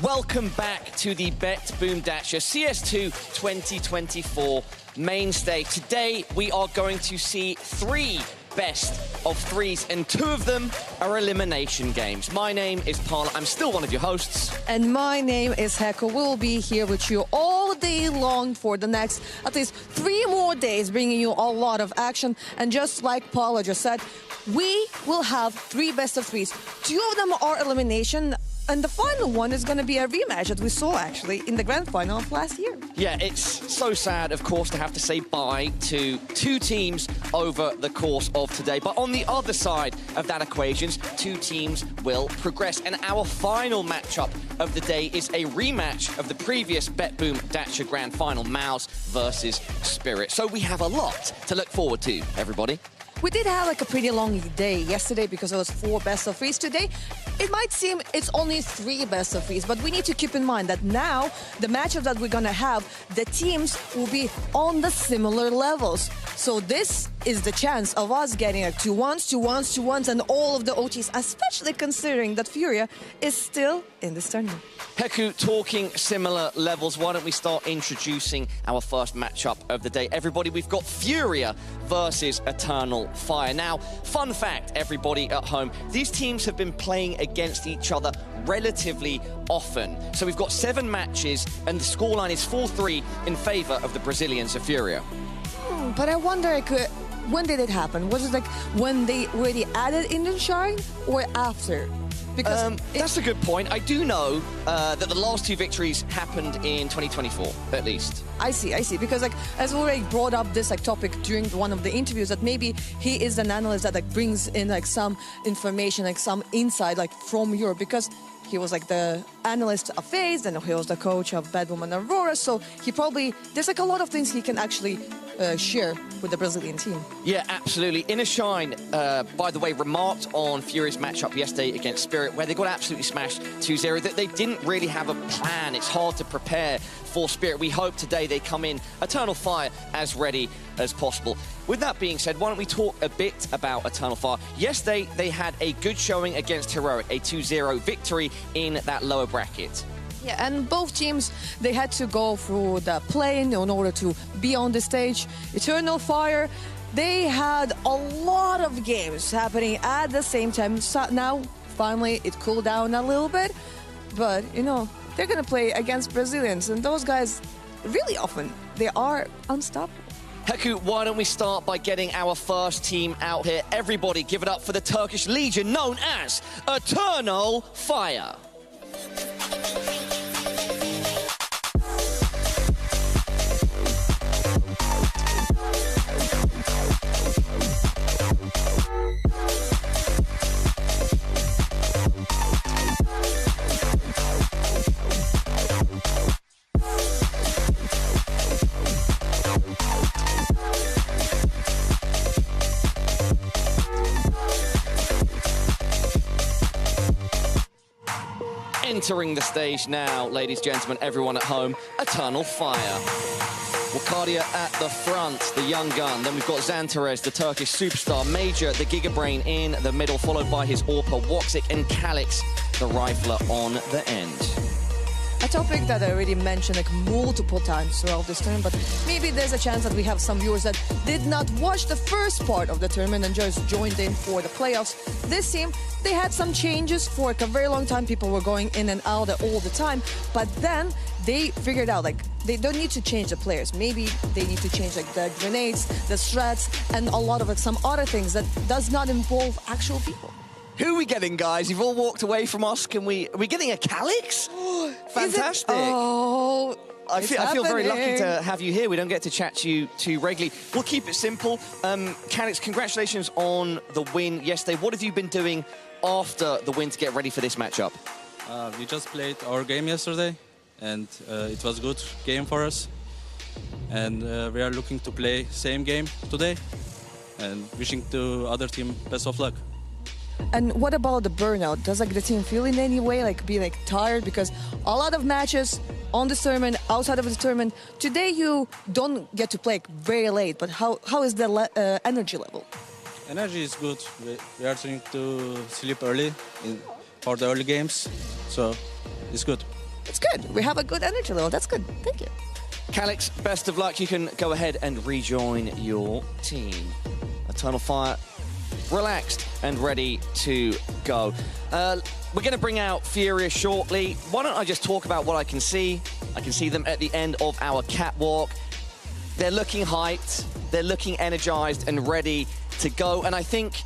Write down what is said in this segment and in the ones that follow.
Welcome back to the BetBoom Dacha CS2 2024 main stage. Today we are going to see 3 best of 3s, and 2 of them are elimination games. My name is Parla, I'm still one of your hosts. And my name is Heko. We'll be here with you all day long for the next at least 3 more days, bringing you a lot of action. And just like Paula just said, we will have 3 best of 3s. 2 of them are elimination, and the final one is going to be a rematch that we saw actually in the grand final of last year. Yeah, it's so sad, of course, to have to say bye to 2 teams over the course of today. But on the other side of that equation, 2 teams will progress. And our final matchup of the day is a rematch of the previous BetBoom Dacha Grand Final, MOUZ versus Spirit. So we have a lot to look forward to, everybody. We did have like a pretty long day yesterday because it was 4 best of 3s. Today, it might seem it's only 3 best of 3s, but we need to keep in mind that now the matchup that we're gonna have, the teams will be on the similar levels. So this is the chance of us getting like 2-1s, 2-1s, 2-1s, and all of the OTs, especially considering that Furia is still in this tournament. Heku, talking similar levels, why don't we start introducing our first matchup of the day? Everybody, we've got Furia versus Eternal Fire. Now, fun fact, everybody at home, these teams have been playing against each other relatively often. So we've got 7 matches, and the scoreline is 4-3 in favor of the Brazilians of Furia. But I wonder, like, when did it happen? Was it like when they already added Indian Shine or after? Because that's a good point. I do know that the last 2 victories happened in 2024, at least. I see. Because like, as we already brought up this like topic during one of the interviews, that maybe he is an analyst that like brings in like some information, like some insight like from Europe, because he was like the analyst of FaZe, and he was the coach of BetBoom and Aurora. So he probably, there's like a lot of things he can actually share with the Brazilian team. Yeah, absolutely. Inner Shine, by the way, remarked on Furia's matchup yesterday against Spirit, where they got absolutely smashed 2-0, that they didn't really have a plan. It's hard to prepare for Spirit. We hope today they come in Eternal Fire as ready as possible. With that being said, why don't we talk a bit about Eternal Fire? Yesterday, they had a good showing against Heroic, a 2-0 victory in that lower bracket. Yeah, and both teams, they had to go through the play-in in order to be on the stage. Eternal Fire, they had a lot of games happening at the same time. So now, finally, it cooled down a little bit. But, you know, they're going to play against Brazilians, and those guys, really often, they are unstoppable. Heku, why don't we start by getting our first team out here? Everybody give it up for the Turkish Legion known as Eternal Fire. Entering the stage now, ladies, gentlemen, everyone at home, Eternal Fire. Wakadia at the front, the young gun. Then we've got Zantares, the Turkish superstar. Major, the Gigabrain in the middle, followed by his Orpa, Woxic, and Calix, the rifler on the end. A topic that I already mentioned like multiple times throughout this tournament, but maybe there's a chance that we have some viewers that did not watch the first part of the tournament and just joined in for the playoffs. This team, they had some changes for like a very long time. People were going in and out all the time, but then they figured out like they don't need to change the players. Maybe they need to change like the grenades, the strats, and a lot of like some other things that does not involve actual people. Who are we getting, guys? You've all walked away from us. Are we getting a Calix? Fantastic. Oh, I feel very lucky to have you here. We don't get to chat to you too regularly. We'll keep it simple. Calix, congratulations on the win yesterday. What have you been doing after the win to get ready for this matchup? We just played our game yesterday, and it was a good game for us. And we are looking to play same game today, and wishing to other team best of luck. And what about the burnout? Does like the team feel in any way like be like tired? Because a lot of matches on this tournament, outside of the tournament, today you don't get to play very late, but how is the energy level? Energy is good. We are trying to sleep early for the early games, so it's good. it's good. We have a good energy level. That's good. Thank you. Calix, best of luck. You can go ahead and rejoin your team. Eternal Fire, relaxed and ready to go. We're going to bring out Furia shortly. Why don't I just talk about what I can see? I can see them at the end of our catwalk. They're looking hyped, they're looking energized and ready to go. And I think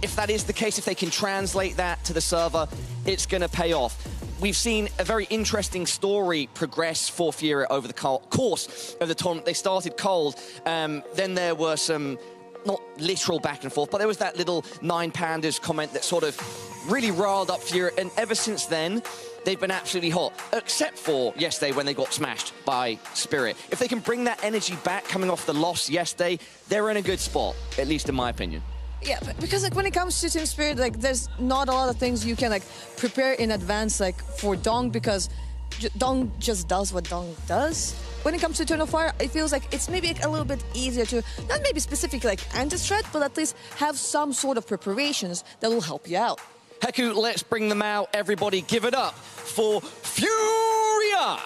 if that is the case, if they can translate that to the server, it's going to pay off. We've seen a very interesting story progress for Furia over the course of the tournament. They started cold, then there were some, not literal back and forth, but there was that little 9 Pandas comment that sort of really riled up Furia, and ever since then, they've been absolutely hot, except for yesterday when they got smashed by Spirit. If they can bring that energy back coming off the loss yesterday, they're in a good spot, at least in my opinion. Yeah, because like when it comes to Team Spirit, like there's not a lot of things you can like prepare in advance like for Dong, because Dong just does what Dong does. When it comes to Eternal Fire, it feels like it's maybe a little bit easier to, not maybe specifically like anti-strat, but at least have some sort of preparations that will help you out. Heku, let's bring them out. Everybody give it up for Furia!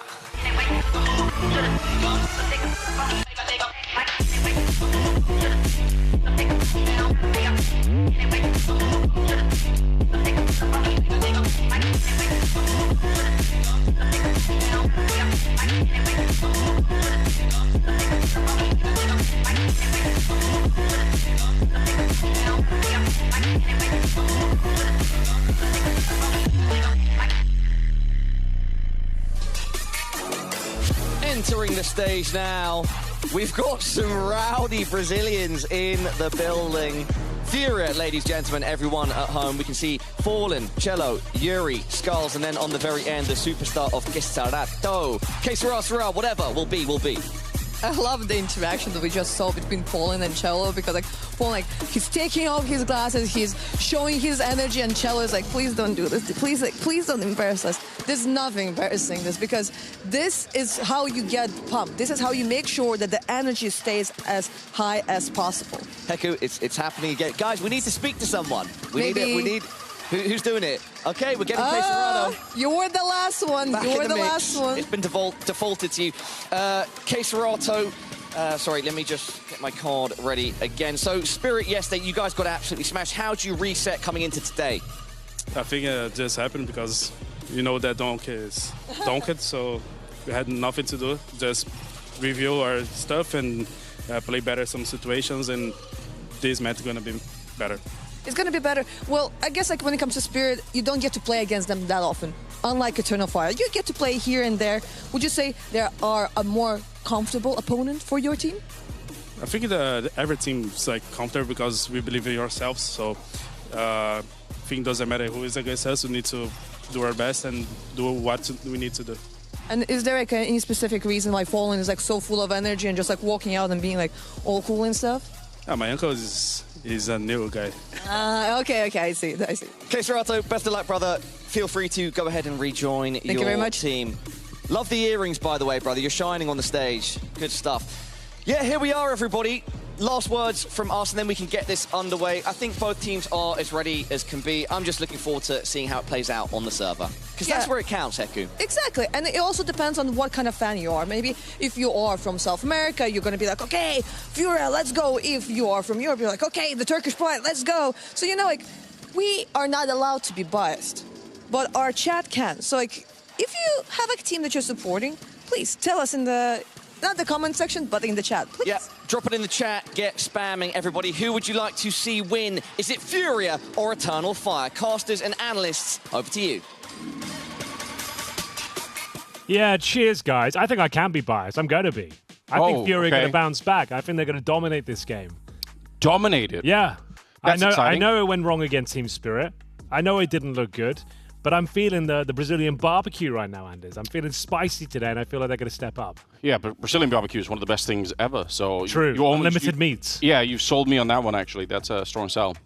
Entering the stage now, we've got some rowdy Brazilians in the building. Furia, ladies, gentlemen, everyone at home. We can see Fallen, Cello, Yuri, Skulls, and then on the very end, the superstar of Quisarato. Que sera, whatever will be, will be. I love the interaction that we just saw between Fallen and Cello, because like Fallen, like he's taking off his glasses, he's showing his energy, and Cello is like, please don't do this, please, like, please don't embarrass us. There's nothing embarrassing this, because this is how you get pumped. This is how you make sure that the energy stays as high as possible. Heku, it's happening again. Guys, we need to speak to someone. We need who's doing it? Okay, we're getting Queserato. You were the last one. You were the last one. It's been defaulted to you. Queserato, sorry, let me just get my card ready again. So, Spirit, yesterday, you guys got absolutely smashed. How do you reset coming into today? I think it just happened because you know that Donk is Donked, so we had nothing to do. Just review our stuff and play better some situations, and this match is going to be better. It's going to be better. Well, I guess like when it comes to Spirit, you don't get to play against them that often. Unlike Eternal Fire, you get to play here and there. Would you say there are a more comfortable opponent for your team? I think that every team is like comfortable because we believe in ourselves. So I think it doesn't matter who is against us. We need to do our best and do what we need to do. And is there like any specific reason why Fallen is like so full of energy and just like walking out and being like all cool and stuff? My uncle is a new guy. Okay, I see. Queserato, best of luck, brother. Feel free to go ahead and rejoin Thank you very much. Team. Love the earrings, by the way, brother. You're shining on the stage. Good stuff. Yeah, here we are, everybody. Last words from us, and then we can get this underway. I think both teams are as ready as can be. I'm just looking forward to seeing how it plays out on the server, because that's where it counts, Heku. Exactly, and it also depends on what kind of fan you are. Maybe if you are from South America, you're going to be like, okay, Furia, let's go. If you are from Europe, you're like, okay, the Turkish pride, let's go. So, you know, like, we are not allowed to be biased, but our chat can. So, like, if you have a team that you're supporting, please tell us in the... not the comment section, but in the chat, please. Yeah, drop it in the chat, get spamming, everybody. Who would you like to see win? Is it Furia or Eternal Fire? Casters and analysts, over to you. Yeah, cheers, guys. I think I can be biased. I'm going to be. I think Furia are going to bounce back. I think they're going to dominate this game. Dominate it? Yeah. That's exciting. I know it went wrong against Team Spirit. I know it didn't look good. But I'm feeling the Brazilian barbecue right now, Anders. I'm feeling spicy today, and I feel like they're going to step up. Yeah, but Brazilian barbecue is one of the best things ever. So true. Unlimited meats. Yeah, you sold me on that one, actually. That's a strong sell.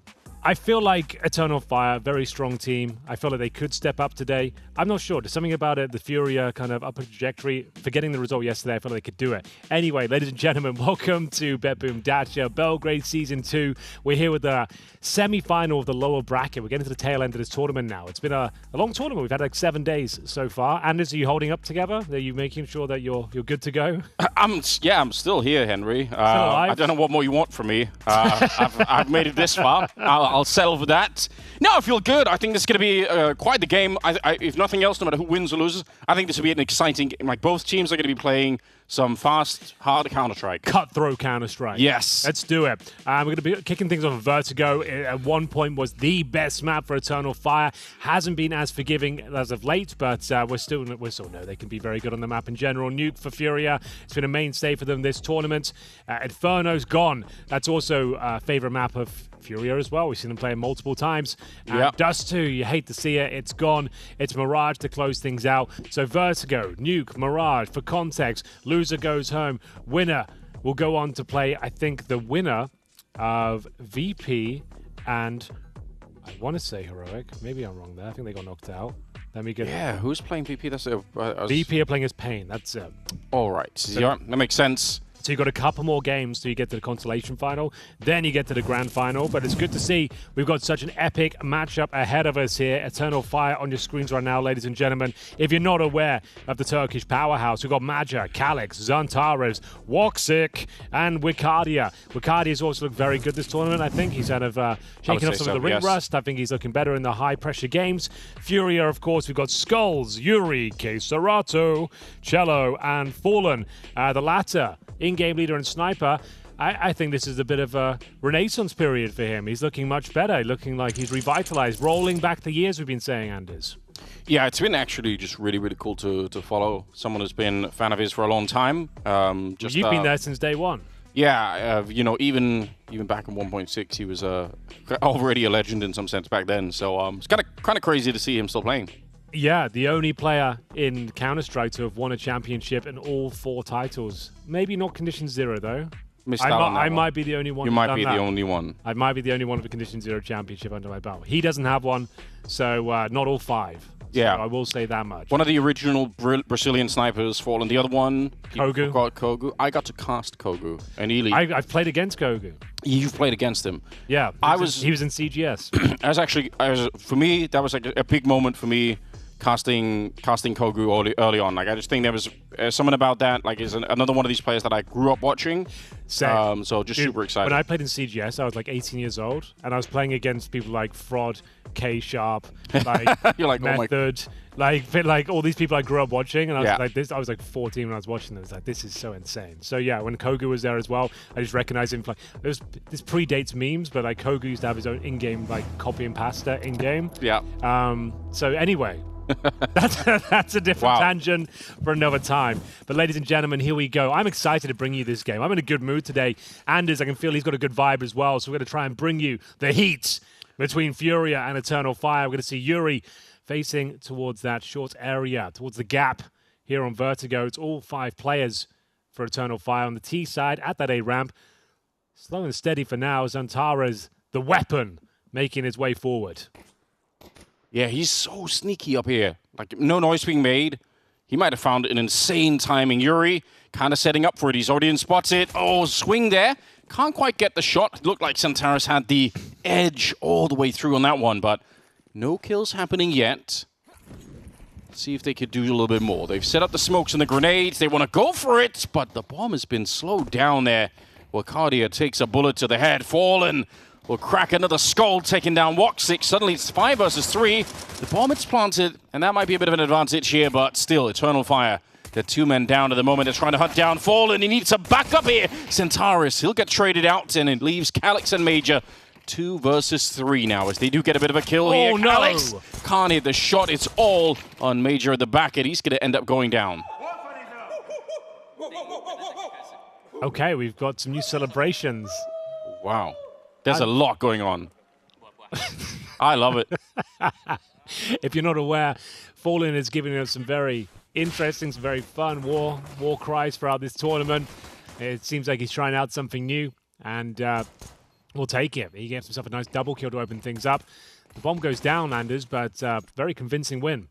I feel like Eternal Fire, very strong team. I feel like they could step up today. I'm not sure. There's something about it, the Furia kind of upper trajectory. Forgetting the result yesterday, I feel like they could do it. Anyway, ladies and gentlemen, welcome to BetBoom Dacha Belgrade Season 2. We're here with the semi-final of the lower bracket. We're getting to the tail end of this tournament now. It's been a long tournament. We've had like 7 days so far. Anders, are you holding up together? Are you making sure that you're good to go? I'm still here, Henry. I don't know what more you want from me. I've made it this far. I'll settle for that. No, I feel good. I think this is going to be quite the game. If nothing else, no matter who wins or loses, I think this will be an exciting game. Like, both teams are going to be playing some fast, hard Counter-Strike. Cutthroat Counter-Strike. Yes. Let's do it. We're going to be kicking things off with Vertigo. At one point was the best map for Eternal Fire. Hasn't been as forgiving as of late, but we still know they can be very good on the map in general. Nuke for Furia. It's been a mainstay for them this tournament. Inferno's gone. That's also a favorite map of Furia as well. We've seen them play it multiple times. Yep. Dust 2, you hate to see it. It's gone. It's Mirage to close things out. So Vertigo, Nuke, Mirage. For context, loser goes home. Winner will go on to play, I think, the winner of VP and I want to say Heroic. Maybe I'm wrong there. I think they got knocked out. Let me get who's playing VP? That's VP are playing as Pain. That's it. All right. So, yeah, that makes sense. So you've got a couple more games till you get to the Constellation Final. Then you get to the Grand Final. But it's good to see we've got such an epic matchup ahead of us here. Eternal Fire on your screens right now, ladies and gentlemen. If you're not aware of the Turkish powerhouse, we've got Maja, Calix, Zantares, Woxic, and Wicardia. Wicardia's also looked very good this tournament, I think. He's kind of shaking off some of the ring rust. I think he's looking better in the high-pressure games. Furia, of course, we've got Skulls, Yuri, Keserato, Cello, and Fallen. The latter, in-game leader and sniper. I think this is a bit of a renaissance period for him. He's looking much better, looking like he's revitalized, rolling back the years we've been saying, Anders. Yeah, it's been actually just really, really cool to follow someone who's been a fan of his for a long time. You've been there since day one. Yeah, even back in 1.6, he was already a legend in some sense back then. So it's kind of crazy to see him still playing. Yeah, the only player in Counter-Strike to have won a championship in all 4 titles. Maybe not Condition 0, though. I might be the only one. You might be the only one. I might be the only one with a Condition 0 championship under my belt. He doesn't have one, so not all 5. Yeah. So I will say that much. One of the original Brazilian snipers, Fallen. The other one, Kogu. Kogu. I got to cast Kogu and Ely. I've played against Kogu. You've played against him. Yeah. He was in CGS. For me, that was like a big moment for me. Casting Kogu early on. Like, I just think there was something about that. Like, is another one of these players that I grew up watching. Same. So just super excited. When I played in CGS, I was like 18 years old, and I was playing against people like Fraud, K-Sharp, like You're like, Method, like all these people I grew up watching, and I was like this. I was like 14 when I was watching them. I was like, this is so insane. So yeah, when Kogu was there as well, I just recognized him. Like, this predates memes, but like Kogu used to have his own in-game like copy and pasta in-game. Yeah. So anyway. That's a different tangent for another time. But ladies and gentlemen, here we go. I'm excited to bring you this game. I'm in a good mood today. Anders, I can feel he's got a good vibe as well. So we're going to try and bring you the heat between Furia and Eternal Fire. We're going to see Yuri facing towards that short area, towards the gap here on Vertigo. It's all 5 players for Eternal Fire on the T side at that A ramp. Slow and steady for now. Zantares, the weapon, making his way forward. Yeah, he's so sneaky up here. Like, no noise being made. He might have found an insane timing. Yuri kind of setting up for it. He's already spotted. Oh, swing there. Can't quite get the shot. It looked like Zantares had the edge all the way through on that one, but no kills happening yet. Let's see if they could do a little bit more. They've set up the smokes and the grenades. They want to go for it, but the bomb has been slowed down there. Wicardia takes a bullet to the head. Fallen will crack another skull, taking down Woxic. Suddenly it's 5 versus 3. The bomb is planted, and that might be a bit of an advantage here, but still, Eternal Fire. They're 2 men down at the moment. They're trying to hunt down Fallen. He needs to back up here. Zantares, he'll get traded out, and it leaves Calix and Major 2 versus 3 now, as they do get a bit of a kill here. No. Calix can't hit the shot. It's all on Major at the back, and he's going to end up going down. Okay, we've got some new celebrations. Wow. There's a lot going on. I love it. If you're not aware, Fallen is giving us some very interesting, some very fun war cries throughout this tournament. It seems like he's trying out something new, and will take it. He gets himself a nice double kill to open things up. The bomb goes down, Anders, but very convincing win.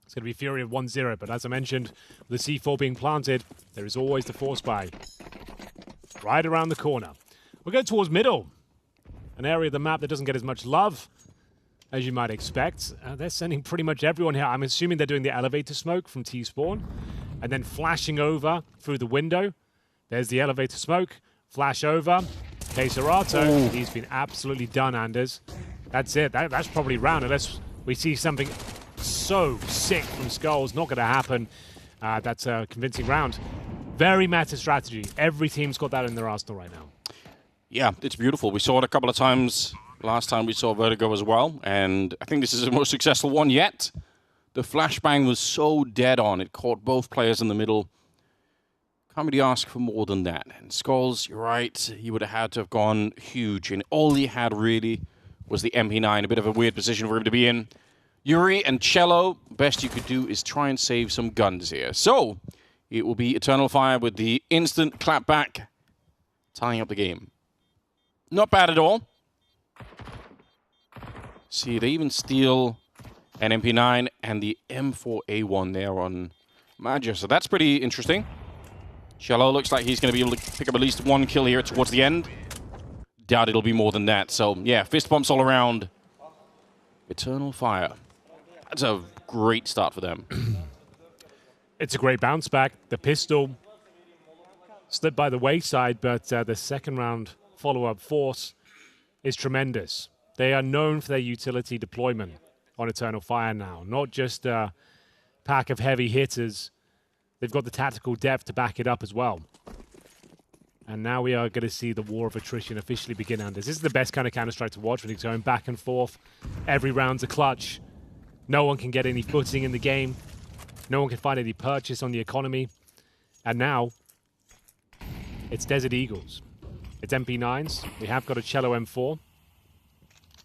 It's going to be Furia 1-0, but as I mentioned, with the C4 being planted, there is always the force buy right around the corner. We're going towards middle, an area of the map that doesn't get as much love as you might expect. They're sending pretty much everyone here. I'm assuming they're doing the elevator smoke from T-spawn and then flashing over through the window. There's the elevator smoke. Flash over. Keserato, he's been absolutely done, Anders. That's it. That's probably round, unless we see something so sick from Skulls. Not going to happen. That's a convincing round. Very meta strategy. Every team's got that in their arsenal right now. Yeah, it's beautiful. We saw it a couple of times. Last time we saw Vertigo as well, and I think this is the most successful one yet. The flashbang was so dead on. It caught both players in the middle. Can't really ask for more than that. And Skulls, you're right, he would have had to have gone huge, and all he had really was the MP9, a bit of a weird position for him to be in. Yuri and Cello, best you could do is try and save some guns here. So, it will be Eternal Fire with the instant clapback, tying up the game. Not bad at all. See, they even steal an MP9 and the M4A1 there on Magia, so that's pretty interesting. Cello looks like he's going to be able to pick up at least one kill here towards the end. Doubt it'll be more than that. So, yeah, fist bumps all around. Eternal Fire. That's a great start for them. It's a great bounce back. The pistol slipped by the wayside, but the second round follow-up force is tremendous. They are known for their utility deployment on Eternal Fire now. Not just a pack of heavy hitters. They've got the tactical depth to back it up as well. And now we are going to see the war of attrition officially begin, Anders. This is the best kind of Counter-Strike to watch when it's going back and forth. Every round's a clutch. No one can get any footing in the game. No one can find any purchase on the economy. And now, it's Desert Eagles. It's MP9s. We have got a Cello M4.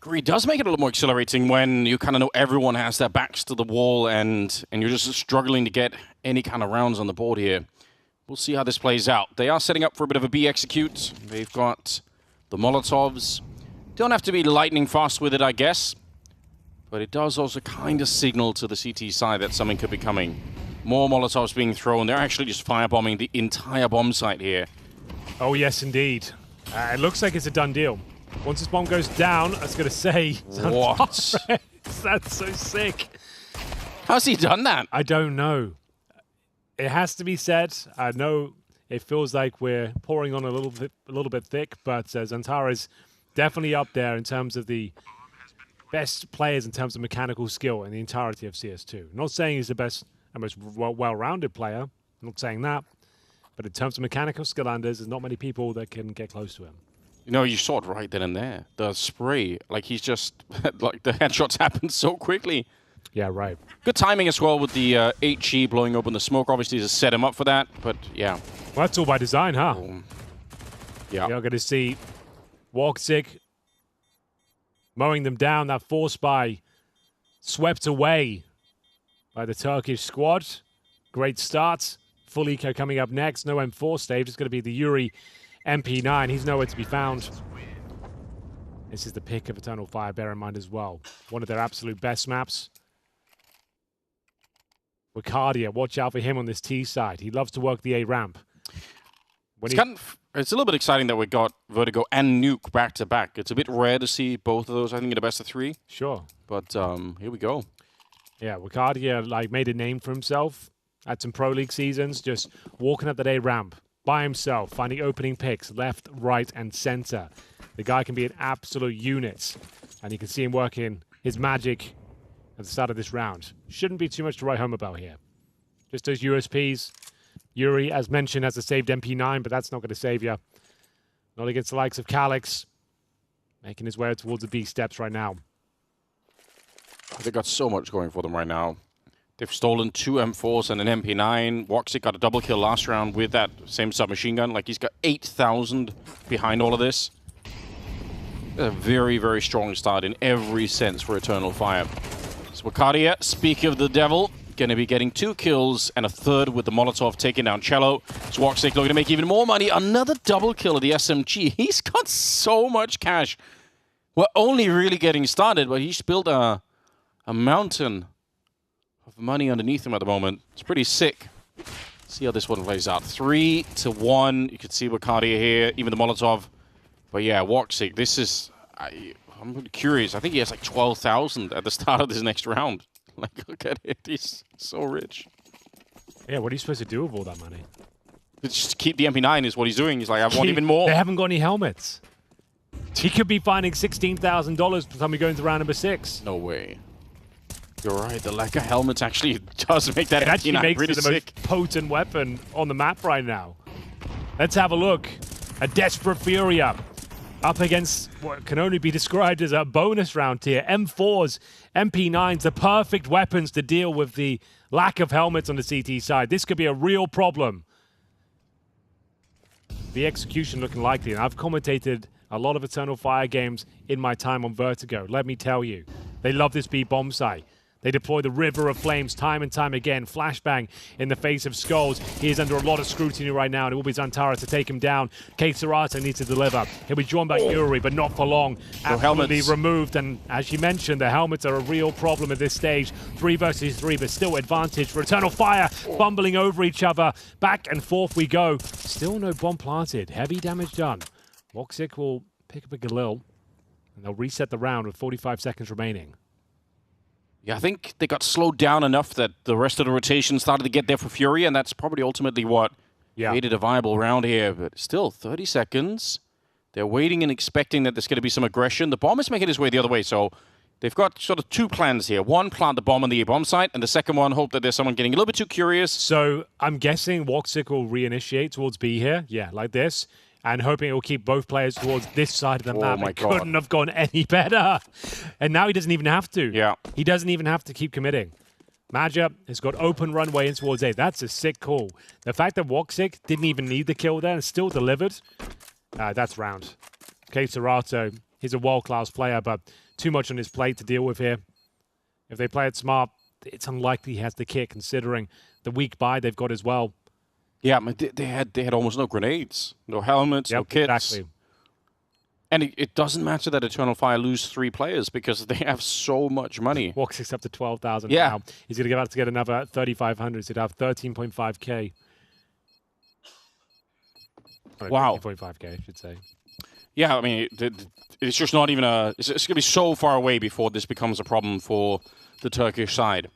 It does make it a little more exhilarating when you kind of know everyone has their backs to the wall and you're just struggling to get any kind of rounds on the board here. We'll see how this plays out. They are setting up for a bit of a B execute. They've got the Molotovs. Don't have to be lightning fast with it, I guess. But it does also kind of signal to the CT side that something could be coming. More Molotovs being thrown. They're actually just firebombing the entire bomb site here. Oh, yes, indeed. It looks like it's a done deal. Once this bomb goes down, I was going to say... What? That's so sick. How's he done that? I don't know. It has to be said. I know it feels like we're pouring on a little bit thick, but Zantara's definitely up there in terms of the best players in terms of mechanical skill in the entirety of CS2. I'm not saying he's the best and most well-rounded player. I'm not saying that. But in terms of mechanical skill, Anders, there's not many people that can get close to him. You know, you saw it right then and there. The spray, like he's just, like the headshots happen so quickly. Yeah, right. Good timing as well with the HE blowing open the smoke, obviously, to set him up for that. But yeah. Well, that's all by design, huh? Yeah. You're going to see Woxic mowing them down. That force buy swept away by the Turkish squad. Great start. Full eco coming up next. No M4 stage. It's going to be the Yuri MP9. He's nowhere to be found. This is the pick of Eternal Fire, bear in mind as well. One of their absolute best maps. Wicardia, watch out for him on this T side. He loves to work the A ramp. It's a little bit exciting that we got Vertigo and Nuke back to back. It's a bit rare to see both of those, I think, in the best of three. Sure. But here we go. Yeah, Wicardia made a name for himself. Had some Pro League seasons, just walking up that A ramp by himself, finding opening picks left, right, and center. The guy can be an absolute unit, and you can see him working his magic at the start of this round. Shouldn't be too much to write home about here. Just those USPs. Yuri, as mentioned, has a saved MP9, but that's not going to save you. Not against the likes of Calyx, making his way towards the B steps right now. They've got so much going for them right now. They've stolen 2 M4s and an MP9. Woxic got a double kill last round with that same submachine gun. Like, he's got 8,000 behind all of this. A very, very strong start in every sense for Eternal Fire. So Wicardia, speak of the devil, going to be getting 2 kills and a third with the Molotov taking down Cello. Zwoxic looking to make even more money. Another double kill of the SMG. He's got so much cash. We're only really getting started, but he's built a mountain of money underneath him at the moment. It's pretty sick. See how this one plays out. 3-1. You can see Bacardia here, even the Molotov. But yeah, Woxic, this is... I'm really curious. I think he has like 12,000 at the start of this next round. Like, look at it. He's so rich. Yeah, what are you supposed to do with all that money? Just keep the MP9 is what he's doing. He's like, I want even more. They haven't got any helmets. He could be finding $16,000 by the time we go into round number 6. No way. You're right. The lack of helmets actually does make that it actually makes really it the sick. most potent weapon on the map right now. Let's have a look. A desperate Furia up against what can only be described as a bonus round tier. M4s, MP9s, the perfect weapons to deal with the lack of helmets on the CT side. This could be a real problem. The execution looking likely, and I've commentated a lot of Eternal Fire games in my time on Vertigo. Let me tell you, they love this B bomb site. They deploy the River of Flames time and time again. Flashbang in the face of Skulls. He is under a lot of scrutiny right now, and it will be Zantara to take him down. Kate Serato needs to deliver. He'll be joined by Yuri, but not for long. Absolutely removed, and as you mentioned, the helmets are a real problem at this stage. 3 versus 3, but still advantage for Eternal Fire. Bumbling over each other. Back and forth we go. Still no bomb planted. Heavy damage done. Woxic will pick up a Galil, and they'll reset the round with 45 seconds remaining. Yeah, I think they got slowed down enough that the rest of the rotation started to get there for Fury, and that's probably ultimately what made it a viable round here. But still, 30 seconds. They're waiting and expecting that there's going to be some aggression. The bomb is making its way the other way, so they've got sort of 2 plans here. One, plant the bomb on the A-bomb site, and the second one, hope that there's someone getting a little bit too curious. So I'm guessing Woxic will reinitiate towards B here. Yeah, like this. And hoping it will keep both players towards this side of the map. It couldn't have gone any better. And now he doesn't even have to. Yeah. He doesn't even have to keep committing. Maja has got open runway in towards A. That's a sick call. The fact that Woxic didn't even need the kill there and still delivered, that's round. Okay, Serato, he's a world-class player, but too much on his plate to deal with here. If they play it smart, it's unlikely he has the kit, considering the weak buy they've got as well. Yeah, I mean, they had almost no grenades, no helmets, no kits. Exactly. And it doesn't matter that Eternal Fire lose 3 players because they have so much money. Woxic's up to 12,000 now. He's going to about to get another 3,500. So he'd have 13.5k. Wow. 13.5k, I should say. Yeah, I mean, it's just not even a... It's going to be so far away before this becomes a problem for the Turkish side.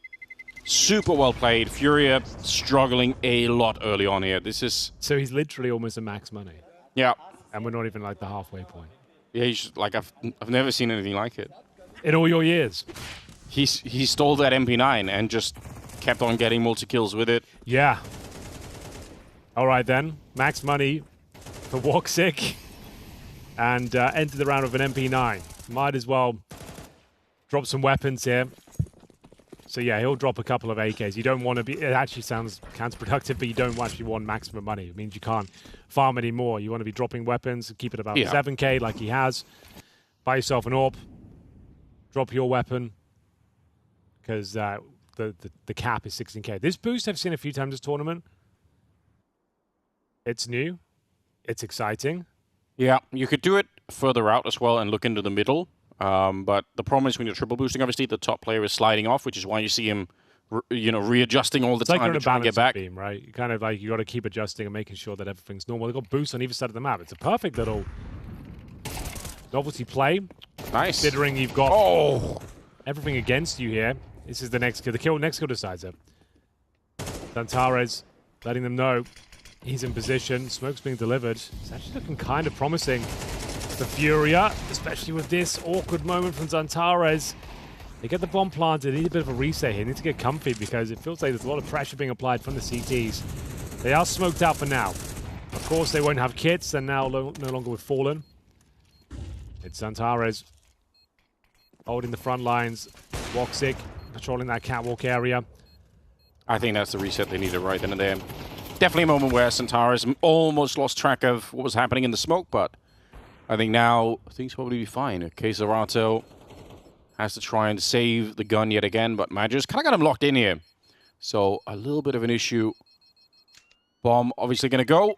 Super well played. Furia struggling a lot early on here. This is... So he's literally almost a max money. Yeah. And we're not even like the halfway point. Yeah, he's like, I've never seen anything like it. In all your years. He stole that MP9 and just kept on getting multi-kills with it. Yeah. All right then. Max money for Woxic. And enter the round with an MP9. Might as well drop some weapons here. So yeah, he'll drop a couple of AKs. You don't want to be... It actually sounds counterproductive, but you don't actually want maximum money. It means you can't farm anymore. You want to be dropping weapons, keep it about 7k like he has. Buy yourself an AWP. Drop your weapon. Because the cap is 16k. This boost I've seen a few times this tournament. It's new. It's exciting. Yeah, you could do it further out as well and look into the middle. But the problem is when you're triple boosting, obviously the top player is sliding off, which is why you see him, readjusting all the time to try and get back. Beam, right? You kind of like you got to keep adjusting and making sure that everything's normal. They've got boosts on either side of the map. It's a perfect little novelty play. Nice, considering you've got everything against you here. This is the next kill. The next kill decides it. Dantares letting them know he's in position. Smoke's being delivered. It's actually looking kind of promising. The Furia, especially with this awkward moment from Zantares. They get the bomb planted, they need a bit of a reset here. They need to get comfy because it feels like there's a lot of pressure being applied from the CTs. They are smoked out for now. Of course, they won't have kits, and now no longer with Fallen. It's Zantares holding the front lines. Woxic patrolling that catwalk area. I think that's the reset they needed right then and there. Definitely a moment where Zantares almost lost track of what was happening in the smoke, but I think now things will probably be fine. Okay, Zerato has to try and save the gun yet again, but Maja's kind of got him locked in here. So a little bit of an issue. Bomb obviously going to go.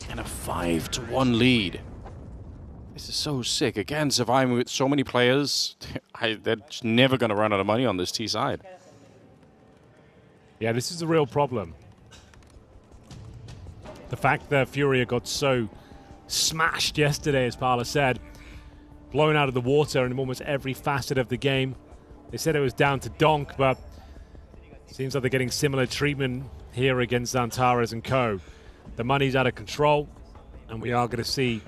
And a 5-1 lead. This is so sick. Again, surviving with so many players. They're just never going to run out of money on this T side. Yeah, this is a real problem. The fact that Furia got so smashed yesterday, as Parla said, blown out of the water in almost every facet of the game. They said it was down to Donk, but it seems like they're getting similar treatment here against Zantares and co. The money's out of control, and we are going to see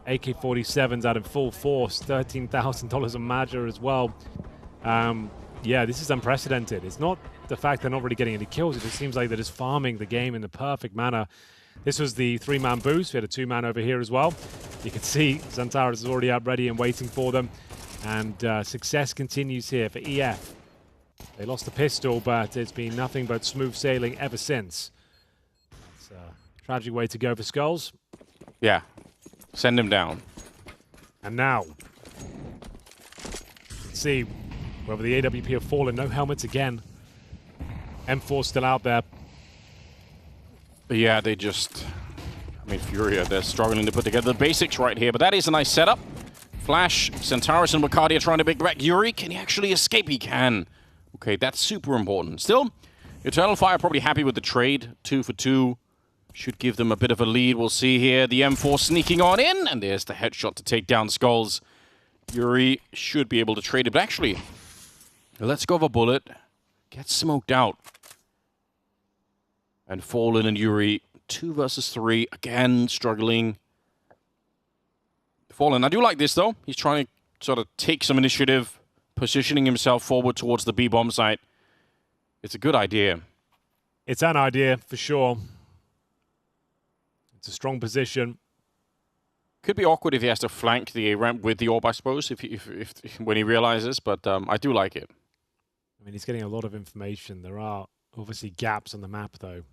AK-47s out in full force, $13,000 a Major as well. Yeah, this is unprecedented. It's not the fact they're not really getting any kills. It just seems like they're just farming the game in the perfect manner. This was the 3-man boost. We had a 2-man over here as well. You can see Zantares is already out ready and waiting for them. And success continues here for EF. They lost the pistol, but it's been nothing but smooth sailing ever since. It's a tragic way to go for Skulls. Yeah. Send him down. And now, let's see whether the AWP have fallen. No helmets again. M4 still out there. But yeah, they just... I mean, Furia, they're struggling to put together the basics right here. But that is a nice setup. Flash, Zantares and Wakardia trying to big back Yuri. Can he actually escape? He can. Okay, that's super important. Still, Eternal Fire probably happy with the trade. 2 for 2. Should give them a bit of a lead. We'll see here. The M4 sneaking on in. And there's the headshot to take down Skulls. Yuri should be able to trade it. But actually, let's go for Bullet. Get smoked out. And Fallen and Yuri, 2 versus 3. Again, struggling. Fallen, I do like this, though. He's trying to sort of take some initiative, positioning himself forward towards the B-bomb site. It's a good idea. It's an idea, for sure. It's a strong position. Could be awkward if he has to flank the A-ramp with the orb, I suppose, if when he realizes, but I do like it. I mean, he's getting a lot of information. There are obviously gaps on the map, though.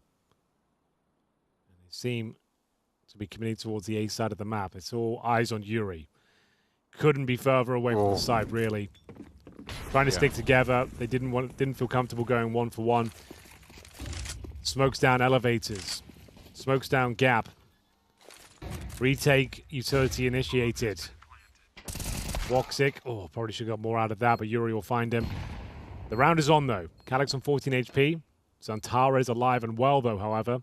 And they seem to be committing towards the A side of the map. It's all eyes on Yuri. Couldn't be further away from the side, really. Trying to stick together. They didn't feel comfortable going 1-for-1. Smokes down elevators. Smokes down gap. Retake utility initiated. Woxic. Oh, probably should have got more out of that, but Yuri will find him. The round is on, though. Calyx on 14 HP. Zantares alive and well, though, however.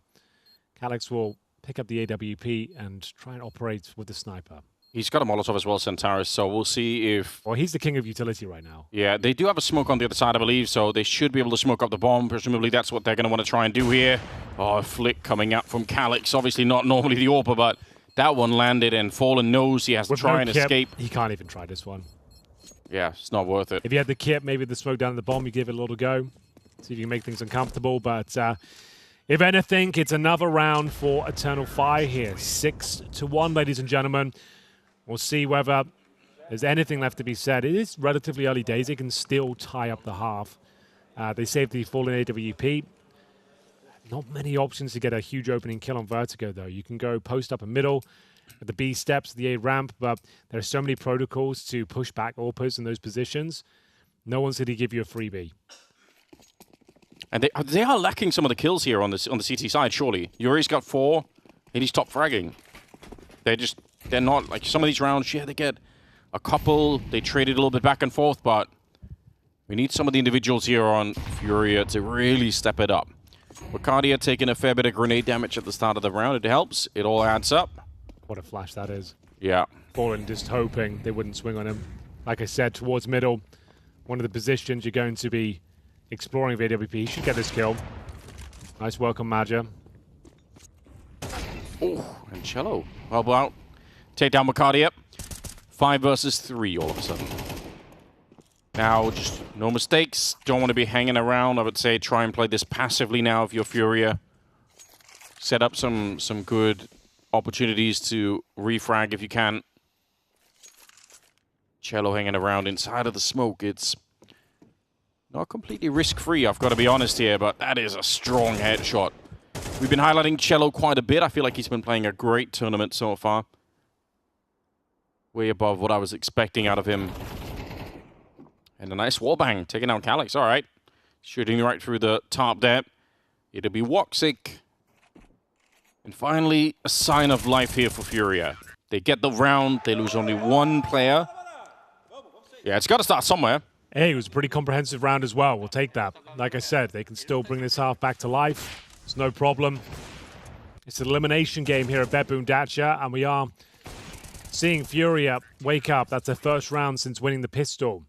Calyx will pick up the AWP and try and operate with the sniper. He's got a Molotov as well, Zantares, so we'll see if... Well, he's the king of utility right now. Yeah, they do have a smoke on the other side, I believe, so they should be able to smoke up the bomb. Presumably that's what they're going to want to try and do here. Oh, a flick coming out from Calyx. Obviously not normally the AWPer, but that one landed, and Fallen knows he has to try and escape. He can't even try this one. Yeah, it's not worth it. If you had the kit, maybe the smoke down the bomb, you give it a little go. See if you can make things uncomfortable, but if anything, it's another round for Eternal Fire here. 6-1, ladies and gentlemen. We'll see whether there's anything left to be said. It is relatively early days. They can still tie up the half. They saved the Fallen AWP. Not many options to get a huge opening kill on Vertigo, though. You can go post up a middle at the B steps, the A ramp, but there are so many protocols to push back AWPers in those positions. No one's going to give you a freebie. And they are lacking some of the kills here on the CT side, surely. Yuri's got 4, and he's top fragging. They're not, like, some of these rounds, yeah, they get a couple. They traded a little bit back and forth, but we need some of the individuals here on Furia to really step it up. Wakardia taking a fair bit of grenade damage at the start of the round. It helps. It all adds up. What a flash that is. Yeah. Fallen just hoping they wouldn't swing on him. Like I said, towards middle, one of the positions you're going to be exploring with AWP. He should get this kill. Nice work on Maja. Oh, and Cello. How about take down Wakardia? 5 versus 3 all of a sudden. Now, just no mistakes. Don't want to be hanging around. I would say try and play this passively now if you're Furia. Set up some good opportunities to refrag if you can. Cello hanging around inside of the smoke. It's not completely risk-free, I've got to be honest here, but that is a strong headshot. We've been highlighting Cello quite a bit. I feel like he's been playing a great tournament so far. Way above what I was expecting out of him. And a nice wallbang, taking out Calyx. All right. Shooting right through the top there. It'll be Woxic. And finally, a sign of life here for Furia. They get the round. They lose only one player. Yeah, it's got to start somewhere. Hey, it was a pretty comprehensive round as well. We'll take that. Like I said, they can still bring this half back to life. It's no problem. It's an elimination game here at BetBoom Dacha, and we are seeing Furia wake up. That's their first round since winning the pistol.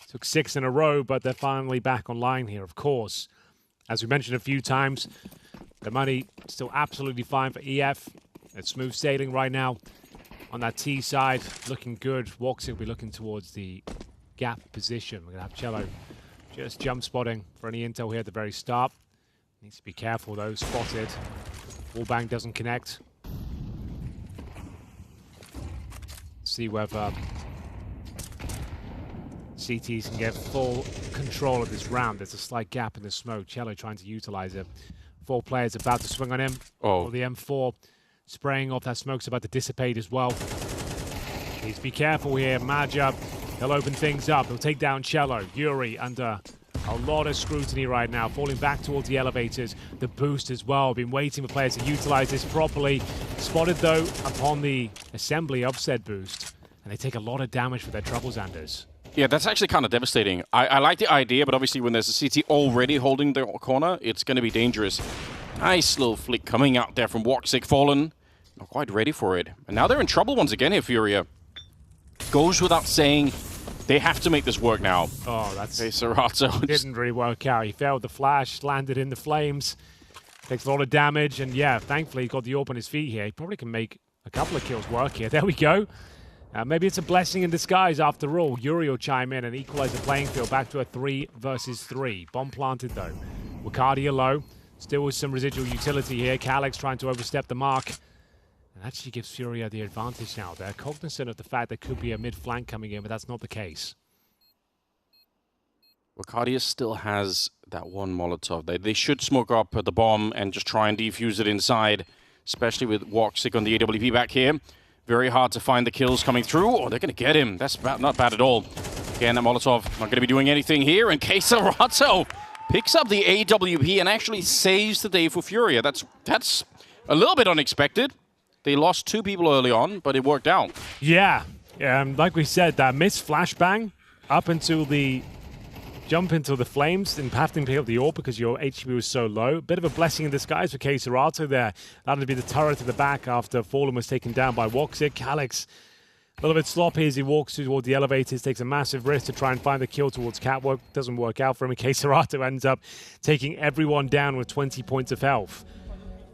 Took 6 in a row, but they're finally back online here, of course. As we mentioned a few times, the money still absolutely fine for EF. It's smooth sailing right now on that T side. Looking good. Woxic will be looking towards the gap position. We're going to have Cello just jump spotting for any intel here at the very start. Needs to be careful though. Spotted. Wallbang doesn't connect. See whether CTs can get full control of this round. There's a slight gap in the smoke. Cello trying to utilize it. 4 players about to swing on him. Oh. The M4 spraying off. That smoke's about to dissipate as well. Please be careful here. Maja, he'll open things up. He'll take down Cello. Yuri under a lot of scrutiny right now, falling back towards the elevators. The boost as well. Been waiting for players to utilize this properly. Spotted though upon the assembly of said boost. And they take a lot of damage for their troubles, Anders. Yeah, that's actually kind of devastating. I like the idea, but obviously when there's a CT already holding the corner, it's going to be dangerous. Nice little flick coming out there from Woxic. Fallen. Not quite ready for it. And now they're in trouble once again here, Furia. Goes without saying, they have to make this work now. Oh, that's... Okay, Serato didn't really work out. He failed the flash, landed in the flames. Takes a lot of damage, and yeah, thankfully he got the AWP on his feet here. He probably can make a couple of kills work here. There we go. Maybe it's a blessing in disguise after all. Yuri will chime in and equalize the playing field back to a 3 versus 3. Bomb planted though. Wakadia low. Still with some residual utility here. Calyx trying to overstep the mark. And actually gives Furia the advantage now. They're cognizant of the fact there could be a mid flank coming in, but that's not the case. Wakadia still has that one Molotov. They should smoke up the bomb and just try and defuse it inside, especially with Woxic on the AWP back here. Very hard to find the kills coming through. Oh, they're going to get him. That's not bad at all. Again, that Molotov not going to be doing anything here. And Serato picks up the AWP and actually saves the day for Furia. That's a little bit unexpected. They lost 2 people early on, but it worked out. Yeah. Like we said, that missed flashbang up until the jump into the flames and having to pick up the AWP because your HP was so low. Bit of a blessing in disguise for Serato there. That'll be the turret at the back after Fallen was taken down by Woxic. Calyx, a little bit sloppy as he walks toward the elevators, takes a massive risk to try and find the kill towards Catwalk. Doesn't work out for him. Serato ends up taking everyone down with 20 points of health.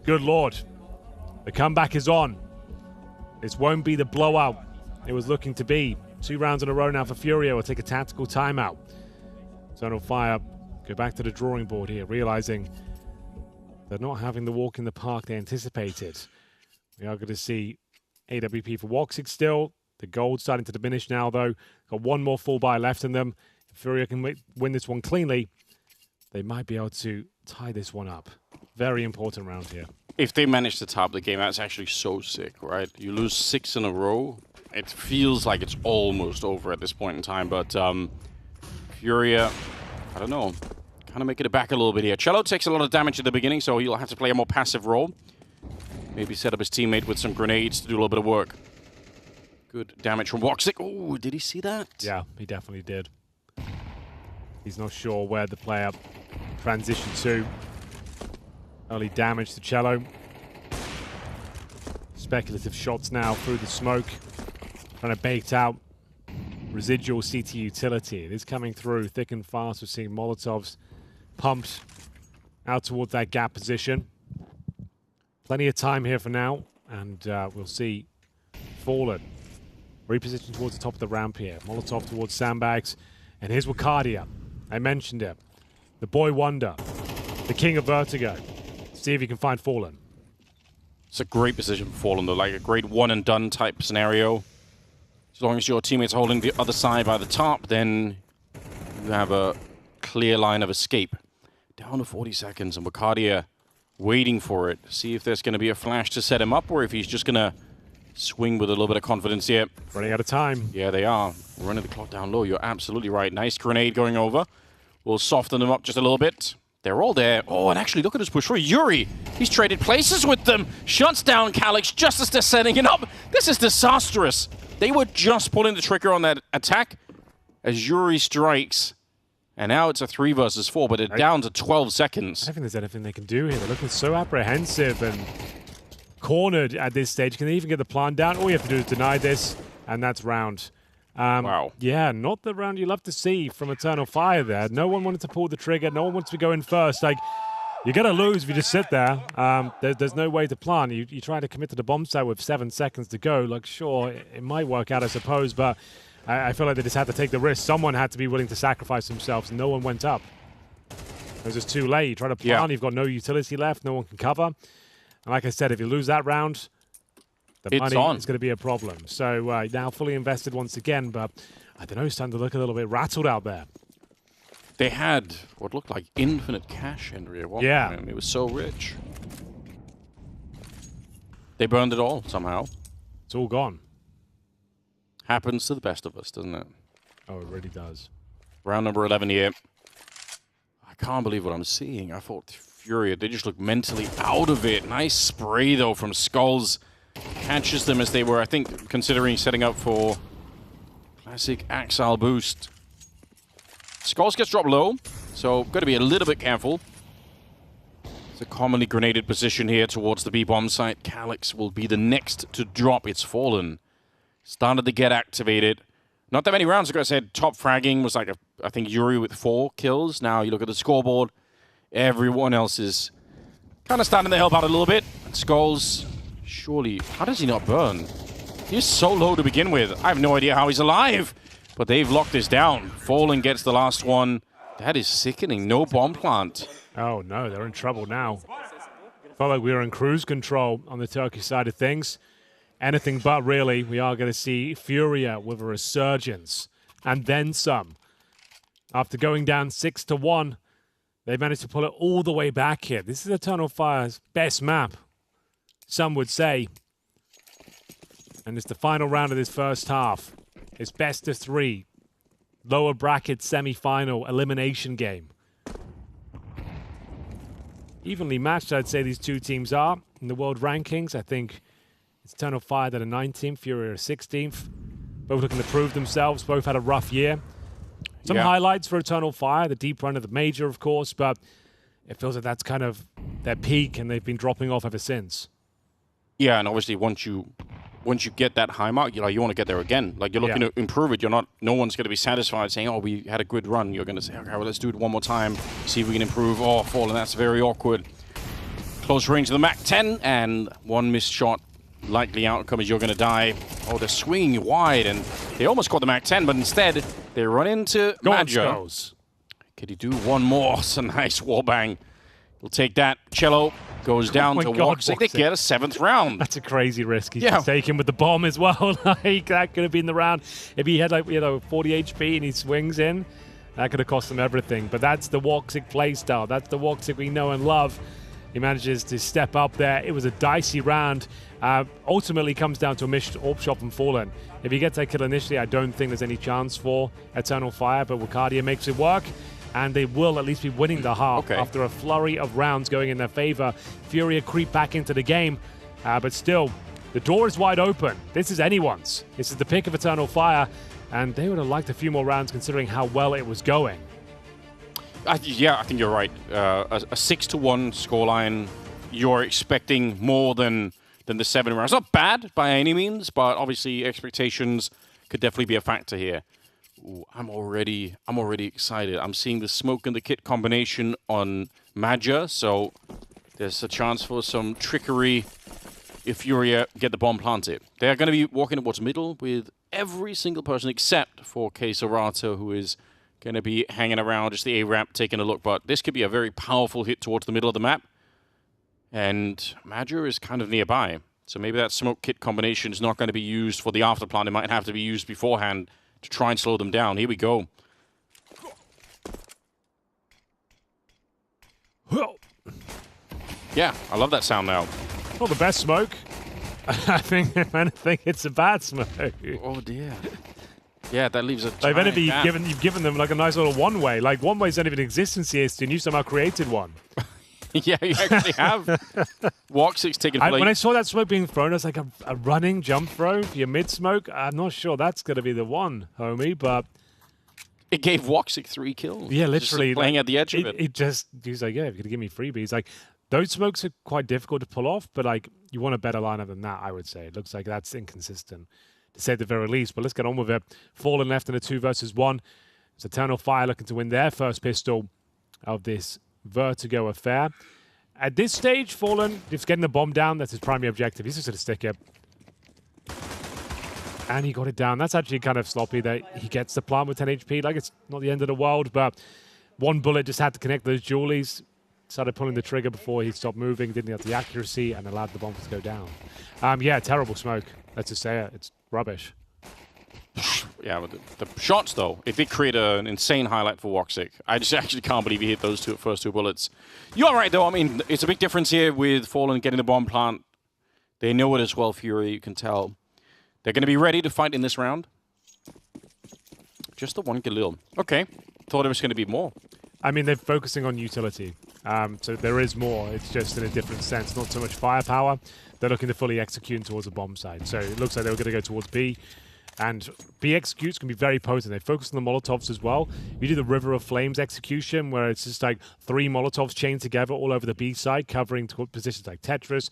Good lord. The comeback is on. This won't be the blowout it was looking to be. 2 rounds in a row now for Furia. We'll take a tactical timeout. Eternal Fire go back to the drawing board here, realizing they're not having the walk in the park they anticipated. We are going to see AWP for Woxic still. The gold starting to diminish now, though. Got 1 more full buy left in them. If Furia can win this one cleanly, they might be able to tie this one up. Very important round here. If they manage to top the game, that's actually so sick, right? You lose 6 in a row. It feels like it's almost over at this point in time, but Furia, I don't know, kind of making it back a little bit here. Cello takes a lot of damage at the beginning, so he'll have to play a more passive role. Maybe set up his teammate with some grenades to do a little bit of work. Good damage from Woxic. Oh, did he see that? Yeah, he definitely did. He's not sure where the player transitioned to. Early damage to Cello. Speculative shots now through the smoke. Trying to bait out residual CT utility. It is coming through thick and fast. We're seeing Molotovs pumped out towards that gap position. Plenty of time here for now, and we'll see Fallen repositioned towards the top of the ramp here. Molotov towards sandbags, and here's Wakadia. I mentioned it. The boy wonder, the king of Vertigo. See if he can find Fallen. It's a great position for Fallen, though, like a great one-and-done type scenario. As long as your teammates are holding the other side by the top, then you have a clear line of escape. Down to 40 seconds, and Wakadia waiting for it. See if there's going to be a flash to set him up, or if he's just going to swing with a little bit of confidence here. Running out of time. Yeah, they are. Running the clock down low. You're absolutely right. Nice grenade going over. will soften them up just a little bit. They're all there. Oh, and actually, look at this push for Yuri. He's traded places with them. Shuts down Calyx just as they're setting it up. This is disastrous. They were just pulling the trigger on that attack as Yuri strikes. And now it's a 3 versus 4, but they're down to 12 seconds. I don't think there's anything they can do here. They're looking so apprehensive and cornered at this stage. Can they even get the plant down? All you have to do is deny this, and that's round. Wow. Yeah, not the round you love to see from Eternal Fire there. No one wanted to pull the trigger. No one wants to go in first. Like, you're going to lose if you just sit there. There's no way to plan. You try to commit to the bomb site with 7 seconds to go. Like, sure, it might work out, I suppose, but I feel like they just had to take the risk. Someone had to be willing to sacrifice themselves, and no one went up. It was just too late. You try to plan, you've got no utility left, no one can cover. And like I said, if you lose that round, the money is going to be a problem. So now fully invested once again, but I don't know, it's starting to look a little bit rattled out there. They had what looked like infinite cash, Henry, at one time. It was so rich. They burned it all somehow. It's all gone. Happens to the best of us, doesn't it? Oh, it really does. Round number 11 here. I can't believe what I'm seeing. I thought Furia, they just looked mentally out of it. Nice spray, though, from Skulls. Catches them as they were, I think, considering setting up for classic Axile boost. Skulls gets dropped low, so got to be a little bit careful. It's a commonly grenaded position here towards the B-bomb site. Calyx will be the next to drop. It's fallen. Started to get activated. Not that many rounds ago, I said top fragging was like, I think, Yuri with 4 kills. Now you look at the scoreboard, everyone else is kind of starting to help out a little bit. And Skulls, surely, how does he not burn? He's so low to begin with. I have no idea how he's alive. But they've locked this down. Fallen gets the last one. That is sickening. No bomb plant. Oh, no, they're in trouble now. Felt like we were in cruise control on the Turkish side of things. Anything but, really. We are going to see Furia with a resurgence. And then some. After going down 6-1, they managed to pull it all the way back here. This is Eternal Fire's best map, some would say. And it's the final round of this first half. It's best of 3. Lower bracket semi-final elimination game. Evenly matched, I'd say these two teams are. In the world rankings, I think it's Eternal Fire that are 19th, Furia are 16th. Both looking to prove themselves. Both had a rough year. Some highlights for Eternal Fire, the deep run of the major, of course, but it feels like that's kind of their peak, and they've been dropping off ever since. Yeah, and obviously once you get that high mark, you want to get there again. Like, you're looking to improve it. No one's going to be satisfied saying, oh, we had a good run. You're going to say, okay, well, let's do it one more time, see if we can improve. Oh, Fallen, that's very awkward. Close range of the MAC-10, and one missed shot. Likely outcome is you're going to die. Oh, they're swinging wide, and they almost caught the MAC-10, but instead, they run into Major. Could he do one more? It's a nice wallbang. He'll take that. Cello goes down to Woxic. They get a 7th round. That's a crazy risk. He's just taken with the bomb as well. Like, that could have been the round. If he had, like, 40 HP and he swings in, that could have cost him everything. But that's the Woxic playstyle. That's the Woxic we know and love. He manages to step up there. It was a dicey round. Ultimately comes down to a missed AWP shot from Fallen. If he gets that kill initially, I don't think there's any chance for Eternal Fire, but Wukadia makes it work. And they will at least be winning the half after a flurry of rounds going in their favor. Furia creep back into the game, but still, the door is wide open. This is anyone's. This is the pick of Eternal Fire, and they would have liked a few more rounds considering how well it was going. Yeah, I think you're right. A 6-1 scoreline, you're expecting more than the 7 rounds. Not bad by any means, but obviously expectations could definitely be a factor here. Ooh, I'm already excited. I'm seeing the smoke and the kit combination on Major, so there's a chance for some trickery if Furia get the bomb planted. They're going to be walking towards middle with every single person except for K-Sorato, who is going to be hanging around just the A-ramp taking a look, but this could be a very powerful hit towards the middle of the map. And Major is kind of nearby, so maybe that smoke kit combination is not going to be used for the afterplant. It might have to be used beforehand to try and slow them down. Here we go. Yeah, I love that sound now. Not the best smoke. I think, if anything, it's a bad smoke. Oh, dear. Yeah, that leaves a Like, giant gap. you've given them like a nice little one-way. Like, one-ways don't even exist in CS2, and you somehow created one. Yeah, you actually have. Woxic's taking play. When I saw that smoke being thrown, I was like, a running jump throw for your mid-smoke? I'm not sure that's going to be the one, homie, but... It gave Woxic 3 kills. Yeah, literally. Just playing at the edge of it. He's like, yeah, if you're going to give me freebies. Like, those smokes are quite difficult to pull off, but like, you want a better lineup than that, I would say. It looks like that's inconsistent, to say the very least. But let's get on with it. Fallen left in a 2 versus 1. It's Eternal Fire looking to win their first pistol of this Vertigo affair. At this stage, Fallen, just getting the bomb down, that's his primary objective. He's just going to stick it. And he got it down. That's actually kind of sloppy that he gets the plant with 10 HP. Like, it's not the end of the world, but one bullet just had to connect those jewelies. Started pulling the trigger before he stopped moving, didn't have the accuracy, and allowed the bomb to go down. Yeah, terrible smoke. Let's just say it. It's rubbish. Yeah, but the shots, though, it did create an insane highlight for Woxic. I just actually can't believe he hit those first two bullets. You're right, though. I mean, it's a big difference here with Fallen getting the bomb plant. They know it as well, Fury, you can tell. They're going to be ready to fight in this round. Just the one Galil. Okay. Thought it was going to be more. I mean, they're focusing on utility. So there is more. It's just in a different sense. Not so much firepower. They're looking to fully execute towards the bomb side. So it looks like they were going to go towards B. And B executes can be very potent. They focus on the Molotovs as well. You do the River of Flames execution, where it's just like 3 Molotovs chained together all over the B side, covering positions like Tetris,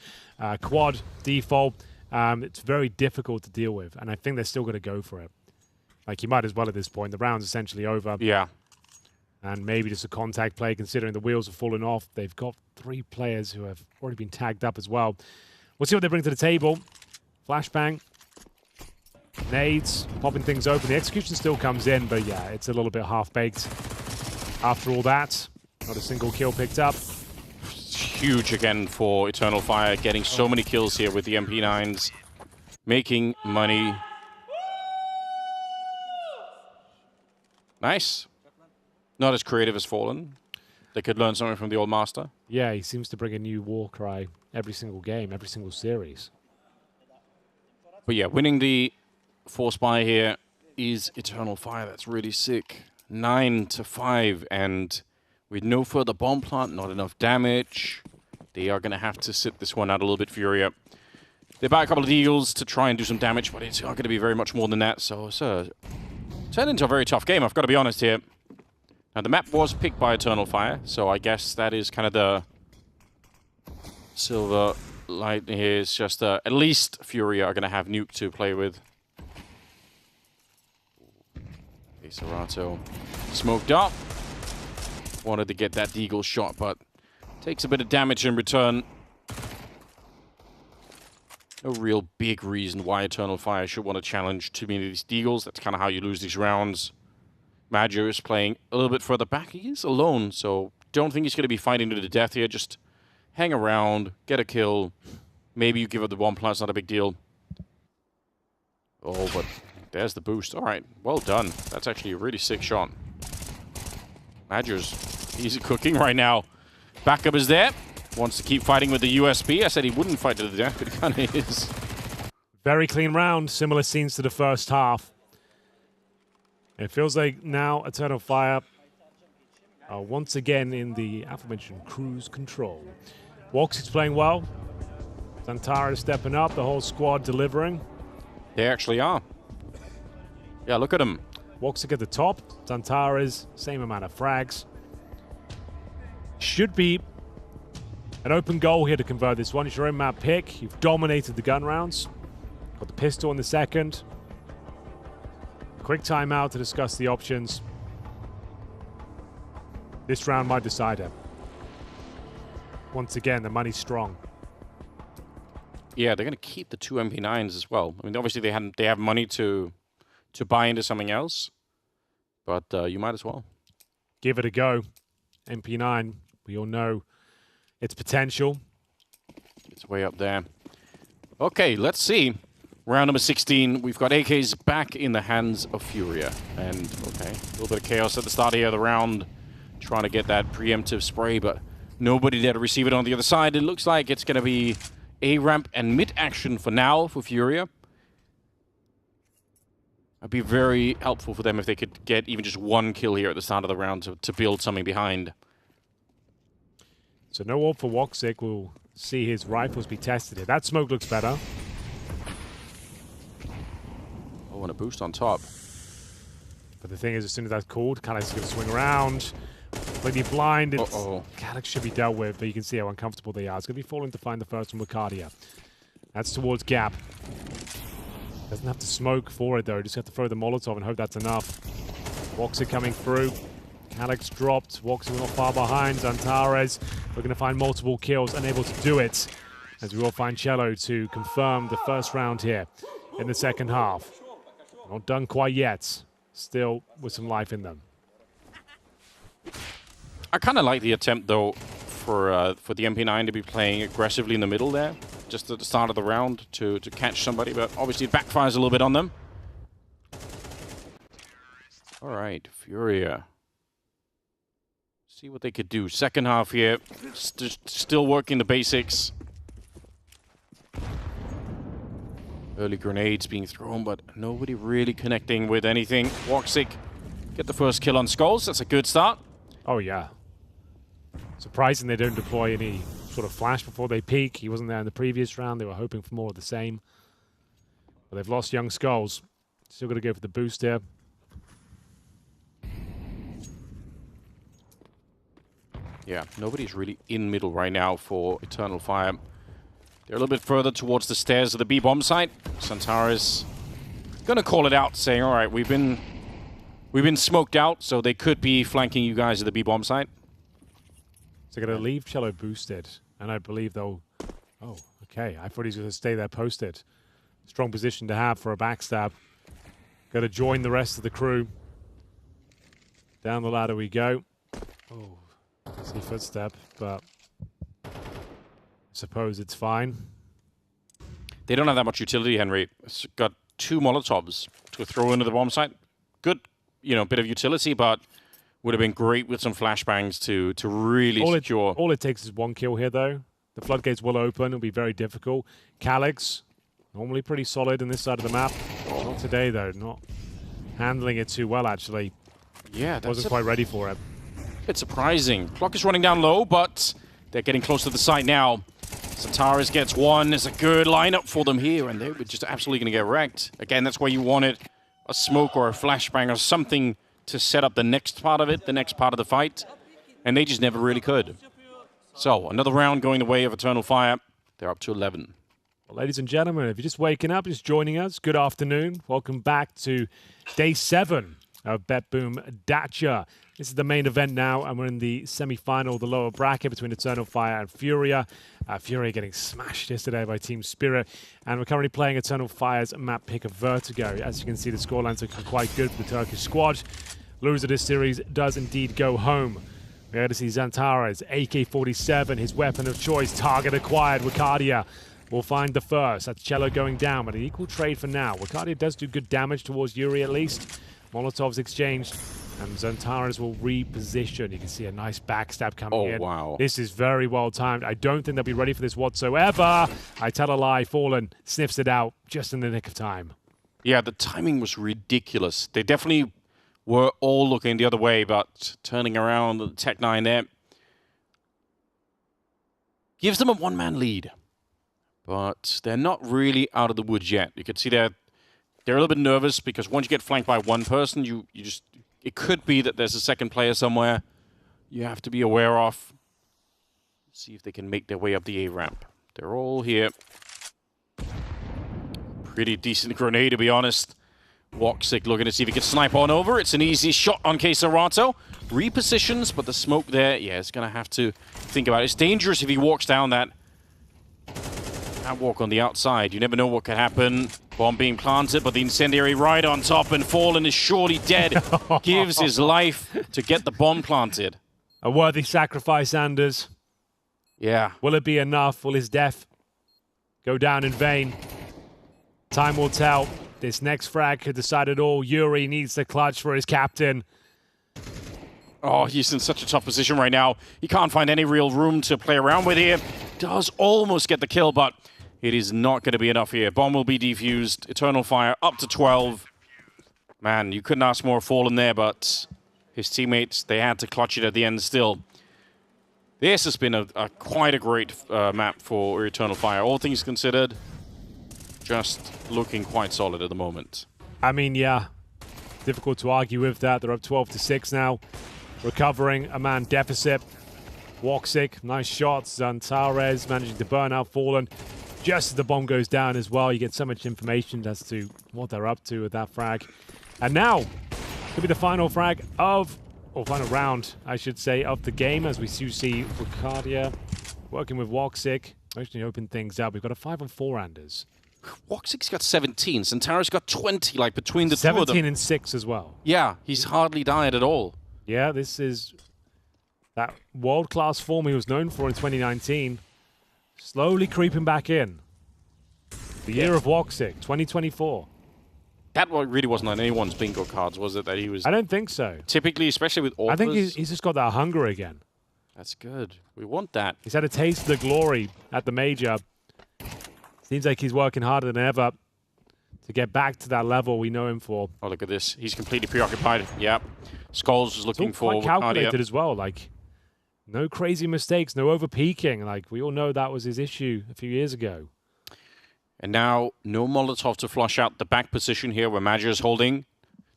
Quad, Default. It's very difficult to deal with. And I think they're still going to go for it. Like, you might as well at this point. The round's essentially over. Yeah. And maybe just a contact play, considering the wheels have fallen off. They've got 3 players who have already been tagged up as well. We'll see what they bring to the table. Flashbang. Nades. Popping things open. The execution still comes in, but yeah, it's a little bit half-baked. After all that, not a single kill picked up. Huge again for Eternal Fire, getting so many kills here with the MP9s. Making money. Nice. Not as creative as Fallen. They could learn something from the old master. Yeah, he seems to bring a new war cry every single game, every single series. But yeah, winning the Force Buy here is Eternal Fire. That's really sick. 9-5, and with no further bomb plant, not enough damage, they are going to have to sit this one out a little bit, Furia. They buy a couple of Eagles to try and do some damage, but it's not going to be very much more than that. So it's turned into a very tough game, I've got to be honest here. Now, the map was picked by Eternal Fire, so I guess that is kind of the silver light here. It's just at least Furia are going to have Nuke to play with. Serato smoked up. Wanted to get that Deagle shot, but takes a bit of damage in return. No real big reason why Eternal Fire should want to challenge too many of these Deagles. That's kind of how you lose these rounds. Maggio is playing a little bit further back. He is alone, so don't think he's going to be fighting to the death here. Just hang around, get a kill. Maybe you give up the bomb plant, it's not a big deal. Oh, but there's the boost. All right, well done. That's actually a really sick shot. Maggio's easy cooking right now. Backup is there. Wants to keep fighting with the USB. I said he wouldn't fight to the death, but he kind of is. Very clean round. Similar scenes to the first half. It feels like now Eternal Fire are once again in the aforementioned cruise control. Wox is playing well. Zantara is stepping up. The whole squad delivering. They actually are. Yeah, look at him. Woxic at the top. Zantara's same amount of frags. Should be an open goal here to convert this one. It's your own map pick. You've dominated the gun rounds. Got the pistol in the second. Quick timeout to discuss the options. This round might decide it. Once again, the money's strong. Yeah, they're going to keep the 2 MP9s as well. I mean, obviously they have money to buy into something else, but you might as well. Give it a go. MP9, we all know its potential. It's way up there. Okay, let's see. Round number 16, we've got AKs back in the hands of Furia. And, okay, a little bit of chaos at the start here of the round. Trying to get that preemptive spray, but nobody there to receive it on the other side. It looks like it's going to be A-ramp and mid-action for now for Furia. It'd be very helpful for them if they could get even just one kill here at the start of the round to build something behind. So no AWP for Woxic. We'll see his rifles be tested here. That smoke looks better. Oh, and a boost on top. But the thing is, as soon as that's called, Calyx is going to swing around. Completely blind. Calyx should be dealt with, but you can see how uncomfortable they are. It's going to be falling to find the first one with Cardia. That's towards Gap. Doesn't have to smoke for it, though. Just have to throw the Molotov and hope that's enough. Woxic coming through. Calyx dropped. Woxic not far behind. Zantares looking to find multiple kills, unable to do it. As we will find Cello to confirm the first round here in the second half. Not done quite yet. Still with some life in them. I kind of like the attempt, though, for the MP9 to be playing aggressively in the middle there, just at the start of the round to catch somebody, but obviously it backfires a little bit on them. All right, Furia. See what they could do. Second half here, still working the basics. Early grenades being thrown, but nobody really connecting with anything. Woxic get the first kill on Skulls. That's a good start. Oh, yeah. Surprising they don't deploy any sort of flash before they peak. He wasn't there in the previous round. They were hoping for more of the same. But they've lost young Skulls. Still got to go for the boost here. Yeah, nobody's really in middle right now for Eternal Fire. They're a little bit further towards the stairs of the B-bomb site. Santaris gonna call it out, saying, all right, we've been smoked out, so they could be flanking you guys at the B-bomb site. So they're gonna leave Cello boosted, and I believe they'll... Oh, okay. I thought he was gonna stay there posted. Strong position to have for a backstab. Gotta join the rest of the crew. Down the ladder we go. Oh, I see footstep, but... suppose it's fine. They don't have that much utility, Henry. It's got 2 Molotovs to throw into the bomb site. Good, bit of utility, but would have been great with some flashbangs to really secure. All it takes is 1 kill here, though. The floodgates will open. It'll be very difficult. Calyx, normally pretty solid in this side of the map. Not today, though. Not handling it too well, actually. Yeah, wasn't quite ready for it. Bit surprising. Clock is running down low, but they're getting close to the site now. Santaris gets 1. There's a good lineup for them here, and they're just absolutely going to get wrecked. Again, that's where you wanted a smoke or a flashbang or something to set up the next part of it, the next part of the fight, and they just never really could. So, another round going the way of Eternal Fire. They're up to 11. Well, ladies and gentlemen, if you're just waking up, just joining us, good afternoon. Welcome back to Day 7 of BetBoom Dacha. This is the main event now, and we're in the semi-final, the lower bracket between Eternal Fire and Furia. Furia getting smashed yesterday by Team Spirit, and we're currently playing Eternal Fire's map pick of Vertigo. As you can see, the scorelines are quite good for the Turkish squad. Loser of this series does indeed go home. We're going to see Zantares, AK-47, his weapon of choice, target acquired. Wakadia will find the first. That's Cello going down, but an equal trade for now. Wakadia does do good damage towards Yuri at least. Molotovs exchanged. And Zantares will reposition. You can see a nice backstab coming in. Oh, wow. This is very well timed. I don't think they'll be ready for this whatsoever. I tell a lie. Fallen sniffs it out just in the nick of time. Yeah, the timing was ridiculous. They definitely were all looking the other way, but turning around, the Tech-9 there gives them a 1-man lead. But they're not really out of the woods yet. You can see they're a little bit nervous because once you get flanked by one person, you just... It could be that there's a second player somewhere you have to be aware of. See if they can make their way up the A ramp. They're all here. Pretty decent grenade, to be honest. Woxic looking to see if he can snipe on over. It's an easy shot on Kesarato. Repositions, but the smoke there, yeah, it's going to have to think about it. It's dangerous if he walks down that walk on the outside. You never know what could happen. Bomb being planted, but the incendiary right on top, and Fallen is surely dead. Gives his life to get the bomb planted. A worthy sacrifice, Anders. Yeah. Will it be enough? Will his death go down in vain? Time will tell. This next frag could decide it all. Yuri needs the clutch for his captain. Oh, he's in such a tough position right now. He can't find any real room to play around with here. Does almost get the kill, but it is not going to be enough here. Bomb will be defused. Eternal Fire up to 12. Man, you couldn't ask more Fallen there, but his teammates, they had to clutch it at the end still. This has been quite a great map for Eternal Fire. All things considered, just looking quite solid at the moment. I mean, yeah, difficult to argue with that. They're up 12-6 now. Recovering a man deficit. Woxic, nice shots. Zantares managing to burn out Fallen. Just as the bomb goes down as well, you get so much information as to what they're up to with that frag. And now, could be the final frag of, or final round, I should say, of the game, as we see Ricardia working with Woxic. Actually open things up. We've got a 5-on-4, Anders. Woxic's got 17. Zantares got 20, like between the two of them. 17 and 6 as well. Yeah, he's hardly died at all. Yeah, this is that world-class form he was known for in 2019. Slowly creeping back in. The year of Woxic, 2024. That really wasn't on anyone's bingo cards, was it? That he was. I don't think so. Typically, especially with Orphas. I think he's just got that hunger again. That's good. We want that. He's had a taste of the glory at the major. Seems like he's working harder than ever to get back to that level we know him for. Oh, look at this. He's completely preoccupied. Yeah. Skulls was looking for quite calculated as well. Like, no crazy mistakes, no over-peaking. Like, we all know that was his issue a few years ago. And now, no Molotov to flush out the back position here where Magic is holding.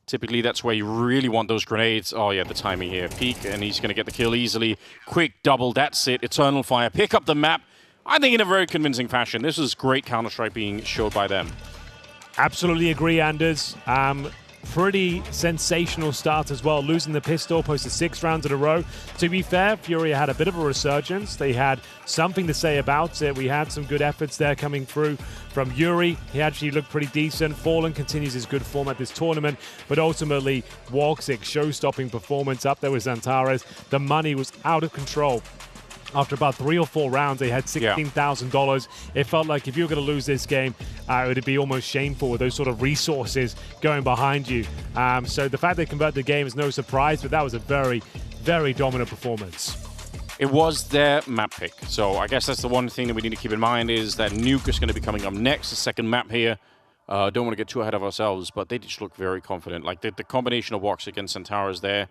Typically, that's where you really want those grenades. Oh, yeah, the timing here. Peek, and he's going to get the kill easily. Quick double, that's it. Eternal Fire, pick up the map. I think in a very convincing fashion. This is great Counter-Strike being showed by them. Absolutely agree, Anders. Pretty sensational start as well. Losing the pistol, posted 6 rounds in a row. To be fair, Furia had a bit of a resurgence. They had something to say about it. We had some good efforts there coming through from Yuri. He actually looked pretty decent. Fallen continues his good form at this tournament, but ultimately, Woxic, show-stopping performance up there with Zantares. The money was out of control. After about 3 or 4 rounds, they had $16,000. It felt like if you were going to lose this game, it would be almost shameful with those sort of resources going behind you. So the fact they converted the game is no surprise, but that was a very, very dominant performance. It was their map pick. So I guess that's the one thing that we need to keep in mind is that Nuke is going to be coming up next, the second map here. Don't want to get too ahead of ourselves, but they just look very confident. Like the combination of Woxic and Zantares there,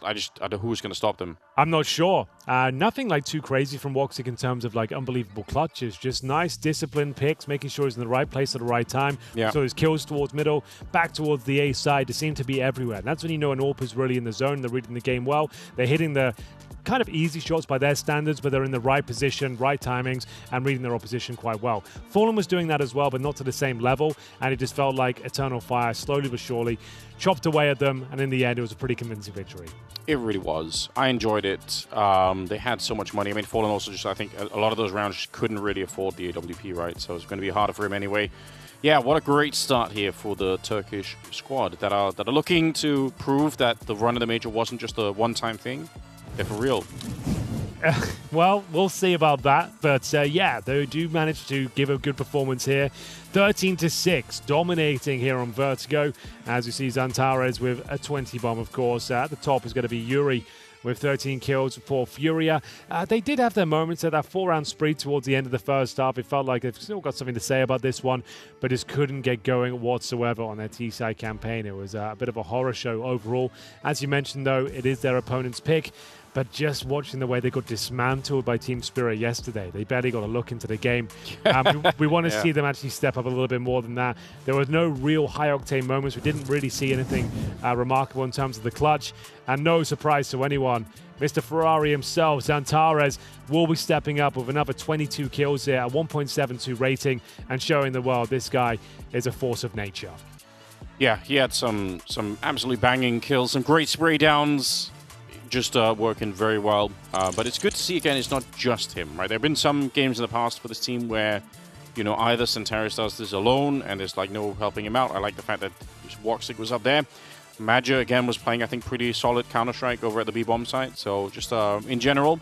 I don't know who's going to stop them. I'm not sure. Nothing like too crazy from Woxic in terms of like unbelievable clutches. Just nice disciplined picks, making sure he's in the right place at the right time. Yeah. So his kills towards middle, back towards the A side. They seem to be everywhere. And that's when you know an AWP is really in the zone. They're reading the game well. They're hitting the kind of easy shots by their standards, but they're in the right position, right timings, and reading their opposition quite well. Fallen was doing that as well, but not to the same level, and it just felt like Eternal Fire, slowly but surely, chopped away at them, and in the end, it was a pretty convincing victory. It really was. I enjoyed it. They had so much money. I mean, Fallen also just, I think, a lot of those rounds just couldn't really afford the AWP, right? So it's going to be harder for him anyway. Yeah, what a great start here for the Turkish squad that are looking to prove that the run of the major wasn't just a one-time thing. They're for real. Well, we'll see about that. But yeah, they do manage to give a good performance here. 13-6, dominating here on Vertigo. As you see, Zantares with a 20 bomb, of course. At the top is going to be Yuri with 13 kills for Furia. They did have their moments at that 4-round spree towards the end of the first half. It felt like they've still got something to say about this one, but just couldn't get going whatsoever on their T-side campaign. It was a bit of a horror show overall. As you mentioned, though, it is their opponent's pick. But just watching the way they got dismantled by Team Spirit yesterday, they barely got a look into the game. We want to see them actually step up a little bit more than that. There was no real high-octane moments. We didn't really see anything remarkable in terms of the clutch. And no surprise to anyone, Mr. Ferrari himself, Zantares, will be stepping up with another 22 kills here, a 1.72 rating, and showing the world this guy is a force of nature. Yeah, he had some absolutely banging kills, some great spray downs. Just working very well. But it's good to see, again, it's not just him, right? There have been some games in the past for this team where, you know, either Zantares does this alone and there's, like, no helping him out. I like the fact that Woxic was up there. Magic, again, was playing, I think, pretty solid Counter-Strike over at the B-Bomb site. So just, in general,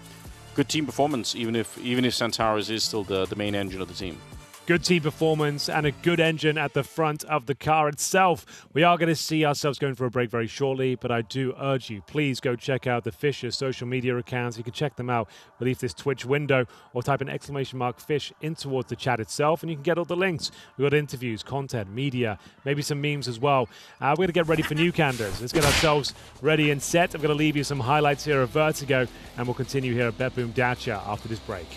good team performance, even if Zantares is still the main engine of the team. good team performance and a good engine at the front of the car itself. We are going to see ourselves going for a break very shortly, but I do urge you, please go check out the Fisher social media accounts. You can check them out beneath this Twitch window or type an !Fish in towards the chat itself and you can get all the links. We've got interviews, content, media, maybe some memes as well. We're going to get ready for Nuke Anders. Let's get ourselves ready and set. I'm going to leave you some highlights here of Vertigo and we'll continue here at BetBoom Dacha after this break.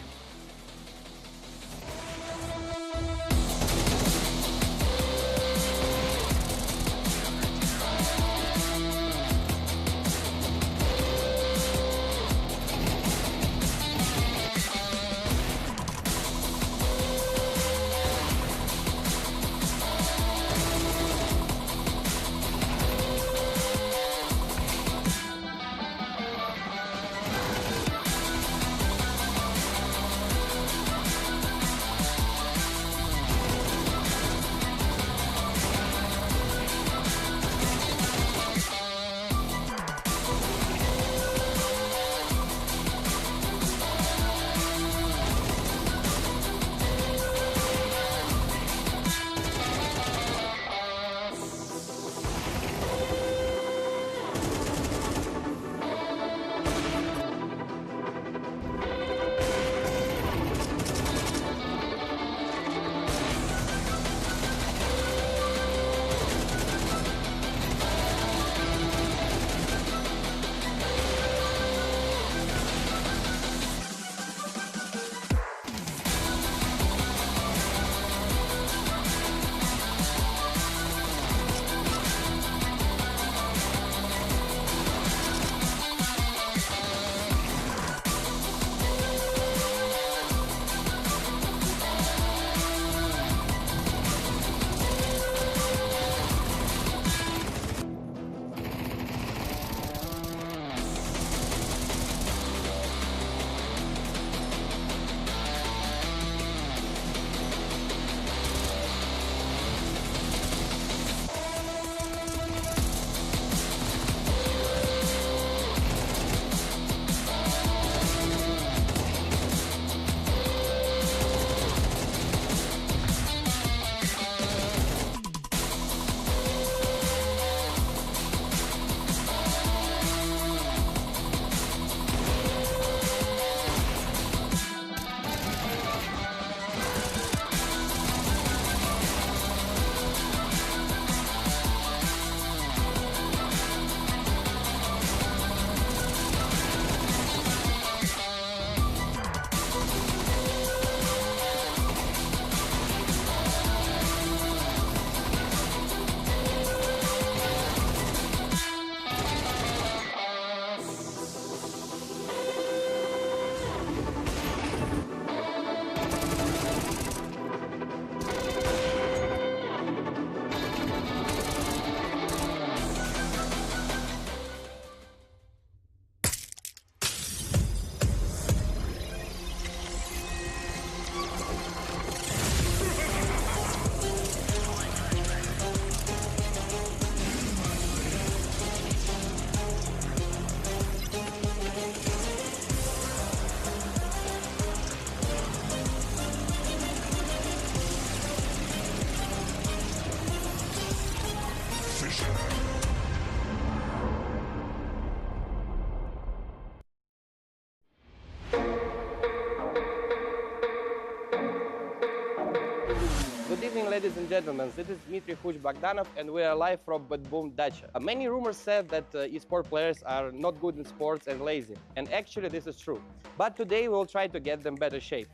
Good evening, ladies and gentlemen. This is Dmitry Bogdanov, and we are live from BetBoom Dacha. Many rumors said that eSport players are not good in sports and lazy, and actually this is true. But today we will try to get them better shape.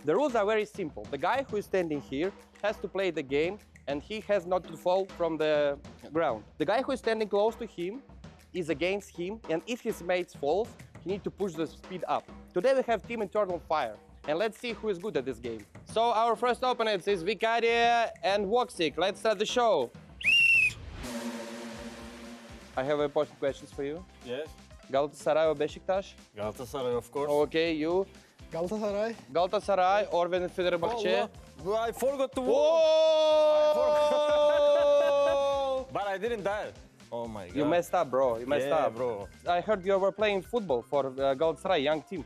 The rules are very simple. The guy who is standing here has to play the game, and he has not to fall from the ground. The guy who is standing close to him is against him, and if his mates falls, he needs to push the speed up. Today we have Team Eternal Fire, and let's see who is good at this game. So our first opponents is Vicaria and Woxic. Let's start the show. I have important questions for you. Yes. Galatasaray or Beşiktaş? Galatasaray, of course. Okay, you? Galatasaray. Galatasaray or Fenerbahçe? Oh, I forgot to vote. Whoa! But I didn't die. Oh my god. You messed up, bro. You messed up. bro. I heard you were playing football for Galatasaray, young team.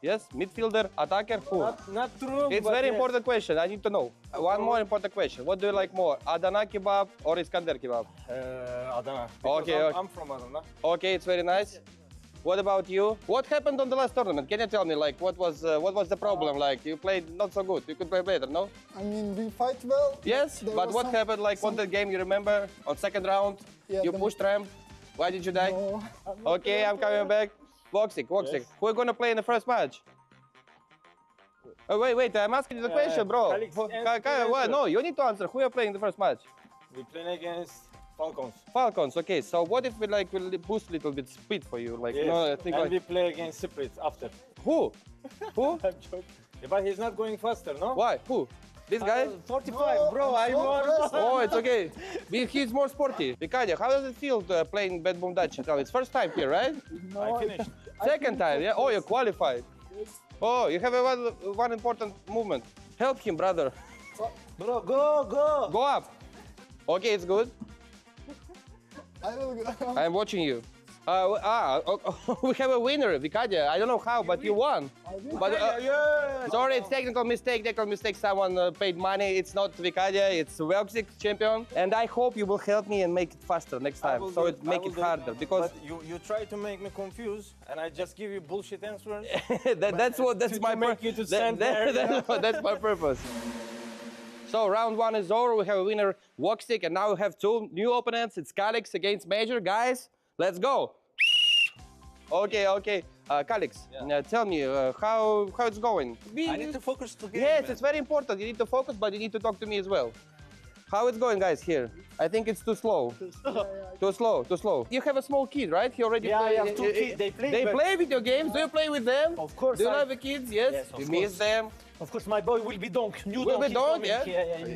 Yes? Midfielder, attacker, who? Not true. It's very important question. I need to know. One more important question. What do you like more, Adana kebab or Iskander kebab? Adana. Okay, okay. I'm from Adana. Okay, it's very nice. What about you? What happened on the last tournament? Can you tell me, like, what was the problem? Like, you played not so good. You could play better, no? I mean, we fight well. Yes, There but was what happened, like, on the game, you remember? On second round, Yeah, you the- pushed ramp. Why did you die? No, Okay, I'm coming back. Voxic. Who are gonna play in the first match? Oh, wait, I'm asking you the question, bro. Calix, What? No, you need to answer. Who are playing the first match? We playing against Falcons. Falcons, okay. So what if we like will boost a little bit speed for you? Like, Yes. you know, I think and like, we play against Spirits after. who? Who? I'm joking. Yeah, but he's not going faster, no? Why? Who? This guy? 45, bro. I'm more. Oh, it's okay. He's more sporty. Vikadia, how does it feel playing BetBoom Dacha? It's first time here, right? I finished. Second time, yeah? Oh, you're qualified. Oh, you have one important movement. Help him, brother. Bro, go. Go up. Okay, it's good. I will go. I'm watching you. We have a winner, Vikadia. I don't know how, but you won. But Yeah. sorry, it's technical mistake. Someone paid money. It's not Vikadia, it's Velxic champion. And I hope you will help me and make it faster next I time, will so do it I make will it do harder. Because But you try to make me confused, and I just give you bullshit answers. that's my make you to stand there. That's my purpose. So round one is over. We have a winner, Voxic, and now we have two new opponents. It's Calix against Major. Guys, let's go. Okay. Calix, tell me how it's going. I need to focus to game. Yes, man. it's very important. You need to focus, but you need to talk to me as well. How it's going, guys, here? I think it's too slow. Too slow. You have a small kid, right? He already Yeah, play. I have two kids. They play, They but- play video games. Do you play with them? Of course, Do you I- love the kids? Yes. Yes, of You course. miss them. Of course, my boy will be donk. New We donk. don't, yeah. new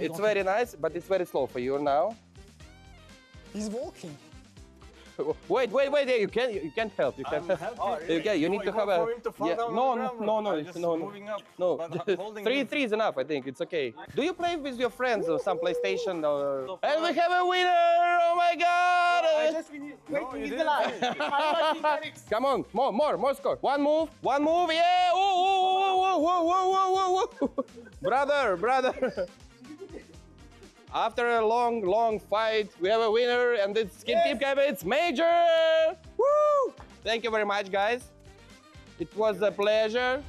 It's donk. very nice, but it's very slow for you now. He's walking. Wait. You can't help. You can't. You need to have a. No. Three is enough. I think it's okay. Do you play with your friends or some PlayStation? Or... And we have a winner! Oh my God! Come on, more score. One move, yeah! Whoa. Brother. After a long fight, we have a winner, and it's team game. It's Major. Woo! Thank you very much, guys. It was a pleasure.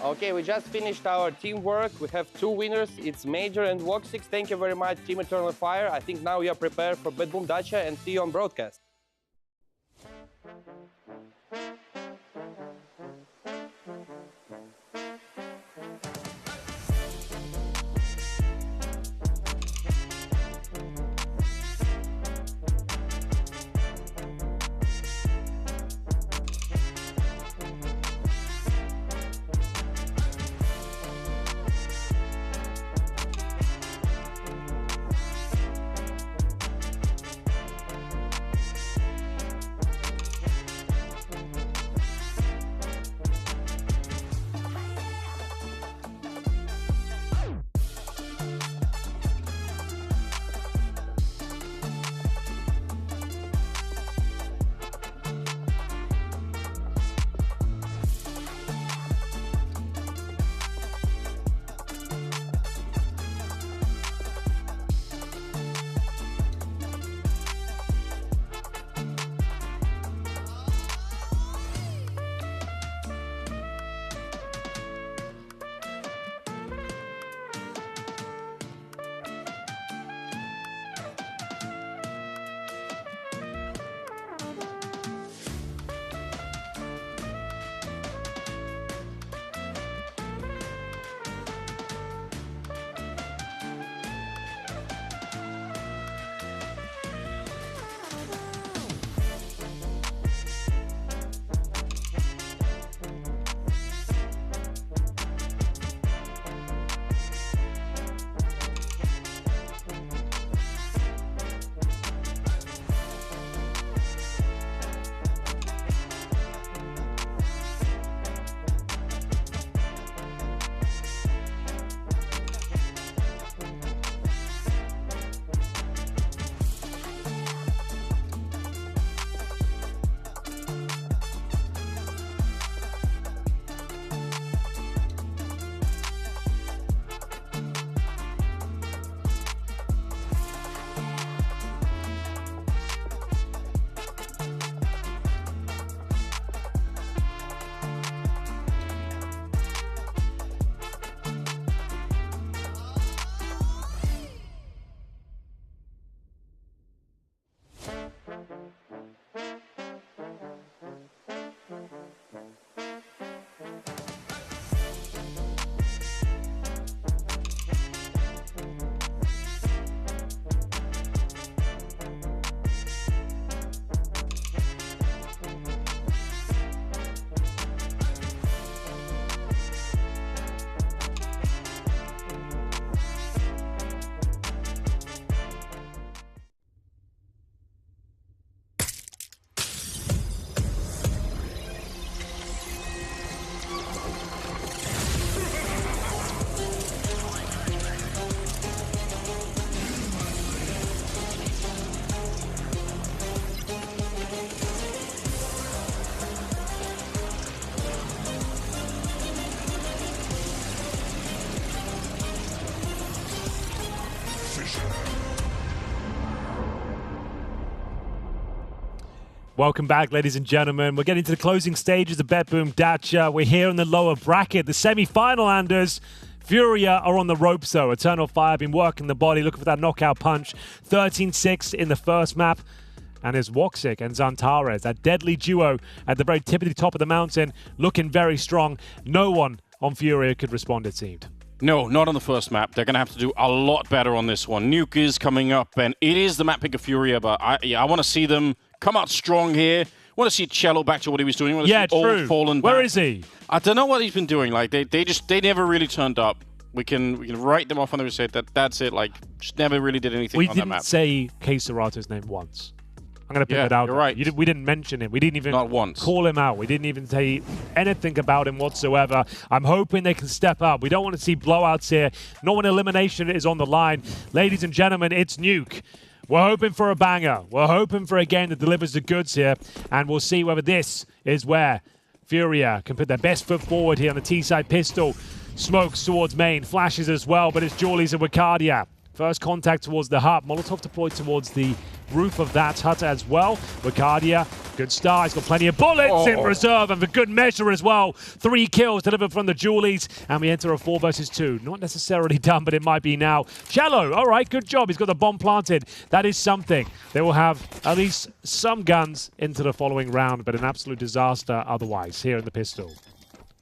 Okay, we just finished our teamwork. We have two winners. It's Major and Voxic. Thank you very much, Team Eternal Fire. I think now we are prepared for BetBoom Dacha and see you on broadcast. Welcome back, ladies and gentlemen. We're getting to the closing stages of BetBoom Dacha. We're here in the lower bracket, the semi-final, Anders. Furia are on the ropes, though. Eternal Fire been working the body, looking for that knockout punch. 13-6 in the first map. And it's Woxic and Zantares, that deadly duo at the very tippity top of the mountain, looking very strong. No one on Furia could respond, it seemed. No, not on the first map. They're going to have to do a lot better on this one. Nuke is coming up, and it is the map pick of Furia, but I want to see them come out strong here. I want to see Cello back to what he was doing. Yeah, true. Fallen Where back. is he? I don't know what he's been doing. Like they never really turned up. We can write them off on the say that's it. Like just never really did anything on that map. We didn't say Keisarato's name once. I'm going to put it out. You're right. We didn't mention him. We didn't even Not once. call him out. We didn't even say anything about him whatsoever. I'm hoping they can step up. We don't want to see blowouts here. Not when elimination is on the line. Ladies and gentlemen, it's Nuke. We're hoping for a banger. We're hoping for a game that delivers the goods here. And we'll see whether this is where Furia can put their best foot forward here on the T-side pistol. Smokes towards main. Flashes as well, but it's Julies and Wicardia. First contact towards the hut. Molotov deployed towards the roof of that hut as well. Wicardia, good start. He's got plenty of bullets in reserve and for good measure as well. 3 kills delivered from the Julies. And we enter a 4 versus 2. Not necessarily done, but it might be now. Cello, all right, good job. He's got the bomb planted. That is something. They will have at least some guns into the following round, but an absolute disaster otherwise here in the pistol.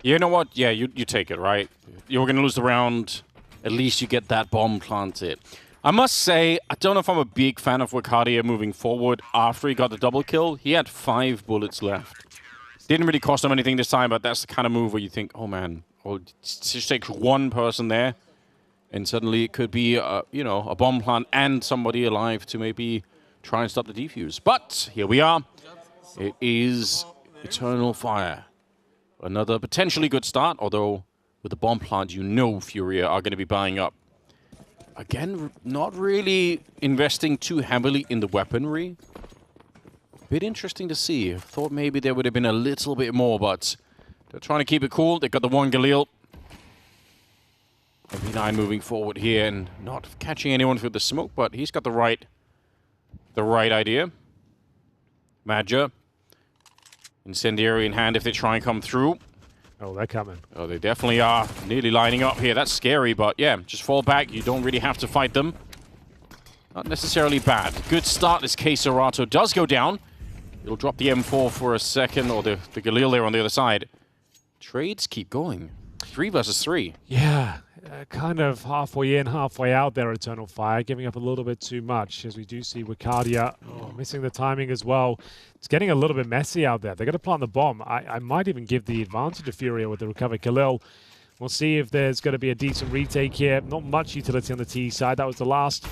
You know what? Yeah, you take it, right? You're going to lose the round. At least you get that bomb planted. I must say, I don't know if I'm a big fan of Wicardia moving forward after he got the double kill. He had 5 bullets left. Didn't really cost him anything this time, but that's the kind of move where you think, oh man, well, it just takes one person there, and suddenly it could be, a bomb plant and somebody alive to maybe try and stop the defuse. But here we are. It is Eternal Fire. Another potentially good start, although with the bomb plant, Furia are going to be buying up. Again, not really investing too heavily in the weaponry. Bit interesting to see. Thought maybe there would have been a little bit more, but they're trying to keep it cool. They've got the 1 Galil. MV9 moving forward here and not catching anyone through the smoke, but he's got the right idea. Madger. Incendiary in hand if they try and come through. Oh, they're coming. Oh, they definitely are nearly lining up here. That's scary, but yeah, just fall back. You don't really have to fight them. Not necessarily bad. Good start as Keisarato does go down. It'll drop the M4 for a second, or the Galil there on the other side. Trades keep going. 3 versus 3. Yeah, kind of halfway in, halfway out there, Eternal Fire, giving up a little bit too much, as we do see Wicardia missing the timing as well. It's getting a little bit messy out there. They're going to plant the bomb. I might even give the advantage to Furia with the recovered Galil. We'll see if there's going to be a decent retake here. Not much utility on the T side. That was the last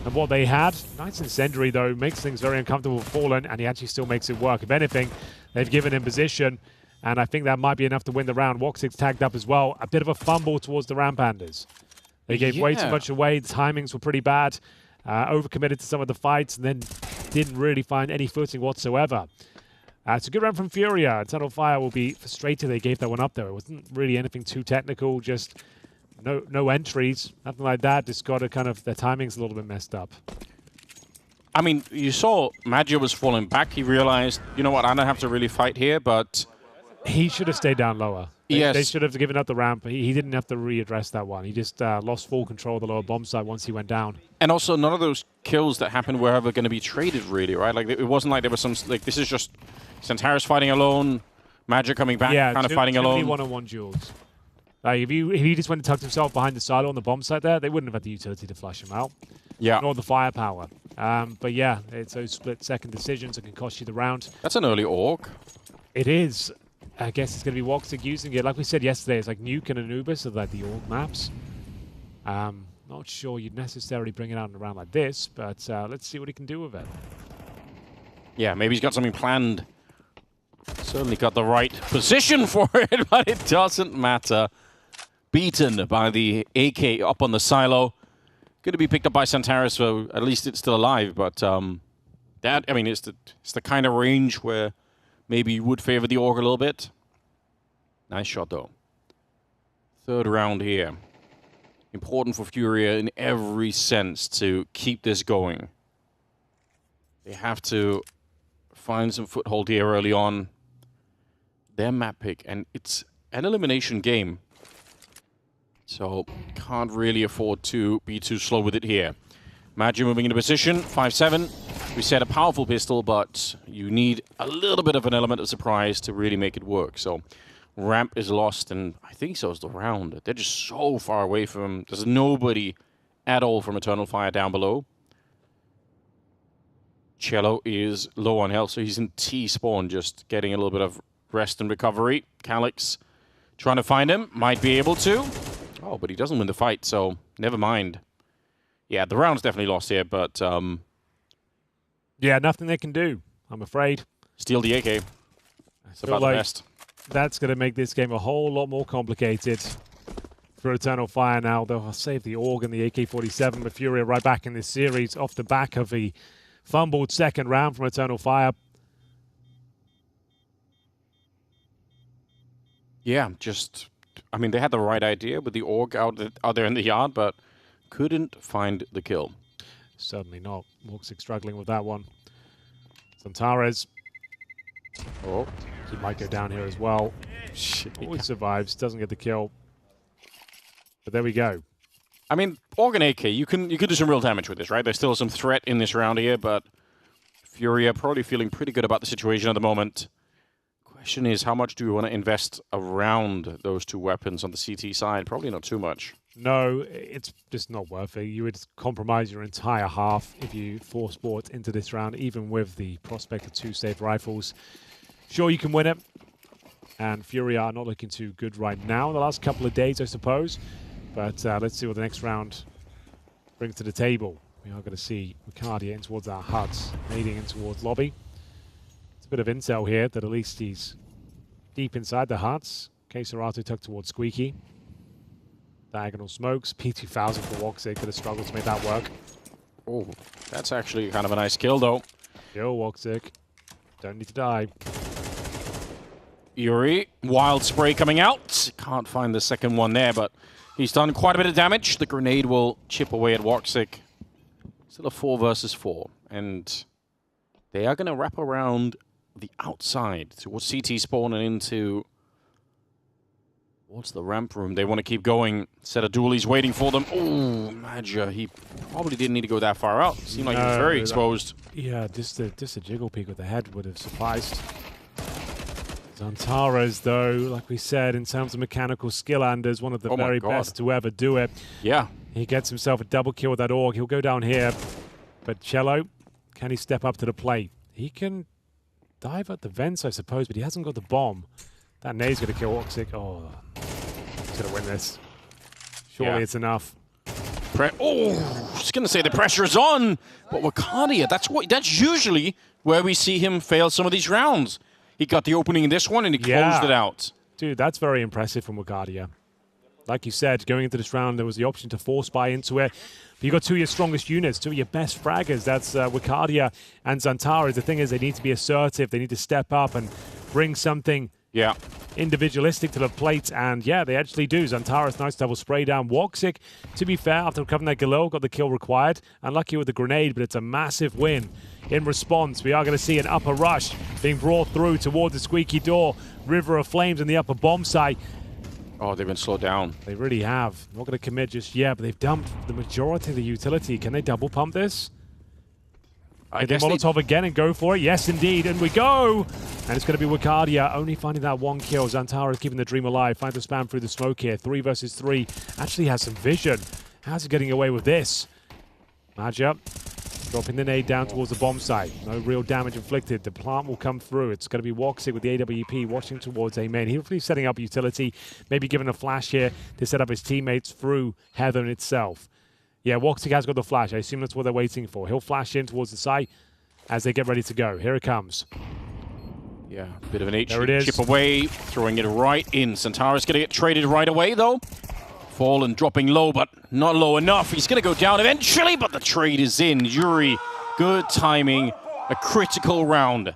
of what they had. Nice Incendiary, though, makes things very uncomfortable for Fallen, and he actually still makes it work. If anything, they've given him position, and I think that might be enough to win the round. Woxic's tagged up as well. A bit of a fumble towards the Rampanders. They gave way too much away. The timings were pretty bad. Overcommitted to some of the fights, and then didn't really find any footing whatsoever. It's a good round from Furia. Eternal Fire will be frustrated they gave that one up there. It wasn't really anything too technical, just no entries, nothing like that. Just got a kind of, their timing's a little bit messed up. I mean, you saw Madger was falling back. He realized, you know what, I don't have to really fight here, but he should have stayed down lower. Yes. They should have given up the ramp. He didn't have to readdress that one. He just lost full control of the lower bomb site once he went down. And also, none of those kills that happened were ever going to be traded, really, right? Like, it wasn't like there was some, like, this is just Santaris fighting alone, Madger coming back, kind of fighting alone. Yeah, one-on-one duels. Like, if he just went and tucked himself behind the silo on the bomb site there, they wouldn't have had the utility to flush him out. Yeah. Nor the firepower. But yeah, it's those split-second decisions that can cost you the round. That's an early orc. It is. I guess it's going to be Woxic using it. Like we said yesterday, it's like Nuke and Anubis are like the orc maps. Not sure you'd necessarily bring it out in a round like this, but let's see what he can do with it. Yeah, maybe he's got something planned. Certainly got the right position for it, but it doesn't matter. Beaten by the AK up on the silo. Going to be picked up by Santaris, so at least it's still alive. But that, I mean, it's the kind of range where maybe you would favor the orc a little bit. Nice shot, though. Third round here. Important for Furia in every sense to keep this going. They have to find some foothold here early on. Their map pick, and it's an elimination game. So can't really afford to be too slow with it here. Magi moving into position, 5-7. We said a powerful pistol, but you need a little bit of an element of surprise to really make it work. So ramp is lost, and I think so is the round. They're just so far away from him. There's nobody at all from Eternal Fire down below. Cello is low on health, so he's in T-spawn, just getting a little bit of rest and recovery. Calyx trying to find him, might be able to. Oh, but he doesn't win the fight, so never mind. Yeah, the round's definitely lost here, but... yeah, nothing they can do, I'm afraid. Steal the AK. It's about the best. That's going to make this game a whole lot more complicated for Eternal Fire now. They'll save the AUG and the AK-47, but Furia right back in this series off the back of the fumbled second round from Eternal Fire. Yeah, just... I mean, they had the right idea with the AUG out there in the yard, but couldn't find the kill. Certainly not. Morxic struggling with that one. Zantares. Oh. He might go down here as well. Always survives, doesn't get the kill. But there we go. I mean, AUG and AK, you can do some real damage with this, right? There's still some threat in this round here, but Furia probably feeling pretty good about the situation at the moment. Question is, how much do we want to invest around those two weapons on the CT side? Probably not too much. No, it's just not worth it. You would compromise your entire half if you force sport into this round, even with the prospect of 2 safe rifles. Sure, you can win it. And Furia are not looking too good right now in the last couple of days, I suppose. But let's see what the next round brings to the table. We are going to see Ricardia in towards our huts, nading in towards lobby. It's a bit of intel here that at least he's deep inside the huts. Keserato tucked towards Squeaky. Diagonal smokes. P2000 for Woxic. Could have struggled to make that work. Oh, that's actually kind of a nice kill, though. Yo, Woxic. Don't need to die. Yuri, wild spray coming out. Can't find the second one there, but he's done quite a bit of damage. The grenade will chip away at Woxic. Still a 4 versus 4. And they are going to wrap around the outside towards CT spawn and into... What's the ramp room? They want to keep going. Set of dualies waiting for them. Oh, Magia. He probably didn't need to go that far out. Seemed like he was very exposed. Yeah, just a jiggle peek with the head would have sufficed. Zantares, though, like we said, in terms of mechanical skill, Anders, one of the very best to ever do it. Yeah. He gets himself a double kill with that AUG. He'll go down here. But Cello, can he step up to the plate? He can dive at the vents, I suppose, but he hasn't got the bomb. That nade's going to kill Woxic. Oh, he's going to win this. Surely it's enough. Oh, I was going to say the pressure is on. But Wakadia, that's usually where we see him fail some of these rounds. He got the opening in this one and he closed it out. Dude, that's very impressive from Wakadia. Like you said, going into this round, there was the option to force buy into it. But you got 2 of your strongest units, 2 of your best fraggers. That's Wakadia and Zantares. The thing is, they need to be assertive. They need to step up and bring something individualistic to the plate, and yeah, they actually do. Zantares, nice double spray down. Woxic, to be fair, after recovering that Galil, got the kill required. Unlucky with the grenade, but it's a massive win. In response, we are going to see an upper rush being brought through towards the squeaky door. River of Flames in the upper bomb site. Oh, they've been slowed down. They really have. Not going to commit just yet, but they've dumped the majority of the utility. Can they double pump this? I guess Molotov again and go for it. Yes, indeed. And we go. And it's going to be Wakadia only finding that 1 kill. Zantares keeping the dream alive. Finds the spam through the smoke here. 3 versus 3. Actually has some vision. How's he getting away with this? Magia dropping the nade down towards the bomb site. No real damage inflicted. The plant will come through. It's going to be Woxic with the AWP watching towards A main. He's setting up utility. Maybe giving a flash here to set up his teammates through Heather itself. Yeah, Woxic has got the flash. I assume that's what they're waiting for. He'll flash in towards the site as they get ready to go. Here it comes. Yeah, bit of an H there it is. Chip away, throwing it right in. Zantares going to get traded right away, though. Fallen dropping low, but not low enough. He's going to go down eventually, but the trade is in. Yuri, good timing. A critical round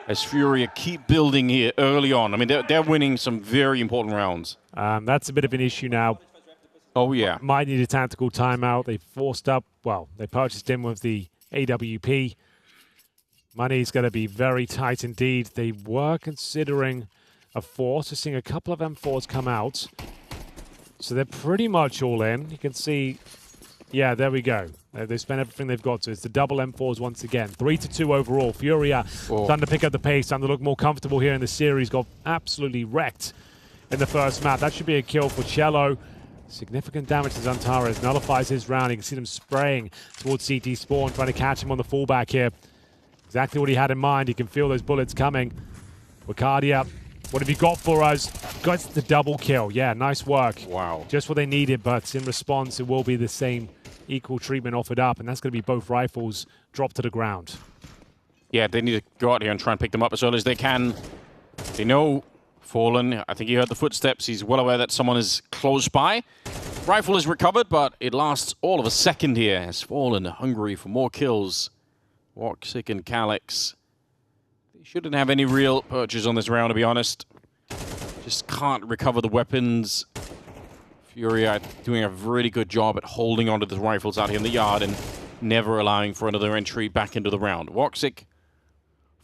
as Furia keep building here early on. I mean, they're winning some very important rounds. That's a bit of an issue now. Oh, yeah. Might need a tactical timeout. They forced up, well, they purchased him with the AWP. Money's going to be very tight indeed. They were considering a 4, so seeing a couple of M4s come out. So they're pretty much all in. You can see, yeah, there we go. They spent everything they've got to. It's the double M4s once again. 3-2 overall. Furia starting to pick up the pace, starting to look more comfortable here in the series. Got absolutely wrecked in the first map. That should be a kill for cello. Significant damage to Zantares. Nullifies his round. You can see them spraying towards CT Spawn, trying to catch him on the fallback here. Exactly what he had in mind. You can feel those bullets coming. Wacardia, what have you got for us? Got the double kill. Yeah, nice work. Wow. Just what they needed, but in response, it will be the same equal treatment offered up, and that's going to be both rifles dropped to the ground. Yeah, they need to go out here and try and pick them up as early as they can. They know Fallen. I think he heard the footsteps. He's well aware that someone is close by. Rifle is recovered, but it lasts all of a second here as Fallen hungry for more kills. Woxic and Calyx. They shouldn't have any real purchase on this round, to be honest. Just can't recover the weapons. Furia doing a really good job at holding onto the rifles out here in the yard and never allowing for another entry back into the round. Woxic,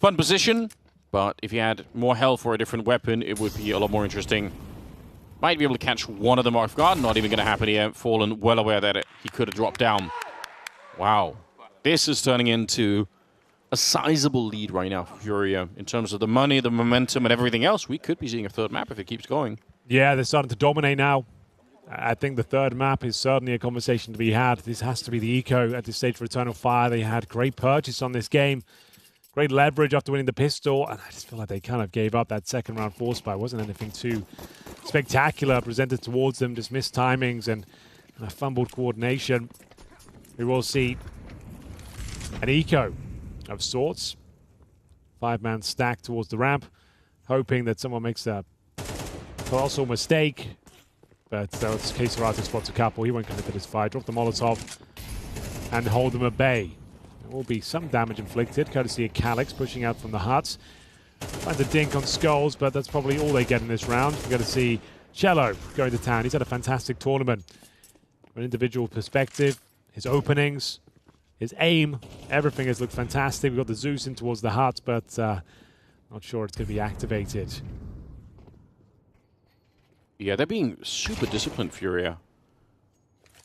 fun position, but if he had more health or a different weapon, it would be a lot more interesting. Might be able to catch one of them off guard. Not even going to happen here. Fallen well aware that he could have dropped down. Wow. This is turning into a sizable lead right now for Furia in terms of the money, the momentum, and everything else. We could be seeing a third map if it keeps going. Yeah, they're starting to dominate now. I think the third map is certainly a conversation to be had. This has to be the eco at this stage for Eternal Fire. They had great purchase on this game. Great leverage after winning the pistol. And I just feel like they kind of gave up that second round force buy. It wasn't anything too spectacular presented towards them. Just missed timings and a fumbled coordination. We will see an eco of sorts. 5-man stack towards the ramp. Hoping that someone makes a colossal mistake. But it's Caserato spots a couple. He won't commit to this fight. Drop the Molotov and hold them at bay. There will be some damage inflicted, courtesy of Calyx pushing out from the hut. Finds a dink on Skulls, but that's probably all they get in this round. We're going to see cello going to town. He's had a fantastic tournament. From an individual perspective, his openings, his aim, everything has looked fantastic. We've got the Zeus in towards the hut, but not sure it's going to be activated. Yeah, they're being super disciplined, Furia.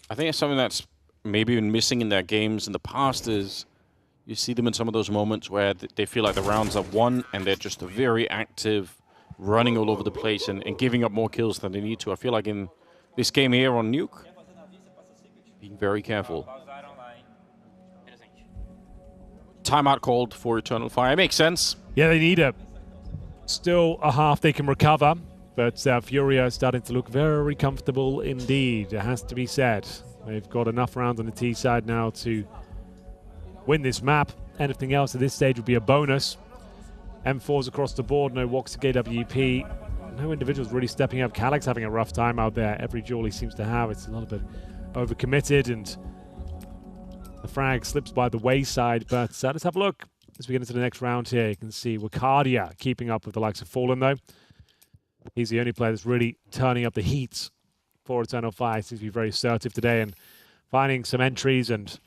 I think it's something that's maybe been missing in their games in the past is you see them in some of those moments where they feel like the rounds are won and they're just very active, running all over the place and giving up more kills than they need to. I feel like in this game here on Nuke, being very careful. Timeout called for Eternal Fire. Makes sense. Yeah, they need it. Still a half they can recover. But Furia is starting to look very comfortable indeed, it has to be said. They've got enough rounds on the T side now to win this map. Anything else at this stage would be a bonus. M4s across the board, no Woxic AWP. No individuals really stepping up. Calyx having a rough time out there. Every duel he seems to have, it's a little bit overcommitted and the frag slips by the wayside. But let's have a look as we get into the next round here. You can see Wacardia keeping up with the likes of Fallen though. He's the only player that's really turning up the heat for Eternal Fire. Seems to be very assertive today and finding some entries and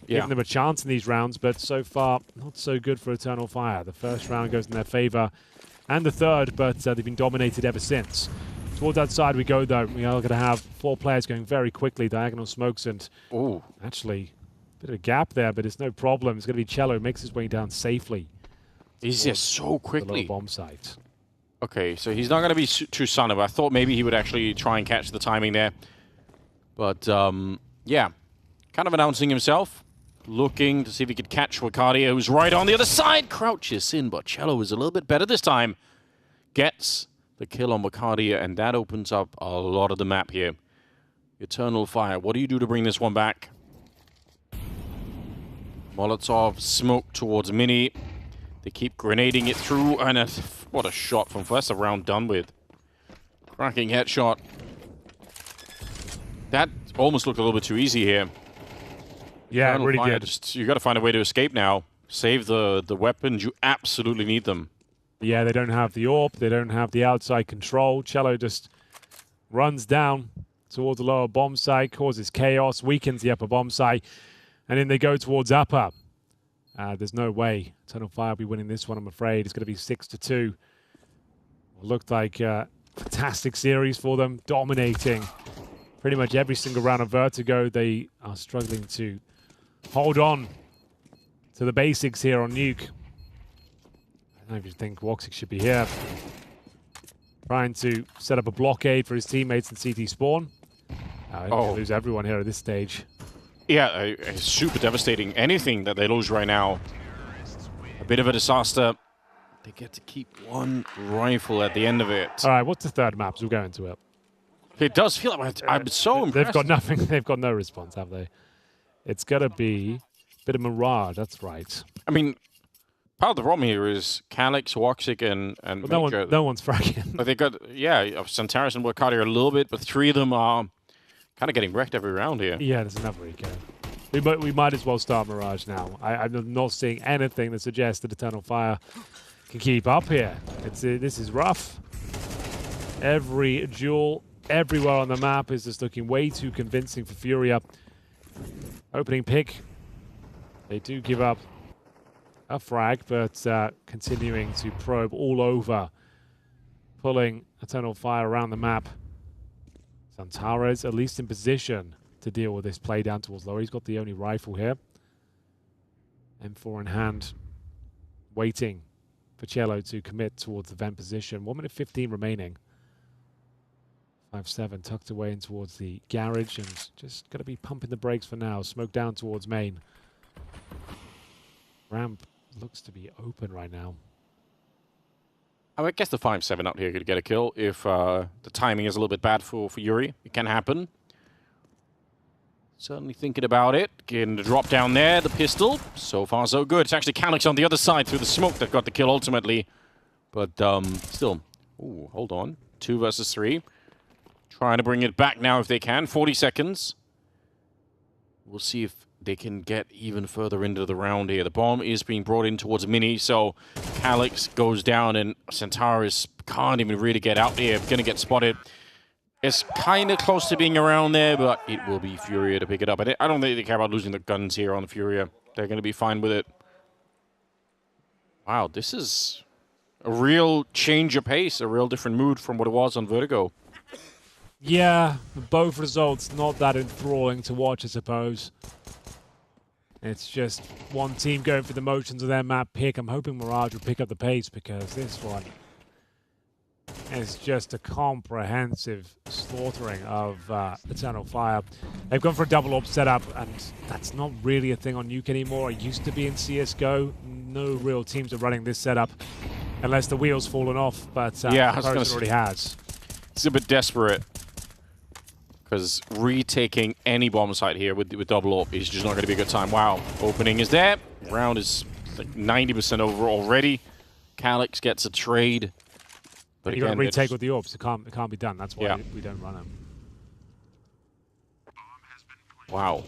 giving them a chance in these rounds. But so far, not so good for Eternal Fire. The first round goes in their favor and the third, but they've been dominated ever since. Towards that side we go, though. We are going to have 4 players going very quickly. Diagonal smokes and actually a bit of a gap there, but it's no problem. It's going to be cello. Makes his way down safely. He's just so quickly. The bomb site. Okay, so he's not going to be too son-of. I thought maybe he would actually try and catch the timing there. But, yeah, kind of announcing himself. Looking to see if he could catch Wacardia, who's right on the other side. Crouches in, but cello is a little bit better this time. Gets the kill on Wacardia, and that opens up a lot of the map here. Eternal Fire, what do you do to bring this one back? Molotov, smoke towards Mini. They keep grenading it through, and what a shot from first. A round done with. Cracking headshot. That almost looked a little bit too easy here. Yeah, really did. You got to find a way to escape now. Save the weapons. You absolutely need them. Yeah, they don't have the AWP. They don't have the outside control. cello just runs down towards the lower bomb site, causes chaos, weakens the upper bomb site, and then they go towards upper. There's no way Eternal Fire will be winning this one, I'm afraid. It's going to be 6-2. Looked like a fantastic series for them, dominating pretty much every single round of Vertigo. They are struggling to hold on to the basics here on Nuke. I don't know if you think Woxic should be here. Trying to set up a blockade for his teammates in CT spawn. They lose everyone here at this stage. Yeah, super devastating. Anything that they lose right now, a bit of a disaster. They get to keep one rifle at the end of it. All right, what's the third map? So we'll go into it. It does feel like I'm so impressed. They've got nothing. They've got no response, have they? It's got to be a bit of Mirage. That's right. I mean, part of the problem here is Calyx, Woxic, and Major. No one's fragging. But they got, Santaris and Wakati are a little bit, but three of them are kind of getting wrecked every round here. Yeah, there's another eco. We might as well start Mirage now. I'm not seeing anything that suggests that Eternal Fire can keep up here. This is rough. Every duel, everywhere on the map is just looking way too convincing for Furia. Opening pick. They do give up a frag, but continuing to probe all over, pulling Eternal Fire around the map. Santares at least in position to deal with this play down towards lower. He's got the only rifle here. M4 in hand, waiting for Cello to commit towards the vent position. 1 minute 15 remaining. 5-7 tucked away in towards the garage and just going to be pumping the brakes for now. Smoke down towards main. Ramp looks to be open right now. I guess the 5-7 out here could get a kill if the timing is a little bit bad for Yuri. It can happen. Certainly thinking about it. Getting the drop down there, the pistol. So far, so good. It's actually Calyx on the other side through the smoke that got the kill ultimately. But still, ooh, hold on. 2 versus 3. Trying to bring it back now if they can. 40 seconds. We'll see if they can get even further into the round here. The bomb is being brought in towards Mini, so Calyx goes down and Santaris can't even really get out there. Gonna get spotted. It's kind of close to being around there, but it will be Furia to pick it up. I don't think they care about losing the guns here on the Furia. They're going to be fine with it. Wow, this is a real change of pace, a real different mood from what it was on Vertigo. Yeah, both results not that enthralling to watch, I suppose. It's just one team going for the motions of their map pick. I'm hoping Mirage will pick up the pace because this one is just a comprehensive slaughtering of Eternal Fire. They've gone for a double AWP setup, and that's not really a thing on Nuke anymore. It used to be in CSGO. No real teams are running this setup unless the wheel's fallen off, but yeah, it already has. It's a bit desperate because retaking any bomb site here with double AWP is just not going to be a good time. Wow, opening is there. Round is like 90% over already. Calyx gets a trade. But you got to retake with the AWPs. It can't be done. That's why we don't run them. Wow.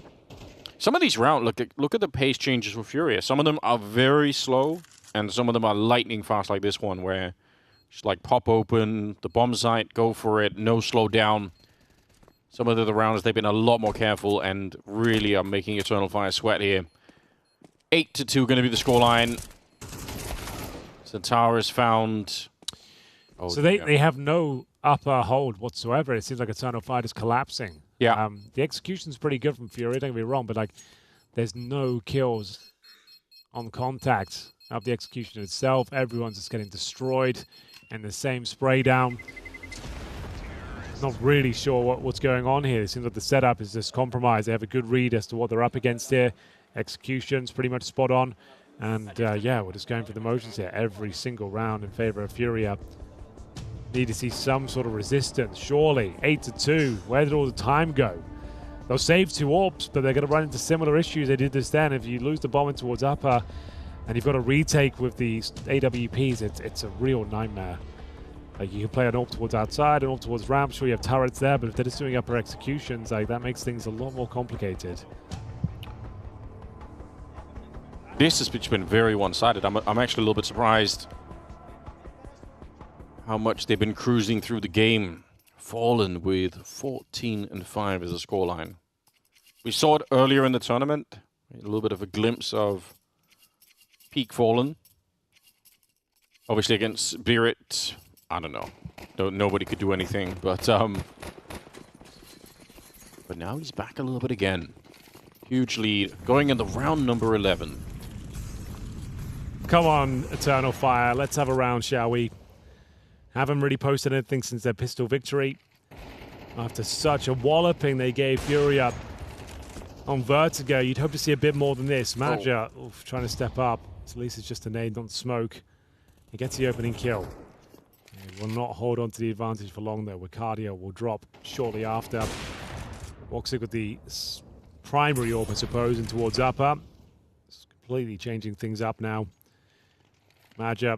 Some of these rounds, look at the pace changes for Furia. Some of them are very slow, and some of them are lightning fast, like this one, where just like pop open, the bomb site, go for it, no slow down. Some of the other rounds, they've been a lot more careful and really are making Eternal Fire sweat here. 8-2 going to be the scoreline. Santaris found... Oh, so they have no upper hold whatsoever. It seems like Eternal Fire is collapsing. Yeah. The execution's pretty good from Furia, don't get me wrong, but like there's no kills on contact of the execution itself. Everyone's just getting destroyed in the same spray down. Not really sure what's going on here. It seems like the setup is just compromised. They have a good read as to what they're up against here. Execution's pretty much spot on. And yeah, we're just going for the motions here every single round in favor of Furia. Need to see some sort of resistance, surely. 8-2. Where did all the time go? They'll save 2 AWPs, but they're going to run into similar issues they did this then. If you lose the bomb in towards upper, and you've got a retake with the AWPs, it's a real nightmare. Like you can play an AWP towards outside, an AWP towards ramp. Sure, you have turrets there, but if they're just doing upper executions, like that makes things a lot more complicated. This has been very one-sided. I'm actually a little bit surprised how much they've been cruising through the game. Fallen with 14-5 as a scoreline. We saw it earlier in the tournament. A little bit of a glimpse of peak Fallen. Obviously against Spirit, I don't know. Nobody could do anything, but now he's back a little bit again. Huge lead, going in the round number 11. Come on, Eternal Fire. Let's have a round, shall we? Haven't really posted anything since their pistol victory. After such a walloping they gave Furia on Vertigo, you'd hope to see a bit more than this. Manager trying to step up. At least it's just a nade, not smoke. He gets the opening kill. He will not hold on to the advantage for long, though. Cardio will drop shortly after. Woxic with the primary orb, I suppose, and towards upper. It's completely changing things up now. Manager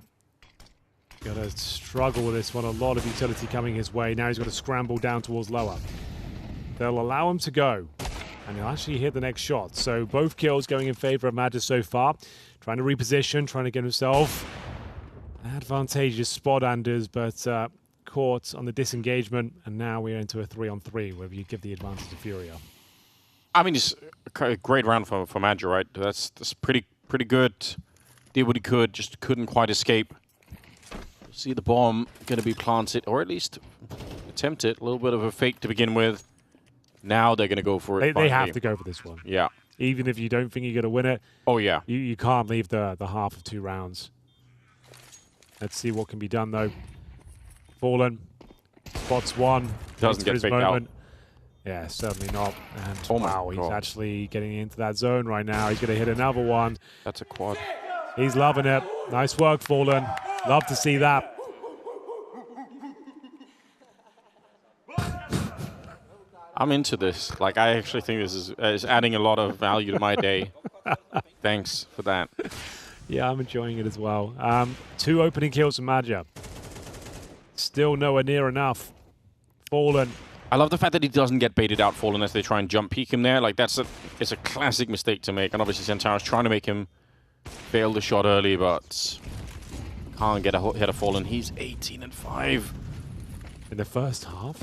gonna struggle with this one. A lot of utility coming his way. Now he's got to scramble down towards lower. They'll allow him to go, and he'll actually hit the next shot. So both kills going in favor of Manager so far. Trying to reposition, trying to get himself advantageous spot, Anders, but caught on the disengagement, and now we're into a 3-on-3 where you give the advantage to Furia. I mean, it's a great round for Manager, right? That's pretty good. Did what he could, just couldn't quite escape. See the bomb going to be planted, or at least attempted. A little bit of a fake to begin with. Now they're going to go for it. They have to go for this one. Yeah. Even if you don't think you're going to win it. Oh, yeah. You can't leave the half of 2 rounds. Let's see what can be done, though. Fallen. Spots one. Doesn't get faked out. Yeah, certainly not. And oh wow, he's actually getting into that zone right now. He's going to hit another one. That's a quad. He's loving it. Nice work, Fallen. Love to see that. I'm into this. Like, I actually think this is adding a lot of value to my day. Thanks for that. Yeah, I'm enjoying it as well. 2 opening kills from Manager. Still nowhere near enough. Fallen. I love the fact that he doesn't get baited out, Fallen, as they try and jump peek him there. Like, it's a classic mistake to make. And obviously, Centaur's trying to make him fail the shot early, but can't get a hit of Fallen. He's 18-5. In the first half?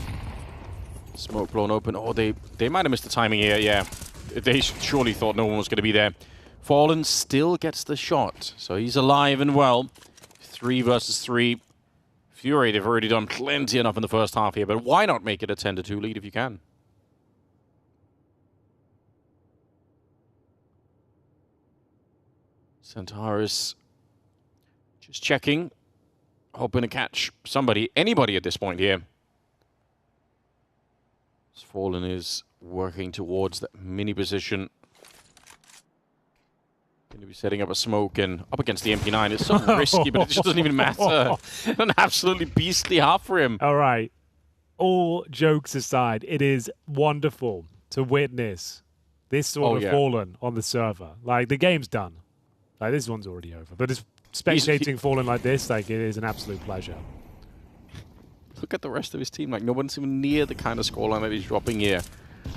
Smoke blown open. Oh, they might have missed the timing here, yeah. They surely thought no one was going to be there. Fallen still gets the shot, so he's alive and well. 3 versus 3. Fury, they've already done plenty enough in the first half here, but why not make it a 10-2 lead if you can? Centaurus just checking, hoping to catch somebody, anybody at this point here. Fallen is working towards that mini position. Going to be setting up a smoke and up against the MP9. It's so risky, but it just doesn't even matter. An absolutely beastly half for him. All right. All jokes aside, it is wonderful to witness this sort of Fallen on the server. Like, the game's done. Like, this one's already over. But it's spectating Fallen like this, like, it is an absolute pleasure. Look at the rest of his team. Like, no one's even near the kind of scoreline that he's dropping here.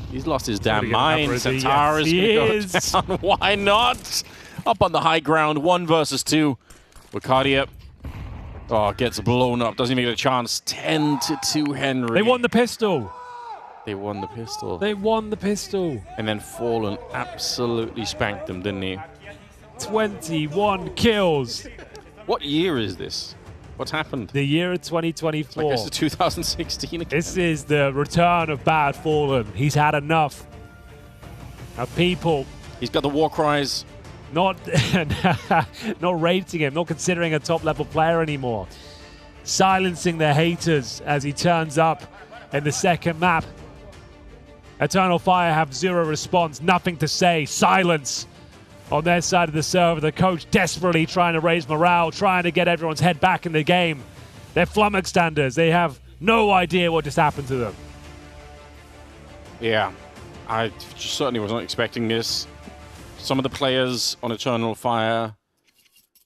He's lost his damn mind. Centaur is going to go down. Why not? Up on the high ground, 1 versus 2. Wicardia gets blown up. Doesn't even get a chance. 10-2 Henry. They won the pistol. They won the pistol. They won the pistol. And then Fallen absolutely spanked them, didn't he? 21 kills. What year is this? What's happened? The year of 2024. I guess it's 2016 again. This is the return of Bad Fallen. He's had enough of people. He's got the war cries. Not rating him, not considering a top-level player anymore. Silencing the haters as he turns up in the second map. Eternal Fire have 0 response, nothing to say, silence. On their side of the server, the coach desperately trying to raise morale, trying to get everyone's head back in the game. They're flummoxed standards. They have no idea what just happened to them. Yeah, I certainly was not expecting this. Some of the players on Eternal Fire,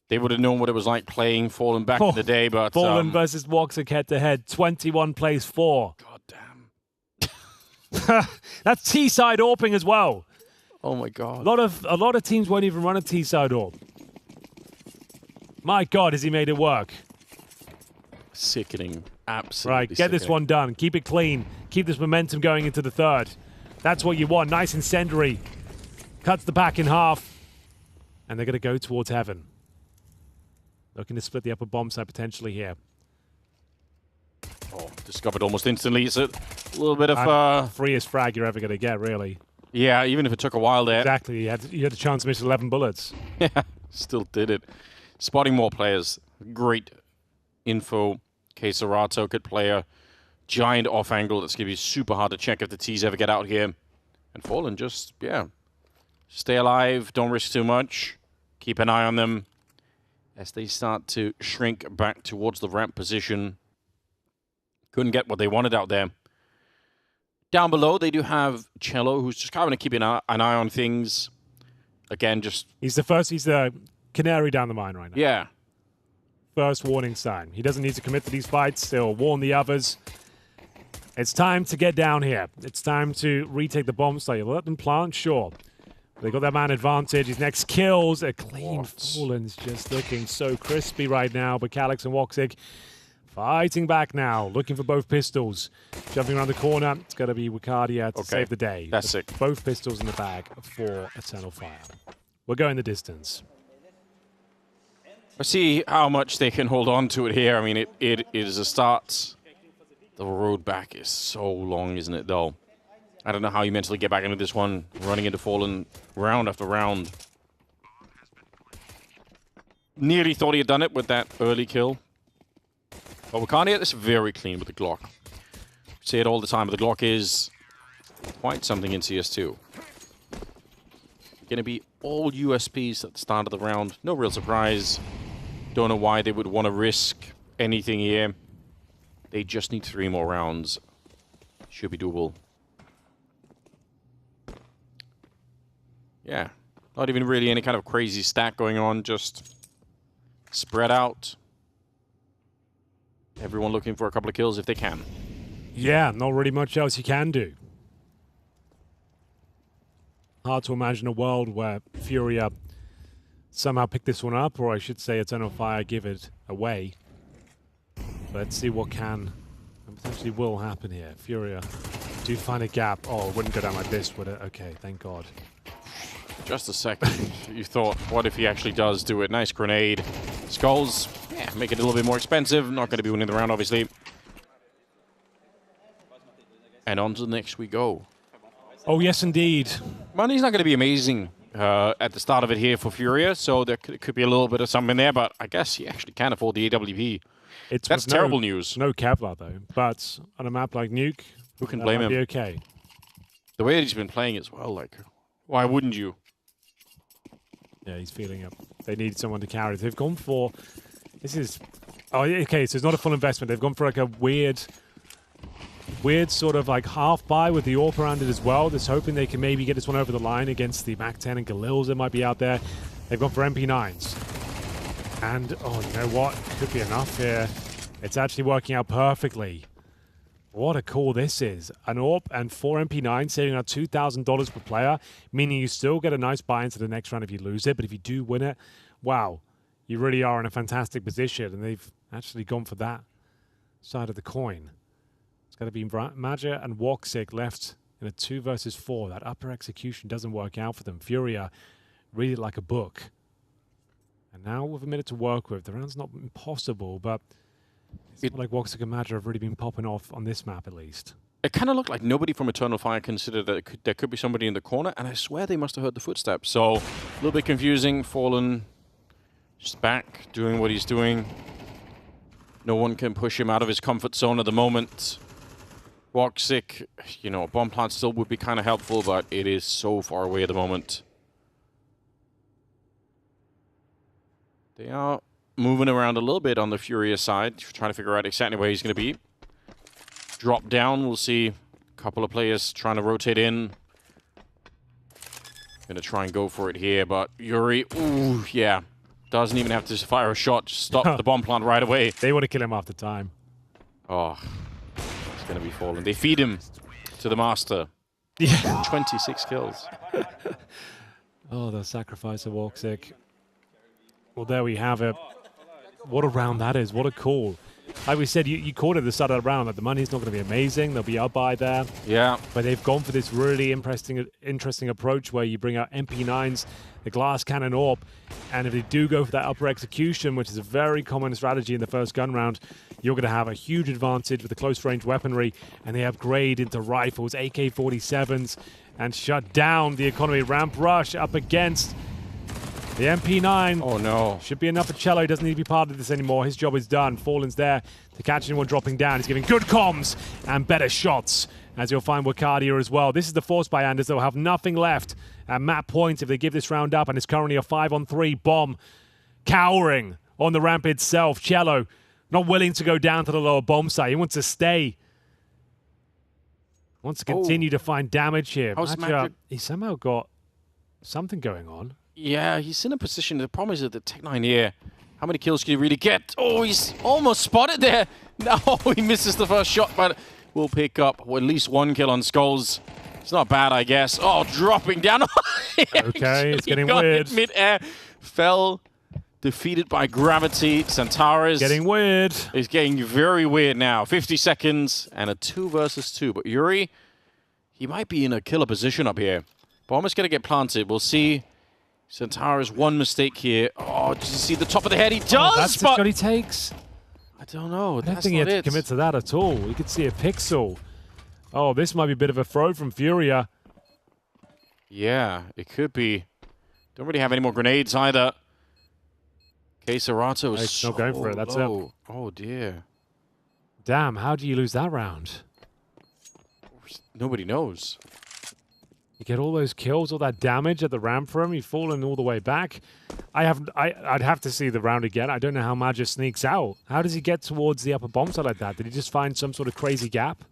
they would have known what it was like playing Fallen back in the day, but... Fallen versus Woxic head-to-head, 21 plays 4. God damn. That's T-side AWPing as well. Oh my god. A lot of teams won't even run a T-side AWP. My god, has he made it work. Sickening. Absolutely Right, get this one done. Keep it clean. Keep this momentum going into the third. That's what you want. Nice incendiary. Cuts the pack in half. And they're going to go towards heaven. Looking to split the upper bomb side potentially here. Oh, discovered almost instantly. It's a little bit of... freest frag you're ever going to get, really. Yeah, even if it took a while there. Exactly. You had a chance to miss 11 bullets. Yeah, still did it. Spotting more players. Great info. Queserato, good player. Giant off angle. That's going to be super hard to check if the T's ever get out here. And Fallen just, yeah. Stay alive. Don't risk too much. Keep an eye on them as they start to shrink back towards the ramp position. Couldn't get what they wanted out there. Down below, they do have Cello, who's just kind of keeping an eye on things. Again, just... He's the canary down the mine right now. Yeah. First warning sign. He doesn't need to commit to these fights. He'll warn the others. It's time to get down here. It's time to retake the bomb site. Let them plant, sure. They got that man advantage. His next kills. A clean Fallen's just looking so crispy right now. But Calyx and Woxic fighting back now, looking for both pistols. Jumping around the corner. It's going to be Wicardia to save the day. That's it. Both pistols in the bag for Eternal Fire. We're going the distance. Let's see how much they can hold on to it here. I mean, it is a start. The road back is so long, isn't it, though? I don't know how you mentally get back into this one, running into Fallen round after round. Nearly thought he had done it with that early kill. But we can't get this very clean with the Glock. We say it all the time, but the Glock is quite something in CS2. Going to be all USPs at the start of the round. No real surprise. Don't know why they would want to risk anything here. They just need 3 more rounds. Should be doable. Yeah. Not even really any kind of crazy stack going on. Just spread out. Everyone looking for a couple of kills if they can. Yeah, not really much else you can do. Hard to imagine a world where Furia somehow pick this one up, or I should say Eternal Fire give it away. Let's see what can and potentially will happen here. Furia do find a gap. Oh, it wouldn't go down like this, would it? Okay, thank God. Just a second. You thought, what if he actually does do it? Nice grenade. Skulls, yeah, make it a little bit more expensive. Not going to be winning the round, obviously. And on to the next we go. Oh, yes, indeed. Money's not going to be amazing at the start of it here for Furia, so there could be a little bit of something there, but I guess he actually can afford the AWP. That's terrible news. No Kevlar, though. But on a map like Nuke, who can blame him? Be okay. The way that he's been playing as well, like, why wouldn't you? Yeah, he's feeling up. They need someone to carry. They've gone for... This is... Oh, okay, so it's not a full investment. They've gone for like a weird sort of like half buy with the AWP around it as well. Just hoping they can maybe get this one over the line against the MAC-10 and Galils that might be out there. They've gone for MP9s. And, oh, you know what? Could be enough here. It's actually working out perfectly. What a call this is. An AWP and 4 MP9 saving out $2,000 per player, meaning you still get a nice buy into the next round if you lose it, but if you do win it, wow, you really are in a fantastic position, and they've actually gone for that side of the coin. It's got to be Maja and Woxic left in a 2 versus 4. That upper execution doesn't work out for them. Furia read it like a book. And now with a minute to work with, the round's not impossible, but it's not like Woxic and Maja have really been popping off on this map, at least. It kind of looked like nobody from Eternal Fire considered that there could be somebody in the corner, and I swear they must have heard the footsteps. So, a little bit confusing. Fallen just back, doing what he's doing. No one can push him out of his comfort zone at the moment. Woxic, you know, a bomb plant still would be kind of helpful, but it is so far away at the moment. They are moving around a little bit on the Furia side, trying to figure out exactly where he's going to be. Drop down, we'll see a couple of players trying to rotate in. Going to try and go for it here, but Yuri, ooh, yeah. Doesn't even have to fire a shot, just stop the bomb plant right away. They want to kill him after time. Oh, it's going to be Fallen. They feed him to the master. Yeah. 26 kills. Oh, the sacrifice of Woxic. Well, there we have it. What a round that is. What a call. like we said, you called it at the start of the round that the money's not going to be amazing. There'll be a buy there. Yeah. But they've gone for this really interesting approach where you bring out MP9s, the glass cannon AWP, and if they do go for that upper execution, which is a very common strategy in the first gun round, you're going to have a huge advantage with the close-range weaponry, and they upgrade into rifles, AK-47s, and shut down the economy. Ramp rush up against the MP9. Oh, no. Should be enough for Cello. He doesn't need to be part of this anymore. His job is done. Fallen's there to catch anyone dropping down. He's giving good comms and better shots, as you'll find Wakadia as well. This is the force by Anders. They'll have nothing left at map point if they give this round up, and it's currently a 5-on-3 bomb cowering on the ramp itself. Cello not willing to go down to the lower bomb site. He wants to stay. Wants to continue to find damage here. He somehow got something going on. Yeah, he's in a position. The problem is that the Tech9 here, how many kills can he really get? Oh, he's almost spotted there. No, he misses the first shot, but will pick up at least one kill on Skulls. It's not bad, I guess. Oh, dropping down. Okay, it's getting weird. Mid-air, fell, defeated by gravity. Centaurus. Getting weird. It's getting very weird now. 50 seconds and a 2 versus 2. But Yuri, he might be in a killer position up here. Bomb is going to get planted. We'll see. Centaurus, one mistake here. Oh, did you see the top of the head? He does, that's the shot he takes. I don't know. I don't think he had to commit to that at all. You could see a pixel. Oh, this might be a bit of a throw from Furia. Yeah, it could be. Don't really have any more grenades either. Okay, Serato is not going for it. That's it. Oh, dear. Damn, how do you lose that round? Nobody knows. You get all those kills, all that damage at the ramp for him. You've fallen all the way back. I'd have to see the round again. I don't know how Maja sneaks out. How does he get towards the upper bomb side like that? Did he just find some sort of crazy gap?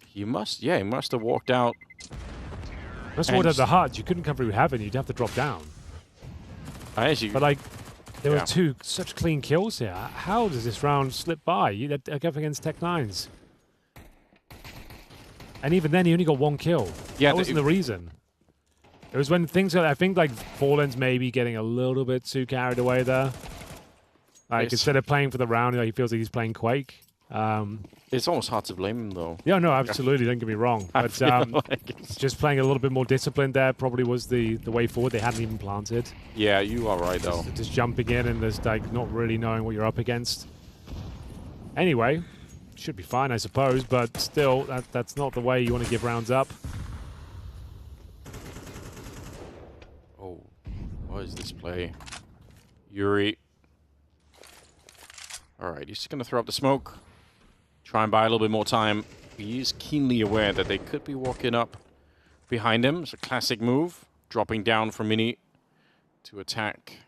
He must have walked out. Must have walked out the hut. You couldn't come through heaven. You'd have to drop down. But like, there were such clean kills here. How does this round slip by? You go up against Tech9s. And even then, he only got one kill. Yeah, that wasn't the reason. It was when things, I think, like Fallen's maybe getting a little bit too carried away there. Like, instead of playing for the round, he feels like he's playing Quake. It's almost hard to blame him, though. Yeah, no, absolutely. Don't get me wrong. But just playing a little bit more disciplined there probably was the way forward. They hadn't even planted. Yeah, you are right, though. Just jumping in and just like not really knowing what you're up against. Anyway, should be fine, I suppose. But still, that's not the way you want to give rounds up. Oh, what is this play? Yuri. All right, he's going to throw up the smoke. Try and buy a little bit more time. He is keenly aware that they could be walking up behind him. It's a classic move. Dropping down from Mini to attack.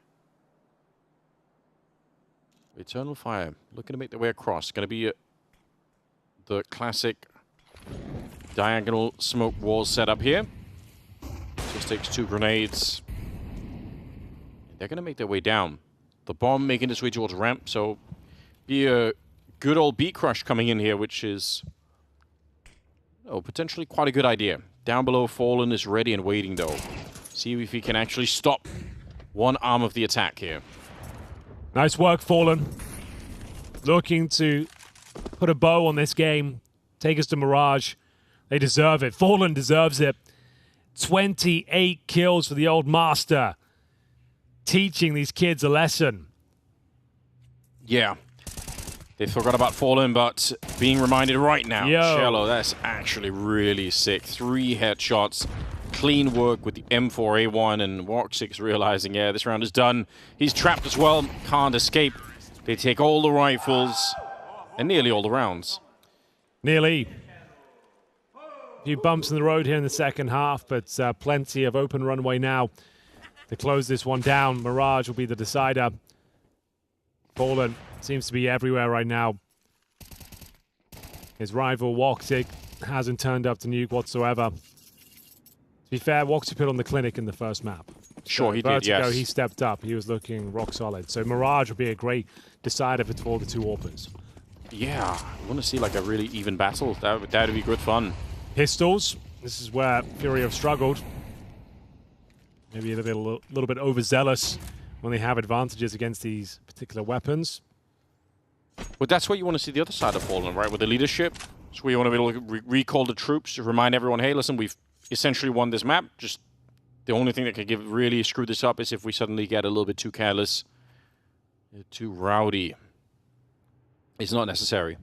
Eternal Fire. Looking to make their way across. Going to be the classic diagonal smoke wall setup here. Just takes 2 grenades. They're going to make their way down. The bomb making its way towards ramp, so be a good old beat crush coming in here, which is potentially quite a good idea. Down below, Fallen is ready and waiting, though. See if he can actually stop one arm of the attack here. Nice work, Fallen. Looking to put a bow on this game. Take us to Mirage. They deserve it. Fallen deserves it. 28 kills for the old master. Teaching these kids a lesson. Yeah. They forgot about Fallen, but being reminded right now. Cello, that's actually really sick. 3 headshots. Clean work with the M4A1, and Wark6 realizing, yeah, this round is done. He's trapped as well. Can't escape. They take all the rifles and nearly all the rounds. Nearly. A few bumps in the road here in the second half, but plenty of open runway now to close this one down. Mirage will be the decider. Fallen seems to be everywhere right now. His rival, Wark6, hasn't turned up to Nuke whatsoever. To be fair, Wark6 put on the clinic in the first map. Sure, he Vertigo, did, yes. He stepped up. He was looking rock solid. So Mirage will be a great decider for the 2 AWPers. Yeah, I want to see like a really even battle. That would be good fun. Pistols. This is where Furia have struggled. Maybe a little bit overzealous when they have advantages against these particular weapons. But that's what you want to see the other side of Fallen, right? With the leadership. It's where you want to be able to recall the troops, to remind everyone, hey, listen, we've essentially won this map. Just the only thing that could really screw this up is if we suddenly get a little bit too careless, too rowdy. It's not necessary.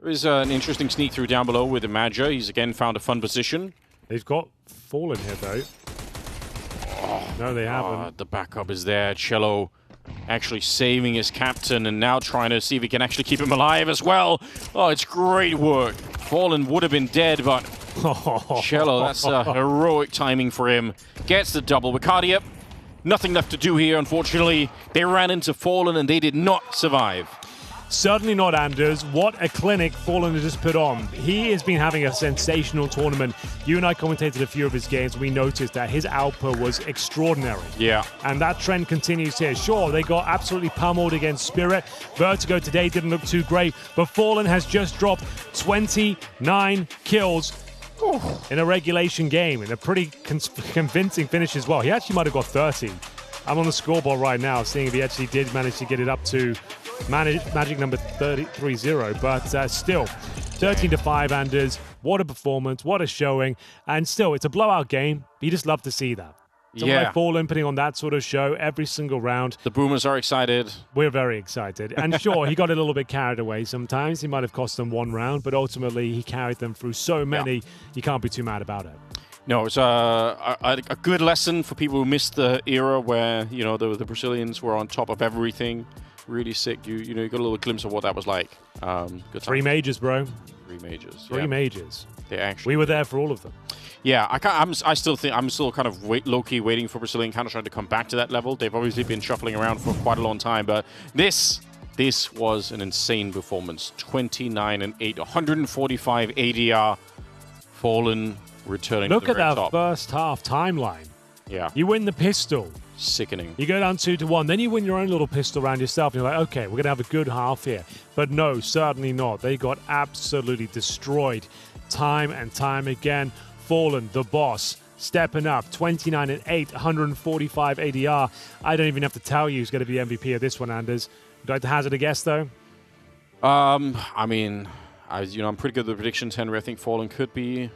There is an interesting sneak through down below with the Imagine. He's again found a fun position. They've got Fallen here, though. No, they haven't. The backup is there. Cello actually saving his captain and now trying to see if he can actually keep him alive as well. Oh, it's great work. Fallen would have been dead, but Cello, that's heroic timing for him. Gets the double. Wicardia, nothing left to do here, unfortunately. They ran into Fallen and they did not survive. Certainly not, Anders. What a clinic Fallen has just put on. He has been having a sensational tournament. You and I commentated a few of his games. We noticed that his output was extraordinary. Yeah. And that trend continues here. Sure, they got absolutely pummeled against Spirit. Vertigo today didn't look too great, but Fallen has just dropped 29 kills in a regulation game, in a pretty convincing finish as well. He actually might have got 30. I'm on the scoreboard right now, seeing if he actually did manage to get it up to magic number 30, but still 13-5, Anders. What a performance, what a showing, and still it's a blowout game. You just love to see that. Someone like Fallen putting on that sort of show every single round. The Boomers are excited. We're very excited, and sure, he got a little bit carried away sometimes. He might have cost them one round, but ultimately he carried them through so many. You can't be too mad about it. No, it's a good lesson for people who missed the era where, you know, the Brazilians were on top of everything. Really sick. You know, you got a little glimpse of what that was like. Good 3 majors, bro. 3 majors. 3 majors. They actually. We were there for all of them. Yeah, I still think I'm still kind of low-key waiting for Brazilian Counter-Strike to come back to that level. They've obviously been shuffling around for quite a long time, but this was an insane performance. 29-8, 145 ADR. Fallen returning. Look to the at very that top. first half timeline. Yeah. You win the pistol. Sickening. You go down 2-1, then you win your own little pistol round yourself, and you're like, okay, we're going to have a good half here. But no, certainly not. They got absolutely destroyed time and time again. Fallen, the boss, stepping up, 29-8, 145 ADR. I don't even have to tell you who's going to be MVP of this one, Anders. Would you like to hazard a guess, though? I mean, I'm pretty good at the predictions, Henry. I think Fallen could be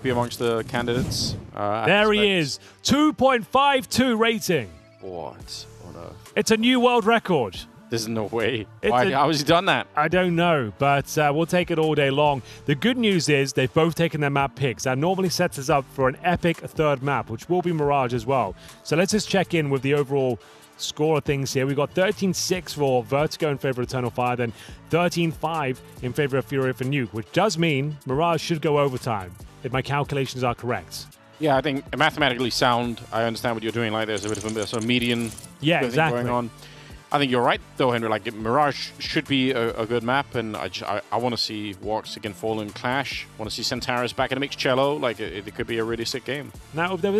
amongst the candidates. There he is, 2.52 rating. What on earth? It's a new world record. There's no way. How has he done that? I don't know, but we'll take it all day long. The good news is they've both taken their map picks. That normally sets us up for an epic third map, which will be Mirage as well. So let's just check in with the overall score of things here. We've got 13-6 for Vertigo in favor of Eternal Fire, then 13-5 in favor of Furia for Nuke, which does mean Mirage should go overtime, if my calculations are correct. Yeah, I think mathematically sound. I understand what you're doing. Like, there's a bit of a sort of median thing going on. I think you're right, though, Henry. Like, Mirage should be a good map, and I want to see Walks against Fallen clash. I want to see Centaurus back in the mix. Cello. Like, it could be a really sick game. Now, if there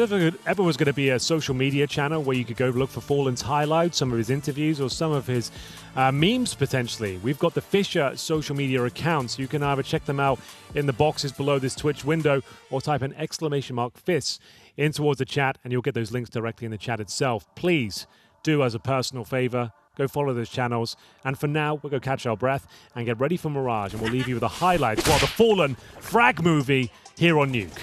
ever was going to be a social media channel where you could go look for Fallen's highlights, some of his interviews, or some of his memes, potentially, we've got the Fisher social media accounts. You can either check them out in the boxes below this Twitch window, or type an !FISS in towards the chat, and you'll get those links directly in the chat itself. Please do, as a personal favor, go follow those channels. And for now, we'll go catch our breath and get ready for Mirage. And we'll leave you with the highlights while the Fallen frag movie here on Nuke.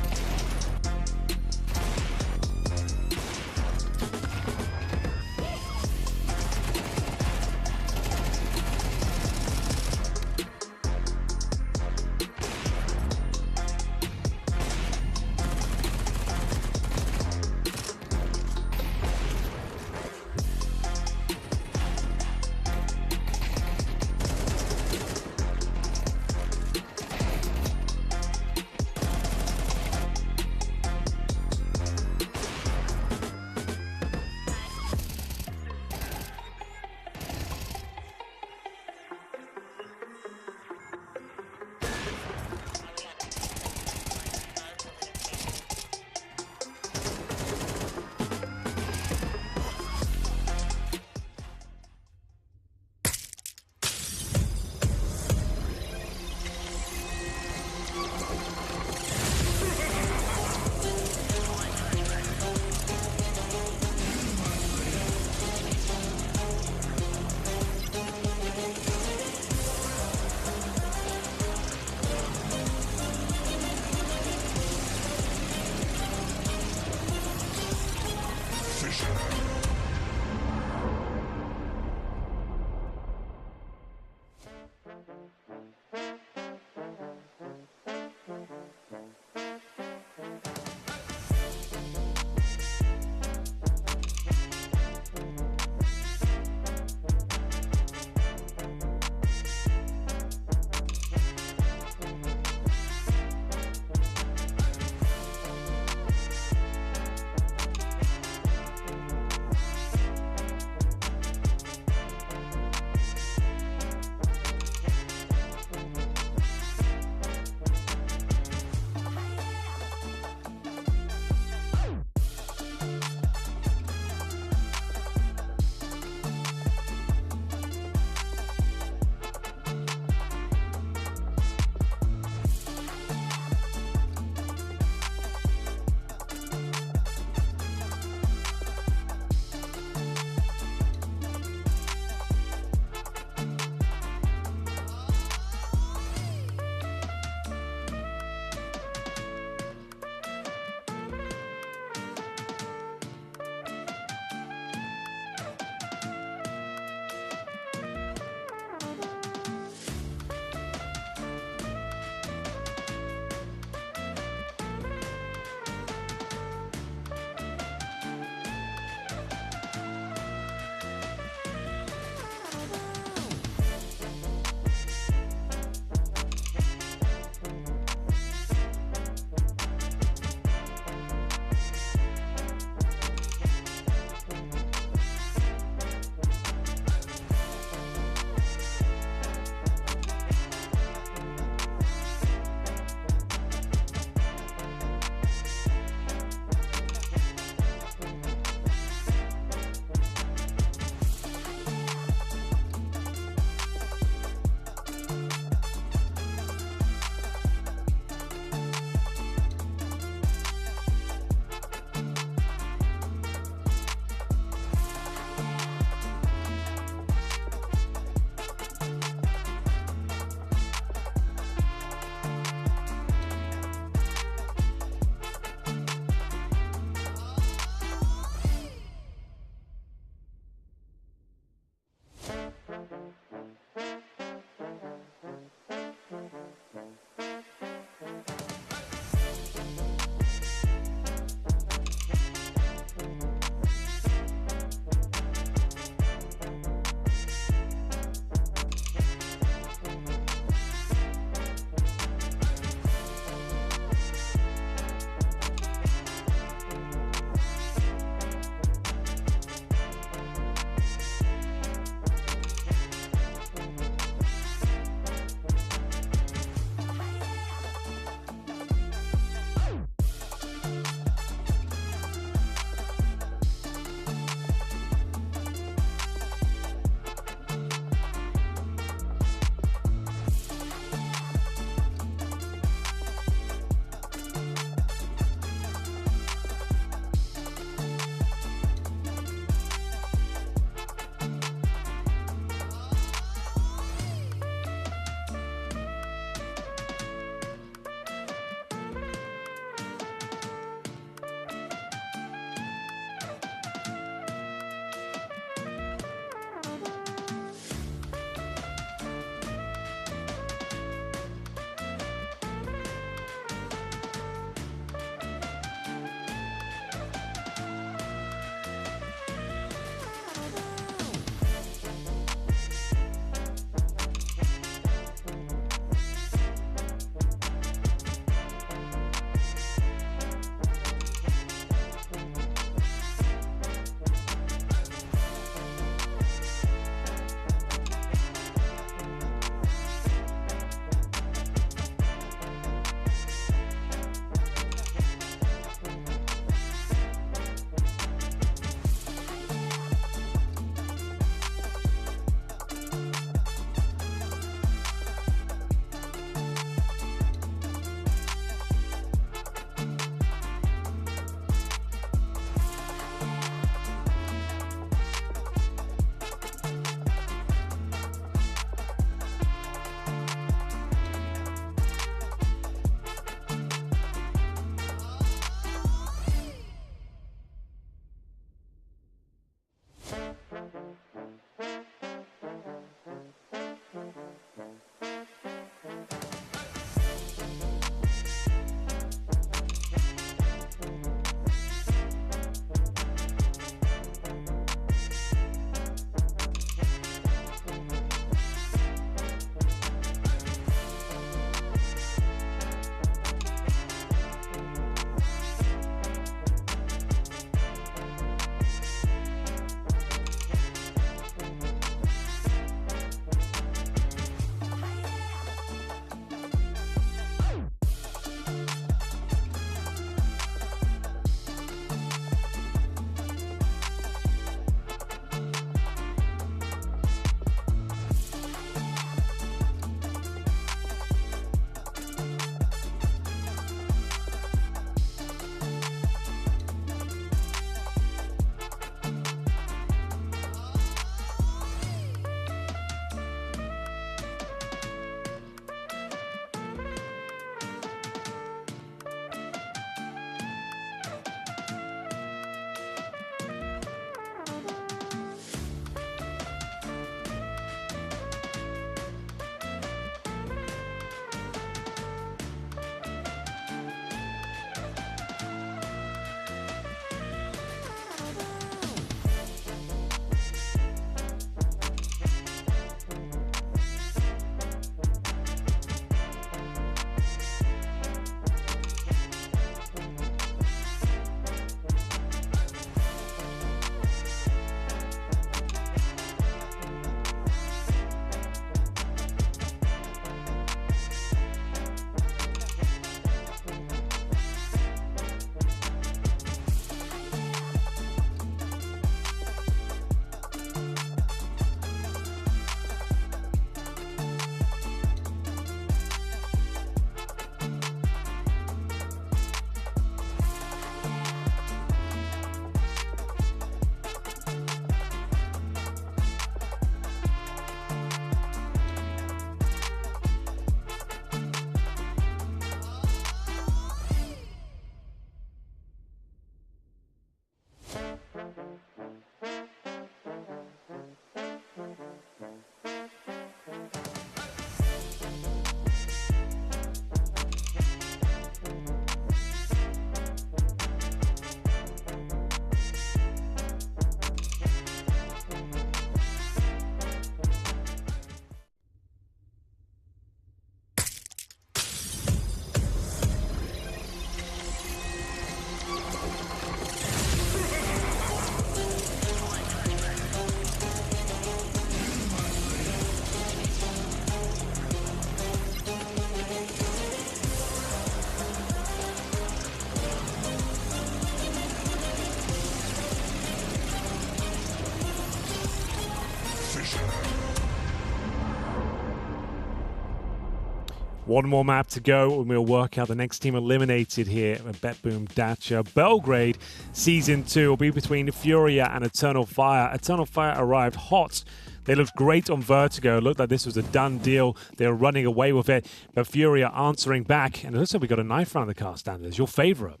One more map to go, and we'll work out the next team eliminated here at BetBoom Dacha Belgrade. Season 2 will be between Furia and Eternal Fire. Eternal Fire arrived hot. They looked great on Vertigo. It looked like this was a done deal. They were running away with it. But Furia answering back. And it looks like we got a knife round the car standards. Your favorite?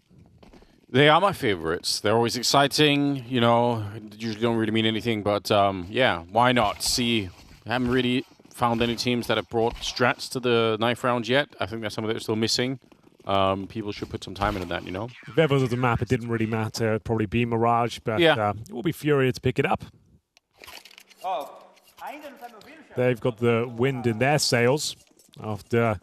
They are my favorites. They're always exciting. You know, usually don't really mean anything. But yeah, why not? See, I haven't really found any teams that have brought strats to the knife rounds yet. I think that's something that's still missing. People should put some time into that, you know? If ever was the map, it didn't really matter. It'd probably be Mirage. But yeah. It will be Furia to pick it up. They've got the wind in their sails after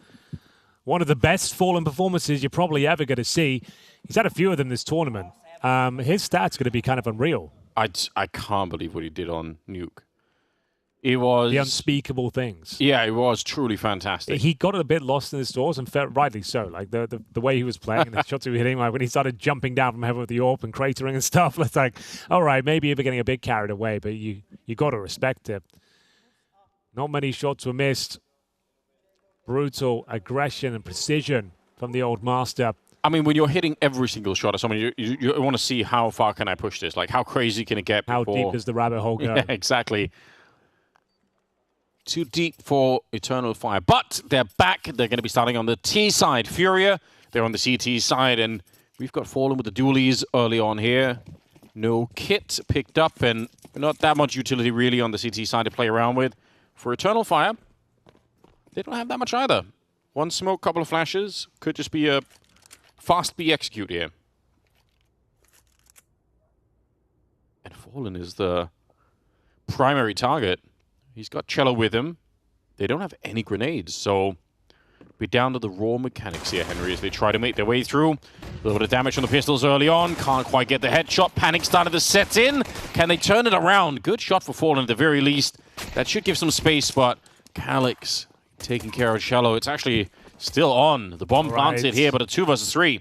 one of the best Fallen performances you're probably ever going to see. He's had a few of them this tournament. His stats going to be kind of unreal. I can't believe what he did on Nuke. It was... the unspeakable things. Yeah, it was truly fantastic. He got a bit lost in his doors, and rightly so. Like, the way he was playing and the shots he was hitting, like when he started jumping down from heaven with the AWP and cratering and stuff, it's like, all right, maybe you're getting a bit carried away, but you got to respect it. Not many shots were missed. Brutal aggression and precision from the old master. I mean, when you're hitting every single shot at someone, you want to see how far can I push this? Like, how crazy can it get before... How deep does the rabbit hole go? Yeah, exactly. Too deep for Eternal Fire. But they're back. They're going to be starting on the T side. Furia, they're on the CT side. And we've got Fallen with the dualies early on here. No kit picked up and not that much utility really on the CT side to play around with. For Eternal Fire, they don't have that much either. One smoke, couple of flashes. Could just be a fast B execute here. And Fallen is the primary target. He's got Cello with him. They don't have any grenades, so we're down to the raw mechanics here, Henry, as they try to make their way through. A little bit of damage on the pistols early on. Can't quite get the headshot. Panic started to set in. Can they turn it around? Good shot for Fallen at the very least. That should give some space, but Calyx taking care of Cello. It's actually still on. The bomb planted here, but a 2 versus 3.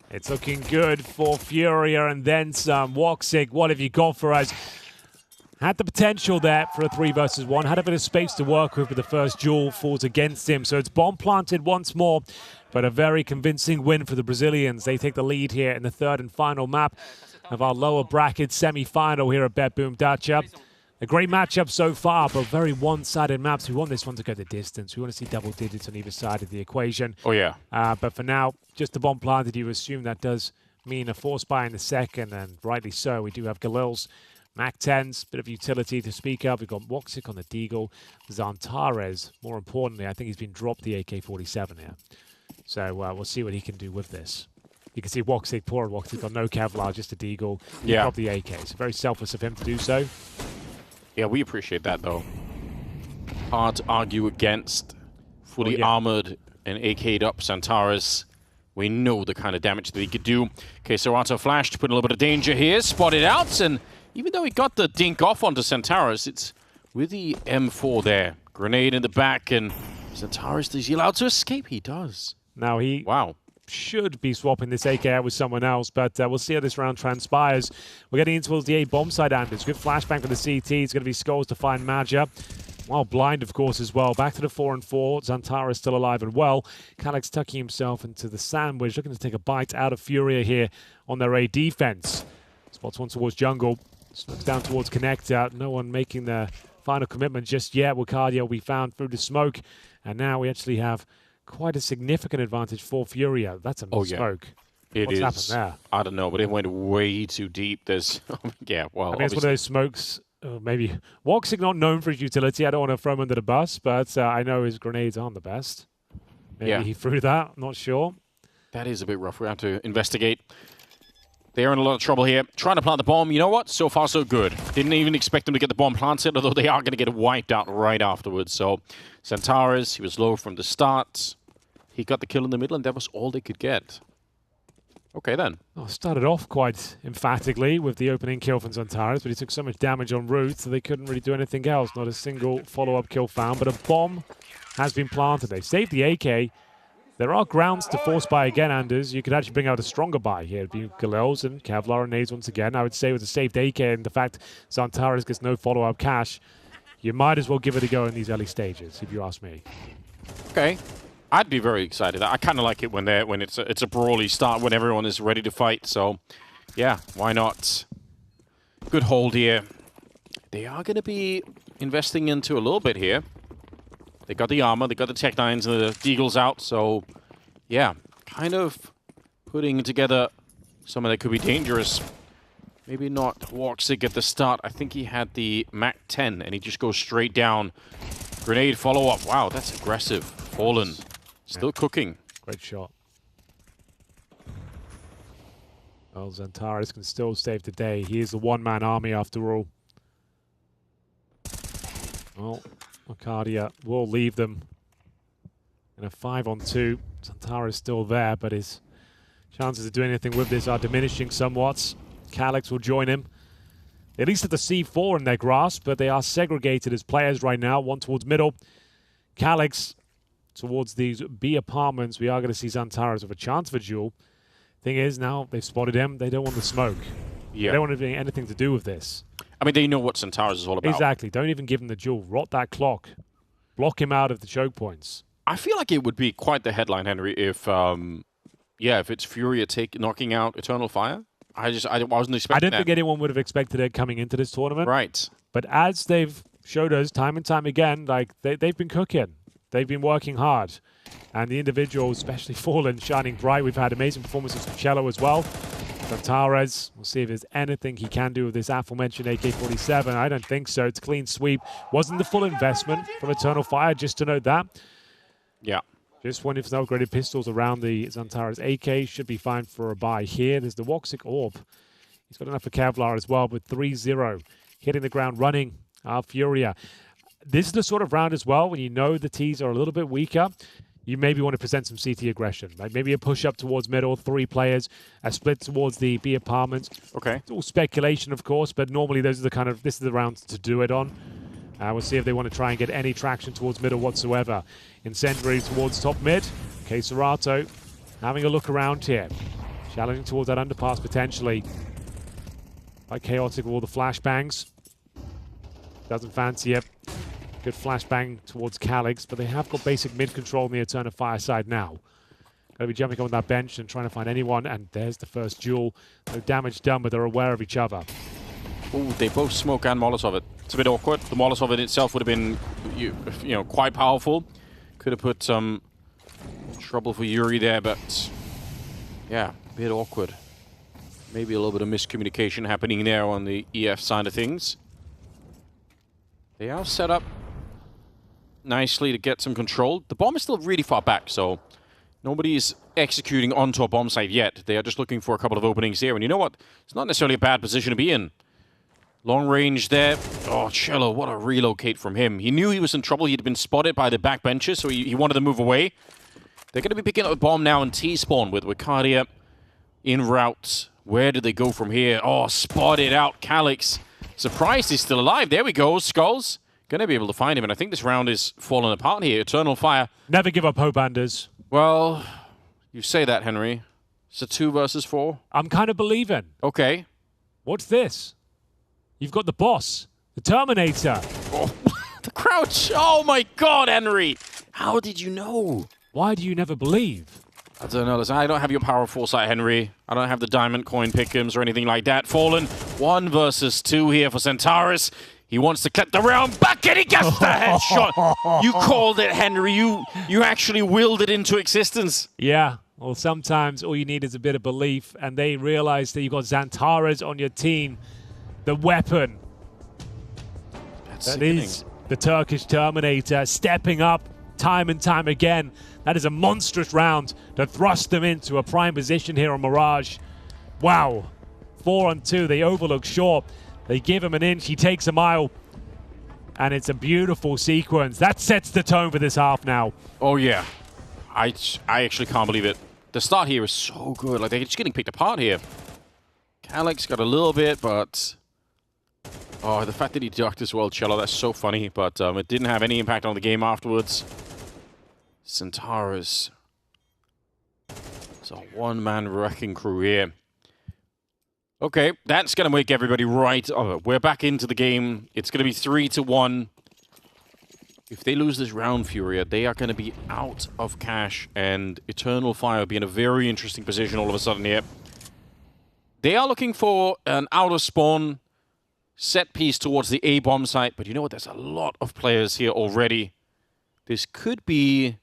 It's looking good for Furia and then some. Woxic, what have you got for us? Had the potential there for a 3 versus 1. Had a bit of space to work with, but the first duel falls against him. So it's bomb planted once more, but a very convincing win for the Brazilians. They take the lead here in the third and final map of our lower bracket semi-final here at BetBoom Dacha. A great matchup so far, but very one-sided maps. We want this one to go the distance. We want to see double digits on either side of the equation. Oh, yeah. But for now, just the bomb planted, you assume that does mean a force buy in the second, and rightly so. We do have Galil's Mac-10s, bit of utility to speak of. We've got Woxic on the Deagle. Zantares, more importantly, I think he's been dropped the AK-47 here. So we'll see what he can do with this. You can see Woxic, poor Woxic, got no Kevlar, just a Deagle. He dropped the AK. It's very selfless of him to do so. Yeah, we appreciate that, though. Hard to argue against fully armored and AK'd up Zantares. We know the kind of damage that he could do. Okay, so Serato flashed, put a little bit of danger here, spotted out, and even though he got the dink off onto Zantares, it's with the M4 there. Grenade in the back, and Zantares, is he allowed to escape? He does. Now he should be swapping this AK out with someone else, but we'll see how this round transpires. We're getting in towards the A bomb side, Anders. Good flashbang for the CT. It's going to be Skulls to find Maja. Well, blind, of course, as well. Back to the 4 and 4. Zantares still alive and well. Calyx tucking himself into the sandwich, looking to take a bite out of Furia here on their A defense. Spots one towards jungle. Looks down towards connector. No one making the final commitment just yet. Wicardia will be found through the smoke. And now we actually have quite a significant advantage for Furia. That's a smoke. What's happened there? I don't know, but it went way too deep. There's, well, I mean, it's one of those smokes. Maybe Woxic not known for his utility. I don't want to throw him under the bus, but I know his grenades aren't the best. Maybe he threw that. I'm not sure. That is a bit rough. We have to investigate. They're in a lot of trouble here. Trying to plant the bomb. You know what? So far, so good. Didn't even expect them to get the bomb planted, although they are going to get wiped out right afterwards. So, Zantares, he was low from the start. He got the kill in the middle, and that was all they could get. Okay, then. Oh, started off quite emphatically with the opening kill from Zantares, but he took so much damage en route, so they couldn't really do anything else. Not a single follow-up kill found, but a bomb has been planted. They saved the AK. There are grounds to force buy again, Anders. You could actually bring out a stronger buy here. It'd be Galil's and Kevlar and nades once again. I would say with a saved AK and the fact Zantares gets no follow-up cash, you might as well give it a go in these early stages, if you ask me. Okay. I'd be very excited. I kind of like it when it's a brawly start, when everyone is ready to fight. So, yeah, why not? Good hold here. They are going to be investing into a little bit here. They got the armor, they got the Tech 9s and the Deagles out. So, yeah, kind of putting together something that could be dangerous. Maybe not Woxic at the start. I think he had the Mac 10, and he just goes straight down. Grenade follow-up. Wow, that's aggressive. Fallen. Still cooking. Great shot. Well, Xantares can still save the day. He is the one-man army after all. Well, Arcadia will leave them in a 5-on-2. Xantares is still there, but his chances of doing anything with this are diminishing somewhat. Calyx will join him. At least at the C4 in their grasp, but they are segregated as players right now. One towards middle. Calyx towards these B apartments. We are going to see Xantares with a chance for duel. Thing is, now they've spotted him. They don't want the smoke. Yeah. They don't want anything to do with this. I mean, they know what Xantares is all about. Exactly. Don't even give him the duel. Rot that clock. Block him out of the choke points. I feel like it would be quite the headline, Henry, if if it's Furia knocking out Eternal Fire. I wasn't expecting that. I don't think anyone would have expected it coming into this tournament. Right. But as they've showed us time and time again, like they've been cooking. They've been working hard. And the individuals, especially Fallen, shining bright. We've had amazing performances from Cello as well. Xantares, we'll see if there's anything he can do with this aforementioned AK-47. I don't think so. It's a clean sweep. Wasn't the full investment from Eternal Fire, just to note that. Yeah. Just one if no upgraded pistols around the Xantares AK. Should be fine for a buy here. There's the Woxic Orb. He's got enough for Kevlar as well, but 3-0. Hitting the ground running. Furia. This is the sort of round as well when you know the Ts are a little bit weaker. You maybe want to present some CT aggression. Like maybe a push up towards middle, 3 players, a split towards the B apartments. Okay. It's all speculation, of course, but normally those are this is the round to do it on. We'll see if they want to try and get any traction towards middle whatsoever. Incendiary towards top mid. Okay, Serato having a look around here. Challenging towards that underpass potentially. Quite chaotic with all the flashbangs. Doesn't fancy it. Good flashbang towards Calyx, but they have got basic mid control on the Eternal Fire side now. Got to be jumping on that bench and trying to find anyone, and there's the first duel. No damage done, but they're aware of each other. Ooh, they both smoke and Molotov it. It's a bit awkward. The Molotov in itself would have been, quite powerful. Could have put some trouble for Yuri there, but yeah, a bit awkward. Maybe a little bit of miscommunication happening there on the EF side of things. They are set up nicely to get some control. The bomb is still really far back, so nobody is executing onto a bomb site yet. They are just looking for a couple of openings here, and you know what? It's not necessarily a bad position to be in. Long range there. Oh, Cello, what a relocate from him. He knew he was in trouble. He'd been spotted by the back benches, so he wanted to move away. They're going to be picking up the bomb now in T-spawn with Wicardia in route. Where do they go from here? Oh, spotted out Calyx. Surprised he's still alive. There we go. Skulls. Going to be able to find him, and I think this round is falling apart here. Eternal Fire. Never give up hope, Anders. Well, you say that, Henry. It's a 2 versus 4. I'm kind of believing. Okay. What's this? You've got the boss, the Terminator. Oh, the crouch. Oh my God, Henry. How did you know? Why do you never believe? I don't know. Listen, I don't have your power of foresight, Henry. I don't have the diamond coin pick'ems or anything like that. Fallen 1 versus 2 here for Xantares. He wants to clip the round back and he gets the headshot. You called it, Henry. You actually willed it into existence. Yeah. Well, sometimes all you need is a bit of belief, and they realize that you've got Xantares on your team. The weapon. That is the Turkish Terminator stepping up time and time again. That is a monstrous round to thrust them into a prime position here on Mirage. Wow. 4-on-2. They overlook Shaw. They give him an inch. He takes a mile. And it's a beautiful sequence. That sets the tone for this half now. Oh, yeah. I actually can't believe it. The start here is so good. Like, they're just getting picked apart here. Calyx got a little bit, but... Oh, the fact that he ducked as well, Cello, that's so funny. But it didn't have any impact on the game afterwards. Xantares. It's a one-man wrecking crew here. Okay, that's going to make everybody right. Oh, we're back into the game. It's going to be 3-1. If they lose this round, Furia, they are going to be out of cash, and Eternal Fire will be in a very interesting position all of a sudden here. They are looking for an outer spawn set piece towards the A-bomb site, but you know what? There's a lot of players here already. This could be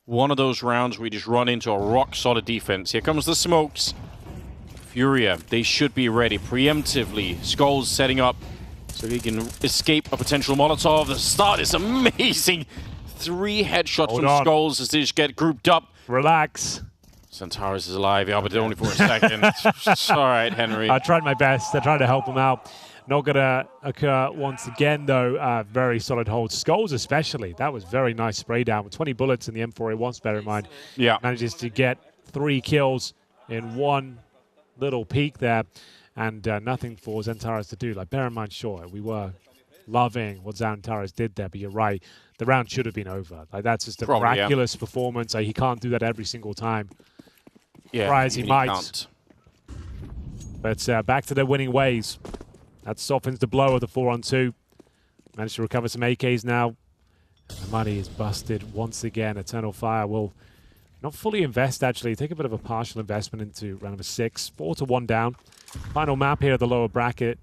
one of those rounds where we just run into a rock-solid defense. Here comes the smokes. Furia, they should be ready preemptively. Skulls setting up so he can escape a potential Molotov. The start is amazing. 3 headshots from Skulls as they just get grouped up. Relax. Centaurus is alive, yeah, but only for a second. It's all right, Henry. I tried my best. I tried to help him out. Not going to occur once again, though. Very solid hold. Skulls especially. That was very nice spray down with 20 bullets in the M4A1, bear in mind. Yeah. Manages to get 3 kills in one little peek there. And nothing for Xantares to do. Like, bear in mind, sure, we were loving what Xantares did there, but you're right. The round should have been over. Like, that's just a miraculous performance. Like, he can't do that every single time. Yeah, try as he might. But back to their winning ways. That softens the blow of the 4-on-2. Managed to recover some AKs now. The money is busted once again. Eternal Fire will not fully invest, actually. Take a bit of a partial investment into round number 6. 4-1 down. Final map here at the lower bracket.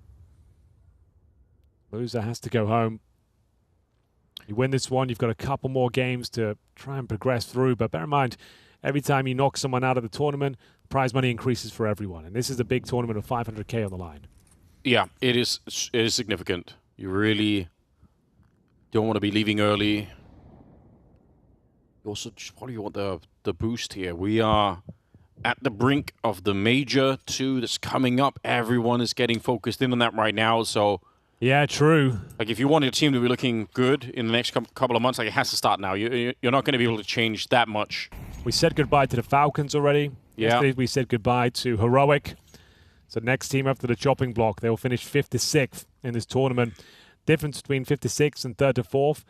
Loser has to go home. You win this one, you've got a couple more games to try and progress through. But bear in mind, every time you knock someone out of the tournament, prize money increases for everyone. And this is a big tournament of 500k on the line. Yeah, it is significant. You really don't want to be leaving early. You also probably want the boost here. We are at the brink of the Major 2 that's coming up. Everyone is getting focused in on that right now, so... Yeah, true. Like, if you want your team to be looking good in the next couple of months, like, it has to start now. You're not going to be able to change that much. We said goodbye to the Falcons already. Yeah. Yesterday we said goodbye to Heroic. So next team up to the chopping block. They will finish 5th to 6th in this tournament. Difference between 5th to 6th and 3rd to 4th.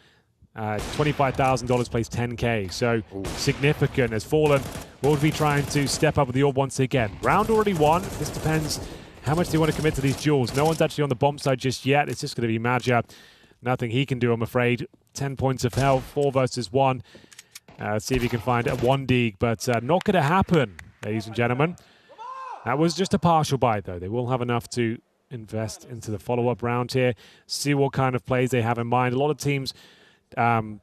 $25,000 plays 10k. So significant as Fallen will be trying to step up with the orb once again. Round already won. This depends how much they want to commit to these duels. No one's actually on the bomb side just yet. It's just going to be Maja. Nothing he can do, I'm afraid. 10 points of health, 4 versus 1. Let's see if he can find a 1-dig, but not going to happen, ladies and gentlemen. That was just a partial bite, though. They will have enough to invest into the follow-up round here, see what kind of plays they have in mind. A lot of teams kind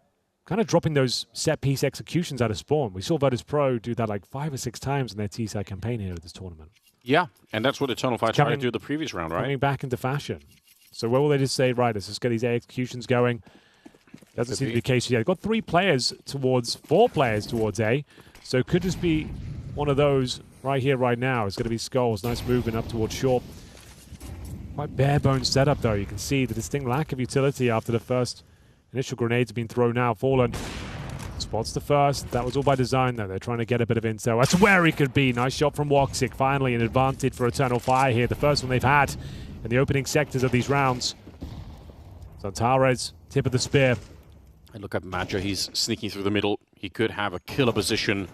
of dropping those set-piece executions out of spawn. We saw Virtus.pro do that like 5 or 6 times in their T-side campaign here at this tournament. Yeah, and that's what Eternal Fire tried to do the previous round, right? Coming back into fashion. So where will they just say, right, let's just get these executions going? Doesn't seem to be the case yet. They've got 4 players towards A, so it could just be one of those right here, right now. It's going to be Skulls. Nice movement up towards short. Quite bare-bones setup, though. You can see the distinct lack of utility after the first initial grenades have been thrown out. Fallen spots the first. That was all by design, though. They're trying to get a bit of intel. That's where he could be. Nice shot from Woxic. Finally, an advantage for Eternal Fire here. The first one they've had in the opening sectors of these rounds. Xantares, tip of the spear. And look at Maja. He's sneaking through the middle. He could have a killer position.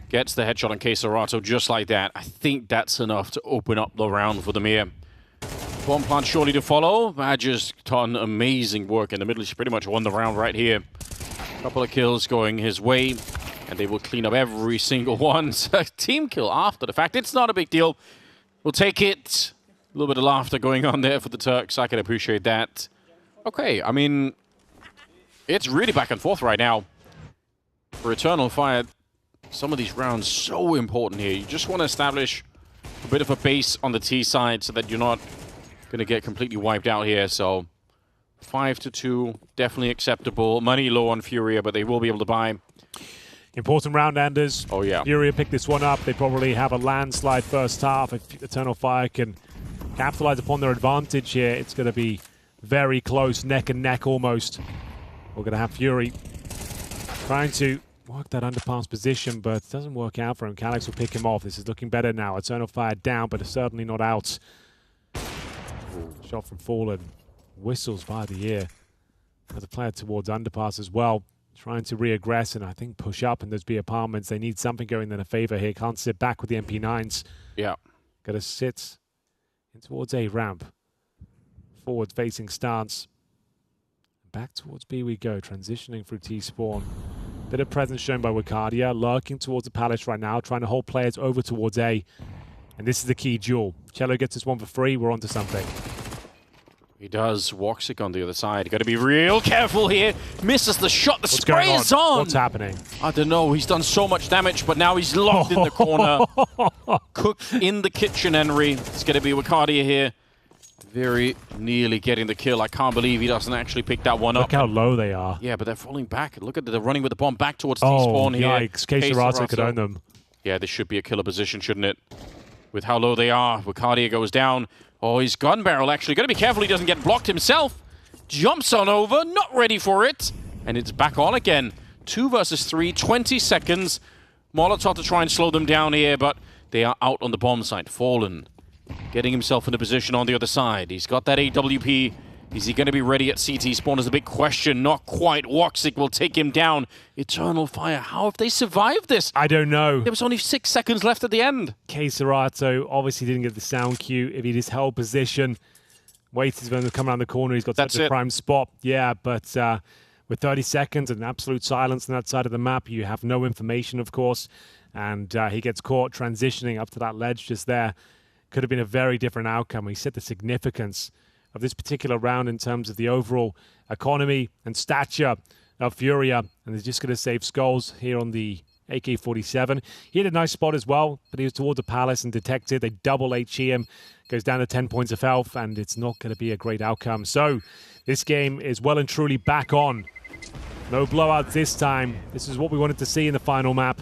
Gets the headshot on Quesarato just like that. I think that's enough to open up the round for the Mir. Bomb plant surely to follow. Maja's done amazing work in the middle. He's pretty much won the round right here. Couple of kills going his way, and they will clean up every single one. So team kill after the fact. It's not a big deal. We'll take it. A little bit of laughter going on there for the Turks. I can appreciate that. Okay, I mean, it's really back and forth right now. For Eternal Fire, some of these rounds so important here. You just want to establish a bit of a base on the T side so that you're not going to get completely wiped out here. So 5-2, definitely acceptable. Money low on Furia, but they will be able to buy. Important round enders. Oh, yeah. Furia picked this one up. They probably have a landslide first half. If Eternal Fire can capitalize upon their advantage here, it's going to be very close, neck and neck almost. We're going to have Fury trying to work that underpass position, but it doesn't work out for him. Calyx will pick him off. This is looking better now. Eternal Fire down, but certainly not out. Shot from Fallen. Whistles by the ear. Has a player towards underpass as well. Trying to re-aggress and I think push up in those B apartments. They need something going in their favor here. Can't sit back with the MP9s. Yeah. Got to sit in towards A ramp. Forward facing stance. back towards B we go, transitioning through T-spawn. Bit of presence shown by Wicardia, lurking towards the Palace right now, trying to hold players over towards A. And this is the key duel. cello gets this one for free, we're onto something. He does. Woxic on the other side. Got to be real careful here. Misses the shot. The spray is on. What's happening? I don't know. He's done so much damage, but now he's locked in the corner. Cook in the kitchen, Henry. It's going to be Wicardia here. Very nearly getting the kill. I can't believe he doesn't actually pick that one up. Look how low they are. Yeah, but they're falling back. Look at they're running with the bomb back towards T-spawn here. Yikes. csgo could own them. Yeah, this should be a killer position, shouldn't it? With how low they are. Wicardia goes down. Oh, his gun barrel actually. Got to be careful he doesn't get blocked himself. Jumps on over, not ready for it. And it's back on again. 2 versus 3, 20 seconds. Molotov to try and slow them down here, but they are out on the bomb site. Fallen, getting himself in a position on the other side. He's got that AWP. Is he going to be ready at CT spawn is a big question. Not quite. Woxic will take him down. Eternal Fire. How have they survived this? I don't know. There was only 6 seconds left at the end. csgo obviously didn't get the sound cue. If he just held position, waited for him to come around the corner, he's got such a prime spot. Yeah, but with 30 seconds and absolute silence on that side of the map, you have no information, of course. And he gets caught transitioning up to that ledge just there. Could have been a very different outcome. He said the significance of this particular round in terms of the overall economy and stature of Furia, and they're just going to save skulls here on the AK-47. He had a nice spot as well, but he was towards the Palace and detected. They double HE him, goes down to 10 points of health, and it's not going to be a great outcome. So this game is well and truly back on. No blowouts this time. This is what we wanted to see in the final map.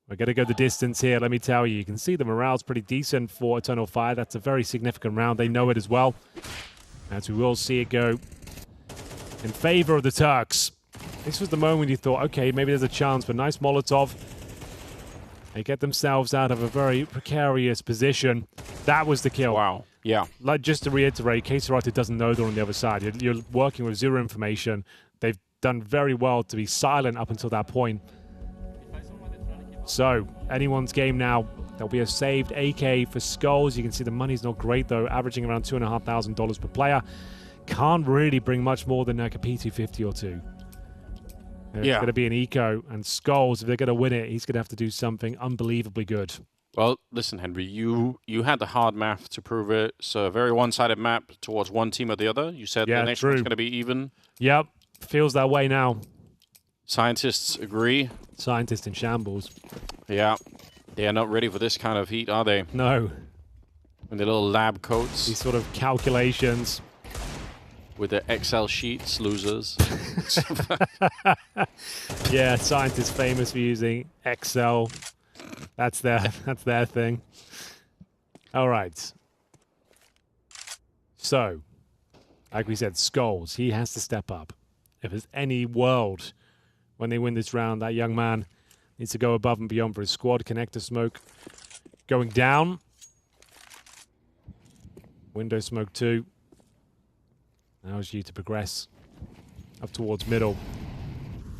We're going to go the distance here, let me tell you. You can see the morale's pretty decent for Eternal Fire. That's a very significant round. They know it as well. As we will see it go in favor of the Turks. This was the moment you thought, okay, maybe there's a chance, but nice Molotov. They get themselves out of a very precarious position. That was the kill. Wow. Yeah. Like, just to reiterate, csgo doesn't know they're on the other side. You're working with zero information. They've done very well to be silent up until that point. So, anyone's game now. There'll be a saved AK for skulls. You can see the money's not great, though, averaging around $2,500 per player. Can't really bring much more than like a P250 or two. It's going to be an eco, and skulls, if they're going to win it, he's going to have to do something unbelievably good. Well, listen, Henry, you had the hard math to prove it. So a very one-sided map towards one team or the other. You said the next one's going to be even. Yep, feels that way now. Scientists agree. Scientists in shambles. Yeah. They are not ready for this kind of heat, are they? No. In the little lab coats. These sort of calculations. With the Excel sheets, losers. Yeah, scientists famous for using Excel. That's their thing. All right. So, like we said, Skulls, he has to step up. If there's any world when they win this round, that young man needs to go above and beyond for his squad. Connector smoke going down. Window smoke 2. Now it's you to progress up towards middle.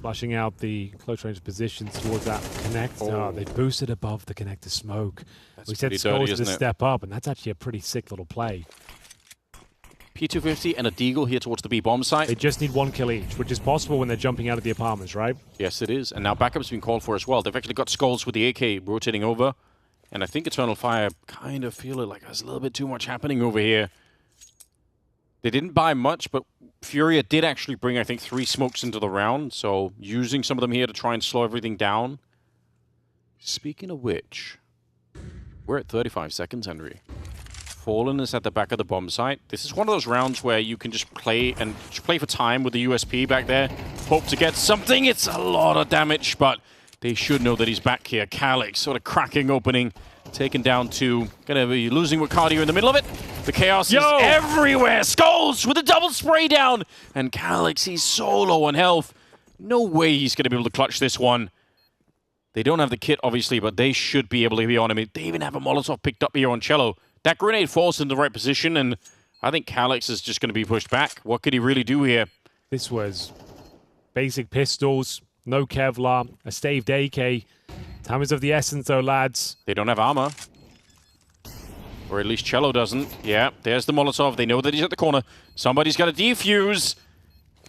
Flushing out the close range positions towards that connector. Oh, they boosted above the connector smoke. We said Skulls to step up, and that's actually a pretty sick little play. P250 and a Deagle here towards the B bomb site. They just need 1 kill each, which is possible when they're jumping out of the apartments, right? Yes, it is. And now backup's been called for as well. They've actually got Skulls with the AK rotating over. And I think Eternal Fire kind of feel it like there's a little bit too much happening over here. They didn't buy much, but Furia did actually bring, I think, 3 smokes into the round. So using some of them here to try and slow everything down. Speaking of which, we're at 35 seconds, Henry. Fallen is at the back of the bomb site. This is one of those rounds where you can just play and play for time with the USP back there. Hope to get something. It's a lot of damage, but they should know that he's back here. Calix sort of cracking opening, taken down 2. Gonna be losing Wicardia in the middle of it. The chaos is everywhere. Skulls with a double spray down. And Calix, he's so low on health. No way he's gonna be able to clutch this one. They don't have the kit, obviously, but they should be able to be on him. They even have a Molotov picked up here on cello. That grenade falls in the right position, and I think Calix is just going to be pushed back. What could he really do here? This was basic pistols, no Kevlar, a staved AK. Time is of the essence, though, lads. They don't have armor. Or at least cello doesn't. Yeah, there's the Molotov. They know that he's at the corner. Somebody's got to defuse.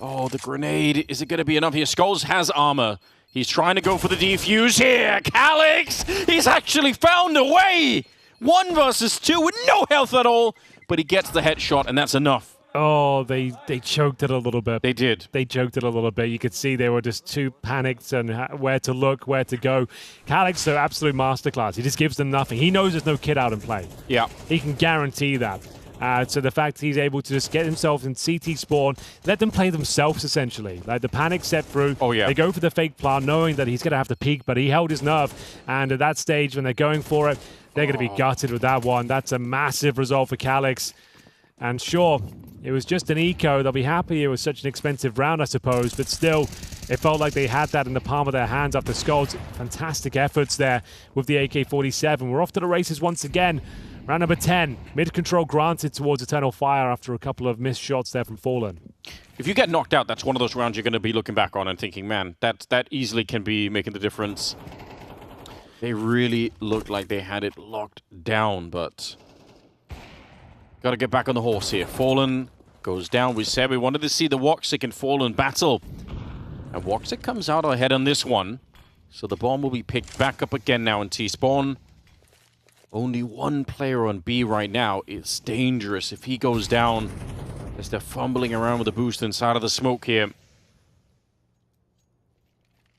Oh, the grenade. Is it going to be enough here? Skulls has armor. He's trying to go for the defuse here. Calix! He's actually found a way! 1 versus 2 with no health at all. But he gets the headshot, and that's enough. Oh, they choked it a little bit. They did. They choked it a little bit. You could see they were just too panicked and where to look, where to go. Calix, though, absolute masterclass. He just gives them nothing. He knows there's no kid out in play. Yeah. He can guarantee that. So the fact he's able to just get himself in CT spawn, let them play themselves, essentially. Like the panic set through. Oh, yeah. They go for the fake plant, knowing that he's going to have to peek, but he held his nerve. And at that stage, when they're going for it, they're going to be gutted with that one. That's a massive result for Calix. And sure, it was just an eco. They'll be happy it was such an expensive round, I suppose. But still, it felt like they had that in the palm of their hands after Skulls. Fantastic efforts there with the AK-47. We're off to the races once again. Round number 10, mid-control granted towards Eternal Fire after a couple of missed shots there from Fallen. If you get knocked out, that's one of those rounds you're going to be looking back on and thinking, man, that easily can be making the difference. They really looked like they had it locked down, but got to get back on the horse here. Fallen goes down. We said we wanted to see the Woxic and Fallen battle. And Woxic comes out ahead on this one. So the bomb will be picked back up again now in T-spawn. Only one player on B right now. It's dangerous if he goes down as they're fumbling around with the boost inside of the smoke here.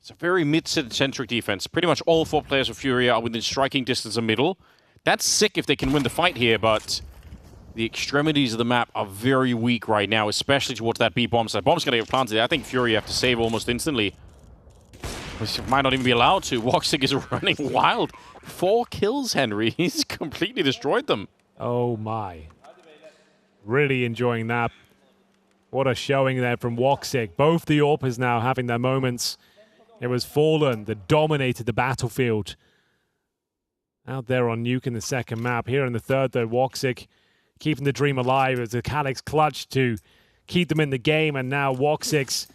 It's a very mid-centric defense. Pretty much all 4 players of Furia are within striking distance of middle. That's sick if they can win the fight here, but the extremities of the map are very weak right now, especially towards that B bomb. So that bomb's going to get planted. I think Furia have to save almost instantly. Which might not even be allowed to. Woxic is running wild. 4 kills, Henry. He's completely destroyed them. Oh my. Really enjoying that. What a showing there from Woxic. Both the AWPers now having their moments. It was Fallen that dominated the battlefield. Out there on Nuke in the second map. Here in the third, though, Woxic keeping the dream alive as the Calix clutch to keep them in the game. And now Woxic's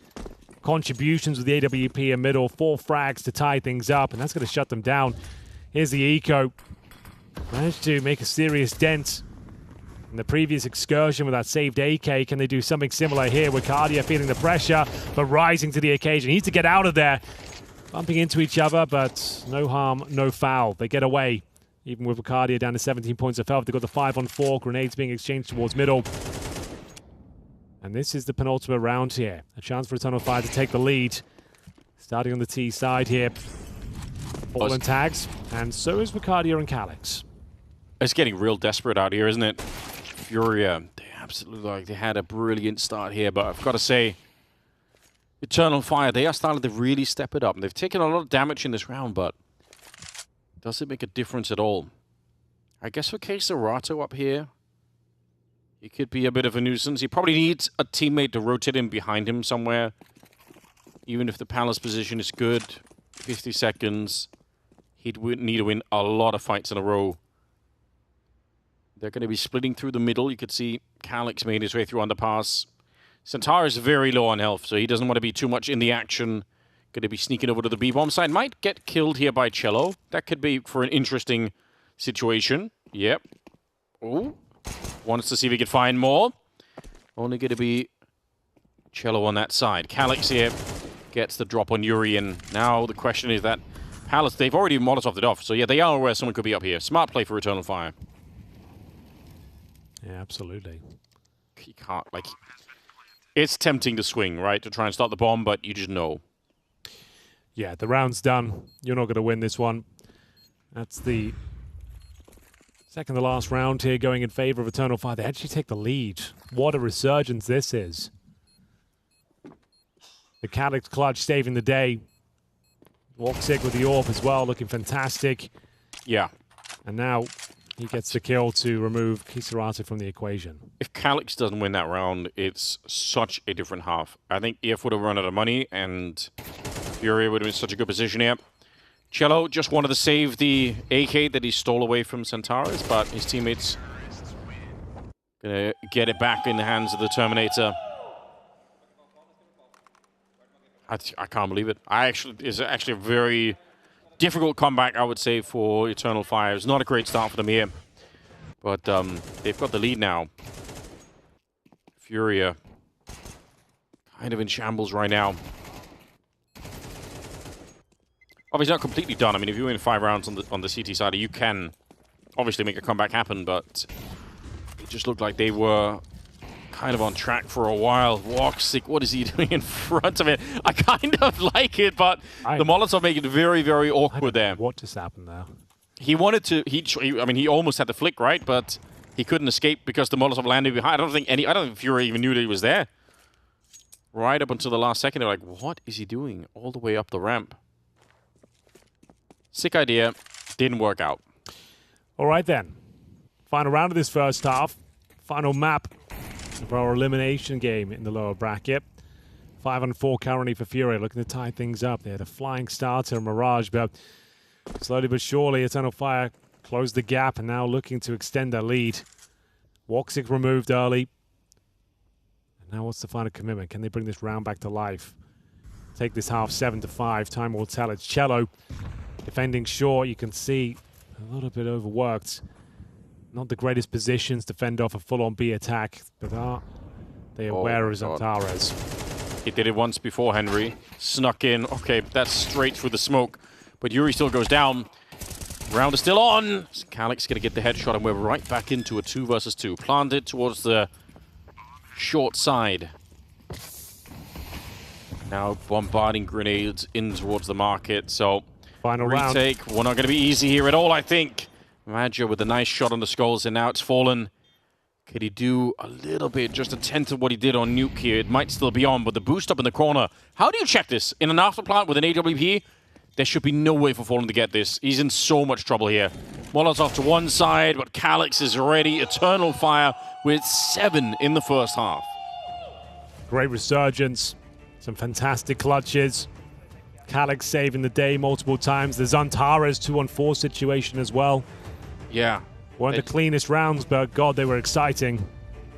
contributions with the AWP in middle, 4 frags to tie things up, and that's going to shut them down. Here's the eco. Managed to make a serious dent in the previous excursion with that saved AK. Can they do something similar here with Cardia feeling the pressure, but rising to the occasion? He needs to get out of there. Bumping into each other, but no harm, no foul. They get away, even with Cardia down to 17 points of health. They've got the 5-on-4, grenades being exchanged towards middle. And this is the penultimate round here. A chance for Eternal Fire to take the lead. Starting on the T side here. Fallen tags, and so is Vicardia and Calix. It's getting real desperate out here, isn't it? Furia, they absolutely they had a brilliant start here, but I've got to say, Eternal Fire, they are starting to really step it up. And they've taken a lot of damage in this round, but does it make a difference at all? I guess for Keserato up here, he could be a bit of a nuisance. He probably needs a teammate to rotate him behind him somewhere. Even if the Palace position is good, 50 seconds, he'd need to win a lot of fights in a row. They're going to be splitting through the middle. You could see Calix made his way through underpass. Centaur is very low on health, so he doesn't want to be too much in the action. Going to be sneaking over to the B-bomb side. Might get killed here by Cello. That could be for an interesting situation. Yep. Ooh. Wants to see if he can find more. Only going to be Cello on that side. Calix here gets the drop on Yuri, and now the question is that Palace, they've already Molotoved it off. So yeah, they are aware someone could be up here. Smart play for Eternal Fire. Yeah, absolutely. You can't, like, it's tempting to swing, right, to try and start the bomb, but you just know. Yeah, the round's done. You're not going to win this one. That's the second to last round here going in favor of Eternal Fire. They actually take the lead. What a resurgence this is. The Calix clutch saving the day. Woxic with the AWP as well, looking fantastic. Yeah. And now he gets the kill to remove Kisarate from the equation. If Calix doesn't win that round, it's such a different half. I think EF would have run out of money, and Furia would have been in such a good position here. Cello just wanted to save the AK that he stole away from Centaurus, but his teammates gonna get it back in the hands of the Terminator. I can't believe it. It's actually a very difficult comeback, I would say, for Eternal Fire. It's not a great start for them here, but they've got the lead now. Furia kind of in shambles right now. Obviously not completely done. I mean, if you win 5 rounds on the CT side, you can obviously make a comeback happen, but it just looked like they were kind of on track for a while. Woxic, what is he doing in front of it? I kind of like it, but the Molotov make it very, very awkward there. What just happened there? He wanted to, I mean, he almost had the flick, right? But he couldn't escape because the Molotov landed behind. I don't think Furia even knew that he was there. Right up until the last second, they're like, what is he doing all the way up the ramp? Sick idea. Didn't work out. All right, then. Final round of this first half. Final map for our elimination game in the lower bracket. 5-4 currently for Furia, looking to tie things up. They had a flying starter, Mirage, but slowly but surely, Eternal Fire closed the gap and now looking to extend their lead. Woxic removed early. And now what's the final commitment? Can they bring this round back to life? Take this half 7-5. Time will tell. It's Cello defending short. You can see a little bit overworked. Not the greatest positions to fend off a full-on B attack, but are they aware of Zantares? He did it once before, Henry. Snuck in. Okay, that's straight through the smoke. But Yuri still goes down. Round is still on. Calyx going to get the headshot, and we're right back into a 2 versus 2. Planted towards the short side. Now bombarding grenades in towards the market. So final retake. Round. We're not going to be easy here at all, I think. Maggio with a nice shot on the skulls, and now it's fallen. Could he do a little bit, just a tenth of what he did on Nuke here? It might still be on, but the boost up in the corner. How do you check this? In an afterplant with an AWP, there should be no way for Fallen to get this. He's in so much trouble here. Molotov to one side, but Calyx is ready. Eternal Fire with 7 in the first half. Great resurgence. Some fantastic clutches. Calyx saving the day multiple times. The Zantares 2-on-4 situation as well. Yeah. One of the cleanest rounds, but God, they were exciting.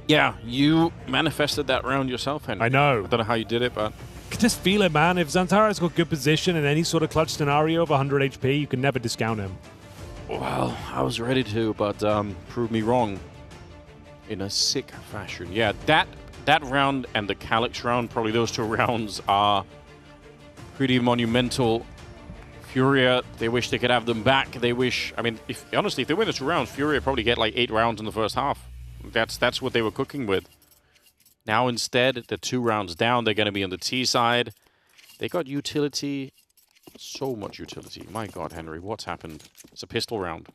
Yeah, you manifested that round yourself, Henry. I know. I don't know how you did it, but... You can just feel it, man. If Zantares got good position in any sort of clutch scenario of 100 HP, you can never discount him. Well, I was ready to, but proved me wrong in a sick fashion. Yeah, that round and the Calyx round, probably those 2 rounds are pretty monumental. Furia, they wish they could have them back. They wish, I mean, honestly, if they win the 2 rounds, Furia probably get like 8 rounds in the first half. That's what they were cooking with. Now instead, the 2 rounds down, they're going to be on the T side. They got utility, so much utility. My God, Henry, what's happened? It's a pistol round.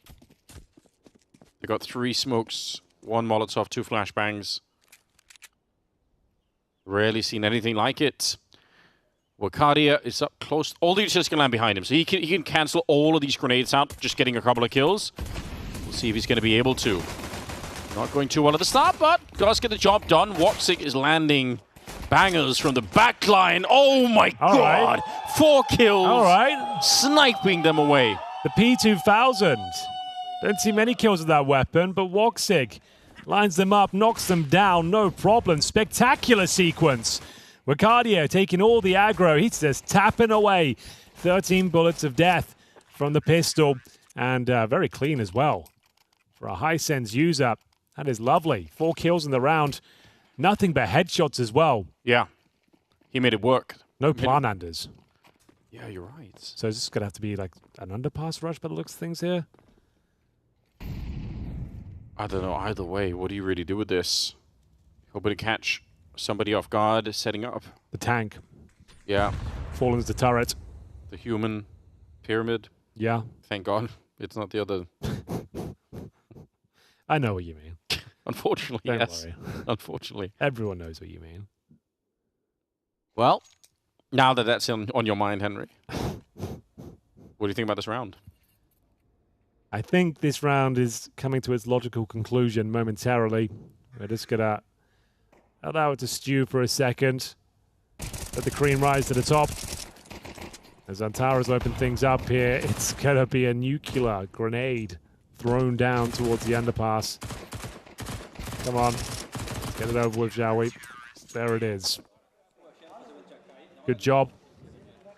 They got 3 smokes, 1 Molotov, 2 flashbangs. Rarely seen anything like it. Wakadia is up close. All the utilities can land behind him, so he can cancel all of these grenades out, just getting a couple of kills. We'll see if he's going to be able to. Not going too well at the start, but does get the job done. Woxic is landing bangers from the back line. Oh my God! Right. 4 kills. All right. Sniping them away. The P2000. Don't see many kills with that weapon, but Woxic lines them up, knocks them down, no problem. Spectacular sequence. Wakadia taking all the aggro. He's just tapping away. 13 bullets of death from the pistol, and very clean as well. For a high-sense user, that is lovely. 4 kills in the round. Nothing but headshots as well. Yeah. He made it work. No plananders. Yeah, you're right. So is this going to have to be like an underpass rush by the looks of things here? I don't know. Either way, what do you really do with this? Hoping to catch somebody off guard, setting up. The tank. Yeah. Fallen's the turret. The human pyramid. Yeah. Thank God. It's not the other. I know what you mean. Unfortunately, Don't yes. worry. Unfortunately. Everyone knows what you mean. Well, now that that's on your mind, Henry, what do you think about this round? I think this round is coming to its logical conclusion momentarily. We're just going to allow it to stew for a second. Let the cream rise to the top. As Antares open things up here, it's going to be a nuclear grenade thrown down towards the underpass. Come on. Get it over with, shall we? There it is. Good job.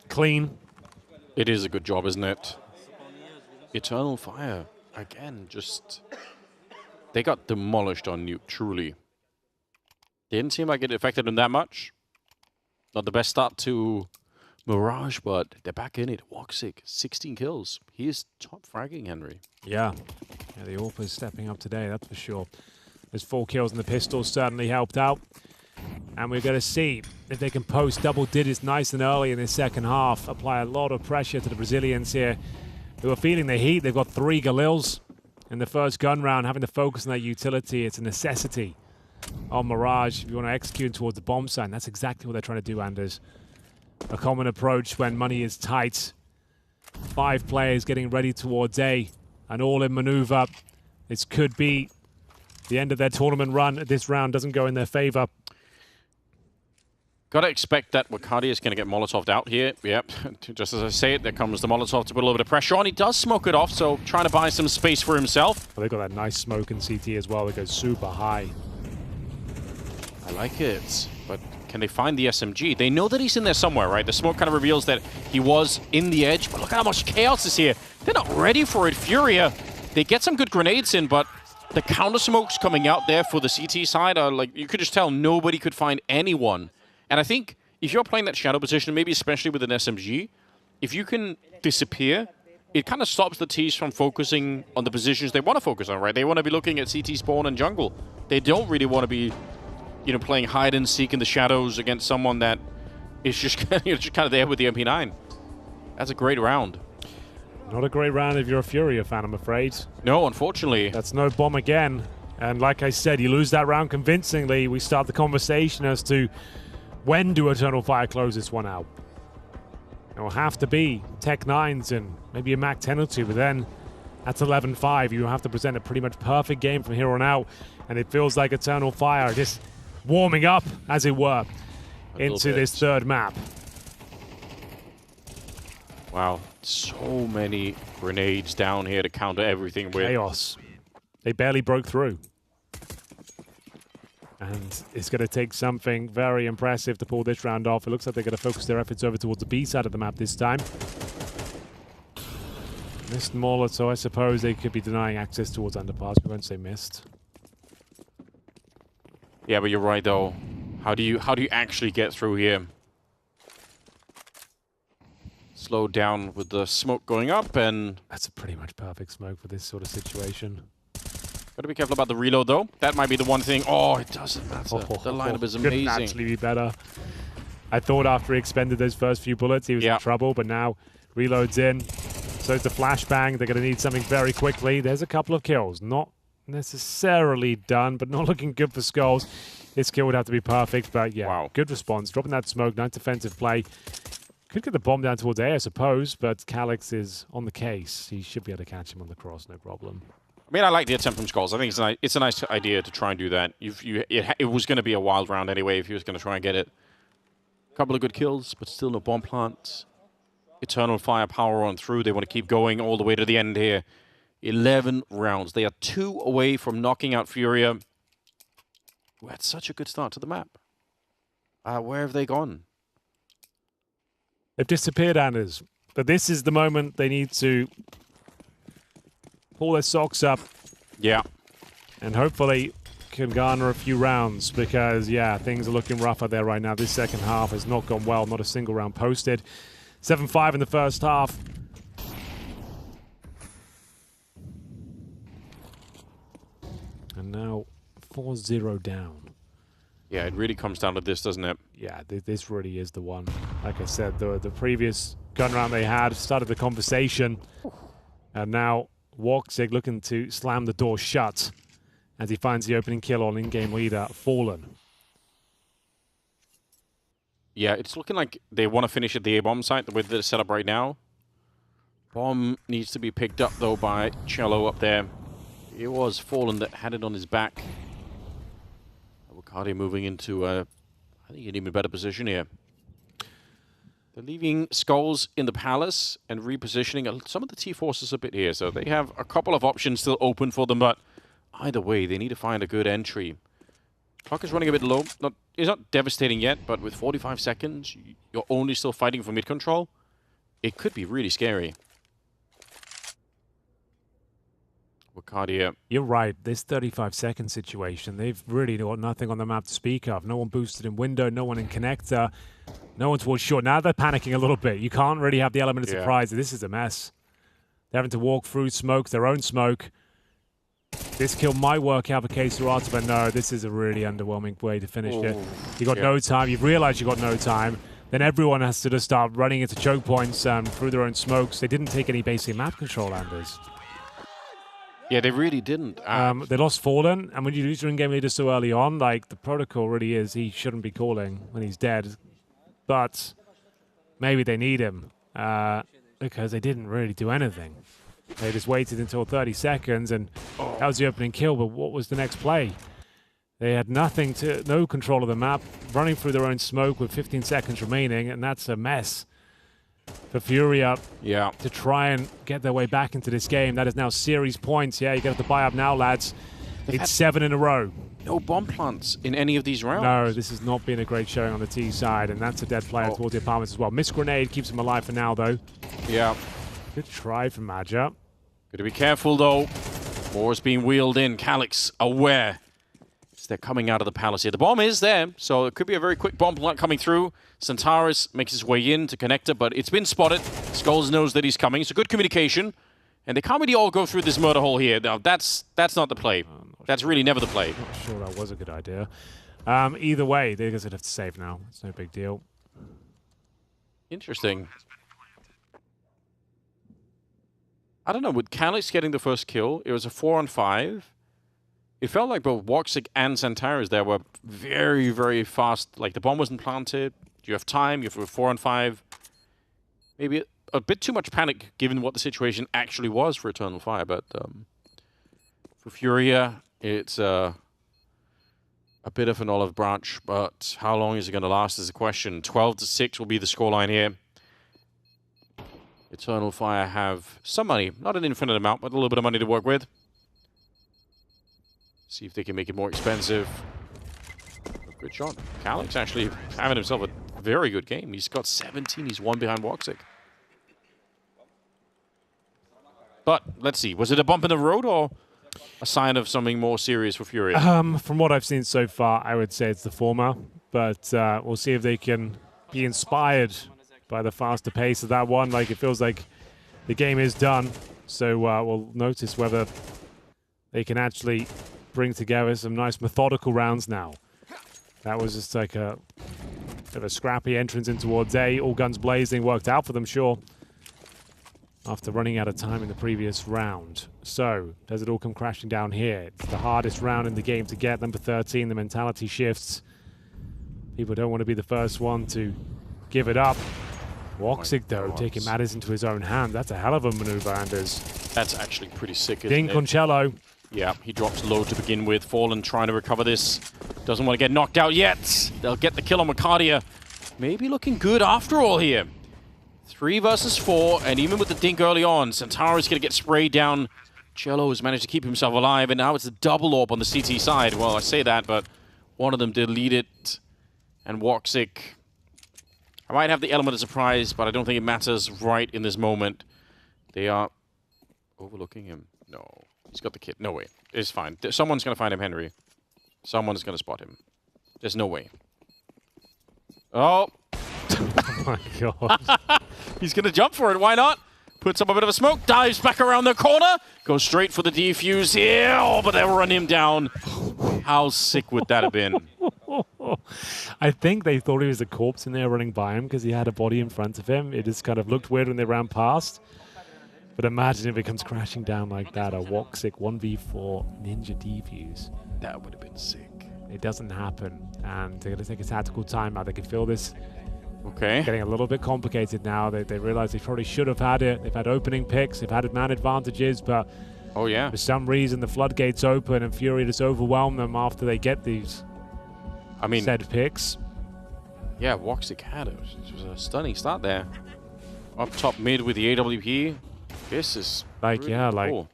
Clean. It is a good job, isn't it? Eternal Fire, again, just... They got demolished on Nuke, truly. Didn't seem like it affected them that much. Not the best start to Mirage, but they're back in it. Woxic, 16 kills. He is top fragging, Henry. Yeah, the AWP is stepping up today, that's for sure. Those 4 kills in the pistols certainly helped out. And we're going to see if they can post double digits nice and early in this second half. Apply a lot of pressure to the Brazilians here who are feeling the heat. They've got 3 Galils in the first gun round, having to focus on that utility. It's a necessity on Mirage if you want to execute towards the bomb site. And that's exactly what they're trying to do, Anders. A common approach when money is tight. 5 players getting ready towards A. An all-in maneuver. This could be the end of their tournament run. This round doesn't go in their favor. Gotta expect that Wakadi is going to get Molotov'd out here. Yep, just as I say it, there comes the Molotov to put a little bit of pressure on. He does smoke it off, so trying to buy some space for himself. Well, they've got that nice smoke in CT as well. It goes super high. I like it, but can they find the SMG? They know that he's in there somewhere, right? The smoke kind of reveals that he was in the edge, but look at how much chaos is here. They're not ready for it. Furia, they get some good grenades in, but the counter smokes coming out there for the CT side are like, you could just tell nobody could find anyone. And I think if you're playing that shadow position, maybe especially with an SMG, if you can disappear, it kind of stops the T's from focusing on the positions they want to focus on, right? They want to be looking at CT spawn and jungle. They don't really want to be, you know, playing hide and seek in the shadows against someone that is just, just kind of there with the MP9. That's a great round. Not a great round if you're a Furia fan, I'm afraid. No, unfortunately. That's no bomb again. And like I said, you lose that round convincingly. We start the conversation as to when do Eternal Fire close this one out? It will have to be Tech 9s and maybe a Mac 10 or 2, but then that's 11-5. You have to present a pretty much perfect game from here on out. And it feels like Eternal Fire just warming up, as it were, into this third map. Wow, so many grenades down here to counter everything with. Chaos. They barely broke through. And it's going to take something very impressive to pull this round off. It looks like they're going to focus their efforts over towards the B side of the map this time. Missed Molotov, so I suppose they could be denying access towards underpass. We won't say missed. Yeah, but you're right though. How do you actually get through here? Slow down with the smoke going up, and that's a pretty much perfect smoke for this sort of situation. Gotta be careful about the reload, though. That might be the one thing. Oh, it doesn't matter. The lineup is amazing. Couldn't actually be better. I thought after he expended those first few bullets, he was in trouble, but now reloads in. So it's a flashbang. They're going to need something very quickly. There's a couple of kills. Not necessarily done, but not looking good for Skulls. This kill would have to be perfect, but yeah, good response. Dropping that smoke, nice defensive play. Could get the bomb down towards A, I suppose, but Calyx is on the case. He should be able to catch him on the cross, no problem. I mean, I like the attempt from Skulls. I think it's a nice idea to try and do that. It was going to be a wild round anyway if he was going to try and get it. A couple of good kills, but still no bomb plant. Eternal Firepower on through. They want to keep going all the way to the end here. 11 rounds. They are 2 away from knocking out Furia, who had such a good start to the map. Where have they gone? They've disappeared, Anders. But this is the moment they need to pull their socks up. Yeah. And hopefully can garner a few rounds because, yeah, things are looking rough out there right now. This second half has not gone well. Not a single round posted. 7-5 in the first half. And now 4-0 down. Yeah, it really comes down to this, doesn't it? Yeah, this really is the one. Like I said, the previous gun round they had started the conversation. And now Woxic looking to slam the door shut as he finds the opening kill on in-game leader, Fallen. Yeah, it's looking like they want to finish at the A-bomb site with the setup right now. Bomb needs to be picked up, though, by Cello up there. It was Fallen that had it on his back. Wakadi moving into, I think, an even better position here. They're leaving Skulls in the Palace and repositioning some of the T-Forces a bit here. So they have a couple of options still open for them, but either way, they need to find a good entry. Clock is running a bit low. It's not devastating yet, but with 45 seconds, you're only still fighting for mid-control. It could be really scary. Wakadia. You're right. This 35-second situation, they've really got nothing on the map to speak of. No one boosted in window, no one in connector, no one towards short. Now they're panicking a little bit. You can't really have the element of surprise. This is a mess. They're having to walk through smoke, their own smoke. This kill might work out for K-Serata, but no, this is a really underwhelming way to finish it. You got no time. You've realized you got no time. Then everyone has to just start running into choke points through their own smokes. They didn't take any basic map control, Anders. Yeah, they really didn't. They lost Fallen, and when you lose your in-game leader so early on, like, the protocol really is he shouldn't be calling when he's dead. But maybe they need him because they didn't really do anything. They just waited until 30 seconds, and that was the opening kill, but what was the next play? They had nothing no control of the map, running through their own smoke with 15 seconds remaining, and that's a mess for Furia to try and get their way back into this game. That is now series points. Yeah, you get to buy up now, lads. It's 7 in a row. No bomb plants in any of these rounds. No, this has not been a great showing on the T side, and that's a dead player towards the apartments as well. Miss Grenade keeps him alive for now, though. Yeah. Good try from Maja. Got to be careful, though. More is being wheeled in. Calyx aware. They're coming out of the palace here. The bomb is there, so it could be a very quick bomb plant coming through. Centaurus makes his way in to connector, but it's been spotted. Skulls knows that he's coming. It's a good communication. And they can't really all go through this murder hole here. Now, that's not the play. That's really never the play. Not sure that was a good idea. Either way, they're going to have to save now. It's no big deal. Interesting. I don't know, with Calyx getting the first kill, it was a 4-on-5. It felt like both Woxic and Centaurus there were very, very fast. Like, the bomb wasn't planted. You have time. You have a 4-on-5. Maybe a bit too much panic, given what the situation actually was for Eternal Fire. But for Furia, it's a bit of an olive branch. But how long is it going to last is the question. 12-6 will be the scoreline here. Eternal Fire have some money. Not an infinite amount, but a little bit of money to work with. See if they can make it more expensive. Good shot. Calyx actually having himself a very good game. He's got 17. He's 1 behind Woxic. But let's see. Was it a bump in the road or a sign of something more serious for Furia? From what I've seen so far, I would say it's the former. But we'll see if they can be inspired by the faster pace of that one. Like, it feels like the game is done. So we'll notice whether they can actually bring together some nice methodical rounds now. That was just like a bit of a scrappy entrance in towards A. All guns blazing. Worked out for them, sure. After running out of time in the previous round. So, does it all come crashing down here? It's the hardest round in the game to get. Number 13, the mentality shifts. People don't want to be the first one to give it up. Woxic, though, taking matters into his own hand. That's a hell of a maneuver, Anders. That's actually pretty sick, isn't Ding it? Concello. Yeah, he drops low to begin with. Fallen trying to recover this. Doesn't want to get knocked out yet. They'll get the kill on Wakadia. Maybe looking good after all here. 3 versus 4, and even with the dink early on, Centaurus going to get sprayed down. Cello has managed to keep himself alive, and now it's a double orb on the CT side. Well, I say that, but one of them did lead it. And Woxic, I might have the element of surprise, but I don't think it matters right in this moment. They are overlooking him. No, he's got the kit. No way. It's fine. Someone's going to find him, Henry. Someone's going to spot him. There's no way. Oh. Oh my god. He's going to jump for it. Why not? Puts up a bit of a smoke. Dives back around the corner. Goes straight for the defuse here. Oh, but they'll run him down. How sick would that have been? I think they thought he was a corpse and they were running by him because he had a body in front of him. It just kind of looked weird when they ran past. But imagine if it comes crashing down like that. A Woxic 1v4 ninja defuse. That would have been sick. It doesn't happen. And they're going to take a tactical timeout. They can feel this okay. Getting a little bit complicated now. They realize they probably should have had it. They've had opening picks. They've had man advantages. But oh yeah, for some reason, the floodgates open and Fury just overwhelm them after they get these said picks. Yeah, Woxic had it. It was a stunning start there. Up top mid with the AWP. This is like, really yeah, cool. like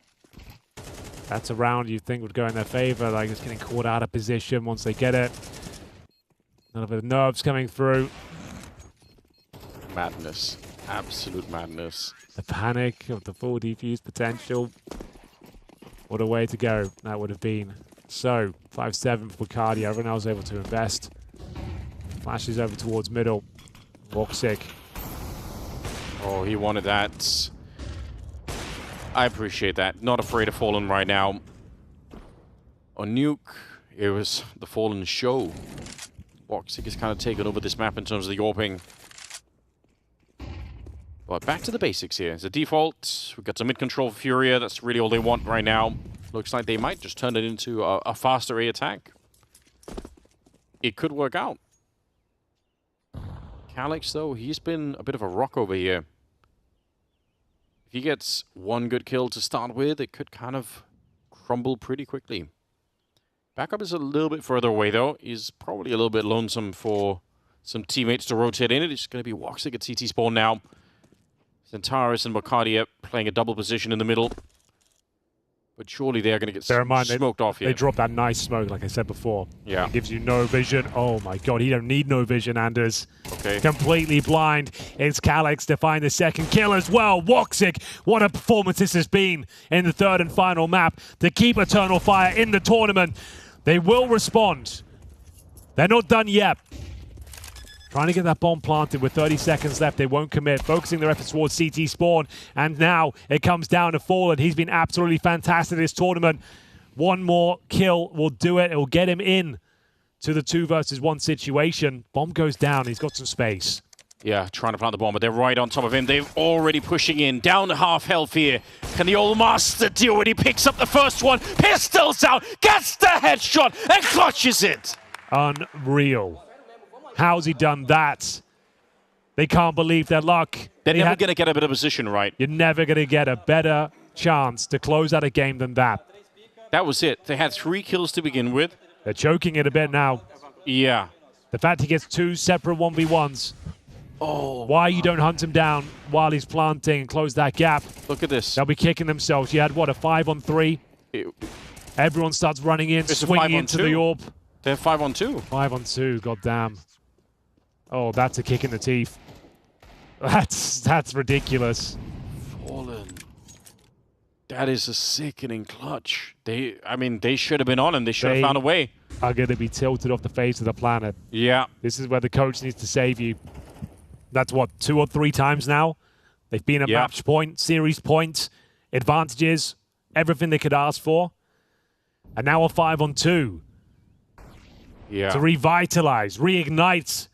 that's a round you think would go in their favor. Like, it's getting caught out of position once they get it. None of the nerves coming through. Madness. Absolute madness. The panic of the full defuse potential. What a way to go that would have been. So, 5-7 for Cardia. Everyone else able to invest. Flashes over towards middle. Voxic. Oh, he wanted that. I appreciate that. Not afraid of Fallen right now. On Nuke, it was the Fallen show. Voxic has kind of taken over this map in terms of the AWPing. But back to the basics here. As a default, we've got some mid-control for Furia. That's really all they want right now. Looks like they might just turn it into a faster A attack. It could work out. Calix, though, he's been a bit of a rock over here. If he gets one good kill to start with, it could kind of crumble pretty quickly. Backup is a little bit further away, though. He's probably a little bit lonesome for some teammates to rotate in. It's going to be Voxic at CT spawn now. Centaurus and Mocadia playing a double position in the middle. But surely they are going to get smoked off here. They drop that nice smoke, like I said before. Yeah. It gives you no vision. Oh my god, he don't need no vision, Anders. Okay. Completely blind. It's Calix to find the second kill as well. Voxic, what a performance this has been in the third and final map to keep Eternal Fire in the tournament. They will respond. They're not done yet. Trying to get that bomb planted with 30 seconds left. They won't commit. Focusing their efforts towards CT spawn. And now it comes down to Fallen. He's been absolutely fantastic this tournament. One more kill will do it. It will get him in to the 2 versus 1 situation. Bomb goes down. He's got some space. Yeah, trying to plant the bomb, but they're right on top of him. They're already pushing in. Down to half health here. Can the old master deal with it? He picks up the first one. Pistols out. Gets the headshot and clutches it. Unreal. How's he done that? They can't believe their luck. They're never going to get a better position, right? You're never going to get a better chance to close out a game than that. That was it. They had 3 kills to begin with. They're choking it a bit now. Yeah. The fact he gets 2 separate 1v1s. Oh. Why you don't hunt him down while he's planting and close that gap? Look at this. They'll be kicking themselves. You had, what, a 5-on-3? Everyone starts running in, swinging into the orb. They're 5-on-2. 5-on-2, goddamn. Oh, that's a kick in the teeth. That's ridiculous. Fallen. That is a sickening clutch. They should have been on him. They should have found a way. Are going to be tilted off the face of the planet. Yeah. This is where the coach needs to save you. That's what, 2 or 3 times now? They've been a match point, series point, advantages, everything they could ask for. And now a 5-on-2. Yeah. To revitalize, reignite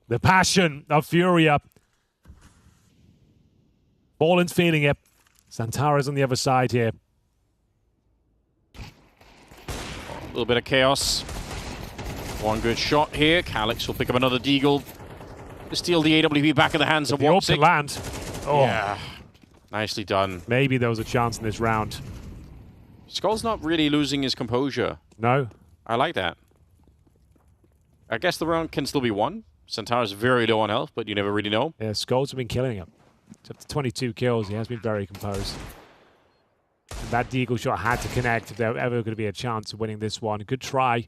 the passion of Furia. Fallen's feeling it. Santara's on the other side here. A little bit of chaos. One good shot here. Calix will pick up another deagle. To steal the AWP back in the hands of the orb to Voxic. land. Oh. Yeah. Nicely done. Maybe there was a chance in this round. Skull's not really losing his composure. No. I like that. I guess the round can still be won. Centaur's very low on health, but you never really know. Yeah, Skulls have been killing him. It's up to 22 kills. He has been very composed. And that deagle shot had to connect if there were ever going to be a chance of winning this one. Good try.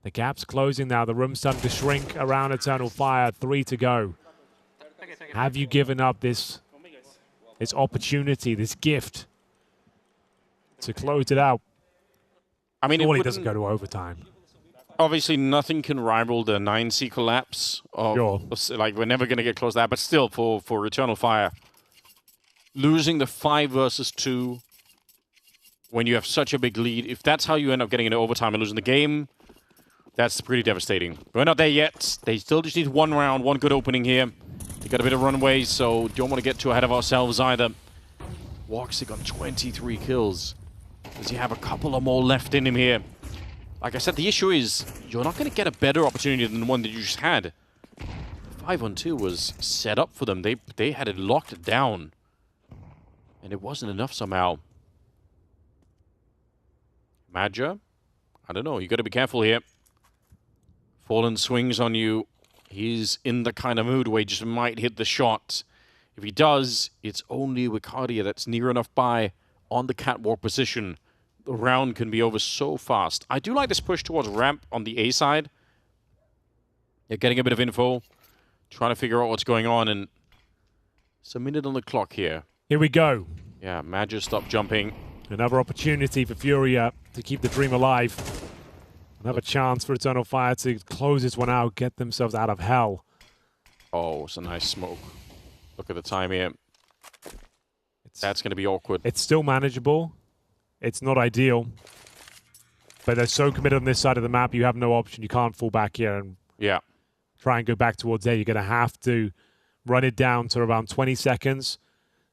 The gap's closing now. The room's starting to shrink around Eternal Fire. 3 to go. Have you given up this opportunity, this gift to close it out? I mean, surely it doesn't go to overtime. Obviously, nothing can rival the 9C collapse. Like, we're never going to get close to that. But still, for Eternal Fire, losing the 5 versus 2 when you have such a big lead, if that's how you end up getting into overtime and losing the game, that's pretty devastating. We're not there yet. They still just need 1 round, 1 good opening here. They got a bit of runway, so don't want to get too ahead of ourselves either. Voxic got 23 kills. Does he have a couple or more left in him here? Like I said, the issue is you're not going to get a better opportunity than the one that you just had. The 5-on-2 was set up for them. They had it locked down. And it wasn't enough somehow. Madja? I don't know. You got to be careful here. Fallen swings on you. He's in the kind of mood where he just might hit the shot. If he does, it's only Wicardia that's near enough by on the catwalk position. The round can be over so fast. I do like this push towards ramp on the A side. They're getting a bit of info, trying to figure out what's going on, and it's a minute on the clock here. Here we go. Yeah, Madja stopped jumping. Another opportunity for Furia to keep the dream alive. Another chance for Eternal Fire to close this one out, get themselves out of hell. Oh, it's a nice smoke. Look at the time here. That's going to be awkward. It's still manageable. It's not ideal. But they're so committed on this side of the map, you have no option. You can't fall back here and try and go back towards A. You're going to have to run it down to around 20 seconds.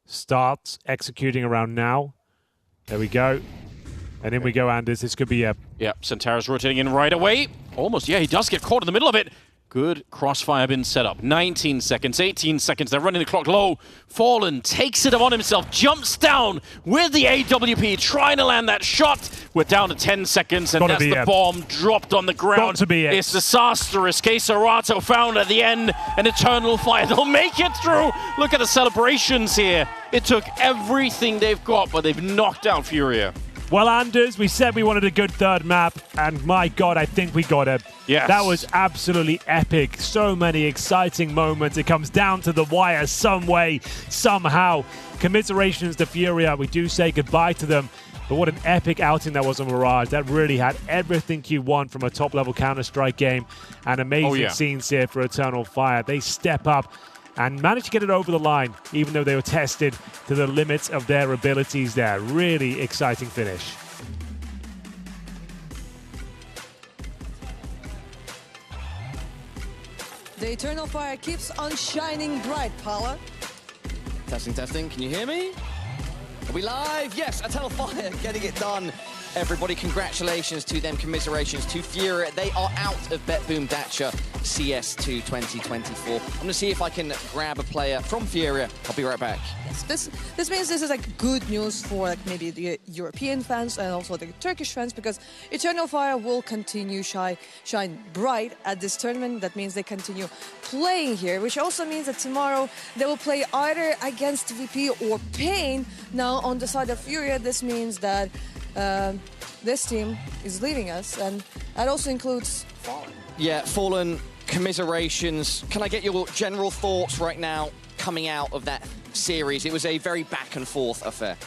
Start executing around now. There we go. And in we go, Anders. This could be a... Yeah, Centauro's rotating in right away. Almost, yeah, he does get caught in the middle of it. Good crossfire bin set up. 19 seconds, 18 seconds. They're running the clock low. Fallen takes it upon himself, jumps down with the AWP, trying to land that shot. We're down to 10 seconds, and that's the bomb dropped on the ground. Got to be it. It's disastrous. Quesarato found at the end an Eternal Fire. They'll make it through. Look at the celebrations here. It took everything they've got, but they've knocked out Furia. Well, Anders, we said we wanted a good third map, and my God, I think we got it. Yes. That was absolutely epic. So many exciting moments. It comes down to the wire some way, somehow. Commiserations to Furia. We do say goodbye to them. But what an epic outing that was on Mirage. That really had everything you want from a top-level Counter-Strike game. And amazing scenes here for Eternal Fire. They step up and managed to get it over the line, even though they were tested to the limits of their abilities there. Really exciting finish. The Eternal Fire keeps on shining bright, Paula. Testing, testing. Can you hear me? Are we live? Yes, Eternal Fire getting it done. Everybody, congratulations to them. Commiserations to Furia. They are out of BetBoom Dacha CS2 2024. I'm going to see if I can grab a player from Furia. I'll be right back. Yes, this means this is like good news for like maybe the European fans and also the Turkish fans, because Eternal Fire will continue shine bright at this tournament. That means they continue playing here, which also means that tomorrow they will play either against VP or Pain. Now on the side of Furia, this means that this team is leaving us, and that also includes Fallen. Yeah, Fallen, commiserations. Can I get your general thoughts right now coming out of that series? It was a very back and forth affair.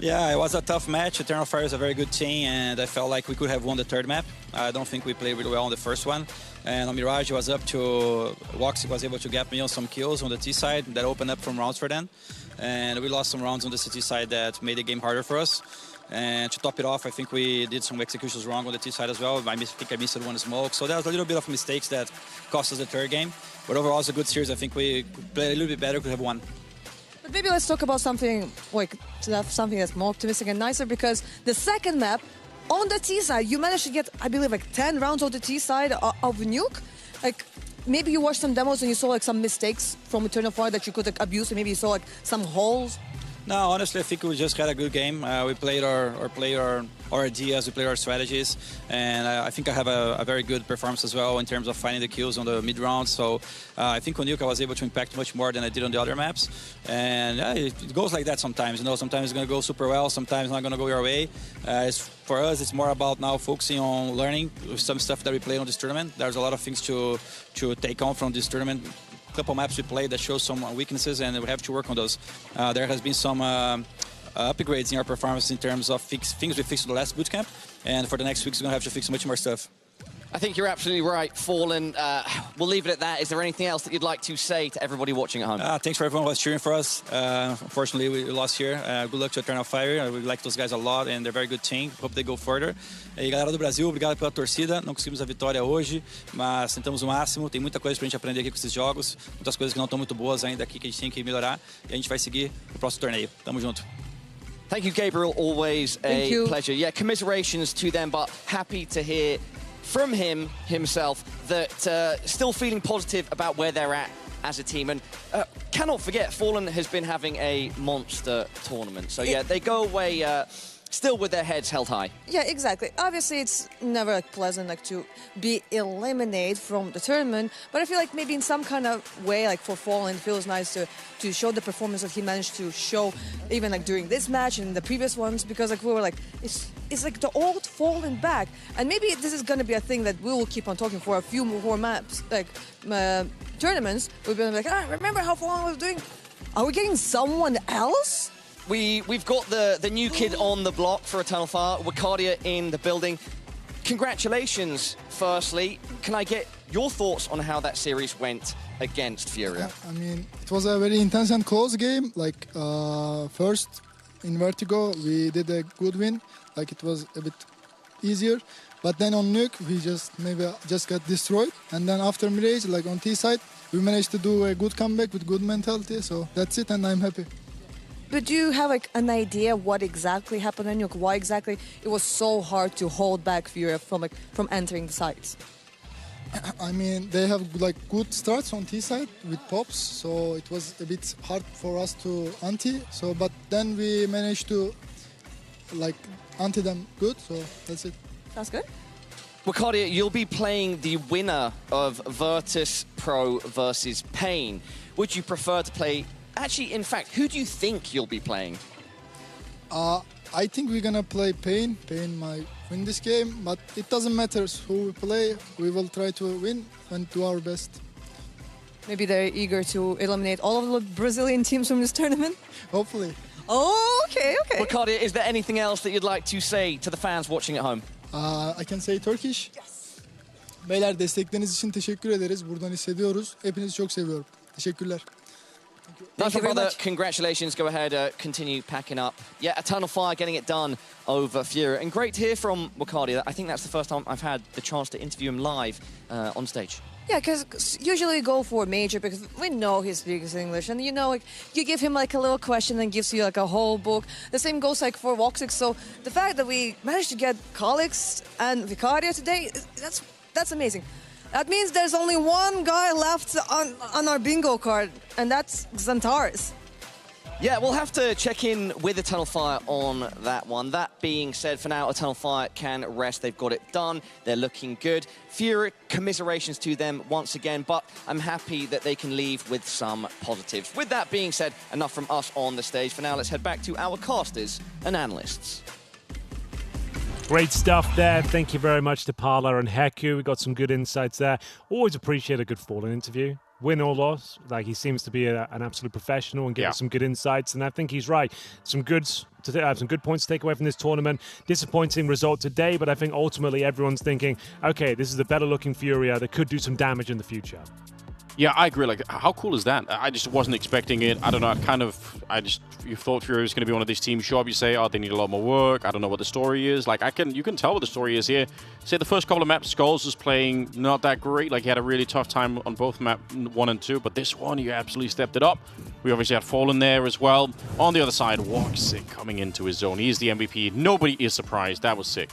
Yeah, it was a tough match. Eternal Fire is a very good team, and I felt like we could have won the third map. I don't think we played really well on the first one. And on Mirage, it was up to... Woxy was able to get me on some kills on the T side that opened up some rounds for them. And we lost some rounds on the CT side that made the game harder for us. And to top it off, I think we did some executions wrong on the T side as well. I think I missed one smoke. So there was a little bit of mistakes that cost us the third game. But overall, it's a good series. I think we played a little bit better, could have won. But maybe let's talk about something like something that's more optimistic and nicer, because the second map on the T side, you managed to get, I believe, like 10 rounds on the T side of Nuke. Like maybe you watched some demos and you saw like some mistakes from Eternal Fire that you could like, abuse, and maybe you saw like some holes. No, honestly, I think we just had a good game. We played our ideas, we played our strategies, and I think I have a very good performance as well in terms of finding the kills on the mid round. So I think on Nuke I was able to impact much more than I did on the other maps. And it goes like that sometimes. You know, sometimes it's going to go super well, sometimes not going to go your way. For us, it's more about now focusing on learning some stuff that we played on this tournament. There's a lot of things to take on from this tournament. Couple maps we played that show some weaknesses, and we have to work on those. There has been some upgrades in our performance in terms of things we fixed in the last bootcamp, and for the next weeks we're going to have to fix much more stuff. I think you're absolutely right, Fallen. We'll leave it at that. Is there anything else that you'd like to say to everybody watching at home? Thanks for everyone who was cheering for us. Unfortunately, we lost here. Good luck to Eternal Fire. We like those guys a lot, and they're a very good team. Hope they go further. E galera do Brasil, obrigado pela torcida. Não conseguimos a vitória hoje, mas tentamos o máximo. Tem muita coisa pra gente aprender aqui com esses jogos. Muitas coisas que não estão muito boas ainda aqui que a gente tem que melhorar. E a gente vai seguir no próximo torneio. Tamo junto. Thank you, Gabriel. Always a pleasure. Yeah, commiserations to them, but happy to hear from him himself that still feeling positive about where they're at as a team. And cannot forget, Fallen has been having a monster tournament. So yeah, they go away still with their heads held high. Yeah, exactly. Obviously, it's never like, pleasant like to be eliminated from the tournament, but I feel like maybe in some kind of way, like for Fallen, it feels nice to show the performance that he managed to show even like during this match and the previous ones, because like we were like, it's like the old Fallen back. And maybe this is going to be a thing that we will keep on talking for a few more maps, like tournaments. We'll be like, remember how Fallen was doing? Are we getting someone else? we've got the new kid on the block for Eternal Fire, Wakadia in the building. Congratulations, firstly. Can I get your thoughts on how that series went against Furia? I mean, it was a very intense and close game. Like, first in Vertigo, we did a good win. Like, it was a bit easier. But then on Nuke, we just got destroyed. And then after Mirage, like on T side, we managed to do a good comeback with good mentality. So that's it, and I'm happy. But do you have like an idea what exactly happened on Nuke? Why exactly it was so hard to hold back Furia from entering the sites? I mean, they have like good starts on T side with pops, so it was a bit hard for us to anti. So, but then we managed to like anti them good. So that's it. Sounds good. Wakadia, you'll be playing the winner of Virtus.pro versus Pain. Would you prefer to play? Actually, in fact, who do you think you'll be playing? I think we're gonna play Pain. Pain might win this game, but it doesn't matter who we play. We will try to win and do our best. Maybe they're eager to eliminate all of the Brazilian teams from this tournament? Hopefully. Oh, okay. Wakadia, is there anything else that you'd like to say to the fans watching at home? I can say Turkish. Yes. Beyler, destekleriniz için teşekkür ederiz. Buradan hissediyoruz. Hepinizi çok seviyorum. Teşekkürler. Nice one, brother. Congratulations. Go ahead, continue packing up. Yeah, Eternal Fire getting it done over Furia. And great to hear from Wakadia. I think that's the first time I've had the chance to interview him live on stage. Yeah, because usually go for Major because we know he speaks English, and you know, like, you give him like a little question and gives you like a whole book. The same goes like for Voxic. So the fact that we managed to get Calix and Vicaria today, that's amazing. That means there's only one guy left on our bingo card, and that's Xantares. Yeah, we'll have to check in with Eternal Fire on that one. That being said, for now, Eternal Fire can rest. They've got it done. They're looking good. Furia, commiserations to them once again, but I'm happy that they can leave with some positives. With that being said, enough from us on the stage. For now, let's head back to our casters and analysts. Great stuff there. Thank you very much to Parla and Heku. We got some good insights there. Always appreciate a good Fallen interview. Win or loss, like, he seems to be an absolute professional and give us some good insights, and I think he's right. Some good points to take away from this tournament. Disappointing result today, but I think ultimately everyone's thinking, okay, this is a better looking Furia that could do some damage in the future. Yeah, I agree. Like, how cool is that? I just wasn't expecting it. I don't know. You thought Furia was going to be one of these teams. Sure, you say, oh, they need a lot more work. I don't know what the story is. Like, you can tell what the story is here. Say the first couple of maps, Skulls was playing not that great. Like, he had a really tough time on both map 1 and 2, but this one, he absolutely stepped it up. We obviously had Fallen there as well. On the other side, Voxic coming into his zone. He is the MVP. Nobody is surprised. That was sick.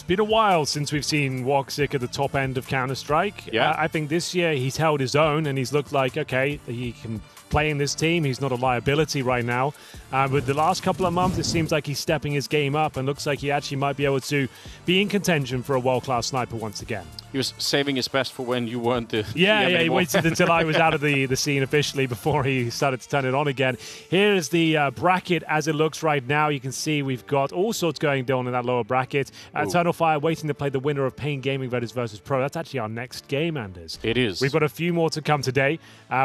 Been a while since we've seen Voxic at the top end of Counter-Strike. Yeah. I think this year he's held his own and he's looked like, okay, he can play in this team. He's not a liability right now. But the last couple of months, it seems like he's stepping his game up and looks like he actually might be able to be in contention for a world-class sniper once again. He was saving his best for when you weren't the Yeah, he waited until I was out of the scene officially before he started to turn it on again. Here is the bracket as it looks right now. You can see we've got all sorts going on in that lower bracket. Eternal Fire waiting to play the winner of Pain Gaming versus Pro. That's actually our next game, Anders. It is. We've got a few more to come today.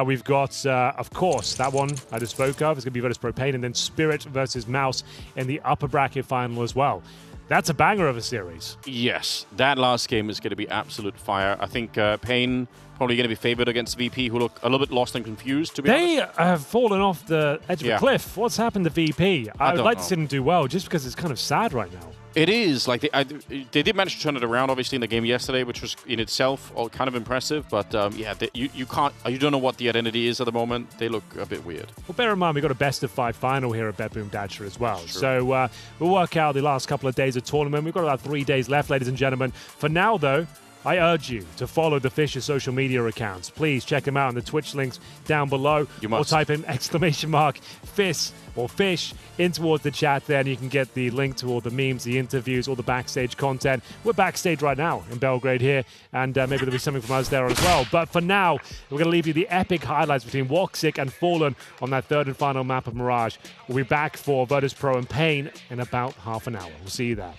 We've got, of course, that one I just spoke of. It's going to be Virtus.pro Pain, and then Spirit versus MOUZ in the upper bracket final as well. That's a banger of a series. Yes, that last game is going to be absolute fire. I think Pain probably going to be favored against VP, who look a little bit lost and confused, to be honest. They have fallen off the edge of a cliff. What's happened to VP? I would like to see them do well, just because it's kind of sad right now. It is. Like, they did manage to turn it around, obviously, in the game yesterday, which was in itself all kind of impressive. But, yeah, you don't know what the identity is at the moment. They look a bit weird. Well, bear in mind, we've got a best-of-5 final here at BetBoom Dacha as well. So we'll work out the last couple of days of tournament. We've got about 3 days left, ladies and gentlemen. For now, though, I urge you to follow the Fisher's social media accounts. Please check them out on the Twitch links down below. You must. Or type in !FIS or fish in towards the chat there, and you can get the link to all the memes, the interviews, all the backstage content. We're backstage right now in Belgrade here, and maybe there'll be something from us there as well. But for now, we're going to leave you the epic highlights between Voxic and Fallen on that third and final map of Mirage. We'll be back for Virtus.pro and Pain in about half an hour. We'll see you there.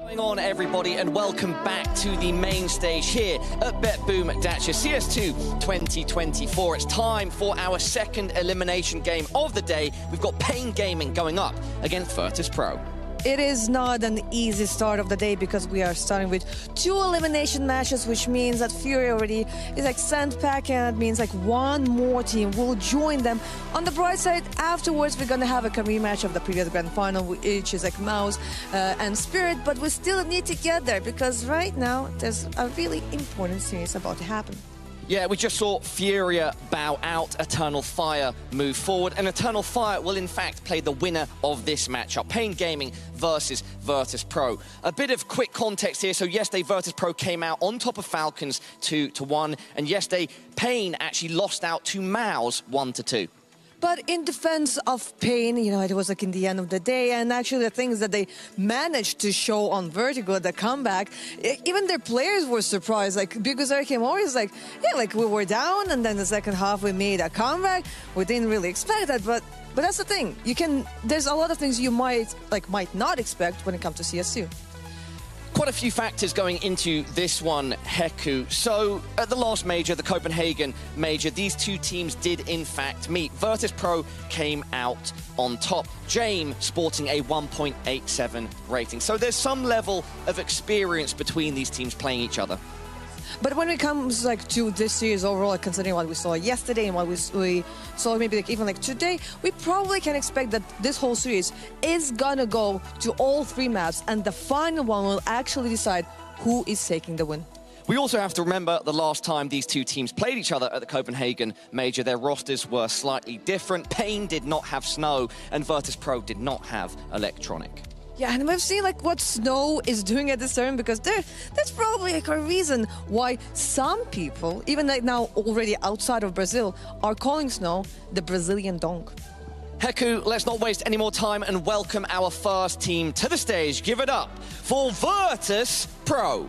Going on, everybody, and welcome back to the main stage here at BetBoom Dacha CS2 2024. It's time for our second elimination game of the day. We've got Pain Gaming going up against Virtus.pro. It is not an easy start of the day because we are starting with 2 elimination matches, which means that Furia already is like sent back, and it means like one more team will join them. On the bright side, afterwards we're gonna have a rematch of the previous grand final, which is like MOUZ and Spirit, but we still need to get there because right now there's a really important series about to happen. Yeah, we just saw Furia bow out, Eternal Fire move forward, and Eternal Fire will in fact play the winner of this matchup, Pain Gaming versus Virtus.pro. A bit of quick context here. So yesterday, Virtus.pro came out on top of Falcons 2-1, and yesterday, Pain actually lost out to MOUZ 1-2. But in defense of Pain, you know, it was like in the end of the day, and actually the things that they managed to show on Vertigo, the comeback, even their players were surprised. Like, because I came always like, yeah, like we were down, and then the second half we made a comeback. We didn't really expect that, but that's the thing. There's a lot of things you might not expect when it comes to CS2. Quite a few factors going into this one, Heku. So, at the last major, the Copenhagen major, these two teams did in fact meet. Virtus.pro came out on top, Jame sporting a 1.87 rating. So there's some level of experience between these teams playing each other. But when it comes like to this series overall, like, considering what we saw yesterday and what we saw maybe like even like today, we probably can expect that this whole series is gonna go to all 3 maps, and the final one will actually decide who is taking the win. We also have to remember the last time these two teams played each other at the Copenhagen major, their rosters were slightly different. Pain did not have Snow, and Virtus.pro did not have Electronic. Yeah, and we've seen like what Snow is doing at this turn, because there's probably like a reason why some people, even like now already outside of Brazil, are calling Snow the Brazilian donk. Heku, let's not waste any more time and welcome our first team to the stage. Give it up for Virtus.pro.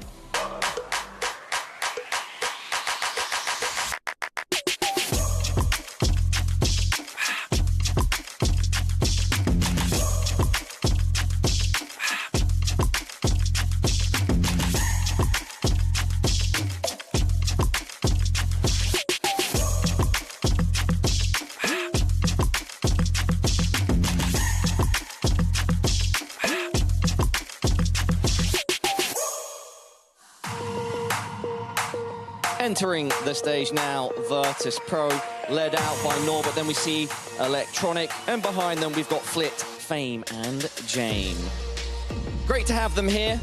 Entering the stage now, Virtus.pro, led out by Norbert. Then we see Electronic, and behind them we've got Flit, Fame, and Jame. Great to have them here.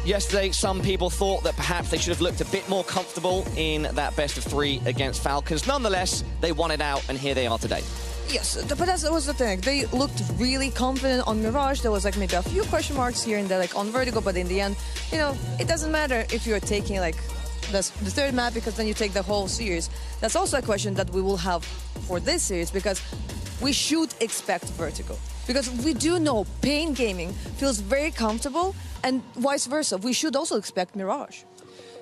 Yesterday, some people thought that perhaps they should have looked a bit more comfortable in that best of 3 against Falcons. Nonetheless, they won it out, and here they are today. Yes, but that was the thing. They looked really confident on Mirage. There was like maybe a few question marks here and there, like on Vertigo, but in the end, you know, it doesn't matter if you're taking like the 3rd map, because then you take the whole series. That's also a question that we will have for this series, because we should expect Vertigo. Because we do know Pain Gaming feels very comfortable, and vice versa. We should also expect Mirage.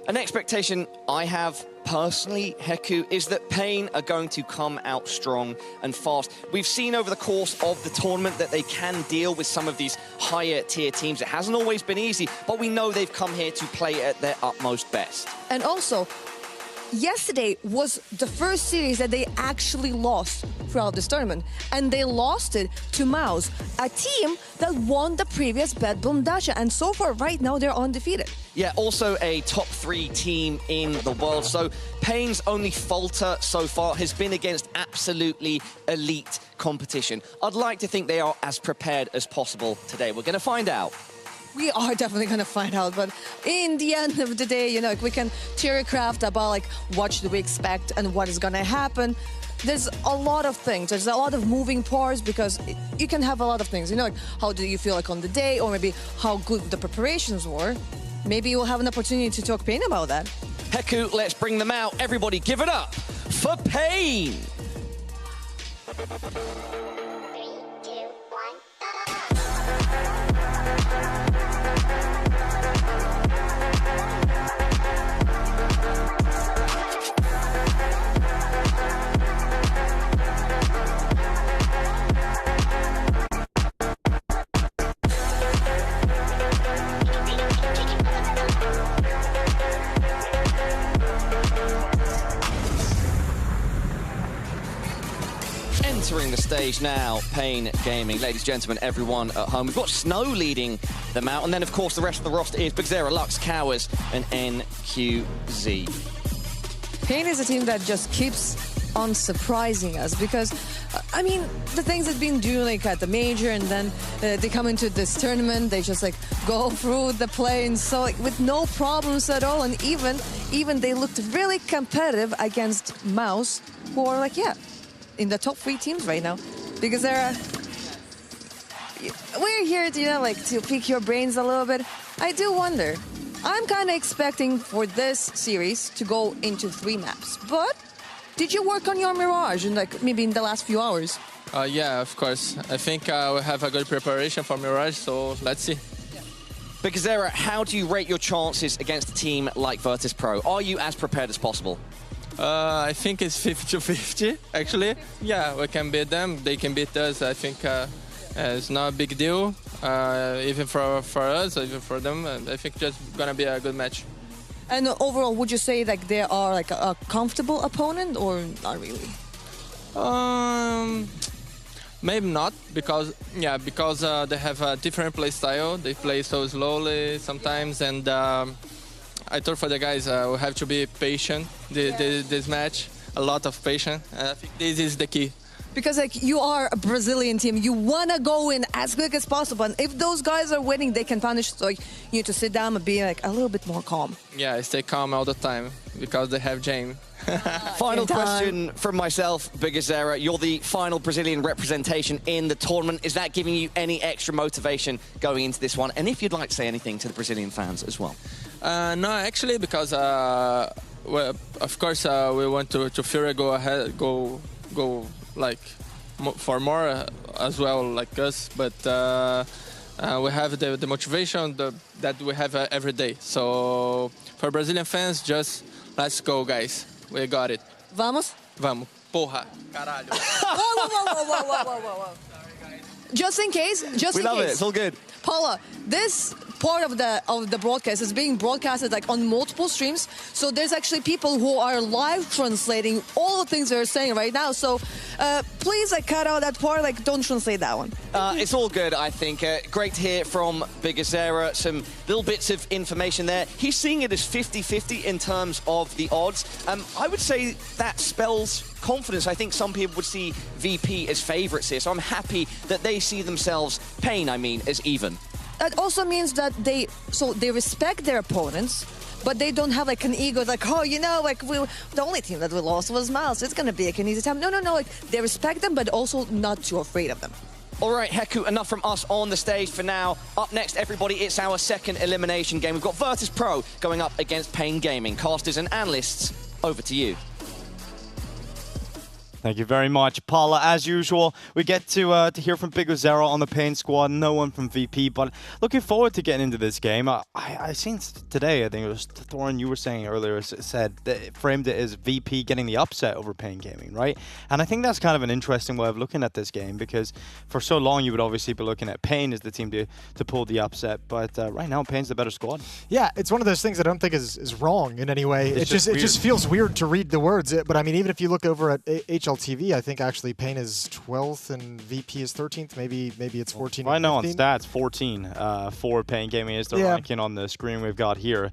An expectation I have personally, Heku, is that Pain are going to come out strong and fast. We've seen over the course of the tournament that they can deal with some of these higher tier teams. It hasn't always been easy, but we know they've come here to play at their utmost best. And also, yesterday was the first series that they actually lost throughout this tournament, and they lost it to MOUZ, a team that won the previous BetBoom Dacha, and so far right now they're undefeated. Yeah, also a top 3 team in the world. So Pain's only falter so far has been against absolutely elite competition. I'd like to think they are as prepared as possible today. We're going to find out. We are definitely going to find out, but in the end of the day, you know, we can theorycraft about like what should we expect and what is going to happen. There's a lot of things. There's a lot of moving parts, because you can have a lot of things. You know, like how do you feel like on the day, or maybe how good the preparations were. Maybe you'll have an opportunity to talk Pain about that. Heku, let's bring them out. Everybody give it up for Pain. stage now, Pain Gaming. Ladies and gentlemen, everyone at home. We've got Snow leading them out, and then, of course, the rest of the roster is Bigzera, Lux, Cowers, and NQZ. Pain is a team that just keeps on surprising us because, I mean, the things they've been doing like at the major, and then they come into this tournament, they just like go through the planes so like, with no problems at all, and even they looked really competitive against MOUZ, who are like, yeah, in the top 3 teams right now, because we're here to, you know, like to pick your brains a little bit. I do wonder. I'm kind of expecting for this series to go into 3 maps, but did you work on your Mirage in like maybe in the last few hours? Yeah, of course. I think we have a good preparation for Mirage, so let's see. Bigzera, how do you rate your chances against a team like Virtus.pro? Are you as prepared as possible? I think it's 50-50, actually. Yeah, we can beat them. They can beat us. I think it's not a big deal, even for us, even for them. I think just gonna be a good match. And overall, would you say like they are like a comfortable opponent or not really? Maybe not, because they have a different play style. They play so slowly sometimes, and I thought for the guys we have to be patient this match, a lot of patience. I think this is the key. Because like you are a Brazilian team, you wanna go in as quick as possible, and if those guys are winning, they can punish. So you need to sit down and be like a little bit more calm. Yeah, I stay calm all the time because they have James. Final question from myself, Bigzera. You're the final Brazilian representation in the tournament. Is that giving you any extra motivation going into this one? And if you'd like to say anything to the Brazilian fans as well. No, actually, because well, of course we want to Furia go ahead, go like for more as well, like us. But we have the motivation that we have every day. So for Brazilian fans, just let's go, guys. We got it. Vamos? Vamos. Porra. Caralho. Whoa. Just in case. We love it. It's all good. Paula, this part of the broadcast is being broadcasted like on multiple streams. So there's actually people who are live translating all the things they're saying right now. So please like cut out that part. Like don't translate that one. It's all good, I think. Great to hear from Bigzera. Some little bits of information there. He's seeing it as 50-50 in terms of the odds. I would say that spells confidence. I think some people would see VP as favourites here. So I'm happy that they see themselves, Pain, I mean, as even. That also means that they respect their opponents, but they don't have like an ego like, oh, you know, like the only team that we lost was MOUZ. It's going to be an easy time. No. Like they respect them, but also not too afraid of them. All right, Heku, enough from us on the stage for now. Up next, everybody, it's our second elimination game. We've got Virtus.pro going up against Pain Gaming. Casters and analysts, over to you. Thank you very much, Paula. As usual, we get to hear from Bigzera on the Pain squad, no one from VP, but looking forward to getting into this game. I seen today, I think it was Thorin, you were saying earlier, said that framed it as VP getting the upset over Pain Gaming, right? And I think that's kind of an interesting way of looking at this game, because for so long you would obviously be looking at Pain as the team to pull the upset, but right now Pain's the better squad. Yeah, it's one of those things I don't think is wrong in any way. It just feels weird to read the words, but I mean, even if you look over at HLTV, I think actually Pain is 12th and VP is 13th. Maybe it's 14. I know on stats 14 for Pain Gaming is the ranking on the screen we've got here.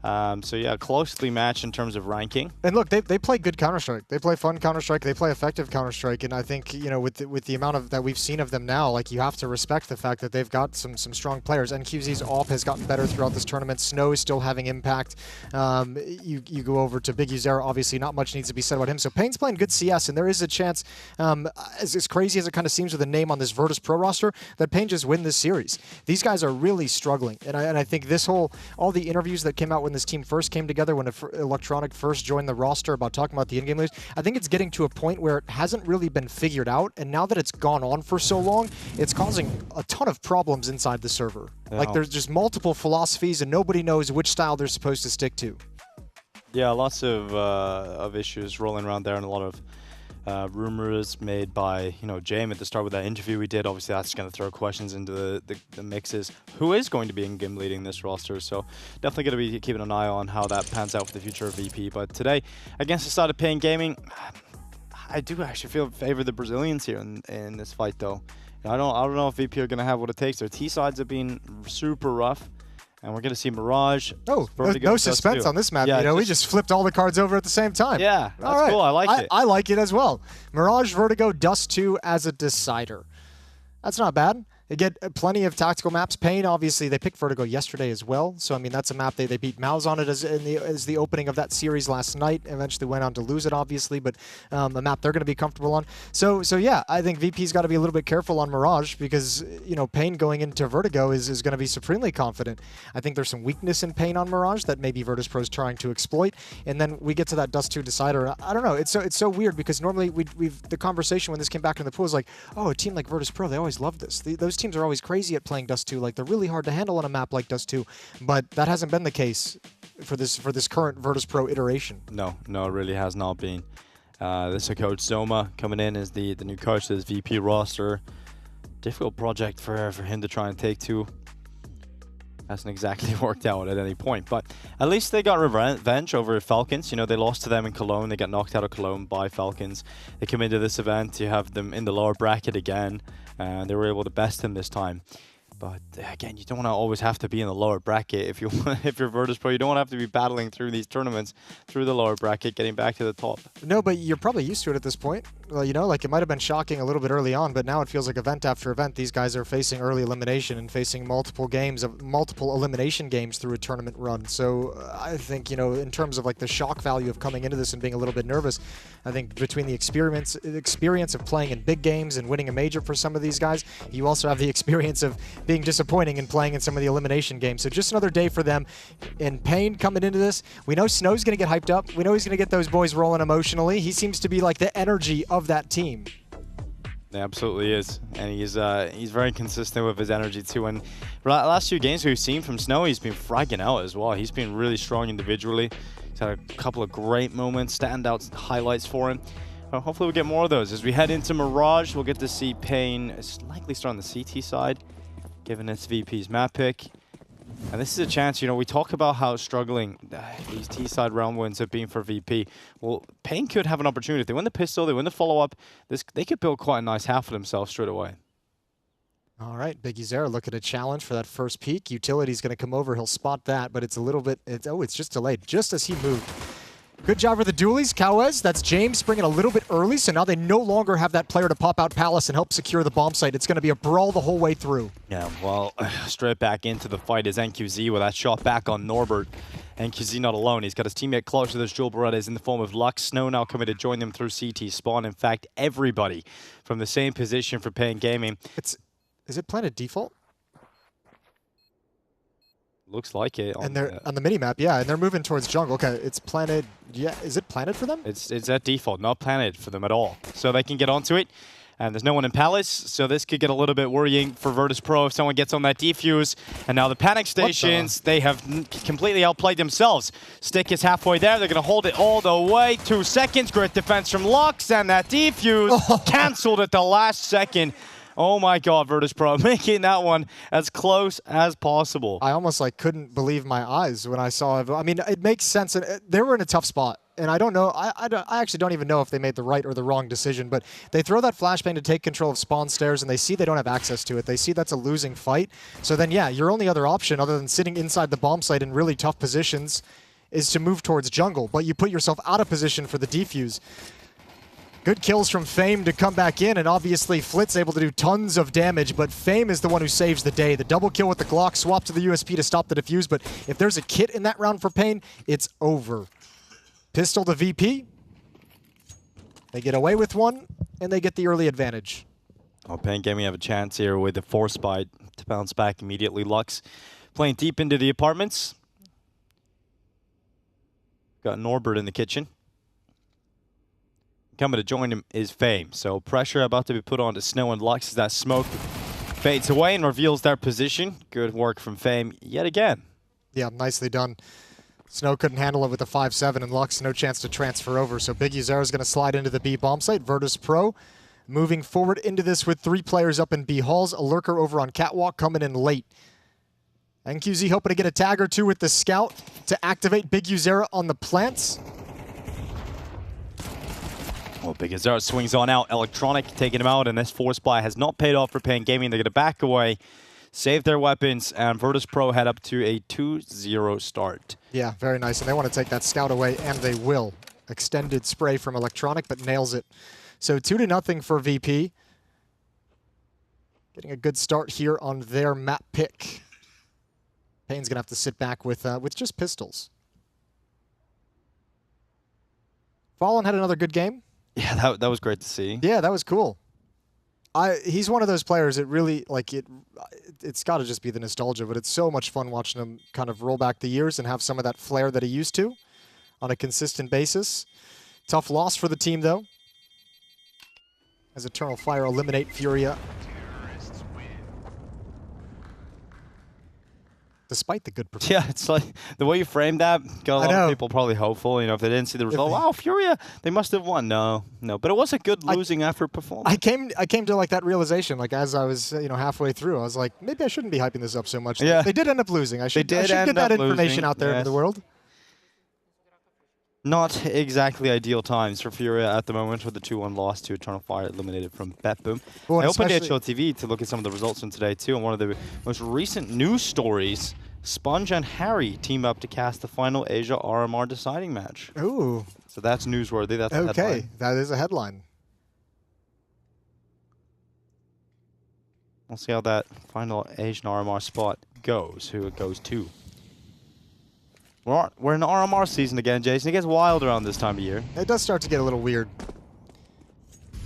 So yeah, closely matched in terms of ranking. And look, they play good Counter-Strike. They play fun Counter-Strike. They play effective Counter-Strike. And I think, you know, with the amount of that we've seen of them now, like you have to respect the fact that they've got some strong players. And QZ's AWP has gotten better throughout this tournament. Snow is still having impact. You go over to Bigzera, obviously not much needs to be said about him. So Pain's playing good CS, and there is a chance, as crazy as it kind of seems with the name on this Virtus.pro roster, that Pain just win this series. These guys are really struggling. And I think all the interviews that came out when this team first came together, when Electronic first joined the roster, about talking about the in-game leaders, I think it's getting to a point where it hasn't really been figured out, and now that it's gone on for so long, it's causing a ton of problems inside the server. Yeah. Like there's just multiple philosophies and nobody knows which style they're supposed to stick to. Yeah, lots of issues rolling around there, and a lot of rumors made by, you know, James at the start with that interview we did. Obviously, that's going to throw questions into the mixes. Who is going to be in-game leading this roster? So definitely going to be keeping an eye on how that pans out for the future of VP. But today, against the start of Pain Gaming, I do actually favor the Brazilians here in this fight, though. I don't know if VP are going to have what it takes. Their T sides have been super rough, and we're going to see Mirage. Oh, no suspense on this map. Yeah, we just flipped all the cards over at the same time. Yeah, that's cool. I like it. I like it as well. Mirage Vertigo Dust 2 as a decider. That's not bad. They get plenty of tactical maps. Pain, obviously, they picked Vertigo yesterday as well. So, I mean, that's a map they beat MOUZ on it as the opening of that series last night. Eventually went on to lose it, obviously, but a map they're going to be comfortable on. So yeah, I think VP's got to be a little bit careful on Mirage because, Pain going into Vertigo is going to be supremely confident. I think there's some weakness in Pain on Mirage that maybe Virtus.pro is trying to exploit. And then we get to that Dust 2 decider. I don't know. It's so weird because normally the conversation when this came back in the pool is like, oh, a team like Virtus.pro, they always love this. Those teams are always crazy at playing Dust 2. Like, they're really hard to handle on a map like Dust 2, but that hasn't been the case for this current Virtus.pro iteration. No, it really has not been. This is Coach Zoma coming in as the new coach to this VP roster. Difficult project for him to try and take to. Hasn't exactly worked out at any point, but at least they got revenge over Falcons. They lost to them in Cologne. They got knocked out of Cologne by Falcons. They come into this event, you have them in the lower bracket again, and they were able to best them this time. But again, you don't want to always have to be in the lower bracket. If you're Virtus.pro, you don't want to have to be battling through these tournaments, through the lower bracket, getting back to the top. No, but you're probably used to it at this point. Well, like it might have been shocking a little bit early on, but now it feels like event after event, these guys are facing early elimination and facing multiple elimination games through a tournament run. So I think, in terms of like the shock value of coming into this and being a little bit nervous, I think between the experience of playing in big games and winning a major for some of these guys, you also have the experience of being disappointing and playing in some of the elimination games. So just another day for them. In Pain coming into this, we know Snow's going to get hyped up. We know he's going to get those boys rolling emotionally. He seems to be like the energy of that team. He absolutely is, and he's very consistent with his energy too. And last few games we've seen from Snow, he's been fragging out as well. He's been really strong individually. He's had a couple of great moments, standouts, highlights for him. Hopefully we'll get more of those. As we head into Mirage, we'll get to see Pain likely start on the CT side, given it's VP's map pick. And this is a chance, we talk about how struggling these T-side round wins have been for VP. Well, Pain could have an opportunity. If they win the pistol, they win the follow-up, they could build quite a nice half for themselves straight away. All right, Big Zera look at a challenge for that first peek. Utility's going to come over. He'll spot that, but it's a little bit... it's just delayed, just as he moved. Good job for the dualies. Cowes, that's James springing a little bit early, so now they no longer have that player to pop out Palace and help secure the bomb site. It's going to be a brawl the whole way through. Yeah, well, straight back into the fight is NQZ with that shot back on Norbert. NQZ not alone. He's got his teammate close to those dual Berettas in the form of Lux. Snow now coming to join them through CT spawn. In fact, everybody from the same position for Pain Gaming. Is it planted default? Looks like it. And they're on the mini-map, yeah, and they're moving towards jungle. Okay, it's planted. Yeah, is it planted for them? It's at default, not planted for them at all. So they can get onto it. And there's no one in Palace, so this could get a little bit worrying for Virtus.pro if someone gets on that defuse. And now the panic stations, they have completely outplayed themselves. Stick is halfway there. They're going to hold it all the way. 2 seconds. Great defense from Lux, and that defuse canceled at the last second. Oh my God, Virtus.pro making that one as close as possible. I almost couldn't believe my eyes when I saw it. I mean, it makes sense. And they were in a tough spot. And I don't know, I actually don't even know if they made the right or the wrong decision, but they throw that flashbang to take control of spawn stairs, and they see they don't have access to it. They see that's a losing fight. So then, yeah, your only other option other than sitting inside the bomb site in really tough positions is to move towards jungle, but you put yourself out of position for the defuse. Good kills from Fame to come back in, and obviously Flit's able to do tons of damage, but Fame is the one who saves the day. The double kill with the Glock, swap to the USP to stop the defuse, but if there's a kit in that round for Pain, it's over. Pistol to VP. They get away with one, and they get the early advantage. Oh, Pain Gaming have a chance here with the force bite to bounce back immediately. Lux playing deep into the apartments. Got Norbert in the kitchen. Coming to join him is Fame. So pressure about to be put on to Snow and Lux as that smoke fades away and reveals their position. Good work from Fame yet again. Yeah, nicely done. Snow couldn't handle it with the 5-7, and Lux no chance to transfer over. So Big Uzera is going to slide into the B bomb site. Virtus.pro moving forward into this with 3 players up in B halls. A lurker over on Catwalk coming in late. NQZ hoping to get a tag or 2 with the scout to activate Big Uzera on the plants. Well, BigazZero swings on out. Electronic taking him out, and this force buy has not paid off for Pain Gaming. They're going to back away, save their weapons, and Virtus.pro head up to a 2-0 start. Yeah, very nice. And they want to take that scout away, and they will. Extended spray from Electronic, but nails it. So 2-0 for VP. Getting a good start here on their map pick. Pain's going to have to sit back with just pistols. Fallen had another good game. Yeah, that was great to see. Yeah, that was cool. He's one of those players that really, like, it's got to just be the nostalgia, but it's so much fun watching him kind of roll back the years and have some of that flair that he used to on a consistent basis. Tough loss for the team, though, as Eternal Fire eliminate Furia. Despite the good performance. Yeah, it's like the way you framed that got a lot of people probably hopeful. You know, if they didn't see the result, wow, Furia, they must have won. No, but it was a good losing effort performance. I came to like that realization, like as I was halfway through, I was like, maybe I shouldn't be hyping this up so much. Yeah. They did end up losing. I should get that information losing, out there into the world. Not exactly ideal times for Furia at the moment with the 2-1 loss to Eternal Fire eliminated from BetBoom. Well, I opened HLTV to look at some of the results from today too, and one of the most recent news stories, Sponge and Harry team up to cast the final Asia RMR deciding match. Ooh. So that's newsworthy. That's a okay. headline. That is a headline. We'll see how that final Asian RMR spot goes, who it goes to. We're in RMR season again, Jason. It gets wild around this time of year. It does start to get a little weird.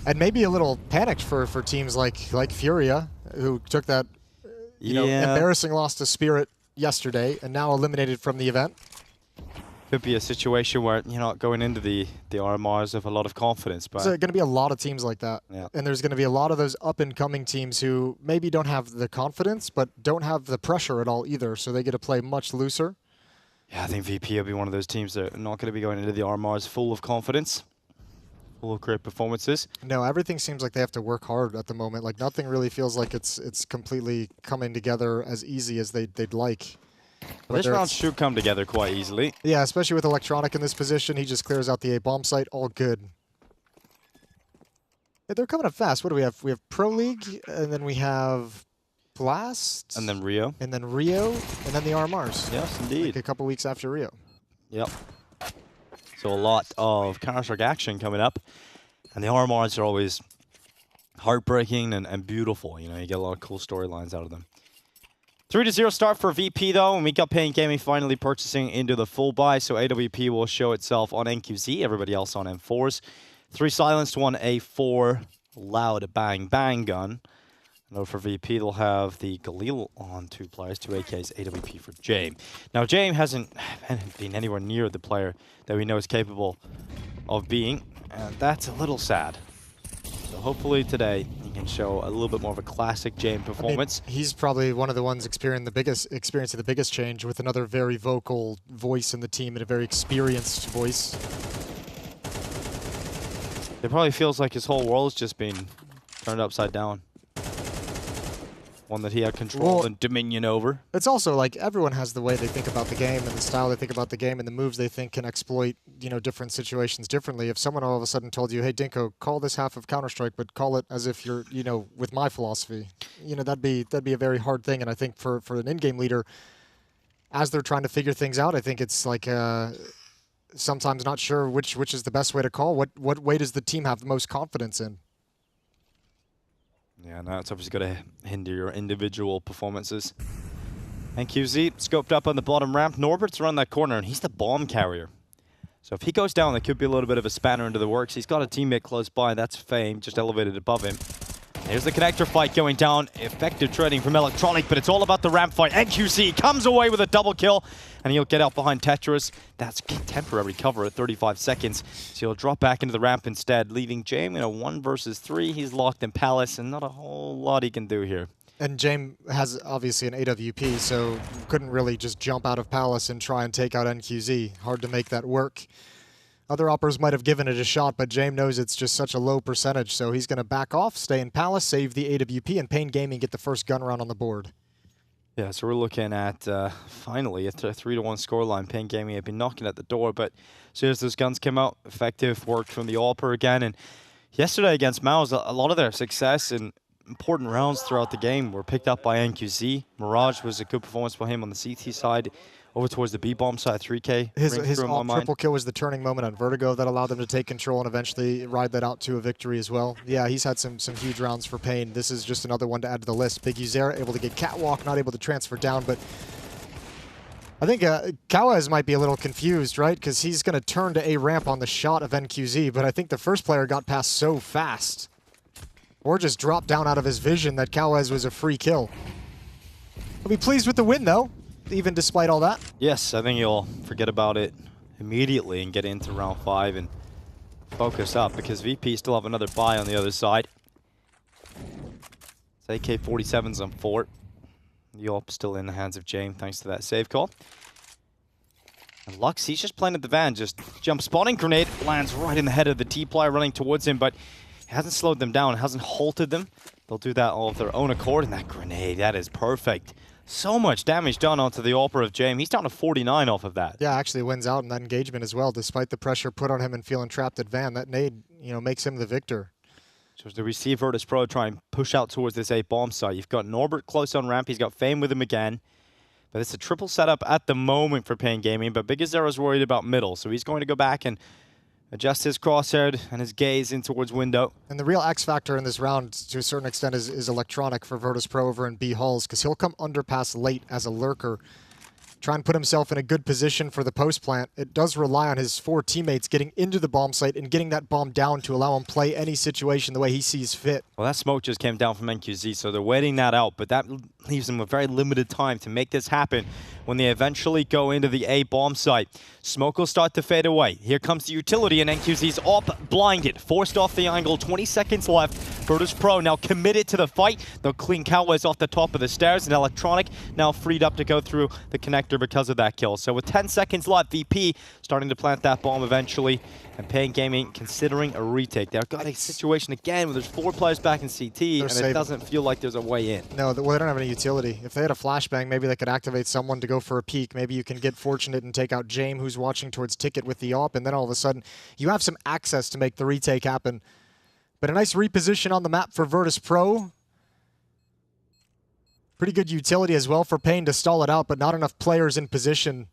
And maybe a little panicked for teams like Furia, who took that embarrassing loss to Spirit yesterday and now eliminated from the event. Could be a situation where you're not going into the RMRs with a lot of confidence. But there's going to be a lot of teams like that. Yeah. And there's going to be a lot of those up-and-coming teams who maybe don't have the confidence, but don't have the pressure at all either, so they get to play much looser. Yeah, I think VP will be one of those teams that are not going to be going into the RMRs full of confidence, full of great performances. No, everything seems like they have to work hard at the moment. Like nothing really feels like it's completely coming together as easy as they'd like. Well, this round should come together quite easily. Yeah, especially with Electronic in this position. He just clears out the A-bomb site. All good. Yeah, they're coming up fast. What do we have? We have Pro League, and then we have Blast. And then Rio. And then Rio, and then the RMRs. Yes, indeed. Like a couple weeks after Rio. Yep. So a lot of Counter-Strike action coming up. And the RMRs are always heartbreaking and beautiful. You know, you get a lot of cool storylines out of them. 3-0 start for VP, though, and we got Pain Gaming finally purchasing into the full buy, so AWP will show itself on NQZ, everybody else on M4s. 3 silenced, 1 A4 loud bang bang gun. And for VP, they'll have the Galil on 2 players, 2 AKs, AWP for Jame. Now, Jame hasn't been anywhere near the player that we know is capable of being, and that's a little sad. So hopefully today he can show a little bit more of a classic Jame performance. I mean, he's probably one of the ones experiencing the biggest change with another very vocal voice in the team and a very experienced voice. It probably feels like his whole world's just been turned upside down. One that he had control and dominion over. It's also like everyone has the way they think about the game and the style they think about the game and the moves they think can exploit, different situations differently. If someone all of a sudden told you, hey, Dinko, call this half of Counter-Strike, but call it as if you're, with my philosophy, that'd be a very hard thing. And I think for an in-game leader, as they're trying to figure things out, I think it's like sometimes not sure which is the best way to call. What way does the team have the most confidence in? Yeah, no, it's obviously going to hinder your individual performances. And QZ scoped up on the bottom ramp. Norbert's around that corner, and he's the bomb carrier. So if he goes down, there could be a little bit of a spanner into the works. He's got a teammate close by. That's Fame, just elevated above him. Here's the connector fight going down. Effective trading from Electronic, but it's all about the ramp fight. NQC comes away with a double kill, and he'll get out behind Tetris. That's temporary cover at 35 seconds. So he'll drop back into the ramp instead, leaving Jame in a 1 versus 3. He's locked in Palace, and not a whole lot he can do here. And Jame has obviously an AWP, so couldn't really just jump out of Palace and try and take out NQZ. Hard to make that work. Other operators might have given it a shot, but Jame knows it's just such a low percentage, so he's going to back off, stay in Palace, save the AWP, and Pain Gaming get the first gun round on the board. Yeah, so we're looking at finally a 3-1 scoreline. Pain Gaming have been knocking at the door, but as soon as those guns came out, effective work from the AWPer again. And yesterday against MOUZ, a lot of their success in important rounds throughout the game were picked up by NQZ. Mirage was a good performance for him on the CT side. Over towards the B-bomb side, 3K. His triple kill was the turning moment on Vertigo that allowed them to take control and eventually ride that out to a victory as well. Yeah, he's had some huge rounds for Pain. This is just another one to add to the list. Big Uzera able to get catwalk, not able to transfer down, but I think Kawaz might be a little confused, right? Because he's going to turn to A ramp on the shot of NQZ, but I think the first player got past so fast. Or just dropped down out of his vision that Kawaz was a free kill. He'll be pleased with the win, though, even despite all that. Yes, I think you'll forget about it immediately and get into round 5 and focus up, because VP still have another buy on the other side. It's AK-47s on Fort. The AWP still in the hands of James thanks to that save call. And Lux, he's just playing at the van, just jump spotting grenade, lands right in the head of the T-player running towards him, but it hasn't slowed them down, hasn't halted them. They'll do that all of their own accord, and that grenade, that is perfect. So much damage done onto the AWPer of James. He's down to 49 off of that. Yeah, actually wins out in that engagement as well, despite the pressure put on him and feeling trapped at van. That nade, makes him the victor. So as the receiver Virtus.pro try and push out towards this A bomb site. You've got Norbert close on ramp. He's got Fame with him again. But it's a triple setup at the moment for Pain Gaming. But Big Azera's worried about middle, so he's going to go back and adjust his crosshair and his gaze in towards window. And the real X factor in this round, to a certain extent, is electronic for Virtus.pro over in B halls, because he'll come underpass late as a lurker, try and put himself in a good position for the post plant. It does rely on his 4 teammates getting into the bomb site and getting that bomb down to allow him play any situation the way he sees fit. Well, that smoke just came down from NQZ, so they're waiting that out, but that leaves them a very limited time to make this happen when they eventually go into the A bomb site. Smoke will start to fade away. Here comes the utility, and NQZ's AWP blinded, forced off the angle, 20 seconds left. Virtus.pro now committed to the fight. They'll clean Cowboys off the top of the stairs, and Electronic now freed up to go through the connector because of that kill. So with 10 seconds left, VP starting to plant that bomb eventually, and Pain Gaming considering a retake. They've got a situation again where there's 4 players back in CT, and it doesn't feel like there's a way in. No, well, they don't have any utility. If they had a flashbang, maybe they could activate someone to go for a peek. Maybe you can get fortunate and take out James, who's watching towards Ticket with the AWP, and then all of a sudden you have some access to make the retake happen. But a nice reposition on the map for Virtus.pro. Pretty good utility as well for Pain to stall it out, but not enough players in position.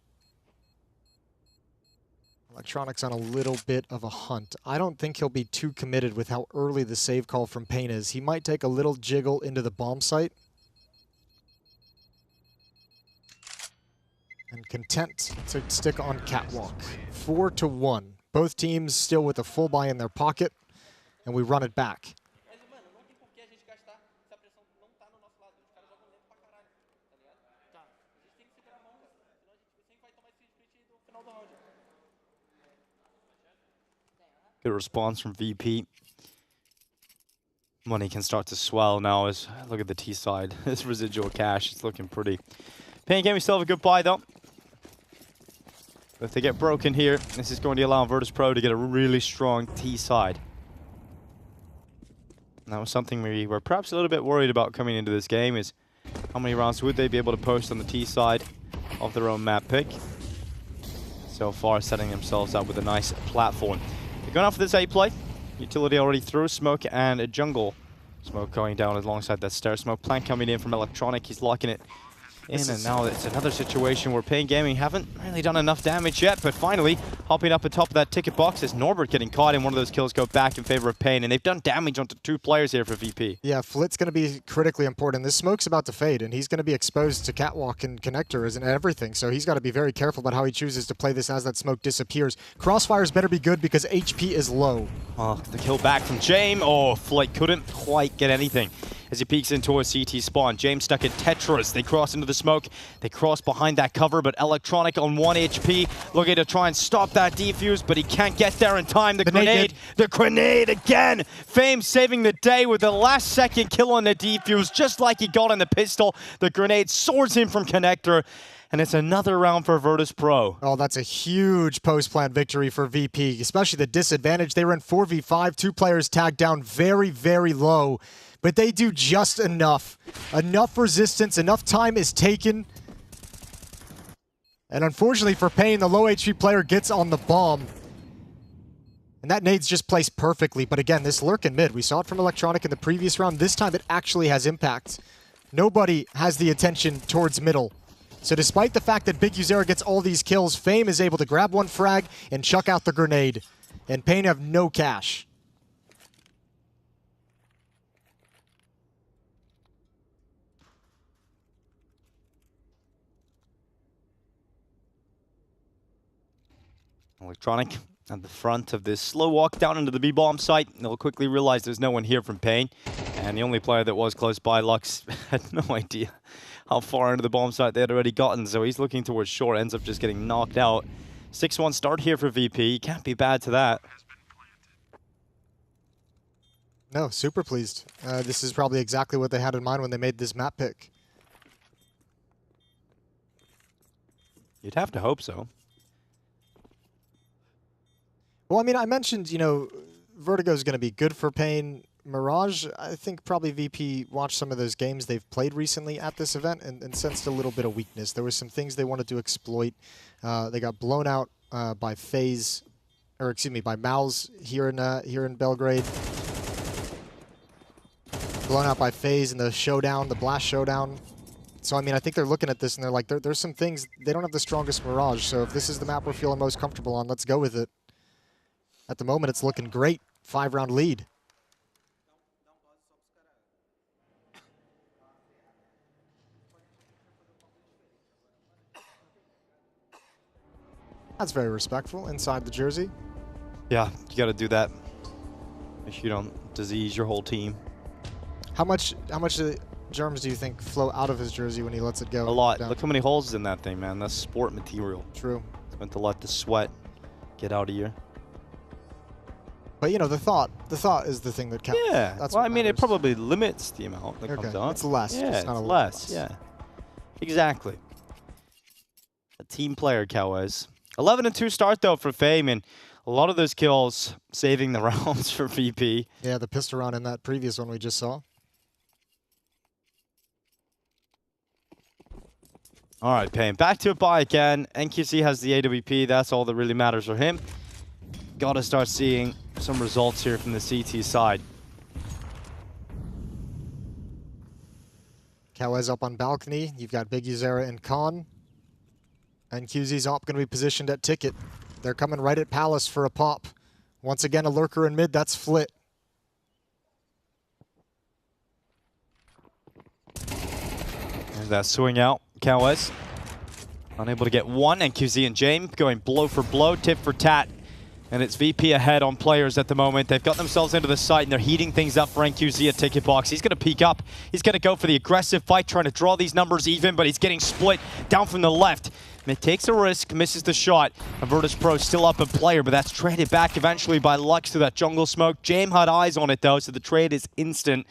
Electronics on a little bit of a hunt. I don't think he'll be too committed with how early the save call from Pain is. He might take a little jiggle into the bomb site. And content to stick on catwalk. 4-1. Both teams still with a full buy in their pocket, and we run it back. Good response from VP. Money can start to swell now as look at the T side. This residual cash, it's looking pretty. Pain Gaming still have a good buy though. But if they get broken here, this is going to allow Virtus.pro to get a really strong T side. And that was something we were perhaps a little bit worried about coming into this game, is how many rounds would they be able to post on the T side of their own map pick. So far setting themselves up with a nice platform. They're going out for this A play. Utility already through, smoke and a jungle. Smoke going down alongside that stair smoke. Plank coming in from Electronic, he's locking it in, and now it's another situation where Pain Gaming haven't really done enough damage yet, but finally hopping up atop of that ticket box is Norbert getting caught, and one of those kills go back in favor of Pain, and they've done damage onto 2 players here for VP. Yeah, Flit's going to be critically important. This smoke's about to fade, and he's going to be exposed to catwalk and connectors and everything, so he's got to be very careful about how he chooses to play this as that smoke disappears. Crossfires better be good because HP is low. Oh, the kill back from James. Oh, Flight couldn't quite get anything as he peeks in towards CT spawn. James stuck in Tetris. They cross into the smoke. They cross behind that cover, but Electronic on 1 HP, looking to try and stop that defuse, but he can't get there in time. The grenade again! Fame saving the day with the last second kill on the defuse, just like he got on the pistol. The grenade soars in from connector, and it's another round for Virtus.pro. Oh, that's a huge post-plant victory for VP, especially the disadvantage. They were in 4v5, 2 players tagged down very, very low. but they do just enough. Enough resistance, enough time is taken. And unfortunately for Pain, the low HP player gets on the bomb. And that nade's just placed perfectly. But again, this lurk in mid, we saw it from Electronic in the previous round. This time it actually has impact. Nobody has the attention towards middle. So despite the fact that Big Uzera gets all these kills, Fame is able to grab one frag and chuck out the grenade. And Pain have no cash. Electronic at the front of this slow walk down into the B-bomb site. They'll quickly realize there's no one here from Pain. And the only player that was close by, Lux, had no idea how far into the bomb site they had already gotten. So he's looking towards short, ends up just getting knocked out. 6-1 start here for VP. Can't be bad to that. No, super pleased. This is probably exactly what they had in mind when they made this map pick. You'd have to hope so. Well, I mean, I mentioned, you know, Vertigo is going to be good for Pain. Mirage, I think probably VP watched some of those games they've played recently at this event and sensed a little bit of weakness. There were some things they wanted to exploit. They got blown out by FaZe, or excuse me, by MOUZ here in Belgrade. Blown out by FaZe in the showdown, the Blast showdown. So, I mean, I think they're looking at this and they're like, there's some things, they don't have the strongest Mirage, so if this is the map we're feeling most comfortable on, let's go with it. At the moment, it's looking great. 5-round lead. That's very respectful inside the jersey. Yeah, you got to do that. Make sure you don't disease your whole team. How much germs do you think flow out of his jersey when he lets it go? A lot. Down? Look how many holes is in that thing, man. That's sport material. True. It's meant to let the sweat get out of you. But you know, the thought is the thing that counts. Yeah. That's well, what I mean, matters. it probably limits the amount that comes out. It's less. Yeah, it's not it's a less. Yeah. Exactly. A team player, Cowes. 11-2 start though for Fame, and a lot of those kills saving the rounds for VP. Yeah, the pistol round in that previous one we just saw. All right, Payne. Back to it by again. NQC has the AWP. That's all that really matters for him. Got to start seeing some results here from the CT side. Cowes up on balcony. You've got Big Uzera and Khan. And QZ's op going to be positioned at ticket. They're coming right at Palace for a pop. Once again, a lurker in mid. That's Flit. There's that swing out. Cowes unable to get one. NQZ and James going blow for blow, tit for tat. And it's VP ahead on players at the moment. They've got themselves into the site and they're heating things up for NQZ at ticket box. He's going to peek up. He's going to go for the aggressive fight, trying to draw these numbers even, but he's getting split down from the left. And it takes a risk, misses the shot. And Virtus.pro still up a player, but that's traded back eventually by Lux through that jungle smoke. James had eyes on it though, so the trade is instant.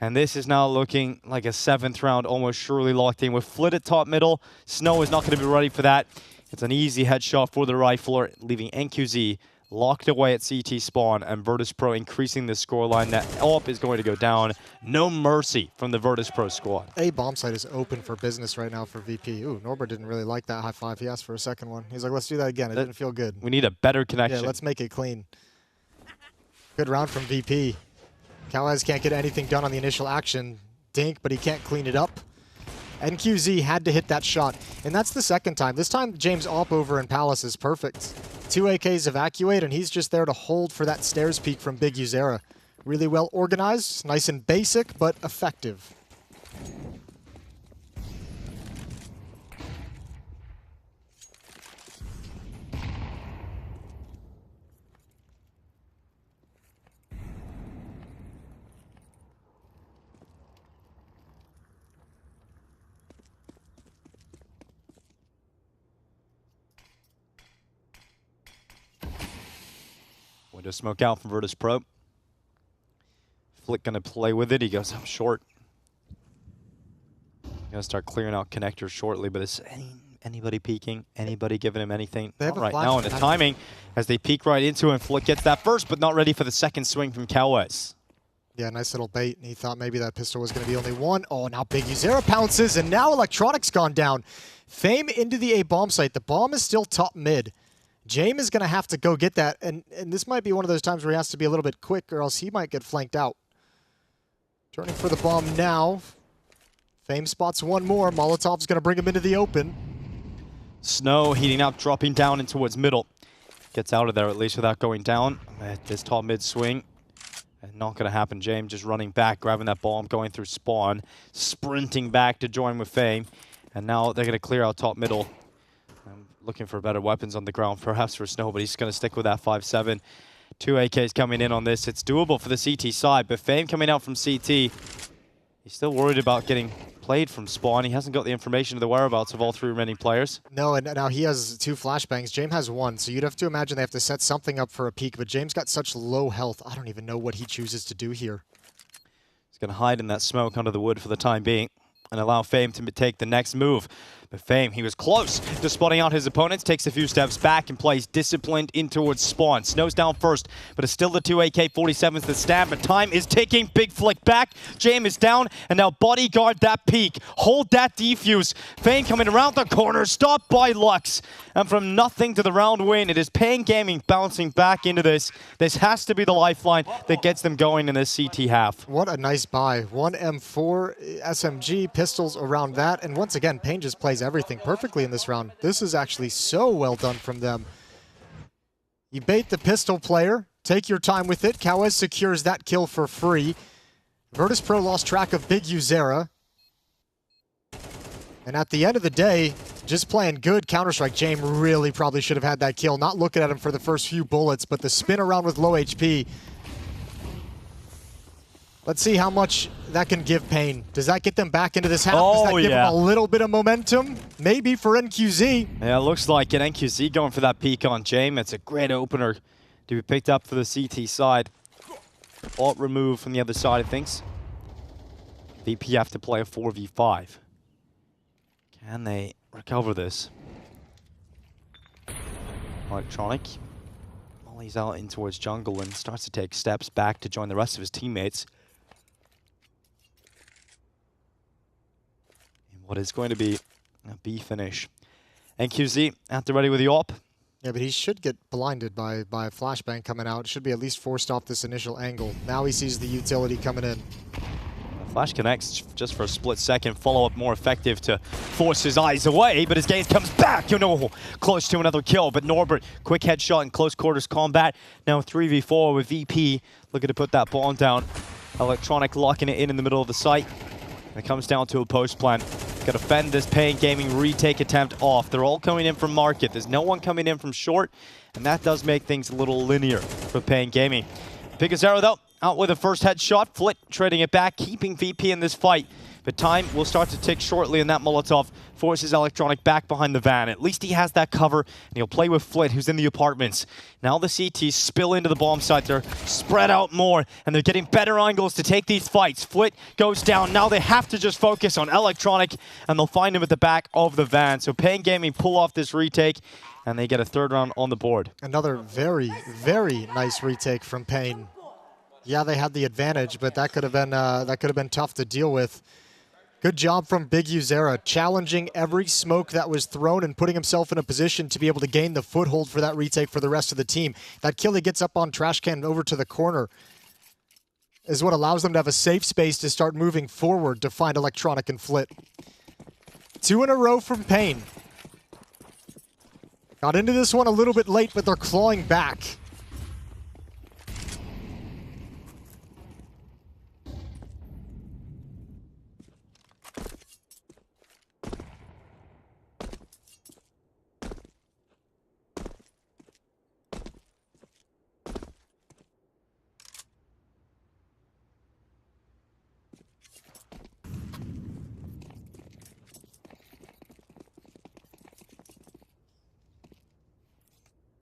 And this is now looking like a 7th round, almost surely locked in with Flit at top middle. Snow is not going to be ready for that. It's an easy headshot for the rifler, leaving NQZ locked away at CT spawn, and Virtus.pro increasing the scoreline. That AWP is going to go down. No mercy from the Virtus.pro squad. A bomb site is open for business right now for VP. Ooh, Norbert didn't really like that high five. He asked for a second one. He's like, let's do that again. It didn't feel good. We need a better connection. Yeah, let's make it clean. Good round from VP. Cowes can't get anything done on the initial action. Dink, but he can't clean it up. NQZ had to hit that shot, and that's the second time. This time, James op over in Palace is perfect. 2 AKs evacuate, and he's just there to hold for that stairs peek from Big Uzera. Really well organized, nice and basic, but effective. Window smoke out from Virtus.pro. Flick gonna play with it. He goes up short. Gonna start clearing out connectors shortly, but is anybody peeking? Anybody giving him anything? Not right now. And the timing as they peek right into him. Flick gets that first, but not ready for the second swing from Cowes. Yeah, nice little bait. He thought maybe that pistol was going to be only one. Oh, now Big Uzera pounces, and now Electronic's gone down. Fame into the A bomb site. The bomb is still top mid. James is going to have to go get that, and this might be one of those times where he has to be a little bit quick, or else he might get flanked out. Turning for the bomb now. Fame spots one more. Molotov's going to bring him into the open. Snow heating up, dropping down in towards middle. Gets out of there at least without going down. This top mid swing. And not going to happen. James just running back, grabbing that bomb, going through spawn, sprinting back to join with Fame. And now they're going to clear out top middle. Looking for better weapons on the ground, perhaps for Snow, but he's going to stick with that 5-7. 2 AKs coming in on this. It's doable for the CT side, but Fame coming out from CT. He's still worried about getting played from spawn. He hasn't got the information of the whereabouts of all 3 remaining players. No, and now he has 2 flashbangs. James has 1, so you'd have to imagine they have to set something up for a peek, but James got such low health. I don't even know what he chooses to do here. He's going to hide in that smoke under the wood for the time being and allow Fame to take the next move. But Fame, he was close to spotting out his opponents, takes a few steps back and plays disciplined in towards spawn. Snow's down first, but it's still the 2 AK-47s that stand, but time is ticking. Big flick back. James is down, and now bodyguard that peak. Hold that defuse. Fame coming around the corner, stopped by Lux. And from nothing to the round win, it is Pain Gaming bouncing back into this. This has to be the lifeline that gets them going in this CT half. What a nice buy. 1 M4 SMG, pistols around that, and once again, Pain just plays everything perfectly in this round. This is actually so well done from them. You bait the pistol player, take your time with it. Kawez secures that kill for free. Virtus.pro lost track of Big Uzera. And at the end of the day, just playing good Counter-Strike. James really probably should have had that kill. Not looking at him for the first few bullets, but the spin around with low HP. Let's see how much that can give Pain. Does that get them back into this half? Does that give them a little bit of momentum? Maybe for NQZ. Yeah, it looks like an NQZ going for that peek on James. It's a great opener to be picked up for the CT side. Alt remove from the other side of things. VP have to play a 4v5. Can they recover this? Electronic. Molly's out in towards jungle and starts to take steps back to join the rest of his teammates. What is going to be a B finish. NQZ at the ready with the AWP. Yeah, but he should get blinded by a flashbang coming out. Should be at least forced off this initial angle. Now he sees the utility coming in. Flash connects just for a split second. Follow-up more effective to force his eyes away, but his gaze comes back. You know, close to another kill. But Norbert, quick headshot in close quarters combat. Now 3v4 with VP looking to put that bomb down. Electronic locking it in the middle of the site. And it comes down to a post plan. Got to fend this Pain Gaming retake attempt off. They're all coming in from market. There's no one coming in from short, and that does make things a little linear for Pain Gaming. Big Azero, though, out with a first headshot. Flit trading it back, keeping VP in this fight. But time will start to tick shortly, and that Molotov forces Electronic back behind the van. At least he has that cover, and he'll play with Flit, who's in the apartments. Now the CTs spill into the bomb site. They're spread out more, and they're getting better angles to take these fights. Flit goes down. Now they have to just focus on Electronic, and they'll find him at the back of the van. So Pain Gaming pull off this retake, and they get a 3rd round on the board. Another very, very nice retake from Pain. Yeah, they had the advantage, but that could have been tough to deal with. Good job from Big Uzera, challenging every smoke that was thrown and putting himself in a position to be able to gain the foothold for that retake for the rest of the team. That kill he gets up on trash can over to the corner is what allows them to have a safe space to start moving forward to find Electronic and Flit. 2 in a row from Pain. Got into this one a little bit late, but they're clawing back.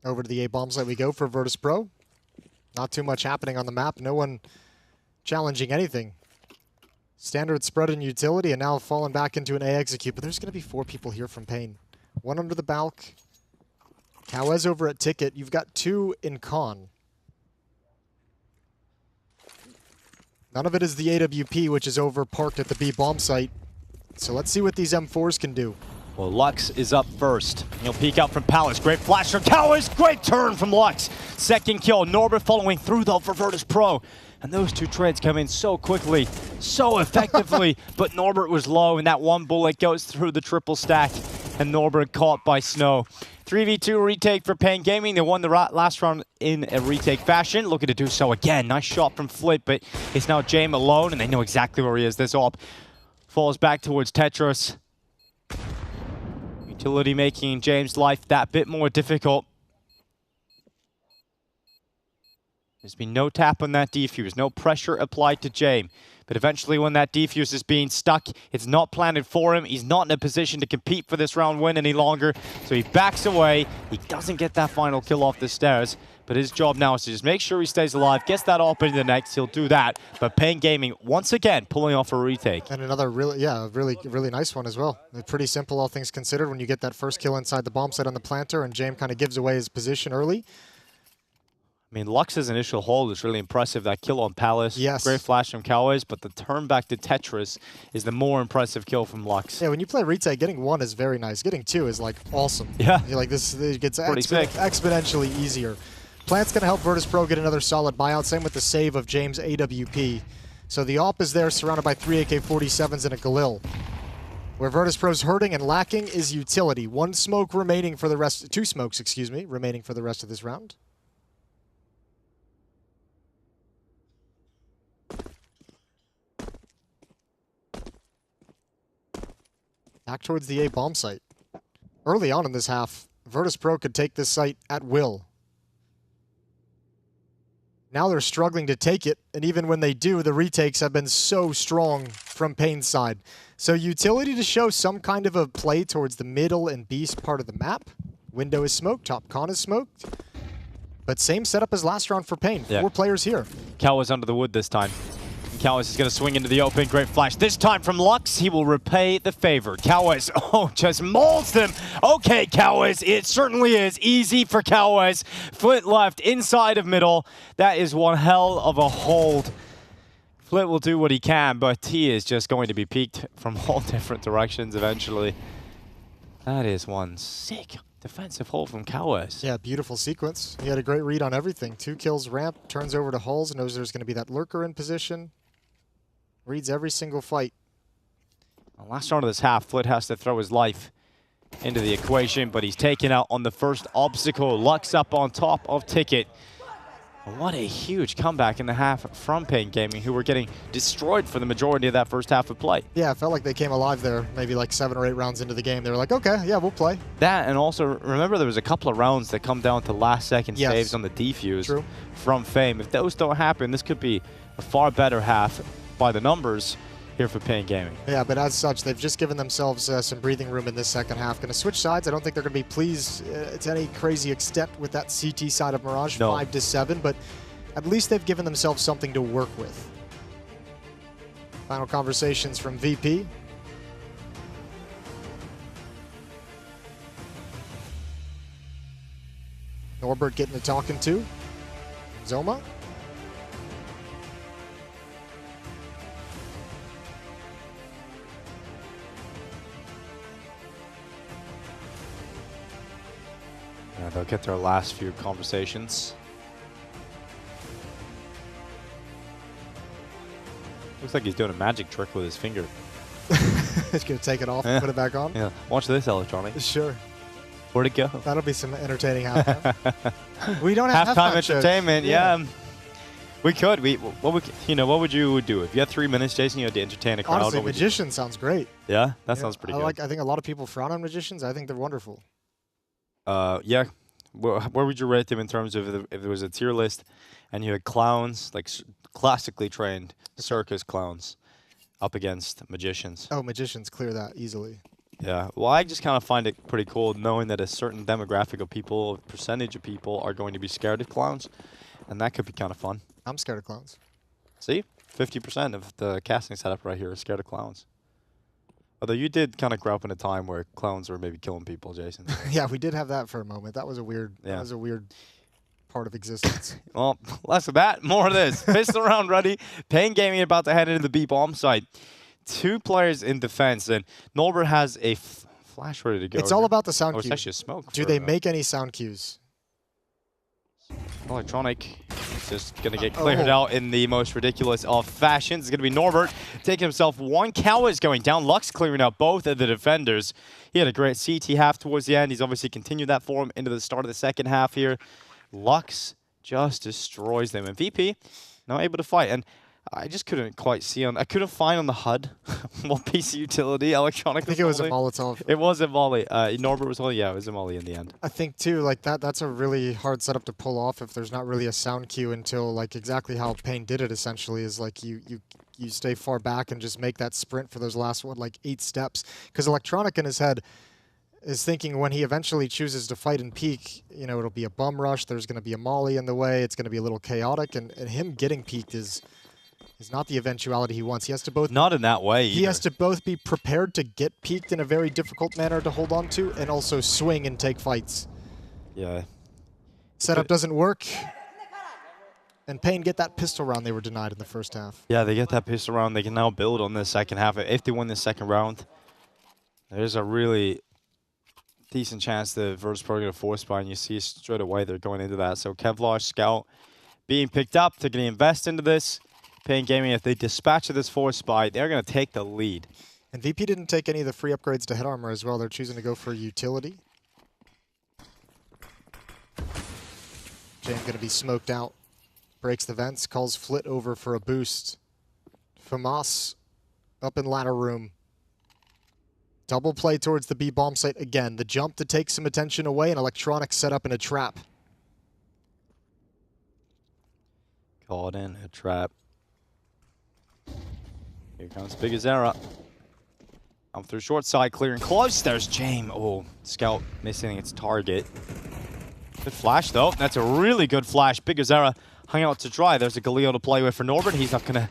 Over to the A-bomb site we go for Virtus.pro. Not too much happening on the map. No one challenging anything. Standard spread and utility, and now falling back into an A execute. But there's going to be 4 people here from Pain. 1 under the balk. Kawez over at Ticket. You've got 2 in Con. None of it is the AWP, which is over parked at the B bomb site. So let's see what these M4s can do. Well, Lux is up first. He'll peek out from Palace. Great flash from Towers. Great turn from Lux. Second kill. Norbert following through, though, for Virtus.pro. And those two trades come in so quickly, so effectively. But Norbert was low, and that one bullet goes through the triple stack. And Norbert caught by Snow. 3v2 retake for Pain Gaming. They won the last round in a retake fashion. Looking to do so again. Nice shot from Flit, but it's now Jame alone, and they know exactly where he is. This AWP falls back towards Tetris. Utility making James' life that bit more difficult. There's been no tap on that defuse, no pressure applied to Jame. But eventually when that defuse is being stuck, it's not planted for him. He's not in a position to compete for this round win any longer. So he backs away. He doesn't get that final kill off the stairs. But his job now is to just make sure he stays alive, gets that AWP into the next, he'll do that. But Pain Gaming, once again, pulling off a retake. And another really nice one as well. Pretty simple, all things considered, when you get that first kill inside the bomb site on the planter and Jame kind of gives away his position early. I mean, Lux's initial hold is really impressive. That kill on Palace, yes. Great flash from Cowboys, but the turn back to Tetris is the more impressive kill from Lux. Yeah, when you play retake, getting 1 is very nice. Getting 2 is like awesome. Yeah. You're like this, it gets sick. exponentially easier. Plant's going to help Virtus.pro get another solid buyout. Same with the save of James' AWP. So the AWP is there, surrounded by 3 AK-47s and a Galil. Where Virtus.pro's hurting and lacking is utility. 1 smoke remaining for the rest, 2 smokes, excuse me, remaining for the rest of this round. Back towards the A bomb site. Early on in this half, Virtus.pro could take this site at will. Now they're struggling to take it, and even when they do, the retakes have been so strong from Pain's side. So utility to show some kind of a play towards the middle and beast part of the map. Window is smoked, top con is smoked. But same setup as last round for Pain. Yeah. 4 players here. Cal was under the wood this time. Cowboys is going to swing into the open. Great flash. This time from Lux, he will repay the favor. Cowboys, just mauls them. Okay, Cowboys, it certainly is easy for Cowboys. Flit left inside of middle. That is one hell of a hold. Flit will do what he can, but he is just going to be peaked from all different directions eventually. That is one sick defensive hold from Cowboys. Yeah, beautiful sequence. He had a great read on everything. 2 kills ramp, turns over to Hulls, knows there's going to be that lurker in position. Reads every single fight. Last round of this half, Flit has to throw his life into the equation, but he's taken out on the first obstacle. Lux up on top of Ticket. What a huge comeback in the half from Pain Gaming, who were getting destroyed for the majority of that first half of play. Yeah, it felt like they came alive there, maybe like 7 or 8 rounds into the game. They were like, okay, yeah, we'll play. That, and also, remember there was a couple of rounds that come down to last-second saves on the defuse. True. From Fame. If those don't happen, this could be a far better half by the numbers here for Pain Gaming. Yeah, but as such, they've just given themselves some breathing room in this second half. Going to switch sides. I don't think they're going to be pleased to any crazy extent with that CT side of Mirage, no. 5-7, but at least they've given themselves something to work with. Final conversations from VP. Norbert getting a talking to. Zoma. Yeah, they'll get their last few conversations. Looks like he's doing a magic trick with his finger. He's going to take it off and put it back on? Yeah. Watch this, Electronic. Sure. Where'd it go? That'll be some entertaining halftime. We don't have halftime entertainment. Yeah. We could. What would you do if you had 3 minutes, Jason? You had to entertain a crowd. Honestly, magician sounds great. Yeah, that sounds pretty good. I think a lot of people frown on magicians. I think they're wonderful. Yeah. Where would you rate them in terms of if there was a tier list and you had clowns, like classically trained circus clowns, up against magicians? Oh, magicians clear that easily. Yeah. Well, I just kind of find it pretty cool knowing that a certain demographic of people, percentage of people, are going to be scared of clowns, and that could be kind of fun. I'm scared of clowns. See? 50% of the casting setup right here is scared of clowns. Although you did kind of grow up in a time where clowns were maybe killing people, Jason. Yeah, we did have that for a moment. That was a weird. Yeah. That was a weird part of existence. Well, less of that, more of this. Pistol round ready. Pain Gaming about to head into the B bomb site. 2 players in defense, and Norbert has a flash ready to go. It's all about the sound cue. cue. It's actually a smoke. Do they make any sound cues? Electronic is just going to get cleared out in the most ridiculous of fashions. It's going to be Norbert taking himself 1 Cowards going down. Lux clearing out both of the defenders. He had a great CT half towards the end. He's obviously continued that for him into the start of the second half here. Lux just destroys them. And VP not able to fight. And I just couldn't quite see on. I couldn't find on the HUD what piece of utility Electronic. I think it was a Molotov. It was a volley. Norbert was holding. Yeah, it was a volley in the end. I think too, like that's a really hard setup to pull off if there's not really a sound cue until like exactly how Pain did it. Essentially, is like you stay far back and just make that sprint for those last 8 steps. Because Electronic in his head is thinking when he eventually chooses to fight and peak, you know, it'll be a bum rush. There's going to be a molly in the way. It's going to be a little chaotic, and him getting peaked is not the eventuality he wants. He has to both... Not in that way, He has to both be prepared to get peaked in a very difficult manner to hold on to, and also swing and take fights. Yeah. Setup doesn't work. And Pain get that pistol round they were denied in the first half. Yeah, they get that pistol round. They can now build on the second half. If they win the second round, there's a really decent chance the Virtus.pro are going to force buy, and you see straight away they're going into that. So Kevlar, Scout being picked up. They're going to invest into this. Pain Gaming, if they dispatch this force buy, they're going to take the lead. And VP didn't take any of the free upgrades to head armor as well. They're choosing to go for utility. Jam going to be smoked out. Breaks the vents, calls Flit over for a boost. FAMAS up in ladder room. Double play towards the B bomb site again. The jump to take some attention away, and Electronic set up in a trap. Caught in a trap. Here comes Big Azera. Up through short side, clearing close. There's Jame. Oh, Scout missing its target. Good flash, though. That's a really good flash. Big Azera hung out to dry. There's a Galio to play with for Norbert. He's not going to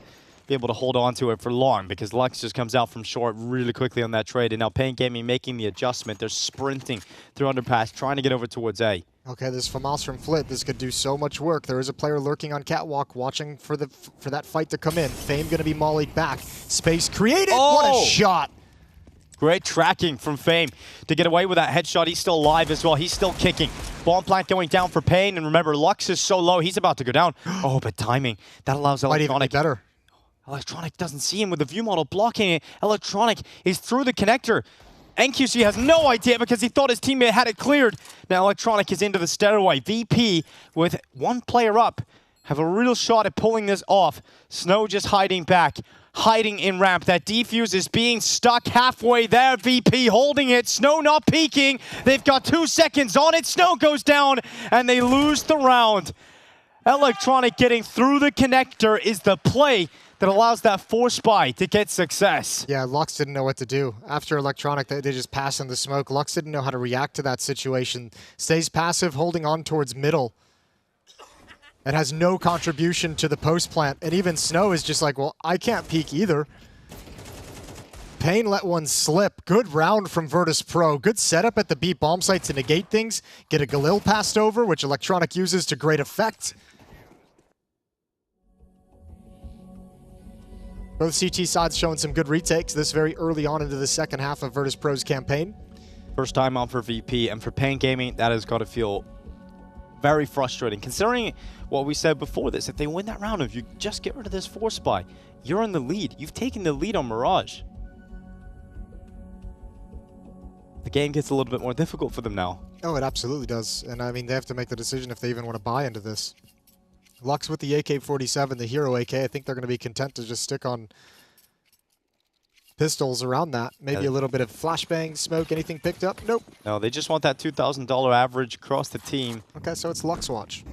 be able to hold on to it for long because Lux just comes out from short really quickly on that trade. And now Pain Gaming making the adjustment. They're sprinting through underpass, trying to get over towards A. Okay, this FAMAS from Flit. This could do so much work. There is a player lurking on Catwalk, watching for that fight to come in. Fame going to be mollied back. Space created. Oh! What a shot. Great tracking from Fame to get away with that headshot. He's still alive as well. He's still kicking. Bomb plant going down for Pain. And remember, Lux is so low. He's about to go down. Oh, but timing. That allows Electronic. Might even be better. Electronic doesn't see him with the view model blocking it. Electronic is through the connector. NQC has no idea because he thought his teammate had it cleared. Now Electronic is into the stairway. VP with 1 player up have a real shot at pulling this off. Snow just hiding back, hiding in ramp. That defuse is being stuck halfway there. VP holding it. Snow not peeking. They've got 2 seconds on it. Snow goes down and they lose the round. Electronic getting through the connector is the play that allows that force buy to get success. Yeah, Lux didn't know what to do. After Electronic, they just passed in the smoke. Lux didn't know how to react to that situation. Stays passive, holding on towards middle. It has no contribution to the post plant. And even Snow is just like, well, I can't peek either. Pain let one slip. Good round from Virtus.pro. Good setup at the B bomb site to negate things. Get a Galil passed over, which Electronic uses to great effect. Both CT sides showing some good retakes this very early on into the second half of Virtus.pro's campaign. First time on for VP, and for Pain Gaming, that has got to feel very frustrating. Considering what we said before this, if they win that round, if you just get rid of this force buy, you're in the lead. You've taken the lead on Mirage. The game gets a little bit more difficult for them now. Oh, it absolutely does. And I mean, they have to make the decision if they even want to buy into this. Lux with the AK-47, the hero AK. I think they're going to be content to just stick on pistols around that. Maybe a little bit of flashbang, smoke, anything picked up? Nope. No, they just want that $2,000 average across the team. Okay, so it's Lux watch.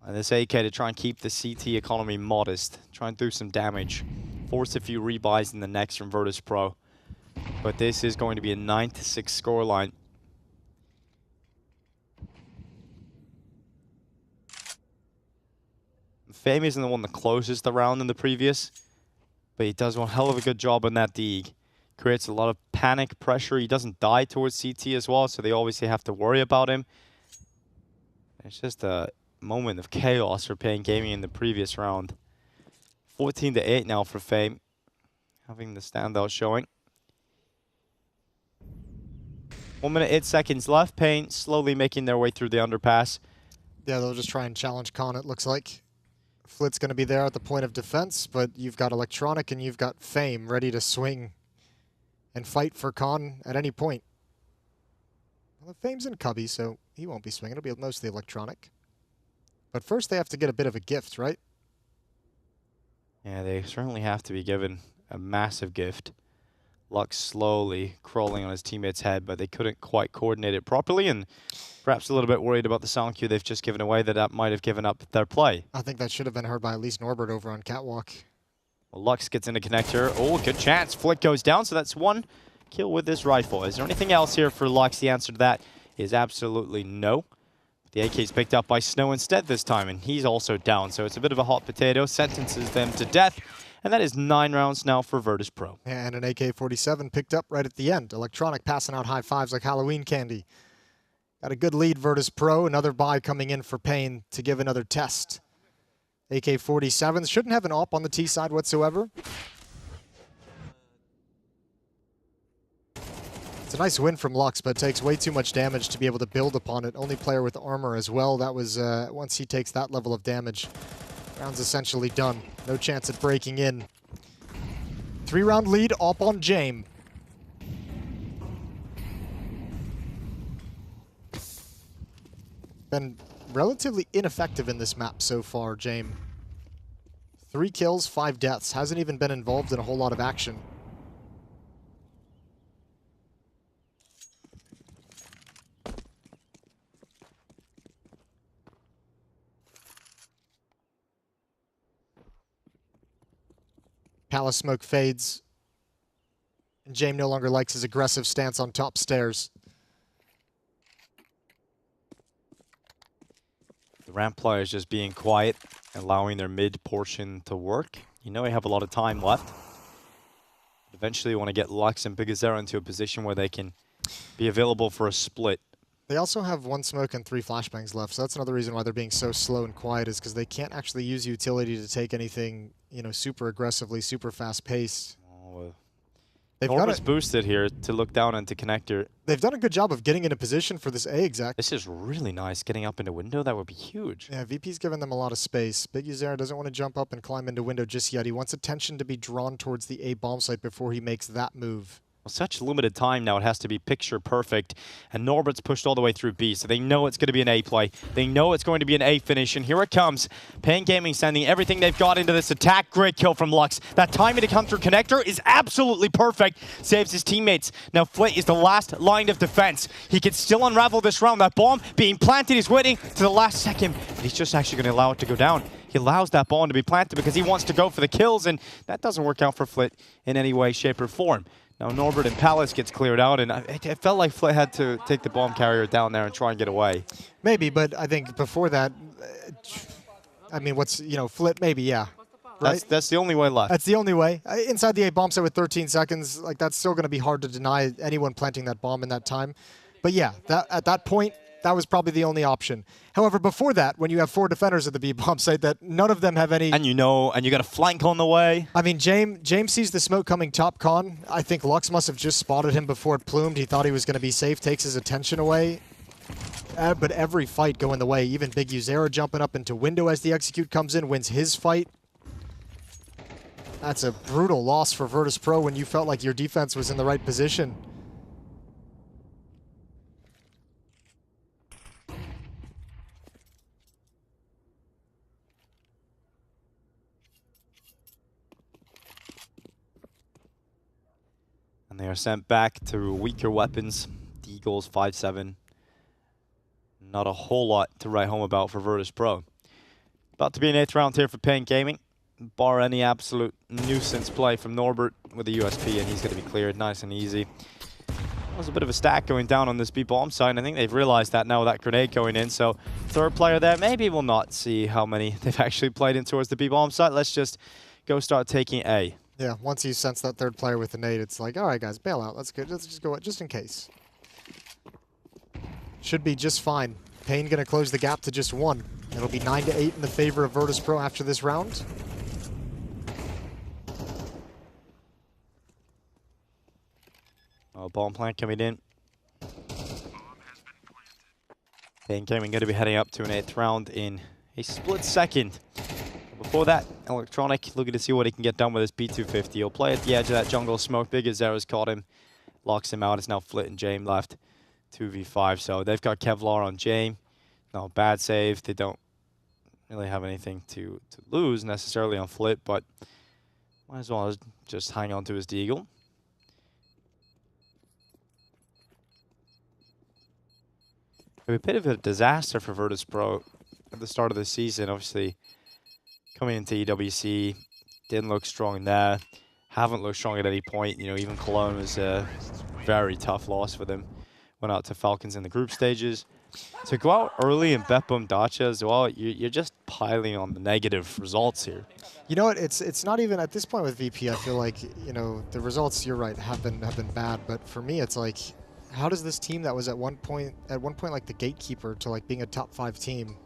And this AK to try and keep the CT economy modest. Try and do some damage. Force a few rebuys in the next from Virtus.pro. But this is going to be a 9-6 scoreline. Fame isn't the one that closes the round in the previous, but he does one hell of a good job on that dig. Creates a lot of panic pressure. He doesn't die towards CT as well, so they obviously have to worry about him. It's just a moment of chaos for Pain Gaming in the previous round. 14-8 now for Fame, having the standout showing. 1 minute, 8 seconds left. Pain slowly making their way through the underpass. Yeah, they'll just try and challenge Khan, it looks like. Flit's going to be there at the point of defense, but you've got Electronic and you've got Fame ready to swing and fight for Khan at any point. Well, Fame's in Cubby, so he won't be swinging. It'll be mostly Electronic. But first they have to get a bit of a gift, right? Yeah, they certainly have to be given a massive gift. Lux slowly crawling on his teammate's head, but they couldn't quite coordinate it properly, and perhaps a little bit worried about the sound cue they've just given away, that might have given up their play. I think that should have been heard by at least Norbert over on Catwalk. Well, Lux gets into connector. Oh, good chance. Flick goes down, so that's 1 kill with this rifle. Is there anything else here for Lux? The answer to that is absolutely no. The AK is picked up by Snow instead this time, and he's also down, so it's a bit of a hot potato. Sentences them to death, and that is 9 rounds now for Virtus.pro. And an AK-47 picked up right at the end. Electronic passing out high fives like Halloween candy. Got a good lead, Virtus.pro. Another buy coming in for Pain to give another test. AK-47s shouldn't have an AWP on the T side whatsoever. It's a nice win from Lux, but it takes way too much damage to be able to build upon it. Only player with armor as well. That was, once he takes that level of damage, round's essentially done. No chance at breaking in. 3-round lead, up on Jame. Been relatively ineffective in this map so far, Jame. 3 kills, 5 deaths. Hasn't even been involved in a whole lot of action. Palace smoke fades. And Jame no longer likes his aggressive stance on top stairs. The ramp players just being quiet, allowing their mid portion to work. You know they have a lot of time left. Eventually you want to get Lux and Bigazera into a position where they can be available for a split. They also have 1 smoke and 3 flashbangs left, so that's another reason why they're being so slow and quiet, is because they can't actually use utility to take anything, you know, super aggressively, super fast-paced. Oh, Norbert's boosted here to look down into connector. They've done a good job of getting into position for this A exec. This is really nice. Getting up into window, that would be huge. Yeah, VP's given them a lot of space. Big Uzera doesn't want to jump up and climb into window just yet. He wants attention to be drawn towards the A bomb site before he makes that move. Well, such limited time now, it has to be picture perfect. And Norbert's pushed all the way through B, so they know it's going to be an A play. They know it's going to be an A finish, and here it comes. Pain Gaming sending everything they've got into this attack. Great kill from Lux. That timing to come through connector is absolutely perfect. Saves his teammates. Now Flit is the last line of defense. He can still unravel this round. That bomb being planted, he's waiting to the last second. And he's just actually going to allow it to go down. He allows that bomb to be planted because he wants to go for the kills, and that doesn't work out for Flit in any way, shape, or form. Now Norbert and Palace gets cleared out, and it felt like Flit had to take the bomb carrier down there and try and get away. Maybe, but I think before that, I mean, Flit, maybe, yeah. Right? That's the only way left. That's the only way. Inside the A bomb site with 13 seconds, like, that's still going to be hard to deny anyone planting that bomb in that time. But yeah, at that point, that was probably the only option. However, before that, when you have 4 defenders at the B bomb site, that none of them have any... And you got a flank on the way. I mean, James sees the smoke coming top con. I think Lux must have just spotted him before it plumed. He thought he was going to be safe, takes his attention away. But every fight going the way. Even Big Uzera jumping up into window as the execute comes in, wins his fight. That's a brutal loss for Virtus.pro when you felt like your defense was in the right position. They are sent back to weaker weapons. Deagles 5-7. Not a whole lot to write home about for Virtus.pro. About to be an 8th round here for Pain Gaming. Bar any absolute nuisance play from Norbert with the USP, and he's going to be cleared nice and easy. There's a bit of a stack going down on this B bomb side, and I think they've realized that now with that grenade going in. So 3rd player there, maybe we'll not see how many they've actually played in towards the B bomb side. Let's just go start taking A. Yeah, once you sense that 3rd player with the nade, it's like, all right, guys, bail out. Let's just go, just in case. Should be just fine. Pain going to close the gap to just 1. It'll be 9-8 in the favor of Virtus.pro after this round. Oh, bomb plant coming in. Pain Gaming going to be heading up to an 8th round in a split second. Before that, Electronic looking to see what he can get done with his B250. He'll play at the edge of that jungle smoke. Big Zero's caught him, locks him out. It's now Flit and Jame left, 2v5. So they've got Kevlar on Jame. No, bad save. They don't really have anything to lose necessarily on Flit, but might as well just hang on to his Deagle. A bit of a disaster for Virtus.pro at the start of the season. Obviously, coming into EWC, didn't look strong there. Haven't looked strong at any point. You know, even Cologne was a very tough loss for them. Went out to Falcons in the group stages. To go out early in BetBoom Dacha as well, you're just piling on the negative results here. You know what? It's not even at this point with VP. I feel like, you know, the results, you're right, have been bad. But for me, it's like, how does this team that was at one point like the gatekeeper to like being a top 5 team,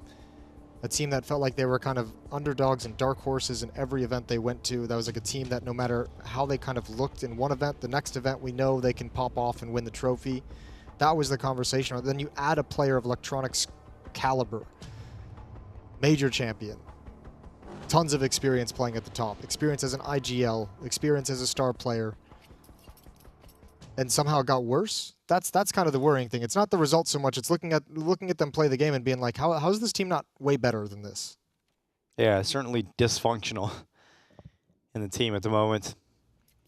a team that felt like they were kind of underdogs and dark horses in every event they went to, that was like a team that no matter how they kind of looked in one event, the next event we know they can pop off and win the trophy. That was the conversation. Then you add a player of Electronics caliber, major champion, tons of experience playing at the top, experience as an IGL, experience as a star player, and somehow it got worse. That's kind of the worrying thing. It's not the results so much. It's looking at them play the game and being like, how is this team not way better than this? Yeah, certainly dysfunctional in the team at the moment.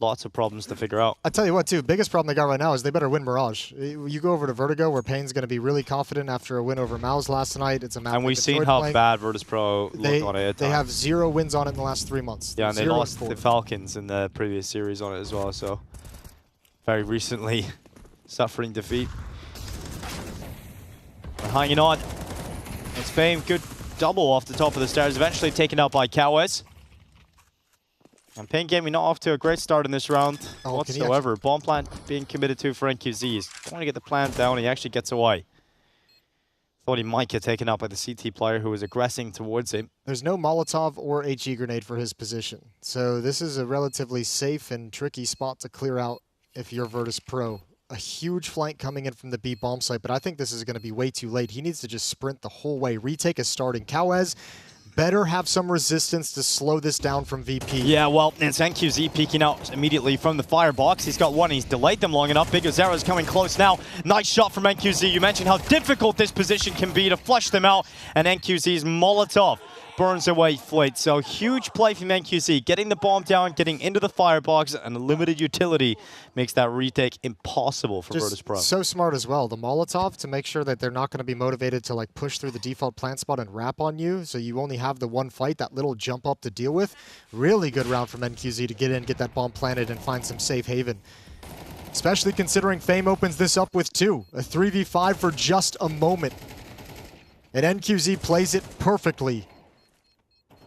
Lots of problems to figure out. I tell you what, too, biggest problem they got right now is they better win Mirage. You go over to Vertigo, where Pain's going to be really confident after a win over MOUZ last night. It's a map. And we've seen how bad Virtus.pro looked on it. They have 0 wins on it in the last 3 months. Yeah, and they lost the Falcons in the previous series on it as well. So very recently, suffering defeat. But hanging on. It's Fame, good double off the top of the stairs, eventually taken out by Cowes. And Pain Gaming not off to a great start in this round whatsoever. Bomb plant being committed to for NQZ. He's trying to get the plant down. He actually gets away. Thought he might get taken out by the CT player who was aggressing towards him. There's no Molotov or HE grenade for his position. So this is a relatively safe and tricky spot to clear out if you're Virtus.pro. A huge flank coming in from the B bomb site, but I think this is going to be way too late. He needs to just sprint the whole way. Retake is starting. Cowes better have some resistance to slow this down from VP. Yeah, well, it's NQZ peeking out immediately from the firebox. He's got one. He's delayed them long enough. Big Zero's coming close now. Nice shot from NQZ. You mentioned how difficult this position can be to flush them out, and NQZ's Molotov burns away Flit. So huge play from NQZ. Getting the bomb down, getting into the firebox, and a limited utility makes that retake impossible for Virtus.pro. So smart as well. The Molotov to make sure that they're not going to be motivated to like push through the default plant spot and wrap on you. So you only have the one fight, that little jump up to deal with. Really good round from NQZ to get in, get that bomb planted, and find some safe haven. Especially considering Fame opens this up with 2. A 3v5 for just a moment. And NQZ plays it perfectly.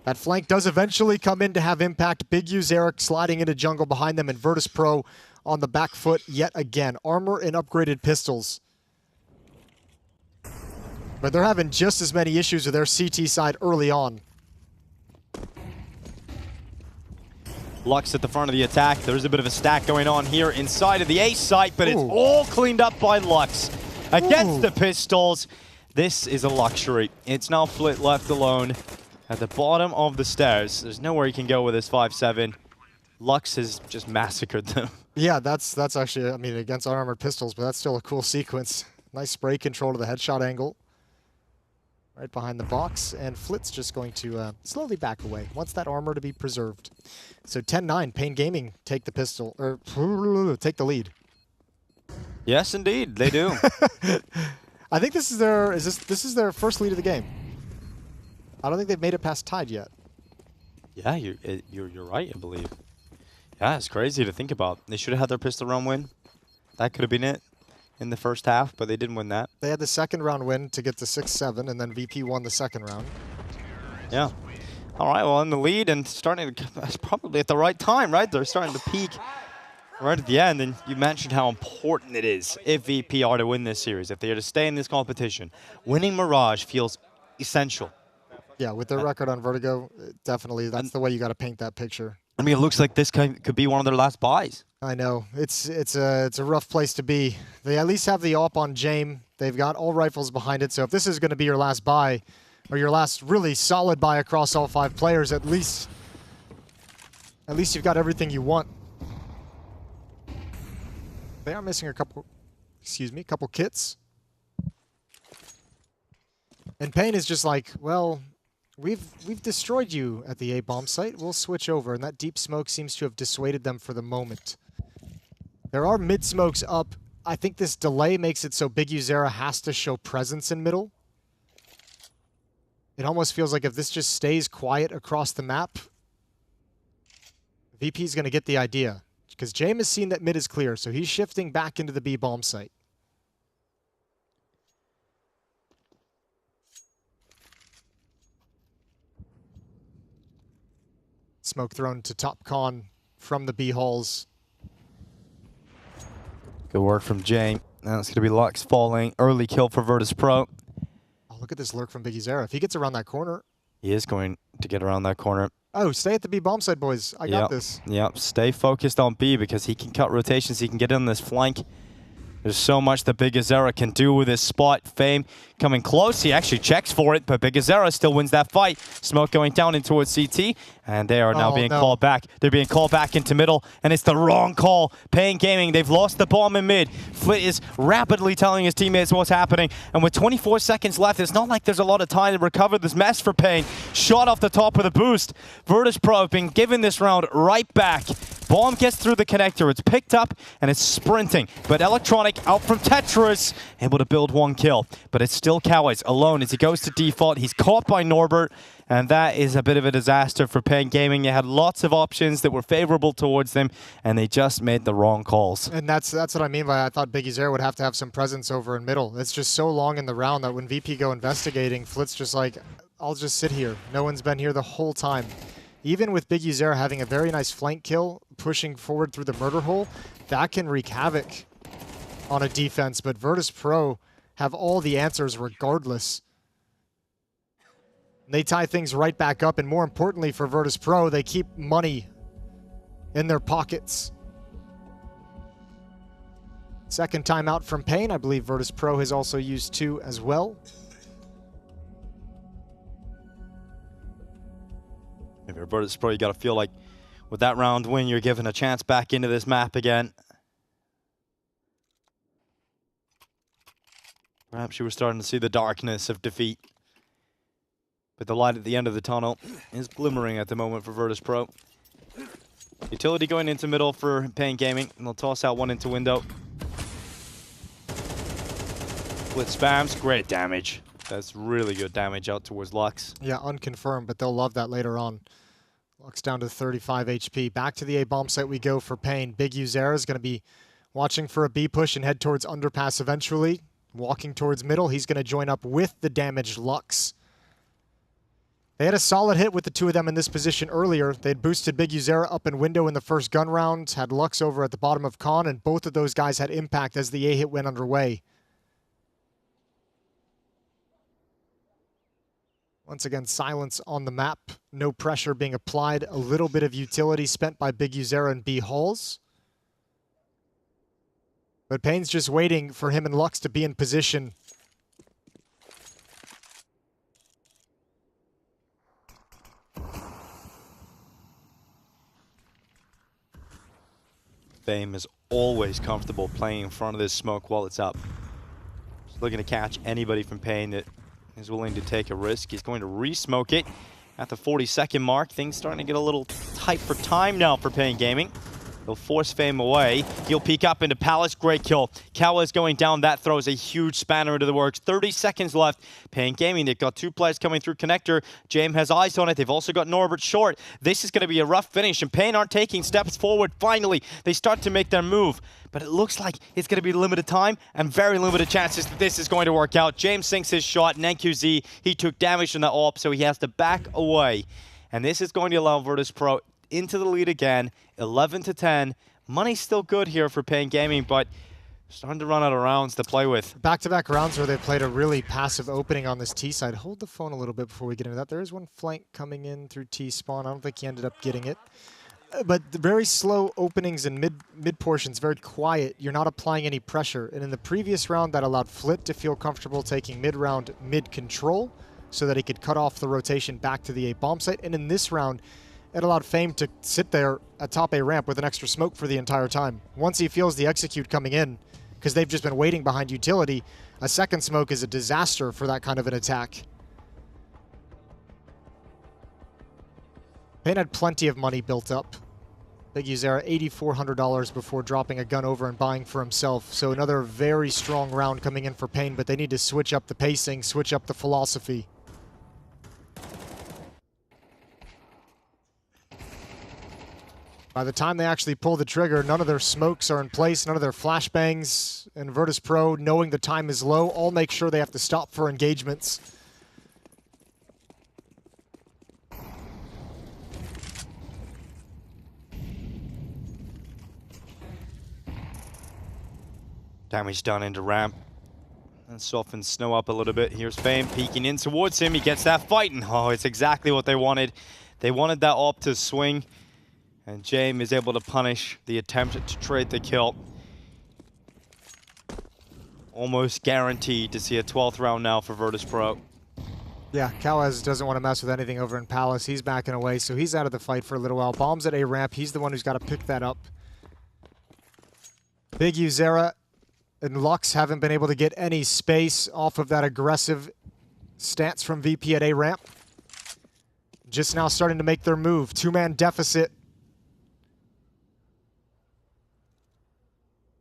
That flank does eventually come in to have impact. Big Use Eric sliding into jungle behind them, and Virtus.pro on the back foot yet again. Armor and upgraded pistols. But they're having just as many issues with their CT side early on. Lux at the front of the attack. There's a bit of a stack going on here inside of the A site, but it's all cleaned up by Lux. Against the pistols, this is a luxury. It's now Flit left alone at the bottom of the stairs. There's nowhere he can go with his 5-7. Lux has just massacred them. Yeah, that's actually, I mean, against unarmored pistols, but that's still a cool sequence. Nice spray control to the headshot angle. Right behind the box, and Flit's just going to slowly back away. Wants that armor to be preserved. So 10-9, Pain Gaming take the pistol, or take the lead. Yes, indeed, they do. I think this is their, this is their first lead of the game. I don't think they've made it past tied yet. Yeah, you're right, I believe. Yeah, it's crazy to think about. They should have had their pistol round win. That could have been it in the first half, but they didn't win that. They had the second round win to get to 6-7, and then VP won the second round. Yeah. All right, well, in the lead and starting to, that's probably at the right time, right? They're starting to peak right at the end, and you mentioned how important it is if VP are to win this series, if they are to stay in this competition. Winning Mirage feels essential. Yeah, with their record on Vertigo, definitely that's the way you got to paint that picture. I mean, it looks like this could be one of their last buys. I know. It's a rough place to be. They at least have the AWP on Jame. They've got all rifles behind it, so if this is going to be your last buy, or your last really solid buy across all 5 players, at least you've got everything you want. They are missing a couple kits. And Pain is just like, well, we've destroyed you at the A-bomb site. We'll switch over, and that deep smoke seems to have dissuaded them for the moment. There are mid smokes up. I think this delay makes it so Big Uzera has to show presence in middle. It almost feels like if this just stays quiet across the map, VP is going to get the idea. Because Jame has seen that mid is clear, so he's shifting back into the B-bomb site. Smoke thrown to top con from the B halls. Good work from Jame. Now it's going to be Lux falling. Early kill for Virtus.pro. Oh, look at this lurk from Big Uzera. If he gets around that corner. He is going to get around that corner. Oh, stay at the B-bomb side, boys. I got this. Yep, stay focused on B because he can cut rotations. He can get in this flank. There's so much that Big Uzera can do with his spot. Fame coming close. He actually checks for it, but Big Uzera still wins that fight. Smoke going down in towards CT, and they are now being called back. They're being called back into middle, and it's the wrong call. Pain Gaming, they've lost the bomb in mid. Flit is rapidly telling his teammates what's happening, and with 24 seconds left, it's not like there's a lot of time to recover this mess for Pain. Shot off the top with a boost. Virtus.pro have been given this round right back. Bomb gets through the connector. It's picked up, and it's sprinting. But Electronic out from Tetris, able to build 1 kill. But it's still Cowards alone as he goes to default. He's caught by Norbert, and that is a bit of a disaster for Pain Gaming. They had lots of options that were favorable towards them, and they just made the wrong calls. And that's what I mean by I thought Big Uzera would have to have some presence over in middle. It's just so long in the round that when VP go investigating, Flit's just like, I'll just sit here. No one's been here the whole time. Even with Big Uzera having a very nice flank kill, pushing forward through the murder hole, that can wreak havoc on a defense. But Virtus.pro have all the answers regardless. They tie things right back up, and more importantly for Virtus.pro, they keep money in their pockets. Second time out from Pain. I believe Virtus.pro has also used 2 as well. If you're Virtus.pro, you got to feel like with that round win, you're given a chance back into this map again. Perhaps you were starting to see the darkness of defeat. But the light at the end of the tunnel is glimmering at the moment for Virtus.pro. Utility going into middle for Pain Gaming, and they'll toss out 1 into window. Split spams, great damage. That's really good damage out towards Lux. Yeah, unconfirmed, but they'll love that later on. Lux down to 35 HP. Back to the A-bomb site we go for Pain. Big Uzera is going to be watching for a B push and head towards underpass eventually. Walking towards middle, he's going to join up with the damaged Lux. They had a solid hit with the 2 of them in this position earlier. They'd boosted Big Uzera up in window in the first gun round, had Lux over at the bottom of con, and both of those guys had impact as the A hit went underway. Once again, silence on the map. No pressure being applied. A little bit of utility spent by Big Uzera and B halls. But Pain's just waiting for him and Lux to be in position. Fame is always comfortable playing in front of this smoke while it's up. Just looking to catch anybody from Pain that is willing to take a risk. He's going to re-smoke it at the 40-second mark. Things starting to get a little tight for time now for Pain Gaming. They'll force Fame away. He'll peek up into Palace. Great kill. Kawa is going down. That throws a huge spanner into the works. 30 seconds left. Pain Gaming, they've got 2 players coming through connector. Jame has eyes on it. They've also got Norbert short. This is going to be a rough finish, and Pain aren't taking steps forward. Finally, they start to make their move. But it looks like it's going to be limited time and very limited chances that this is going to work out. James sinks his shot, and NQZ, he took damage from the AWP, so he has to back away. And this is going to allow Virtus.pro into the lead again, 11-10. Money's still good here for Pain Gaming, but starting to run out of rounds to play with. Back-to-back rounds where they played a really passive opening on this T side. Hold the phone a little bit before we get into that. There is one flank coming in through T spawn. I don't think he ended up getting it. But the very slow openings and mid portions, very quiet. You're not applying any pressure. And in the previous round, that allowed Flit to feel comfortable taking mid-round mid-control so that he could cut off the rotation back to the A bomb site. And in this round, it allowed Fame to sit there atop A ramp with an extra smoke for the entire time. Once he feels the execute coming in, because they've just been waiting behind utility, a second smoke is a disaster for that kind of an attack. Pain had plenty of money built up. Big Uzera, $8,400 before dropping a gun over and buying for himself. So another very strong round coming in for Pain, but they need to switch up the pacing, switch up the philosophy. By the time they actually pull the trigger, none of their smokes are in place, none of their flashbangs, and Virtus.pro, knowing the time is low, all make sure they have to stop for engagements. Damage done into ramp. And softens Snow up a little bit. Here's Fame peeking in towards him. He gets that fight, and oh, it's exactly what they wanted. They wanted that op to swing. And James is able to punish the attempt to trade the kill. Almost guaranteed to see a 12th round now for Virtus.pro. Yeah, Kawaz doesn't want to mess with anything over in Palace. He's backing away, so he's out of the fight for a little while. Bombs at A ramp. He's the one who's got to pick that up. Big Uzera and Lux haven't been able to get any space off of that aggressive stance from VP at A ramp. Just now starting to make their move. Two-man deficit.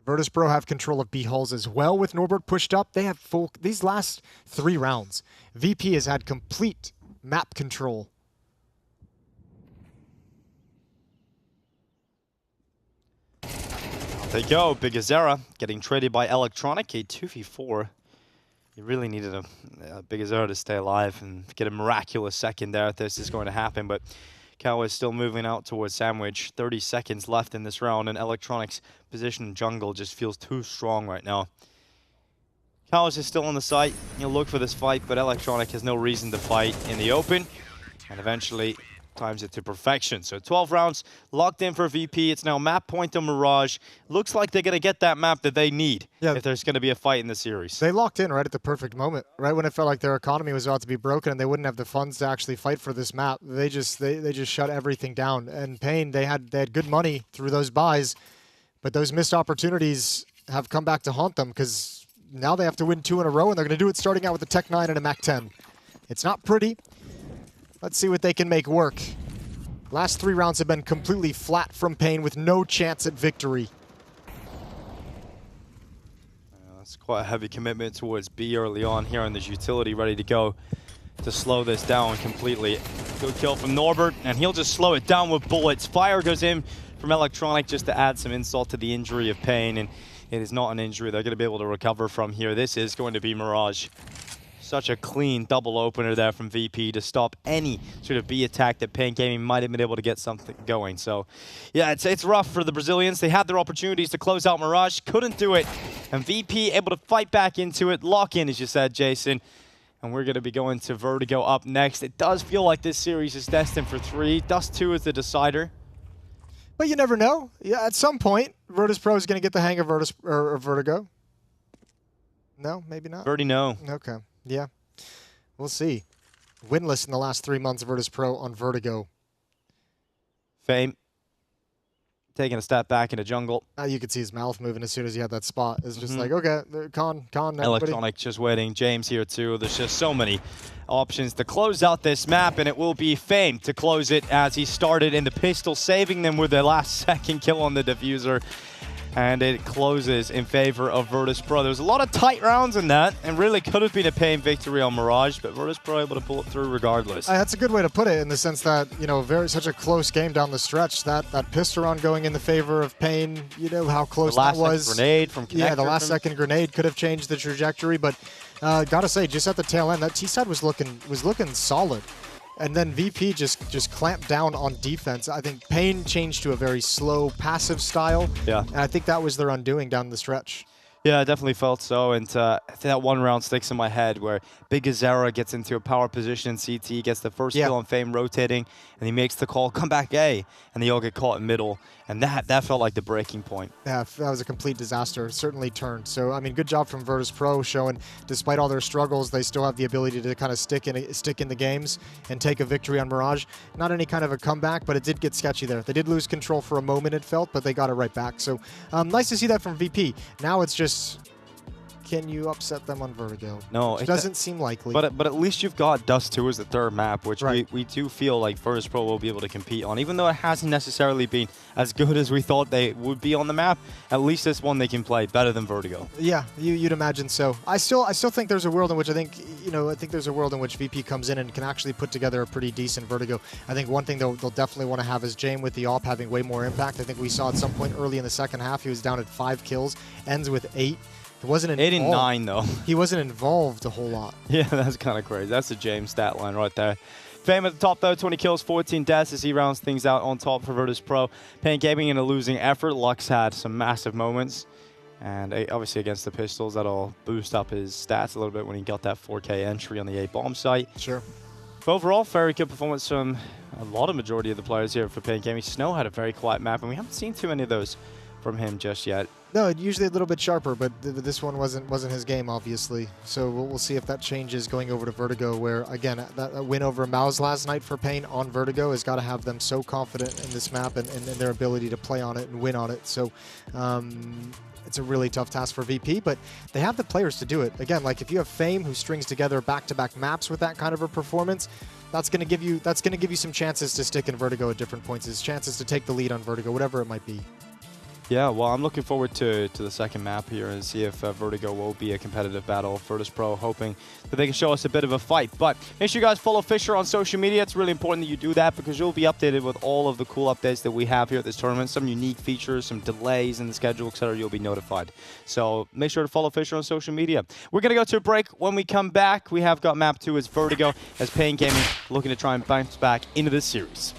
Virtus.pro have control of B hulls as well with Norbert pushed up. They have full, these last 3 rounds, VP has had complete map control. There you go, Big Azera getting traded by Electronic, a 2v4. You really needed a Big Azera to stay alive and get a miraculous second there if this is going to happen, but Kawa is still moving out towards Sandwich. 30 seconds left in this round, and Electronic's position in jungle just feels too strong right now. Kawas is still on the site. He'll look for this fight, but Electronic has no reason to fight in the open, and eventually times it to perfection. So 12 rounds locked in for VP. It's now map point to Mirage. Looks like they're going to get that map that they need if there's going to be a fight in the series. They locked in right at the perfect moment, right when it felt like their economy was about to be broken and they wouldn't have the funds to actually fight for this map. They just shut everything down. And Pain, they had good money through those buys, but those missed opportunities have come back to haunt them because now they have to win 2 in a row, and they're going to do it starting out with a Tech 9 and a Mac 10. It's not pretty. Let's see what they can make work. Last 3 rounds have been completely flat from Pain with no chance at victory. That's quite a heavy commitment towards B early on here on this utility, ready to go to slow this down completely. Good kill from Norbert, and he'll just slow it down with bullets. Fire goes in from Electronic just to add some insult to the injury of Pain, and it is not an injury they're going to be able to recover from here. This is going to be Mirage. Such a clean double opener there from VP to stop any sort of B attack that Pain Gaming might have been able to get something going. So, yeah, it's rough for the Brazilians. They had their opportunities to close out Mirage, couldn't do it. And VP able to fight back into it, lock in, as you said, Jason. And we're going to be going to Vertigo up next. It does feel like this series is destined for 3. Dust 2 is the decider. But you never know. Yeah, at some point, Virtus.pro is going to get the hang of Vertigo. No, maybe not. Verti, no. Okay. Yeah, we'll see. Winless in the last 3 months, Virtus.pro on Vertigo. Fame taking a step back into jungle. You could see his mouth moving as soon as he had that spot. It's just like, okay, con, everybody. Electronic just waiting. James here too. There's just so many options to close out this map, and it will be Fame to close it as he started in the pistol, saving them with the last second kill on the diffuser. And it closes in favor of Virtus.pro. There was a lot of tight rounds in that, and really could have been a Pain victory on Mirage, but Virtus.pro able to pull it through regardless. That's a good way to put it, in the sense that, you know, such a close game down the stretch. That pistol round going in the favor of Pain, you know how close that was. The last grenade from Connector. Yeah, the last second grenade could have changed the trajectory, but gotta say, just at the tail end, that T-side was looking solid. And then VP just clamped down on defense. I think Pain changed to a very slow, passive style. Yeah. And I think that was their undoing down the stretch. Yeah, I definitely felt so. And that one round sticks in my head where Big Azera gets into a power position in CT, gets the first kill on Fame rotating, and he makes the call, come back A, and they all get caught in middle. And that felt like the breaking point. Yeah, that was a complete disaster. It certainly turned. So, I mean, good job from Virtus.pro showing, despite all their struggles, they still have the ability to kind of stick in the games and take a victory on Mirage. Not any kind of a comeback, but it did get sketchy there. They did lose control for a moment, it felt, but they got it right back. So, nice to see that from VP. Now it's just, can you upset them on Vertigo? No, it doesn't seem likely. But at least you've got Dust 2 as the third map, which we do feel like Virtus.pro will be able to compete on. Even though it hasn't necessarily been as good as we thought they would be on the map, at least this one they can play better than Vertigo. Yeah, you'd imagine so. I still think there's a world in which I think there's a world in which VP comes in and can actually put together a pretty decent Vertigo. I think one thing they'll definitely want to have is Jame with the AWP having way more impact. I think we saw at some point early in the second half he was down at 5 kills, ends with 8. He wasn't involved. 8 and 9, though. He wasn't involved a whole lot. Yeah, that's kind of crazy. That's the James stat line right there. Fame at the top, though, 20 kills, 14 deaths as he rounds things out on top for Virtus.pro. Pain Gaming in a losing effort. Lux had some massive moments. And obviously against the Pistols, that'll boost up his stats a little bit when he got that 4K entry on the A-bomb site. Sure. But overall, very good performance from a lot of majority of the players here for Pain Gaming. Snow had a very quiet map, and we haven't seen too many of those from him just yet. No, usually a little bit sharper, but this one wasn't his game, obviously. So we'll see if that changes going over to Vertigo, where, again, that win over MOUZ last night for Pain on Vertigo has got to have them so confident in this map and their ability to play on it and win on it. So it's a really tough task for VP, but they have the players to do it. Again, like if you have Fame who strings together back-to-back maps with that kind of a performance, that's going to give you some chances to stick in Vertigo at different points, chances to take the lead on Vertigo, whatever it might be. Yeah, well, I'm looking forward to the second map here and see if Vertigo will be a competitive battle. Virtus.pro hoping that they can show us a bit of a fight. But make sure you guys follow Fisher on social media. It's really important that you do that because you'll be updated with all of the cool updates that we have here at this tournament. Some unique features, some delays in the schedule, etc. You'll be notified. So make sure to follow Fisher on social media. We're going to go to a break. When we come back, we have got map 2 as Vertigo, as Pain Gaming looking to try and bounce back into this series.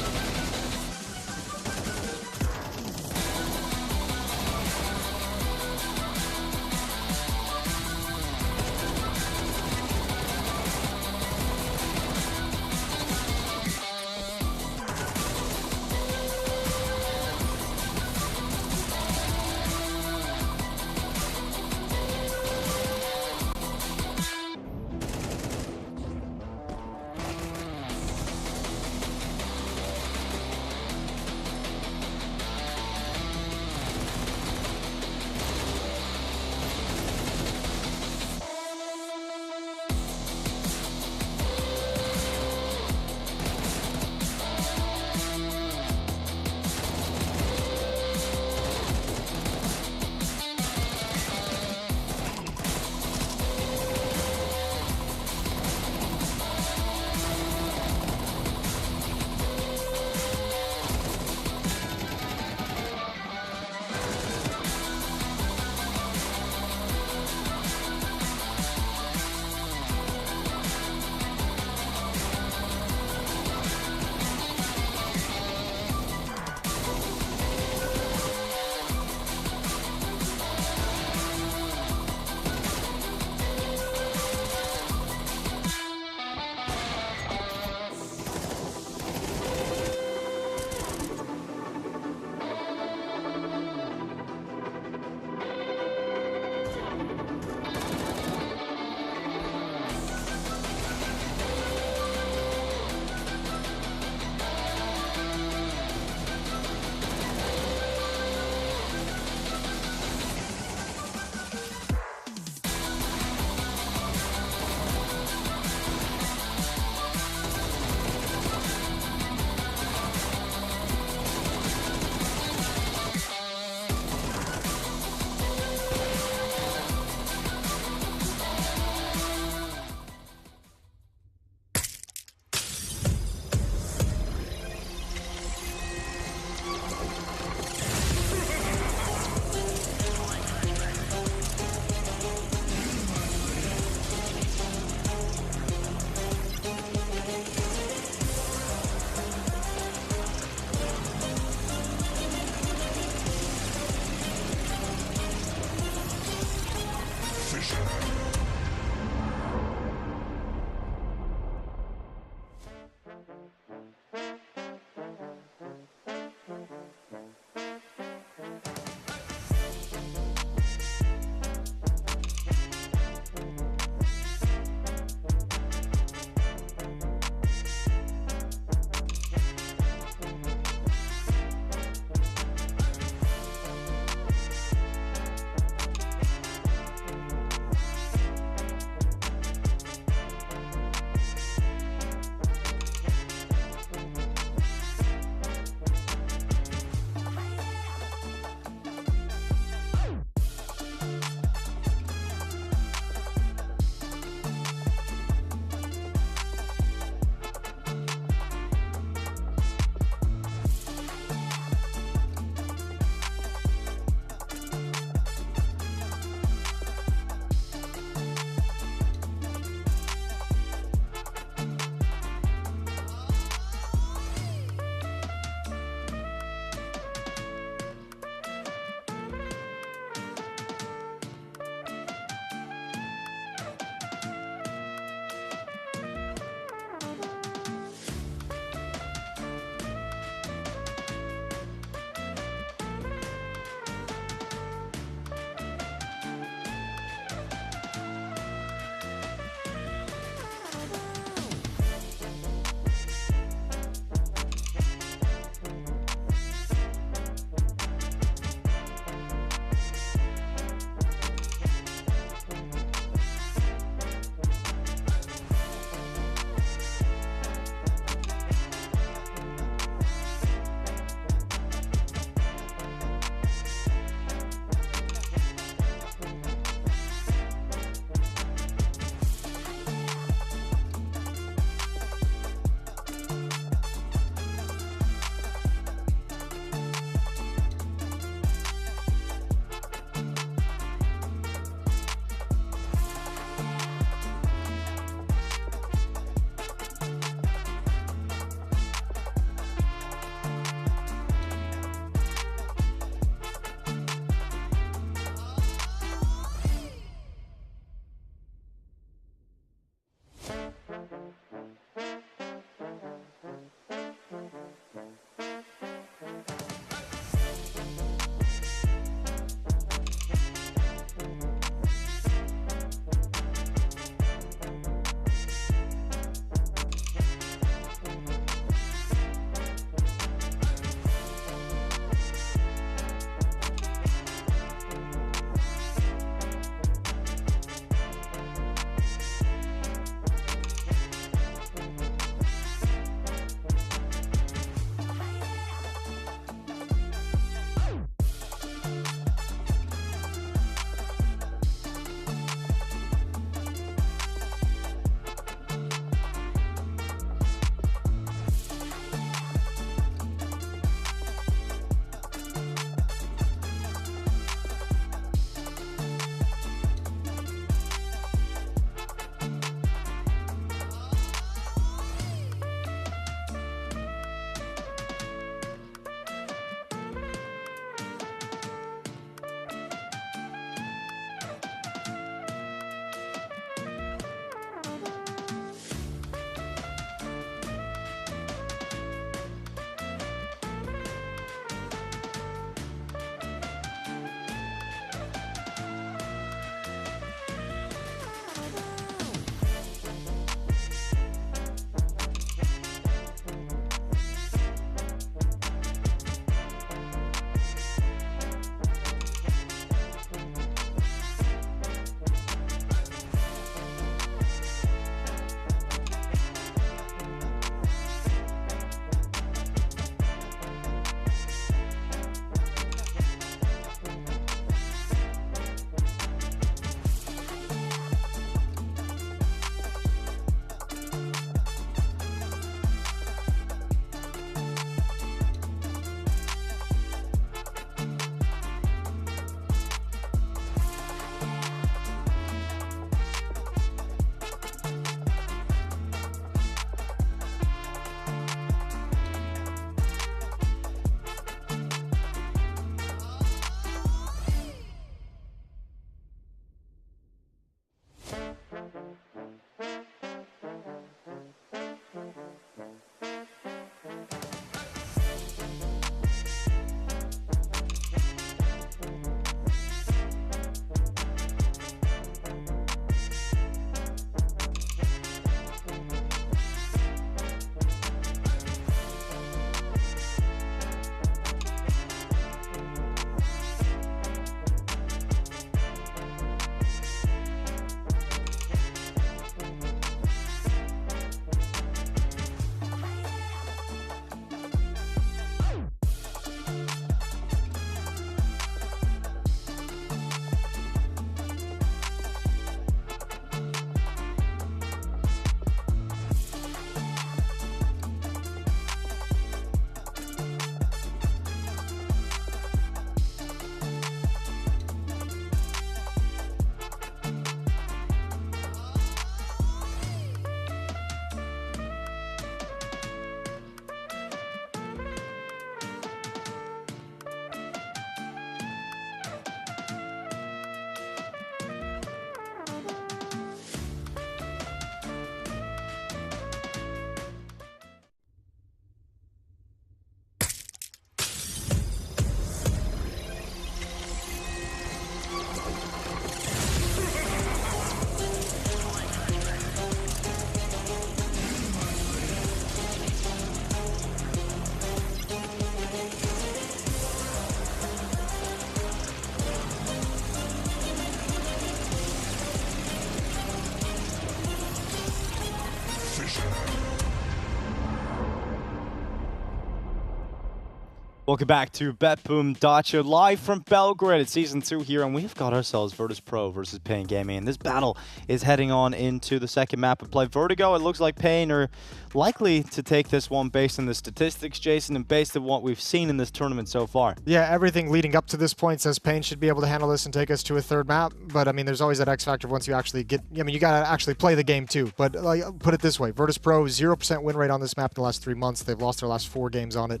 Welcome back to BetBoom Dacha, live from Belgrade. It's Season 2 here, and we've got ourselves Virtus.pro versus Pain Gaming. And this battle is heading on into the second map of play. Vertigo, it looks like Pain are likely to take this one based on the statistics, Jason, and based on what we've seen in this tournament so far. Yeah, everything leading up to this point says Pain should be able to handle this and take us to a third map. But, I mean, there's always that X factor once you actually get... I mean, you got to actually play the game, too. But put it this way. Virtus.pro, 0% win rate on this map in the last 3 months. They've lost their last 4 games on it.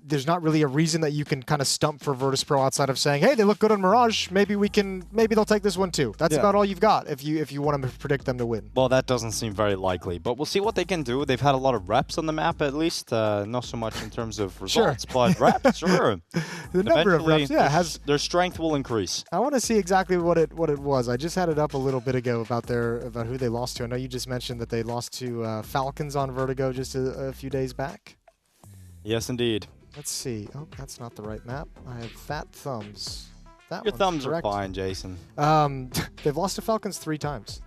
There's not really a reason that you can kind of stump for Virtus.pro outside of saying, hey, they look good on Mirage. Maybe they'll take this one too. That's about all you've got if you want to predict them to win. Well, that doesn't seem very likely, but we'll see what they can do. They've had a lot of reps on the map, at least. Not so much in terms of results, but reps, sure. The number of reps, yeah, their strength will increase. I want to see exactly what it was. I just had it up a little bit ago about who they lost to. I know you just mentioned that they lost to Falcons on Vertigo just a few days back. Yes, indeed. Let's see. Oh, that's not the right map. I have fat thumbs. Your thumbs are fine, Jason. They've lost to Falcons 3 times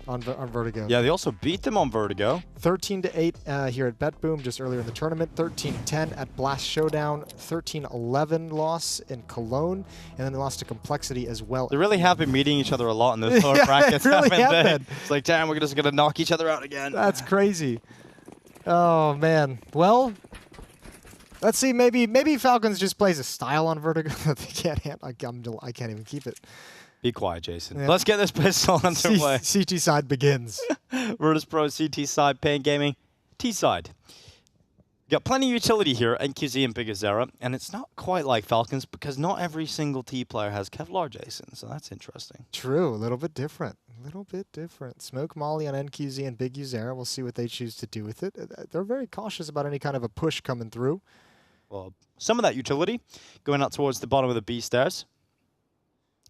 on Vertigo. Yeah, they also beat them on Vertigo. 13-8 here at BetBoom just earlier in the tournament. 13-10 at Blast Showdown. 13-11 loss in Cologne, and then they lost to Complexity as well. They really have been meeting each other a lot in those lower brackets. Really have been. It's like, damn, we're just gonna knock each other out again. That's crazy. Oh man. Well. Let's see, maybe Falcons just plays a style on Vertigo that they can't handle. I can't even keep it. Be quiet, Jason. Yeah. Let's get this pistol underway. CT side begins. Virtus.pro, CT side, Pain Gaming, T side. Got plenty of utility here, NQZ and Bigazera, and it's not quite like Falcons because not every single T player has Kevlar, Jason, so that's interesting. True, a little bit different. A little bit different. Smoke Molly on NQZ and Big Uzera. We'll see what they choose to do with it. They're very cautious about any kind of a push coming through. Well, some of that utility going out towards the bottom of the B stairs.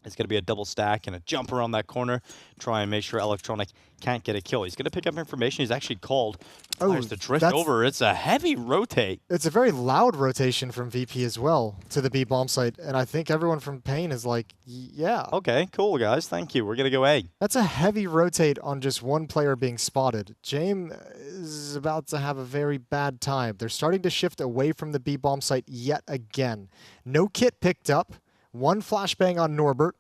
It's going to be a double stack and a jump around that corner. Try and make sure Electronic can't get a kill. He's going to pick up information. He's actually called. There's the drift over. It's a heavy rotate. It's a very loud rotation from VP as well to the B bomb site. And I think everyone from Pain is like, yeah. Okay, cool, guys. Thank you. We're going to go A. That's a heavy rotate on just one player being spotted. James is about to have a very bad time. They're starting to shift away from the B bomb site yet again. No kit picked up. 1 flashbang on Norbert.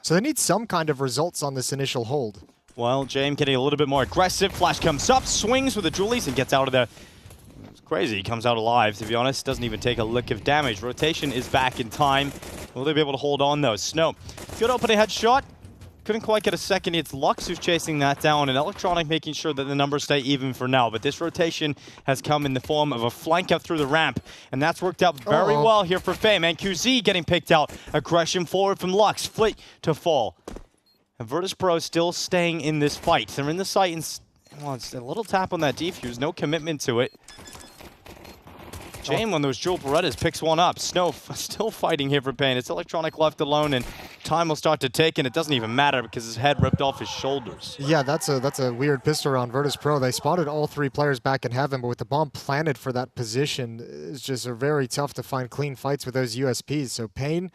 So they need some kind of results on this initial hold. Well, James getting a little bit more aggressive. Flash comes up, swings with the Julies, and gets out of there. It's crazy. He comes out alive, to be honest. Doesn't even take a lick of damage. Rotation is back in time. Will they be able to hold on, though? Snow. Good opening headshot. Couldn't quite get a second. It's Lux who's chasing that down, and Electronic making sure that the numbers stay even for now. But this rotation has come in the form of a flank up through the ramp, and that's worked out very well here for Fame. And QZ getting picked out. Aggression forward from Lux. Flit to fall. And Virtus.pro still staying in this fight. They're in the site, and well, it's a little tap on that defuse. No commitment to it. Jane, one of those Jewel Berettas, picks one up. Snow still fighting here for Pain. It's Electronic left alone, and time will start to tick, and it doesn't even matter because his head ripped off his shoulders. Yeah, that's a weird pistol round. Virtus.pro, they spotted all 3 players back in heaven, but with the bomb planted for that position, it's just very tough to find clean fights with those USPs. So Pain,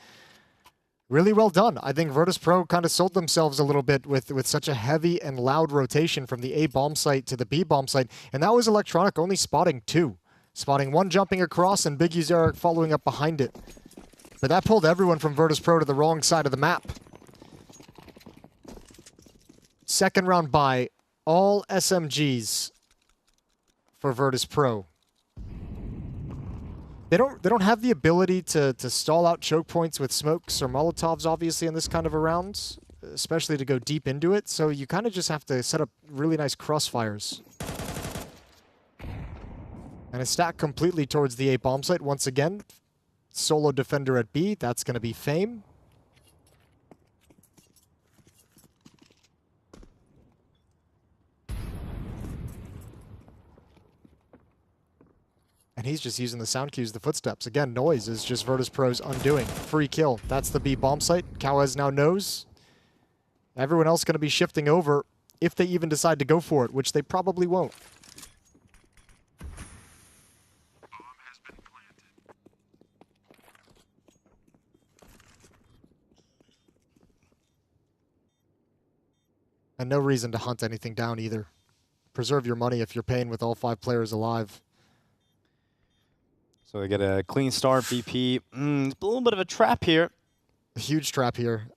really well done. I think Virtus.pro kind of sold themselves a little bit with such a heavy and loud rotation from the A bomb site to the B bomb site, and that was Electronic only spotting 2. Spotting 1 jumping across and Big Uzera following up behind it. But that pulled everyone from Virtus.pro to the wrong side of the map. Second round bye, all SMGs for Virtus.pro. They don't have the ability to stall out choke points with smokes or Molotovs, obviously, in this kind of a round, especially to go deep into it. So you kind of just have to set up really nice crossfires. And a stack completely towards the A bomb site once again. Solo defender at B, that's going to be Fame. And he's just using the sound cues, the footsteps. Again, noise is just Virtus.pro's undoing. Free kill. That's the B bomb site. Kawez now knows. Everyone else going to be shifting over if they even decide to go for it, which they probably won't. And no reason to hunt anything down either. Preserve your money if you're paying with all 5 players alive. So they get a clean start. VP, a little bit of a trap here. A huge trap here.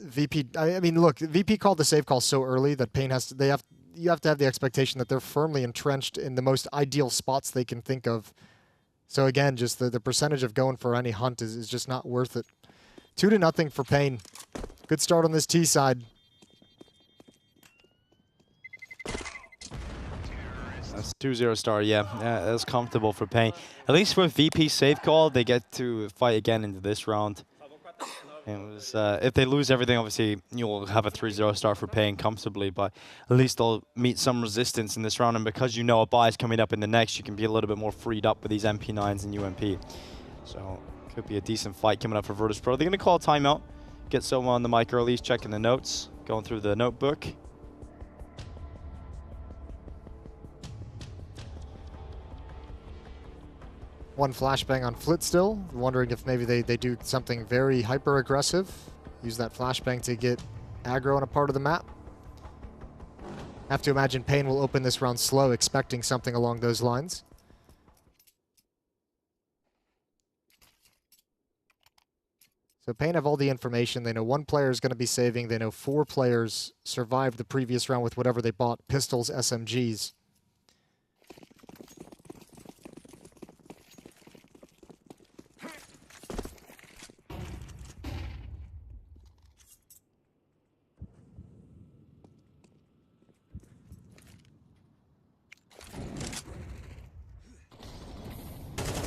VP, I mean, look, VP called the save call so early that Pain has to, you have to have the expectation that they're firmly entrenched in the most ideal spots they can think of. So again, just the percentage of going for any hunt is just not worth it. 2-0 for Pain. Good start on this T side. That's 2-0 start, yeah. That's comfortable for Pain. At least with VP save call, they get to fight again into this round. And it was, if they lose everything, obviously, you'll have a 3-0 start for Pain comfortably, but at least they'll meet some resistance in this round, and because you know a buy is coming up in the next, you can be a little bit more freed up with these MP9s and UMP. So, could be a decent fight coming up for Virtus.pro. They're going to call a timeout, get someone on the mic early, he's checking the notes, going through the notebook. One flashbang on Flit still. Wondering if maybe they do something very hyper-aggressive. Use that flashbang to get aggro on a part of the map. Have to imagine Pain will open this round slow, expecting something along those lines. So Pain have all the information. They know one player is going to be saving. They know 4 players survived the previous round with whatever they bought, pistols, SMGs.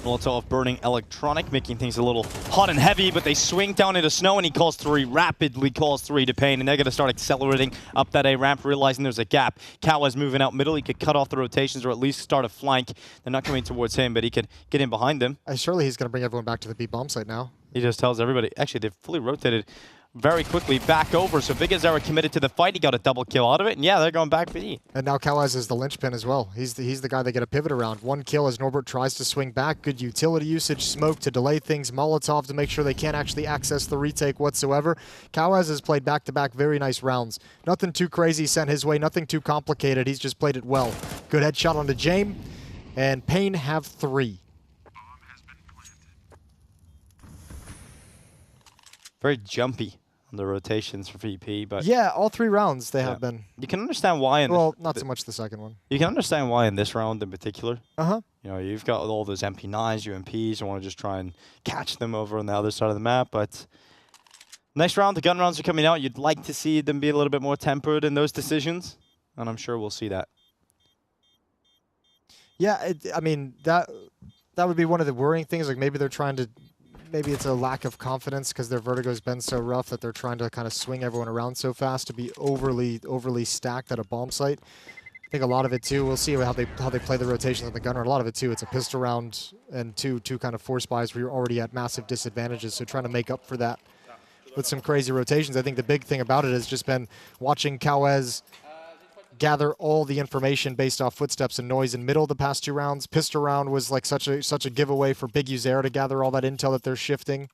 Molotov burning electronic, making things a little hot and heavy, but they swing down into snow, and he calls 3, rapidly calls 3 to Pain, and they're going to start accelerating up that A ramp, realizing there's a gap. Kawa's moving out middle. He could cut off the rotations or at least start a flank. They're not coming towards him, but he could get in behind them. Surely he's going to bring everyone back to the B bomb site now. He just tells everybody. Actually, they've fully rotated very quickly back over, so Vigazera committed to the fight. He got a double kill out of it, and yeah, they're going back B. And now Kawaz is the linchpin as well. He's the guy they get a pivot around. 1 kill as Norbert tries to swing back. Good utility usage, smoke to delay things, Molotov to make sure they can't actually access the retake whatsoever. Kawaz has played back-to-back very nice rounds. Nothing too crazy sent his way, nothing too complicated. He's just played it well. Good headshot onto Jame, and Pain have 3. Very jumpy on the rotations for VP, but yeah, all 3 rounds they have been. You can understand why. Not so much the second one. You can understand why in this round in particular. You know, you've got all those MP9s, UMPs. You want to just try and catch them over on the other side of the map, but next round, the gun rounds are coming out. You'd like to see them be a little bit more tempered in those decisions, and I'm sure we'll see that. Yeah, I mean, that would be one of the worrying things. Like maybe they're trying to. Maybe it's a lack of confidence because their Vertigo's been so rough that they're trying to kind of swing everyone around so fast to be overly stacked at a bomb site. I think a lot of it too, we'll see how they play the rotations on the gunner. A lot of it too, it's a pistol round and two kind of force buys where you're already at massive disadvantages. So trying to make up for that with some crazy rotations. I think the big thing about it has just been watching Kawez gather all the information based off footsteps and noise in middle the past 2 rounds. Pistol round was like such a giveaway for Big Uzera to gather all that intel that they're shifting.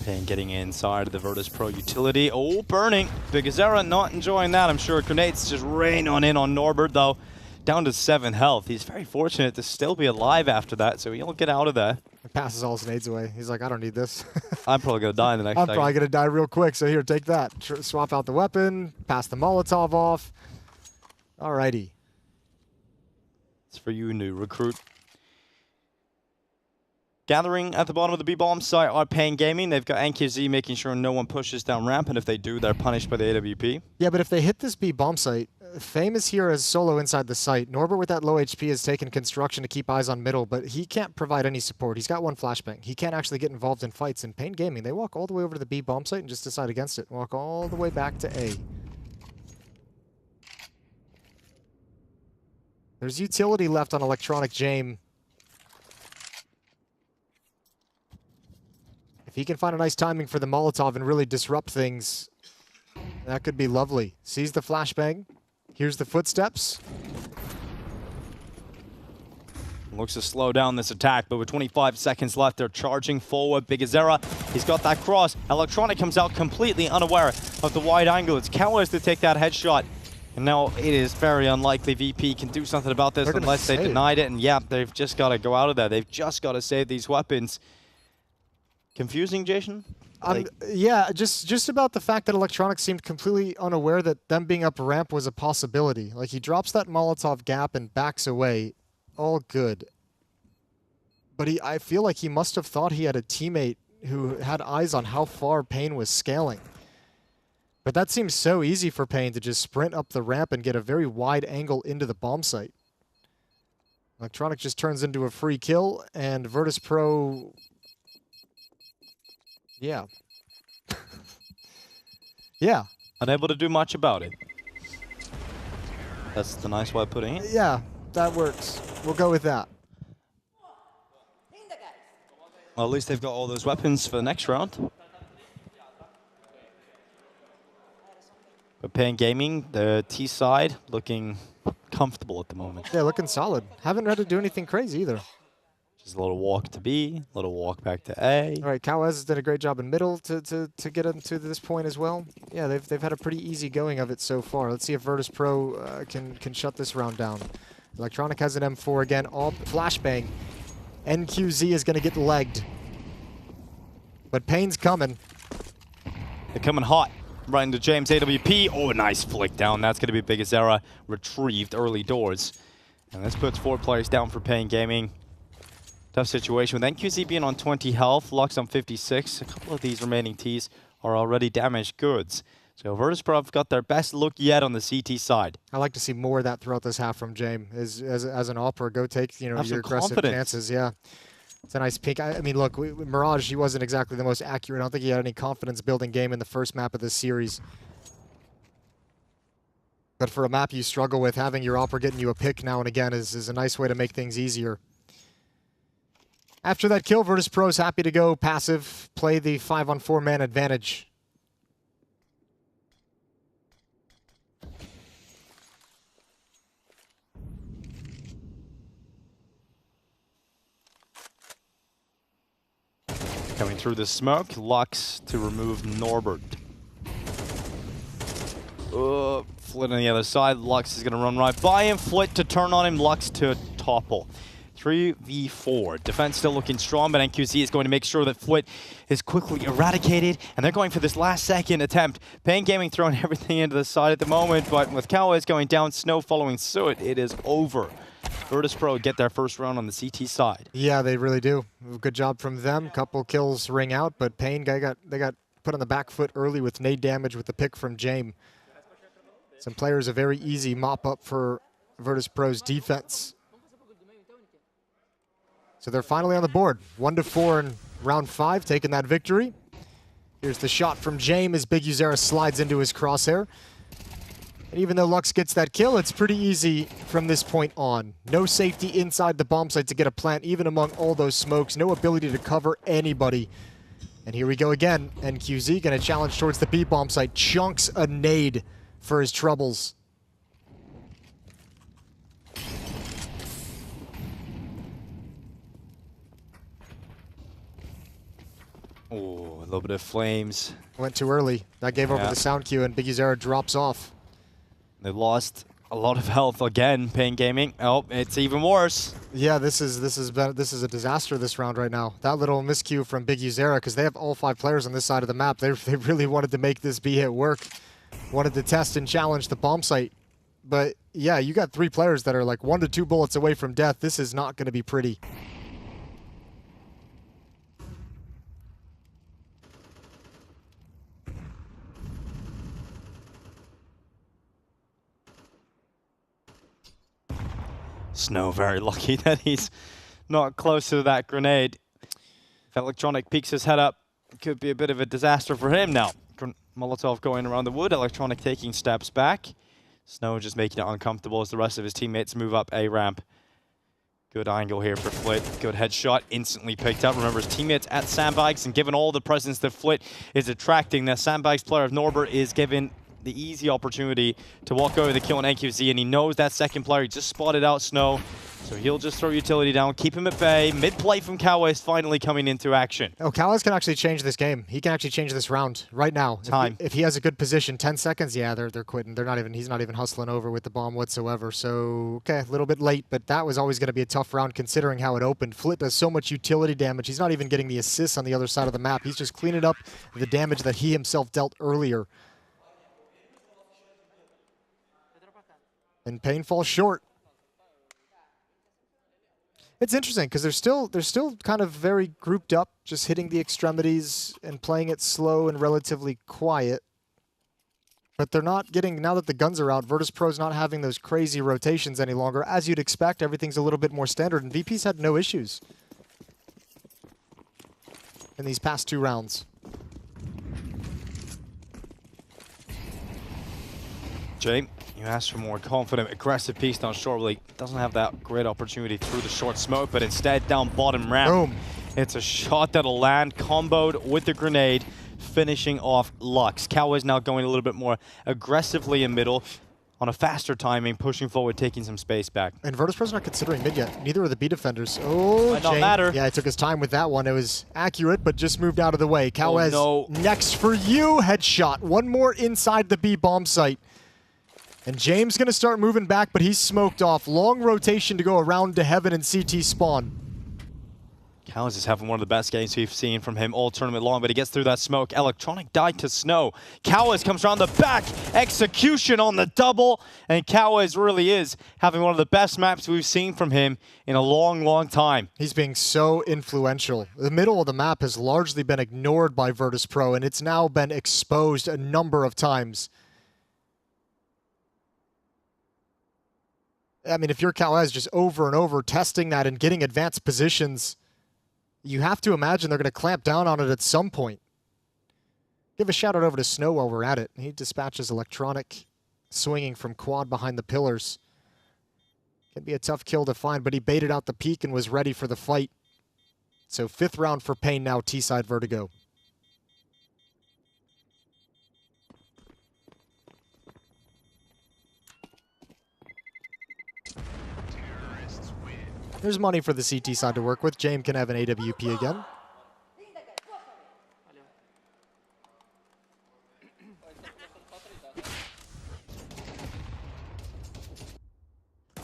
Pain getting inside of the Virtus.pro utility. Oh, burning. Vigazera not enjoying that, I'm sure. Grenades just rain on in on Norbert, though. Down to 7 health. He's very fortunate to still be alive after that, so he'll get out of there. He passes all his nades away. He's like, I don't need this. I'm probably going to die in the next I'm probably going to die real quick, so here, take that. Swap out the weapon, pass the Molotov off. Alrighty. It's for you, new recruit. Gathering at the bottom of the B-bomb site are Pain Gaming. They've got NKZ making sure no one pushes down ramp, and if they do, they're punished by the AWP. Yeah, but if they hit this B-bomb site, Fame is here as solo inside the site. Norbert with that low HP has taken construction to keep eyes on middle, but he can't provide any support. He's got 1 flashbang. He can't actually get involved in fights. In Pain Gaming, they walk all the way over to the B-bomb site and just decide against it. Walk all the way back to A. There's utility left on Electronic Jame. If he can find a nice timing for the Molotov and really disrupt things, that could be lovely. Sees the flashbang. Here's the footsteps. Looks to slow down this attack, but with 25 seconds left, they're charging forward. Big Azera, he's got that cross. Electronic comes out completely unaware of the wide angle. It's Cowers to take that headshot. And now it is very unlikely VP can do something about this unless they denied it. And yeah, they've just got to go out of there. They've just got to save these weapons. Confusing, Jason? Yeah, just about the fact that Electronic seemed completely unaware that them being up ramp was a possibility. Like, he drops that Molotov gap and backs away. All good. But I feel like he must have thought he had a teammate who had eyes on how far Pain was scaling. But that seems so easy for Pain to just sprint up the ramp and get a very wide angle into the bomb site. Electronic just turns into a free kill, and Virtus.pro... Yeah. Yeah. Unable to do much about it. That's the nice way of putting it. Yeah, that works. We'll go with that. Well, at least they've got all those weapons for the next round. But Pain Gaming, the T side, looking comfortable at the moment. Yeah, looking solid. Haven't had to do anything crazy either. Just a little walk to B, a little walk back to A. All right, Cowaz has done a great job in middle to get them to this point as well. Yeah, they've had a pretty easy going of it so far. Let's see if Virtus.pro can shut this round down. Electronic has an M4 again. All flashbang. NQZ is going to get legged. But Pain's coming. They're coming hot. Right into James AWP. Oh, nice flick down. That's going to be Big Azera retrieved early doors. And this puts 4 players down for Pain Gaming. Tough situation with NQZ being on 20 health, Lux on 56. A couple of these remaining Ts are already damaged goods. So Virtus.pro have got their best look yet on the CT side. I like to see more of that throughout this half from James. As an opera, go take your aggressive chances. Yeah, it's a nice peek. I mean, look, Mirage, he wasn't exactly the most accurate. I don't think he had any confidence building game in the first map of this series. But for a map you struggle with, having your opera getting you a pick now and again is a nice way to make things easier. After that kill, Virtus.pro is happy to go passive, play the 5-on-4 man advantage. Coming through the smoke, Lux to remove Norbert. Flit on the other side, Lux is going to run right by him, Flit to turn on him, Lux to topple. 3v4. Defense still looking strong, but NQZ is going to make sure that Flit is quickly eradicated, and they're going for this last second attempt. Pain Gaming throwing everything into the side at the moment, but with Cowboys going down, Snow following suit, it is over. Virtus.pro get their first round on the CT side. Yeah, they really do. Good job from them. Couple kills ring out, but Pain they got put on the back foot early with nade damage with the pick from James. Some players a very easy mop up for Virtus.pro's defense. So they're finally on the board. 1-4 in round 5, taking that victory. Here's the shot from James as Big Uzera slides into his crosshair. And even though Lux gets that kill, it's pretty easy from this point on. No safety inside the bomb site to get a plant, even among all those smokes. No ability to cover anybody. And here we go again. NQZ gonna challenge towards the B bomb site. Chunks a nade for his troubles. Oh, a little bit of flames. Went too early. That gave over the sound cue, and Big Uzera drops off. They lost a lot of health again, Pain Gaming. Oh, it's even worse. Yeah, this is a disaster this round right now. That little miscue from Big Uzera, because they have all 5 players on this side of the map. They really wanted to make this B hit work. Wanted to test and challenge the bomb site. But yeah, you got 3 players that are like 1 to 2 bullets away from death. This is not going to be pretty. Snow very lucky that he's not close to that grenade. If Electronic peeks his head up, it could be a bit of a disaster for him now. Molotov going around the wood, Electronic taking steps back. Snow just making it uncomfortable as the rest of his teammates move up A ramp. Good angle here for Flit. Good headshot, instantly picked up. Remember his teammates at Sandbags, and given all the presence that Flit is attracting, the Sandbags player of Norbert is given the easy opportunity to walk over the kill on NQZ, and he knows that second player. He just spotted out Snow, so he'll just throw utility down, keep him at bay. Mid-play from Kawa is finally coming into action. Oh, Kawas can actually change this game. He can actually change this round right now. Time. If he has a good position, 10 seconds, yeah, they're quitting. He's not even hustling over with the bomb whatsoever. So, okay, a little bit late, but that was always going to be a tough round considering how it opened. Flit does so much utility damage. He's not even getting the assists on the other side of the map. He's just cleaning up the damage that he himself dealt earlier. And Pain falls short. It's interesting because they're still kind of very grouped up, just hitting the extremities and playing it slow and relatively quiet. But they're not getting, now that the guns are out, Virtus.pro's not having those crazy rotations any longer. As you'd expect, everything's a little bit more standard, and VP's had no issues in these past 2 rounds. Jay, you asked for more confident, aggressive piece down short. Really doesn't have that great opportunity through the short smoke, but instead down bottom ramp. Boom. It's a shot that'll land, comboed with the grenade, finishing off Lux. Kawa is now going a little bit more aggressively in middle, on a faster timing, pushing forward, taking some space back. And Virtus.pro's not considering mid yet. Neither are the B defenders. Oh, might not matter. Yeah, he took his time with that one. It was accurate, but just moved out of the way. Kawes, no. Next for you. Headshot. One more inside the B bomb site. And James going to start moving back, but he's smoked off. Long rotation to go around to heaven and CT spawn. Kawas is having one of the best games we've seen from him all tournament long, but he gets through that smoke. Electronic died to Snow. Kawas comes around the back. Execution on the double. And Kawas really is having one of the best maps we've seen from him in a long, long time. He's being so influential. The middle of the map has largely been ignored by Virtus.pro, and it's now been exposed a number of times. I mean, if you're Kawas just over and over testing that and getting advanced positions, you have to imagine they're going to clamp down on it at some point. Give a shout out over to Snow while we're at it. He dispatches Electronic, swinging from quad behind the pillars. Can be a tough kill to find, but he baited out the peak and was ready for the fight. So 5th round for Pain now, T-side Vertigo. There's money for the CT side to work with. James can have an AWP again.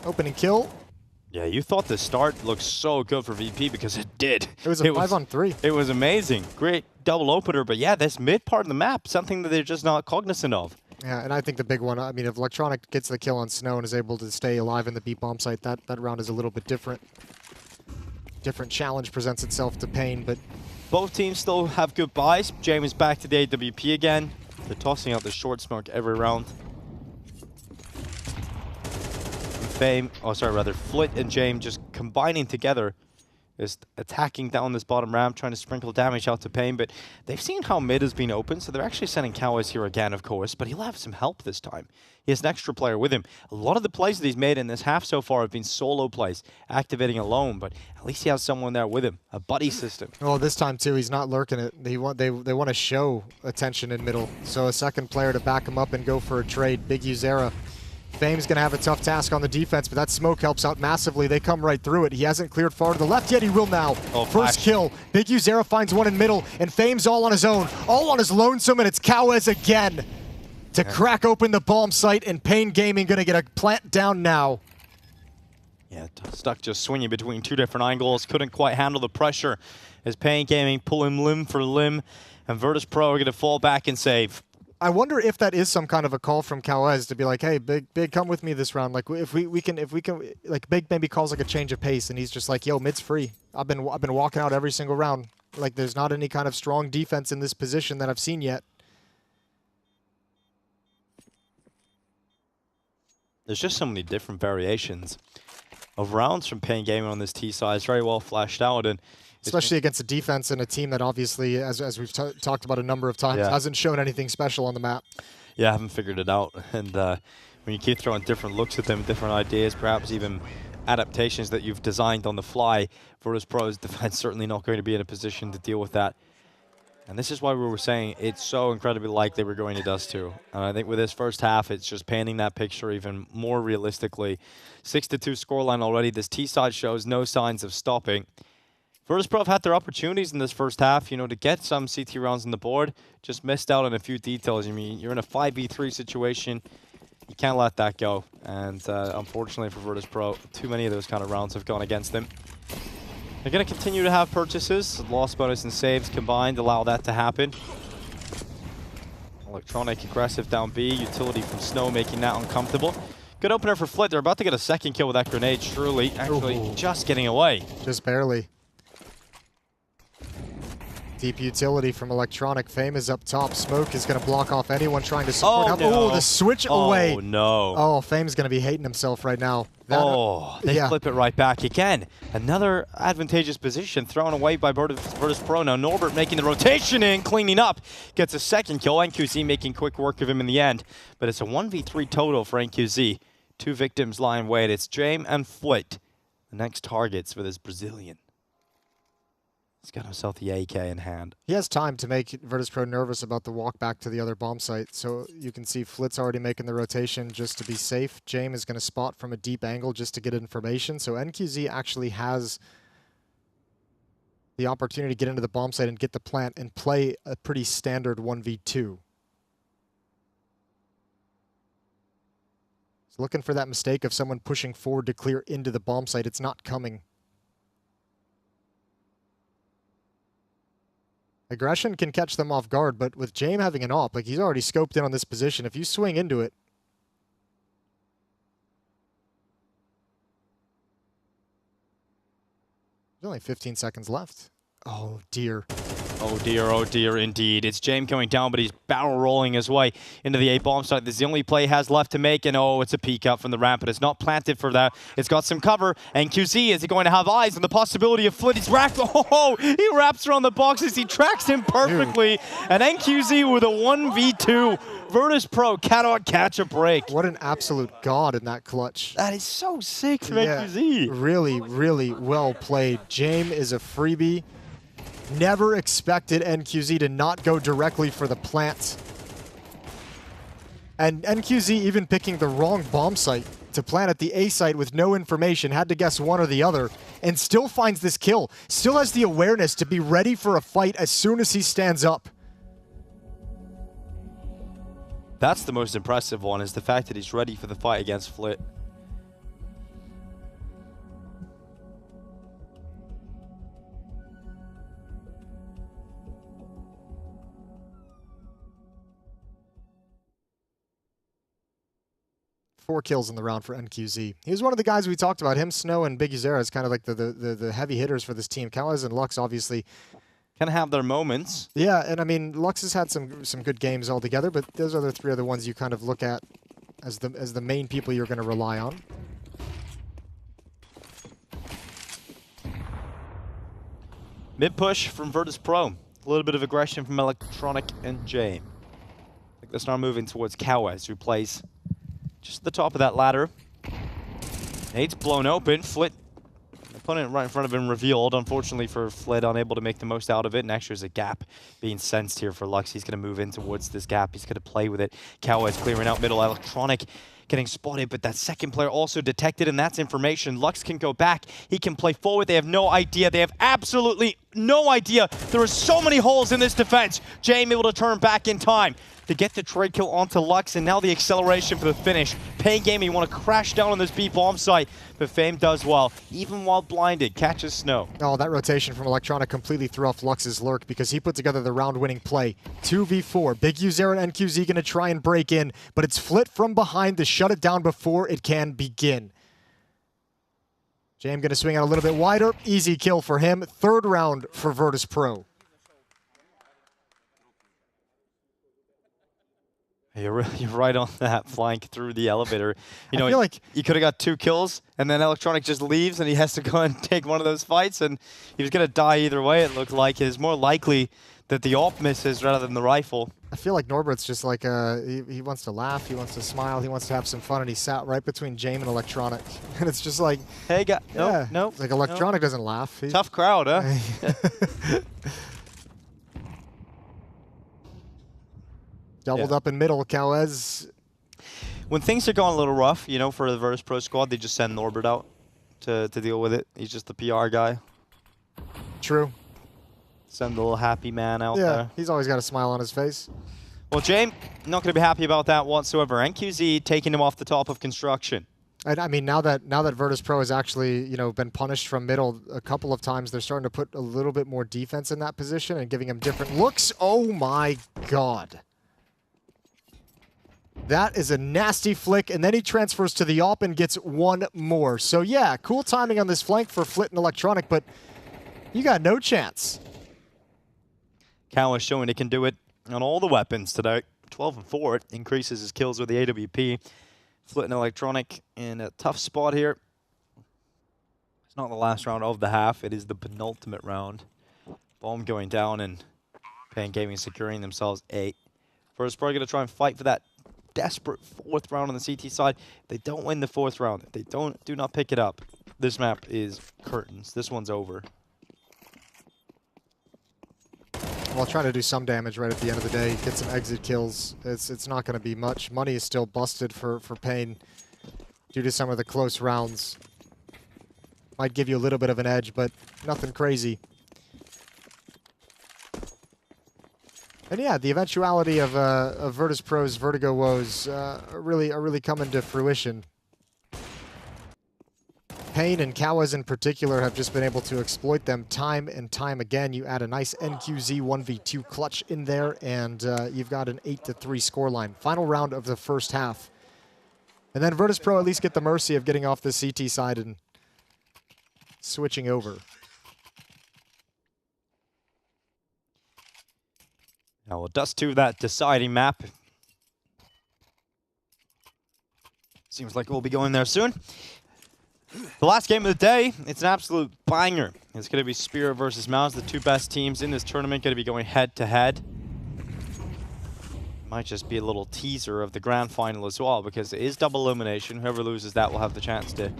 Opening kill. Yeah, you thought the start looked so good for VP because it did. It was a 5-on-3. It was amazing. Great double opener, but yeah, this mid part of the map, something that they're just not cognizant of. Yeah, and I think the big one, I mean, if Electronic gets the kill on Snow and is able to stay alive in the B bomb site, that round is a little bit different. Different challenge presents itself to Pain, but both teams still have good buys. James is back to the AWP again. They're tossing out the short smoke every round. Flit and James just combining together, just attacking down this bottom ramp, trying to sprinkle damage out to Pain, but they've seen how mid has been open, so they're actually sending Kawas here again, of course, but he'll have some help this time. He has an extra player with him. A lot of the plays that he's made in this half so far have been solo plays, activating alone, but at least he has someone there with him, a buddy system. Well, this time too, he's not lurking it. They want to show attention in middle, so a second player to back him up and go for a trade. Big Uzera. Fame's going to have a tough task on the defense, but that smoke helps out massively. They come right through it. He hasn't cleared far to the left yet. He will now. Oh, first kill. Big Uzera finds one in middle, and Fame's all on his own. All on his lonesome, and it's Kawas again to crack open the bomb site, and Pain Gaming going to get a plant down now. Yeah, stuck just swinging between 2 different angles. Couldn't quite handle the pressure as Pain Gaming pull him limb for limb, and Virtus.pro are going to fall back and save. I wonder if that is some kind of a call from Kawas to be like, hey, Big, come with me this round. Like, if we can, like, Big maybe calls like a change of pace, and he's just like, yo, mid's free. I've been walking out every single round. Like, there's not any kind of strong defense in this position that I've seen yet. There's just so many different variations of rounds from Pain Gaming on this T side. It's very well flashed out, and especially against a defense and a team that obviously, as we've talked about a number of times, hasn't shown anything special on the map. Yeah, I haven't figured it out. And when you keep throwing different looks at them, different ideas, perhaps even adaptations that you've designed on the fly, Virtus.pro's defense certainly not going to be in a position to deal with that. And this is why we were saying it's so incredibly likely we're going to Dust 2. And I think with this first half, it's just painting that picture even more realistically. 6-2 scoreline already. This T-side shows no signs of stopping. Virtus.pro have had their opportunities in this first half, you know, to get some CT rounds on the board. Just missed out on a few details. I mean, you're in a 5v3 situation. You can't let that go. And unfortunately for Virtus.pro, too many of those kind of rounds have gone against them. They're going to continue to have purchases. Loss bonus and saves combined allow that to happen. Electronic aggressive down B. Utility from Snow making that uncomfortable. Good opener for Flit. They're about to get a second kill with that grenade. Surely, actually, just getting away. Just barely. Deep utility from Electronic. Fame is up top. Smoke is going to block off anyone trying to support help. No. Oh, the switch away. Oh, no. Oh, Fame's going to be hating himself right now. They flip it right back again. Another advantageous position thrown away by Virtus.pro. Now Norbert making the rotation in, cleaning up. Gets a second kill. NQZ making quick work of him in the end. But it's a 1v3 total for NQZ. 2 victims lying wait. It's Jame and Flit. The next targets for this Brazilian. He's got himself the AK in hand. He has time to make Virtus.pro nervous about the walk back to the other bomb site. So you can see Flit's already making the rotation just to be safe. Jame is going to spot from a deep angle just to get information. So NQZ actually has the opportunity to get into the bomb site and get the plant and play a pretty standard 1v2. He's looking for that mistake of someone pushing forward to clear into the bomb site. It's not coming. Aggression can catch them off guard, but with Jame having an op, like he's already scoped in on this position. If you swing into it, there's only 15 seconds left. Oh, dear. Oh dear, indeed. It's Jame coming down, but he's barrel rolling his way into the A bomb site. This is the only play he has left to make, and oh, it's a peek out from the ramp, but it's not planted for that. It's got some cover, and QZ is going to have eyes on the possibility of Flit. He's wrapped. Oh, he wraps around the boxes. He tracks him perfectly, and NQZ with a 1v2. Virtus.pro cannot catch a break. What an absolute god in that clutch. That is so sick from NQZ. Really, really well played. Jame is a freebie. Never expected NQZ to not go directly for the plant. And NQZ even picking the wrong bomb site to plant at the A site with no information, had to guess one or the other, and still finds this kill. Still has the awareness to be ready for a fight as soon as he stands up. That's the most impressive one, is the fact that he's ready for the fight against Flit. Four kills in the round for NQZ. He was one of the guys we talked about. Him, Snow, and Big Uzera is kind of like the heavy hitters for this team. Kallez and Lux obviously can have their moments. Yeah, and I mean, Lux has had some good games altogether, but those other three are the ones you kind of look at as the main people you're going to rely on. Mid push from Virtus.pro. A little bit of aggression from Electronic and Jame. I think they're now moving towards Kallez, who plays just at the top of that ladder. Nade's blown open. Flit, opponent right in front of him revealed. Unfortunately for Flit, unable to make the most out of it. And actually there's a gap being sensed here for Lux. He's going to move in towards this gap. He's going to play with it. Kallez clearing out middle. Electronic getting spotted, but that second player also detected, and that's information. Lux can go back. He can play forward. They have no idea. They have absolutely no idea. There are so many holes in this defense. Jame able to turn back in time to get the trade kill onto Lux, and now the acceleration for the finish. Pain Gaming want to crash down on this B bomb site, but Fame does well, even while blinded, catches Snow. Oh, that rotation from Electronic completely threw off Lux's lurk because he put together the round-winning play. 2v4. Big Uzera and NQZ going to try and break in, but it's Flit from behind to shut it down before it can begin. Jame going to swing out a little bit wider. Easy kill for him. Third round for Virtus.pro. You're right on that, flying through the elevator. You know, I feel like he could have got 2 kills, and then Electronic just leaves, and he has to go and take one of those fights, and he was going to die either way, it looked like. It's more likely that the AWP misses rather than the rifle. I feel like Norbert's just like, he wants to laugh, he wants to smile, he wants to have some fun, and he sat right between Jame and Electronic. And it's just like, hey, no. Like Electronic doesn't laugh. Tough crowd, huh? Doubled up in middle, Cowes. When things are going a little rough, you know, for the Virtus.pro squad, they just send Norbert out to deal with it. He's just the PR guy. True. Send the little happy man out there. Yeah, he's always got a smile on his face. Well, James, not going to be happy about that whatsoever. NQZ taking him off the top of construction. And I mean, now that Virtus.pro has actually, you know, been punished from middle a couple of times, they're starting to put a little bit more defense in that position and giving him different looks. Oh my God. That is a nasty flick, and then he transfers to the AWP and gets one more. So yeah, cool timing on this flank for Flit and Electronic, but you got no chance. Cal is showing he can do it on all the weapons today. 12 and 4, it increases his kills with the AWP. Flit and Electronic in a tough spot here. It's not the last round of the half, it is the penultimate round. Bomb going down and Pain Gaming securing themselves 8. First, probably going to try and fight for that desperate 4th round on the CT side. If they don't win the 4th round, if they do not pick it up, this map is curtains. This one's over. Well, trying to do some damage right at the end of the day, get some exit kills. It's not going to be much. Money is still busted for Pain due to some of the close rounds. Might give you a little bit of an edge, but nothing crazy. And yeah, the eventuality of Virtus.pro's Vertigo woes are really coming to fruition. Pain and Cowes in particular have just been able to exploit them time and time again. You add a nice NQZ 1v2 clutch in there, and you've got an 8-3 scoreline. Final round of the first half. And then Virtus.pro at least get the mercy of getting off the CT side and switching over. Now we'll dust to that deciding map. Seems like we'll be going there soon. The last game of the day, it's an absolute banger. It's going to be Spirit versus MOUZ, the two best teams in this tournament, going to be going head-to-head. Might just be a little teaser of the grand final as well, because it is double elimination. Whoever loses that will have the chance to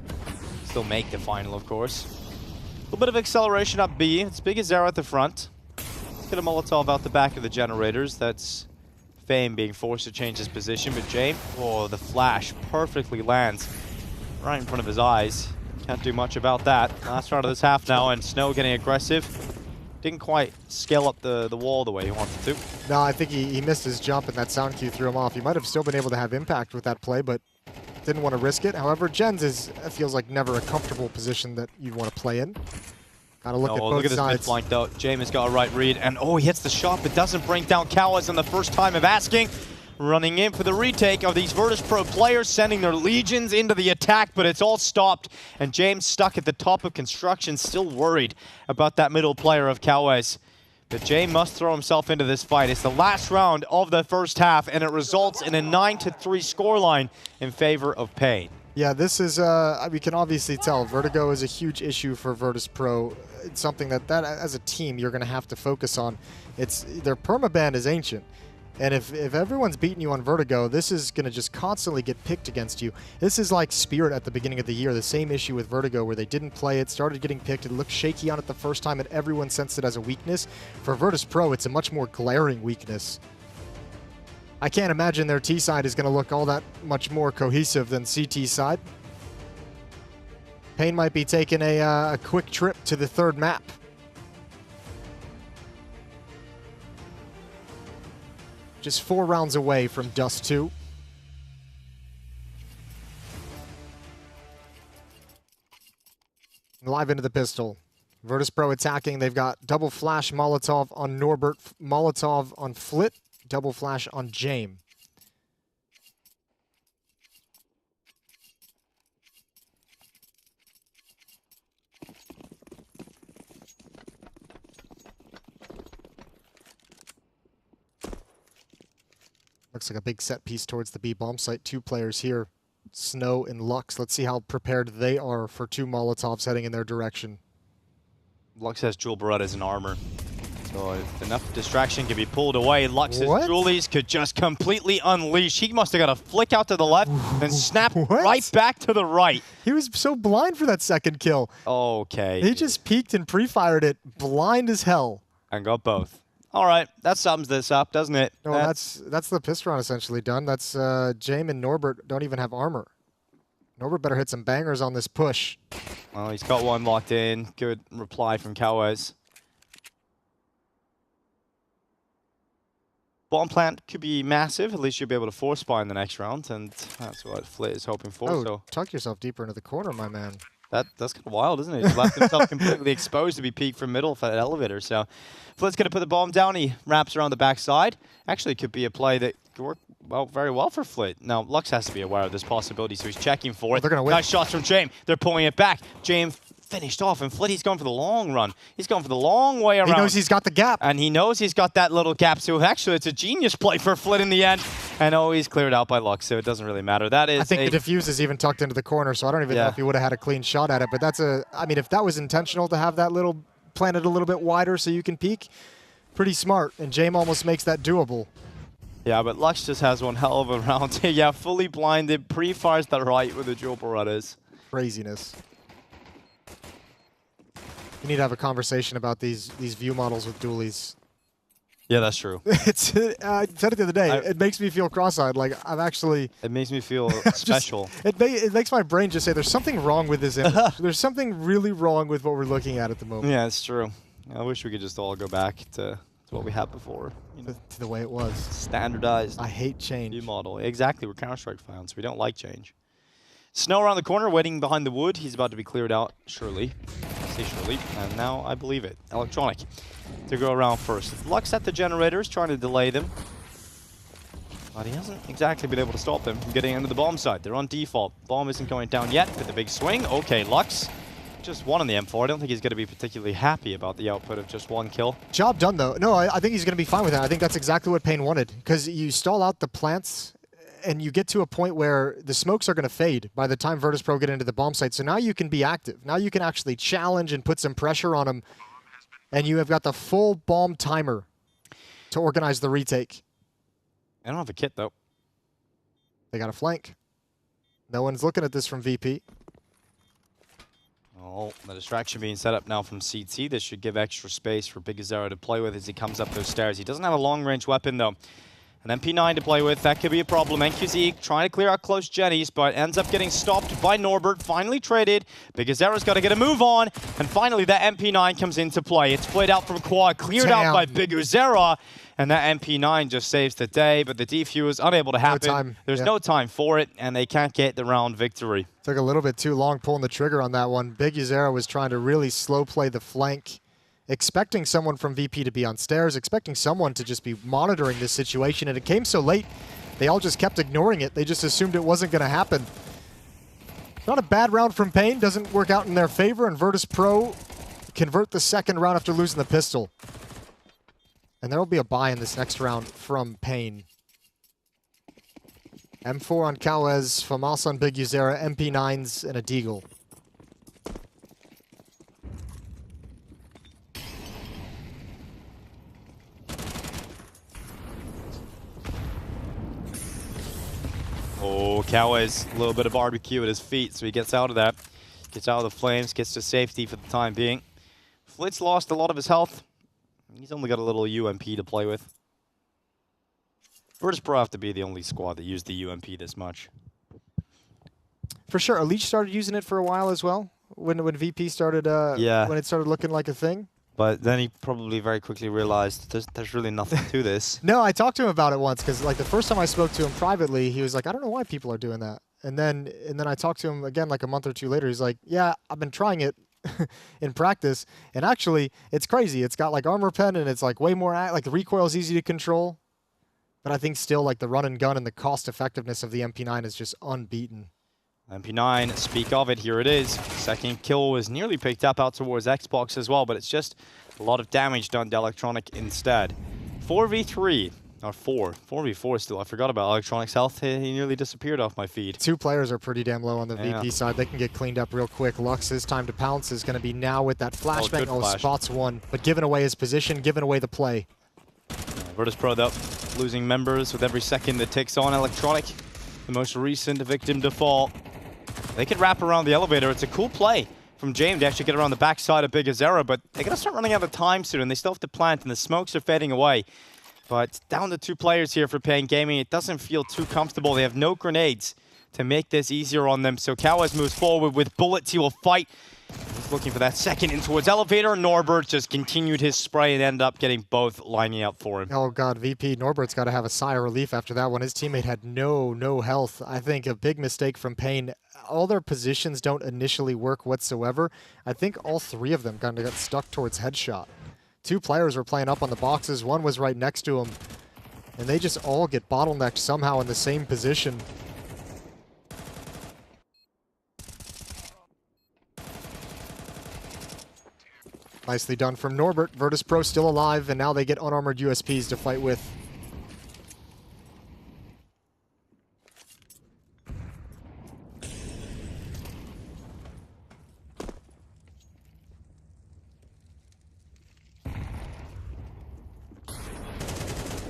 still make the final, of course. A little bit of acceleration up B. It's Big Azera at the front. Let's get a Molotov out the back of the generators. That's Fame being forced to change his position, but Jay, oh, the flash perfectly lands right in front of his eyes. Can't do much about that. Last round of this half now, and Snow getting aggressive. Didn't quite scale up the wall the way he wanted to. No, I think he missed his jump, and that sound cue threw him off. He might have still been able to have impact with that play, but didn't want to risk it. However, Gens feels like never a comfortable position that you'd want to play in. Gotta look at both look at this mid flank though. James got a right read, and oh, he hits the shot, but doesn't bring down Cowes on the first time of asking. Running in for the retake of these Virtus.pro players, sending their legions into the attack, but it's all stopped. And James stuck at the top of construction, still worried about that middle player of Cowes. But James must throw himself into this fight. It's the last round of the first half, and it results in a 9-3 scoreline in favor of Pain. Yeah, this is, we can obviously tell, Vertigo is a huge issue for Virtus.pro. It's something that as a team, you're going to have to focus on. Their permaban is ancient. And if everyone's beating you on Vertigo, this is going to just constantly get picked against you. This is like Spirit at the beginning of the year, the same issue with Vertigo where they didn't play it, started getting picked, it looked shaky on it the first time, and everyone sensed it as a weakness. For Virtus.pro, it's a much more glaring weakness. I can't imagine their T side is going to look all that much more cohesive than CT side. Pain might be taking a quick trip to the third map. Just 4 rounds away from Dust 2. Live into the pistol. Virtus.pro attacking. They've got double flash Molotov on Norbert, Molotov on Flit, double flash on Jame. Looks like a big set piece towards the B bomb site. 2 players here, Snow and Lux. Let's see how prepared they are for 2 Molotovs heading in their direction. Lux has Jewel Berettas in armor. So if enough distraction can be pulled away, Lux's Julies could just completely unleash. He must have got a flick out to the left, then snap right back to the right. He was so blind for that second kill. Okay. He just peeked and pre-fired it, blind as hell. And got both. All right, that sums this up, doesn't it? No, that's the piss round essentially done. That's Jame and Norbert don't even have armor. Norbert better hit some bangers on this push. Well, he's got one locked in. Good reply from Kawes. Bomb plant could be massive. At least you'll be able to force buy in the next round, and that's what Flit is hoping for. Oh, so tuck yourself deeper into the corner, my man. That's kind of wild, isn't it? He's left himself completely exposed to be peeked from middle for that elevator. So Flit's going to put the bomb down. He wraps around the backside. Actually, could be a play that could work very well for Flit. Now, Lux has to be aware of this possibility, so he's checking for it. They're going to win. Nice shots from Jame. They're pulling it back. Jame finished off, and Flit, he's going for the long run. He's going for the long way around. He knows he's got the gap. And he knows he's got that little gap, so actually it's a genius play for Flit in the end. And he's cleared out by Lux, so it doesn't really matter. That is I think the defuse is even tucked into the corner, so I don't even know if he would have had a clean shot at it. But that's I mean, if that was intentional to have that little planted a little bit wider so you can peek, pretty smart. And Jame almost makes that doable. Yeah, but Lux just has one hell of a round here. Yeah, fully blinded, pre-fires the right with the dual Berettas. Craziness. You need to have a conversation about these view models with dualies. Yeah, that's true. It's I said it the other day. It makes me feel cross-eyed. Like I'm actually. It makes me feel special. It makes my brain just say there's something wrong with this image. There's something really wrong with what we're looking at the moment. Yeah, it's true. I wish we could just all go back to what we had before. You know, to the way it was. Standardized. I hate change. View model. Exactly. We're Counter-Strike fans. We don't like change. Snow around the corner, waiting behind the wood. He's about to be cleared out, surely. I say surely, and now I believe it. Electronic to go around first. Lux at the generators, trying to delay them. But he hasn't exactly been able to stop them from getting into the bomb site. They're on default. Bomb isn't going down yet, but the big swing. Okay, Lux. Just one on the M4. I don't think he's going to be particularly happy about the output of just one kill. Job done, though. No, I think he's going to be fine with that. I think that's exactly what Pain wanted. Because you stall out the plants, and you get to a point where the smokes are going to fade by the time Virtus.pro get into the bomb site. So now you can be active. Now you can actually challenge and put some pressure on them. And you have got the full bomb timer to organize the retake. I don't have a kit, though. They got a flank. No one's looking at this from VP. Oh, the distraction being set up now from CT. This should give extra space for Big Azero to play with as he comes up those stairs. He doesn't have a long-range weapon, though. An MP9 to play with, that could be a problem. NQZ trying to clear out close Jennies, but ends up getting stopped by Norbert. Finally traded. Big Azero's got to get a move on. And finally, that MP9 comes into play. It's played out from Quad, cleared out by Big Azero. And that MP9 just saves the day, but the defuse is unable to happen. No time. There's no time for it, and they can't get the round victory. Took a little bit too long pulling the trigger on that one. Big Azero was trying to really slow play the flank, expecting someone from VP to be on stairs, expecting someone to just be monitoring this situation, and it came so late, they all just kept ignoring it. They just assumed it wasn't going to happen. Not a bad round from Pain, doesn't work out in their favor, and Virtus.pro convert the second round after losing the pistol. And there will be a buy in this next round from Pain. M4 on Kawes, FAMAS on Big Uzera, MP9s, and a Deagle. Oh, Kawes, a little bit of barbecue at his feet, so he gets out of that. Gets out of the flames, gets to safety for the time being. Flit's lost a lot of his health. He's only got a little UMP to play with. Virtus.pro have to be the only squad that used the UMP this much. For sure. Elite started using it for a while as well, when VP started, when it started looking like a thing. But then he probably very quickly realized there's really nothing to this. No, I talked to him about it once, because like the first time I spoke to him privately, he was like, I don't know why people are doing that. And then I talked to him again like a month or two later. He's like, yeah, I've been trying it in practice, and actually it's crazy. It's got like armor pen, and it's like way more like the recoil is easy to control, but I think still like the run and gun and the cost effectiveness of the MP9 is just unbeaten. MP9, speak of it, here it is. Second kill was nearly picked up out towards Xbox as well, but it's just a lot of damage done to Electronic instead. 4v3 or 4v4 still. I forgot about Electronic's health. He nearly disappeared off my feed. Two players are pretty damn low on the VP side. They can get cleaned up real quick. Lux's time to pounce is going to be now with that flashbang. Oh, spots one, but giving away his position, giving away the play. Virtus.pro though, losing members with every second that ticks on. Electronic, the most recent victim to fall. They could wrap around the elevator. It's a cool play from James to actually get around the backside of Bigazera, but they're going to start running out of time soon, and they still have to plant, and the smokes are fading away. But down to 2 players here for Pain Gaming. It doesn't feel too comfortable. They have no grenades to make this easier on them. So Kawaz moves forward with bullets. He will fight. He's looking for that second in towards Elevator. Norbert just continued his spray and ended up getting both lining up for him. Oh god, VP Norbert's got to have a sigh of relief after that one. His teammate had no health. I think a big mistake from Pain. All their positions don't initially work whatsoever. I think all 3 of them kind of got stuck towards headshot. 2 players were playing up on the boxes. One was right next to him. And they just all get bottlenecked somehow in the same position. Nicely done from Norbert. Virtus.pro still alive, and now they get unarmored USPs to fight with.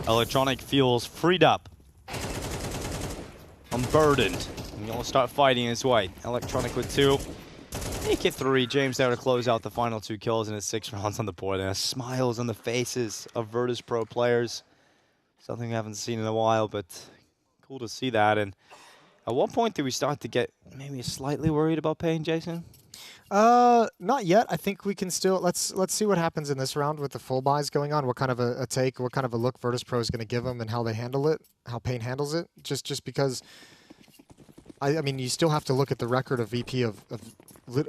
Electronic feels freed up, unburdened, and he'll start fighting his way. Electronic with 2, make it 3. James there to close out the final 2 kills in his 6 rounds on the board. And smiles on the faces of Virtus.pro players. Something we haven't seen in a while, but cool to see that. And at what point do we start to get maybe slightly worried about Pain, Jason? Not yet. I think we can still let's see what happens in this round with the full buys going on. What kind of a take, what kind of a look Virtus.pro is going to give them, and how they handle it, how Pain handles it. Just because, I mean, you still have to look at the record of VP of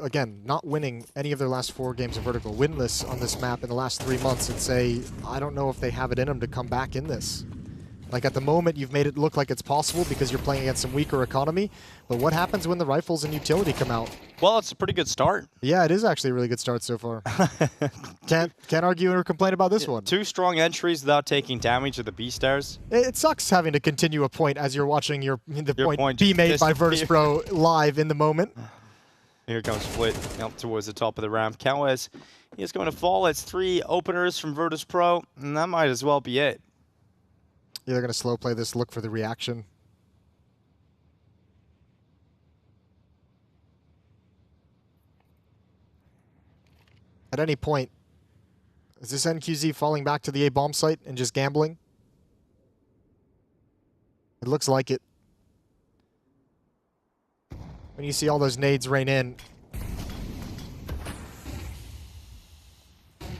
again not winning any of their last 4 games of Vertical, winless on this map in the last 3 months, and say I don't know if they have it in them to come back in this. Like at the moment, you've made it look like it's possible because you're playing against some weaker economy. But what happens when the rifles and utility come out? Well, it's a pretty good start. Yeah, it is actually a really good start so far. Can't argue or complain about this one. 2 strong entries without taking damage of the B stairs. It sucks having to continue a point as you're watching the point be made by Virtus.pro live in the moment. Here comes Split up towards the top of the ramp. Kawaz, he is going to fall. It's 3 openers from Virtus.pro, and that might as well be it. Yeah, they're going to slow play this, look for the reaction. At any point, is this NQZ falling back to the A bomb site and just gambling? It looks like it. When you see all those nades rain in.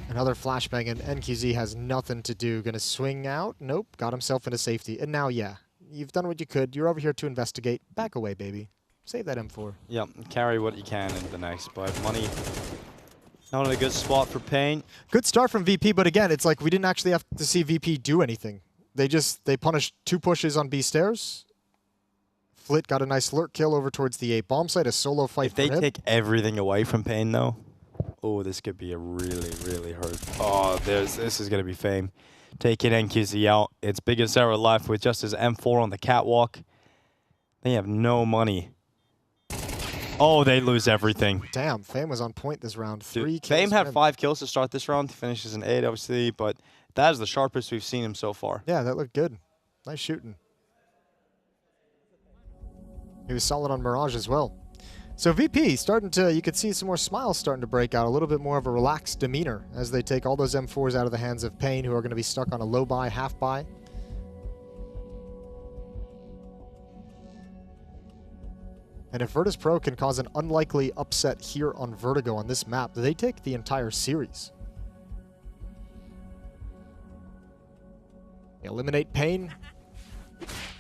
Another flashbang, and NQZ has nothing to do. Gonna swing out. Nope. Got himself into safety. And now, yeah, you've done what you could. You're over here to investigate. Back away, baby. Save that M4. Yep, carry what you can into the next, but money not in a good spot for Pain. Good start from VP, but again, it's like we didn't actually have to see VP do anything. They punished 2 pushes on B stairs. Flit got a nice lurk kill over towards the A bomb site, a solo fight for him. If they take everything away from Pain, though, oh, this could be a really hard. Oh, this is going to be Fame. Taking NQZ out. It's Bigazera left with just his M4 on the catwalk. They have no money. Oh, they lose everything. Damn, Fame was on point this round. 3 kills. Fame had 5 kills to start this round. He finishes in 8, obviously, but that is the sharpest we've seen him so far. Yeah, that looked good. Nice shooting. He was solid on Mirage as well. So VP starting to, you could see some more smiles starting to break out, a little bit more of a relaxed demeanor as they take all those M4s out of the hands of Pain, who are going to be stuck on a low buy, half buy. And if Virtus.pro can cause an unlikely upset here on Vertigo on this map, they take the entire series. They eliminate Pain.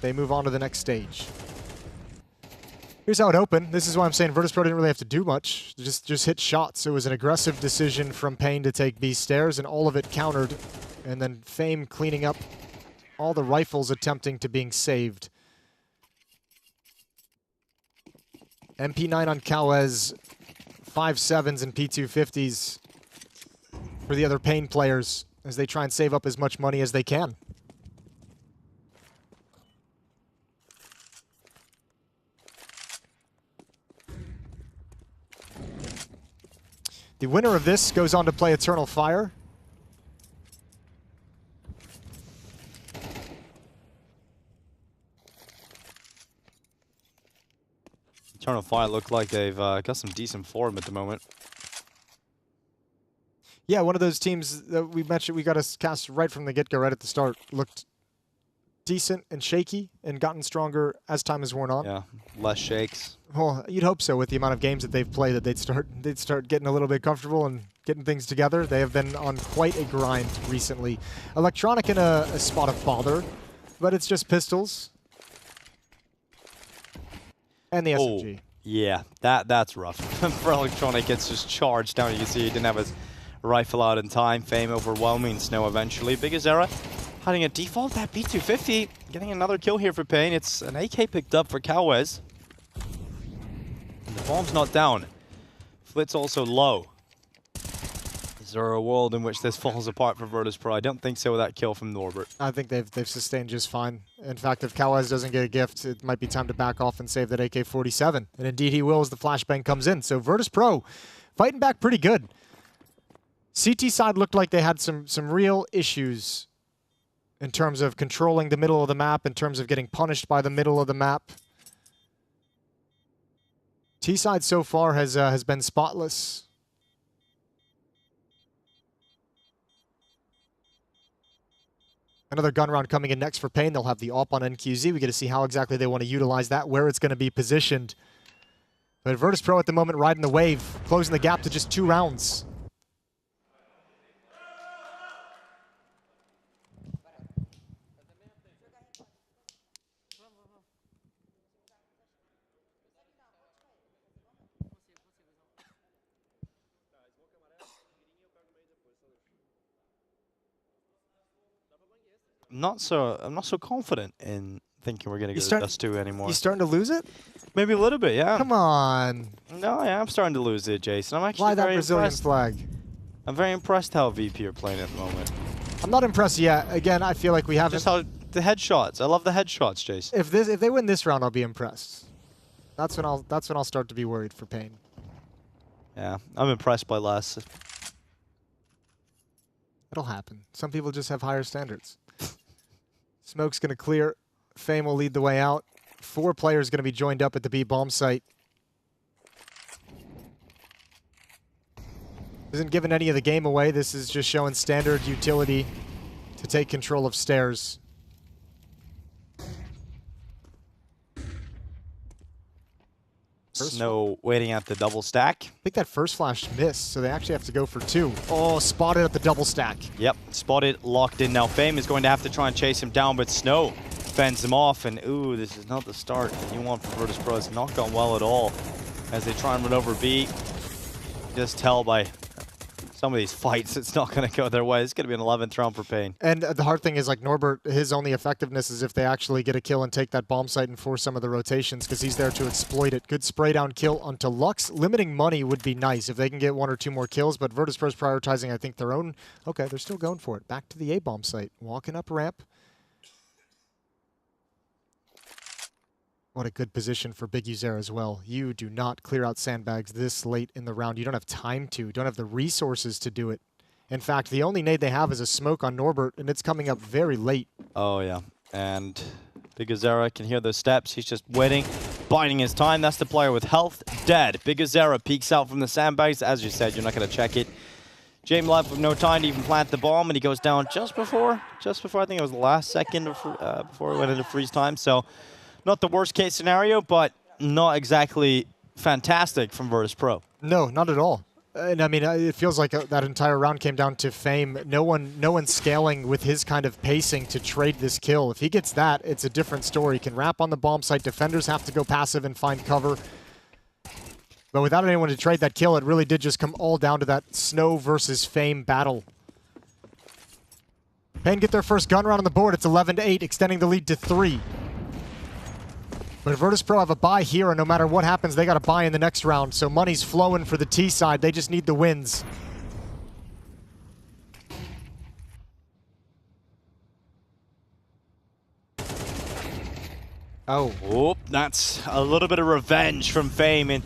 They move on to the next stage. Here's how it opened. This is why I'm saying Virtus.pro didn't really have to do much. Just hit shots. It was an aggressive decision from Pain to take B stairs, and all of it countered. And then Fame cleaning up all the rifles attempting to being saved. MP9 on Kawaz, 5.7s and P250s for the other Pain players as they try and save up as much money as they can. The winner of this goes on to play Eternal Fire. Eternal Fire look like they've got some decent form at the moment. Yeah, one of those teams that we mentioned, we got us cast right from the get-go, right at the start, looked decent and shaky and gotten stronger as time has worn on. Yeah, less shakes. Well, you'd hope so with the amount of games that they've played that they'd start getting a little bit comfortable and getting things together. They have been on quite a grind recently. Electronic in a spot of bother, but it's just pistols. And the SMG. Yeah, that's rough. For Electronic, it's just charged down. You can see he didn't have his rifle out in time. Fame overwhelming Snow eventually. BiggerZera hiding a default at B250. Getting another kill here for Pain. It's an AK picked up for Cowes. And the bomb's not down. Flit's also low. Is there a world in which this falls apart for Virtus.pro? I don't think so with that kill from Norbert. I think they've sustained just fine. In fact, if Cowes doesn't get a gift, it might be time to back off and save that AK-47. And indeed he will as the flashbang comes in. So Virtus.pro fighting back pretty good. CT side looked like they had some real issues in terms of controlling the middle of the map, in terms of getting punished by the middle of the map. T side so far has been spotless. Another gun round coming in next for Pain. They'll have the AWP on NQZ. We get to see how exactly they want to utilize that, where it's going to be positioned. But Virtus.pro at the moment riding the wave, closing the gap to just 2 rounds. I'm not so confident in thinking we're going to go to Dust 2 anymore. You starting to lose it? Maybe a little bit, yeah. Come on. No, yeah, I'm starting to lose it, Jason. I'm actually Why that very Brazilian impressed. flag? I'm very impressed how VP are playing at the moment. I'm not impressed yet. Again, I feel like we haven't. Just how the headshots. I love the headshots, Jason. If they win this round, I'll be impressed. That's when I'll start to be worried for Pain. Yeah, I'm impressed by less. It'll happen. Some people just have higher standards. Smoke's going to clear. Fame will lead the way out. 4 players going to be joined up at the B bomb site. Isn't giving any of the game away. This is just showing standard utility to take control of stairs. Snow waiting at the double stack. I think that first flash missed, so they actually have to go for 2. Oh, spotted at the double stack. Yep, spotted, locked in. Now Fame is going to have to try and chase him down, but Snow fends him off, and ooh, this is not the start you want for Virtus.pro. It's not gone well at all as they try and run over B. Just tell by some of these fights it's not going to go their way. It's going to be an 11th round for Pain. And the hard thing is, like, Norbert, his only effectiveness is if they actually get a kill and take that bomb site and force some of the rotations, because he's there to exploit it. Good spray down kill onto Lux. Limiting money would be nice if they can get 1 or 2 more kills, but Virtus.pro's prioritizing, I think, their own. Okay, they're still going for it. Back to the A bomb site. Walking up ramp. What a good position for BiggerZera as well. You do not clear out sandbags this late in the round. You don't have time to. You don't have the resources to do it. In fact, the only nade they have is a smoke on Norbert, and it's coming up very late. Oh, yeah. And BiggerZera can hear those steps. He's just waiting, biding his time. That's the player with health dead. BiggerZera peeks out from the sandbags. As you said, you're not going to check it. James left with no time to even plant the bomb, and he goes down just before I think it was the last second before it went into freeze time. So not the worst case scenario, but not exactly fantastic from Virtus.pro. No, not at all. And I mean, it feels like that entire round came down to Fame. No one scaling with his kind of pacing to trade this kill. If he gets that, it's a different story. He can wrap on the bomb site. Defenders have to go passive and find cover. But without anyone to trade that kill, it really did just come all down to that Snow versus Fame battle. Pain get their first gun round on the board. It's 11-8, extending the lead to 3. But Virtus.pro have a bye here, and no matter what happens, they got a bye in the next round. So money's flowing for the T side. They just need the wins. Oh, that's a little bit of revenge from Fame, and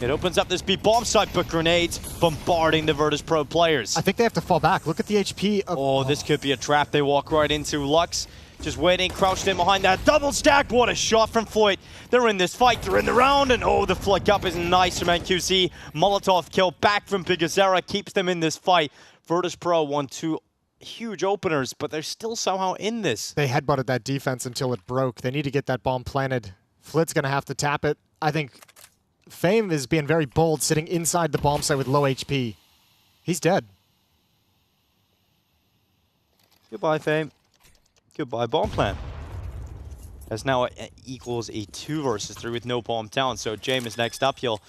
it opens up this B bomb site, but grenades bombarding the Virtus.pro players. I think they have to fall back. Look at the HP of... Oh, this could be a trap. They walk right into Lux. Just waiting, crouched in behind that double stack. What a shot from Floyd. They're in this fight, they're in the round, and oh, the flick up is nice from NQZ. Molotov kill back from Bigazera keeps them in this fight. Virtus.pro won 2 huge openers, but they're still somehow in this. They headbutted that defense until it broke. They need to get that bomb planted. Flit's going to have to tap it. I think Fame is being very bold, sitting inside the bomb site with low HP. He's dead. Goodbye, Fame. Goodbye, bomb plant. As now it equals a 2 versus 3 with no bomb down. So James is next up. He'll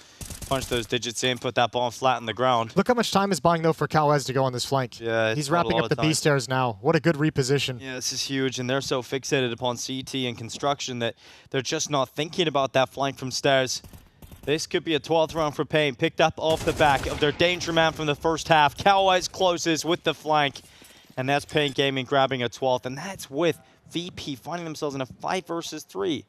punch those digits in, put that bomb flat on the ground. Look how much time is buying, though, for CalWez to go on this flank. Yeah, he's wrapping up the B stairs now. What a good reposition. Yeah, this is huge, and they're so fixated upon CT and construction that they're just not thinking about that flank from stairs. This could be a 12th round for Pain, picked up off the back of their danger man from the first half. CalWez closes with the flank, and that's Pain Gaming grabbing a 12th, and that's with VP finding themselves in a 5 versus 3.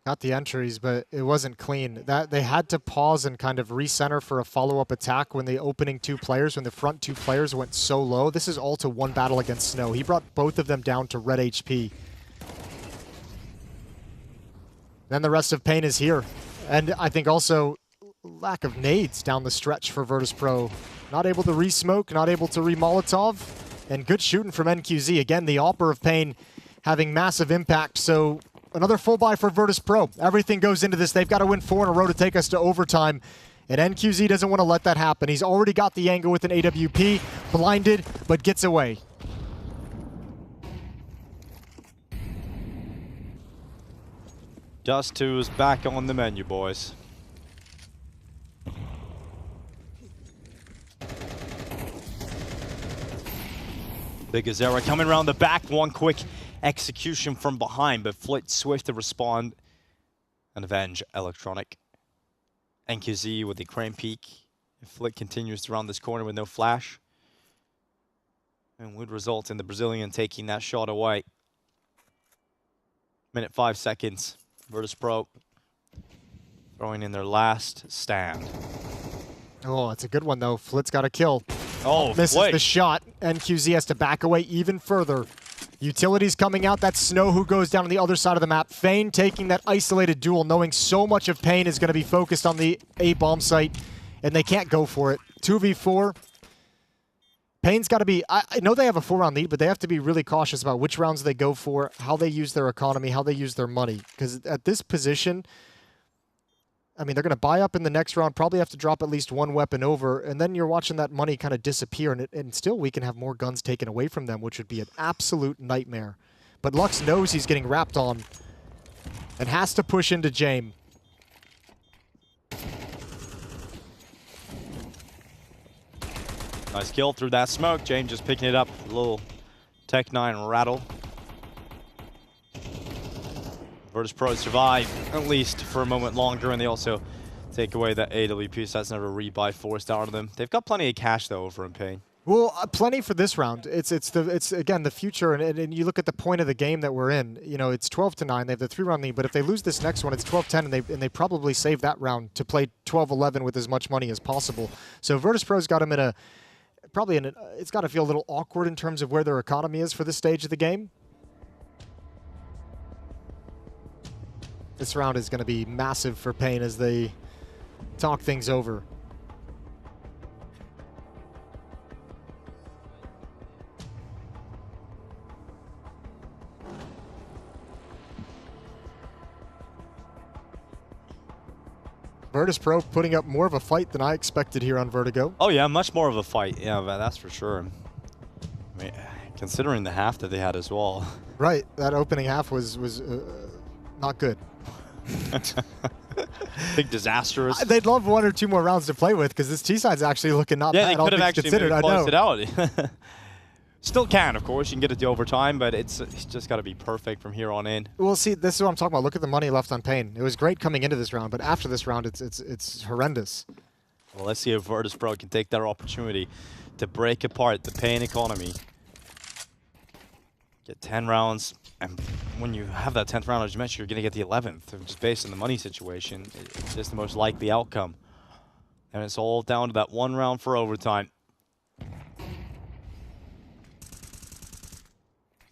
Got the entries, but it wasn't clean. That they had to pause and kind of recenter for a follow-up attack when the opening 2 players, when the front 2 players went so low. This is all to 1 battle against Snow. He brought both of them down to red HP. Then the rest of Pain is here. And I think also lack of nades down the stretch for Virtus.pro. Not able to re-smoke, not able to re-Molotov. And good shooting from NQZ. Again, the Opera of Pain having massive impact. So another full buy for Virtus.pro. Everything goes into this. They've got to win 4 in a row to take us to overtime. And NQZ doesn't want to let that happen. He's already got the angle with an AWP. Blinded, but gets away. Dust 2 is back on the menu, boys. Bigazera coming around the back. One quick execution from behind, but Flit swift to respond and avenge Electronic. NQZ with the crane peak. If Flit continues to round this corner with no flash, and would result in the Brazilian taking that shot away. Minute 5 seconds. Virtus.pro throwing in their last stand. Oh, it's a good one, though. Flit's got a kill. Oh, misses the shot. NQZ has to back away even further. Utilities coming out. That's Snow who goes down on the other side of the map. Fane taking that isolated duel, knowing so much of Pain is going to be focused on the A bomb site, and they can't go for it. 2v4. Pain's got to be... I know they have a 4-round lead, but they have to be really cautious about which rounds they go for, how they use their economy, how they use their money. Because at this position... I mean, they're going to buy up in the next round, probably have to drop at least 1 weapon over, and then you're watching that money kind of disappear, and still we can have more guns taken away from them, which would be an absolute nightmare. But Lux knows he's getting wrapped on and has to push into Jame. Nice kill through that smoke. Jame just picking it up. A little Tech 9 rattle. Virtus.pro survive, at least for a moment longer, and they also take away that AWP, so that's never a rebuy forced out of them. They've got plenty of cash, though, over in Pain. Well, plenty for this round. It's again, the future, and you look at the point of the game that we're in. You know, it's 12-9. They have the 3-round lead, but if they lose this next one, it's 12-10, and they probably save that round to play 12-11 with as much money as possible. So Virtus.pro's got them in a... it's got to feel a little awkward in terms of where their economy is for this stage of the game. This round is going to be massive for Pain as they talk things over. Virtus.pro putting up more of a fight than I expected here on Vertigo. Oh yeah, much more of a fight. Yeah, that's for sure. I mean, considering the half that they had as well. Right, that opening half was not good. Big disastrous. They'd love 1 or 2 more rounds to play with because this T side's actually looking not bad. Yeah, they could have actually closed it out. Still can, of course. You can get it to overtime, but it's just got to be perfect from here on in. Well, see, this is what I'm talking about. Look at the money left on Pain. It was great coming into this round, but after this round, it's horrendous. Well, let's see if Virtus.pro can take that opportunity to break apart the Pain economy. Get 10 rounds, and when you have that 10th round, as you mentioned, you're going to get the 11th, just based on the money situation. It's just the most likely outcome. And it's all down to that 1 round for overtime.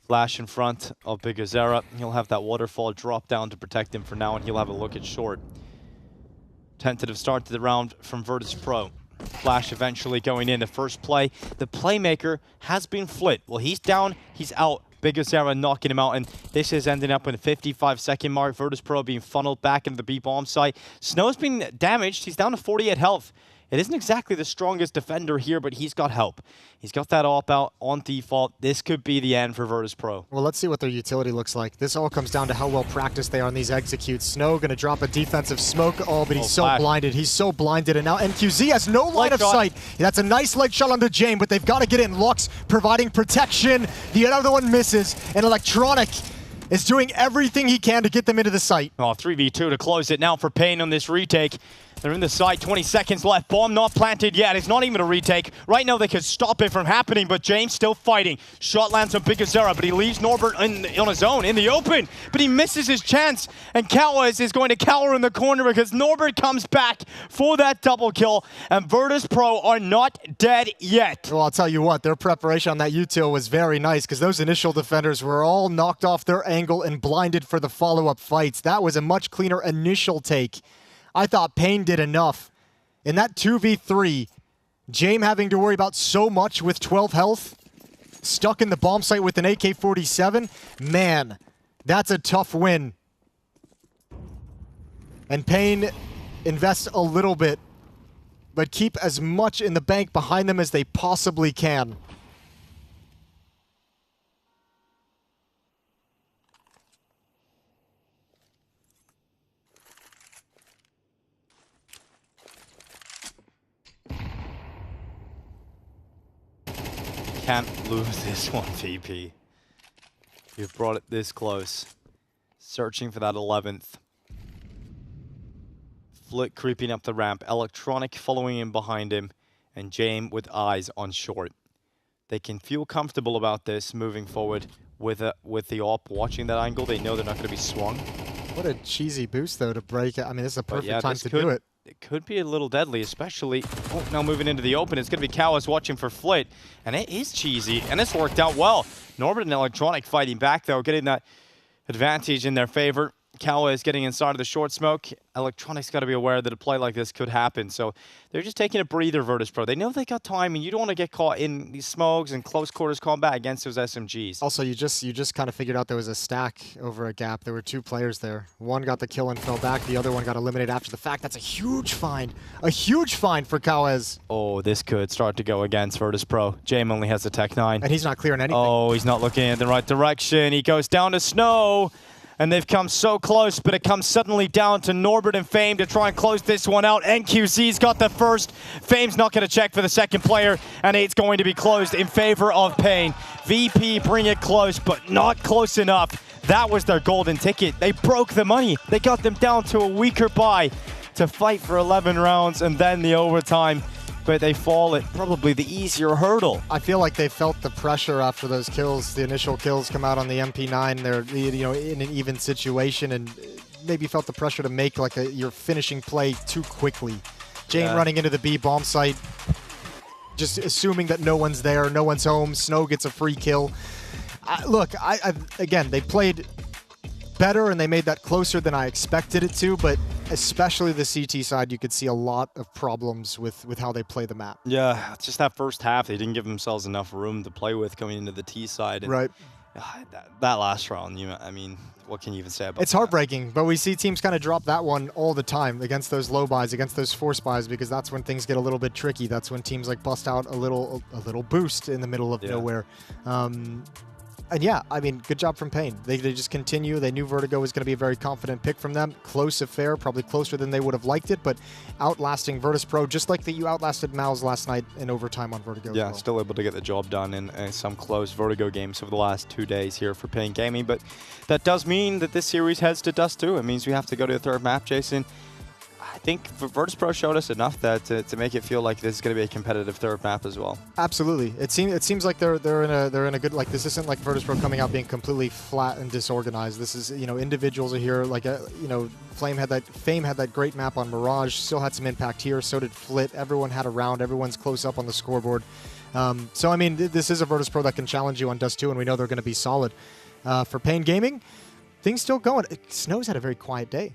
Flash in front of Bigazera. He'll have that waterfall drop down to protect him for now, and he'll have a look at short. Tentative start to the round from Virtus.pro. Flash eventually going in the first play. The playmaker has been flit. Well, he's down, he's out. Bigazera knocking him out, and this is ending up in the 55-second mark. Virtus.pro being funneled back into the B-bomb site. Snow's been damaged. He's down to 48 health. It isn't exactly the strongest defender here, but he's got help. He's got that AWP out on default. This could be the end for Virtus.pro. Well, let's see what their utility looks like. This all comes down to how well practiced they are on these executes. Snow going to drop a defensive smoke. Oh, but he's so blinded. He's so blinded. And now NQZ has no line of sight. That's a nice leg shot onto Jame, but they've got to get in. Lux providing protection. The other one misses. And Electronic is doing everything he can to get them into the site. Oh, 3v2 to close it now for Pain on this retake. They're in the site, 20 seconds left. Bomb not planted yet. It's not even a retake. Right now they could stop it from happening, but James still fighting. Shot lands on Bigazera, but he leaves Norbert on his own in the open. But he misses his chance, and Kawaz is going to cower in the corner because Norbert comes back for that double kill, and Virtus.pro are not dead yet. Well, I'll tell you what, their preparation on that util was very nice because those initial defenders were all knocked off their angle and blinded for the follow-up fights. That was a much cleaner initial take. I thought Pain did enough. In that 2v3, Jame having to worry about so much with 12 health, stuck in the bomb site with an AK-47, man, that's a tough win. And Pain invests a little bit, but keep as much in the bank behind them as they possibly can. Can't lose this one, VP. You've brought it this close. Searching for that 11th. Flit creeping up the ramp. Electronic following in behind him. And Jame with eyes on short. They can feel comfortable about this moving forward with the AWP watching that angle. They know they're not going to be swung. What a cheesy boost, though, to break it. I mean, this is a perfect time to do it. It could be a little deadly, especially now moving into the open. It's going to be Kawaz watching for Flit, and it is cheesy, and it's worked out well. Norbert and Electronic fighting back, though, getting that advantage in their favor. Kawaz is getting inside of the short smoke. Electronic's got to be aware that a play like this could happen, so they're just taking a breather, Virtus.pro. They know they got time, and you don't want to get caught in these smokes and close quarters combat against those SMGs. Also, you just kind of figured out there was a stack over a gap. There were two players there. One got the kill and fell back. The other one got eliminated after the fact. That's a huge find. A huge find for Kawaz. Oh, this could start to go against Virtus.pro. Jame only has the Tech 9. And he's not clearing anything. Oh, he's not looking in the right direction. He goes down to Snow. And they've come so close, but it comes suddenly down to Norbert and Fame to try and close this one out. NQZ's got the first. Fame's not going to check for the second player, and it's going to be closed in favor of Pain. VP bring it close, but not close enough. That was their golden ticket. They broke the money. They got them down to a weaker buy to fight for 11 rounds and then the overtime. But they fall at probably the easier hurdle. I feel like they felt the pressure after those kills. The initial kills come out on the MP9. They're in an even situation, and maybe felt the pressure to make like your finishing play too quickly. Jane running into the B bomb site, just assuming that no one's there, no one's home. Snow gets a free kill. Look, again, they played better and they made that closer than I expected it to, but especially the CT side, you could see a lot of problems with how they play the map. Yeah, it's just that first half, they didn't give themselves enough room to play with coming into the T side. And right. That last round, I mean, what can you even say about It's heartbreaking, but we see teams kind of drop that one all the time against those low buys, against those force buys, because that's when things get a little bit tricky. That's when teams like bust out a little boost in the middle of nowhere. And yeah, I mean, good job from Pain. They just continue. They knew Vertigo was going to be a very confident pick from them. Close affair, probably closer than they would have liked it, but outlasting Virtus.pro, just like you outlasted MOUZ last night in overtime on Vertigo. Yeah, still able to get the job done in some close Vertigo games over the last 2 days here for Pain Gaming, but that does mean that this series heads to dust too. It means we have to go to the third map, Jason. I think Virtus.pro showed us enough that to make it feel like this is going to be a competitive third map as well. Absolutely. It seems like they're in a good, like, this isn't like Virtus.pro coming out being completely flat and disorganized. This is, individuals are here, like, Fame had that great map on Mirage, still had some impact here, so did Flit. Everyone had a round, everyone's close up on the scoreboard. So, I mean, this is a Virtus.pro that can challenge you on Dust 2, and we know they're going to be solid. For Pain Gaming, things still going. Snow's had a very quiet day.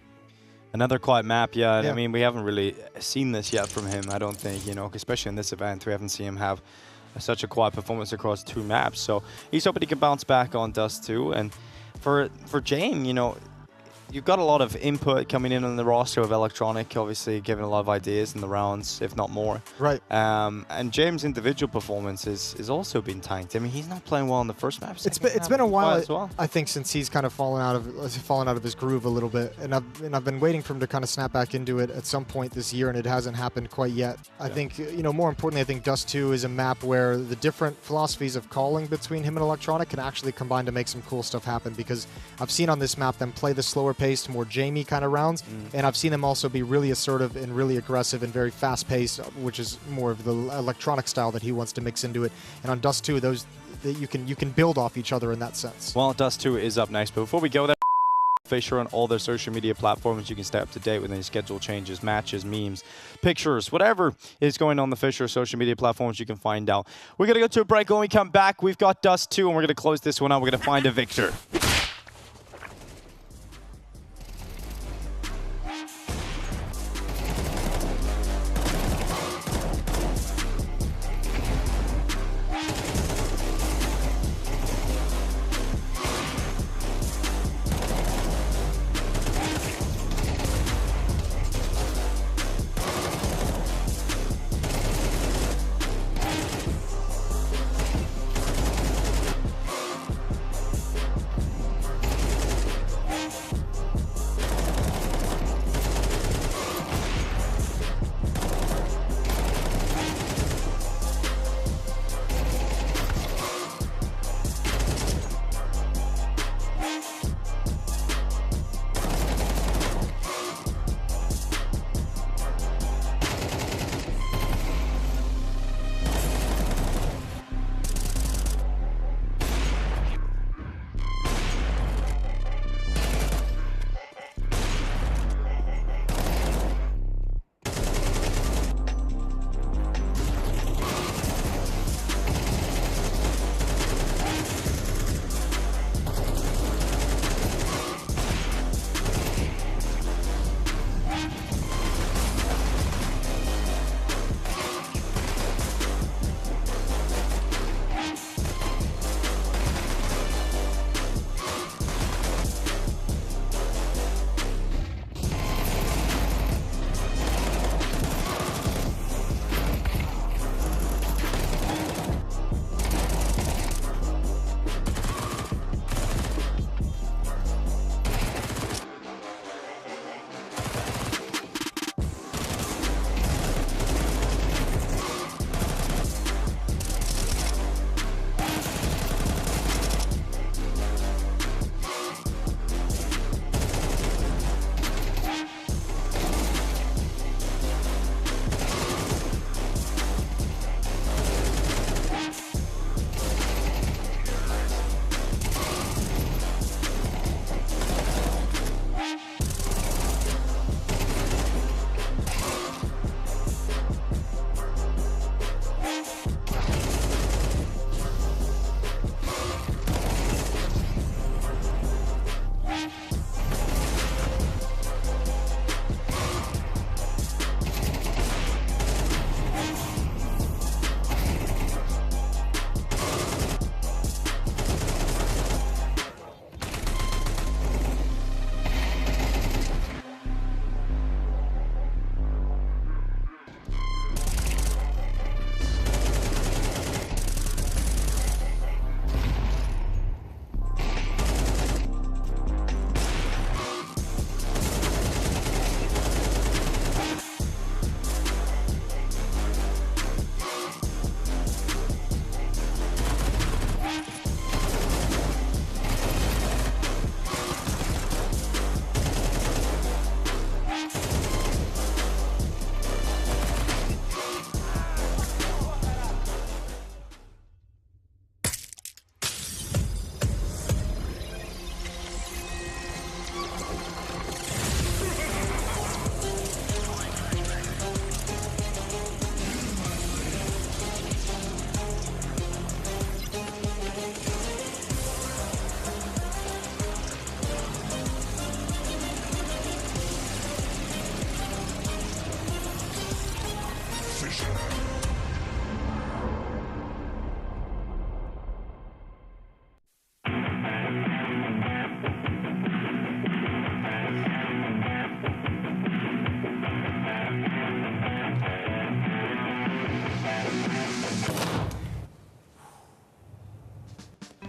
Another quiet map, yeah. I mean, we haven't really seen this yet from him, I don't think, you know, especially in this event. We haven't seen him have such a quiet performance across 2 maps. So he's hoping he can bounce back on Dust 2. And for Jane, you know, you've got a lot of input coming in on the roster of Electronic, obviously giving a lot of ideas in the rounds, if not more. Right. And James' individual performance is also been tanked. I mean, he's not playing well in the first map. It's been a while as well. I think, since he's kind of fallen out of his groove a little bit, and I've been waiting for him to kind of snap back into it at some point this year, and it hasn't happened quite yet. I think, you know, more importantly, I think Dust 2 is a map where the different philosophies of calling between him and Electronic can actually combine to make some cool stuff happen, because I've seen on this map them play the slower paced, more Jamie kind of rounds, and I've seen them also be really assertive and really aggressive and very fast paced, which is more of the Electronic style that he wants to mix into it. And on Dust 2, those you can build off each other in that sense. Well, Dust 2 is up next, but before we go there, Fisher on all their social media platforms. You can stay up to date with any schedule changes, matches, memes, pictures, whatever is going on the Fisher social media platforms, you can find out. We're going to go to a break. When we come back, we've got Dust 2, and we're going to close this one out. We're going to find a victor.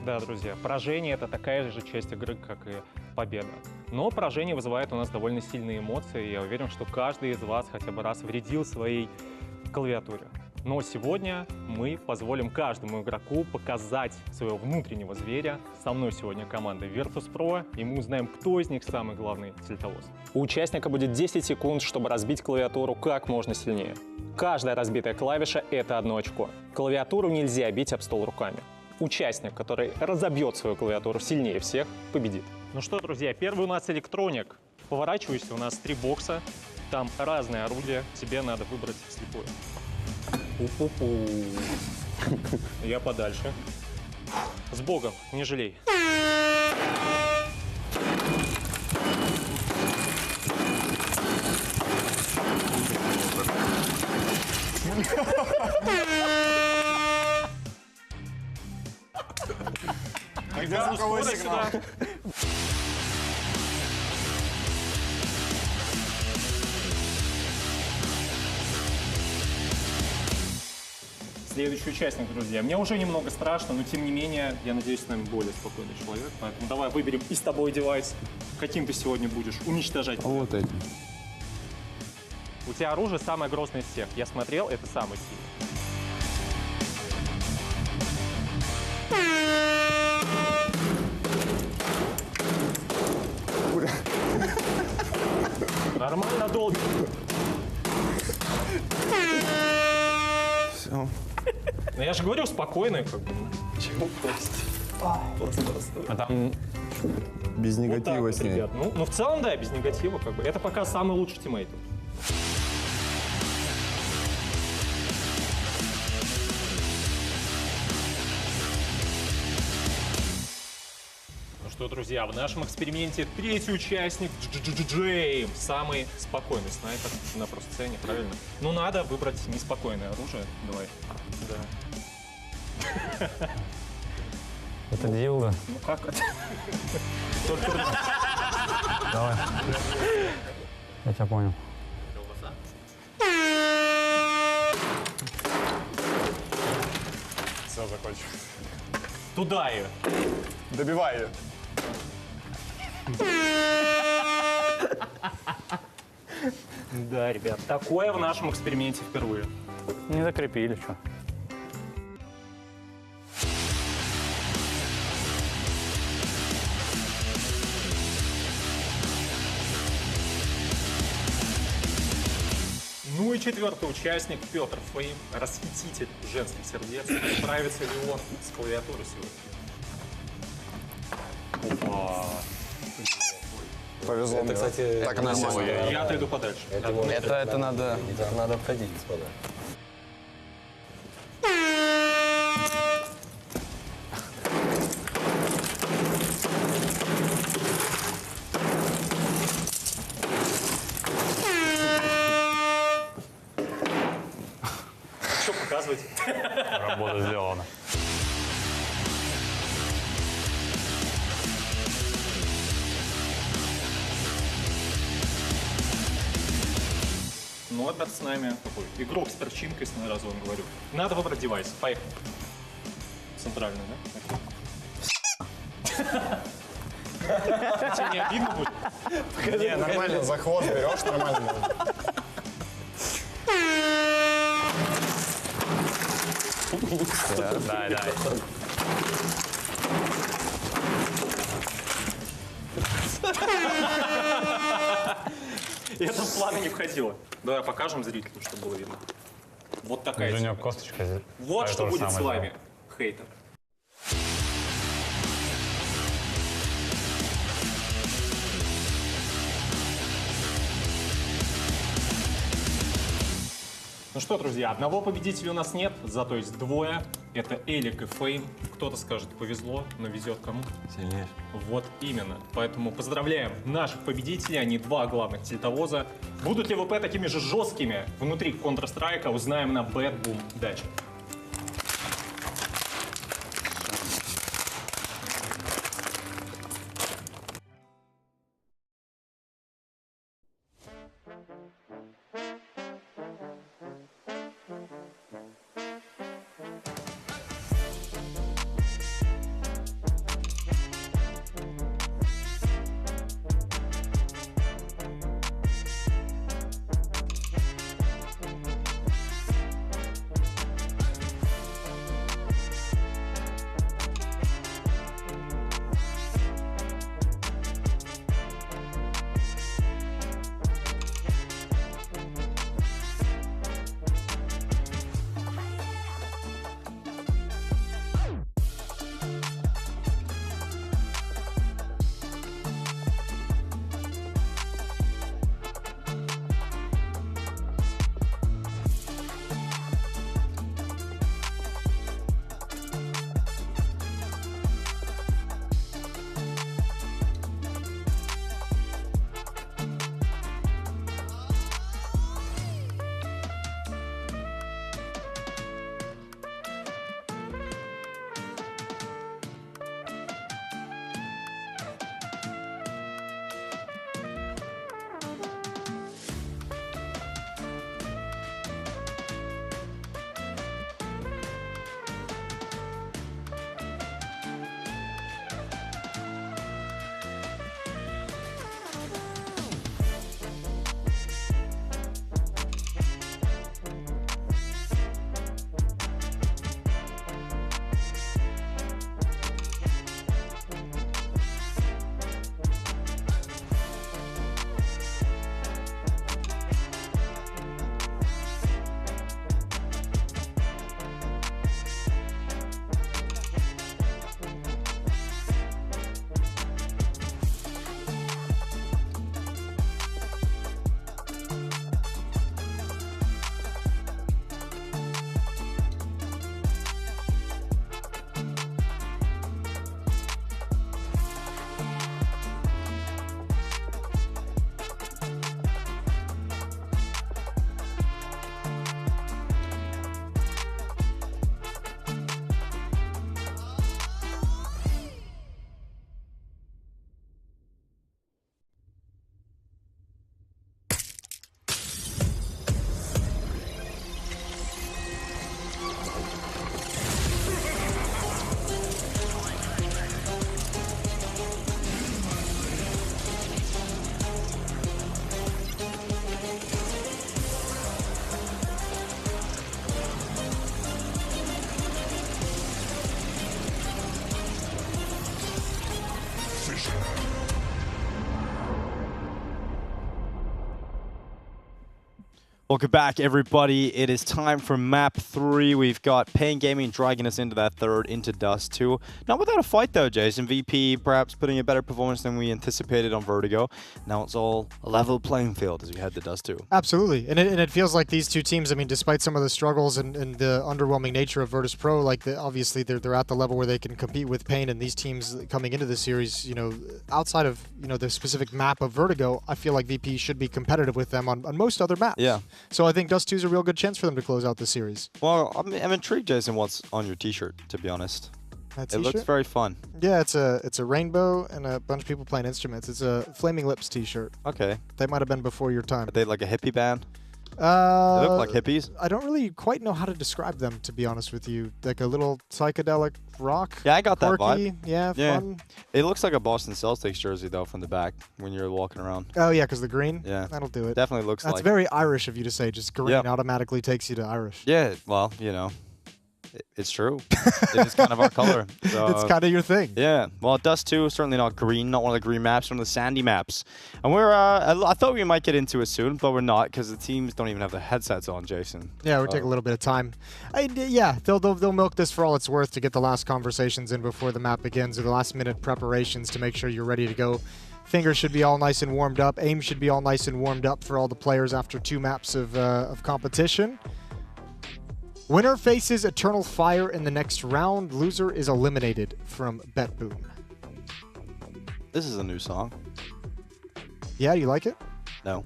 Да, друзья, поражение — это такая же часть игры, как и победа. Но поражение вызывает у нас довольно сильные эмоции, и я уверен, что каждый из вас хотя бы раз вредил своей клавиатуре. Но сегодня мы позволим каждому игроку показать своего внутреннего зверя. Со мной сегодня команда Virtus.pro, и мы узнаем, кто из них самый главный тильтовоз. У участника будет 10 секунд, чтобы разбить клавиатуру как можно сильнее. Каждая разбитая клавиша — это 1 очко. Клавиатуру нельзя бить об стол руками. Участник, который разобьет свою клавиатуру сильнее всех, победит. Ну что, друзья, первый у нас электроник. Поворачивайся, у нас 3 бокса. Там разные орудия, тебе надо выбрать вслепую. Я подальше. С Богом, не жалей. Где звуковой сигнал? Следующий участник, друзья. Мне уже немного страшно, но тем не менее, я надеюсь, с нами более спокойный человек. Поэтому давай выберем и с тобой девайс. Каким ты сегодня будешь уничтожать? Вот этим. У тебя оружие самое грозное из всех. Я смотрел, это самый сильный. Нормально, долго. Все. Ну я же говорю, спокойно, как бы. Чего просто? А там без негатива вот с ней. ребят. Ну, в целом, да, без негатива, как бы. Это пока самый лучший тиммейт. Ну что, друзья, в нашем эксперименте третий участник Джейм. Самый спокойный снайпер на просцене, правильно? Ну, надо выбрать неспокойное оружие. Давай. Да. Это дилда. Ну как это? Давай. Я тебя понял. Все, закончу. Туда ее. Добивай ее. Да, ребят, такое в нашем эксперименте впервые. Не закрепили, что. Ну и четвертый участник Петр Фейм, расхититель женских сердец. Справится ли он с клавиатурой сегодня? Опа. Повезло. Это, кстати, так нормально. Я отойду подальше. Это надо обходить, господа. Что показывать? Работа сделана. Ну, опять с нами такой игрок с перчинкой, с разовым говорю. Надо выбрать девайс. Поехали. Центральный, да? Тебе не обидно будет? Не, нормально, за хвост берешь, нормально. Да. Это в планы не входило. Давай покажем зрителю, чтобы было видно. Вот такая. У него косточка. Вот что будет с вами, хейтер. Ну что, друзья, одного победителя у нас нет, зато есть двое. Это Элик и Фейм. Кто-то скажет, повезло, но везет кому? Сильнее. Вот именно. Поэтому поздравляем наших победителей, они два главных тильтовоза. Будут ли ВП такими же жесткими внутри Counter-Strike, узнаем на BetBoom Dacha. Welcome back, everybody. It is time for map 3. We've got Pain Gaming dragging us into that third, into Dust 2. Not without a fight, though, Jason. VP perhaps putting a better performance than we anticipated on Vertigo. Now it's all a level playing field as we head to Dust 2. Absolutely. And it feels like these two teams, I mean, despite some of the struggles and the underwhelming nature of Virtus.pro, like obviously they're at the level where they can compete with Pain, and these teams coming into the series, you know, outside of, you know, the specific map of Vertigo, I feel like VP should be competitive with them on most other maps. Yeah. So I think Dust 2 is a real good chance for them to close out the series. Well, I'm intrigued, Jason, what's on your t-shirt, to be honest. That it looks very fun. Yeah, it's a rainbow and a bunch of people playing instruments. It's a Flaming Lips t-shirt. Okay. They might have been before your time. Are they like a hippie band? They look like hippies. I don't really quite know how to describe them, to be honest with you. Like a little psychedelic rock. Yeah, I got that quirky, vibe. Yeah, fun. It looks like a Boston Celtics jersey, though, from the back when you're walking around. Oh, yeah, because the green? Yeah. That'll do it. Definitely looks That's like very Irish of you to say. Just green automatically takes you to Irish. Yeah, well, you know. It's true. It is kind of our color. So, it's kind of your thing. Yeah. Well, Dust 2 is certainly not green, not one of the green maps, one of the sandy maps. And we're, I thought we might get into it soon, but we're not because the teams don't even have the headsets on, Jason. Yeah, we'll take a little bit of time. Yeah, they'll milk this for all it's worth to get the last conversations in before the map begins, or the last minute preparations to make sure you're ready to go. Fingers should be all nice and warmed up. Aim should be all nice and warmed up for all the players after 2 maps of competition. Winner faces Eternal Fire in the next round. Loser is eliminated from BetBoom. This is a new song. Yeah, you like it? No.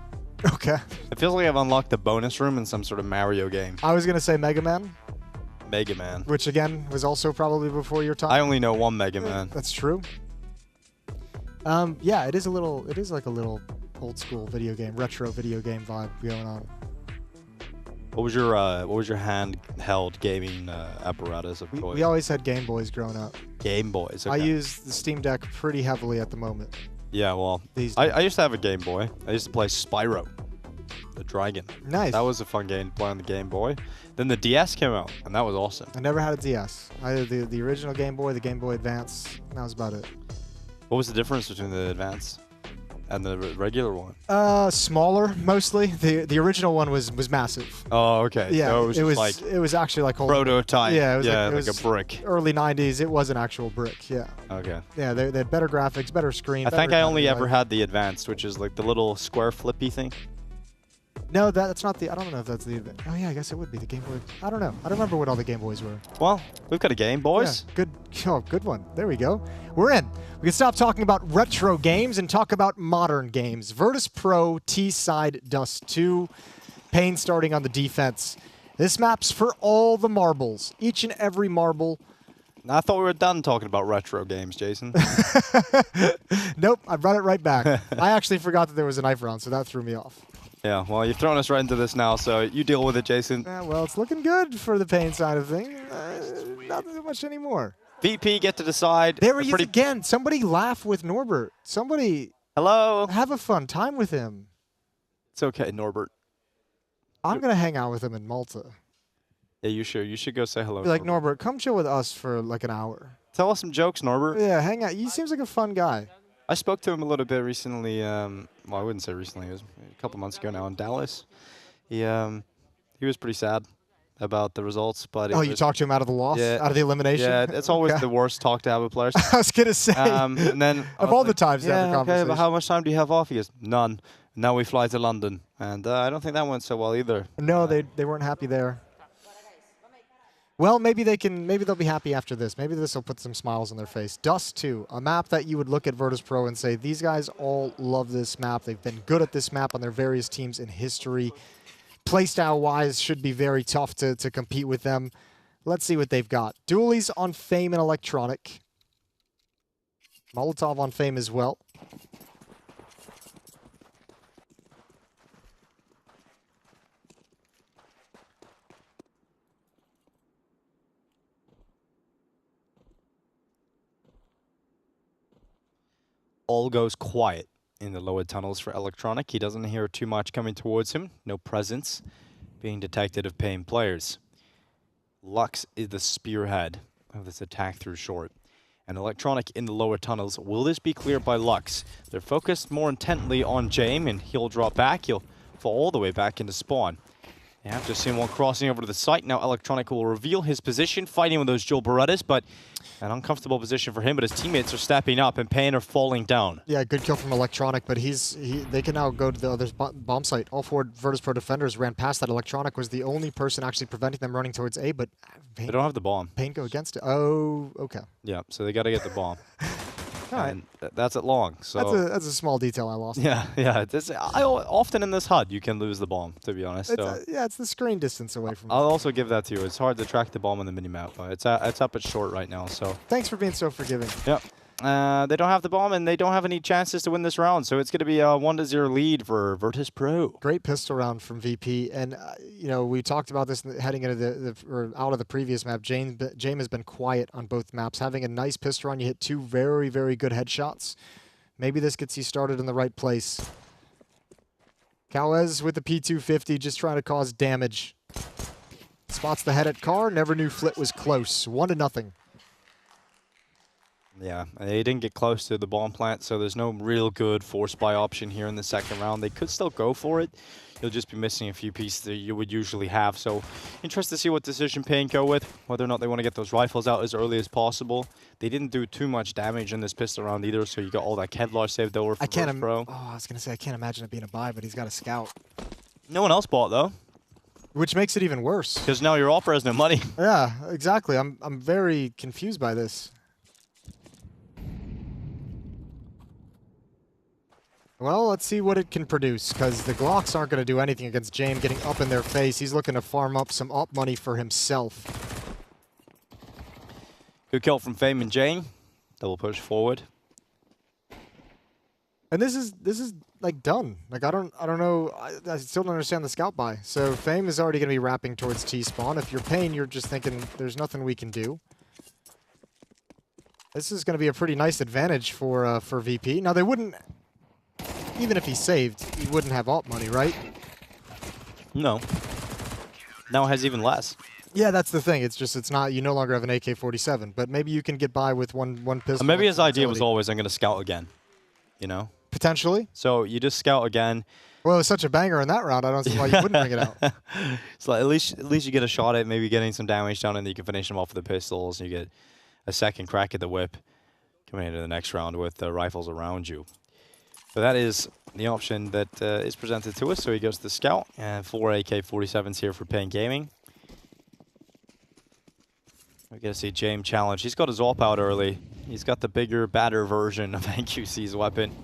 Okay. It feels like I've unlocked the bonus room in some sort of Mario game. I was going to say Mega Man. Mega Man. Which, again, was also probably before your time. I only know one Mega Man. That's true. Yeah, it is like a little old school video game, retro video game vibe going on. What was your handheld gaming apparatus of choice? We always had Game Boys growing up. Game Boys. Okay. I use the Steam Deck pretty heavily at the moment. Yeah, well, I used to have a Game Boy. I used to play Spyro, the dragon. Nice. That was a fun game to play on the Game Boy. Then the DS came out, and that was awesome. I never had a DS. I had the original Game Boy, the Game Boy Advance. That was about it. What was the difference between the Advance and the regular one? Smaller, mostly. The original one was massive. Oh, okay. Yeah, so it was actually like prototype. Yeah, it was like a brick. Early 90s. It was an actual brick. Yeah. Okay. Yeah, they had better graphics, better screen. I think I only ever had the Advanced, which is like the little square flippy thing. No, that's not the. I don't know if that's the. Oh yeah, I guess it would be the Game Boy. I don't know. I don't remember what all the Game Boys were. Well, we've got a game, boys. Yeah, good. Oh, good one. There we go. We're in. We can stop talking about retro games and talk about modern games. Virtus.pro T-side Dust 2. Pain starting on the defense. This map's for all the marbles. Each and every marble. I thought we were done talking about retro games, Jason. Nope, I brought it right back. I actually forgot that there was a knife round, so that threw me off. Yeah, well, you've thrown us right into this now, so you deal with it, Jason. Well, it's looking good for the Pain side of things. Not so much anymore. VP get to decide. There he is again. Somebody laugh with Norbert. Somebody have a fun time with him. It's okay, Norbert. I'm going to hang out with him in Malta. Yeah, you should. You should go say hello. Be like, Norbert, come chill with us for like an hour. Tell us some jokes, Norbert. Yeah, hang out. He seems like a fun guy. I spoke to him a little bit recently. Well, I wouldn't say recently. It was a couple months ago now in Dallas. He was pretty sad about the results, but you talked to him out of the loss, out of the elimination. Yeah, it's always the worst talk to have with players. I was gonna say. And then of all the times to have a conversation. Okay, but how much time do you have off? He goes, none. Now we fly to London, and I don't think that went so well either. No, they weren't happy there. Well, maybe they'll be happy after this. Maybe this will put some smiles on their face. Dust 2, a map that you would look at Virtus.pro and say, these guys all love this map. They've been good at this map on their various teams in history. Playstyle-wise, should be very tough to compete with them. Let's see what they've got. Dualies on Fame and Electronic. Molotov on Fame as well. All goes quiet in the lower tunnels for Electronic. He doesn't hear too much coming towards him. No presence being detected of Pain players. Lux is the spearhead of this attack through short. And Electronic in the lower tunnels. Will this be cleared by Lux? They're focused more intently on Jame, and he'll drop back. He'll fall all the way back into spawn. Yeah, just seen one crossing over to the site. Now Electronic will reveal his position, fighting with those Joel Berettas, but an uncomfortable position for him, but his teammates are stepping up and Payne are falling down. Yeah, good kill from Electronic, but they can now go to the other bomb site. All 4 Virtus.pro defenders ran past that. Electronic was the only person actually preventing them running towards A, but They don't have the bomb. Payne go against it. Oh, okay. Yeah, so they got to get the bomb. All right. And that's at long. So That's a small detail I lost. yeah. Often in this HUD, you can lose the bomb, to be honest. Yeah, it's the screen distance away from I'll also give that to you. It's hard to track the bomb on the minimap, but it's up at short right now. So thanks for being so forgiving. Yep. They don't have the bomb, and they don't have any chances to win this round. So it's going to be a 1-0 lead for Virtus.pro. Great pistol round from VP, and we talked about this heading into or out of the previous map. James has been quiet on both maps. Having a nice pistol round, you hit 2 very, very good headshots. Maybe this gets you started in the right place. Cowes with the P250, just trying to cause damage. Spots the head at Carr. Never knew Flit was close. 1-0. Yeah, they didn't get close to the bomb plant, so there's no real good force buy option here in the second round. They could still go for it. You'll just be missing a few pieces that you would usually have. So interested to see what decision Payne go with, whether or not they want to get those rifles out as early as possible. They didn't do too much damage in this pistol round either, so you got all that Kevlar saved over for Virtus.pro. I was going to say, I can't imagine it being a buy, but he's got a scout. No one else bought, though. Which makes it even worse. Because now your Opera has no money. Yeah, exactly. I'm very confused by this. Well, let's see what it can produce, because the Glocks aren't going to do anything against James getting up in their face. He's looking to farm up some op money for himself. Good kill from Fame and Jane. Double push forward. And this is like done. Like I don't know. I still don't understand the scout buy. So Fame is already going to be wrapping towards T-spawn. If you're Payne, you're just thinking there's nothing we can do. This is going to be a pretty nice advantage for VP. Now they wouldn't. Even if he saved, he wouldn't have alt money, right? No. Now it has even less. Yeah, that's the thing. It's not. You no longer have an AK-47, but maybe you can get by with one pistol. Maybe his idea was always, I'm going to scout again. You know? Potentially. So you just scout again. Well, it was such a banger in that round. I don't see why you wouldn't bring it out. So at least you get a shot at maybe getting some damage down, and then you can finish him off with the pistols, and you get a second crack at the whip coming into the next round with the rifles around you. So that is the option that is presented to us. So he goes to the scout, and 4 AK-47s here for Payne Gaming. We get to see James challenge. He's got his AWP out early. He's got the bigger, badder version of NQC's weapon.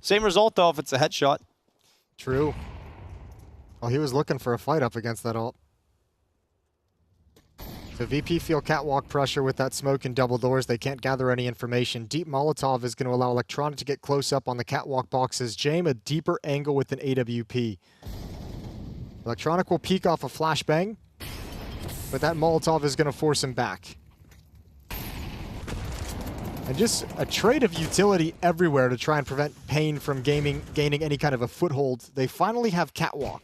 Same result, though, if it's a headshot. True. Well, he was looking for a fight up against that ult. So VP feel catwalk pressure with that smoke and double doors. They can't gather any information. Deep Molotov is going to allow Electronic to get close up on the catwalk boxes. James a deeper angle with an AWP. Electronic will peek off a flashbang, but that Molotov is going to force him back. And just a trade of utility everywhere to try and prevent Payne from gaining any kind of a foothold. They finally have catwalk.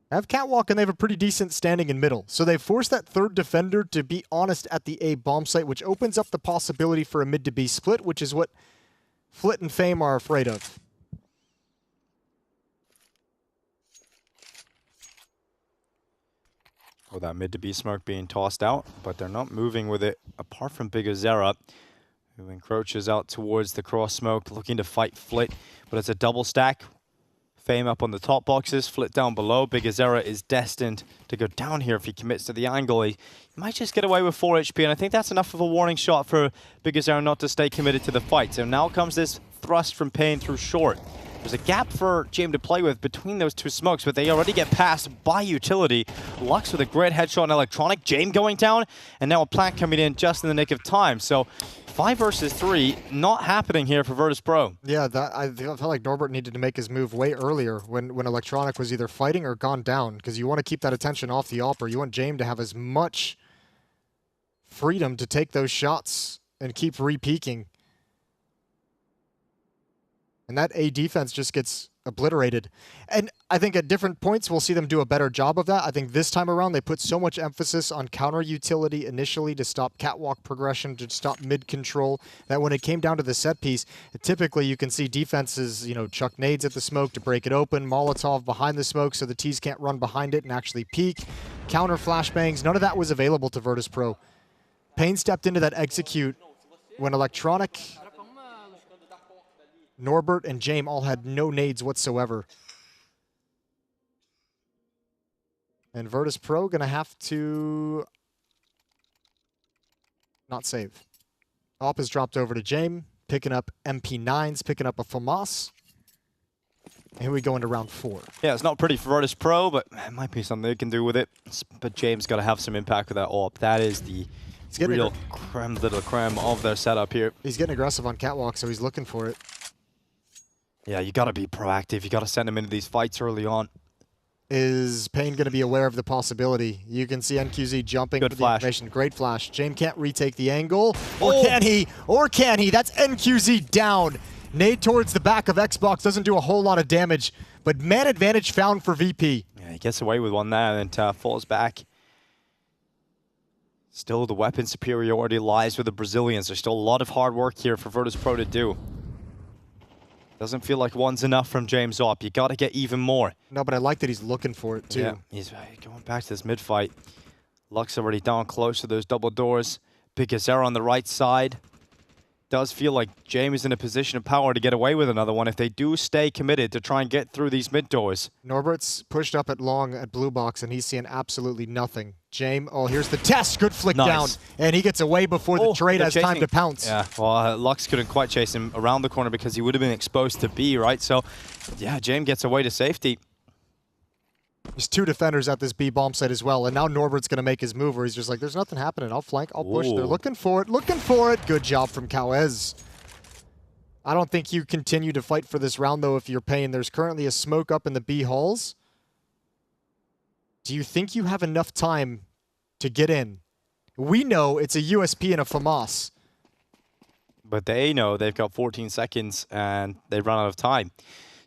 They have catwalk, and they have a pretty decent standing in middle. So they forced that third defender to be honest at the A bomb site, which opens up the possibility for a mid to B split, which is what Flit and Fame are afraid of. Well, that mid to B smoke being tossed out, but they're not moving with it, apart from Big Azera, who encroaches out towards the cross smoke, looking to fight Flit, but it's a double stack. Fame up on the top boxes, Flit down below. Big Azera is destined to go down here if he commits to the angle. He might just get away with 4 HP, and I think that's enough of a warning shot for Big Azera not to stay committed to the fight. So now comes this thrust from Payne through short. There's a gap for James to play with between those two smokes, but they already get passed by utility. Lux with a great headshot on Electronic. James going down, and now a plant coming in just in the nick of time. So 5 versus 3, not happening here for Virtus.pro. Yeah, I felt like Norbert needed to make his move way earlier when Electronic was either fighting or gone down, because you want to keep that attention off the AWP. You want James to have as much freedom to take those shots and keep re-peaking. And that A defense just gets obliterated. And I think at different points we'll see them do a better job of that. I think this time around they put so much emphasis on counter utility initially to stop catwalk progression, to stop mid control, that when it came down to the set piece, typically you can see defenses, chuck nades at the smoke to break it open, Molotov behind the smoke so the T's can't run behind it and actually peek, counter flashbangs. None of that was available to Virtus.pro. Pain stepped into that execute when Electronic, Norbert, and Jame all had no nades whatsoever. And Virtus.pro gonna have to not save. Op has dropped over to Jame, picking up MP9s, picking up a FAMAS. And here we go into round 4. Yeah, it's not pretty for Virtus.pro, but it might be something they can do with it. But James got to have some impact with that AWP. That is the real creme de la creme of their setup here. He's getting aggressive on catwalk, so he's looking for it. Yeah, you got to be proactive. You got to send him into these fights early on. Is Payne going to be aware of the possibility? You can see NQZ jumping for the information. Great flash. Jame can't retake the angle. Or can he? Or can he? That's NQZ down. Nade towards the back of Xbox doesn't do a whole lot of damage, but man advantage found for VP. Yeah, he gets away with one there and falls back. Still, the weapon superiority lies with the Brazilians. There's still a lot of hard work here for Virtus.pro to do. Doesn't feel like one's enough from James Op. You got to get even more. No, but I like that he's looking for it too. Yeah, he's going back to this mid fight. Luck's already down close to those double doors. Big Azera on the right side. Does feel like James is in a position of power to get away with another one if they do stay committed to try and get through these mid doors. Norbert's pushed up at long at blue box and he's seeing absolutely nothing. Jame, oh, here's the test. Good flick down. And he gets away before the trade has time to pounce. Yeah, well, Lux couldn't quite chase him around the corner because he would have been exposed to B, right? So, yeah, Jame gets away to safety. There's 2 defenders at this B bomb site as well, and now Norbert's going to make his move where he's just like, there's nothing happening. I'll flank, I'll push. They're looking for it, looking for it. Good job from Cowez. I don't think you continue to fight for this round, though, if you're Payne. There's currently a smoke up in the B halls. Do you think you have enough time to get in? We know it's a USP and a FAMAS. But they know they've got 14 seconds and they've run out of time.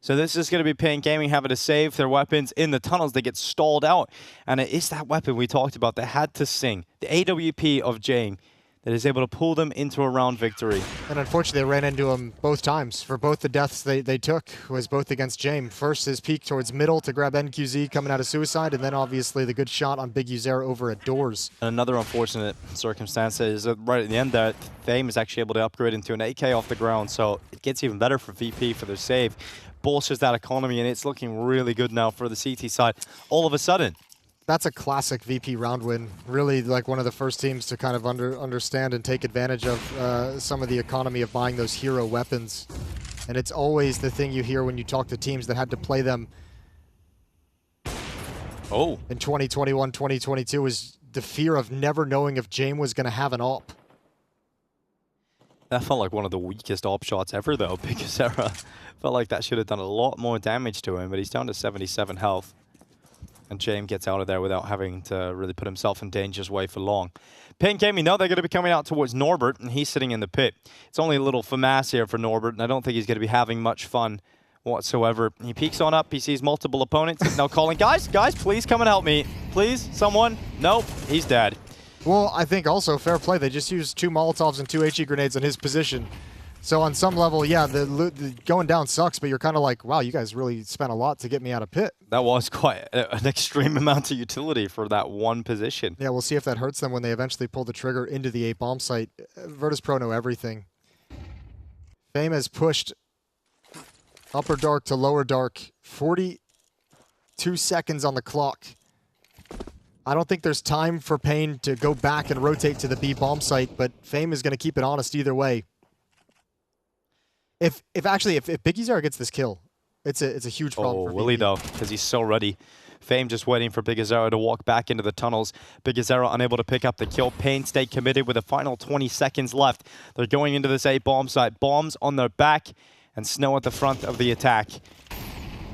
So this is going to be Payne Gaming having to save their weapons in the tunnels. They get stalled out. And it is that weapon we talked about that had to sing. The AWP of Jame that is able to pull them into a round victory. And unfortunately, they ran into him both times. For both the deaths they took was both against Jame. First, his peek towards middle to grab NQZ coming out of suicide. And then obviously the good shot on Big Uzera over at doors. And another unfortunate circumstance is right at the end that Fame is actually able to upgrade into an AK off the ground. So it gets even better for VP for their save. Bolsters that economy, and it's looking really good now for the CT side. All of a sudden. That's a classic VP round win. Really like one of the first teams to kind of understand and take advantage of some of the economy of buying those hero weapons. And it's always the thing you hear when you talk to teams that had to play them in 2021, 2022 is the fear of never knowing if Jame was going to have an AWP. That felt like one of the weakest AWP shots ever, though. Big Azera felt like that should have done a lot more damage to him, but he's down to 77 health. And Jame gets out of there without having to really put himself in danger's way for long. Payne Gaming, though, they're going to be coming out towards Norbert, and he's sitting in the pit. It's only a little FAMAS here for Norbert, and I don't think he's going to be having much fun whatsoever. He peeks on up, he sees multiple opponents. He's now calling, guys, please come and help me. Please, someone. Nope, he's dead. Well, I think also, fair play, they just used 2 Molotovs and 2 HE grenades on his position. So on some level, yeah, the going down sucks, but you're kind of like, wow, you guys really spent a lot to get me out of pit. That was quite an extreme amount of utility for that one position. Yeah, we'll see if that hurts them when they eventually pull the trigger into the 8 bomb site. Virtus.pro know everything. Fame has pushed upper dark to lower dark. 42 seconds on the clock. I don't think there's time for Payne to go back and rotate to the B bomb site, but Fame is going to keep it honest either way. If Big Uzera gets this kill, it's a huge problem for will he though? Because he's so ready. Fame just waiting for Big Uzera to walk back into the tunnels. Big Uzera unable to pick up the kill. Payne stay committed with the final 20 seconds left. They're going into this 8 bomb site. Bombs on their back and snow at the front of the attack.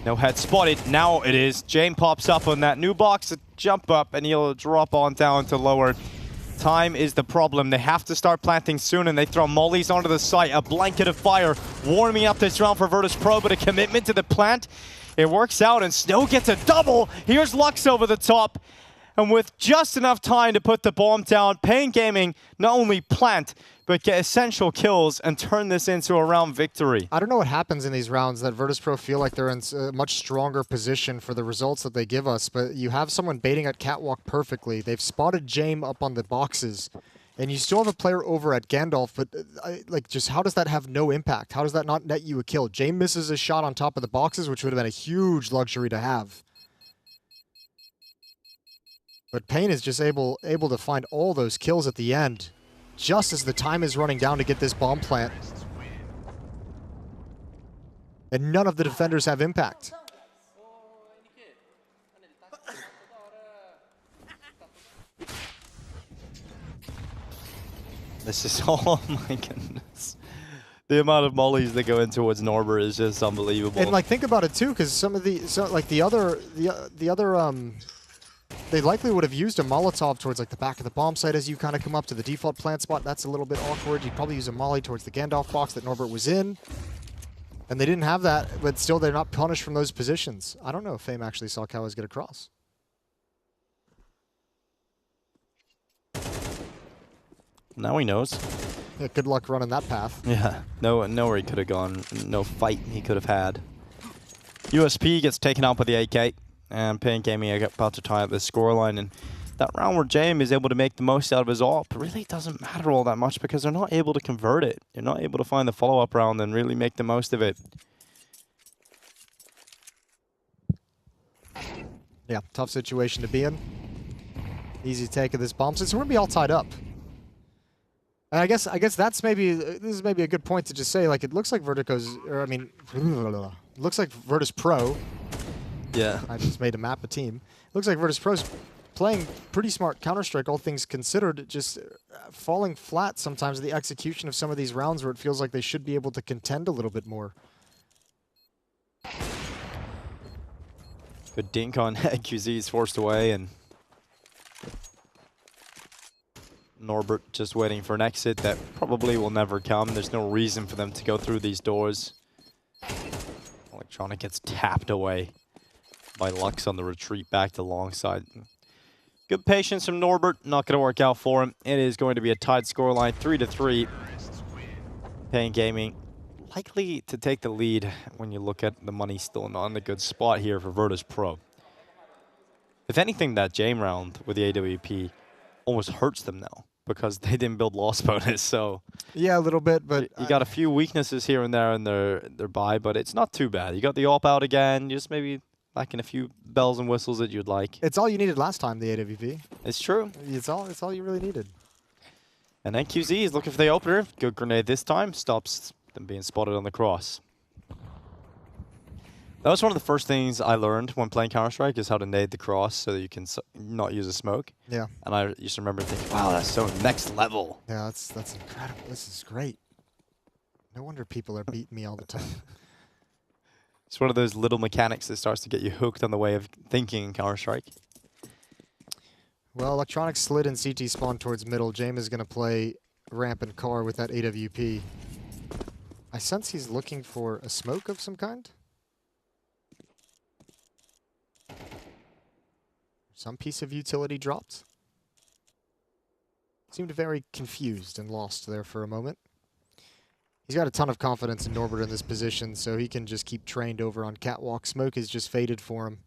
No head spotted. Now it is. Jame pops up on that new box to jump up, and he'll drop on down to lower. Time is the problem. They have to start planting soon, and they throw mollies onto the site. A blanket of fire warming up this round for Virtus.pro, but a commitment to the plant It works out, and Snow gets a double. Here's Lux over the top. And with just enough time to put the bomb down, Pain Gaming not only plant, but get essential kills and turn this into a round victory. I don't know what happens in these rounds that Virtus.pro feel like they're in a much stronger position for the results that they give us, but you have someone baiting at Catwalk perfectly. They've spotted Jame up on the boxes, and you still have a player over at Gandalf, but like, just how does that have no impact? How does that not net you a kill? Jame misses a shot on top of the boxes, which would have been a huge luxury to have. But Pain is just able to find all those kills at the end, just as the time is running down to get this bomb plant. And none of the defenders have impact. This is, oh my goodness. The amount of mollies that go in towards Norbert is just unbelievable. And like, think about it too, because some of the, the other, they likely would have used a Molotov towards like the back of the bomb site as you kind of come up to the default plant spot. That's a little bit awkward. You'd probably use a molly towards the Gandalf box that Norbert was in. And they didn't have that, but still they're not punished from those positions. I don't know if Fame actually saw Cows get across. Now he knows. Yeah, good luck running that path. Yeah, nowhere he could have gone. No fight he could have had. USP gets taken out by the AK. And Pain Gaming are about to tie up this scoreline, and that round where Jame is able to make the most out of his AWP really doesn't matter all that much because they're not able to convert it. They're not able to find the follow-up round and really make the most of it. Yeah, tough situation to be in. Easy take of this bomb site, so we're gonna be all tied up. And I guess that's maybe, this is maybe a good point to just say, like, it looks like Vertigo's, or I mean, it looks like Virtus.pro. Yeah. I just made a map a team. Looks like Virtus.pro's playing pretty smart Counter-Strike, all things considered, just falling flat sometimes in the execution of some of these rounds where it feels like they should be able to contend a little bit more. Good dink on QZ is forced away, and Norbert just waiting for an exit that probably will never come. There's no reason for them to go through these doors. Electronic gets tapped away by Lux on the retreat back to long side. Good patience from Norbert. Not going to work out for him. It is going to be a tied scoreline, 3-3. Pain Gaming likely to take the lead when you look at the money still not in a good spot here for Virtus.pro. If anything, that Jame round with the AWP almost hurts them now because they didn't build loss bonus. So yeah, a little bit, but you got a few weaknesses here and there in their buy, but it's not too bad. You got the AWP out again. Just maybe lacking a few bells and whistles that you'd like. It's all you needed last time, the AWP. It's true. It's all you really needed. And then QZ is looking for the opener. Good grenade this time. Stops them being spotted on the cross. That was one of the first things I learned when playing Counter-Strike is how to nade the cross so that you can not use a smoke. Yeah. And I used to remember thinking, wow, that's so next level. Yeah, that's incredible. This is great. No wonder people are beating me all the time. It's one of those little mechanics that starts to get you hooked on the way of thinking in Counter-Strike. Well, Electronic slid in CT spawn towards middle. Jame is going to play ramp and car with that AWP. I sense he's looking for a smoke of some kind. Some piece of utility dropped. Seemed very confused and lost there for a moment. He's got a ton of confidence in Norbert in this position, so he can just keep trained over on Catwalk. Smoke is just faded for him.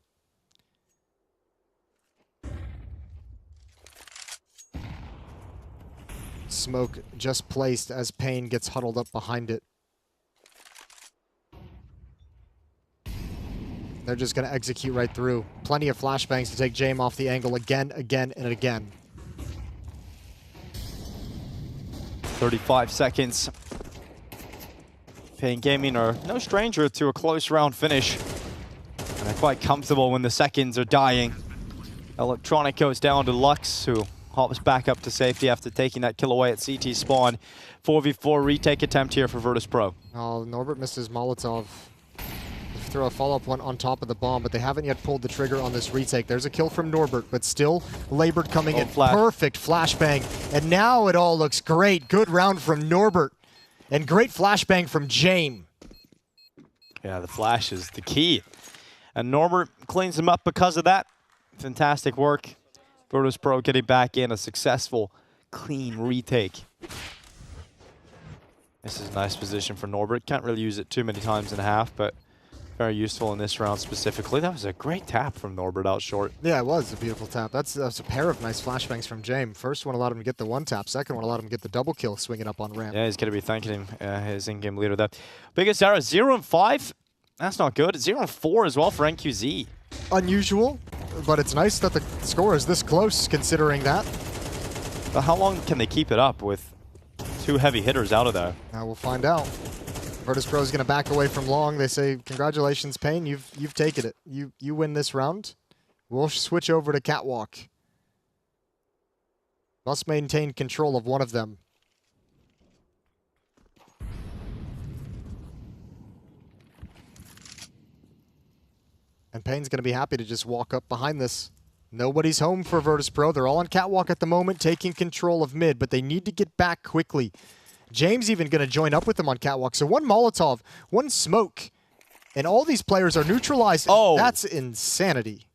Smoke just placed as Pain gets huddled up behind it. They're just going to execute right through. Plenty of flashbangs to take Jame off the angle again, and again. 35 seconds. Pain Gaming are no stranger to a close round finish. And they're quite comfortable when the seconds are dying. Electronic goes down to Lux, who hops back up to safety after taking that kill away at CT spawn. 4v4 retake attempt here for Virtus.pro. Oh, Norbert missed his Molotov. Throw a follow-up one on top of the bomb, but they haven't yet pulled the trigger on this retake. There's a kill from Norbert, but still labored coming in. Flash. Perfect flashbang. And now it all looks great. Good round from Norbert. And great flashbang from Jame. Yeah, the flash is the key. And Norbert cleans him up because of that. Fantastic work. Virtus.pro getting back in a successful, clean retake. This is a nice position for Norbert. Can't really use it too many times in a half, but very useful in this round specifically. That was a great tap from Norbert out short. Yeah, it was a beautiful tap. That's a pair of nice flashbangs from James. First one allowed him to get the one tap. Second one allowed him to get the double kill swinging up on ramp. Yeah, he's going to be thanking him, his in-game leader there. Biggest error, 0-5. That's not good. 0-4 as well for NQZ. Unusual, but it's nice that the score is this close considering that. But how long can they keep it up with 2 heavy hitters out of there? Now we'll find out. Virtus.pro is going to back away from long. They say, congratulations, Payne. You've taken it. You win this round. We'll switch over to Catwalk. Must maintain control of one of them. And Payne's going to be happy to just walk up behind this. Nobody's home for Virtus.pro. They're all on Catwalk at the moment, taking control of mid, but they need to get back quickly. James even going to join up with them on Catwalk. So one Molotov, one smoke, and all these players are neutralized. Oh, that's insanity.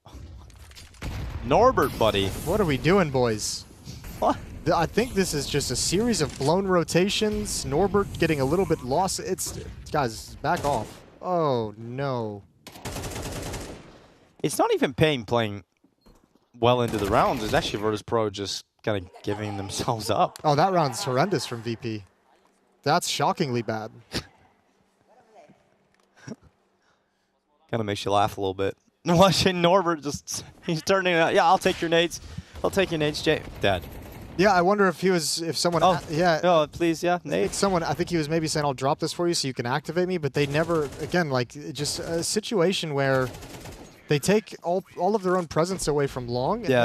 Norbert, buddy. What are we doing, boys? What? I think this is just a series of blown rotations. Norbert getting a little bit lost. Guys, back off. Oh, no. It's not even Payne playing well into the rounds. It's actually Virtus.pro just kind of giving themselves up. Oh, that round's horrendous from VP. That's shockingly bad. Kind of makes you laugh a little bit. Watching Norbert just, he's turning out. Yeah, I'll take your nades. I'll take your nades, Jay. Dad. Yeah, I wonder if someone. Oh, yeah. Oh, please, yeah, nades. I think he was maybe saying, I'll drop this for you so you can activate me, but they never, again, like, just a situation where they take all of their own presence away from long. Yeah,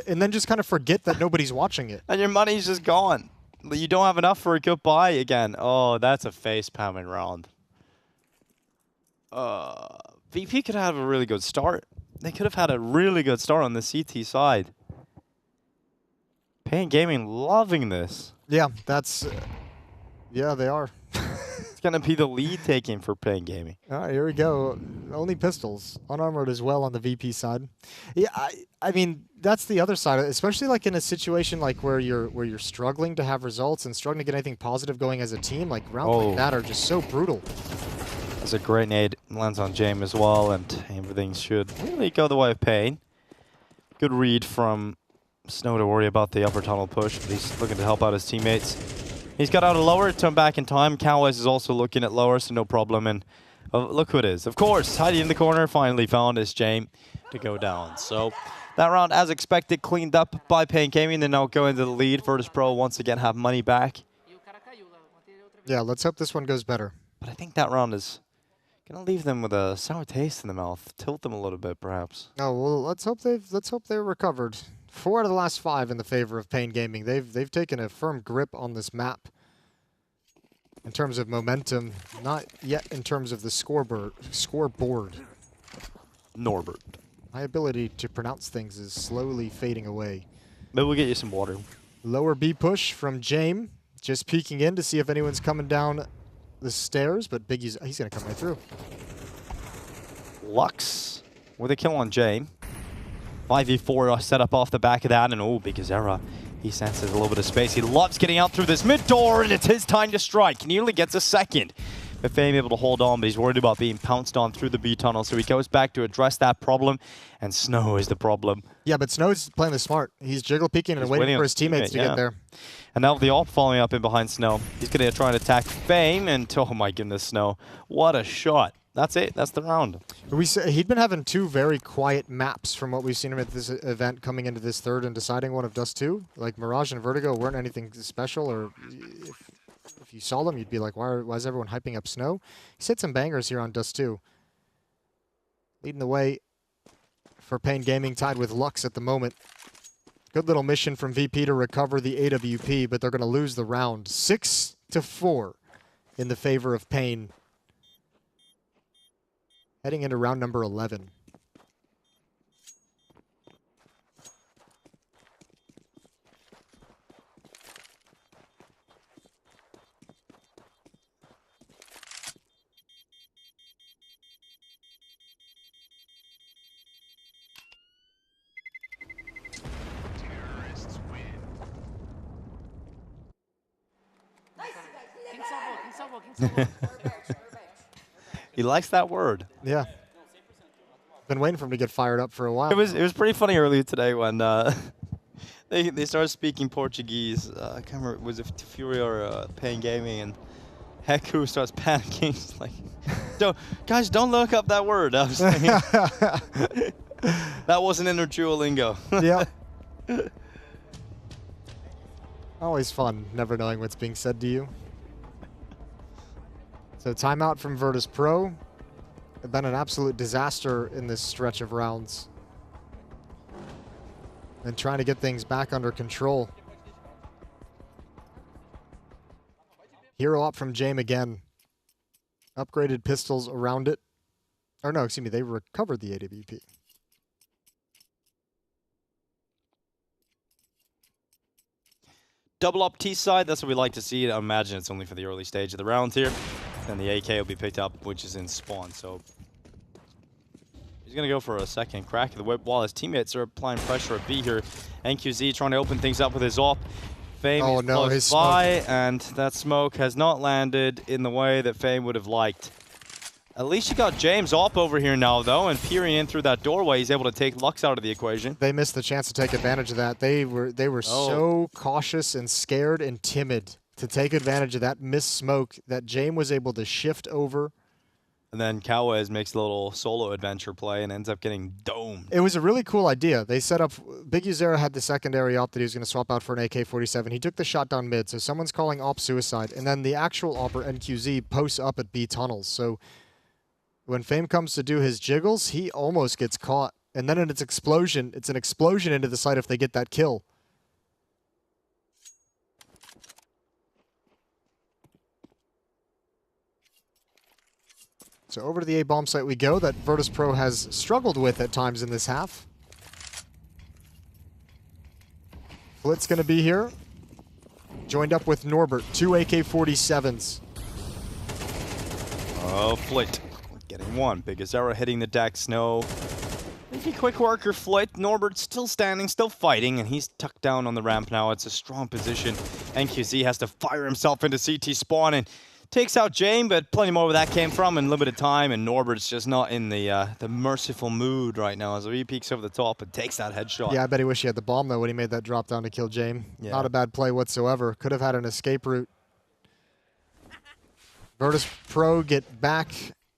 and then just kind of forget that nobody's watching it. And your money's just gone. You don't have enough for a goodbye again. Oh, that's a face-pounding round. VP could have a really good start. They could have had a really good start on the CT side. Payne Gaming loving this. Yeah, that's... yeah, they are. It's going to be the lead taking for Payne Gaming. All right, here we go. Only pistols. Unarmored as well on the VP side. Yeah, I mean, that's the other side, especially like in a situation like where you're struggling to have results and struggling to get anything positive going as a team. Like rounds like that are just so brutal. It's a great nade. Lands on James as well, and everything should really go the way of Payne. Good read from Snow to worry about the upper tunnel push, but he's looking to help out his teammates. He's got out a lower, turned back in time. Cowboys is also looking at lower, so no problem. And look who it is. Of course, hiding in the corner, finally found his James to go down. So that round, as expected, cleaned up by Payne Gaming. They now go into the lead. Virtus.pro once again have money back. Yeah, let's hope this one goes better. But I think that round is going to leave them with a sour taste in the mouth. Tilt them a little bit, perhaps. Oh, well, let's hope they're recovered. 4 out of the last 5 in the favor of Payne Gaming. They've taken a firm grip on this map in terms of momentum, not yet in terms of the scoreboard. Norbert. My ability to pronounce things is slowly fading away. Maybe we'll get you some water. Lower B push from James, just peeking in to see if anyone's coming down the stairs, but Biggie's he's gonna come right through. Lux with a kill on James. 5v4 set up off the back of that, and Bigazera, he senses a little bit of space. He loves getting out through this mid door, and it's his time to strike. Nearly gets a second. But Fame able to hold on, but he's worried about being pounced on through the B tunnel, so he goes back to address that problem, and Snow is the problem. Yeah, but Snow's playing this smart. He's jiggle peeking and waiting for his teammates to get there. And now the AWP following up in behind Snow. He's going to try and attack Fame, and oh my goodness, Snow. What a shot. That's it. That's the round. He'd been having 2 very quiet maps from what we've seen him at this event coming into this third and deciding one of Dust 2. Like Mirage and Vertigo weren't anything special, or if you saw them, you'd be like, why is everyone hyping up Snow? He's hit some bangers here on Dust 2. Leading the way for Payne Gaming, tied with Lux at the moment. Good little mission from VP to recover the AWP, but they're going to lose the round. 6-4 in the favor of Payne. Heading into round number 11. He likes that word. Yeah. Been waiting for him to get fired up for a while. It was pretty funny earlier today when they started speaking Portuguese. I can't remember, was it Furia or Pain Gaming, and Heku starts panicking. He's like, guys, don't look up that word. I was thinking, that wasn't in their Duolingo. Yeah. Always fun, never knowing what's being said to you. So timeout from Virtus.pro. They've been an absolute disaster in this stretch of rounds. And trying to get things back under control. Hero up from Jame again. Upgraded pistols around it. Or no, excuse me, they recovered the AWP. Double up T side, that's what we like to see. I imagine it's only for the early stage of the round here. Then the AK will be picked up, which is in spawn. So he's going to go for a second crack of the whip while his teammates are applying pressure at B here. NQZ trying to open things up with his op. Fame is close by, and that smoke has not landed in the way that Fame would have liked. At least you got James op over here now, though, and peering in through that doorway, he's able to take Lux out of the equation. They missed the chance to take advantage of that. They were so cautious and scared and timid to take advantage of that missed smoke that Jame was able to shift over. And then Cowes makes a little solo adventure play and ends up getting domed. It was a really cool idea. They set up, Big Uzera had the secondary op that he was going to swap out for an AK-47. He took the shot down mid, so someone's calling op suicide. And then the actual opper, NQZ, posts up at B tunnels. So when Fame comes to do his jiggles, he almost gets caught. And then in its explosion, it's an explosion into the site if they get that kill. So over to the A-bomb site we go, that Virtus.pro has struggled with at times in this half. Flit's going to be here. Joined up with Norbert, 2 AK-47s. Oh, Flit getting one. Big Azera hitting the deck. Snow. Maybe quick worker Flit. Norbert still standing, still fighting, and he's tucked down on the ramp now. It's a strong position. NQZ has to fire himself into CT spawn and takes out Jame, but plenty more where that came from in limited time, and Norbert's just not in the merciful mood right now as he peeks over the top and takes that headshot. Yeah, I bet he wished he had the bomb, though, when he made that drop down to kill Jame. Yeah. Not a bad play whatsoever. Could have had an escape route. Virtus.pro get back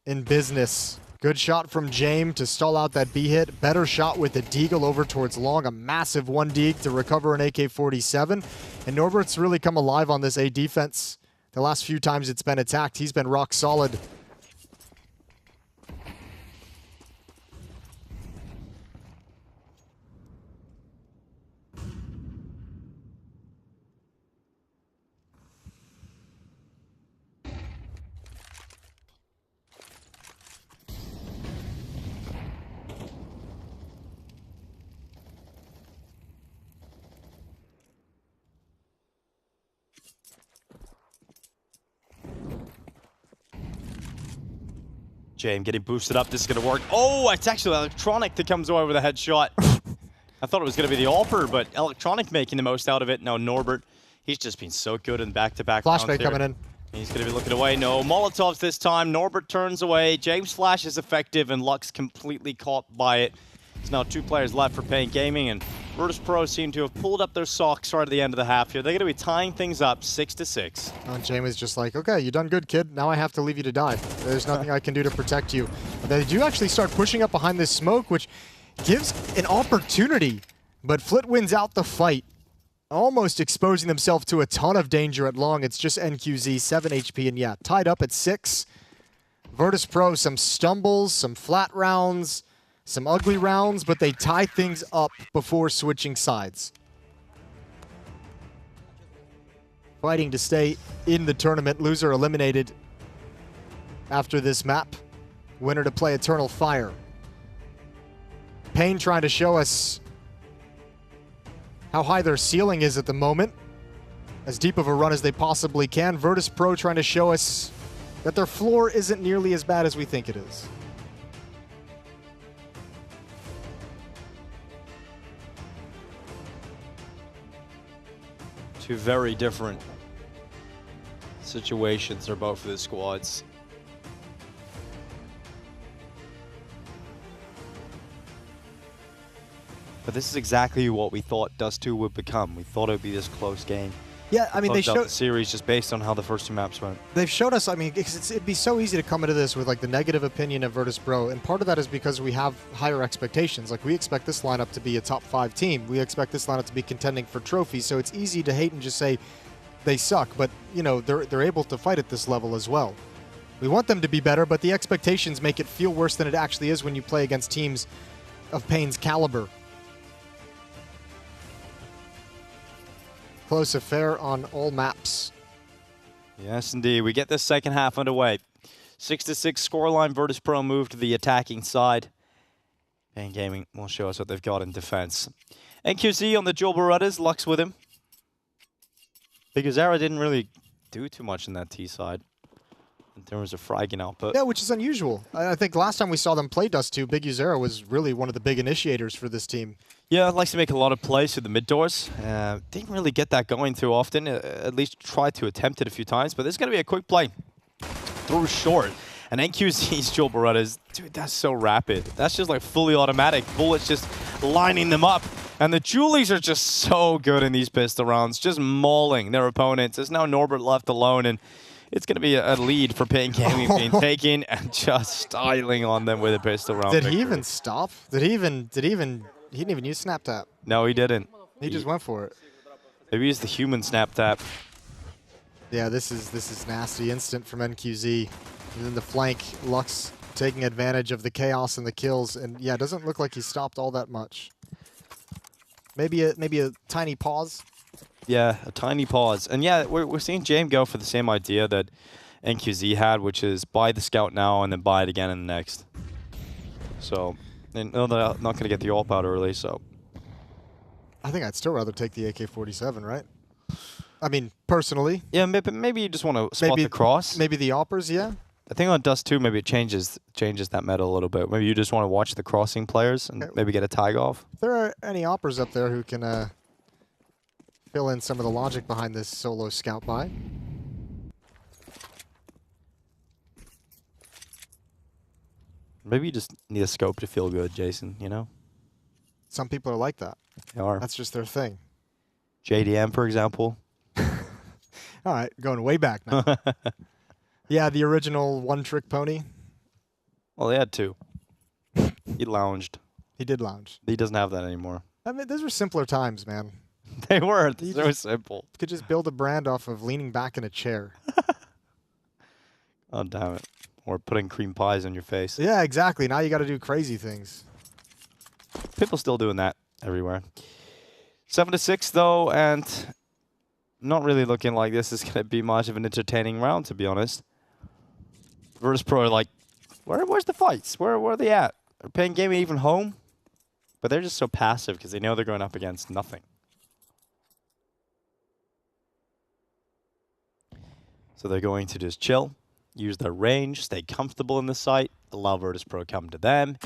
in business. Good shot from Jame to stall out that B hit. Better shot with the Deagle over towards long. A massive one Deagle to recover an AK-47. And Norbert's really come alive on this A defense. The last few times it's been attacked, he's been rock solid. Jame getting boosted up. This is going to work. Oh, it's actually Electronic that comes away with a headshot. I thought it was going to be the Alper, but Electronic making the most out of it. Now Norbert, he's just been so good in back-to-back rounds Flashbang coming in. He's going to be looking away. No Molotovs this time. Norbert turns away. James' flash is effective, and Lux completely caught by it. There's now 2 players left for Pain Gaming, and Virtus.pro seem to have pulled up their socks right at the end of the half here. They're going to be tying things up 6-6. And Jame is just like, okay, you done good, kid. Now I have to leave you to die. There's nothing I can do to protect you. But they do actually start pushing up behind this smoke, which gives an opportunity. But Flit wins out the fight, almost exposing themselves to a ton of danger at long. It's just NQZ, 7 HP, and yeah, tied up at 6. Virtus.pro, some stumbles, some flat rounds, some ugly rounds, but they tie things up before switching sides. Fighting to stay in the tournament. Loser eliminated after this map. Winner to play Eternal Fire. Pain trying to show us how high their ceiling is at the moment. As deep of a run as they possibly can. Virtus.pro trying to show us that their floor isn't nearly as bad as we think it is. Two very different situations are about for the squads. But this is exactly what we thought Dust 2 would become. We thought it would be this close game. Yeah, I mean, they showed the series just based on how the first 2 maps went. They've showed us, I mean, it'd be so easy to come into this with like the negative opinion of Virtus.pro, and part of that is because we have higher expectations. Like, we expect this lineup to be a top 5 team. We expect this lineup to be contending for trophies, so it's easy to hate and just say they suck, but, you know, they're able to fight at this level as well. We want them to be better, but the expectations make it feel worse than it actually is when you play against teams of Pain's caliber. Close affair on all maps. Yes, indeed. We get this second half underway. 6-6 scoreline. Virtus.pro move to the attacking side. Pain Gaming will show us what they've got in defense. NQZ on the dual Berettas. Lux with him. Bigazera didn't really do too much in that T side in terms of fragging output. Yeah, which is unusual. I think last time we saw them play Dust 2, Big Uzera was really one of the big initiators for this team. Yeah, likes to make a lot of plays through the mid doors. Didn't really get that going too often. At least tried to attempt it a few times. But this is going to be a quick play through short. And NQZ's dual Berettas, dude, that's so rapid. That's just like fully automatic. Bullets just lining them up. And the Julies are just so good in these pistol rounds, just mauling their opponents. There's now Norbert left alone, and it's going to be a lead for Pain Gaming being taken and just styling on them with a pistol round. Did he even stop? He didn't even use snap tap. No, he didn't. He just went for it. Maybe used the human snap tap. Yeah, this is nasty. Instant from NQZ. And then the flank, Lux taking advantage of the chaos and the kills. And yeah, it doesn't look like he stopped all that much. Maybe a tiny pause. Yeah, a tiny pause. And yeah, we're seeing James go for the same idea that NQZ had, which is buy the scout now and then buy it again in the next. So, and they're not going to get the AWP out early, so. I think I'd still rather take the AK-47, right? I mean, personally. Yeah, maybe you just want to spot the cross. Maybe the AWPers, yeah. I think on Dust 2, maybe it changes that meta a little bit. Maybe you just want to watch the crossing players and maybe get a tag off. If there are any AWPers up there who can fill in some of the logic behind this solo scout buy. Maybe you just need a scope to feel good, Jason, you know? Some people are like that. They are. That's just their thing. JDM, for example. All right, going way back now. Yeah, the original one-trick pony. Well, they had 2. He lounged. He did lounge. He doesn't have that anymore. I mean, those were simpler times, man. They were. They were simple. You could just build a brand off of leaning back in a chair. Oh, damn it. Or putting cream pies on your face. Yeah, exactly. Now you got to do crazy things. People still doing that everywhere. 7-6, though, and not really looking like this is going to be much of an entertaining round, to be honest. Virtus.pro are like, where's the fights? Where are they at? Are Pain Gaming even home? But they're just so passive because they know they're going up against nothing. So they're going to just chill, use their range, stay comfortable in the site, allow Virtus.pro come to them.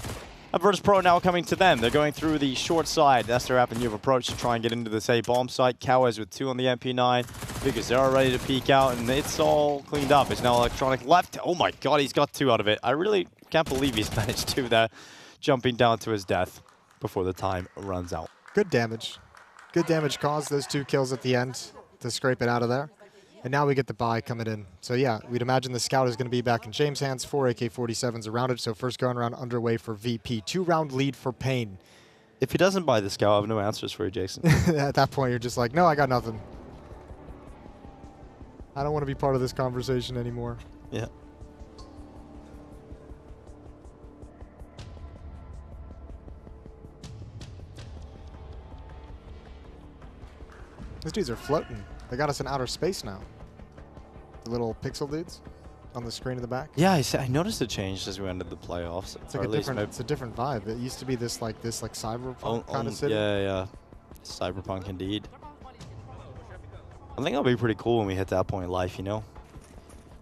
And Virtus.pro now coming to them. They're going through the short side. That's their avenue of approach to try and get into this A bomb site. Cowes with 2 on the MP9. Because they're ready to peek out, and it's all cleaned up. It's now electronic left. Oh my god, he's got 2 out of it. I really can't believe he's managed to that, jumping down to his death before the time runs out. Good damage. Good damage caused those 2 kills at the end to scrape it out of there. And now we get the buy coming in. So yeah, we'd imagine the scout is going to be back in James' hands. 4 AK-47s around it. So first going round underway for VP. 2-round lead for Pain. If he doesn't buy the scout, I have no answers for you, Jason. At that point, you're just like, no, I got nothing. I don't want to be part of this conversation anymore. Yeah. These dudes are floating. They got us in outer space now. The little pixel dudes on the screen in the back. Yeah, I noticed a change as we ended the playoffs. It's like it's a different vibe. It used to be this like cyberpunk kind of city. Yeah. Cyberpunk indeed. I think it'll be pretty cool when we hit that point in life, you know?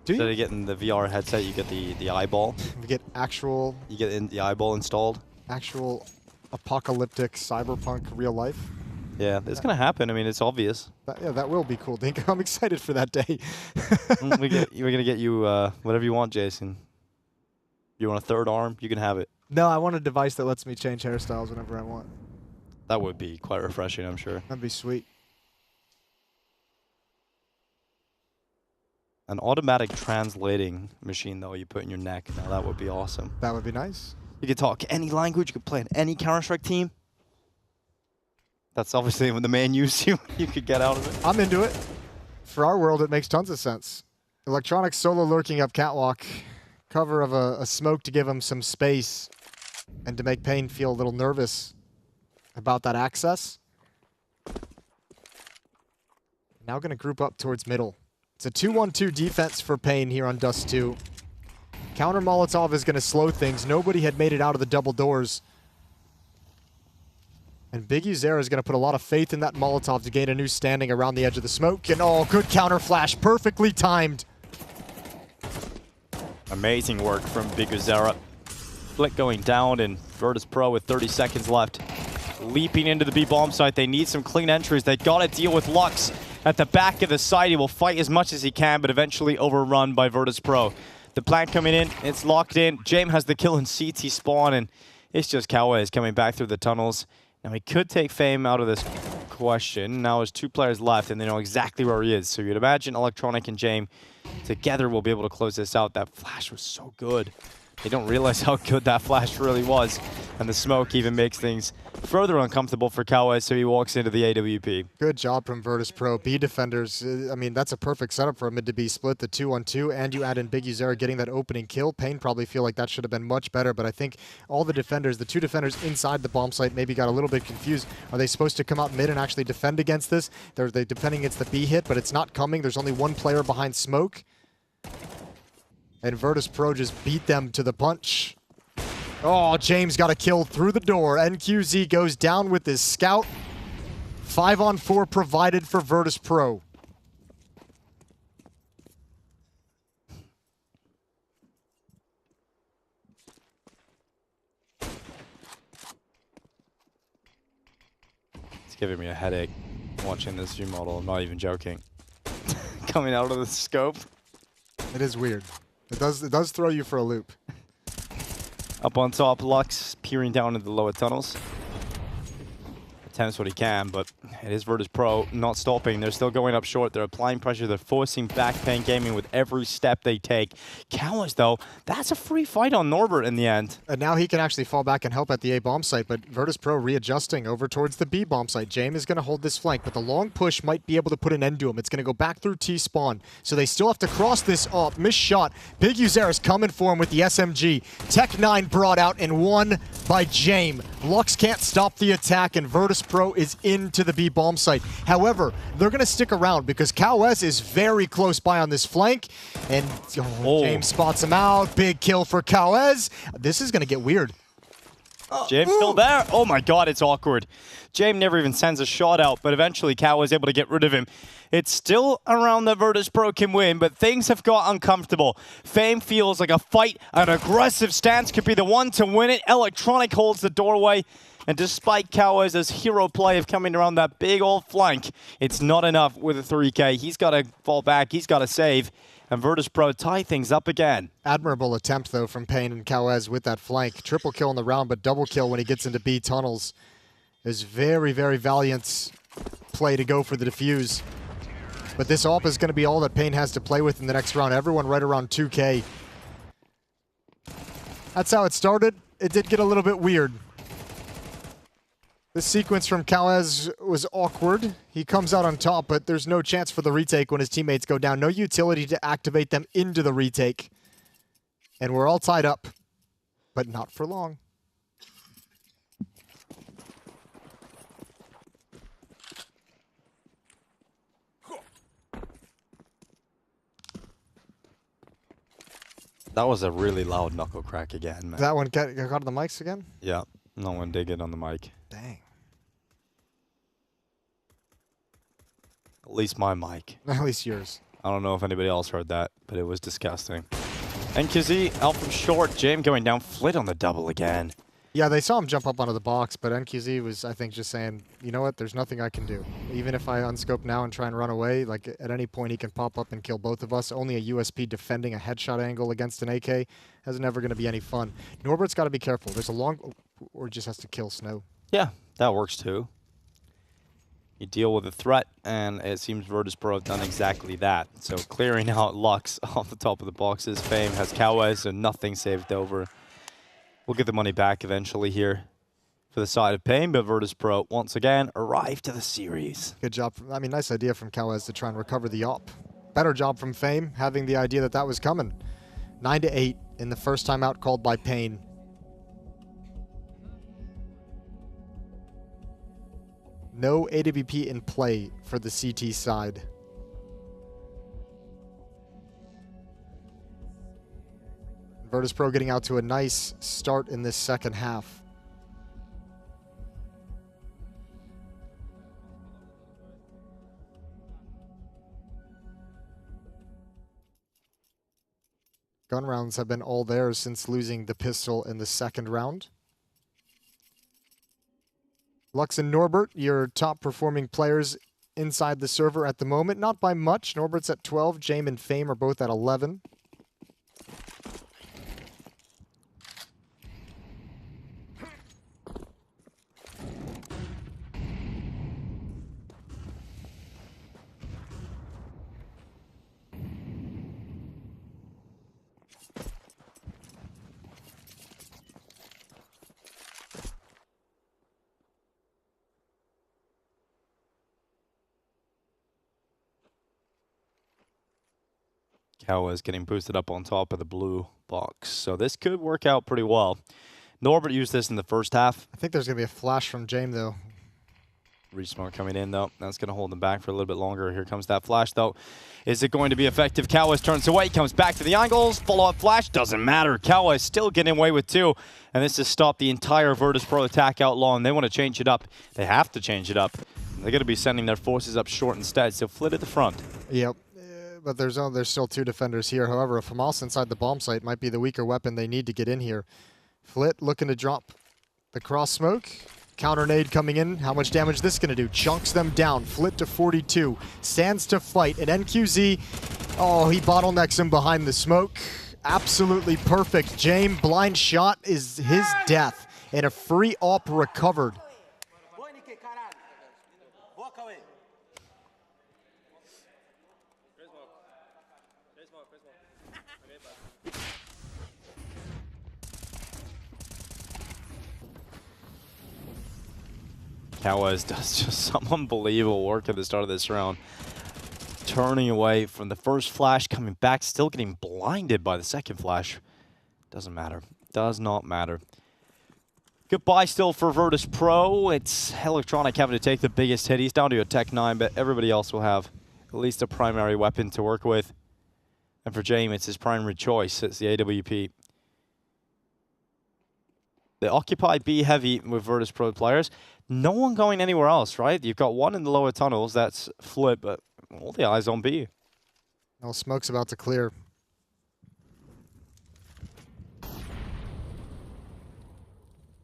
Instead of getting the VR headset, you get the eyeball. You get actual... You get the eyeball installed. Actual apocalyptic cyberpunk real life. Yeah, it's going to happen. I mean, it's obvious. Yeah, that will be cool, Dink. I'm excited for that day. We're going to get you whatever you want, Jason. You want a third arm? You can have it. No, I want a device that lets me change hairstyles whenever I want. That would be quite refreshing, I'm sure. That'd be sweet. An automatic translating machine, though, you put in your neck. Now, that would be awesome. That would be nice. You could talk any language. You could play in any Counter-Strike team. That's obviously the main use you could get out of it. I'm into it. For our world, it makes tons of sense. Electronic solo lurking up catwalk. Cover of a smoke to give him some space and to make Pain feel a little nervous about that access. Now going to group up towards middle. It's a 2-1-2 defense for Pain here on Dust 2. Counter Molotov is going to slow things. Nobody had made it out of the double doors. And Big Uzera is going to put a lot of faith in that Molotov to gain a new standing around the edge of the smoke. And oh, good counter flash, perfectly timed. Amazing work from Big Uzera. Flick going down and Virtus.pro with 30 seconds left. Leaping into the B bomb site. They need some clean entries. They got to deal with Lux at the back of the site. He will fight as much as he can, but eventually overrun by Virtus.pro. The plant coming in, it's locked in. James has the kill in CT spawn, and it's just Cowboys coming back through the tunnels. Now he could take Fame out of this question. Now there's 2 players left, and they know exactly where he is. So you'd imagine Electronic and James together will be able to close this out. That flash was so good. They don't realize how good that flash really was. And the smoke even makes things further uncomfortable for Cowboy, so he walks into the AWP. Good job from Virtus.pro. B defenders, I mean, that's a perfect setup for a mid to B split, the 2-on-2, and you add in Big Uzera getting that opening kill. Pain probably feel like that should have been much better, but I think all the defenders, the 2 defenders inside the bomb site maybe got a little bit confused. Are they supposed to come out mid and actually defend against this? They're defending against the B hit, but it's not coming. There's only 1 player behind smoke. And Virtus.pro just beat them to the punch. Oh, James got a kill through the door. NQZ goes down with his scout. 5-on-4 provided for Virtus.pro. It's giving me a headache watching this view model. I'm not even joking. Coming out of the scope. It is weird. It does throw you for a loop. Up on top, Lux peering down into the lower tunnels. Attempts what he can, but it is Virtus.pro not stopping. They're still going up short. They're applying pressure. They're forcing back Pain Gaming with every step they take. Cowards, though, that's a free fight on Norbert in the end. And now he can actually fall back and help at the A bomb site, but Virtus.pro readjusting over towards the B bomb site. James is going to hold this flank, but the long push might be able to put an end to him. It's going to go back through T spawn, so they still have to cross this up. Missed shot. Big Uzera's coming for him with the SMG. Tech 9 brought out and won by James. Lux can't stop the attack, and Virtus.pro is into the B bomb site. However, they're going to stick around because Cowes is very close by on this flank, and James spots him out. Big kill for Cowes. This is going to get weird. James still there. Oh my god, it's awkward. James never even sends a shot out, but eventually Cow was able to get rid of him. It's still around the Virtus.pro can win, but things have got uncomfortable. Fame feels like a fight, an aggressive stance could be the one to win it. Electronic holds the doorway, and despite Cowes' hero play of coming around that big old flank, it's not enough with a 3K. He's got to fall back, he's got to save, and Virtus.pro tie things up again. Admirable attempt, though, from Pain and Cowes with that flank. Triple kill in the round, but double kill when he gets into B tunnels. Is very, very valiant play to go for the defuse. But this AWP is going to be all that Pain has to play with in the next round. Everyone right around 2K. That's how it started. It did get a little bit weird. This sequence from Cowes was awkward. He comes out on top, but there's no chance for the retake when his teammates go down. No utility to activate them into the retake. And we're all tied up, but not for long. That was a really loud knuckle crack again, man. That one got on the mics again? Yeah, no one did get on the mic. Dang. At least my mic. At least yours. I don't know if anybody else heard that, but it was disgusting. And Kizzy out from short. James going down. Flit on the double again. Yeah, they saw him jump up onto the box, but NQZ was, I think, just saying, you know what, there's nothing I can do. Even if I unscope now and try and run away, like at any point he can pop up and kill both of us. Only a USP defending a headshot angle against an AK is never going to be any fun. Norbert's got to be careful. There's a long, or just has to kill Snow. Yeah, that works too. You deal with a threat, and it seems Virtus.pro have done exactly that. So clearing out Lux off the top of the boxes. Fame has Cowes, so nothing saved over. We'll get the money back eventually here for the side of Pain, but Virtus.pro once again arrive to the series. Good job. I mean, nice idea from Cowes to try and recover the op. Better job from Fame, having the idea that that was coming. 9-8 in the first time out called by Pain. No AWP in play for the CT side. Virtus.pro getting out to a nice start in this second half. Gun rounds have been all theirs since losing the pistol in the second round. Lux and Norbert, your top performing players inside the server at the moment. Not by much. Norbert's at 12. Jame and Fame are both at 11. Cowes getting boosted up on top of the blue box. So this could work out pretty well. Norbert used this in the first half. I think there's going to be a flash from Jame, though. Resmart coming in, though. That's going to hold them back for a little bit longer. Here comes that flash, though. Is it going to be effective? Cowes turns away, comes back to the angles. Follow-up flash, doesn't matter. Cowes still getting away with 2. And this has stopped the entire Virtus.pro attack outlaw, and they want to change it up. They have to change it up. They're going to be sending their forces up short instead, so Flit at the front. Yep. But there's still 2 defenders here. However, a FAMAS inside the bomb site might be the weaker weapon they need to get in here. Flit looking to drop the cross smoke. Counter nade coming in. How much damage this going to do? Chunks them down. Flit to 42. Stands to fight. And NQZ, oh, he bottlenecks him behind the smoke. Absolutely perfect. Jame, blind shot is his death. And a free op recovered. Cowes does just some unbelievable work at the start of this round. Turning away from the first flash, coming back, still getting blinded by the second flash. Doesn't matter. Does not matter. Goodbye still for Virtus.pro. It's Electronic having to take the biggest hit. He's down to a Tech 9, but everybody else will have at least a primary weapon to work with. And for Jame, it's his primary choice. It's the AWP. They occupy B heavy with Virtus.pro players. No one going anywhere else, right? You've got one in the lower tunnels, that's Flip, but all the eyes on B. Well, smoke's about to clear.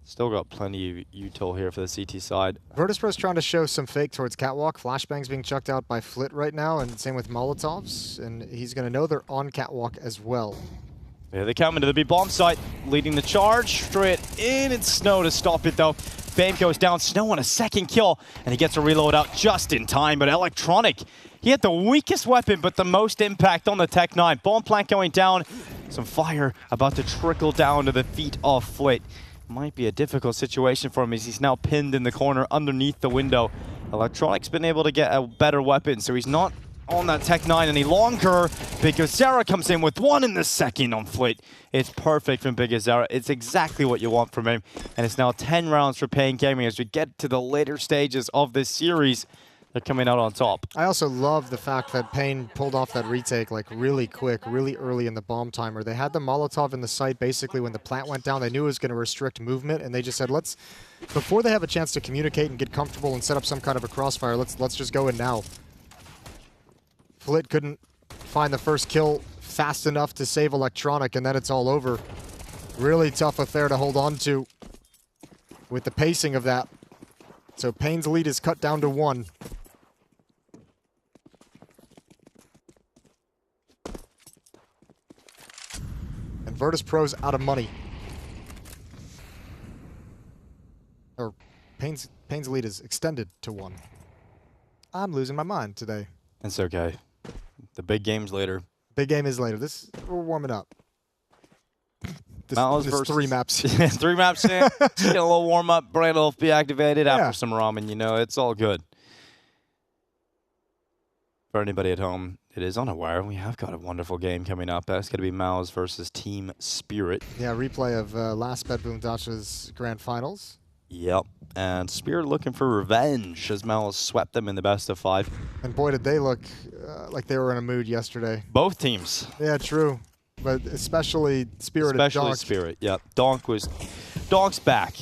Still got plenty of util here for the CT side. Virtus.pro's trying to show some fake towards Catwalk. Flashbangs being chucked out by Flit right now, and same with Molotovs. And he's going to know they're on Catwalk as well. Yeah, they come into the B bomb site, leading the charge. Straight in, it's Snow to stop it, though. Fame goes down, Snow on a second kill, and he gets a reload out just in time. But Electronic, he had the weakest weapon, but the most impact on the Tech 9. Bomb plant going down. Some fire about to trickle down to the feet of Flit. Might be a difficult situation for him as he's now pinned in the corner underneath the window. Electronic's been able to get a better weapon, so he's not on that Tech 9 any longer. Big Azera comes in with 1 in the second on Flit. It's perfect from Big Azera. It's exactly what you want from him. And it's now 10 rounds for Pain Gaming as we get to the later stages of this series. They're coming out on top. I also love the fact that Pain pulled off that retake like really quick, really early in the bomb timer. They had the Molotov in the site basically when the plant went down. They knew it was going to restrict movement, and they just said, let's, before they have a chance to communicate and get comfortable and set up some kind of a crossfire, let's just go in now. Flit couldn't find the first kill fast enough to save Electronic, and then it's all over. Really tough affair to hold on to. with the pacing of that. So Pain's lead is cut down to 1. And Virtus.pro's out of money. Or Pain's lead is extended to 1. I'm losing my mind today. It's okay. The big game's later. Big game is later. We're warming up. MOUZ This versus 3 maps. 3 maps in. Just get a little warm up. Brain will be activated after some ramen. You know, it's all good. For anybody at home, it is unaware. We have got a wonderful game coming up. That's going to be MOUZ versus Team Spirit. Yeah, replay of last BetBoom Dacha's grand finals. Yep. And Spirit looking for revenge as MOUZ swept them in the best of 5. And boy, did they look like they were in a mood yesterday. Both teams. Yeah, true. But especially Spirit and Especially Donk. Spirit, yep. Donk's back.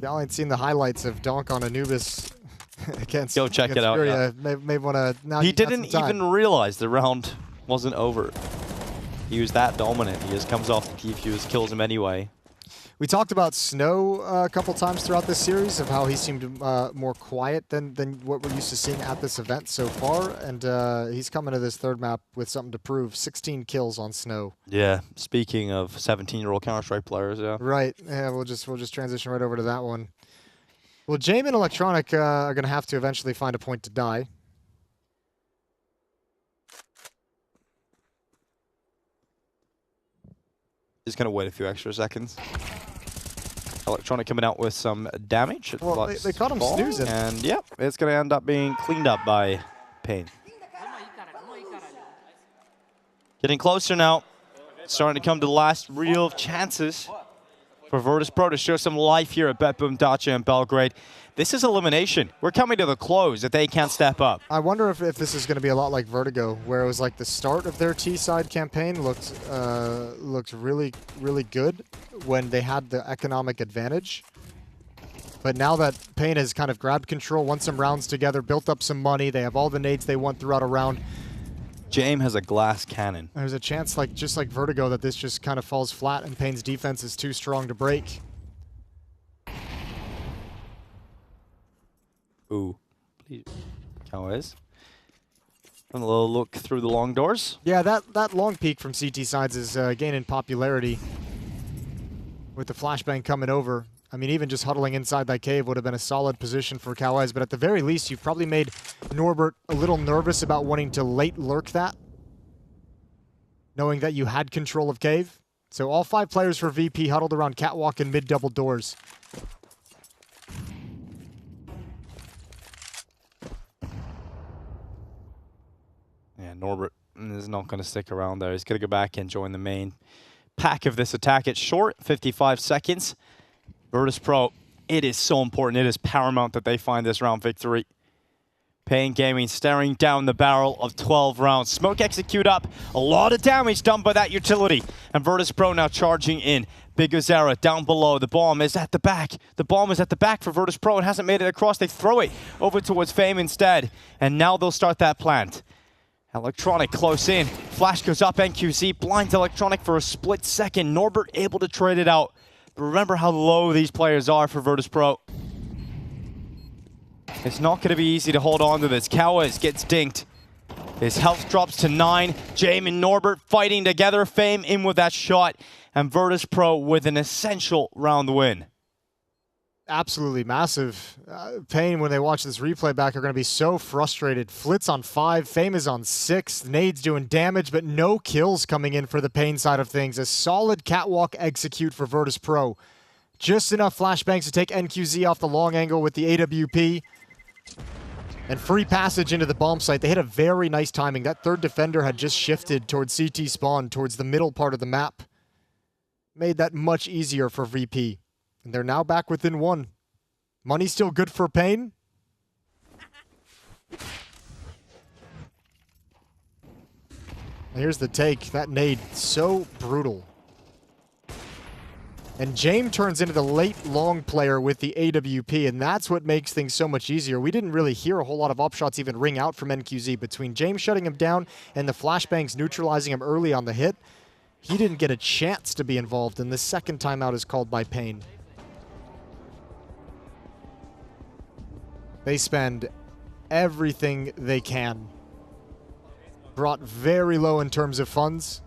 Y'all ain't seen the highlights of Donk on Anubis against Go check against it out. Furia. Yeah. May want to now. He didn't even realize the round wasn't over. He was that dominant. He just comes off the defuse, kills him anyway. We talked about Snow a couple times throughout this series of how he seemed more quiet than what we're used to seeing at this event so far, and he's coming to this third map with something to prove. 16 kills on Snow. Yeah. Speaking of 17-year-old Counter-Strike players, yeah. Right. Yeah. We'll just transition right over to that one. Well, Jame and Electronic are going to have to eventually find a point to die. Just going to wait a few extra seconds. Electronic coming out with some damage. Well, they caught him snoozing. And yep, it's going to end up being cleaned up by Pain. Getting closer now. Starting to come to the last real chances for Virtus.pro to show some life here at BetBoom Dacha in Belgrade. This is elimination. We're coming to the close if they can't step up. I wonder if this is going to be a lot like Vertigo, where it was like the start of their T-side campaign looked really, really good when they had the economic advantage. But now that Pain has kind of grabbed control, won some rounds together, built up some money, they have all the nades they want throughout a round. Jame has a glass cannon. There's a chance, just like Vertigo, that this just kind of falls flat and Pain's defense is too strong to break. Ooh, please. Cowboys. And a little look through the long doors. Yeah, that long peek from CT sides is gaining popularity with the flashbang coming over. I mean, even just huddling inside that cave would have been a solid position for Cowboys, but at the very least, you've probably made Norbert a little nervous about wanting to late lurk that, knowing that you had control of cave. So all 5 players for VP huddled around catwalk and mid-double doors. Yeah, Norbert is not going to stick around there. He's going to go back and join the main pack of this attack. It's short, 55 seconds. Virtus.pro, it is so important. It is paramount that they find this round victory. Pain Gaming staring down the barrel of 12 rounds. Smoke execute up. A lot of damage done by that utility. And Virtus.pro now charging in. Big Azera down below. The bomb is at the back. The bomb is at the back for Virtus.pro. It hasn't made it across. They throw it over towards Fame instead. And now they'll start that plant. Electronic close in. Flash goes up. NQZ blinds Electronic for a split second. Norbert able to trade it out. But remember how low these players are for Virtus.pro. It's not going to be easy to hold on to this. Cowes gets dinked. His health drops to 9. Jame and Norbert fighting together. Fame in with that shot. And Virtus.pro with an essential round win. Absolutely massive. Pain, when they watch this replay back, are going to be so frustrated. Flitz on 5, Fame is on 6. Nade's doing damage, but no kills coming in for the Pain side of things. A solid catwalk execute for Virtus.pro. Just enough flashbangs to take NQZ off the long angle with the AWP. And free passage into the bomb site. They had a very nice timing. That third defender had just shifted towards CT spawn, towards the middle part of the map. Made that much easier for VP. And they're now back within 1. Money still good for Pain. Here's the take. That nade, so brutal. And Jame turns into the late long player with the AWP, and that's what makes things so much easier. We didn't really hear a whole lot of up shots even ring out from NQZ. Between Jame shutting him down and the flashbangs neutralizing him early on the hit, he didn't get a chance to be involved, and the second timeout is called by Pain. They spend everything they can. Brought very low in terms of funds.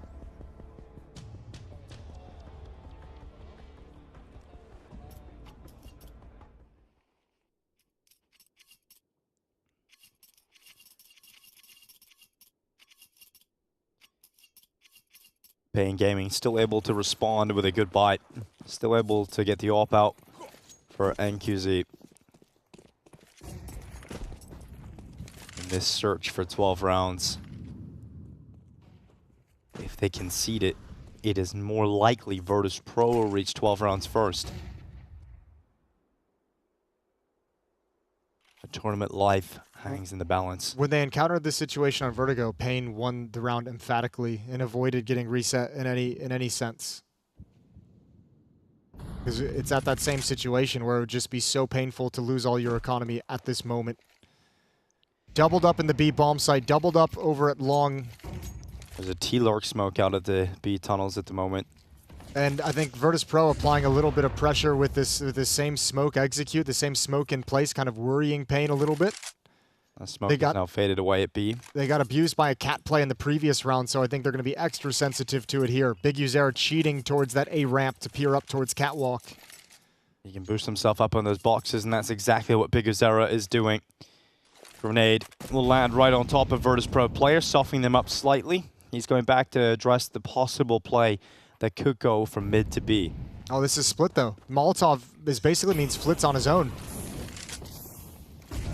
Pain Gaming still able to respond with a good bite. Still able to get the AWP out for NQZ. In this search for 12 rounds. If they concede it, it is more likely Virtus.pro will reach 12 rounds first. A tournament life hangs in the balance. When they encountered this situation on Vertigo, Pain won the round emphatically and avoided getting reset in any sense. Because it's at that same situation where it would just be so painful to lose all your economy at this moment. Doubled up in the B bomb site, doubled up over at Long. There's a T-Lurk smoke out of the B tunnels at the moment. And I think Virtus.pro applying a little bit of pressure with this same smoke execute, the same smoke in place, kind of worrying Pain a little bit. The smoke is now faded away at B. They got abused by a cat play in the previous round, so I think they're going to be extra sensitive to it here. Big Uzera cheating towards that A ramp to peer up towards Catwalk. He can boost himself up on those boxes, and that's exactly what Big Uzera is doing. Grenade will land right on top of Virtus.pro player, softening them up slightly. He's going back to address the possible play that could go from mid to B. Oh, this is split though. Molotov basically means Flitz on his own.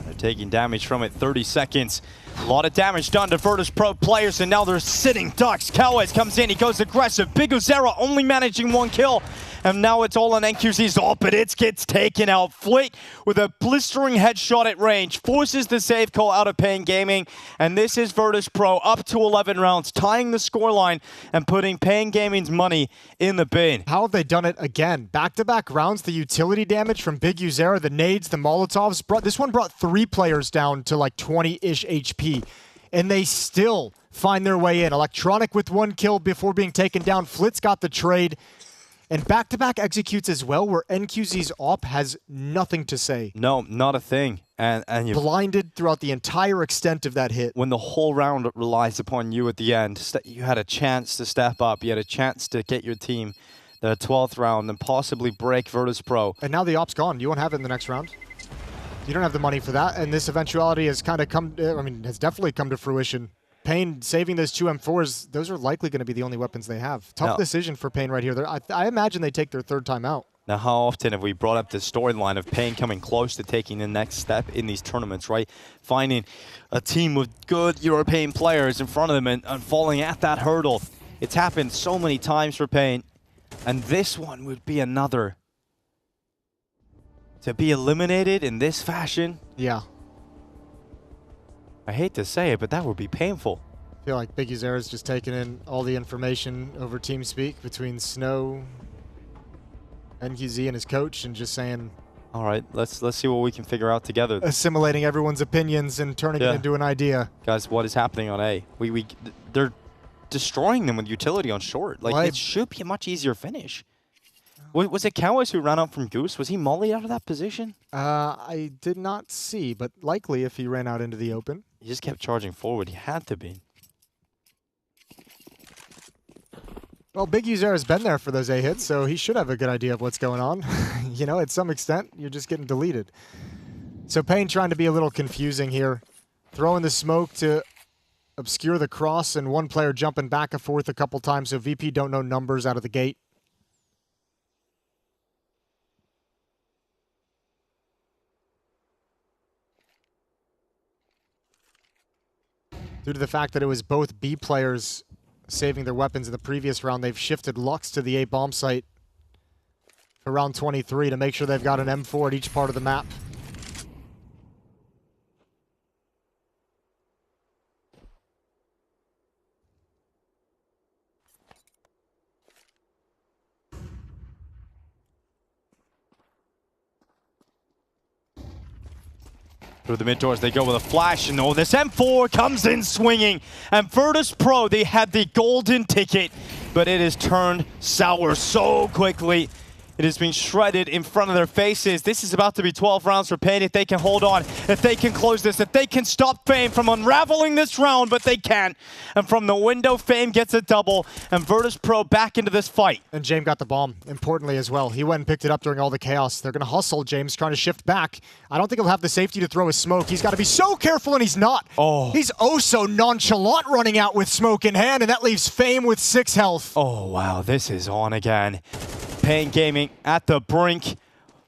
They're taking damage from it, 30 seconds. A lot of damage done to Virtus.pro players, and now they're sitting ducks. Cowes comes in, he goes aggressive. Big Uzera only managing 1 kill. And now it's all on NQZ's AWP, but it gets taken out. Flick with a blistering headshot at range, forces the save call out of Pain Gaming. And this is Virtus.pro up to 11 rounds, tying the scoreline and putting Pain Gaming's money in the bin. How have they done it again? Back-to-back rounds, the utility damage from Big Uzera, the nades, the Molotovs. This one brought 3 players down to like 20-ish HP. And they still find their way in. Electronic with 1 kill before being taken down. Flitz got the trade. And back-to-back executes as well, where NQZ's AWP has nothing to say. No, not a thing. And you blinded throughout the entire extent of that hit. When the whole round relies upon you at the end, you had a chance to step up. You had a chance to get your team the 12th round and possibly break Virtus.pro. And now the AWP's gone. You won't have it in the next round. You don't have the money for that. And this eventuality has kind of come, has definitely come to fruition. Pain saving those 2 M4s, those are likely going to be the only weapons they have. Tough decision for Pain right here. I imagine they take their 3rd time out. Now, how often have we brought up the storyline of Pain coming close to taking the next step in these tournaments, right? Finding a team with good European players in front of them and falling at that hurdle. It's happened so many times for Pain, and this one would be another. To be eliminated in this fashion? Yeah. I hate to say it, but that would be painful. I feel like Big Uzera's just taking in all the information over TeamSpeak between Snow, NQZ, and his coach, and just saying, all right, let's see what we can figure out together. Assimilating everyone's opinions and turning it into an idea. Guys, what is happening on A? They're destroying them with utility on short. Like, it should be a much easier finish. Was it Cowes who ran out from Goose? Was he mollied out of that position? I did not see, but likely if he ran out into the open. He just kept charging forward. He had to be. Well, Big Uzera's been there for those A hits, so he should have a good idea of what's going on. You know, at some extent, you're just getting deleted. So Pain trying to be a little confusing here. Throwing the smoke to obscure the cross, and one player jumping back and forth a couple times, so VP don't know numbers out of the gate. Due to the fact that it was both B players saving their weapons in the previous round, they've shifted Lux to the A bomb site for round 23 to make sure they've got an M4 at each part of the map. Through the mid doors, they go with a flash, and this M4 comes in swinging. And Virtus.pro, they had the golden ticket, but it has turned sour so quickly. It has been shredded in front of their faces. This is about to be 12 rounds for Pain if they can hold on, if they can close this, if they can stop Fame from unraveling this round, but they can't. And from the window, Fame gets a double, and Virtus.pro back into this fight. And James got the bomb, importantly as well. He went and picked it up during all the chaos. They're going to hustle. James trying to shift back. I don't think he'll have the safety to throw his smoke. He's got to be so careful, and he's not. Oh. He's oh so nonchalant running out with smoke in hand, and that leaves Fame with 6 health. Oh, wow, this is on again. Pain Gaming at the brink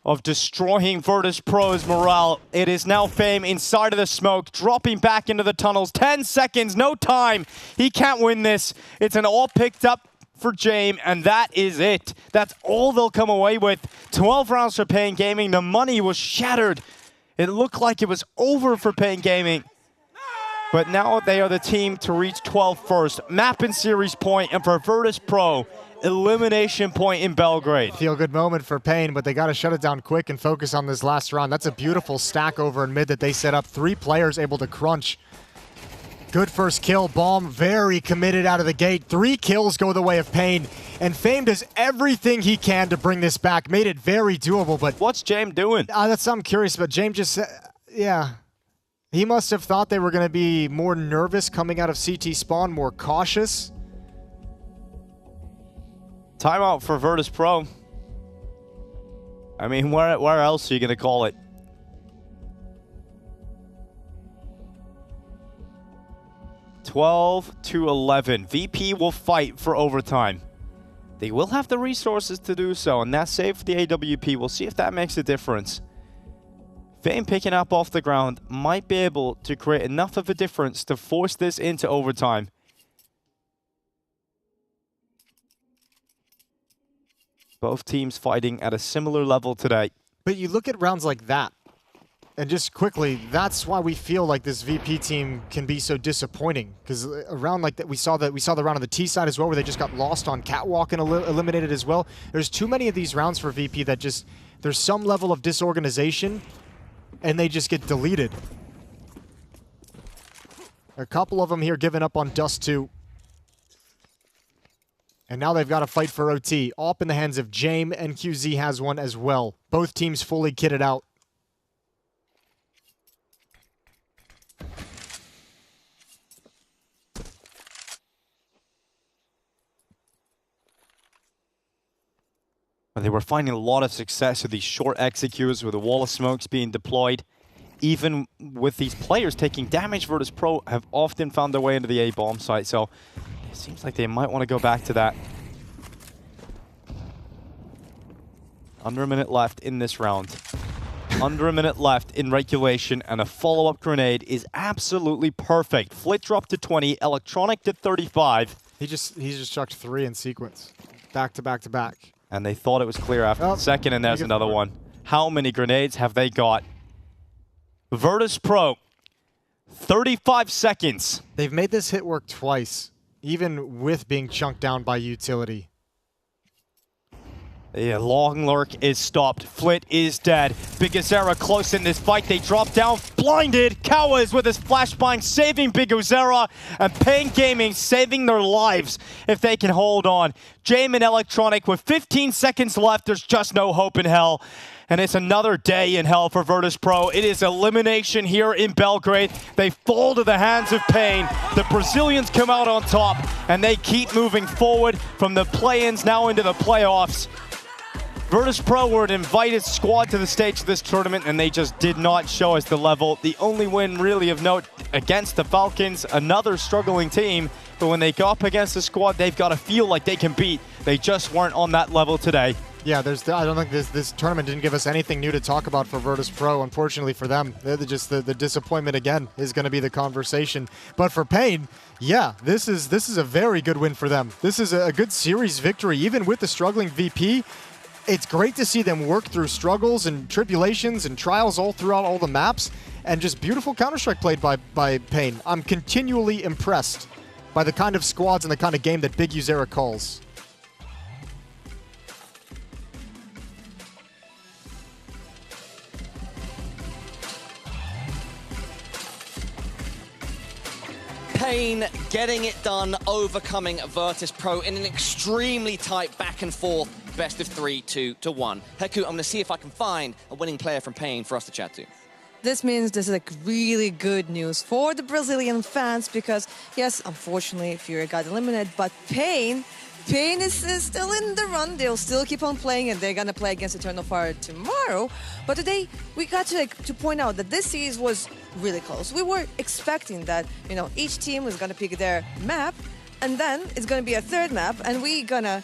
of destroying Virtus.pro's morale. It is now Fame inside of the smoke, dropping back into the tunnels. 10 seconds, no time. He can't win this. It's an all picked up for James, and that is it. That's all they'll come away with. 12 rounds for Pain Gaming. The money was shattered. It looked like it was over for Pain Gaming. But now they are the team to reach 12 first. Map and series point, and for Virtus.pro, elimination point in Belgrade. Feel good moment for Pain, but they got to shut it down quick and focus on this last round. That's a beautiful stack over in mid that they set up. 3 players able to crunch. Good first kill. Bomb very committed out of the gate. 3 kills go the way of Pain. And Fame does everything he can to bring this back. Made it very doable, but... What's James doing? That's I'm curious, but James just... yeah. He must have thought they were going to be more nervous coming out of CT spawn, more cautious. Timeout for Virtus.pro. I mean, where else are you going to call it? (12-11). VP will fight for overtime. They will have the resources to do so, and that's safe for the AWP. We'll see if that makes a difference. Fame picking up off the ground might be able to create enough of a difference to force this into overtime. Both teams fighting at a similar level today. But you look at rounds like that, and just quickly, that's why we feel like this VP team can be so disappointing. Because a round like that, we saw the round on the T side as well, where they just got lost on Catwalk and eliminated as well. There's too many of these rounds for VP that just, there's some level of disorganization, and they just get deleted. A couple of them here giving up on Dust 2. And now they've got to fight for OT. Op in the hands of James, and QZ has one as well. Both teams fully kitted out. They were finding a lot of success with these short executes, with the wall of smokes being deployed. Even with these players taking damage, Virtus.pro have often found their way into the A-bomb site, so it seems like they might want to go back to that. Under a minute left in this round. Under a minute left in regulation, and a follow-up grenade is absolutely perfect. Flit drop to 20, Electronic to 35. He just chucked 3 in sequence. Back to back to back. And they thought it was clear after the second, and there's another one. How many grenades have they got? Virtus.pro, 35 seconds. They've made this hit work twice, even with being chunked down by utility. Yeah, long lurk is stopped. Flit is dead. Bigazera close in this fight. They drop down, blinded. Kawa is with his flashbang, saving Bigazera, and Pain Gaming saving their lives if they can hold on. James and Electronic with 15 seconds left. There's just no hope in hell. And it's another day in hell for Virtus.pro. It is elimination here in Belgrade. They fall to the hands of Pain. The Brazilians come out on top, and they keep moving forward from the play-ins now into the playoffs. Virtus.pro were an invited squad to the stage of this tournament, and they just did not show us the level. The only win really of note against the Falcons, another struggling team, but when they go up against the squad they've got to feel like they can beat. They just weren't on that level today. Yeah, I don't think this tournament didn't give us anything new to talk about for Virtus.pro. Unfortunately for them, the disappointment again is going to be the conversation. But for Pain, yeah, this is a very good win for them. This is a good series victory, even with the struggling VP. It's great to see them work through struggles and tribulations and trials all throughout all the maps, and just beautiful Counter-Strike played by Pain. I'm continually impressed by the kind of squads and the kind of game that Big Uzera calls. Pain getting it done, overcoming Virtus.pro in an extremely tight back and forth. best of 3, 2-1. Heku, I'm going to see if I can find a winning player from Pain for us to chat to. This means this is like really good news for the Brazilian fans because, yes, unfortunately, Furia got eliminated, but Pain is still in the run. They'll still keep on playing, and they're gonna play against Eternal Fire tomorrow. But today, we got to point out that this series was really close. We were expecting that, you know, each team was gonna pick their map, and then it's gonna be a third map, and we're gonna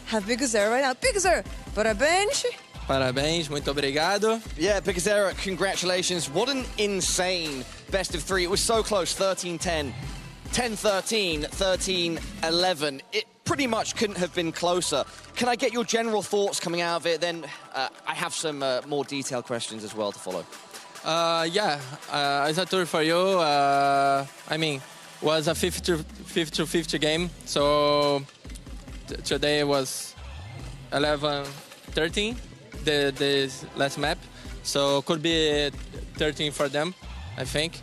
have Bigazera right now. Bigazera, parabéns. Parabéns, muito obrigado. Yeah, Bigazera, congratulations. What an insane best of 3. It was so close, 13-10, 10-13, 13-11. It pretty much couldn't have been closer. Can I get your general thoughts coming out of it? Then I have some more detailed questions as well to follow. As I told for you, I mean, was a 50-50 game. So today was 11-13, the last map. So could be 13 for them, I think.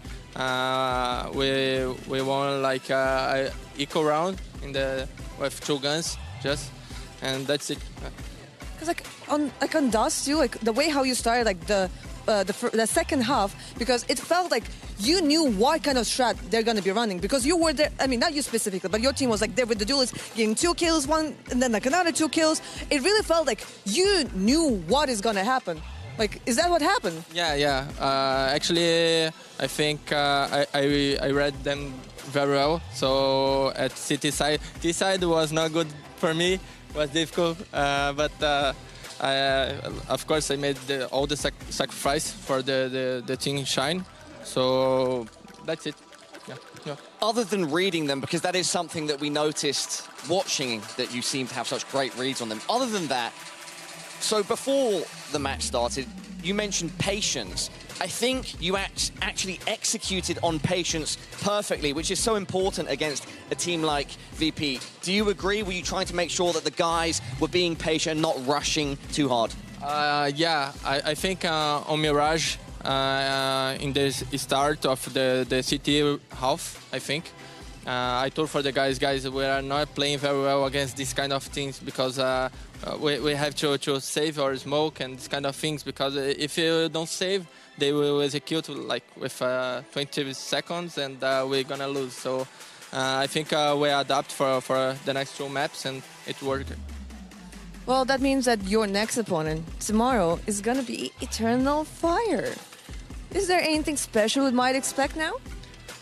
We won like a equal round in the with 2 guns just, and that's it. Because like on Dust too, like the way how you started, like the second half, because it felt like you knew what kind of strat they're gonna be running because you were there. I mean, not you specifically, but your team was like there with the duelists, getting 2 kills, one, and then like another 2 kills. It really felt like you knew what is gonna happen. Like, is that what happened? Yeah. Actually, I think I read them very well. So at City side, this side was not good for me. Was difficult, but of course I made all the sacrifice for the team shine. So that's it. Yeah. Other than reading them, because that is something that we noticed watching, that you seem to have such great reads on them. Other than that, so before the match started, you mentioned patience. I think you actually executed on patience perfectly, which is so important against a team like VP. Do you agree? Were you trying to make sure that the guys were being patient and not rushing too hard? Yeah, I think on Mirage, in the start of the CT half, I think, I told for the guys, we are not playing very well against these kind of things because we have to save our smoke and this kind of things, because if you don't save, they will execute like with 20 seconds and we're gonna lose. So I think we adapt for the next 2 maps and it worked. Well, that means that your next opponent tomorrow is gonna be Eternal Fire. Is there anything special we might expect now?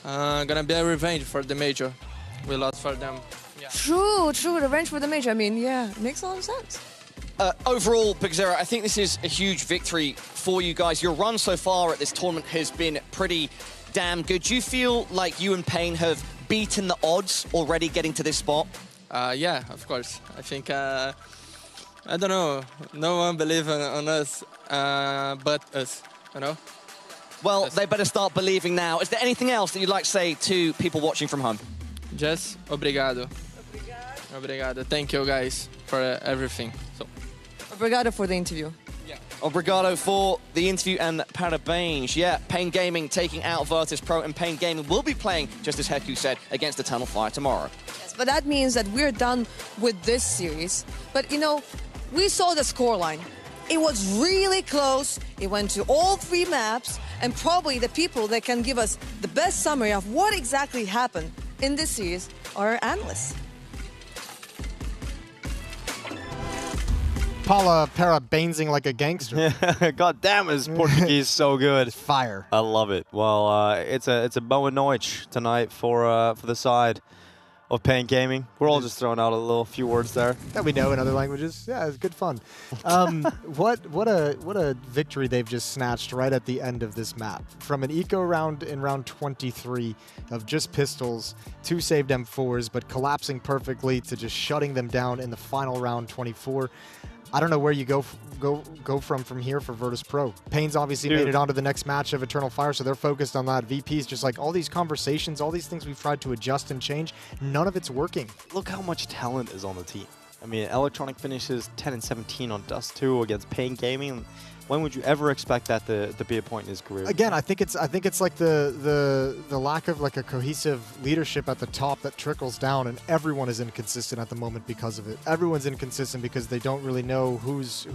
Gonna be a revenge for the major. We lost for them. Yeah. True, revenge for the major. I mean, yeah, it makes a lot of sense. Overall, Bigazera, I think this is a huge victory for you guys. Your run so far at this tournament has been pretty damn good. Do you feel like you and Pain have beaten the odds already getting to this spot? Yeah, of course. I think, I don't know, no one believes on us but us, you know? Well, they better start believing now. Is there anything else that you'd like to say to people watching from home? Just obrigado. Obrigado. Thank you, guys, for everything. So. Obrigado for the interview. Yeah. Obrigado for the interview and parabéns. Yeah, Pain Gaming taking out Virtus.pro, and Pain Gaming will be playing, just as Heku said, against Eternal Fire tomorrow. Yes, but that means that we're done with this series. But, you know, we saw the scoreline. It was really close. It went to all 3 maps, and probably the people that can give us the best summary of what exactly happened in this series are our analysts. Paula parabainsing like a gangster. God damn, his Portuguese so good. Fire. I love it. Well, it's a Boa Noite tonight for the side of Pain Gaming. We're all just throwing out a few words there that we know in other languages. Yeah, it's good fun. What a victory they've just snatched right at the end of this map. From an eco round in round 23 of just pistols, 2 saved M4s, but collapsing perfectly to just shutting them down in the final round 24. I don't know where you go from here for Virtus.pro. Pain's obviously made it onto the next match of Eternal Fire, so they're focused on that. VP's just like all these conversations, all these things we've tried to adjust and change, none of it's working. Look how much talent is on the team. I mean, Electronic finishes 10 and 17 on Dust 2 against Pain Gaming. When would you ever expect that to be a point in his career? Again, I think it's like the lack of like a cohesive leadership at the top that trickles down, and everyone is inconsistent at the moment because of it. Everyone's inconsistent because they don't really know who's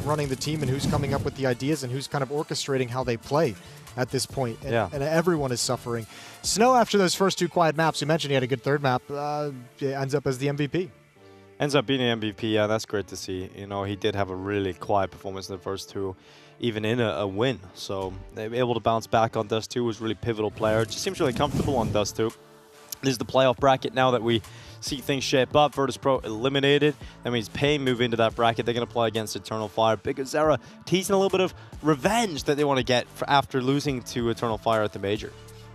running the team and who's coming up with the ideas and who's kind of orchestrating how they play at this point. And everyone is suffering. Snow, after those first 2 quiet maps, you mentioned he had a good third map, ends up as the MVP. Ends up being the MVP, yeah, that's great to see. You know, he did have a really quiet performance in the first 2, even in a win. So they were able to bounce back on Dust 2, was a really pivotal player. Just seems really comfortable on Dust 2. This is the playoff bracket now that we see things shape up. Virtus.pro eliminated. That means Pain move into that bracket. They're going to play against Eternal Fire. Big Zera teasing a little bit of revenge that they want to get after losing to Eternal Fire at the Major.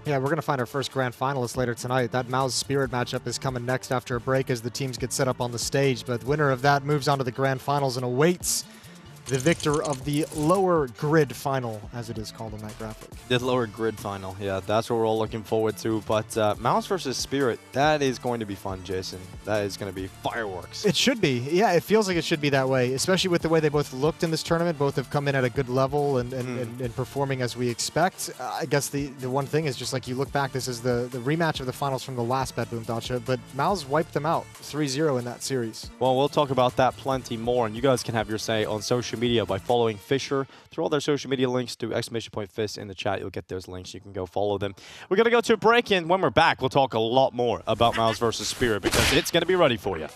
Yeah, we're going to find our first grand finalist later tonight. That MOUZ Spirit matchup is coming next after a break as the teams get set up on the stage. But winner of that moves on to the grand finals and awaits the victor of the lower grid final, as it is called in that graphic. The lower grid final, yeah, that's what we're all looking forward to. But MOUZ versus Spirit, that is going to be fun, Jason. That is going to be fireworks. It should be. Yeah, it feels like it should be that way, especially with the way they both looked in this tournament. Both have come in at a good level and performing as we expect. I guess the one thing is just like you look back, this is the rematch of the finals from the last BetBoom Dacha, but MOUZ wiped them out 3-0 in that series. Well, we'll talk about that plenty more, and you guys can have your say on social media by following Fisher through all their social media links to !Fist in the chat. You'll get those links. You can go follow them. We're going to go to a break, and when we're back, we'll talk a lot more about MOUZ versus Spirit because it's going to be ready for you.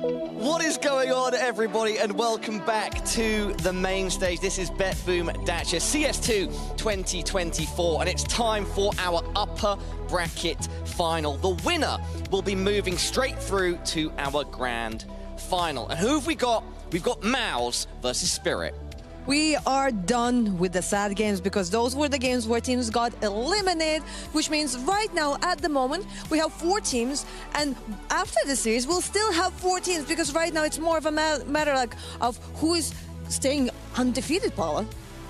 What is going on, everybody, and welcome back to the main stage. This is BetBoom Dacha CS2 2024, and it's time for our upper bracket final. The winner will be moving straight through to our grand final. And who have we got? We've got MOUZ versus Spirit. We are done with the sad games because those were the games where teams got eliminated, which means right now, at the moment, we have 4 teams, and after the series, we'll still have 4 teams because right now it's more of a matter like of who is staying undefeated, Paula.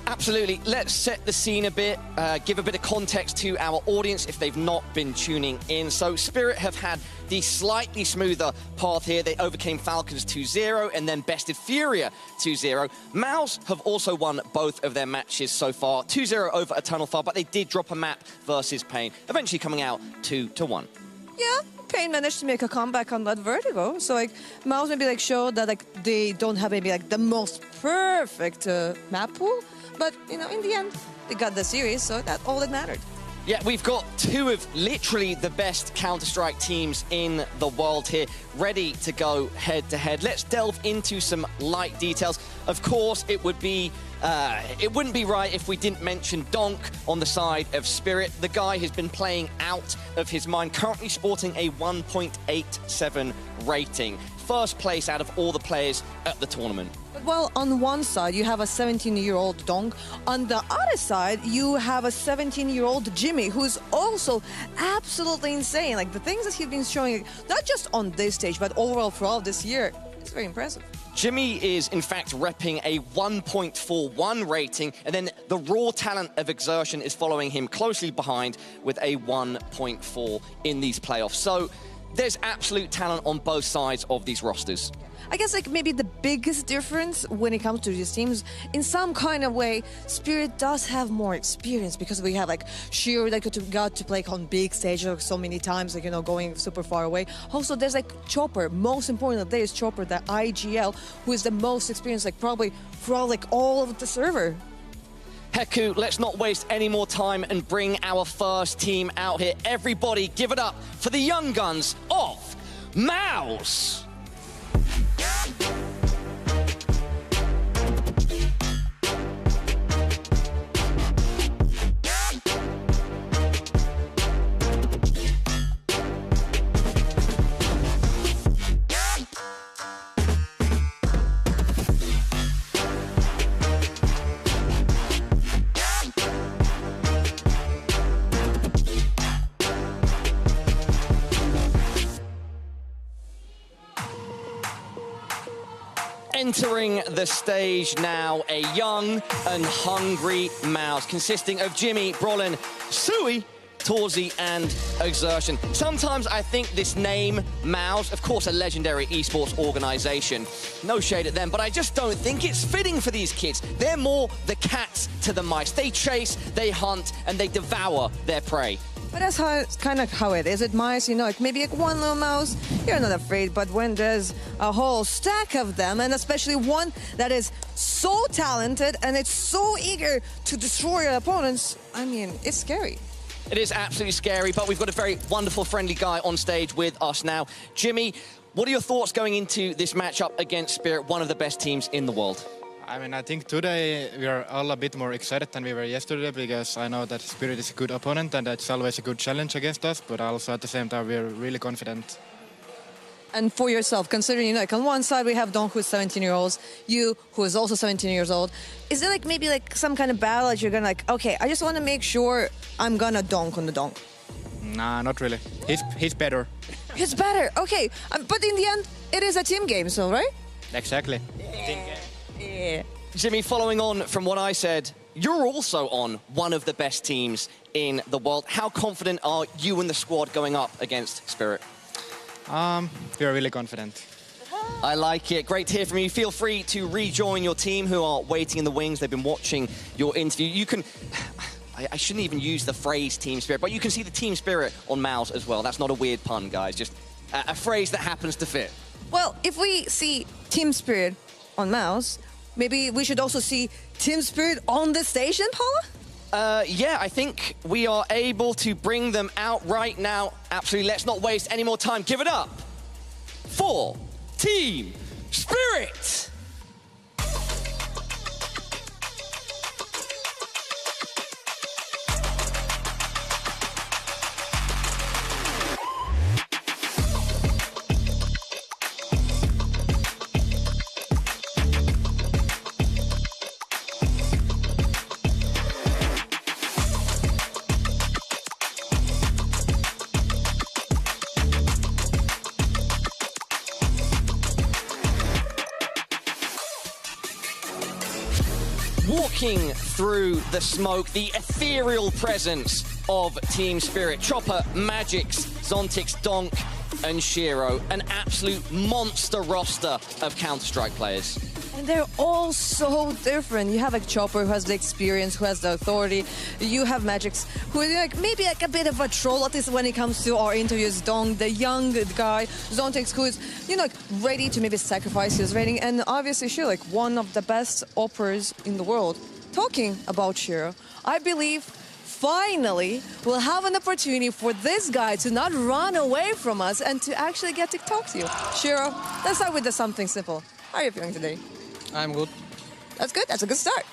Absolutely. Let's set the scene a bit, give a bit of context to our audience if they've not been tuning in. So Spirit have had the slightly smoother path here. They overcame Falcons 2-0 and then bested Furia 2-0. MOUZ have also won both of their matches so far, 2-0 over Eternal Fire, but they did drop a map versus Pain, eventually coming out 2-1. Yeah, Pain managed to make a comeback on that Vertigo. So like MOUZ maybe like showed that like they don't have maybe like the most perfect map pool. But, you know, in the end, they got the series, so that's all that mattered. Yeah, we've got 2 of literally the best Counter-Strike teams in the world here, ready to go head-to-head. Let's delve into some light details. Of course, it wouldn't be right if we didn't mention Donk on the side of Spirit. The guy has been playing out of his mind, currently sporting a 1.87 rating. First place out of all the players at the tournament. Well, on one side, you have a 17-year-old Dong. On the other side, you have a 17-year-old Jimmy, who's also absolutely insane. Like, the things that he's been showing, not just on this stage, but overall throughout this year, it's very impressive. Jimmy is, in fact, repping a 1.41 rating, and then the raw talent of Exertion is following him closely behind with a 1.4 in these playoffs. So there's absolute talent on both sides of these rosters. I guess like maybe the biggest difference when it comes to these teams, in some kind of way, Spirit does have more experience because we have like Sheer that got to play on big stages so many times, like, you know, going super far away. Also, there's like Chopper. Most importantly, there is Chopper, the IGL, who is the most experienced, like probably throughout like all of the server. Heku, let's not waste any more time and bring our first team out here. Everybody, give it up for the young guns of MOUZ. Entering the stage now, a young and hungry MOUZ consisting of Jimmy, Brolin, Sui, Torzi, and Exertion. Sometimes I think this name, MOUZ, of course a legendary esports organization, no shade at them, but I just don't think it's fitting for these kids. They're more the cats to the mice. They chase, they hunt, and they devour their prey. But that's kind of how it is. At MICE, you know, like maybe like one little mouse, you're not afraid. But when there's a whole stack of them, and especially one that is so talented and it's so eager to destroy your opponents, I mean, it's scary. It is absolutely scary, but we've got a very wonderful, friendly guy on stage with us now. Jimmy, what are your thoughts going into this matchup against Spirit, one of the best teams in the world? I mean, I think today we are all a bit more excited than we were yesterday because I know that Spirit is a good opponent and that's always a good challenge against us, but also at the same time we're really confident. And for yourself, considering, you know, like on one side we have Don, who's 17-year-olds, you, who is also 17 years old, is there like maybe like some kind of battle that you're gonna like, okay, I just want to make sure I'm gonna donk on the donk? Nah, not really. He's better. He's better, okay. But in the end, it is a team game, so, right? Exactly. Yeah. Jimmy, following on from what I said, you're also on one of the best teams in the world. How confident are you and the squad going up against Spirit? We are really confident. I like it. Great to hear from you. Feel free to rejoin your team who are waiting in the wings. They've been watching your interview. You can... I shouldn't even use the phrase team spirit, but you can see the team spirit on MOUZ as well. That's not a weird pun, guys. Just a phrase that happens to fit. Well, if we see team spirit on MOUZ, maybe we should also see team spirit on the station, Paula? Yeah, I think we are able to bring them out right now. Absolutely. Let's not waste any more time. Give it up for Team Spirit. Walking through the smoke, the ethereal presence of Team Spirit. Chopper, Magix, Zontix, Donk, and Shiro. An absolute monster roster of Counter-Strike players. And they're all so different. You have a Chopper who has the experience, who has the authority. You have Magix, who is like maybe like a bit of a troll, at least when it comes to our interviews. Dong, the young guy. Zontix, who is, you know, like ready to maybe sacrifice his rating. And obviously Shiro, like one of the best operas in the world. Talking about Shiro, I believe finally we'll have an opportunity for this guy to not run away from us and to actually get to talk to you. Shiro, let's start with something simple. How are you feeling today? I'm good. That's good. That's a good start.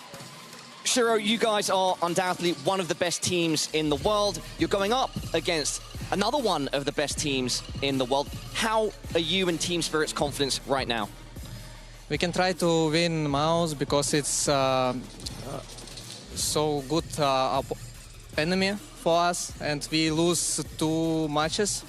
Shiro, you guys are undoubtedly one of the best teams in the world. You're going up against another one of the best teams in the world. How are you and Team Spirit's confidence right now? We can try to win MOUZ because it's so good enemy for us, and we lose 2 matches,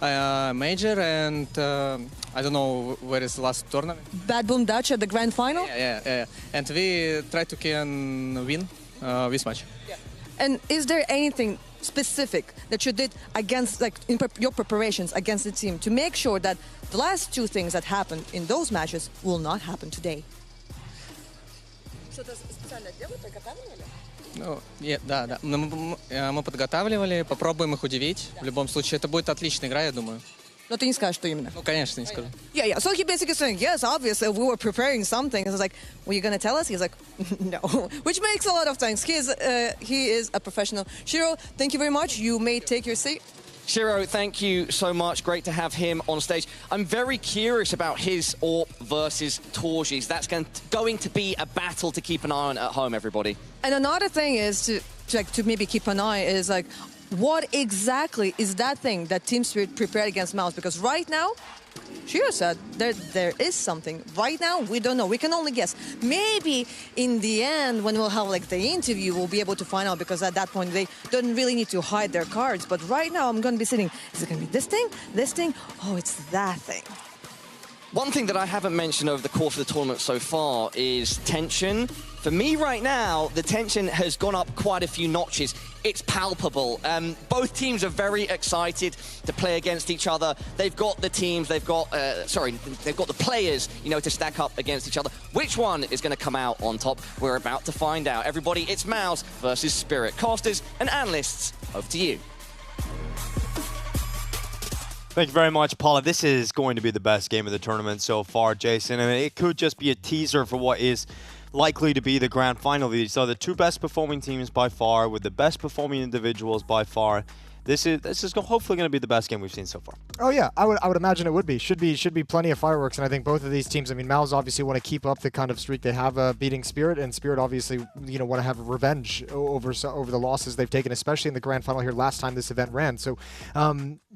major and I don't know where is the last tournament. BetBoom Dacha, the grand final? Yeah. And we try to can win this match. Yeah. And is there anything specific that you did against, like, in your preparations against the team to make sure that the last 2 things that happened in those matches will not happen today? Ну, да. Мы подготавливали, попробуем их удивить. В любом случае, это будет отличная игра, я думаю. Но ты не скажешь, что именно? Ну, конечно, не скажу. Yeah. So he basically saying, yes, obviously, we were preparing something. I was like, were you going to tell us? He's like, no. Which makes a lot of sense. He is a professional. Shiro, thank you very much. You may take your seat. Shiro, thank you so much. Great to have him on stage. I'm very curious about his AWP versus Torji's. That's going to be a battle to keep an eye on at home, everybody. And another thing is to maybe keep an eye is like, what exactly is that thing that Team Spirit prepared against MOUZ? Because right now, Shiro said there is something. Right now, we don't know. We can only guess. Maybe in the end, when we'll have like the interview, we'll be able to find out, because at that point, they don't really need to hide their cards. But right now, I'm going to be sitting, is it going to be this thing? This thing? Oh, it's that thing. One thing that I haven't mentioned over the course of the tournament so far is tension. For me right now, the tension has gone up quite a few notches. It's palpable. Both teams are very excited to play against each other. They've got the teams, they've got the players, you know, to stack up against each other. Which one is going to come out on top? We're about to find out. Everybody, it's MOUZ versus Spirit. Casters and analysts, over to you. Thank you very much, Paula. This is going to be the best game of the tournament so far, Jason. And it could just be a teaser for what is likely to be the grand final. These are the 2 best performing teams by far, with the best performing individuals by far. This is hopefully going to be the best game we've seen so far. Oh yeah, I would imagine it would be. Should be plenty of fireworks, and I think both of these teams. I mean, MOUZ obviously want to keep up the kind of streak they have beating Spirit, and Spirit obviously want to have revenge over the losses they've taken, especially in the grand final here last time this event ran. So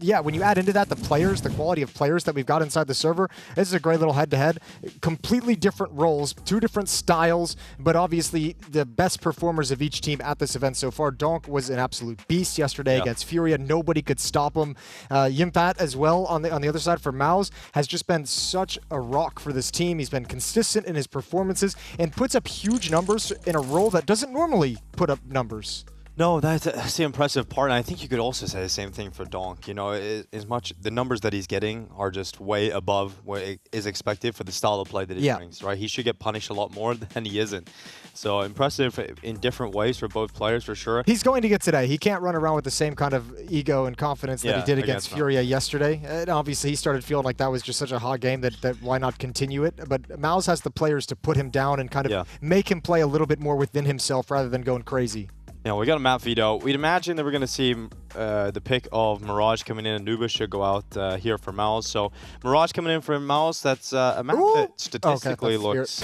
yeah, when you add into that the players, the quality of players that we've got inside the server, this is a great little head-to-head. Completely different roles, 2 different styles, but obviously the best performers of each team at this event so far. Donk was an absolute beast yesterday against Furia. Nobody could stop him. Yimpat as well on the other side for MOUZ has just been such a rock for this team. He's been consistent in his performances and puts up huge numbers in a role that doesn't normally put up numbers. No, that's the impressive part, and I think you could also say the same thing for Donk. You know, as much the numbers that he's getting are just way above what is expected for the style of play that he brings. Right, he should get punished a lot more than he isn't. So impressive in different ways for both players, for sure. He's going to get today. He can't run around with the same kind of ego and confidence that he did against Furia yesterday. And obviously, he started feeling like that was just such a hot game that why not continue it? But MOUZ has the players to put him down and kind of make him play a little bit more within himself rather than going crazy. Yeah, we got a map veto. We'd imagine that we're going to see the pick of Mirage coming in, and Nuba should go out here for MOUZ. So Mirage coming in for MOUZ, that's a map that statistically looks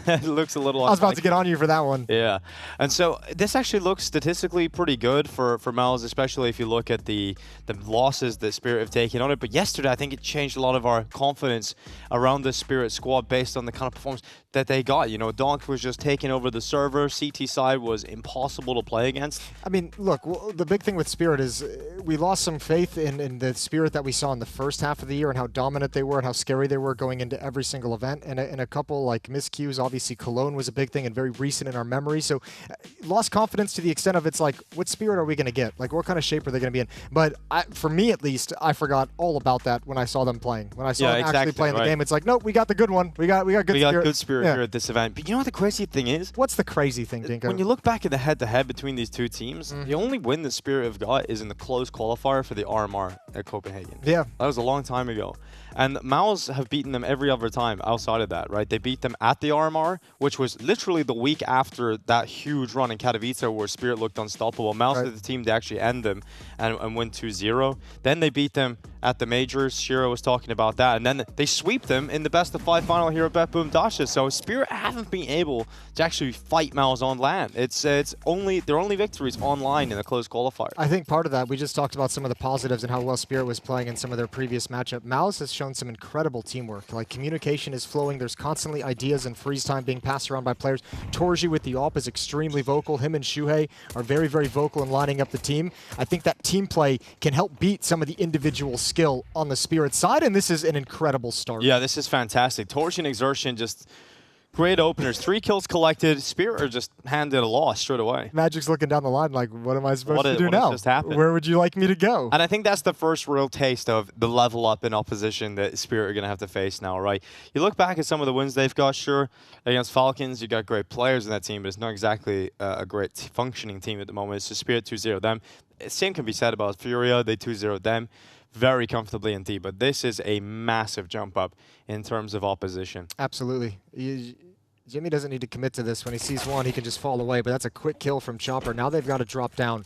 it looks a little I was about to get on you for that one. Yeah. And so this actually looks statistically pretty good for MOUZ, especially if you look at the losses that Spirit have taken on it. But yesterday, I think it changed a lot of our confidence around the Spirit squad based on the kind of performance that they got. You know, Donk was just taking over the server. CT side was impossible to play against. I mean, look, the big thing with Spirit is we lost some faith in the Spirit that we saw in the first half of the year and how dominant they were and how scary they were going into every single event. And a couple like miscues, obviously Cologne was a big thing and very recent in our memory. So lost confidence to the extent of it's like, what Spirit are we going to get? Like, what kind of shape are they going to be in? But for me, at least, I forgot all about that when I saw them playing. When I saw them actually playing the game, it's like, nope, we got the good one. We got good Spirit. Here at this event. But you know what the crazy thing is? What's the crazy thing, Dinko? When you look back at the head-to-head between these two teams, the only win the Spirit have got is in the close qualifier for the RMR at Copenhagen. Yeah. That was a long time ago. And MOUZ have beaten them every other time outside of that, right? They beat them at the RMR, which was literally the week after that huge run in Katowice where Spirit looked unstoppable. MOUZ is the team to actually end them and win 2-0. Then they beat them at the majors. Shiro was talking about that. And then they sweep them in the best-of-5 final here at BetBoom Dacha. So Spirit haven't been able to actually fight MOUZ on land. Their only victories online in the close qualifier. I think part of that, we just talked about some of the positives and how well Spirit was playing in some of their previous matchup. MOUZ has shown some incredible teamwork. Like, communication is flowing. There's constantly ideas and freeze time being passed around by players. Torji with the AWP is extremely vocal. Him and Shuhei are very, very vocal in lining up the team. I think that team play can help beat some of the individual skill on the Spirit side, and this is an incredible start. Yeah, this is fantastic. Torji and Exertion just great openers. 3 kills collected. Spirit are just handed a loss straight away. Magic's looking down the line like, what am I supposed to do now? Just happened? Where would you like me to go? And I think that's the first real taste of the level up in opposition that Spirit are going to have to face now, right? You look back at some of the wins they've got, sure, against Falcons, you got great players in that team, but it's not exactly a great functioning team at the moment. It's just Spirit 2-0 them. Same can be said about Furia. They 2-0 them very comfortably indeed, but this is a massive jump up in terms of opposition. Absolutely. Jimmy doesn't need to commit to this. When he sees one, he can just fall away, but that's a quick kill from Chopper. Now they've got to drop down.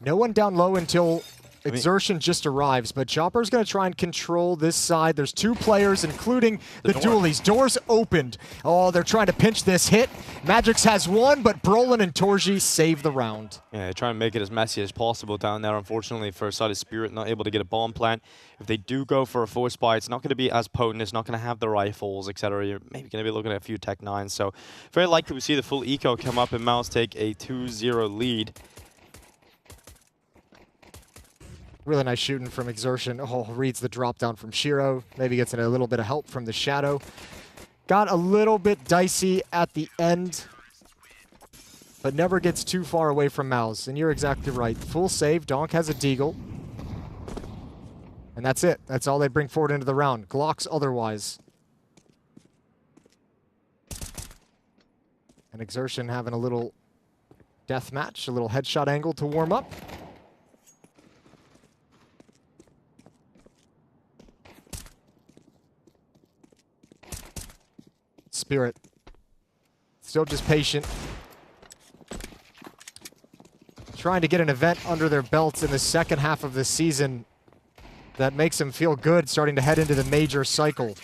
No one down low until Exertion just arrives, but Chopper's going to try and control this side. There's 2 players, including the dualies. Doors opened. Oh, they're trying to pinch this hit. Magix has one, but Brolin and Torji save the round. Yeah, trying to make it as messy as possible down there. Unfortunately, for side of Spirit, not able to get a bomb plant. If they do go for a force buy, it's not going to be as potent. It's not going to have the rifles, etc. You're maybe going to be looking at a few Tech 9s. So very likely we see the full eco come up and MOUZ take a 2-0 lead. Really nice shooting from Exertion. Oh, reads the drop down from Shiro. Maybe gets in a little bit of help from the Shadow. Got a little bit dicey at the end, but never gets too far away from MOUZ. And you're exactly right. Full save. Donk has a deagle. And that's it. That's all they bring forward into the round. Glocks otherwise. And Exertion having a little death match, a little headshot angle to warm up. Spirit. Still just patient. Trying to get an event under their belts in the second half of the season that makes them feel good starting to head into the major cycle.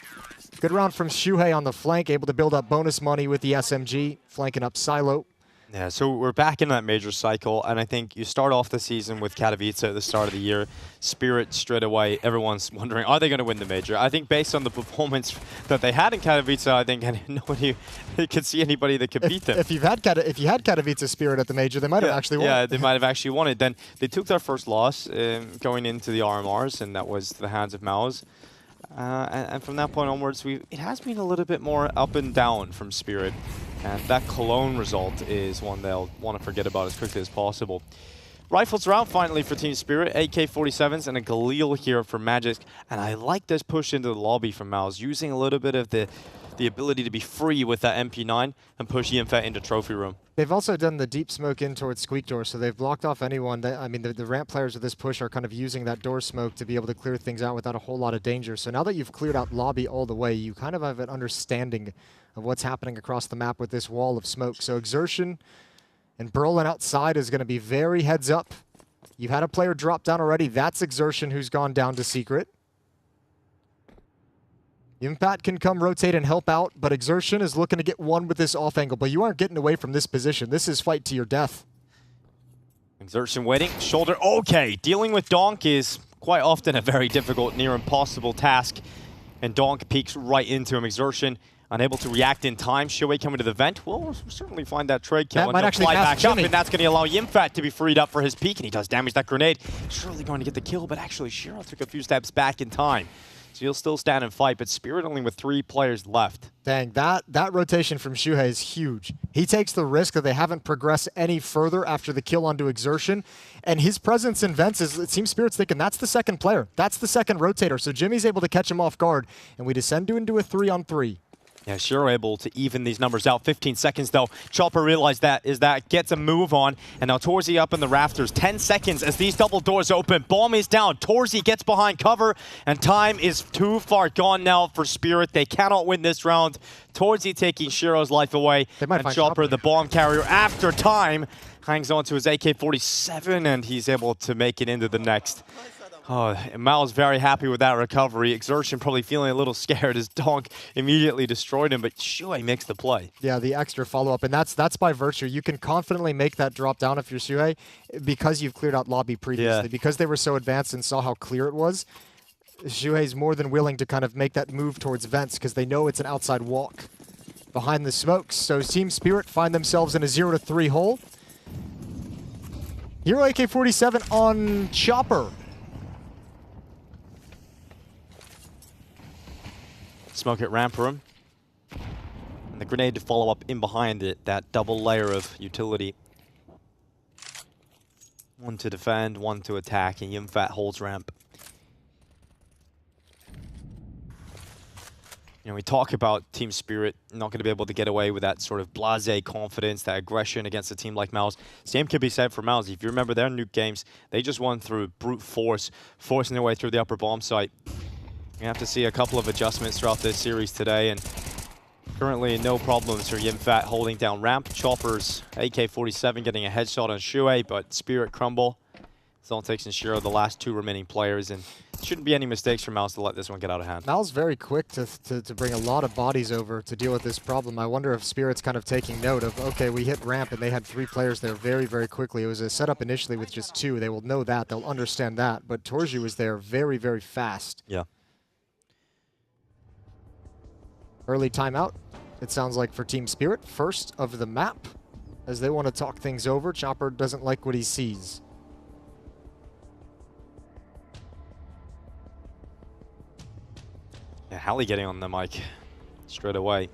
Good round from Shuhei on the flank, able to build up bonus money with the SMG, flanking up Silo. Yeah, so we're back in that major cycle, and I think you start off the season with Katowice at the start of the year. Spirit straight away, everyone's wondering, are they going to win the major? I think based on the performance that they had in Katowice, I think nobody could see anybody that could beat them. If you had Katowice Spirit at the major, they might have actually won. Yeah, they might have actually won it. Then they took their first loss going into the RMRs, and that was the hands of MOUZ. And from that point onwards, it has been a little bit more up and down from Spirit. And that Cologne result is one they'll want to forget about as quickly as possible. Rifles are out finally for Team Spirit. AK-47s and a Galil here for Magic. And I like this push into the lobby from MOUZ, using a little bit of the ability to be free with that MP9 and push EMFET into Trophy Room. They've also done the deep smoke in towards Squeak Door, so they've blocked off anyone. I mean, the ramp players of this push are kind of using that door smoke to be able to clear things out without a whole lot of danger. So now that you've cleared out lobby all the way, you kind of have an understanding of what's happening across the map with this wall of smoke. So Exertion And Berlin outside is going to be very heads up. You've had a player drop down already. That's Exertion who's gone down to Secret. Impat can come rotate and help out, but Exertion is looking to get one with this off angle. But you aren't getting away from this position. This is fight to your death. Exertion waiting, shoulder, okay. Dealing with Donk is quite often a very difficult, near impossible task. And Donk peeks right into him. Exertion unable to react in time. Shuei coming to the vent. We'll certainly find that trade kill. That might actually fly pass back up, Jimmy. and that's going to allow Yimfat to be freed up for his peek, and he does damage that grenade. Surely going to get the kill, but actually Shiro took a few steps back in time. So he'll still stand and fight, but Spirit only with 3 players left. Dang, that rotation from Shuhei is huge. He takes the risk that they haven't progressed any further after the kill onto Exertion, and his presence in vents is, it seems Spirit's thinking, that's the second player. That's the second rotator, so Jimmy's able to catch him off guard, and we descend into a 3-on-3. Yeah, Shiro able to even these numbers out. 15 seconds though. Chopper realized that gets a move on, and now Torzy up in the rafters. 10 seconds as these double doors open. Bomb is down. Torzy gets behind cover, and time is too far gone now for Spirit. They cannot win this round. Torzy taking Shiro's life away, and Chopper, the bomb carrier, after time, hangs on to his AK-47, and he's able to make it into the next. Oh, and MOUZ very happy with that recovery. Exertion probably feeling a little scared as Donk immediately destroyed him, but Shuei makes the play. Yeah, the extra follow-up, and that's by virtue. You can confidently make that drop down if you're Shuei because you've cleared out lobby previously. Yeah. Because they were so advanced and saw how clear it was, Shuei's more than willing to kind of make that move towards vents because they know it's an outside walk behind the smokes. So Team Spirit find themselves in a 0-3 hole. Hero AK-47 on Chopper. Smoke at ramp room. And the grenade to follow up in behind it, that double layer of utility. One to defend, one to attack, and Yimfat holds ramp. You know, we talk about Team Spirit not going to be able to get away with that sort of blasé confidence, that aggression against a team like MOUZ. Same can be said for MOUZ. If you remember their Nuke games, they just won through brute force, forcing their way through the upper bomb site. We have to see a couple of adjustments throughout this series today, and currently no problems for Yimfat holding down ramp. Chopper's AK-47 getting a headshot on Shuei, but Spirit crumble. Zontex and Shiro, the last 2 remaining players, and shouldn't be any mistakes for MOUZ to let this one get out of hand. MOUZ very quick to bring a lot of bodies over to deal with this problem. I wonder if Spirit's kind of taking note of, okay, we hit ramp and they had 3 players there very, very quickly. It was a setup initially with just 2. They will know that. They'll understand that. But Torju was there very, very fast. Yeah. Early timeout, it sounds like, for Team Spirit. First of the map, as they want to talk things over. Chopper doesn't like what he sees. Yeah, Hallie getting on the mic straight away.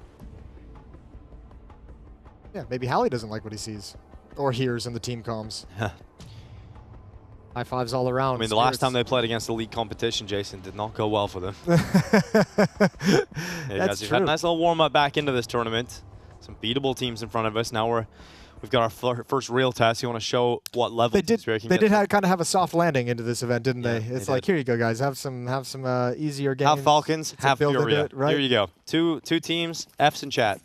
Yeah, maybe Hallie doesn't like what he sees or hears in the team comms. High fives all around. I mean, the last time they played against the league competition, Jason, did not go well for them. Hey, guys, we've had a nice little warm-up back into this tournament. Some beatable teams in front of us. Now we've got our first real test. You want to show what level they did kind of have a soft landing into this event, didn't they? It's like, here you go, guys. Have some easier games. Have Falcons, have Furia. Right? Here you go. Two teams, Fs in chat.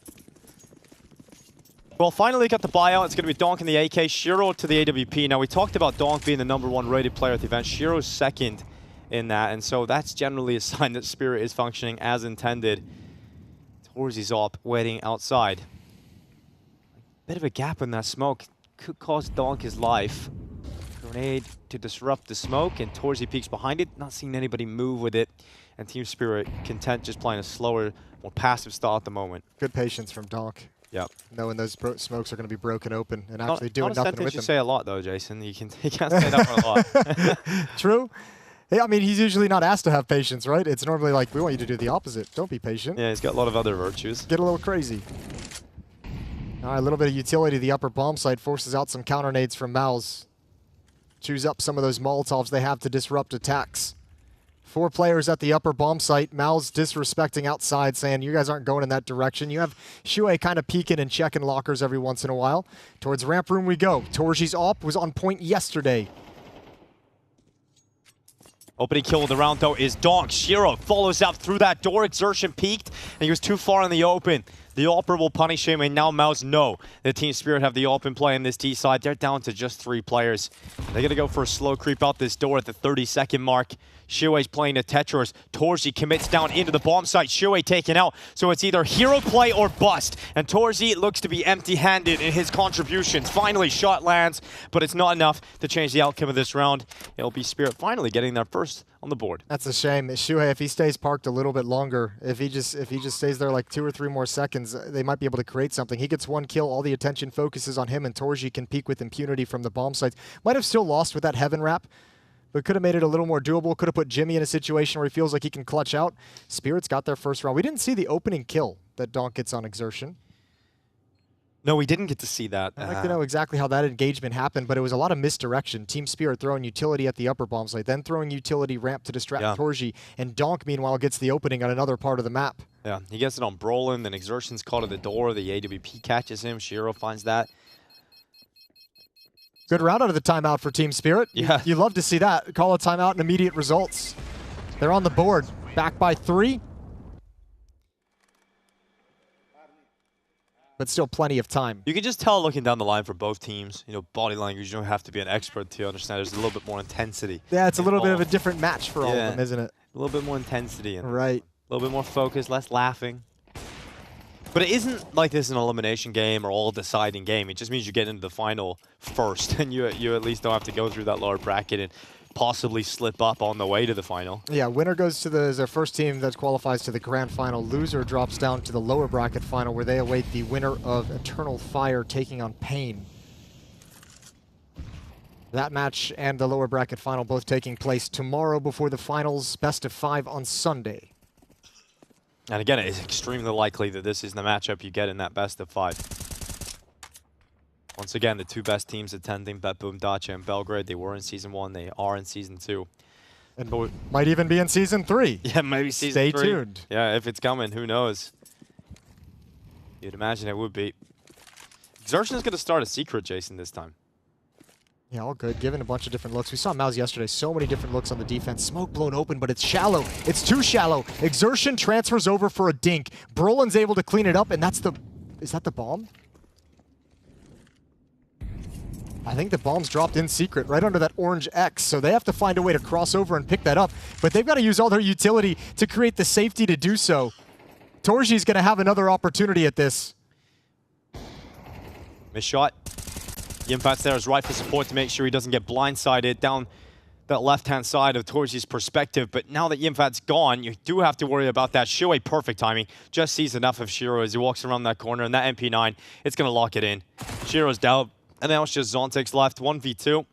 Well, finally got the buyout. It's going to be Donk and the AK, Shiro to the AWP. Now, we talked about Donk being the #1 rated player at the event. Shiro's second in that, and so that's generally a sign that Spirit is functioning as intended. Torzy's up, waiting outside. Bit of a gap in that smoke. Could cost Donk his life. Grenade to disrupt the smoke, and Torzy peeks behind it. Not seeing anybody move with it. And Team Spirit content just playing a slower, more passive style at the moment. Good patience from Donk. Yep. Knowing those smokes are going to be broken open and actually doing nothing with them. Not a sentence you say a lot, though, Jason. You can't say that for a lot. True. Hey, I mean, he's usually not asked to have patience, right? It's normally like, we want you to do the opposite. Don't be patient. Yeah, he's got a lot of other virtues. Get a little crazy. All right, a little bit of utility. The upper bomb site forces out some counter nades from MOUZ. Choose up some of those Molotovs they have to disrupt attacks. 4 players at the upper bomb site. MOUZ disrespecting outside, saying, you guys aren't going in that direction. You have Shuei kind of peeking and checking lockers every once in a while. Towards ramp room we go. Torji's op was on point yesterday. Opening kill of the round, though, is Donk. Shiro follows up through that door. Exertion peaked, and he was too far in the open. The AWPer will punish him, and now MOUZ know that Team Spirit have the AWP in play on this T side. They're down to just 3 players. They're going to go for a slow creep out this door at the 30-second mark. Shuei's playing a Tetris. Torzi commits down into the bomb site. Shuei taken out. So it's either hero play or bust. And Torzi looks to be empty-handed in his contributions. Finally, shot lands, but it's not enough to change the outcome of this round. It'll be Spirit finally getting their first on the board. That's a shame. Shuei, if he stays parked a little bit longer, if he just stays there like 2 or 3 more seconds, they might be able to create something. He gets 1 kill, all the attention focuses on him, and Torzi can peek with impunity from the bomb sites. Might have still lost with that heaven wrap, but could have made it a little more doable. Could have put Jimmy in a situation where he feels like he can clutch out. Spirit's got their first round. We didn't see the opening kill that Donk gets on Exertion. No, we didn't get to see that. I'd like to know exactly how that engagement happened, but it was a lot of misdirection. Team Spirit throwing utility at the upper bomb site, then throwing utility ramp to distract Torzi, and Donk, meanwhile, gets the opening on another part of the map. Yeah, he gets it on Brolin, then Exertion's caught at the door. The AWP catches him. Shiro finds that. Good round out of the timeout for Team Spirit. Yeah. You love to see that. Call a timeout and immediate results. They're on the board, back by 3. But still plenty of time. You can just tell looking down the line for both teams, you know, body language, you don't have to be an expert to understand there's a little bit more intensity. Yeah, it's a little bit of a different match for all of them, isn't it? A little bit more intensity. And right. A little bit more focus, less laughing. But it isn't like this is an elimination game or all-deciding game. It just means you get into the final first, and you at least don't have to go through that lower bracket and possibly slip up on the way to the final. Yeah, winner goes to the first team that qualifies to the grand final. Loser drops down to the lower bracket final, where they await the winner of Eternal Fire taking on Pain. That match and the lower bracket final both taking place tomorrow before the finals, best of 5 on Sunday. And again, it's extremely likely that this is the matchup you get in that best of 5. Once again, the 2 best teams attending, BetBoom Dacha and Belgrade. They were in Season 1, they are in Season 2. And might even be in Season 3. Yeah, maybe Season 3. Stay tuned. Yeah, if it's coming, who knows? You'd imagine it would be. Exertion is going to start a secret, Jason, this time. Yeah, all good. Given a bunch of different looks. We saw MOUZ yesterday. So many different looks on the defense. Smoke blown open, but it's shallow. It's too shallow. Exertion transfers over for a dink. Brolin's able to clean it up, and that's the... Is that the bomb? I think the bomb's dropped in secret right under that orange X, so they have to find a way to cross over and pick that up. But they've got to use all their utility to create the safety to do so. Torzi's going to have another opportunity at this. Missed shot. Yimfat's there as right for support to make sure he doesn't get blindsided down that left-hand side of Torzi's perspective. But now that Yimfat's gone, you do have to worry about that. Shuei, perfect timing. Just sees enough of Shiro as he walks around that corner. And that MP9, it's going to lock it in. Shiro's down. And now it's just Zontic's left. 1v2.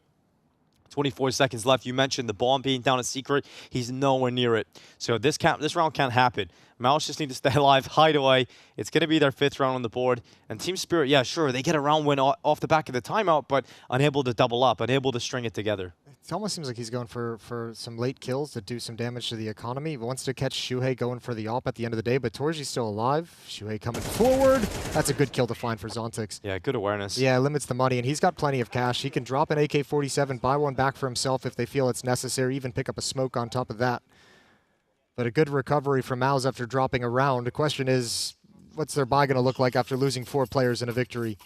24 seconds left. You mentioned the bomb being down a secret. He's nowhere near it. So this round can't happen. MOUZ just need to stay alive, hide away. It's going to be their 5th round on the board. And Team Spirit, yeah, sure, they get a round win off the back of the timeout, but unable to double up, unable to string it together. It almost seems like he's going for some late kills to do some damage to the economy. He wants to catch Shuhei going for the AWP at the end of the day, but Torzi's still alive. Shuhei coming forward. That's a good kill to find for Zontix. Yeah, good awareness. Yeah, limits the money, and he's got plenty of cash. He can drop an AK-47, buy one back for himself if they feel it's necessary, even pick up a smoke on top of that. But a good recovery from MOUZ after dropping a round. The question is, what's their buy going to look like after losing 4 players in a victory?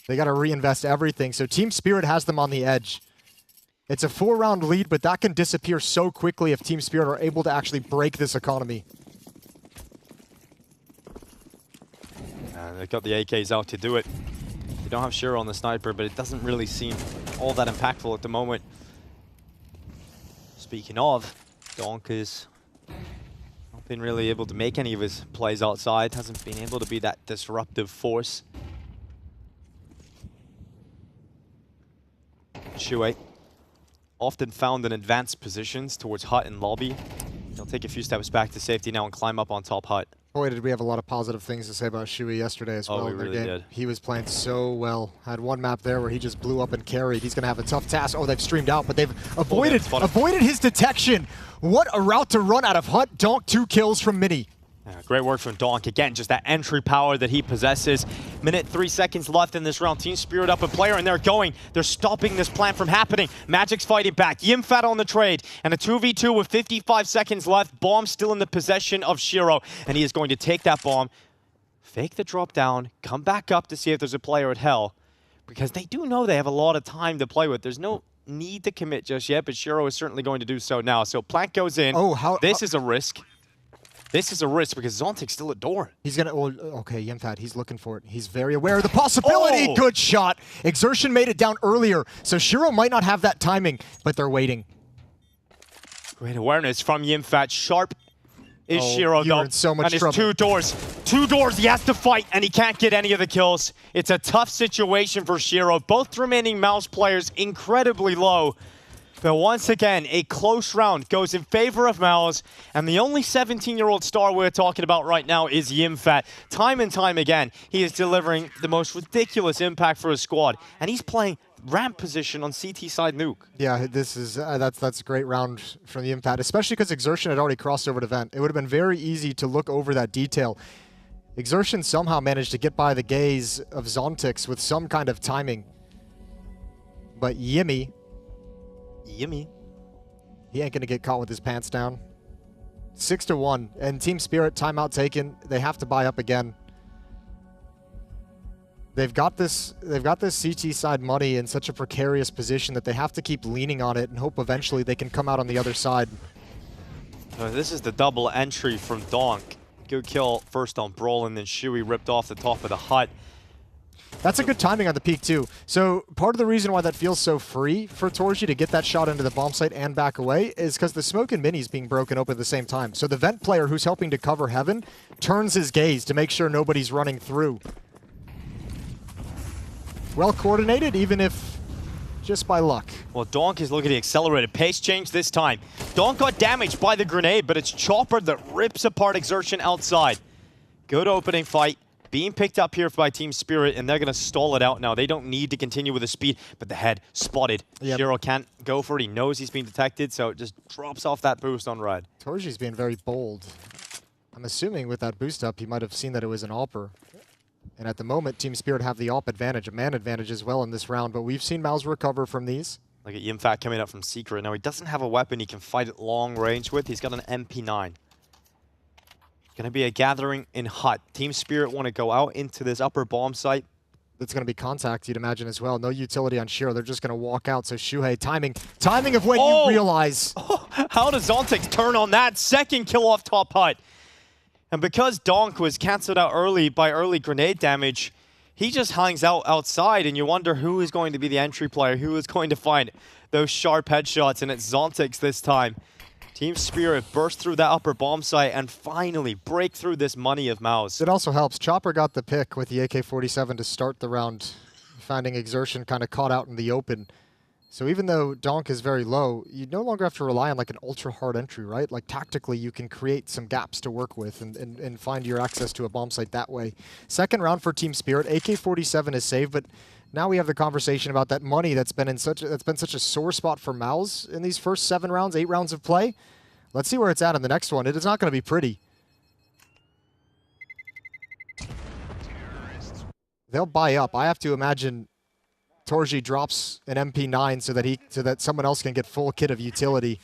They got to reinvest everything. So Team Spirit has them on the edge. It's a 4-round lead, but that can disappear so quickly if Team Spirit are able to actually break this economy. They've got the AKs out to do it. They don't have Shiro on the sniper, but it doesn't really seem all that impactful at the moment. Speaking of, Donk has not been really able to make any of his plays outside, hasn't been able to be that disruptive force. Shuei, often found in advanced positions towards hut and lobby. He'll take a few steps back to safety now and climb up on top hut. Boy, did we have a lot of positive things to say about Shuei yesterday as well. Oh, we in their really game. did. He was playing so well. Had one map there where he just blew up and carried. He's going to have a tough task. Oh, they've streamed out, but they've avoided his detection. What a route to run out of hut. Donk 2 kills from Mini. Yeah, great work from Donk. Again, just that entry power that he possesses. Minute 3 seconds left in this round. Team Spirit up a player, and they're going. They're stopping this plan from happening. Magic's fighting back. Yimfat on the trade. And a 2v2 with 55 seconds left. Bomb still in the possession of Shiro. And he is going to take that bomb, fake the drop down, come back up to see if there's a player at hell, because they do know they have a lot of time to play with. There's no need to commit just yet, but Shiro is certainly going to do so now. So Plank goes in. Oh, this is a risk. This is a risk because Zontic's still at door. He's gonna. Well, okay, Yimfat. He's looking for it. He's very aware of the possibility. Good shot. Exertion made it down earlier, so Shiro might not have that timing, but they're waiting. Great awareness from Yimfat. Sharp is Shiro you're though. in so much and trouble. Two doors. 2 doors. He has to fight, and he can't get any of the kills. It's a tough situation for Shiro. Both remaining MOUZ players incredibly low. But once again, a close round goes in favor of MOUZ, and the only 17-year-old star we're talking about right now is Yimfat. Time and time again, he is delivering the most ridiculous impact for his squad, and he's playing ramp position on CT side Nuke. Yeah, this is that's a great round from Yimfat, especially because Exertion had already crossed over to Vent. It would have been very easy to look over that detail. Exertion somehow managed to get by the gaze of Zontix with some kind of timing, but Yimmy, he ain't gonna get caught with his pants down. 6-1, and Team Spirit timeout taken. They have to buy up again. They've got this CT side money in such a precarious position that they have to keep leaning on it and hope eventually they can come out on the other side. This is the double entry from Donk. Good kill first on Brawl, and then Shui ripped off the top of the hut. That's a good timing on the peak too. So part of the reason why that feels so free for Torji to get that shot into the bomb site and back away is because the smoke and minis being broken open at the same time. So the Vent player who's helping to cover Heaven turns his gaze to make sure nobody's running through. Well coordinated, even if just by luck. Well, Donk is looking at the accelerated pace change this time. Donk got damaged by the grenade, but it's Chopper that rips apart Exertion outside. Good opening fight. Being picked up here by Team Spirit, and they're going to stall it out now. They don't need to continue with the speed, but the head spotted. Yep. Shiro can't go for it. He knows he's being detected, so it just drops off that boost on Red. Torji's being very bold. I'm assuming with that boost up, he might have seen that it was an AWPer. And at the moment, Team Spirit have the AWP advantage, a man advantage as well in this round, but we've seen MOUZ recover from these. Look at Yimfat coming up from Secret. Now, he doesn't have a weapon he can fight at long range with. He's got an MP9. Going to be a gathering in hut. Team Spirit want to go out into this upper bomb site. That's going to be contact, you'd imagine, as well. No utility on Shiro. They're just going to walk out. So Shuhei, timing of when you realize. How does Zontix turn on that? Second kill off top hut. And because Donk was cancelled out early by early grenade damage, he just hangs out outside, and you wonder who is going to be the entry player, who is going to find those sharp headshots, and it's Zontix this time. Team Spirit burst through that upper bomb site and finally break through this money of MOUZ. It also helps. Chopper got the pick with the AK-47 to start the round, finding Exertion kind of caught out in the open. So even though Donk is very low, you no longer have to rely on like an ultra-hard entry, right? Like tactically, you can create some gaps to work with and find your access to a bomb site that way. Second round for Team Spirit. AK-47 is saved, but now we have the conversation about that money that's been such a sore spot for MOUZ in these first 7 rounds, 8 rounds of play. Let's see where it's at in the next one. It is not going to be pretty. They'll buy up. I have to imagine Torji drops an MP9 so that someone else can get full kit of utility.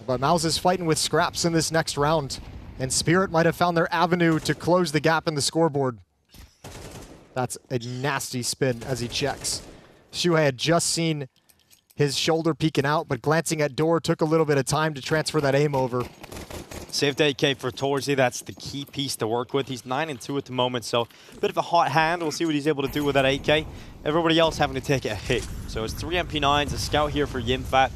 But MOUZ is fighting with scraps in this next round, and Spirit might have found their avenue to close the gap in the scoreboard. That's a nasty spin as he checks. Shuhei had just seen his shoulder peeking out, but glancing at door took a little bit of time to transfer that aim over. Saved AK for Torji. That's the key piece to work with. He's 9-2 at the moment, so a bit of a hot hand. We'll see what he's able to do with that AK. Everybody else having to take a hit. So it's 3 MP9s, a scout here for Yimfat,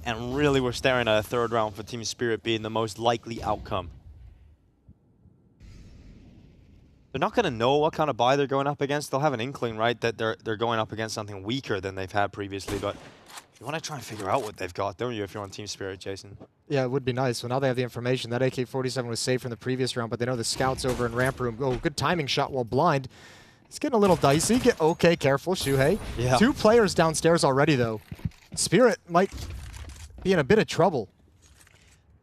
and really we're staring at a third round for Team Spirit being the most likely outcome. They're not going to know what kind of buy they're going up against. They'll have an inkling, right, that they're going up against something weaker than they've had previously, but you want to try and figure out what they've got, don't you, if you're on Team Spirit, Jason? Yeah, it would be nice. Well, now they have the information. That AK-47 was saved from the previous round, but they know the scout's over in ramp room. Oh, good timing shot while blind. It's getting a little dicey. Okay, careful, Shuhei. Yeah. 2 players downstairs already, though. Spirit might be in a bit of trouble,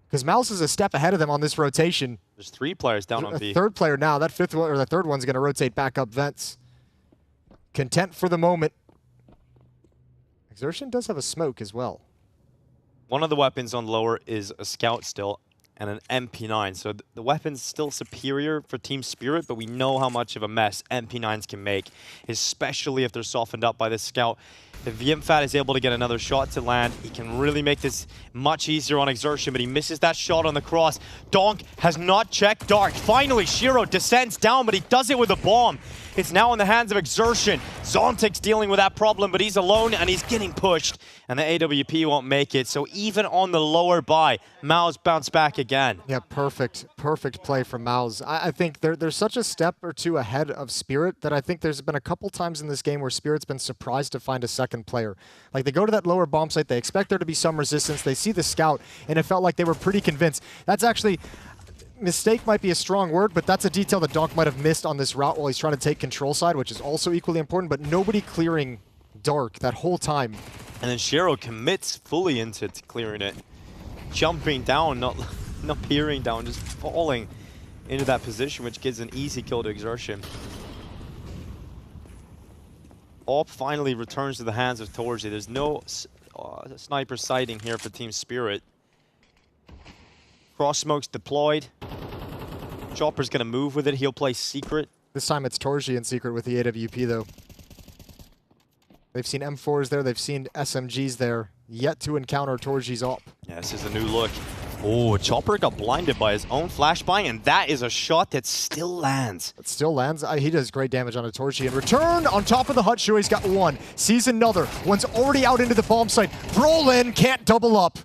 because MOUZ is a step ahead of them on this rotation. There's 3 players down on B. A third player now. That fifth one, or the third one's going to rotate back up vents. Content for the moment. Exertion does have a smoke as well. One of the weapons on lower is a scout still. and an MP9. So the weapon's still superior for Team Spirit, but we know how much of a mess MP9s can make, especially if they're softened up by this scout. If Yimfat is able to get another shot to land, he can really make this much easier on Exertion, but he misses that shot on the cross. Donk has not checked Dark. Finally, Shiro descends down, but he does it with a bomb. It's now in the hands of Exertion. Zontic's dealing with that problem, but he's alone and he's getting pushed. And the AWP won't make it. So even on the lower buy, MOUZ bounce back again. Yeah, perfect play from MOUZ. I think they're such a step or two ahead of Spirit that I think there's been a couple times in this game where Spirit's been surprised to find a second player. Like, they go to that lower bomb site, they expect there to be some resistance, they see the scout, and it felt like they were pretty convinced. That's actually... Mistake might be a strong word, but that's a detail that Donk might have missed on this route while he's trying to take control side, which is also equally important, but nobody clearing Dark that whole time. And then Shiro commits fully into clearing it. Jumping down, not peering down, just falling into that position, which gives an easy kill to Exertion. AWP finally returns to the hands of Torji. There's no sniper sighting here for Team Spirit. Cross smoke's deployed. Chopper's gonna move with it. He'll play Secret. This time it's Torji in Secret with the AWP though. They've seen M4s there, they've seen SMGs there. Yet to encounter Torji's AWP. Yeah, this is a new look. Oh, Chopper got blinded by his own flashbang, and that is a shot that still lands. It still lands. He does great damage on a Torji. In return, on top of the hut, Shui's got one. Sees another. One's already out into the bomb site. Roll in, can't double up.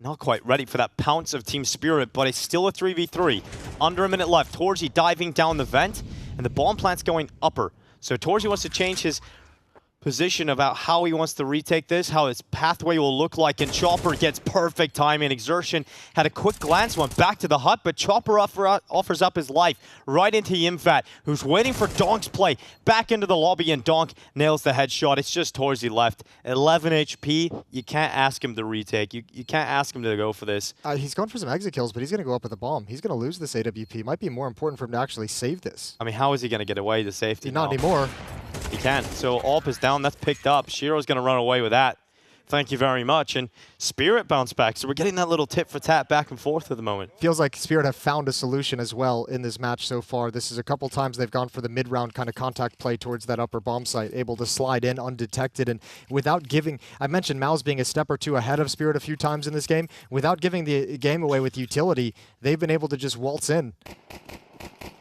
Not quite ready for that pounce of Team Spirit, but it's still a 3v3. Under a minute left. Torji diving down the vent, and the bomb plant's going upper. So Torji wants to change his position about how he wants to retake this, how his pathway will look like, and Chopper gets perfect timing. Exertion had a quick glance, went back to the hut, but Chopper offers up his life right into Yimfat, who's waiting for Donk's play. Back into the lobby, and Donk nails the headshot. It's just Torji left. 11 HP. You can't ask him to retake. You can't ask him to go for this. He's going for some exit kills, but he's going to go up with a bomb. He's going to lose this AWP. It might be more important for him to actually save this. I mean, how is he going to get away to safety Not anymore. He can't. So AWP is down. That's picked up. Shiro's going to run away with that. Thank you very much. And Spirit bounced back. So we're getting that little tit for tat back and forth at the moment. Feels like Spirit have found a solution as well in this match so far. This is a couple times they've gone for the mid-round kind of contact play towards that upper bomb site, able to slide in undetected and without giving... I mentioned MOUZ being a step or two ahead of Spirit a few times in this game. Without giving the game away with utility, they've been able to just waltz in.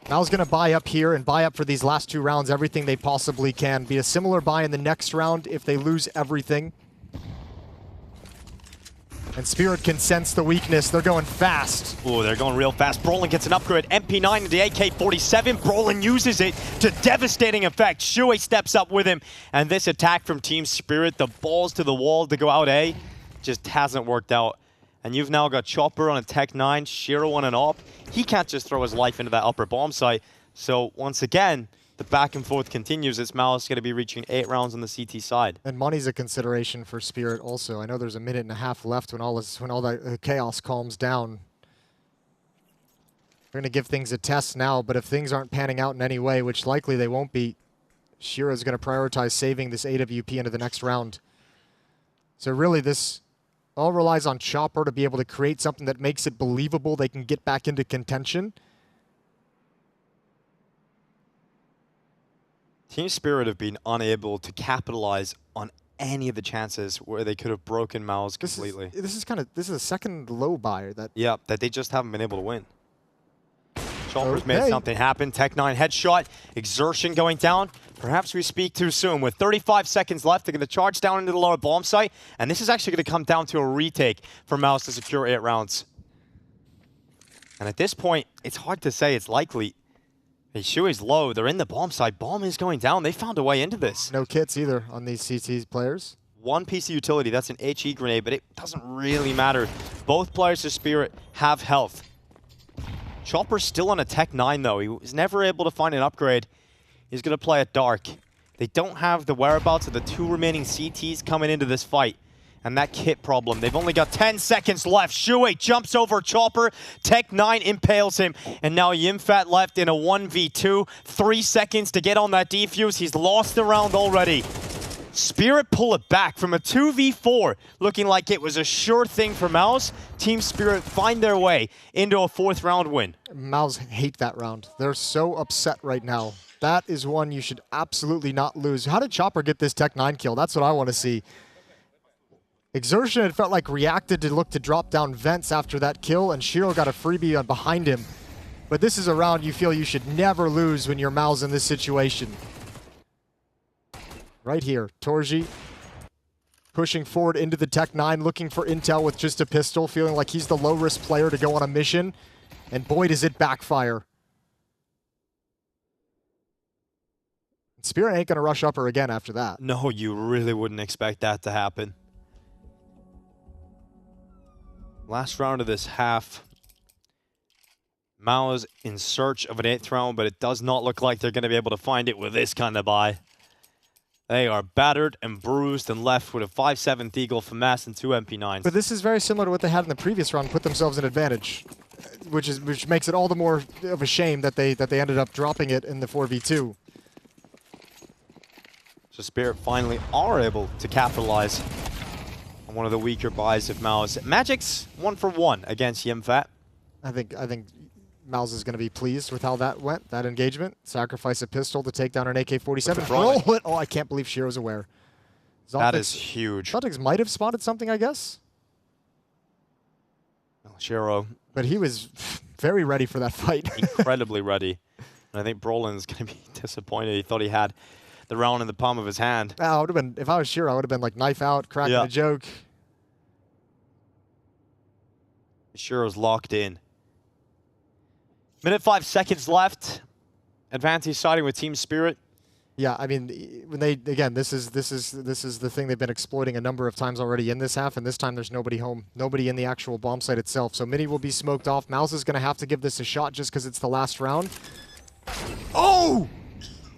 MOUZ going to buy up here and buy up for these last two rounds everything they possibly can. Be a similar buy in the next round if they lose everything. And Spirit can sense the weakness. They're going fast. Oh, they're going real fast. Brolin gets an upgrade. MP9 to the AK-47. Brolin uses it to devastating effect. Shui steps up with him. And this attack from Team Spirit, the balls to the wall to go out A, just hasn't worked out. And you've now got Chopper on a Tech 9, Shiro on an AWP. He can't just throw his life into that upper bomb site. So once again, the back and forth continues. It's MOUZ going to be reaching 8 rounds on the CT side. And money's a consideration for Spirit also. I know there's a minute and a half left when all that chaos calms down. We're going to give things a test now, but if things aren't panning out in any way, which likely they won't be, Shiro's going to prioritize saving this AWP into the next round. So really this all relies on Chopper to be able to create something that makes it believable they can get back into contention. Team Spirit have been unable to capitalize on any of the chances where they could have broken MOUZ completely. This is a second low buy that... Yeah, that they just haven't been able to win. Chopper's made something happen. Tech 9 headshot. Exertion going down. Perhaps we speak too soon. With 35 seconds left, they're going to charge down into the lower bomb site. And this is actually going to come down to a retake for MOUZ to secure 8 rounds. And at this point, it's hard to say it's likely. Shui's low. They're in the bomb site. Bomb is going down. They found a way into this. No kits either on these CT players. One piece of utility. That's an HE grenade, but it doesn't really matter. Both players of Spirit have health. Chopper's still on a Tech 9, though. He was never able to find an upgrade. He's going to play at Dark. They don't have the whereabouts of the 2 remaining CTs coming into this fight. And that kit problem. They've only got 10 seconds left. Shui jumps over Chopper. Tech 9 impales him. And now Yimfat left in a 1v2. 3 seconds to get on that defuse. He's lost the round already. Spirit pull it back from a 2v4, looking like it was a sure thing for MOUZ. Team Spirit find their way into a 4th round win. MOUZ hate that round. They're so upset right now. That is one you should absolutely not lose. How did Chopper get this Tech 9 kill? That's what I want to see. Exertion, it felt like, reacted to look to drop down vents after that kill, and Shiro got a freebie on behind him. But this is a round you feel you should never lose when you're MOUZ in this situation. Right here, Torji pushing forward into the Tech 9, looking for intel with just a pistol, feeling like he's the low-risk player to go on a mission. And boy, does it backfire. Spirit ain't going to rush upper again after that. No, you really wouldn't expect that to happen. Last round of this half. MOUZ in search of an 8th round, but it does not look like they're going to be able to find it with this kind of buy. They are battered and bruised and left with a 5-7 Deagle from Mass and 2 MP9s. But this is very similar to what they had in the previous round, put themselves in advantage, which makes it all the more of a shame that they ended up dropping it in the 4v2. So Spirit finally are able to capitalize on one of the weaker buys of MOUZ. Magic's 1 for 1 against Yimfat. I think MOUZ is going to be pleased with how that went, that engagement. Sacrifice a pistol to take down an AK-47. Roll it! Oh, I can't believe Shiro's aware. That is huge. Zontix might have spotted something, I guess. Well, Shiro. But he was very ready for that fight. Incredibly ready. And I think Brolin's going to be disappointed. He thought he had the round in the palm of his hand. I would have been, if I was Shiro, I would have been like knife out, cracking a joke. Shiro's locked in. Minute 5 seconds left. Advantage siding with Team Spirit. Yeah, I mean, when they again, this is the thing they've been exploiting a number of times already in this half, and this time there's nobody home, nobody in the actual bomb site itself. So Mini will be smoked off. MOUZ is going to have to give this a shot just because it's the last round. Oh!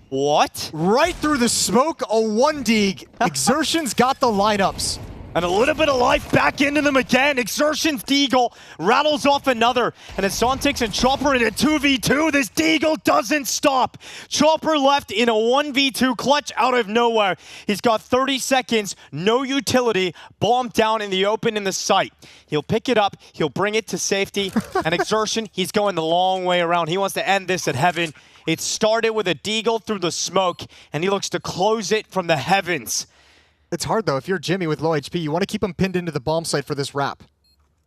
What? Right through the smoke, a 1-dig. Exertion's got the lineups. And a little bit of life back into them again. Exertion's Deagle rattles off another. And it's Zontix and Chopper in a 2v2. This Deagle doesn't stop. Chopper left in a 1v2 clutch out of nowhere. He's got 30 seconds, no utility, bomb down in the open in the site. He'll pick it up, he'll bring it to safety. And Exertion, he's going the long way around. He wants to end this at heaven. It started with a Deagle through the smoke, and he looks to close it from the heavens. It's hard, though. If you're Jimmy with low HP, you want to keep him pinned into the bomb site for this wrap.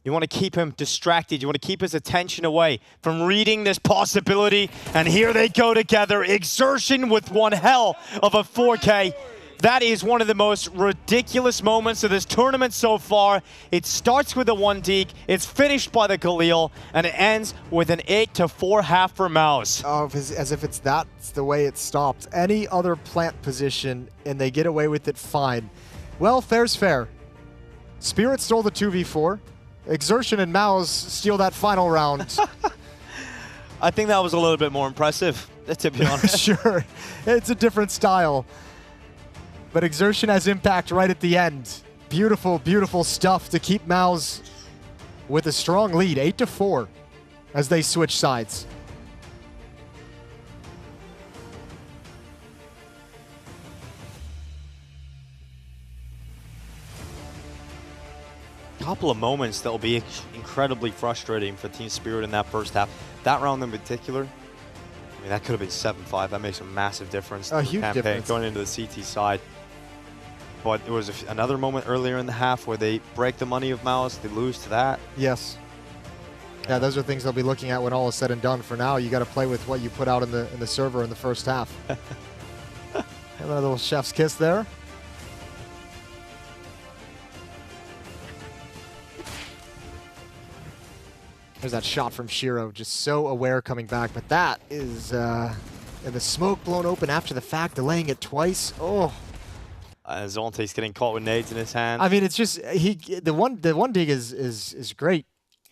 You want to keep him distracted. You want to keep his attention away from reading this possibility. And here they go together. Exertion with one hell of a 4K. That is one of the most ridiculous moments of this tournament so far. It starts with a 1-dig, it's finished by the Galil, and it ends with an 8-4 half for MOUZ. Oh, as if that's the way it stopped. Any other plant position, and they get away with it fine. Well, fair's fair. Spirit stole the 2v4. Exertion and MOUZ steal that final round. I think that was a little bit more impressive, to be honest. Sure, it's a different style. But Exertion has impact right at the end. Beautiful, beautiful stuff to keep MOUZ with a strong lead, 8-4, as they switch sides. Couple of moments that will be incredibly frustrating for Team Spirit in that first half. That round in particular, I mean, that could have been 7-5. That makes a massive difference. A huge difference. Going into the CT side. But there was another moment earlier in the half where they break the money of MOUZ. They lose to that. Yes. Yeah, those are things they'll be looking at when all is said and done. For now, you got to play with what you put out in the server in the first half. And a little chef's kiss there. There's that shot from Shiro, just so aware coming back. But that is, and the smoke blown open after the fact, delaying it twice. Oh. Zontix getting caught with nades in his hand. I mean, it's just the one dig is great.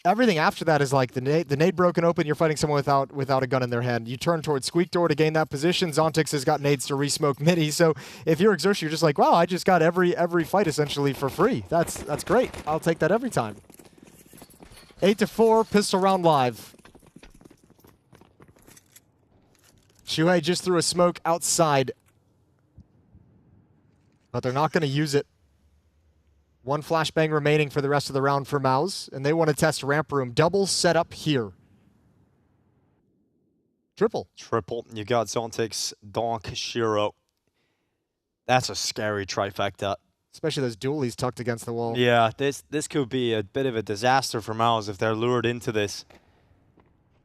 Everything after that is like the nade broken open. You're fighting someone without a gun in their hand. You turn towards Squeak Door to gain that position. Zontix has got nades to re-smoke Mini. So if you're Exertion, you're just like, wow, I just got every fight essentially for free. That's great. I'll take that every time. 8-4, pistol round live. Shuhei just threw a smoke outside but they're not going to use it. One flashbang remaining for the rest of the round for MOUZ, and they want to test ramp room. Double setup here. Triple. You got Zontix, Donk, Shiro. That's a scary trifecta. Especially those dualies tucked against the wall. Yeah, this could be a bit of a disaster for MOUZ if they're lured into this.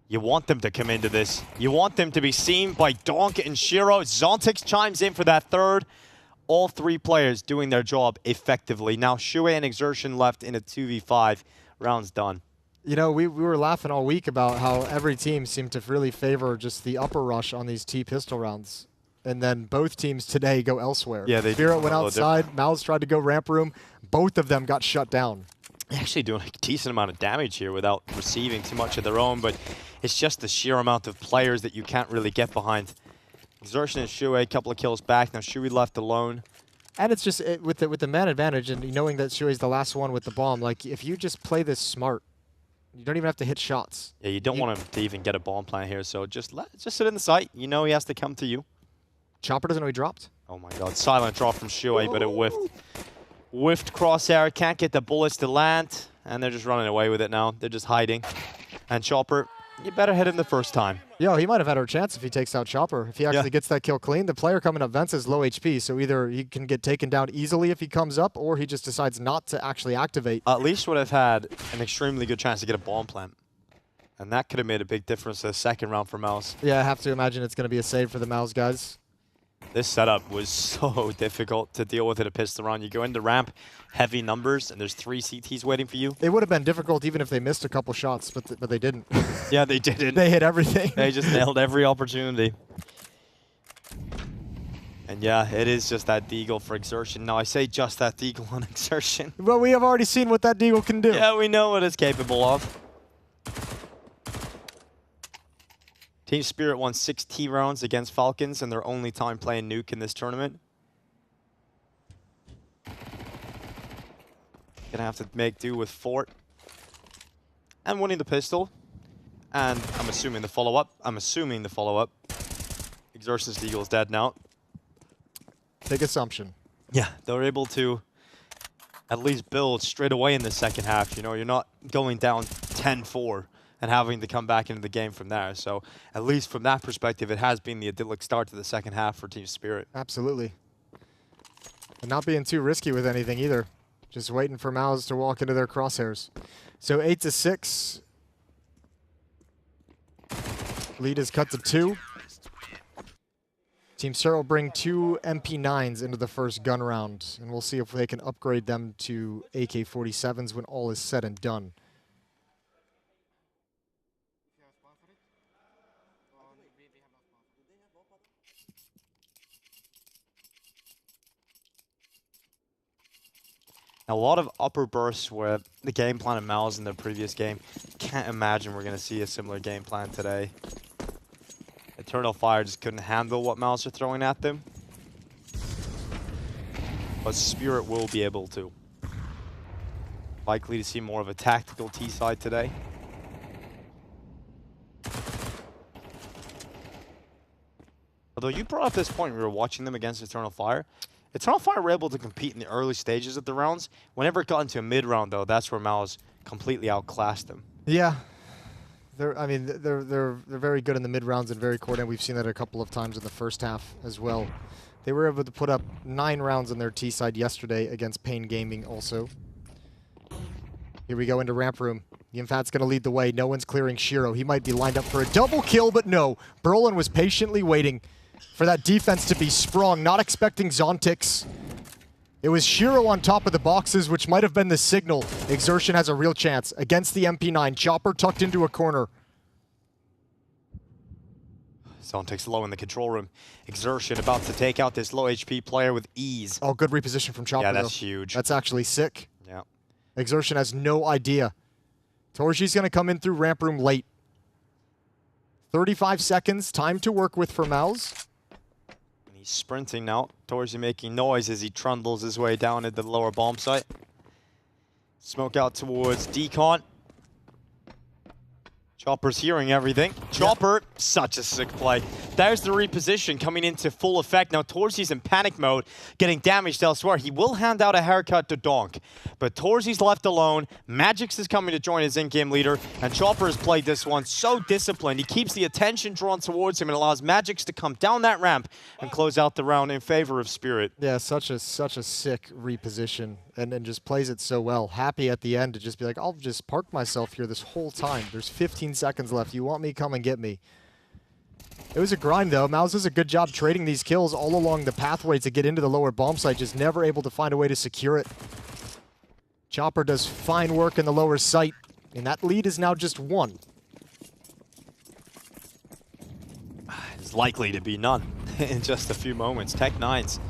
You want them to come into this. You want them to be seen by Donk and Shiro. Zontix chimes in for that third. All three players doing their job effectively. Now Shue and Exertion left in a 2v5. Round's done. You know, we were laughing all week about how every team seemed to really favor just the upper rush on these T-pistol rounds. And then both teams today go elsewhere. Yeah, they Spirit went outside, MOUZ tried to go ramp room. Both of them got shut down. Actually doing a decent amount of damage here without receiving too much of their own, but it's just the sheer amount of players that you can't really get behind. Exertion and Shue, a couple of kills back. Now Shue left alone. And it's just with the man advantage and knowing that Shue is the last one with the bomb, like if you just play this smart, you don't even have to hit shots. Yeah, you don't want him to even get a bomb plant here, so just sit in the site. You know he has to come to you. Chopper doesn't know he dropped. Oh my god, silent drop from Shue, but it whiffed. Whiffed crosshair, can't get the bullets to land, and they're just running away with it now. They're just hiding. And Chopper, you better hit him the first time. Yo, he might have had a chance if he takes out Chopper. If he actually gets that kill clean, the player coming up Vents is low HP, so either he can get taken down easily if he comes up, or he just decides not to actually activate. At least would have had an extremely good chance to get a bomb plant. And that could have made a big difference to the second round for MOUZ. Yeah, I have to imagine it's going to be a save for the MOUZ guys. This setup was so difficult to deal with in a pistol round. You go into ramp, heavy numbers, and there's 3 CTs waiting for you. It would have been difficult even if they missed a couple shots, but they didn't. Yeah, they didn't. They hit everything. They just nailed every opportunity. And yeah, it is just that deagle for Exertion. Now I say just that deagle on Exertion. But we have already seen what that deagle can do. Yeah, we know what it's capable of. Team Spirit won 6 T rounds against Falcons and their only time playing Nuke in this tournament. Gonna have to make do with Fort. And winning the pistol. And I'm assuming the follow-up. Exertion's deagle is dead now. Big assumption. Yeah, they're able to at least build straight away in the second half. You know, you're not going down 10-4. And having to come back into the game from there. So at least from that perspective, it has been the idyllic start to the second half for Team Spirit. Absolutely. And not being too risky with anything either. Just waiting for MOUZ to walk into their crosshairs. So 8-6. Lead is cut to 2. Team Spirit will bring 2 MP9s into the first gun round. And we'll see if they can upgrade them to AK-47s when all is said and done. A lot of upper bursts where the game plan of MOUZ in the previous game. Can't imagine we're going to see a similar game plan today. Eternal Fire just couldn't handle what MOUZ are throwing at them. But Spirit will be able to. Likely to see more of a tactical T side today. Although you brought up this point, we were watching them against Eternal Fire. Eternal Fire were able to compete in the early stages of the rounds. Whenever it got into a mid-round, though, that's where MOUZ completely outclassed them. Yeah. They're very good in the mid-rounds and very coordinated. We've seen that a couple of times in the first half as well. They were able to put up 9 rounds on their T side yesterday against Pain Gaming also. Here we go into ramp room. Yimfat's going to lead the way. No one's clearing Shiro. He might be lined up for a double kill, but no. Brolin was patiently waiting for that defense to be sprung, not expecting Zontix. It was Shiro on top of the boxes, which might have been the signal. Exertion has a real chance against the MP9. Chopper tucked into a corner. Zontix low in the control room. Exertion about to take out this low HP player with ease. Oh, good reposition from Chopper, Yeah, that's though. huge. That's actually sick. Yeah. Exertion has no idea. Torji's going to come in through ramp room late. 35 seconds, time to work with for MOUZ. He's sprinting now. Torji making noise as he trundles his way down into the lower bomb site. Smoke out towards Decon. Chopper's hearing everything. Chopper, such a sick play. There's the reposition coming into full effect. Now Torzy's in panic mode, getting damaged elsewhere. He will hand out a haircut to Donk, but Torzy's left alone. Magix is coming to join his in-game leader, and Chopper has played this one so disciplined. He keeps the attention drawn towards him and allows Magix to come down that ramp and close out the round in favor of Spirit. Yeah, such a sick reposition, and just plays it so well. Happy at the end to just be like, I'll just park myself here this whole time. There's 15 seconds left. You want me? Come and get me. It was a grind, though. MOUZ does a good job trading these kills all along the pathway to get into the lower bomb site, just never able to find a way to secure it. Chopper does fine work in the lower site, and that lead is now just 1. It's likely to be none in just a few moments. Tech9's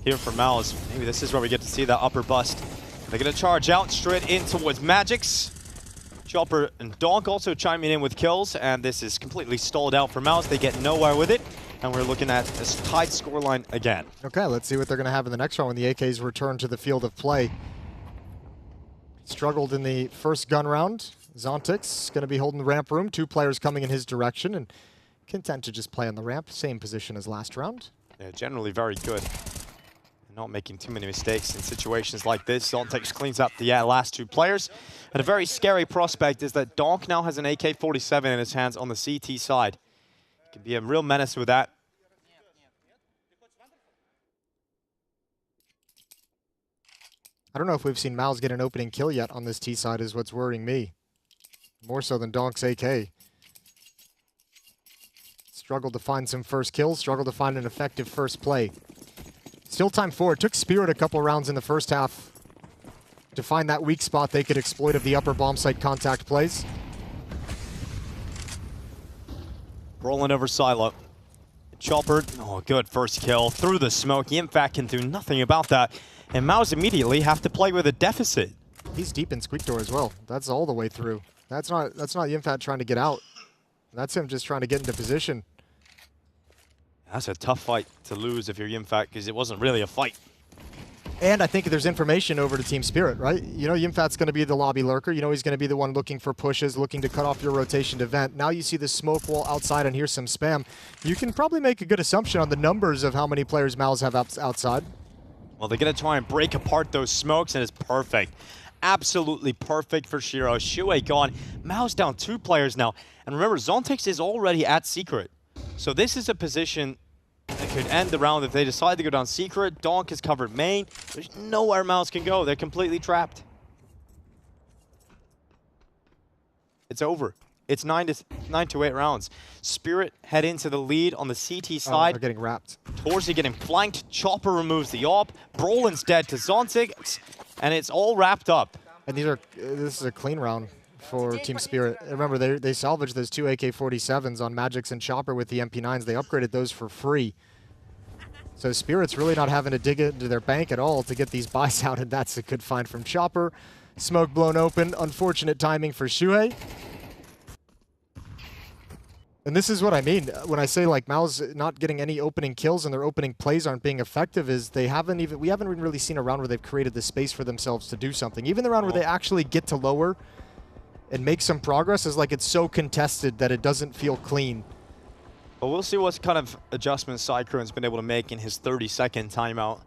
here for MOUZ. Maybe this is where we get to see that upper bust. They're going to charge out straight in towards Magix. Chopper and Donk also chiming in with kills, and this is completely stalled out for MOUZ. They get nowhere with it, and we're looking at this tied scoreline again. Okay, let's see what they're going to have in the next round when the AKs return to the field of play. Struggled in the first gun round. Zontix going to be holding the ramp room. 2 players coming in his direction, and content to just play on the ramp. Same position as last round. Yeah, generally very good. Not making too many mistakes in situations like this. Zontix cleans up the last 2 players. And a very scary prospect is that Donk now has an AK-47 in his hands on the CT side. Can be a real menace with that. I don't know if we've seen MOUZ get an opening kill yet on this T side is what's worrying me. More so than Donk's AK. Struggled to find some first kills, struggled to find an effective first play. Still time forward. Took Spirit a couple rounds in the first half to find that weak spot they could exploit of the upper bomb site contact plays. Rolling over Silo. Chopper, oh, good first kill through the smoke. Yimfat can do nothing about that. And MOUZ immediately have to play with a deficit. He's deep in Squeak Door as well. That's all the way through. That's not Yimfat trying to get out. That's him just trying to get into position. That's a tough fight to lose if you're Yimfat, because it wasn't really a fight. And I think there's information over to Team Spirit, right? You know Yimfat's going to be the lobby lurker. You know he's going to be the one looking for pushes, looking to cut off your rotation to vent. Now you see the smoke wall outside and here's some spam. You can probably make a good assumption on the numbers of how many players MOUZ have outside. Well, they're going to try and break apart those smokes, and it's perfect. Absolutely perfect for Shiro. Shuei gone. MOUZ down 2 players now. And remember, Zontix is already at Secret. So this is a position that could end the round if they decide to go down Secret. Donk has covered main. There's nowhere MOUZ can go. They're completely trapped. It's over. It's 9 to 8 rounds. Spirit head into the lead on the CT side. They're getting wrapped. Torzy getting flanked. Chopper removes the AWP. Brolin's dead to Zontix. And it's all wrapped up. And this is a clean round for Team Spirit. Remember, they salvaged those 2 AK-47s on Magix and Chopper with the MP9s. They upgraded those for free. So Spirit's really not having to dig into their bank at all to get these buys out, and that's a good find from Chopper. Smoke blown open. Unfortunate timing for Shuhei. And this is what I mean when I say like MOUZ not getting any opening kills and their opening plays aren't being effective is we haven't even really seen a round where they've created the space for themselves to do something. Even the round where they actually get to lower and make some progress is like it's so contested that it doesn't feel clean. But we'll see what kind of adjustments Cyclone's been able to make in his 30-second timeout.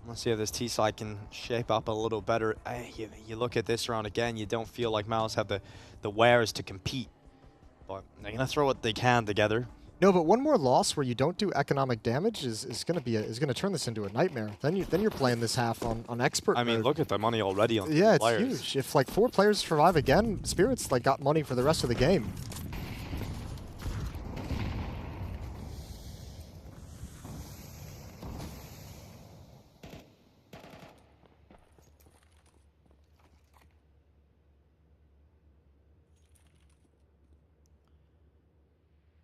Let's see if this T-side can shape up a little better. You look at this round again, you don't feel like MOUZ have the wares to compete. But they're going to throw what they can together. No, but one more loss where you don't do economic damage is going to turn this into a nightmare. Then you're playing this half on expert. I mean, mode. look at the money already on yeah, it's players. huge. If like 4 players survive again, Spirit's like got money for the rest of the game.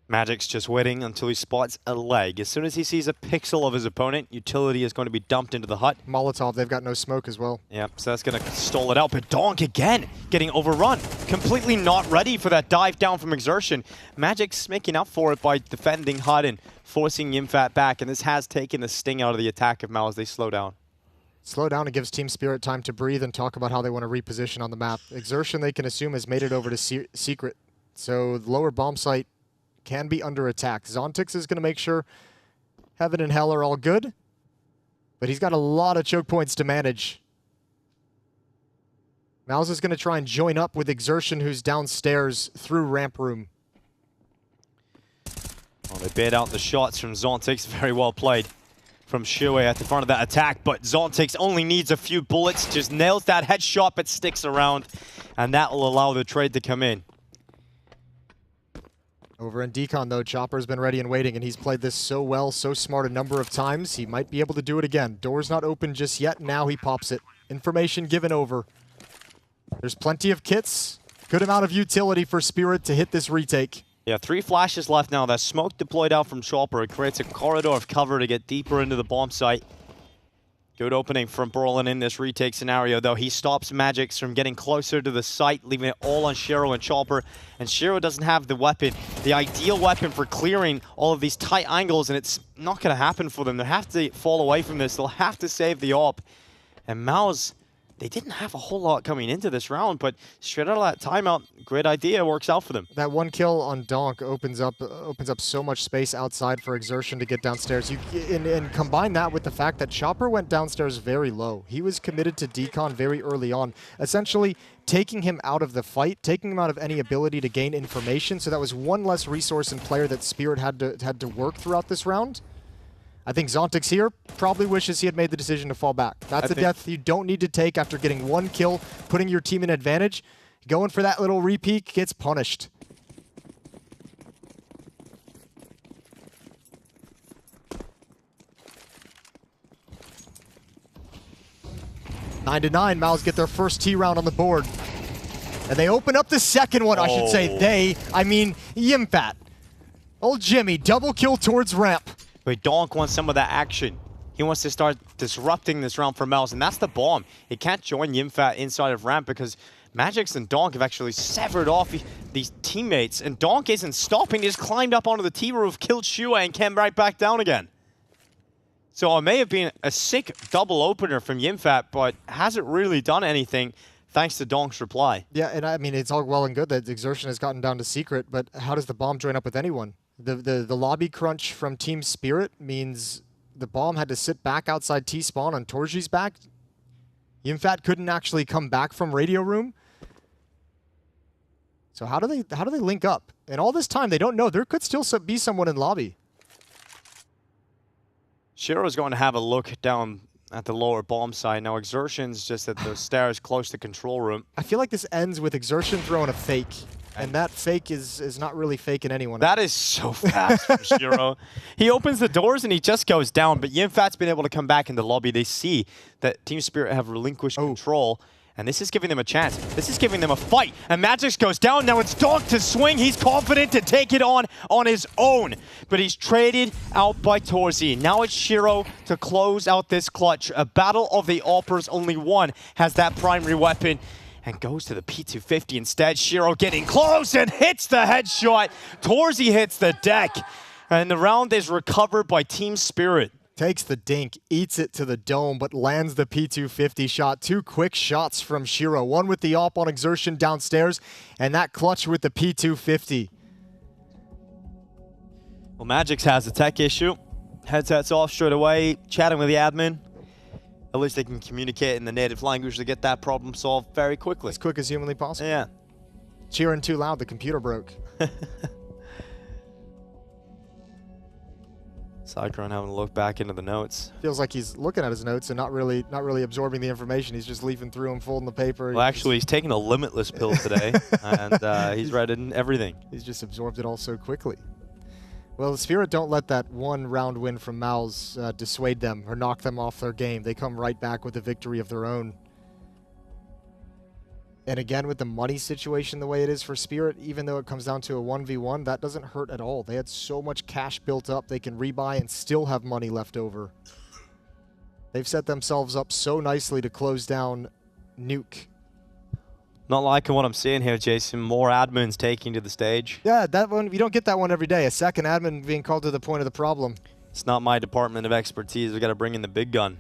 Magic's just waiting until he spots a leg. As soon as he sees a pixel of his opponent, utility is going to be dumped into the hut. Molotov, they've got no smoke as well. Yep, so that's going to stall it out. But Donk again getting overrun. Completely not ready for that dive down from Exertion. Magic's making up for it by defending hut and forcing Yimfat back. And this has taken the sting out of the attack of MOUZ as they slow down. Slow down and gives Team Spirit time to breathe and talk about how they want to reposition on the map. Exertion, they can assume, has made it over to Secret. So the lower bomb site can be under attack. Zontix is going to make sure Heaven and Hell are all good, but he's got a lot of choke points to manage. MOUZ is going to try and join up with Exertion, who's downstairs through ramp room. Well, they bailed out the shots from Zontix. Very well played from Shuey at the front of that attack, but Zontix only needs a few bullets, just nails that headshot, but sticks around, and that will allow the trade to come in. Over in Decon, though, Chopper's been ready and waiting, and he's played this so well, so smart a number of times. He might be able to do it again. Door's not open just yet. Now he pops it. Information given over. There's plenty of kits. Good amount of utility for Spirit to hit this retake. Yeah, 3 flashes left now. That smoke deployed out from Chopper. It creates a corridor of cover to get deeper into the bomb site. Good opening from Berlin in this retake scenario, though. He stops Magix from getting closer to the site, leaving it all on Shiro and Chopper. And Shiro doesn't have the weapon, the ideal weapon for clearing all of these tight angles, and it's not going to happen for them. They have to fall away from this. They'll have to save the AWP. And MOUZ, they didn't have a whole lot coming into this round, but straight out of that timeout, great idea, works out for them. That one kill on Donk opens up so much space outside for Exertion to get downstairs. And combine that with the fact that Chopper went downstairs very low. He was committed to Decon very early on, essentially taking him out of the fight, taking him out of any ability to gain information. So that was one less resource and player that Spirit had to work throughout this round. I think Zontix here probably wishes he had made the decision to fall back. That's a death you don't need to take after getting one kill, putting your team in advantage. Going for that little repeat gets punished. Nine to 9, MOUZ get their first T round on the board. And they open up the second one, I should say. I mean Yimfat. Old Jimmy, double kill towards ramp. But Donk wants some of that action. He wants to start disrupting this round for MOUZ, and that's the bomb. He can't join Yimfat inside of ramp because Magix and Donk have actually severed off these teammates, and Donk isn't stopping. He just climbed up onto the T-roof, killed Shua, and came right back down again. So it may have been a sick double opener from Yimfat, but hasn't really done anything thanks to Donk's reply. Yeah, and I mean, it's all well and good that Exertion has gotten down to secret, but how does the bomb join up with anyone? The lobby crunch from Team Spirit means the bomb had to sit back outside T-spawn on Torji's back. Yimfat couldn't actually come back from radio room. So how do they link up? And all this time they don't know. There could still be someone in lobby. Shiro's going to have a look down at the lower bomb side. Now Exertion's just at the stairs close to control room. I feel like this ends with Exertion throwing a fake. And that fake is not really faking anyone. That is so fast from Shiro. He opens the doors and he just goes down, but Yimfat's been able to come back in the lobby. They see that Team Spirit have relinquished control, and this is giving them a chance. This is giving them a fight. And Magix goes down. Now it's Donk to swing. He's confident to take it on his own, but he's traded out by Torzi. Now it's Shiro to close out this clutch. A battle of the AWPers. Only one has that primary weapon, and goes to the P250 instead. Shiro getting close and hits the headshot. Torzi hits the deck. And the round is recovered by Team Spirit. Takes the dink, eats it to the dome, but lands the P250 shot. 2 quick shots from Shiro. One with the AWP on Exertion downstairs, and that clutch with the P250. Well, Magix has a tech issue. Headsets off straight away, chatting with the admin. At least they can communicate in the native language to get that problem solved very quickly. As quick as humanly possible. Yeah. Cheering too loud, the computer broke. Cyclone having a look back into the notes. Feels like he's looking at his notes and not really absorbing the information. He's just leafing through them, folding the paper. Well, actually, he's taking a limitless pill today, and he's read in everything. He's just absorbed it all so quickly. Well, the Spirit don't let that one round win from MOUZ dissuade them or knock them off their game. They come right back with a victory of their own. And again, with the money situation the way it is for Spirit, even though it comes down to a 1v1, that doesn't hurt at all. They had so much cash built up, they can rebuy and still have money left over. They've set themselves up so nicely to close down Nuke. Not liking what I'm seeing here, Jason. More admins taking to the stage. Yeah, that one, you don't get that one every day. A second admin being called to the point of the problem. It's not my department of expertise. We got to bring in the big gun.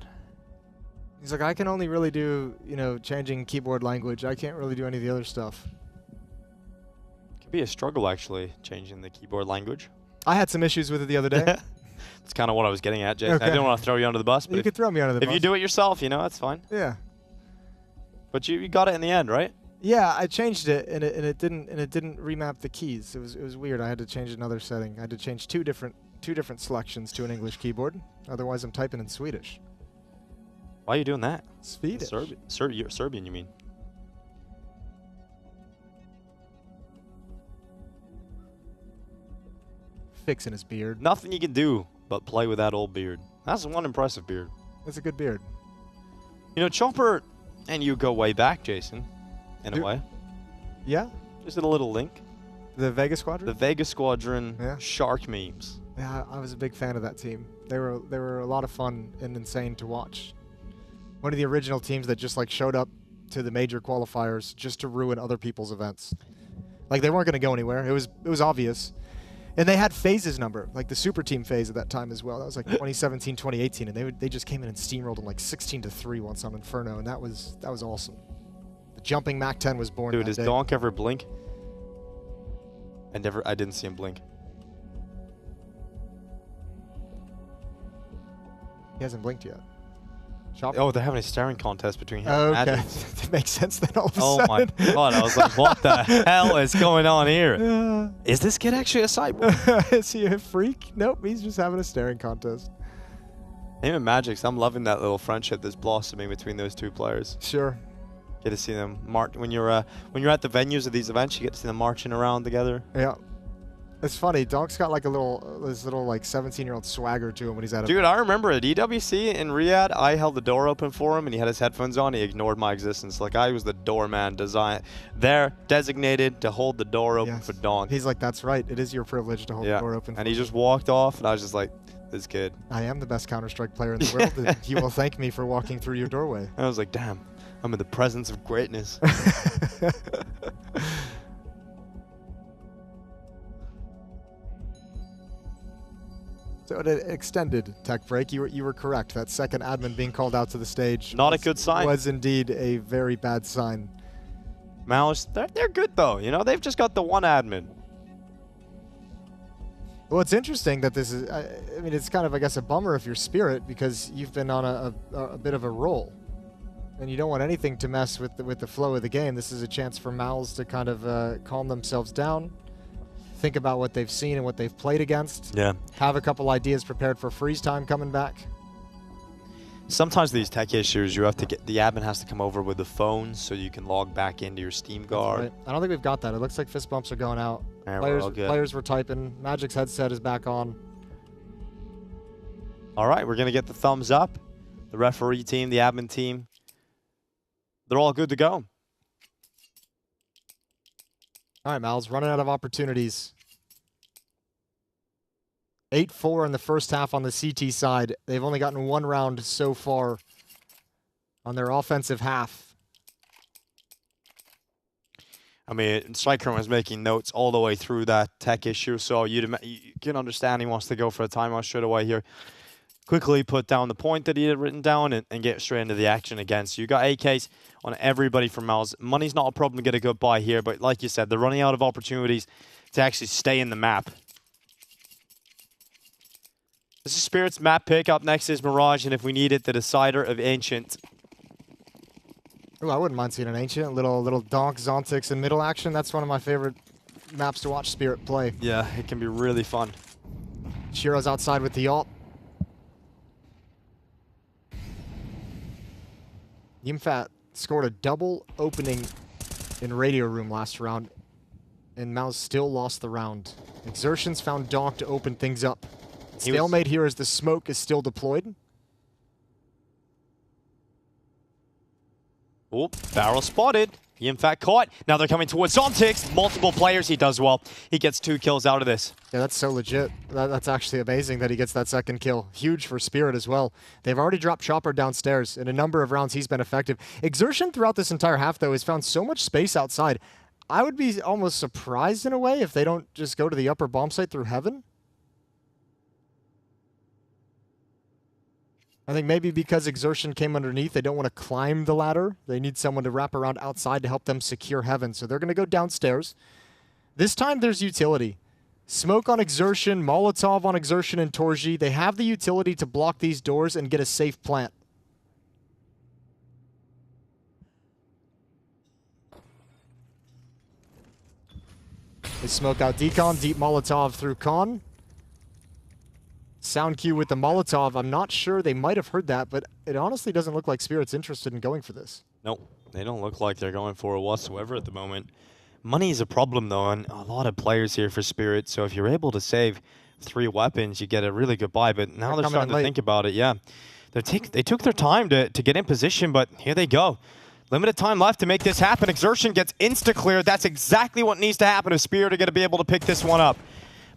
He's like, I can only really do, changing keyboard language. I can't really do any of the other stuff. Could be a struggle, actually, changing the keyboard language. I had some issues with it the other day. That's kind of what I was getting at, Jason. Okay. I didn't want to throw you under the bus. But You could throw me under the bus. If you do it yourself, you know, that's fine. Yeah. But you got it in the end, right? Yeah, I changed it and it didn't remap the keys. It was weird. I had to change another setting. I had to change two different selections to an English keyboard. Otherwise, I'm typing in Swedish. Why are you doing that? Swedish. Serbian, you mean? Fixing his beard. Nothing you can do but play with that old beard. That's one impressive beard. That's a good beard. You know, Chopper and you go way back, Jason, in a way. Yeah? Just a little link. The Vega Squadron? The Vega Squadron Yeah. shark memes. Yeah, I was a big fan of that team. They were a lot of fun and insane to watch. One of the original teams that just like showed up to the major qualifiers just to ruin other people's events. Like they weren't going to go anywhere. It was obvious. And they had phases number, like the super team phase at that time as well. That was like 2017, 2018, and they just came in and steamrolled them like 16-3 once on Inferno, and that was awesome. The jumping Mac 10 was born. Dude, that does day. Donk ever blink? I didn't see him blink. He hasn't blinked yet. Oh, they're having a staring contest between him Okay, and Magic. that makes sense then all of a Oh sudden. my god, I was like, what the hell is going on here? Yeah. Is this kid actually a cyborg? Is he a freak? Nope, he's just having a staring contest. Him and Magic's, I'm loving that little friendship that's blossoming between those two players. Sure. Get to see them march when you're at the venues of these events. You get to see them marching around together. Yeah. It's funny. Donk's got like this little like 17-year-old swagger to him when he's at a... Dude, I remember at EWC in Riyadh, I held the door open for him and he had his headphones on. He ignored my existence. Like I was the doorman designated to hold the door open for Donk. He's like, that's right. It is your privilege to hold the door open. And he just walked off and I was just like, this kid. I am the best Counter-Strike player in the world. And you will thank me for walking through your doorway. And I was like, damn, I'm in the presence of greatness. So an extended tech break. You were correct. That second admin being called out to the stage Not a good sign. Was indeed a very bad sign. MOUZ, they're good though. You know, they've just got the one admin. Well, it's interesting that this is, I mean, it's kind of, I guess, a bummer if you're Spirit because you've been on a bit of a roll. And you don't want anything to mess with the flow of the game. This is a chance for MOUZ to kind of calm themselves down, think about what they've seen and what they've played against. Yeah. Have a couple ideas prepared for freeze time coming back. Sometimes these tech issues, you have to get the admin has to come over with the phone so you can log back into your Steam guard. Right. I don't think we've got that. It looks like fist bumps are going out. Yeah, we're all good. Players were typing. Magic's headset is back on. All right, we're going to get the thumbs up. The referee team, the admin team, they're all good to go. All right, MOUZ, running out of opportunities. 8-4 in the first half on the CT side. They've only gotten one round so far on their offensive half. I mean, Striker was making notes all the way through that tech issue, so you can understand he wants to go for a timeout straight away here. Quickly put down the point that he had written down and get straight into the action again. So you got AKs on everybody from MOUZ. Money's not a problem to get a good buy here, but like you said, they're running out of opportunities to actually stay in the map. This is Spirit's map pick. Up next is Mirage, and if we need it, the Decider of Ancient. Ooh, I wouldn't mind seeing an Ancient. Little Donk, Zontix, and middle action. That's one of my favorite maps to watch Spirit play. Yeah, it can be really fun. Shiro's outside with the ult. Yimfat scored a double opening in Radio Room last round, and MOUZ still lost the round. Exertions found Donk to open things up. Stalemate here as the smoke is still deployed. Oh, barrel spotted. He in fact caught. Now they're coming towards Zontix. Multiple players. He does well. He gets 2 kills out of this. Yeah, that's so legit. That's actually amazing that he gets that second kill. Huge for Spirit as well. They've already dropped Chopper downstairs. In a number of rounds, he's been effective. Exertion throughout this entire half, though, has found so much space outside. I would be almost surprised in a way if they don't just go to the upper bomb site through Heaven. I think maybe because Exertion came underneath, they don't want to climb the ladder. They need someone to wrap around outside to help them secure Heaven. So they're going to go downstairs. This time there's utility. Smoke on Exertion, Molotov on Exertion and Torji. They have the utility to block these doors and get a safe plant. They smoke out Decon, deep Molotov through Con. Sound cue with the Molotov. I'm not sure, they might have heard that, but it honestly doesn't look like Spirit's interested in going for this. Nope, they don't look like they're going for it whatsoever at the moment. Money is a problem though, and a lot of players here for Spirit, so if you're able to save 3 weapons, you get a really good buy, but now they're starting to think about it, yeah. They took their time to get in position, but here they go. Limited time left to make this happen. Exertion gets insta-cleared. That's exactly what needs to happen if Spirit are going to be able to pick this one up.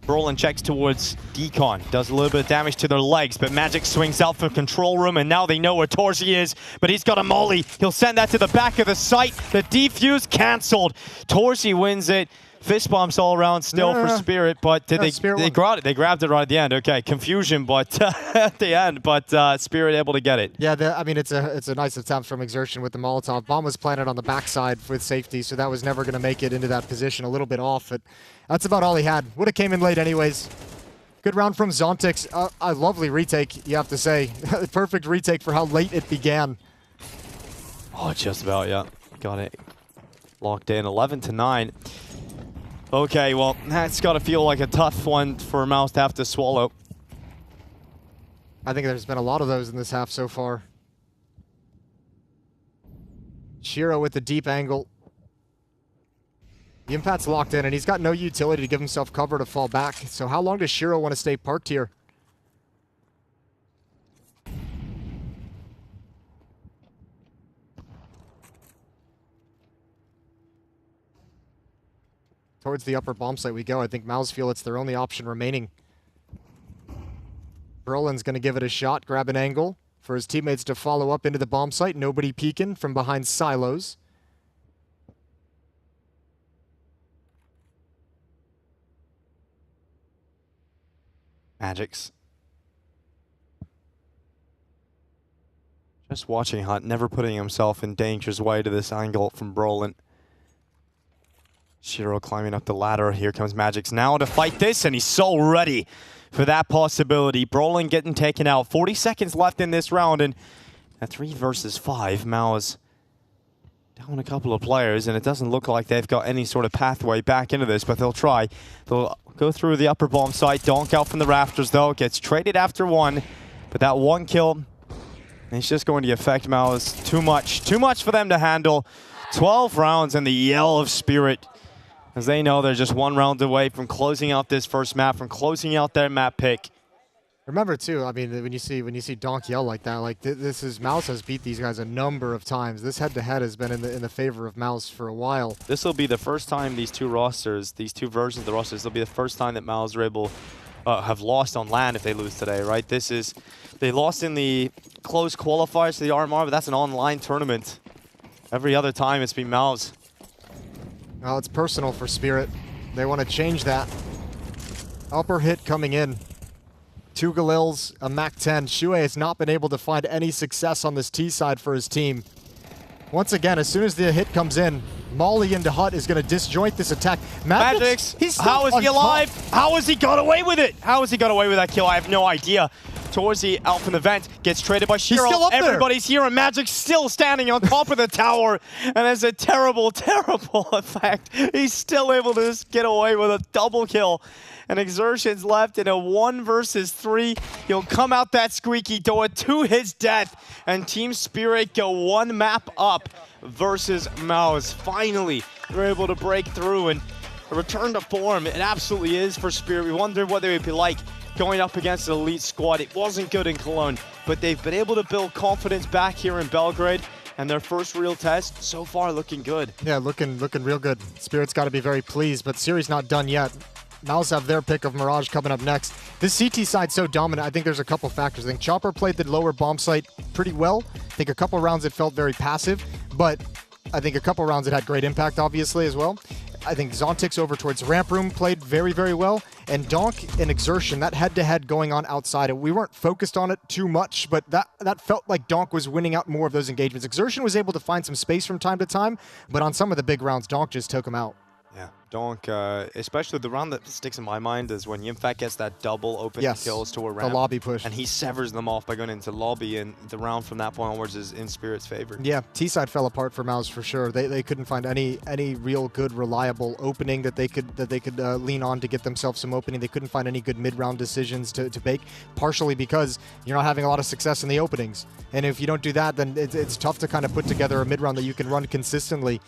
Brolin checks towards Decon. Does a little bit of damage to their legs, but Magic swings out from control room, and now they know where Torsi is, but he's got a molly. He'll send that to the back of the site. The defuse canceled. Torsi wins it. Fist bumps all around still for Spirit, but they grabbed it. They grabbed it right at the end. Okay, confusion, but at the end, but Spirit able to get it. Yeah, I mean it's a nice attempt from Exertion with the Molotov. Bomb was planted on the backside with safety, so that was never going to make it into that position. A little bit off, but that's about all he had. Would have came in late anyways. Good round from Zontix. A lovely retake, you have to say. Perfect retake for how late it began. Oh, just about, yeah. Got it locked in. 11-9. Okay, well, that's got to feel like a tough one for MOUZ to have to swallow. I think there's been a lot of those in this half so far. Shiro with the deep angle. The impact's locked in, and he's got no utility to give himself cover to fall back. So how long does Shiro want to stay parked here? Towards the upper bomb site we go. I think MOUZ feel it's their only option remaining. Brolin's going to give it a shot, grab an angle for his teammates to follow up into the bomb site. Nobody peeking from behind silos. Magics. Just watching Hunt, never putting himself in danger's way to this angle from Brolin. Shiro climbing up the ladder. Here comes Magix now to fight this, and he's so ready for that possibility. Brolin getting taken out. 40 seconds left in this round, and at 3 versus 5, MOUZ down a couple of players, and it doesn't look like they've got any sort of pathway back into this, but they'll try. They'll go through the upper bomb site. Donk out from the rafters, though. Gets traded after 1, but that 1 kill, it's just going to affect MOUZ too much. Too much for them to handle. 12 rounds and the yell of Spirit, as they know they're just 1 round away from closing out this first map, from closing out their map pick. Remember too, I mean, when you see Donk yell like that, like this is MOUZ has beat these guys a number of times. This head-to-head has been in the favor of MOUZ for a while. This will be the first time these two rosters, these two versions of the rosters, will be the first time that MOUZ are able have lost on LAN if they lose today, right? They lost in the close qualifiers to the RMR, but that's an online tournament. Every other time it's been MOUZ. Well, it's personal for Spirit. They want to change that. Upper hit coming in. 2 Galils, a MAC-10. Shue has not been able to find any success on this T side for his team. Once again, as soon as the hit comes in, Molly into Hut is going to disjoint this attack. Magix, how is he alive? How has he got away with it? How has he got away with that kill? I have no idea. Torzy out from the vent, gets traded by Shiro. He's still up Everybody's here, and Magic's still standing on top of the tower. And it's a terrible, terrible effect. He's still able to just get away with a double kill. And Exertion's left in a 1 versus 3. He'll come out that squeaky door to his death. And Team Spirit go 1 map up versus MOUZ. Finally, they're able to break through and a return to form. It absolutely is for Spirit. We wondered what they would be like going up against an elite squad. It wasn't good in Cologne, but they've been able to build confidence back here in Belgrade, and their first real test so far looking good. Yeah, looking real good. Spirit's got to be very pleased, but series not done yet. MOUZ have their pick of Mirage coming up next. This CT side's so dominant, I think there's a couple factors. I think Chopper played the lower bomb site pretty well. I think a couple rounds it felt very passive, but I think a couple rounds it had great impact, obviously, as well. I think Zontix over towards Ramp Room played very, very well. And Donk and Exertion, that head-to-head going on outside, we weren't focused on it too much, but that felt like Donk was winning out more of those engagements. Exertion was able to find some space from time to time, but on some of the big rounds, Donk just took him out. Yeah, Donk, especially the round that sticks in my mind is when Yimfat gets that double open kills to a ramp. The lobby push. And he severs them off by going into lobby, and the round from that point onwards is in Spirit's favor. Yeah, T-side fell apart for MOUZ for sure. They couldn't find any real good, reliable opening that they could lean on to get themselves some opening. They couldn't find any good mid-round decisions to bake, partially because you're not having a lot of success in the openings. And if you don't do that, then it's tough to kind of put together a mid-round that you can run consistently.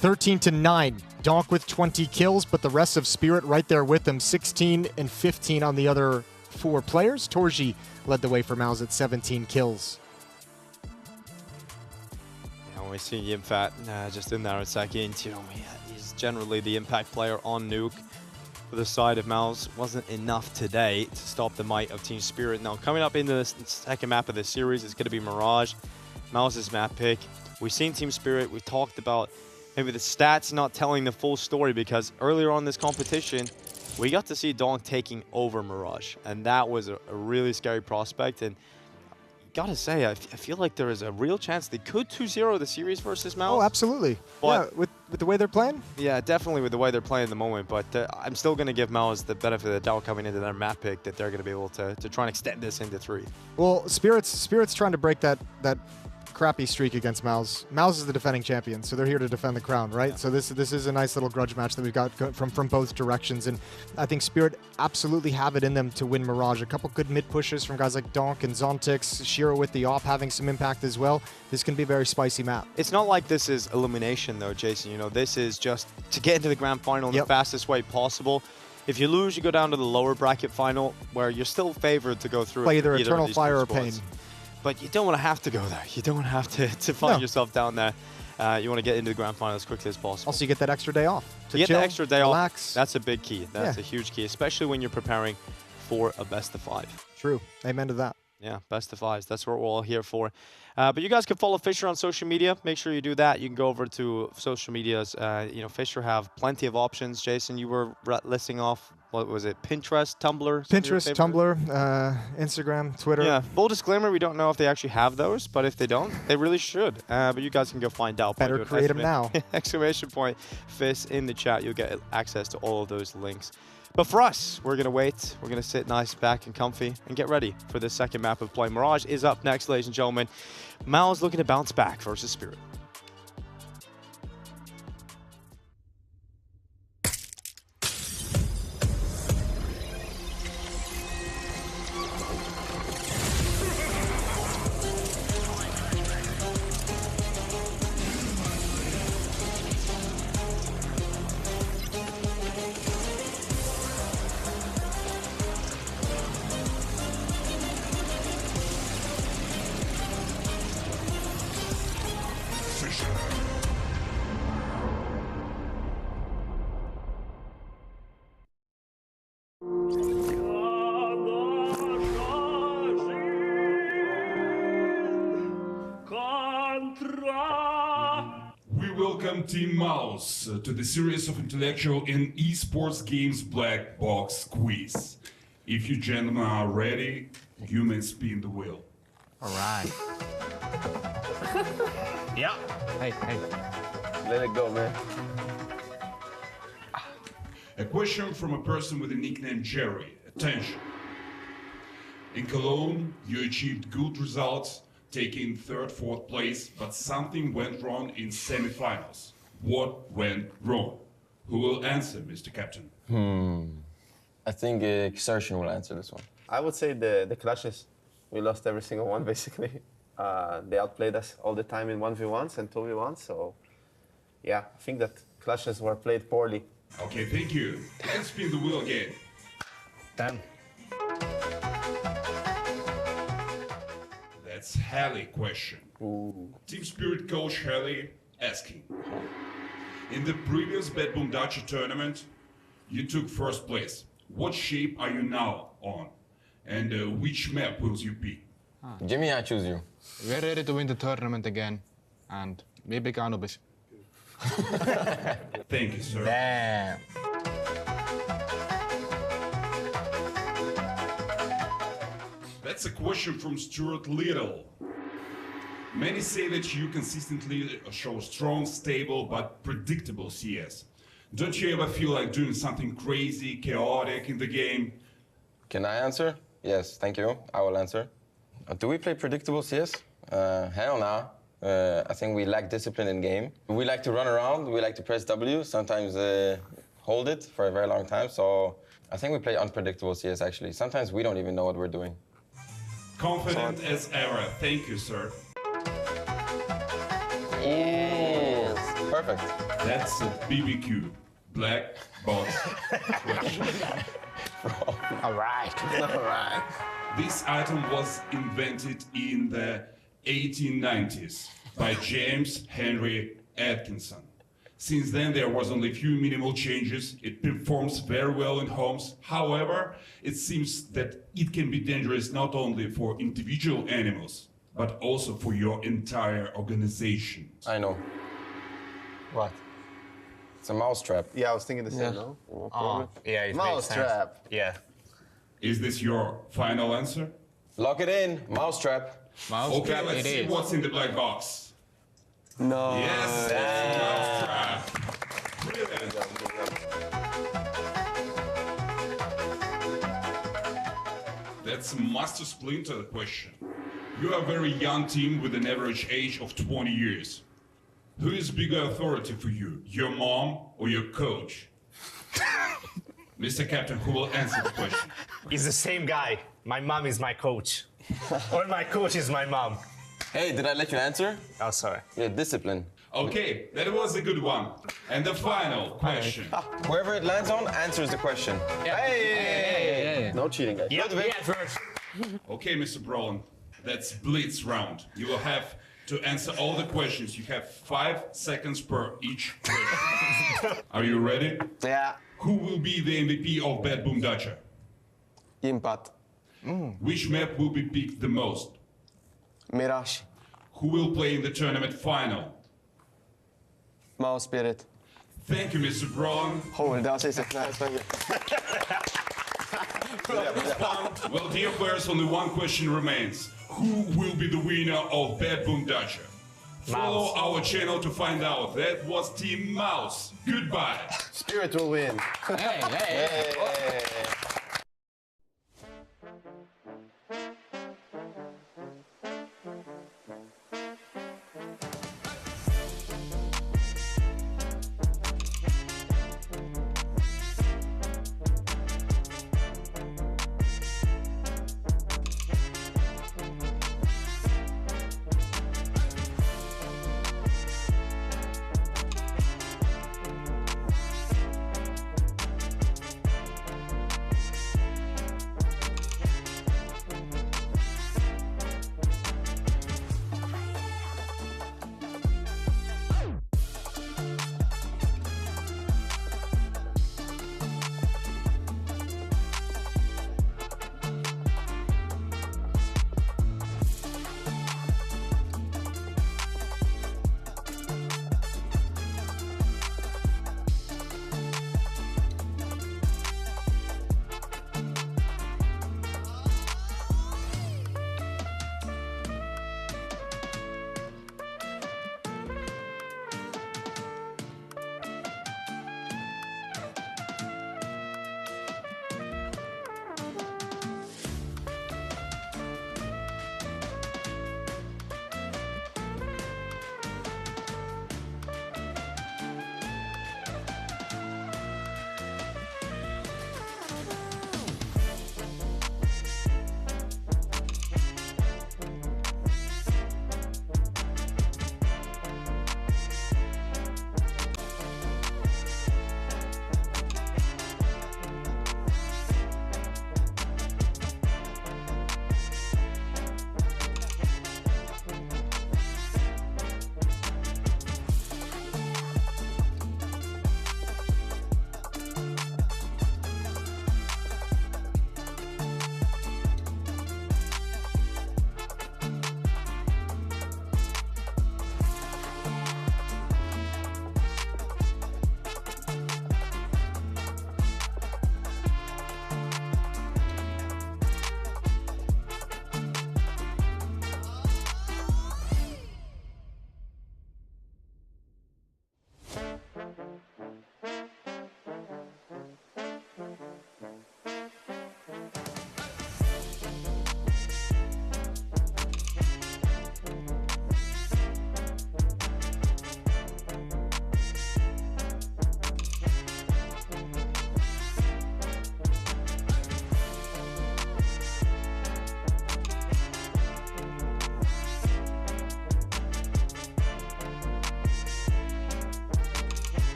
13-9, Donk with 20 kills, but the rest of Spirit right there with them, 16 and 15 on the other 4 players. Torji led the way for MOUZ at 17 kills. Yeah, when we see Yimfat just in there a second, you know, he's generally the impact player on Nuke. For the side of MOUZ, wasn't enough today to stop the might of Team Spirit. Now, coming up into the second map of this series, it's going to be Mirage, MOUZ's map pick. We've seen Team Spirit, we talked about maybe the stats not telling the full story, because earlier on this competition, we got to see Donk taking over Mirage, and that was a really scary prospect. And gotta say, I feel like there is a real chance they could 2-0 the series versus MOUZ. Oh, absolutely. But yeah, with the way they're playing? Yeah, definitely with the way they're playing at the moment, but I'm still going to give MOUZ the benefit of the doubt coming into their map pick that they're going to be able to try and extend this into 3. Well, Spirit's trying to break that crappy streak against MOUZ. MOUZ is the defending champion, so they're here to defend the crown, right? Yeah. So this is a nice little grudge match that we've got from both directions, and I think Spirit absolutely have it in them to win Mirage. A couple good mid pushes from guys like Donk and Zontix, Shiro with the op having some impact as well. This can be a very spicy map. It's not like this is elimination though, Jason. You know, this is just to get into the grand final in the fastest way possible. If you lose, you go down to the lower bracket final, where you're still favored to go through. Play either Eternal Fire or Pain. But you don't want to have to go there. You don't have to find yourself down there. You want to get into the grand final as quickly as possible. Also, you get that extra day off. You get the extra day relax. off. That's a big key. That's a huge key, especially when you're preparing for a best of 5. True. Amen to that. Yeah, best of 5s. That's what we're all here for. But you guys can follow Fisher on social media. Make sure you do that. You can go over to social medias. You know, Fisher have plenty of options. Jason, you were listing off, what was it, Pinterest, Tumblr? Pinterest, Tumblr, Instagram, Twitter. Yeah, full disclaimer, we don't know if they actually have those, but if they don't, they really should. But you guys can go find out. Better create them now. Exclamation point, Fist in the chat. You'll get access to all of those links. But for us, we're going to wait. We're going to sit nice back and comfy and get ready for the second map of play. Mirage is up next, ladies and gentlemen. MOUZ looking to bounce back versus Spirit. Team MOUZ to the series of intellectual and esports games black box quiz. If you gentlemen are ready, you may spin the wheel. All right. Yeah. Hey. Let it go, man. A question from a person with the nickname Jerry. Attention. In Cologne, you achieved good results, taking 3rd, 4th place, but something went wrong in semifinals. What went wrong? Who will answer, Mr. Captain? I think Exertion will answer this one. I would say the clashes. We lost every single one, basically. They outplayed us all the time in 1v1s and 2v1s, so yeah, I think that clashes were played poorly. Okay, thank you. Let's spin the wheel again. 10. That's Hallie question. Ooh. Team Spirit coach Hallie asking. In the previous BetBoom Dacha tournament, you took 1st place. What shape are you now on? And which map will you pick? Jimmy, I choose you. We're ready to win the tournament again. And we pick Anubis. Thank you, sir. Damn. That's a question from Stuart Little. Many say that you consistently show strong, stable, but predictable CS. Don't you ever feel like doing something crazy, chaotic in the game? Can I answer? Yes, thank you. I will answer. Do we play predictable CS? Hell no. I think we lack discipline in game. We like to run around, we like to press W, sometimes hold it for a very long time. So I think we play unpredictable CS actually. Sometimes we don't even know what we're doing. Confident as ever. Thank you, sir. Yes. Perfect. That's a BBQ. Black box question. All right. All right. This item was invented in the 1890s by James Henry Atkinson. Since then, there was only a few minimal changes. It performs very well in homes. However, it seems that it can be dangerous not only for individual animals, but also for your entire organization. I know. What? It's a mouse trap. Yeah, I was thinking the same, no? Yeah, it Mouse trap. Yeah. Is this your final answer? Lock it in. Mouse trap. Okay, let's see what's in the black box. No. Yes, it's a mouse trap. Brilliant. That's a Master Splinter question. You are a very young team with an average age of 20 years. Who is bigger authority for you, your mom or your coach? Mr. Captain, who will answer the question? It's the same guy. My mom is my coach. Or my coach is my mom. Hey, did I let you answer? Oh, sorry. Yeah, discipline. Okay, that was a good one. And the final question. Whoever it lands on answers the question. Hey! No cheating, guys. Yeah, first. Okay, Mr. Brolin, that's Blitz round. You will have to answer all the questions. You have 5 seconds per each question. Are you ready? Yeah. Who will be the MVP of BetBoom Dacha? Impact. Which map will be picked the most? Mirage. Who will play in the tournament final? MOUZ Spirit. Thank you, Mr. Brolin. Oh, that was easy. Nice, thank you. Well, dear players, only one question remains. Who will be the winner of BetBoom Dacha? Follow our channel to find out. That was Team MOUZ. Goodbye. Spirit will win. Hey.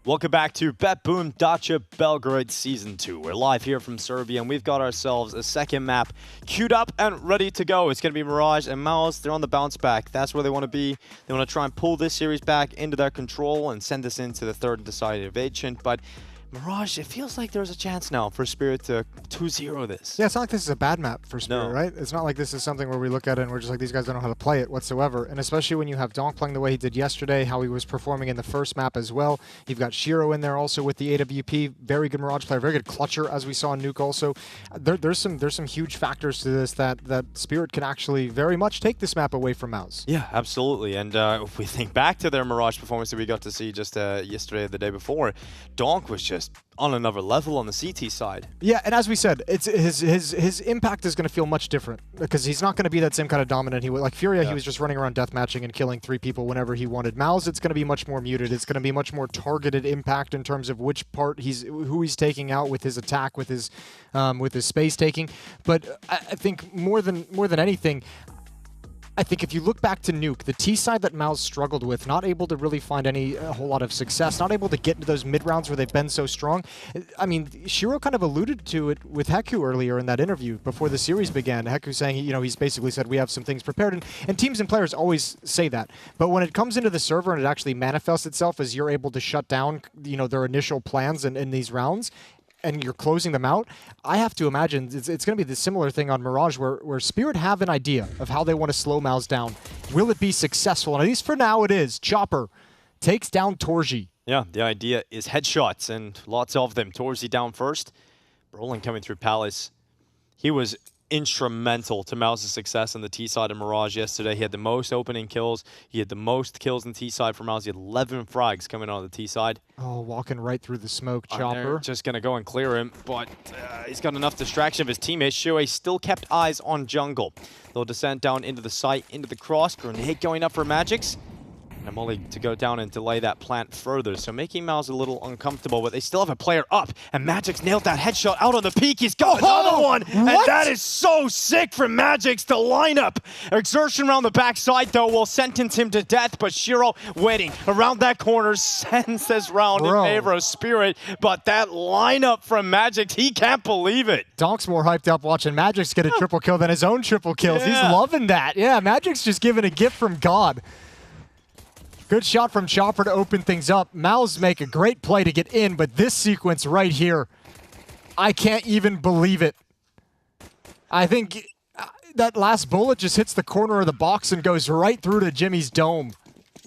Welcome back to BetBoom Dacha Belgrade Season 2. We're live here from Serbia, and we've got ourselves a second map queued up and ready to go. It's going to be Mirage and MOUZ. They're on the bounce back. That's where they want to be. They want to try and pull this series back into their control and send us into the third and decisive agent. But Mirage, it feels like there's a chance now for Spirit to 2-0 this. Yeah, it's not like this is a bad map for Spirit, right? It's not like this is something where we look at it and we're just like, these guys don't know how to play it whatsoever. And especially when you have Donk playing the way he did yesterday, how he was performing in the first map as well. You've got Shiro in there also with the AWP. Very good Mirage player, very good clutcher, as we saw in Nuke also. There's some huge factors to this that Spirit can actually very much take this map away from MOUZ. Yeah, absolutely. And if we think back to their Mirage performance that we got to see just yesterday or the day before, Donk was just on another level on the CT side. Yeah, and as we said, it's his impact is going to feel much different because he's not going to be that same kind of dominant. Like Furia, he was just running around deathmatching and killing 3 people whenever he wanted. MOUZ, it's going to be much more muted. It's going to be much more targeted impact in terms of which part who he's taking out with his attack, with his space taking. But I think more than anything, I think if you look back to Nuke, the T side that MOUZ struggled with, not able to really find a whole lot of success, not able to get into those mid rounds where they've been so strong. I mean, Shiro kind of alluded to it with Heku earlier in that interview before the series began. Heku saying, he's basically said we have some things prepared, and teams and players always say that. But when it comes into the server and it actually manifests itself as you're able to shut down, their initial plans in these rounds, and you're closing them out, I have to imagine it's going to be the similar thing on Mirage where Spirit have an idea of how they want to slow MOUZ down. Will it be successful? And at least for now it is. Chopper takes down Torji. Yeah, the idea is headshots, and lots of them. Torji down first. Brolin coming through Palace. He was instrumental to MOUZ's success on the T side of Mirage yesterday. He had the most opening kills. He had the most kills on the T side for MOUZ. He had 11 frags coming on the T side. Oh, walking right through the smoke, Chopper. Just going to go and clear him, but he's got enough distraction of his teammates. Shuei still kept eyes on jungle. They'll descend down into the site, into the cross. Grenade going up for Magix. And I'm only to go down and delay that plant further, so making MOUZ a little uncomfortable, but they still have a player up, and Magix nailed that headshot out on the peak. He's got another one, and that is so sick from Magix to line up. Exertion around the backside, though, will sentence him to death, but Shiro waiting around that corner, sends this round in favor of Spirit, but that lineup from Magix, he can't believe it. Donk's more hyped up watching Magix get a triple kill than his own triple kills. He's loving that. Yeah, Magix just giving a gift from God. Good shot from Chopper to open things up. MOUZ make a great play to get in, but this sequence right here, I can't even believe it. I think that last bullet just hits the corner of the box and goes right through to Jimmy's dome.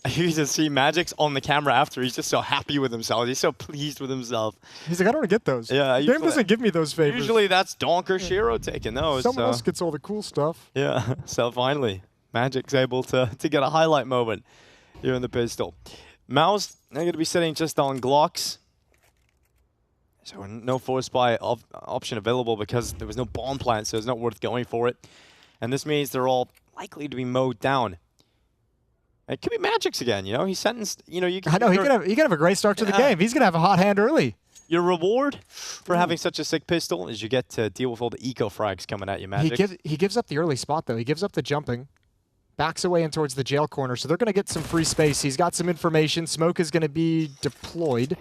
You can see Magix on the camera after. He's just so happy with himself. He's so pleased with himself. He's like, I don't want to get those. Yeah, the game doesn't give me those favors. Usually that's Donk or Shiro taking those. Someone else gets all the cool stuff. Yeah, so finally, Magic's able to get a highlight moment here in the pistol. MOUZ, they're going to be sitting just on Glocks. So no force buy option available because there was no bomb plant, so it's not worth going for it. And this means they're all likely to be mowed down. It could be Magic's again, He's sentenced, I know, he can have a great start to the game. He's going to have a hot hand early. Your reward for having such a sick pistol is you get to deal with all the eco frags coming at you, Magic. He gives up the early spot, though. He gives up the jumping. Backs away in towards the jail corner, so they're going to get some free space. He's got some information. Smoke is going to be deployed.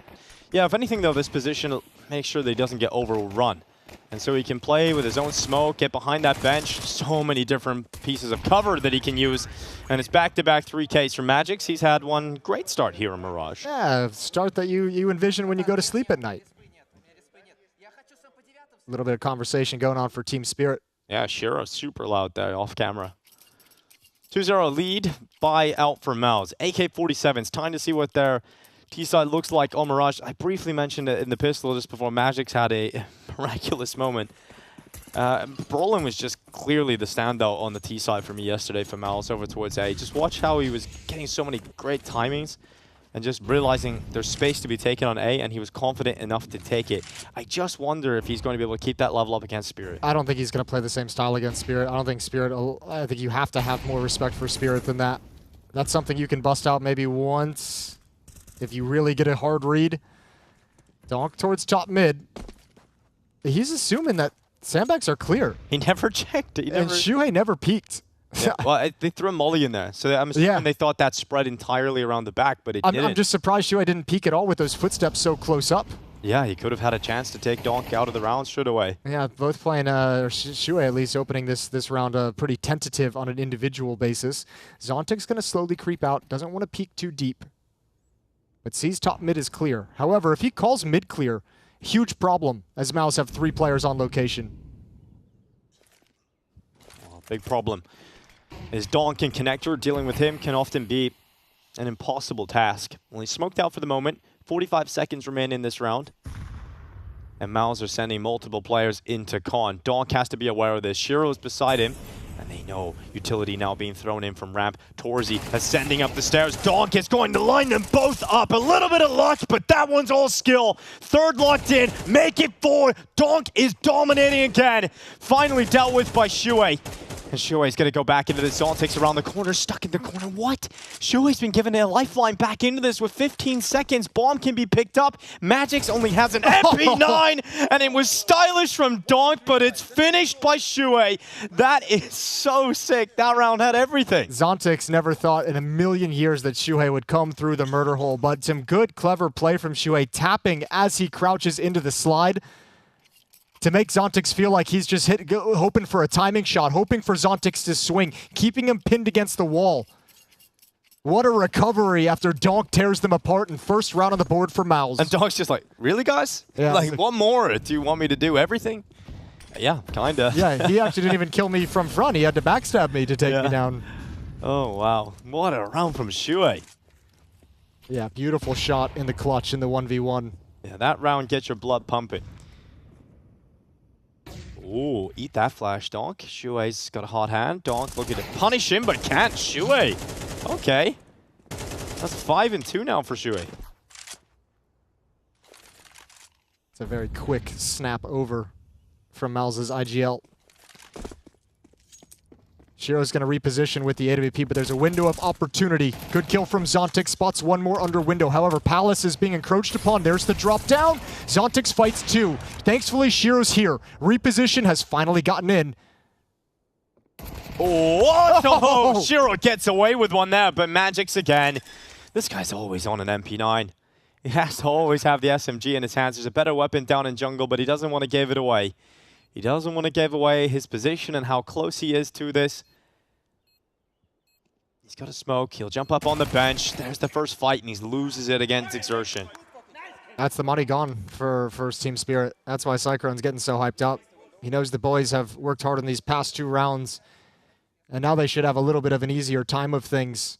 Yeah, if anything, though, this position makes sure that he doesn't get overrun. And so he can play with his own smoke, get behind that bench. So many different pieces of cover that he can use. And it's back-to-back 3Ks from Magix. He's had one great start here in Mirage. Yeah, start that you envision when you go to sleep at night. A little bit of conversation going on for Team Spirit. Yeah, Shiro super loud there off camera. 2-0 lead, buy out for MOUZ. AK-47s, time to see what their T-side looks like on Mirage. I briefly mentioned it in the pistol just before Magix had a miraculous moment. Brolin was just clearly the standout on the T-side for me yesterday for MOUZ over towards A. Just watch how he was getting so many great timings and just realizing there's space to be taken on A, and he was confident enough to take it. I just wonder if he's going to be able to keep that level up against Spirit. I don't think he's going to play the same style against Spirit. I don't think I think you have to have more respect for Spirit than that. That's something you can bust out maybe once if you really get a hard read. Donk towards top mid. He's assuming that sandbags are clear. He never checked. And Shuhei never peeked. Yeah, well, they threw a molly in there, so I'm assuming they thought that spread entirely around the back, but it didn't. I'm just surprised Shuai didn't peek at all with those footsteps so close up. Yeah, he could have had a chance to take Donk out of the round straight away. Yeah, both playing, Shuai at least opening this round pretty tentative on an individual basis. Zontic's going to slowly creep out, doesn't want to peek too deep, but sees top mid is clear. However, if he calls mid clear, huge problem, as MOUZ have 3 players on location. Oh, big problem. His Donk and connector, dealing with him can often be an impossible task. Well, he's smoked out for the moment. 45 seconds remain in this round. And MOUZ are sending multiple players into Con. Donk has to be aware of this. Shiro's beside him. And they know utility now being thrown in from ramp. Torzy ascending up the stairs. Donk is going to line them both up. A little bit of luck, but that one's all skill. Third locked in. Make it 4. Donk is dominating again. Finally dealt with by Shuai. And Shuai's going to go back into this. Zontic's around the corner, stuck in the corner. What? Shuai's been given a lifeline back into this with 15 seconds. Bomb can be picked up. Magix only has an MP9, and it was stylish from Donk, but it's finished by Shuai. That is so sick. That round had everything. Zontic's never thought in a million years that Shuai would come through the murder hole, but some good, clever play from Shuai, tapping as he crouches into the slide to make Zontic's feel like he's just hoping for a timing shot, hoping for Zontic's to swing, keeping him pinned against the wall. What a recovery after Donk tears them apart in first round on the board for MOUZ. And Donk's just like, really, guys? Yeah, like, what more? Do you want me to do everything? Yeah, kinda. Yeah, he actually didn't even kill me from front. He had to backstab me to take me down. Oh, wow. What a round from Shuai. Yeah, beautiful shot in the clutch in the 1v1. Yeah, that round gets your blood pumping. Ooh, eat that flash, Donk. Shuai's got a hot hand. Donk looking to punish him, but can't. Shuai. Okay. That's 5 and 2 now for Shuai. It's a very quick snap over from MOUZ's IGL. Shiro's going to reposition with the AWP, but there's a window of opportunity. Good kill from Zontic, spots one more under window. However, Palace is being encroached upon. There's the drop down. Zontic fights 2. Thankfully, Shiro's here. Reposition has finally gotten in. Oh, Shiro gets away with one there, but Magix again. This guy's always on an MP9. He has to always have the SMG in his hands. There's a better weapon down in jungle, but he doesn't want to give it away. He doesn't want to give away his position and how close he is to this. He's got a smoke. He'll jump up on the bench. There's the first fight, and he loses it against Exertion. That's the money gone for First Team Spirit. That's why Cyclone's getting so hyped up. He knows the boys have worked hard in these past 2 rounds, and now they should have a little bit of an easier time of things.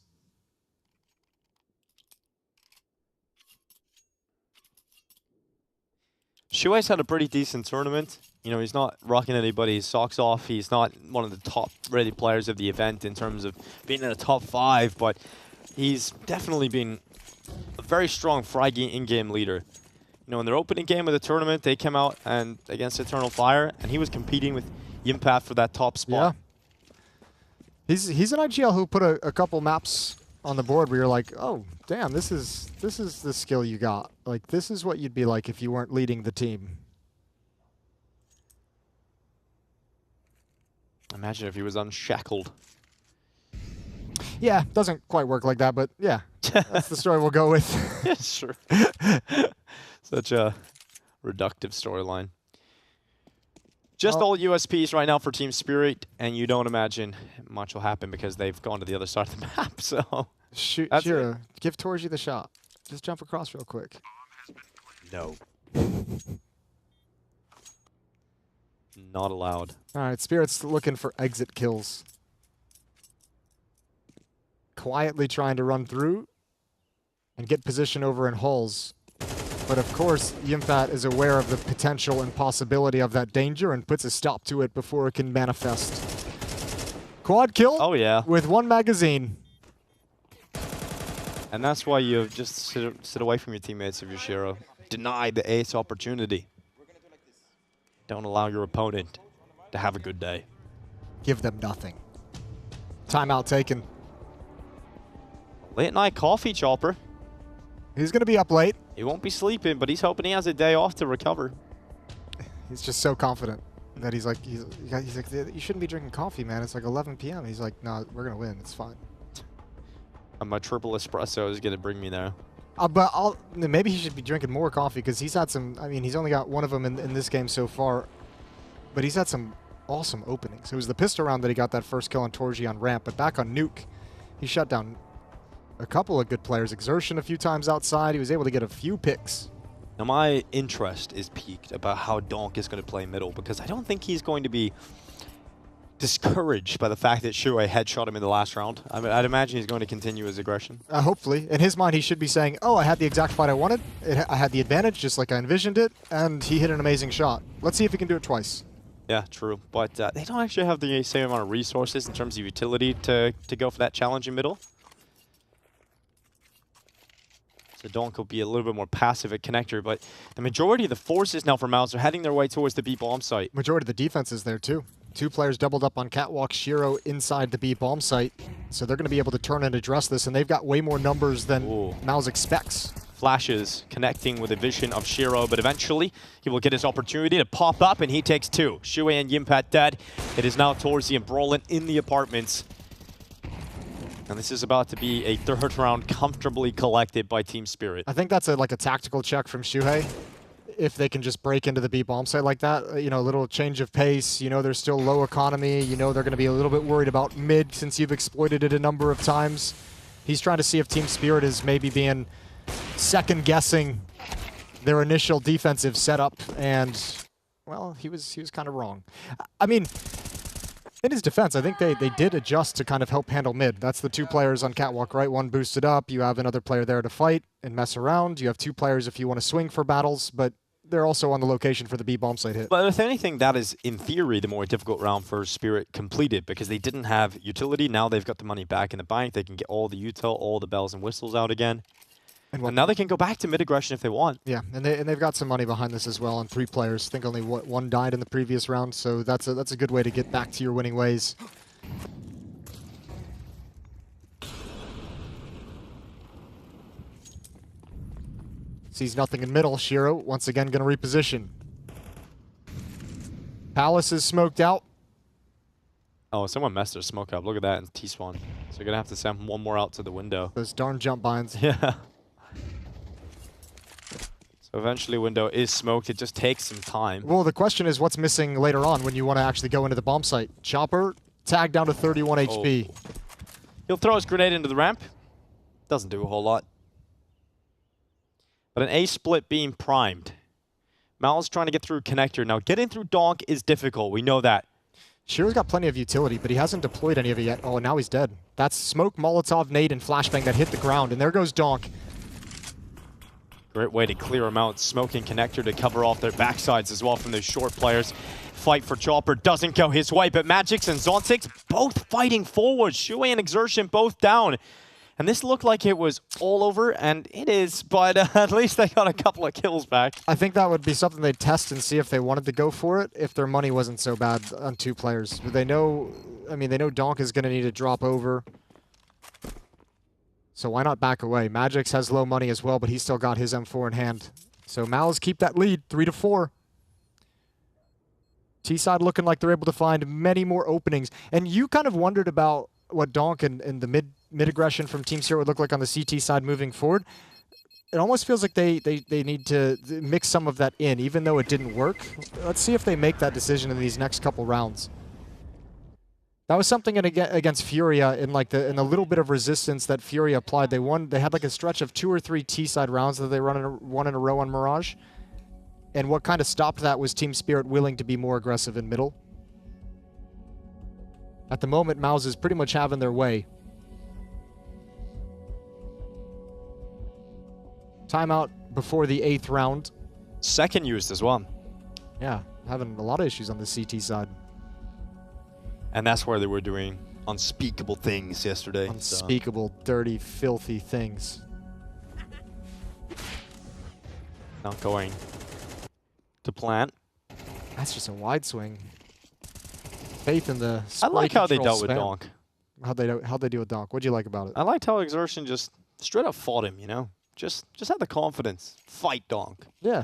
Shuai's had a pretty decent tournament. You know, he's not rocking anybody's socks off. He's not one of the top-rated players of the event in terms of being in the top 5, but he's definitely been a very strong Frye in-game leader. You know, in their opening game of the tournament, they came out and against Eternal Fire, and he was competing with Yimpath for that top spot. Yeah. He's an IGL who put a couple maps on the board where you're like, oh, damn, this is the skill you got. Like, this is what you'd be like if you weren't leading the team. Imagine if he was unshackled. Yeah, doesn't quite work like that, but yeah, that's the story we'll go with. Yeah, sure. Such a reductive storyline. Just all USPs right now for Team Spirit, and you don't imagine much will happen because they've gone to the other side of the map, so... Sure, give Torzy the shot. Just jump across real quick. No. Not allowed. All right, Spirit's looking for exit kills. Quietly trying to run through and get position over in hulls. But of course, Yimpath is aware of the potential and possibility of that danger and puts a stop to it before it can manifest. Quad kill. Oh, yeah. With 1 magazine. And that's why you just sit away from your teammates if you're Shiro. Deny the ace opportunity. Don't allow your opponent to have a good day. Give them nothing. Timeout taken. Late night coffee, Chopper. He's going to be up late. He won't be sleeping, but he's hoping he has a day off to recover. He's just so confident. That he's like, you shouldn't be drinking coffee, man. It's like 11 p.m. He's like, no, we're gonna win. It's fine. My triple espresso is gonna bring me there. But maybe he should be drinking more coffee because he's had some. I mean, he's only got one of them in this game so far, but he's had some awesome openings. It was the pistol round that he got that first kill on Torji on ramp, but back on Nuke, he shut down a couple of good players. Exertion a few times outside. He was able to get a few picks. Now my interest is piqued about how Donk is going to play middle because I don't think he's going to be discouraged by the fact that Shuai headshot him in the last round. I mean, I'd imagine he's going to continue his aggression. Hopefully. In his mind, he should be saying, oh, I had the exact fight I wanted. I had the advantage just like I envisioned it, and he hit an amazing shot. Let's see if he can do it twice. Yeah, true. But they don't actually have the same amount of resources in terms of utility to go for that challenge in middle. So Donk will be a little bit more passive at connector, but the majority of the forces now for MOUZ are heading their way towards the B bomb site. Majority of the defense is there too. 2 players doubled up on Catwalk, Shiro inside the B bomb site. So they're going to be able to turn and address this, and they've got way more numbers than MOUZ expects. Flashes connecting with the vision of Shiro, but eventually he will get his opportunity to pop up, and he takes 2. Shuai and Yimpat dead. It is now Torzi and Brolin in the apartments. And this is about to be a 3rd round comfortably collected by Team Spirit. I think that's like a tactical check from Shuhei. If they can just break into the B bomb site like that, you know, a little change of pace. You know, there's still low economy. You know, they're going to be a little bit worried about mid since you've exploited it a number of times. He's trying to see if Team Spirit is maybe being second guessing their initial defensive setup, and well, he was kind of wrong. I mean, in his defense, I think they did adjust to kind of help handle mid. That's the 2 players on Catwalk, right? One boosted up, you have another player there to fight and mess around. You have 2 players if you want to swing for battles, but they're also on the location for the B bomb site hit. But if anything, that is, in theory, the more difficult round for Spirit completed because they didn't have utility. Now they've got the money back in the bank. They can get all the util, all the bells and whistles out again. And now they can go back to mid-aggression if they want. Yeah, and they've got some money behind this as well on 3 players. I think only one died in the previous round, so that's a good way to get back to your winning ways. Sees nothing in middle. Shiro once again going to reposition. Palace is smoked out. Oh, someone messed their smoke up. Look at that in T-spawn. So you're going to have to send one more out to the window. Those darn jump binds. Yeah. So eventually window is smoked. It just takes some time. Well, the question is what's missing later on when you want to actually go into the bomb site. Chopper, tagged down to 31 HP. He'll throw his grenade into the ramp. Doesn't do a whole lot. But an A split being primed. MOUZ trying to get through connector. Now, getting through Donk is difficult. We know that. Shiro's got plenty of utility, but he hasn't deployed any of it yet. Oh, now he's dead. That's smoke, Molotov, nade, and flashbang that hit the ground. And there goes Donk. Great way to clear him out. Smoking connector to cover off their backsides as well from those short players. Fight for Chopper doesn't go his way, but Magix and Zontix both fighting forward. Shuai and Exertion both down. And this looked like it was all over, and it is, but at least they got a couple of kills back. I think that would be something they'd test and see if they wanted to go for it, if their money wasn't so bad on 2 players. But they know, I mean, they know Donk is going to need to drop over. So why not back away? Magix has low money as well, but he's still got his M4 in hand. So MOUZ keep that lead, 3-4. T-side looking like they're able to find many more openings. And you kind of wondered about what Donk and the mid-aggression from Team Spirit would look like on the CT side moving forward. It almost feels like they need to mix some of that in, even though it didn't work. Let's see if they make that decision in these next couple rounds. That was something against Furia in the little bit of resistance that Furia applied. They had like a stretch of 2 or 3 T-side rounds that they won in a row on Mirage. And what kind of stopped that was Team Spirit willing to be more aggressive in middle. At the moment, MOUZ is pretty much having their way. Timeout before the 8th round. Second used as well. Yeah, having a lot of issues on the CT side. And that's where they were doing unspeakable things yesterday. Unspeakable, dirty, filthy things. Not going to plant. That's just a wide swing. Faith in the I like how they dealt with Donk. How'd they deal with Donk? What'd you like about it? I liked how Exertion just straight up fought him, you know? Just had the confidence. Fight Donk. Yeah.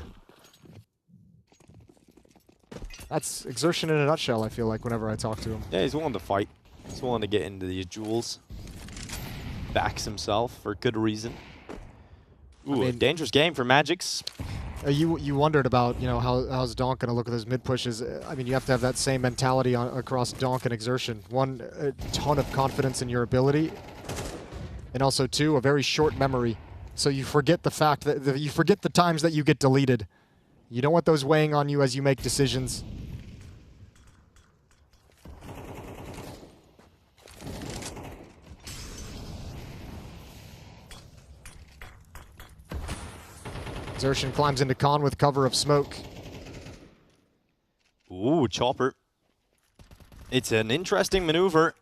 That's Exertion in a nutshell, I feel like, whenever I talk to him. Yeah, he's willing to fight. He's willing to get into these duels. Backs himself for good reason. Ooh, a dangerous game for Magix. You wondered about, you know, how's Donk going to look at those mid pushes. I mean, you have to have that same mentality across Donk and Exertion. One, a ton of confidence in your ability, and also two, a very short memory. So you forget the fact that you forget the times that you get deleted. You don't want those weighing on you as you make decisions. Exertion climbs into Con with cover of smoke. Ooh, Chopper. It's an interesting maneuver,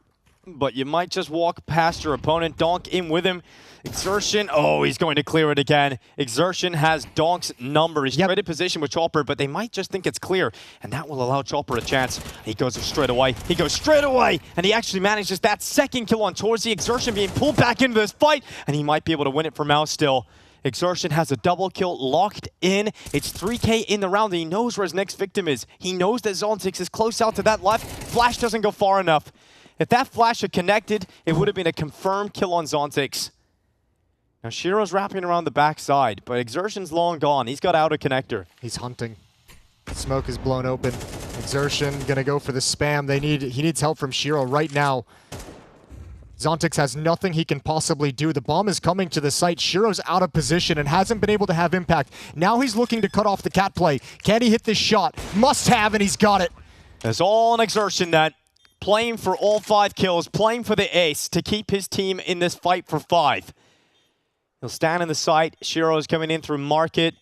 but you might just walk past your opponent. Donk in with him. Exertion, oh, he's going to clear it again. Exertion has Donk's number. He's traded position with Chopper, but they might just think it's clear, and that will allow Chopper a chance. He goes straight away. He goes straight away, and he actually manages that second kill on Torzy. Exertion being pulled back into this fight, and he might be able to win it for MOUZ still. Exertion has a double kill locked in. It's 3K in the round, and he knows where his next victim is. He knows that Zontix is close out to that left. Flash doesn't go far enough. If that flash had connected, it would have been a confirmed kill on Zontix. Now Shiro's wrapping around the backside, but Exertion's long gone. He's got out a connector. He's hunting. Smoke is blown open. Exertion gonna go for the spam. He needs help from Shiro right now. Zontix has nothing he can possibly do. The bomb is coming to the site. Shiro's out of position and hasn't been able to have impact. Now he's looking to cut off the cat play. Can he hit this shot? Must have, and he's got it. It's all an Exertion net. Playing for all 5 kills, playing for the ace to keep his team in this fight for 5. He'll stand in the site. Shiro's coming in through market.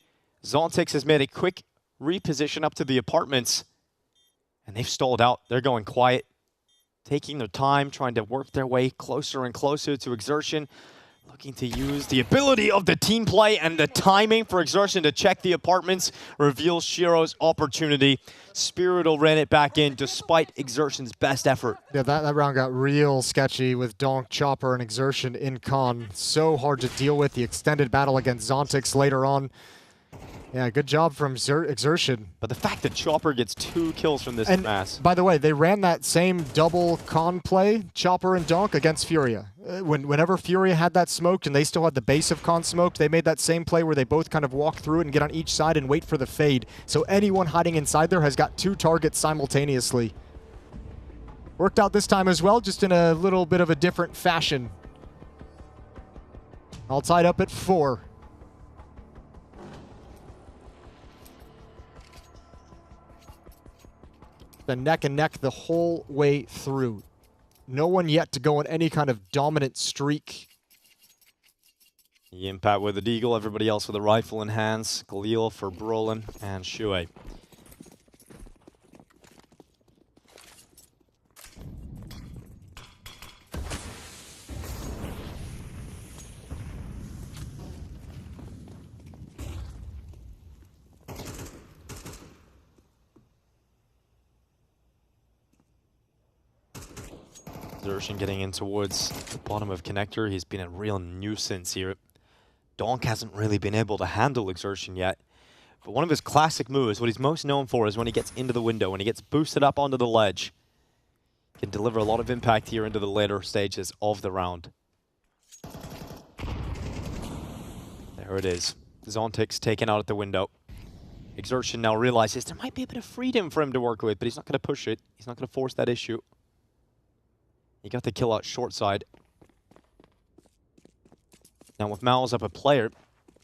Zontix has made a quick reposition up to the apartments. And they've stalled out. They're going quiet. Taking their time, trying to work their way closer and closer to Exertion. Looking to use the ability of the team play and the timing for Exertion to check the apartments. Reveals Shiro's opportunity. Spirit will ran it back in despite Exertion's best effort. Yeah, that round got real sketchy with Donk, Chopper, and Exertion in Con. So hard to deal with. The extended battle against Zontix later on. Yeah, good job from Exertion. But the fact that Chopper gets 2 kills from this mass. By the way, they ran that same double Con play, Chopper and Donk, against Furia. Whenever Furia had that smoked and they still had the base of Con smoked, they made that same play where they both kind of walk through it and get on each side and wait for the fade. So anyone hiding inside there has got 2 targets simultaneously. Worked out this time as well, just in a little bit of a different fashion. All tied up at 4. Been neck and neck the whole way through. No one yet to go on any kind of dominant streak. The impact with the Deagle, everybody else with a rifle in hands. Galil for Brolin and Shuei. Exertion getting in towards the bottom of connector. He's been a real nuisance here. Donk hasn't really been able to handle Exertion yet. But one of his classic moves, what he's most known for, is when he gets into the window, when he gets boosted up onto the ledge. Can deliver a lot of impact here into the later stages of the round. There it is. Zontix taken out at the window. Exertion now realizes there might be a bit of freedom for him to work with, but he's not going to push it. He's not going to force that issue. He got the kill out short side. Now with MOUZ up a player,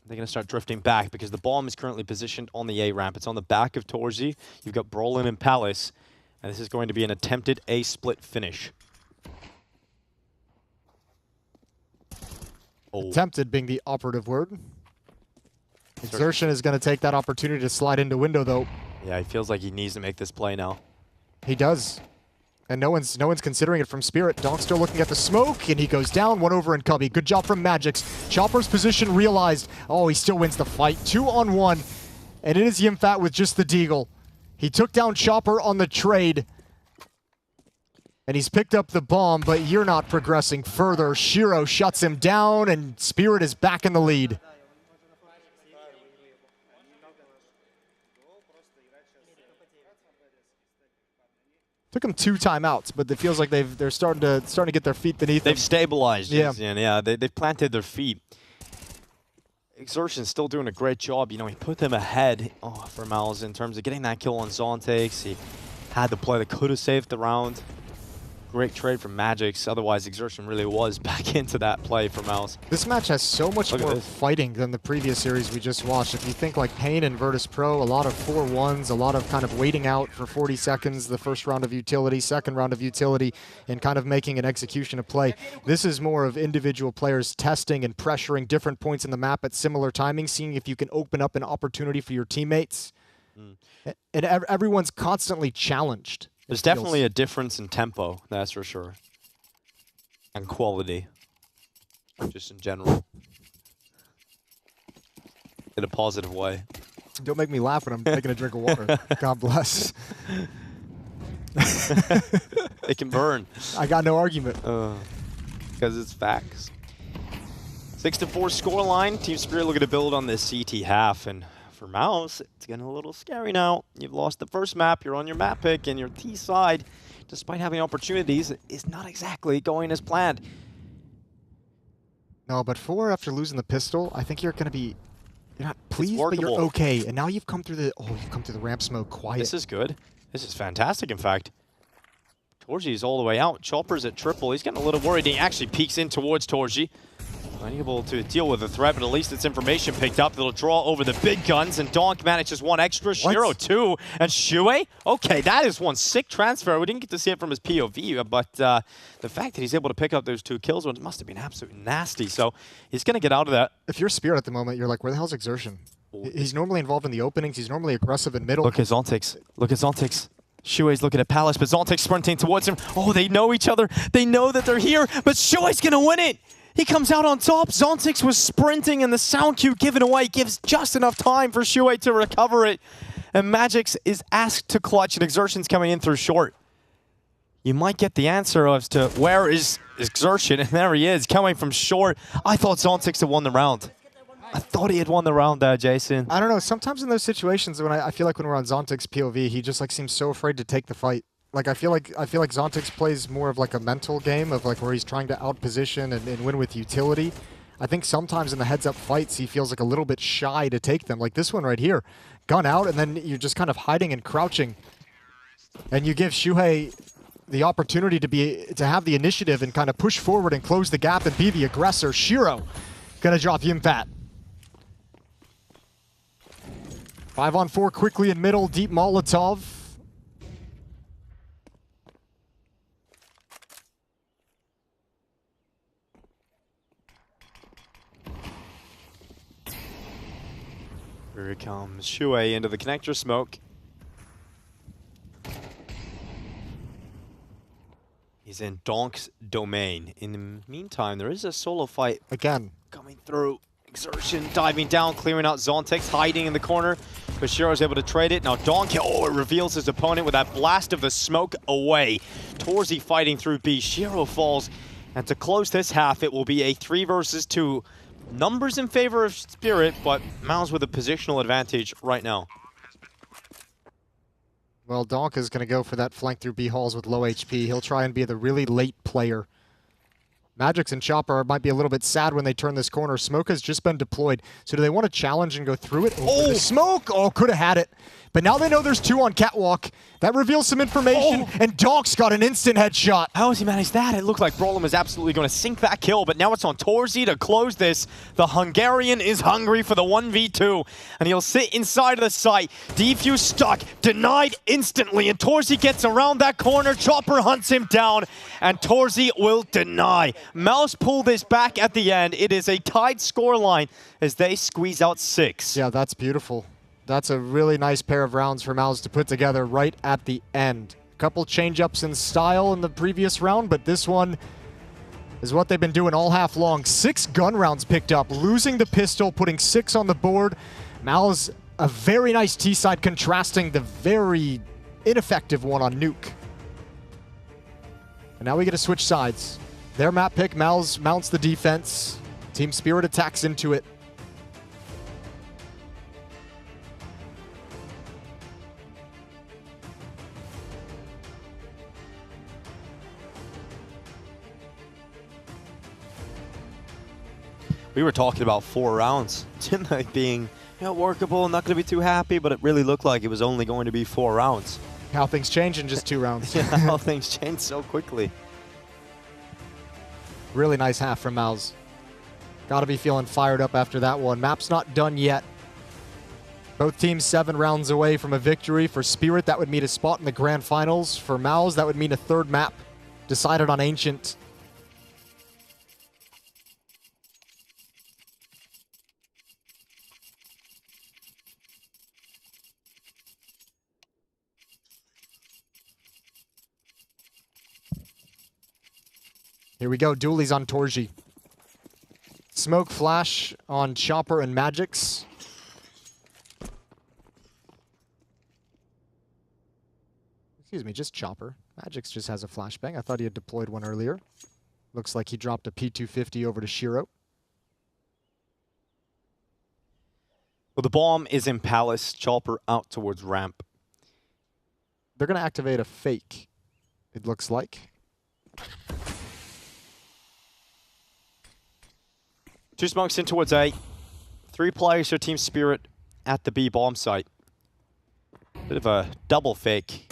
they're going to start drifting back because the bomb is currently positioned on the A ramp. It's on the back of Torzy. You've got Brolin and Palace, and this is going to be an attempted A split finish. Oh. Attempted being the operative word. Exertion is going to take that opportunity to slide into window though. Yeah, he feels like he needs to make this play now. He does. And no one's considering it from Spirit. Donk's still looking at the smoke, and he goes down. 1 over in Cubby. Good job from Magix. Chopper's position realized. Oh, he still wins the fight. 2-on-1. And it is Yimfat with just the Deagle. He took down Chopper on the trade. And he's picked up the bomb, but you're not progressing further. Shiro shuts him down, and Spirit is back in the lead. Took them 2 timeouts, but it feels like they're starting to get their feet beneath them. They've stabilized. Yeah, they've planted their feet. Exertion's still doing a great job. You know, he put them ahead for MOUZ in terms of getting that kill on Zontex. He had the play that could have saved the round. Great trade from Magix. Otherwise, Exertion really was back into that play for MOUZ. This match has so much more fighting than the previous series we just watched. If you think like Pain and Virtus.pro, a lot of 4-1s, a lot of kind of waiting out for 40 seconds, the first round of utility, second round of utility, and kind of making an execution of play. This is more of individual players testing and pressuring different points in the map at similar timing, seeing if you can open up an opportunity for your teammates. And everyone's constantly challenged. There's definitely a difference in tempo, that's for sure. And quality. Just in general. In a positive way. Don't make me laugh when I'm taking a drink of water. God bless. It can burn. I got no argument. Because it's facts. 6-4 scoreline. Team Spirit looking to build on this CT half. And for MOUZ, it's getting a little scary now. You've lost the first map, you're on your map pick, and your T side, despite having opportunities, is not exactly going as planned. No, but after losing the pistol, I think you're going to be, you're not pleased, but you're okay. And now you've come through the ramp smoke quiet. This is good. This is fantastic, in fact. Torji's all the way out. Chopper's at triple. He's getting a little worried. He actually peeks in towards Torji. Unable to deal with the threat, but at least it's information picked up. It'll draw over the big guns, and Donk manages one extra. Shiro 2, and Shuei? Okay, that is one sick transfer. We didn't get to see it from his POV, but the fact that he's able to pick up those 2 kills must have been absolutely nasty. So he's going to get out of that. If you're Spirit at the moment, you're like, where the hell's Exertion? He's normally involved in the openings. He's normally aggressive in middle. Look at Zontex. Look at Zontex. Shuei's looking at Palace, but Zontex sprinting towards him. Oh, they know each other. They know that they're here, but Shuei's going to win it. He comes out on top. Zontex was sprinting, and the sound cue given away gives just enough time for Shuei to recover it. And Magix is asked to clutch, and Exertion's coming in through short. You might get the answer as to where is Exertion, and there he is, coming from short. I thought Zontex had won the round. I thought he had won the round there, Jason. I don't know. Sometimes in those situations, when I feel like when we're on Zontex POV, he just like seems so afraid to take the fight. Like I feel like Zontex plays more of like a mental game of like where he's trying to outposition and win with utility. I think sometimes in the heads-up fights he feels like a little bit shy to take them. Like this one right here, gun out, and then you're just kind of hiding and crouching, and you give Shuhei the opportunity to have the initiative and kind of push forward and close the gap and be the aggressor. Shiro gonna drop Yimpat. 5-on-4 quickly in middle, deep Molotov. Here comes Shuei into the connector smoke. He's in Donk's domain. In the meantime, there is a solo fight again coming through. Exertion diving down, clearing out Zontex, hiding in the corner. But Shiro's able to trade it. Now Donk, it reveals his opponent with that blast of the smoke away. Torzi fighting through B. Shiro falls. And to close this half, it will be a 3 versus 2. Numbers in favor of Spirit, but MOUZ with a positional advantage right now. Well, Donk is going to go for that flank through B halls with low HP. He'll try and be the really late player. Magix and Chopper might be a little bit sad when they turn this corner. Smoke has just been deployed. So do they want to challenge and go through it? Oh, the smoke! Oh, could have had it. But now they know there's 2 on Catwalk. That reveals some information, and Donk's got an instant headshot. How has he managed that? It looked like Brolin was absolutely going to sink that kill, but now it's on Torzi to close this. The Hungarian is hungry for the 1v2, and he'll sit inside of the site. Defuse stuck, denied instantly, and Torzi gets around that corner. Chopper hunts him down, and Torzi will deny. MOUZ pull this back at the end. It is a tied scoreline as they squeeze out 6. Yeah, that's beautiful. That's a really nice pair of rounds for MOUZ to put together right at the end. A couple change-ups in style in the previous round, but this one is what they've been doing all half long. 6 gun rounds picked up, losing the pistol, putting 6 on the board. MOUZ, a very nice T-side contrasting the very ineffective one on Nuke. And now we get to switch sides. Their map pick, MOUZ mounts the defense. Team Spirit attacks into it. We were talking about 4 rounds tonight being workable, not going to be too happy, but it really looked like it was only going to be 4 rounds. How things change in just 2 rounds. Yeah, how things change so quickly. Really nice half from MOUZ. Got to be feeling fired up after that one. Map's not done yet. Both teams 7 rounds away from a victory. For Spirit, that would mean a spot in the grand finals. For MOUZ, that would mean a 3rd map decided on Ancient. Here we go, dualies on Torji. Smoke flash on Chopper and Magix. Excuse me, just Chopper. Magix just has a flashbang. I thought he had deployed one earlier. Looks like he dropped a P250 over to Shiro. Well, the bomb is in Palace. Chopper out towards ramp. They're going to activate a fake, it looks like. 2 smokes in towards A. 3 players for Team Spirit at the B bomb site. Bit of a double fake.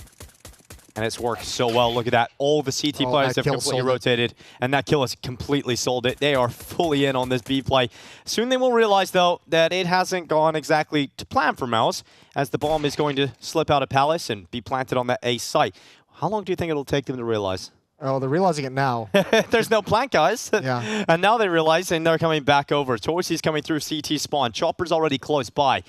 And it's worked so well. Look at that. All the CT players have completely rotated. And that kill has completely sold it. They are fully in on this B play. Soon they will realize, though, that it hasn't gone exactly to plan for MOUZ, as the bomb is going to slip out of Palace and be planted on that A site. How long do you think it'll take them to realize? Oh, they're realizing it now. There's no plant, guys. Yeah. And now they realize, and they're coming back over. Torsi's coming through CT spawn. Chopper's already close by.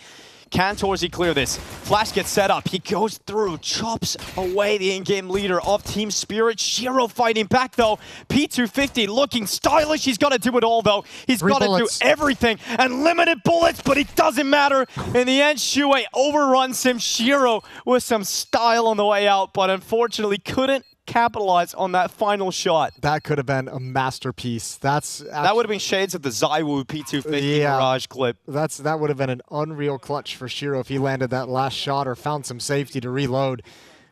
Can Torsi clear this? Flash gets set up. He goes through, chops away the in-game leader of Team Spirit. Shiro fighting back, though. P250 looking stylish. He's got to do it all, though. He's got to do everything. And limited bullets, but it doesn't matter. In the end, Shuei overruns him. Shiro with some style on the way out, but unfortunately couldn't capitalize on that final shot. That could have been a masterpiece. That would have been shades of the Zywoo P250 Mirage clip. That would have been an unreal clutch for Shiro if he landed that last shot or found some safety to reload.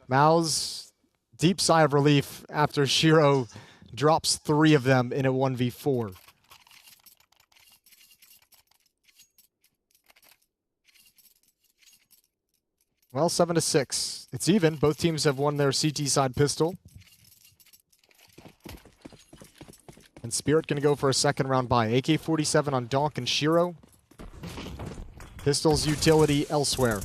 MOUZ, deep sigh of relief after Shiro drops 3 of them in a 1v4. Well, 7-6. It's even. Both teams have won their CT side pistol. And Spirit going to go for a 2nd round buy. AK-47 on Donk and Shiro. Pistol's utility elsewhere.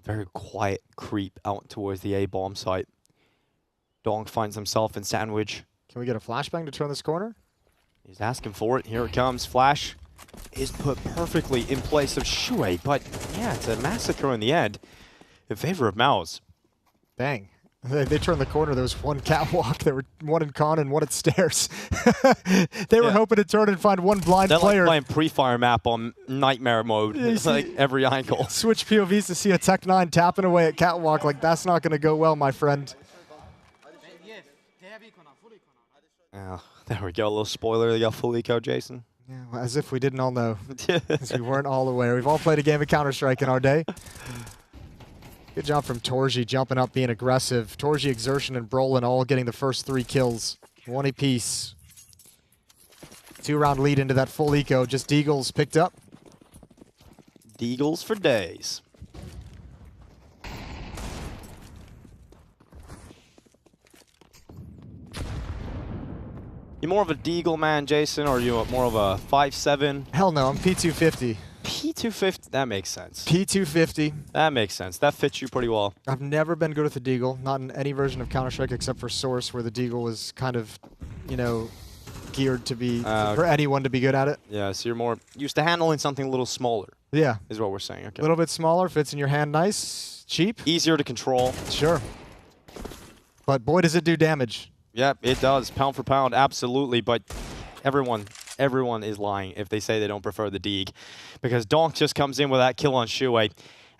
Very quiet creep out towards the A bomb site. Dong finds himself in sandwich. Can we get a flashbang to turn this corner? He's asking for it. Here it comes. Flash is put perfectly in place of Shuei, but yeah, it's a massacre in the end in favor of MOUZ. Dang. They turned the corner. There was 1 catwalk. There were 1 in con and 1 at stairs. They were hoping to turn and find 1 blind player. They're like playing pre-fire map on nightmare mode. It's like every angle. Switch POVs to see a Tech 9 tapping away at catwalk. Like, that's not going to go well, my friend. Oh, there we go. A little spoiler. They got full eco, Jason. Yeah, well, as if we didn't all know. As we weren't all aware. We've all played a game of Counter-Strike in our day. Good job from Torji, jumping up, being aggressive. Torji, Exertion, and Brolin all getting the first 3 kills. 1 apiece. 2-round lead into that full eco. Just Deagles picked up. Deagles for days. You more of a Deagle man, Jason, or are you more of a 5'7"? Hell no, I'm P250. P250, that makes sense. P250. That makes sense. That fits you pretty well. I've never been good with the Deagle, not in any version of Counter-Strike except for Source, where the Deagle was kind of, you know, geared to be, for anyone to be good at it. Yeah, so you're more used to handling something a little smaller. Yeah. Is what we're saying. Okay. A little bit smaller, fits in your hand nice, cheap. Easier to control. Sure. But boy, does it do damage. Yep, it does. Pound for pound, absolutely. But everyone is lying if they say they don't prefer the Deag. Because Donk just comes in with that kill on Shuei.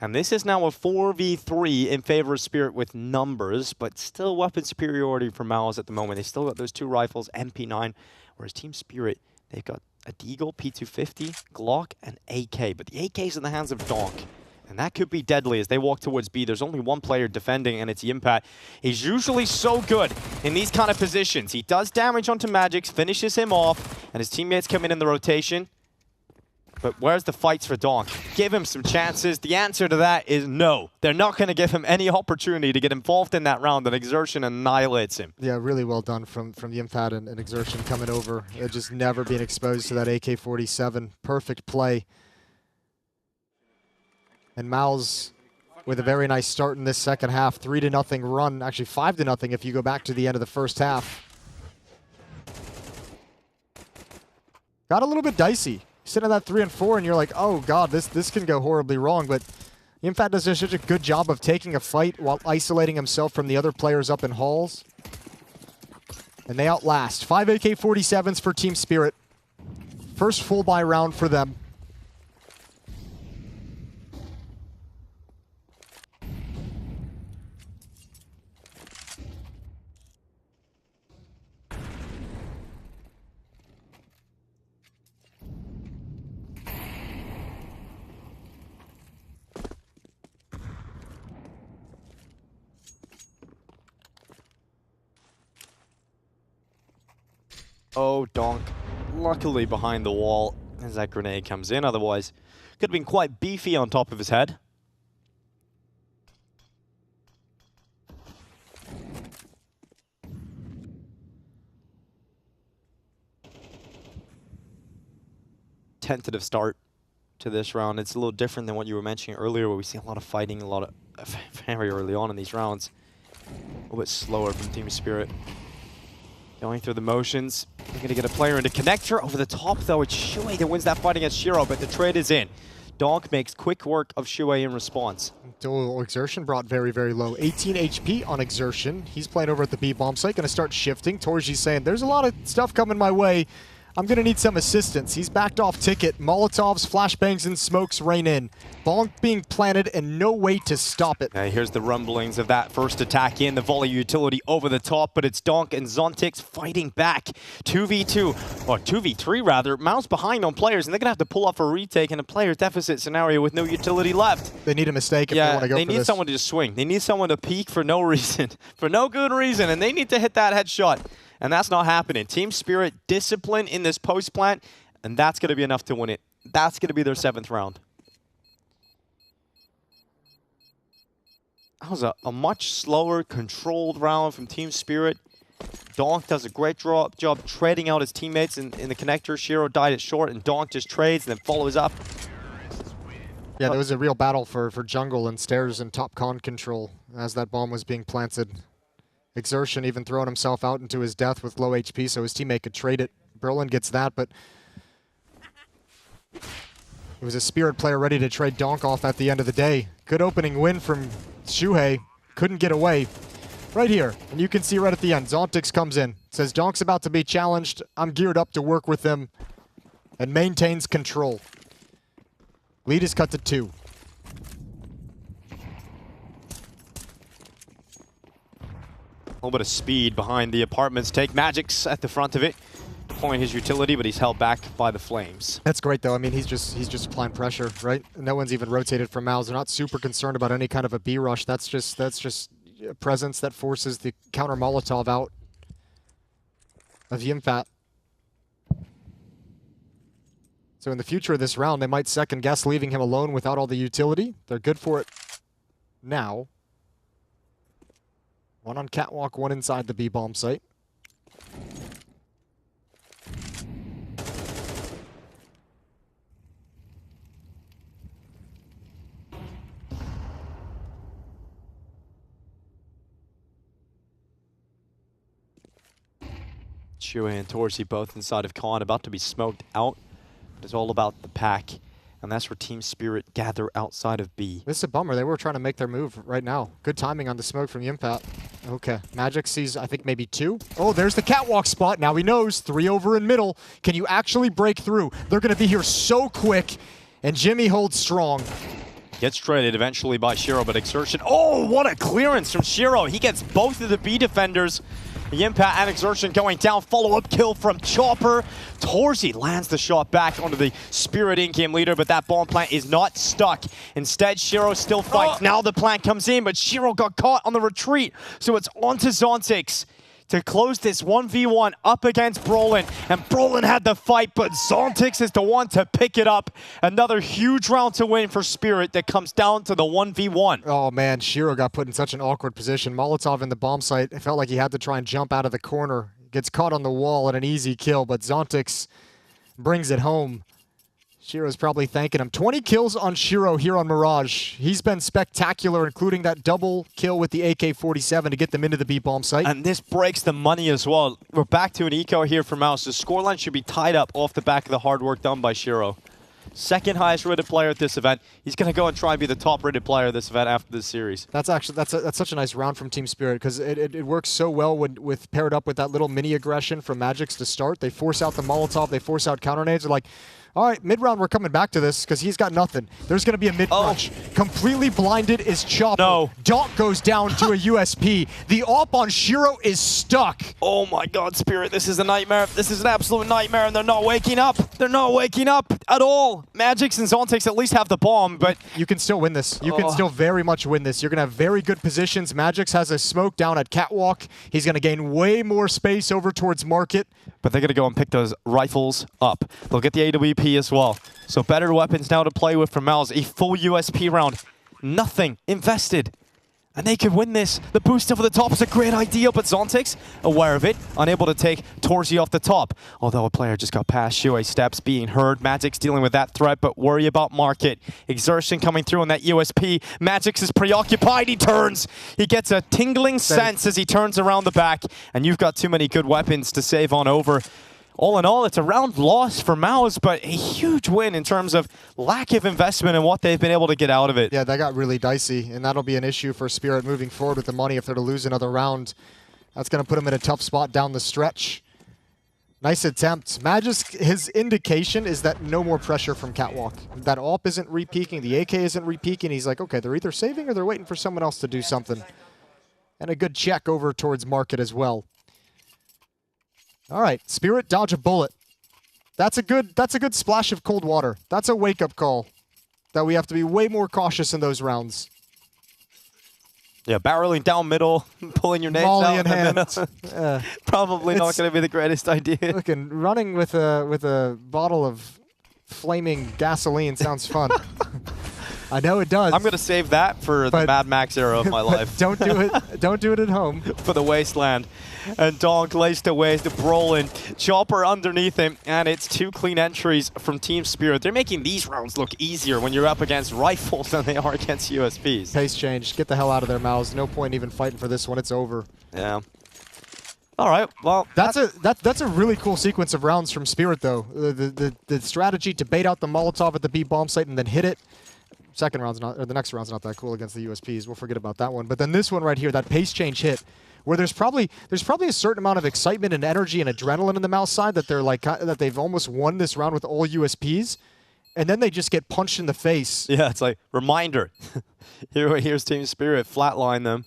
And this is now a 4v3 in favor of Spirit with numbers, but still weapon superiority for MOUZ at the moment. They still got those 2 rifles, MP9, whereas Team Spirit, they've got a Deagle, P250, Glock, and AK. But the AK's in the hands of Donk. And that could be deadly as they walk towards B. There's only one player defending, and it's Yimpat. He's usually so good in these kind of positions. He does damage onto Magix, finishes him off, and his teammates come in the rotation. But where's the fights for Donk? Give him some chances. The answer to that is no. They're not going to give him any opportunity to get involved in that round, and Exertion annihilates him. Yeah, really well done from Yimpat and Exertion coming over. Just never being exposed to that AK-47. Perfect play. And MOUZ with a very nice start in this second half. 3-0 run, actually 5-0 if you go back to the end of the first half. Got a little bit dicey. Sitting at that 3 and 4 and you're like, oh god, this can go horribly wrong, but Yimpat does such a good job of taking a fight while isolating himself from the other players up in halls. And they outlast. 5 AK-47s for Team Spirit. First full buy round for them. Oh, Donk, luckily behind the wall as that grenade comes in. Otherwise, could have been quite beefy on top of his head. Tentative start to this round. It's a little different than what you were mentioning earlier, where we see a lot of fighting, a lot of very early on in these rounds. A little bit slower from Team Spirit. Going through the motions. They're going to get a player into connector. Over the top, though, it's Shuey that wins that fight against Shiro, but the trade is in. Donk makes quick work of Shuey in response. Exertion brought very, very low. 18 HP on Exertion. He's playing over at the B bomb site, going to start shifting. Torji's saying, there's a lot of stuff coming my way. I'm going to need some assistance. He's backed off Ticket. Molotovs, flashbangs, and smokes rain in. Bonk being planted and no way to stop it. Here's the rumblings of that first attack in. The volley utility over the top, but it's Donk and Zontix fighting back. 2v2, or 2v3 rather. MOUZ behind on players, and they're going to have to pull off a retake in a player deficit scenario with no utility left. They need a mistake if they want to go for this. They need someone to just swing. They need someone to peek for no reason, for no good reason, and they need to hit that headshot. And that's not happening. Team Spirit discipline in this post plant, and that's going to be enough to win it. That's going to be their 7th round. That was a much slower, controlled round from Team Spirit. Donk does a great job trading out his teammates in the connector. Shiro died it short, and Donk just trades and then follows up. Yeah, there was a real battle for jungle and stairs and top con control as that bomb was being planted. Exertion even throwing himself out into his death with low HP so his teammate could trade it. Berlin gets that, but it was a Spirit player ready to trade Donk off at the end of the day. Good opening win from Shuhei. Couldn't get away. Right here, and you can see right at the end, Zontix comes in. Says Donk's about to be challenged. I'm geared up to work with him. And maintains control. Lead is cut to 2. A little bit of speed behind the apartments. Take Magix at the front of it, deploying his utility, but he's held back by the flames. That's great, though. I mean, he's just applying pressure, right? No one's even rotated from MOUZ. They're not super concerned about any kind of a B rush. That's just a presence that forces the counter Molotov out of Yimpat. So in the future of this round, they might second guess leaving him alone without all the utility. They're good for it now. 1 on catwalk, 1 inside the B bomb site. Shuey and Torsi both inside of Khan, about to be smoked out. But it's all about the pack. And that's where Team Spirit gather outside of B. This is a bummer. They were trying to make their move right now. Good timing on the smoke from Yimpat. Okay, Magic sees, I think, maybe 2. Oh, there's the catwalk spot. Now he knows. 3 over in middle. Can you actually break through? They're going to be here so quick. And Jimmy holds strong. Gets traded eventually by Shiro, but Exertion. Oh, what a clearance from Shiro. He gets both of the B defenders. The impact and Exertion going down. Follow-up kill from Chopper. Torzi lands the shot back onto the Spirit in-game leader, but that bomb plant is not stuck. Instead, Shiro still fights. Now the plant comes in, but Shiro got caught on the retreat. So it's on to Zontix to close this 1v1 up against Brolin. And Brolin had the fight, but Zontix is the one to pick it up. Another huge round to win for Spirit that comes down to the 1v1. Oh man, Shiro got put in such an awkward position. Molotov in the bomb site, it felt like he had to try and jump out of the corner. Gets caught on the wall at an easy kill, but Zontix brings it home. Shiro's probably thanking him. 20 kills on Shiro here on Mirage. He's been spectacular, including that double kill with the AK-47 to get them into the B-bomb site. And this breaks the money as well. We're back to an eco here for MOUZ. The scoreline should be tied up off the back of the hard work done by Shiro. Second highest rated player at this event. He's going to go and try and be the top rated player of this event after this series. That's actually that's such a nice round from Team Spirit because it works so well with paired up with that little mini aggression from Magix to start. They force out the Molotov, they force out counter nades. They're like, all right, mid-round, we're coming back to this because he's got nothing. There's going to be a mid-crunch. Completely blinded is Chopper. No. Doc goes down to a USP. The AWP on Shiro is stuck. Oh my god, Spirit, this is a nightmare. This is an absolute nightmare, and they're not waking up. They're not waking up at all. Magix and Zontix at least have the bomb, but... You can still win this. You can still very much win this. You're going to have very good positions. Magix has a smoke down at Catwalk. He's going to gain way more space over towards Market. But they're going to go and pick those rifles up. They'll get the AWP as well. So better weapons now to play with from MOUZ. A full USP round. Nothing invested. And they can win this. The boost over the top is a great idea, but Zontix, aware of it, unable to take Torzi off the top. Although a player just got past Shuei steps, being heard. Magix dealing with that threat, but worry about Market. Exertion coming through on that USP. Magix is preoccupied. He turns. He gets a tingling sense as he turns around the back. And you've got too many good weapons to save on over. All in all, it's a round loss for MOUZ, but a huge win in terms of lack of investment and what they've been able to get out of it. Yeah, that got really dicey, and that'll be an issue for Spirit moving forward with the money if they're to lose another round. That's going to put them in a tough spot down the stretch. Nice attempt. Magix, his indication is that no more pressure from Catwalk. That AWP isn't re-peeking, the AK isn't re-peeking. He's like, okay, they're either saving or they're waiting for someone else to do something. And a good check over towards Market as well. All right, Spirit, dodge a bullet. That's a good splash of cold water. That's a wake-up call that we have to be way more cautious in those rounds. Yeah, barreling down middle, pulling your nades Molly out in hand. Probably not going to be the greatest idea. Looking, running with a bottle of flaming gasoline sounds fun. I know it does. I'm going to save that for the Mad Max era of my life. Don't do it. Don't do it at home. For the wasteland. And Donk lays to waste, Brolin, Chopper underneath him, and it's 2 clean entries from Team Spirit. They're making these rounds look easier when you're up against rifles than they are against USPs. Pace change. Get the hell out of there, MOUZ. No point even fighting for this one. It's over. Yeah. All right. Well, that's a really cool sequence of rounds from Spirit, though. The strategy to bait out the Molotov at the B bomb site and then hit it. Second round's not, or the next round's not that cool against the USPs. We'll forget about that one. But then this one right here, that pace change hit, where there's probably a certain amount of excitement and energy and adrenaline in the MOUZ side that they're like that they've almost won this round with all USPs, and then they just get punched in the face. Yeah, it's like reminder. Here's Team Spirit flatline them.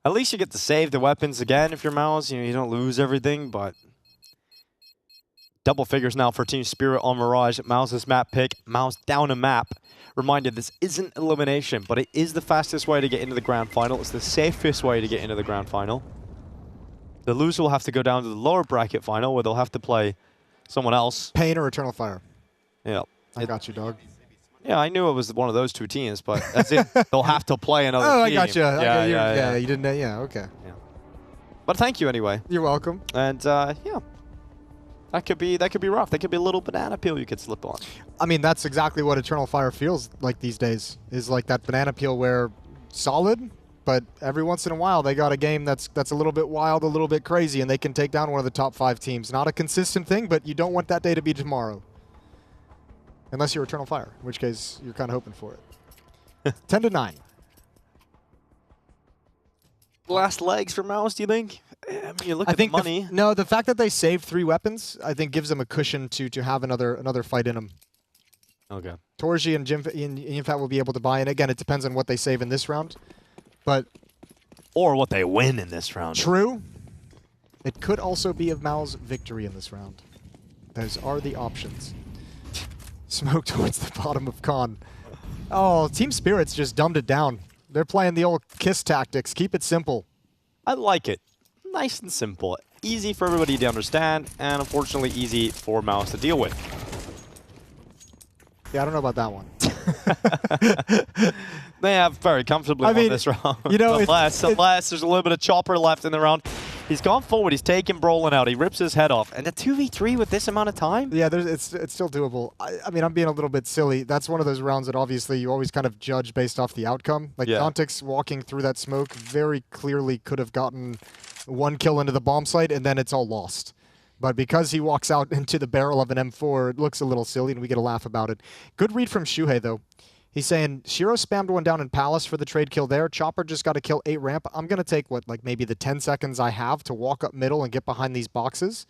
At least you get to save the weapons again if you're MOUZ. You don't lose everything, but double figures now for Team Spirit on Mirage. MOUZ's map pick. MOUZ down a map. Reminded, this isn't elimination, but it is the fastest way to get into the grand final. It's the safest way to get into the grand final. The loser will have to go down to the lower bracket final where they'll have to play someone else. Pain or Eternal Fire? Yeah. I got you, dog. Yeah, I knew it was one of those 2 teams, but that's it. They'll have to play another team. Oh, I got you. Yeah, you didn't. Yeah, okay. Yeah. But thank you anyway. You're welcome. And yeah. That could be rough. That could be a little banana peel you could slip on. I mean, that's exactly what Eternal Fire feels like these days. Is like that banana peel where solid, but every once in a while they got a game that's a little bit wild, a little bit crazy, and they can take down one of the top 5 teams. Not a consistent thing, but you don't want that day to be tomorrow. Unless you're Eternal Fire, in which case you're kind of hoping for it. 10-9. Last legs for MOUZ, do you think? I mean, you look at the money. No, the fact that they saved 3 weapons, I think gives them a cushion to have another fight in them. Okay. Torji and Yimfat will be able to buy in. Again, it depends on what they save in this round. But or what they win in this round. True. It could also be a MOUZ victory in this round. Those are the options. Smoke towards the bottom of Con. Oh, Team Spirit's just dumbed it down. They're playing the old KISS tactics. Keep it simple. I like it. Nice and simple. Easy for everybody to understand, and unfortunately easy for MOUZ to deal with. Yeah, I don't know about that one. They have very comfortably won this round. You know, unless there's a little bit of chopper left in the round. He's gone forward. He's taken Brolin out. He rips his head off. And a 2v3 with this amount of time? Yeah, it's still doable. I mean, I'm being a little bit silly. That's one of those rounds that obviously you always kind of judge based off the outcome. Like, Contix walking through that smoke very clearly could have gotten one kill into the bomb site, and then it's all lost. But because he walks out into the barrel of an M4, it looks a little silly, and we get a laugh about it. Good read from Shuhei, though. He's saying, Shiro spammed one down in Palace for the trade kill there. Chopper just got to kill 8 ramp. I'm going to take, like maybe the 10 seconds I have to walk up middle and get behind these boxes.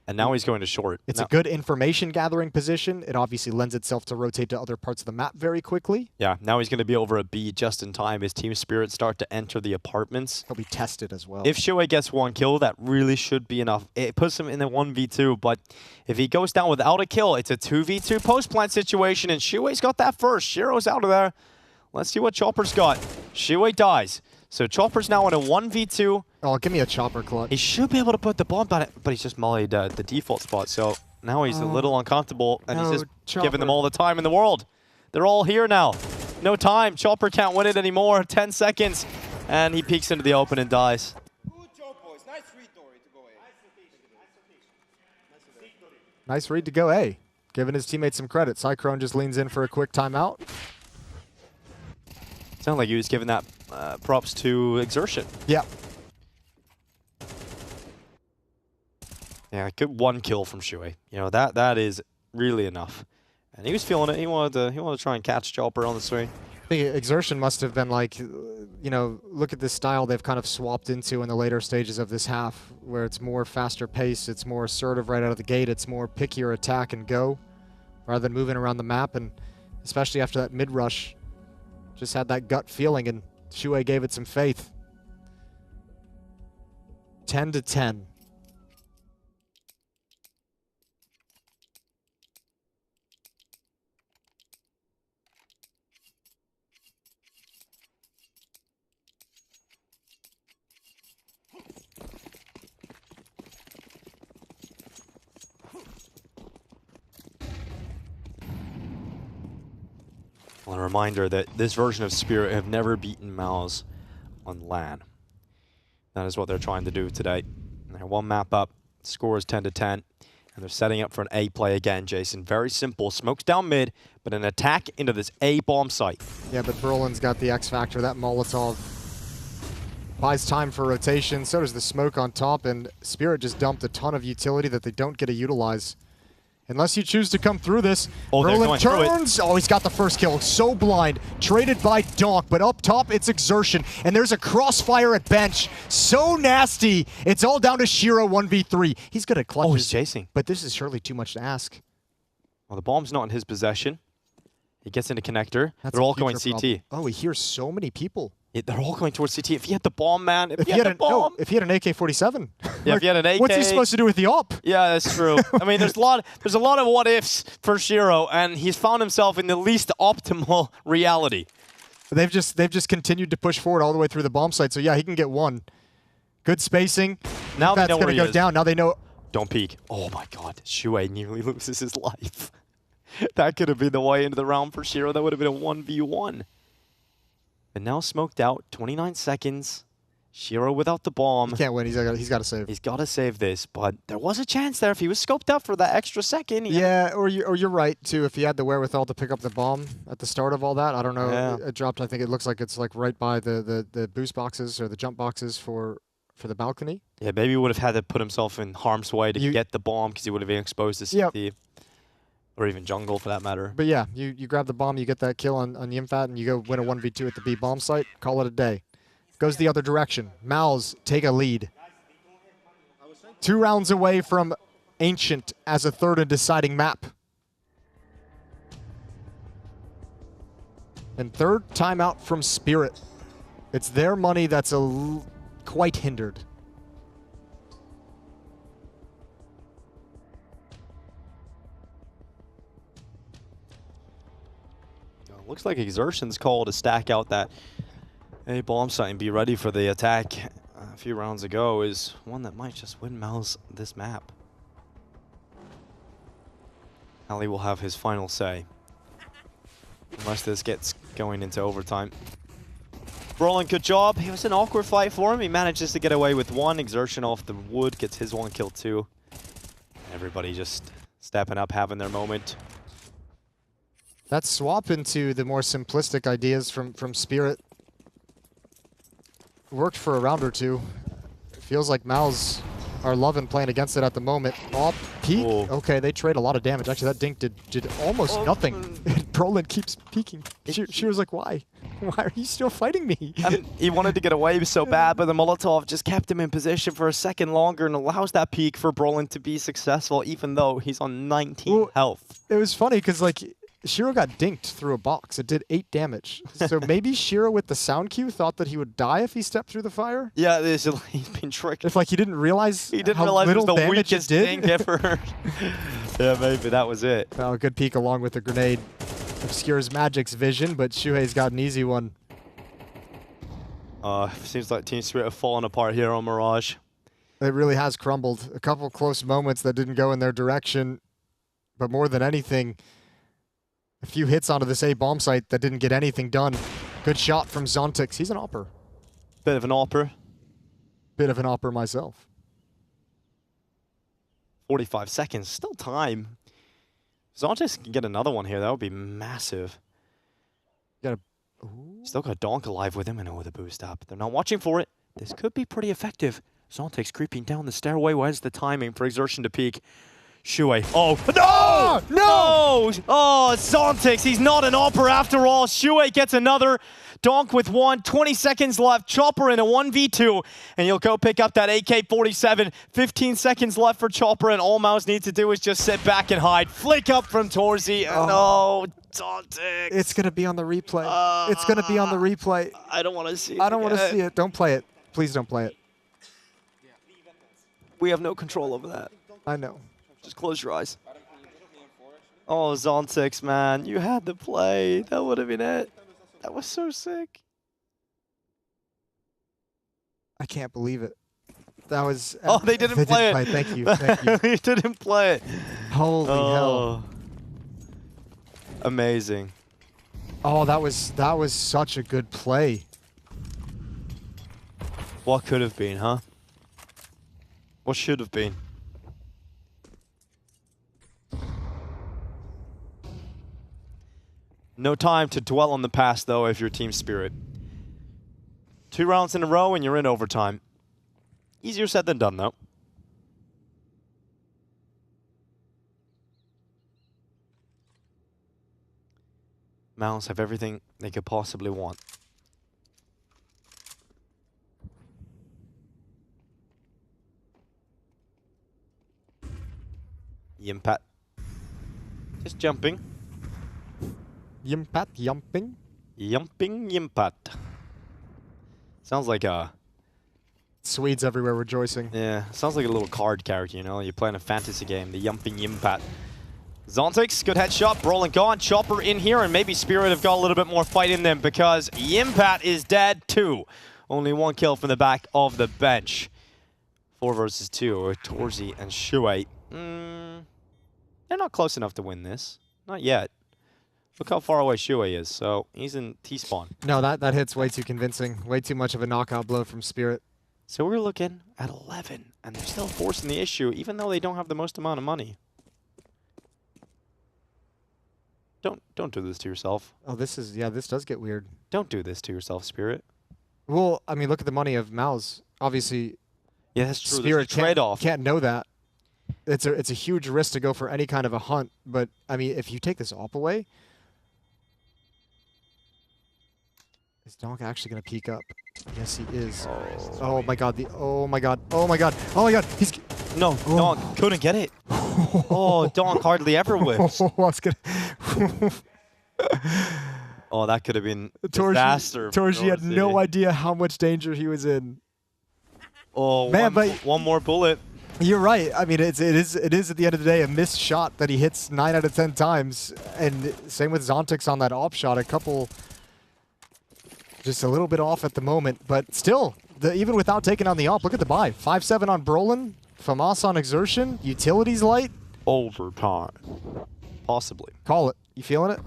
And now he's going to short. It's a good information gathering position. It obviously lends itself to rotate to other parts of the map very quickly. Yeah, now he's going to be over a B just in time as Team Spirit start to enter the apartments. He'll be tested as well. If Shuhei gets 1 kill, that really should be enough. It puts him in the 1v2, but if he goes down without a kill, it's a 2v2 post-plant situation, and Shuhei's got that first. Shiro's out of there. Let's see what Chopper's got. Shuhei dies. So Chopper's now in a 1v2. Oh, give me a Chopper clutch. He should be able to put the bomb on it, but he's just mullied the default spot. So now he's a little uncomfortable, and he's just giving them all the time in the world. They're all here now. No time. Chopper can't win it anymore. 10 seconds. And he peeks into the open and dies. Nice read to go A. Giving his teammates some credit. Cyclone just leans in for a quick timeout. Sounded like he was giving that props to Exertion. Yeah. Yeah, good 1 kill from Shuhei. You know, that is really enough. And he was feeling it. He wanted to try and catch Chopper on the swing. The Exertion must have been like, you know, look at this style they've kind of swapped into in the later stages of this half, where it's more faster pace, it's more assertive right out of the gate, it's more pick your attack and go, rather than moving around the map. And especially after that mid-rush, just had that gut feeling, and Shuhei gave it some faith. 10-10. Well, a reminder that this version of Spirit have never beaten MOUZ on LAN. That is what they're trying to do today. They're 1 map up, score is 10-10, and they're setting up for an A play again, Jason. Very simple, smokes down mid, but an attack into this A bomb site. Yeah, but Brolin's got the X factor. That Molotov buys time for rotation, so does the smoke on top, and Spirit just dumped a ton of utility that they don't get to utilize. Unless you choose to come through this. Oh, Brolin turns. Oh, he's got the first kill. So blind. Traded by Donk, but up top, it's Exertion. And there's a crossfire at bench. So nasty. It's all down to Shiro 1v3. He's going to clutch. Oh, he's chasing. But this is surely too much to ask. Well, the bomb's not in his possession. He gets into connector. They're all going CT. Problem. Oh, he hears so many people. They're all going towards CT. If he had the bomb, man. If he had the bomb. If he had an AK-47. Yeah, if he had an AK. What's he supposed to do with the op? Yeah, that's true. I mean, there's a lot of what ifs for Shiro, and he's found himself in the least optimal reality. They've just continued to push forward all the way through the bomb site. So yeah, he can get 1. Good spacing. Now they know where he is. That's going to go down. Now they know. Don't peek. Oh my God, Shuhei nearly loses his life. That could have been the way into the round for Shiro. That would have been a 1v1. And now smoked out, 29 seconds. Shiro without the bomb. He can't win. He's got to save. He's got to save this, but there was a chance there if he was scoped up for that extra second. Yeah, or you're right too. If he had the wherewithal to pick up the bomb at the start of all that, I don't know. Yeah. It dropped. I think it looks like it's like right by the boost boxes or the jump boxes for the balcony. Yeah, maybe he would have had to put himself in harm's way to get the bomb because he would have been exposed to CT. Yep. Or even jungle, for that matter. But yeah, you grab the bomb, you get that kill on Yimfat, and you go win a 1v2 at the B bomb site. Call it a day. Goes the other direction. MOUZ take a lead. 2 rounds away from Ancient as a 3rd and deciding map. And third timeout from Spirit. It's their money that's quite hindered. Looks like Exertion's call to stack out that A bomb site and be ready for the attack a few rounds ago is one that might just win MOUZ this map. Ali will have his final say, unless this gets going into overtime. Brolin, good job. It was an awkward fight for him. He manages to get away with one. Exertion off the wood, gets his one kill too. Everybody just stepping up, having their moment. That swap into the more simplistic ideas from Spirit worked for a round or two. It feels like MOUZ are loving playing against it at the moment. Oh, peek. Whoa. Okay, they trade a lot of damage. Actually, that dink did almost nothing. And Brolin keeps peeking. She was like, why? Why are you still fighting me? I mean, he wanted to get away so bad, but the Molotov just kept him in position for a second longer and allows that peek for Brolin to be successful, even though he's on 19 health. It was funny because, like, Shiro got dinked through a box. It did 8 damage. So maybe Shiro with the sound cue thought that he would die if he stepped through the fire? Yeah, he's been tricked. If, like, he didn't realize he didn't how realize little it was the damage weakest it did. dink ever. Yeah, maybe that was it. Oh, good peek along with the grenade. Obscures Magic's vision, but Shuhei's got an easy one. Seems like Team Spirit have fallen apart here on Mirage. It really has crumbled. A couple close moments that didn't go in their direction. But more than anything, a few hits onto this A bomb site that didn't get anything done. Good shot from Zontix. He's an opper. Bit of an opper. Bit of an opper myself. 45 seconds. Still time. Zontix can get another one here. That would be massive. Still got Donk alive with him and with a boost up. They're not watching for it. This could be pretty effective. Zontix creeping down the stairway. Where's the timing for Exertion to peak? Shuhei. Oh, no! No! Oh, Zontix. He's not an opera after all. Shuhei gets another. Donk with 1. 20 seconds left. Chopper in a 1v2. And he'll go pick up that AK-47. 15 seconds left for Chopper. And all MOUZ needs to do is just sit back and hide. Flick up from Torzi. No, Zontix. It's going to be on the replay. It's going to be on the replay. I don't want to see it. I don't want to see it. Don't play it. Please don't play it. We have no control over that. I know. Just close your eyes. Oh, Zontix, man. You had the play. That would have been it. That was so sick. I can't believe it. That was... Oh, they didn't play it. Thank you. Thank you. They didn't play it. Holy hell. Amazing. Oh, that was such a good play. What could have been, huh? What should have been? No time to dwell on the past, though, if you're Team Spirit. 2 rounds in a row and you're in overtime. Easier said than done, though. MOUZ have everything they could possibly want. Yimpat. Just jumping. Yimpat, yumping? Yumping Yimpat. Sounds like a... Swedes everywhere rejoicing. Yeah, sounds like a little card character, you know? You're playing a fantasy game, the Yumping Yimpat. Zontix, good headshot. Brolin gone. Chopper in here, and maybe Spirit have got a little bit more fight in them because Yimpat is dead too. Only 1 kill from the back of the bench. 4 versus 2 with Torzi and Shuhei. They're not close enough to win this. Not yet. Look how far away Shuhei is, so he's in T-spawn. No, that hit's way too convincing. Way too much of a knockout blow from Spirit. So we're looking at 11, and they're still forcing the issue, even though they don't have the most amount of money. Don't do this to yourself. Oh, this does get weird. Don't do this to yourself, Spirit. Well, I mean, look at the money of MOUZ. Obviously, yeah, that's true. Spirit trade-off. Can't know that. It's a huge risk to go for any kind of a hunt. But I mean, if you take this AWP away, is Donk actually gonna peek up? Yes, he is. Oh my God! Oh my God! Oh my God! Oh my God! He's no. Donk couldn't get it. Oh, Donk hardly ever whips. Oh, that could have been disaster. Torji had no idea how much danger he was in. Oh, man, one more bullet. You're right. I mean, it is at the end of the day a missed shot that he hits 9 out of 10 times, and same with Zontix on that op shot. A couple, just a little bit off at the moment, but still, even without taking on the op, look at the buy. 5-7 on Brolin, FAMAS on Exertion, Utilities light. Overtime. Possibly. Call it. You feeling it?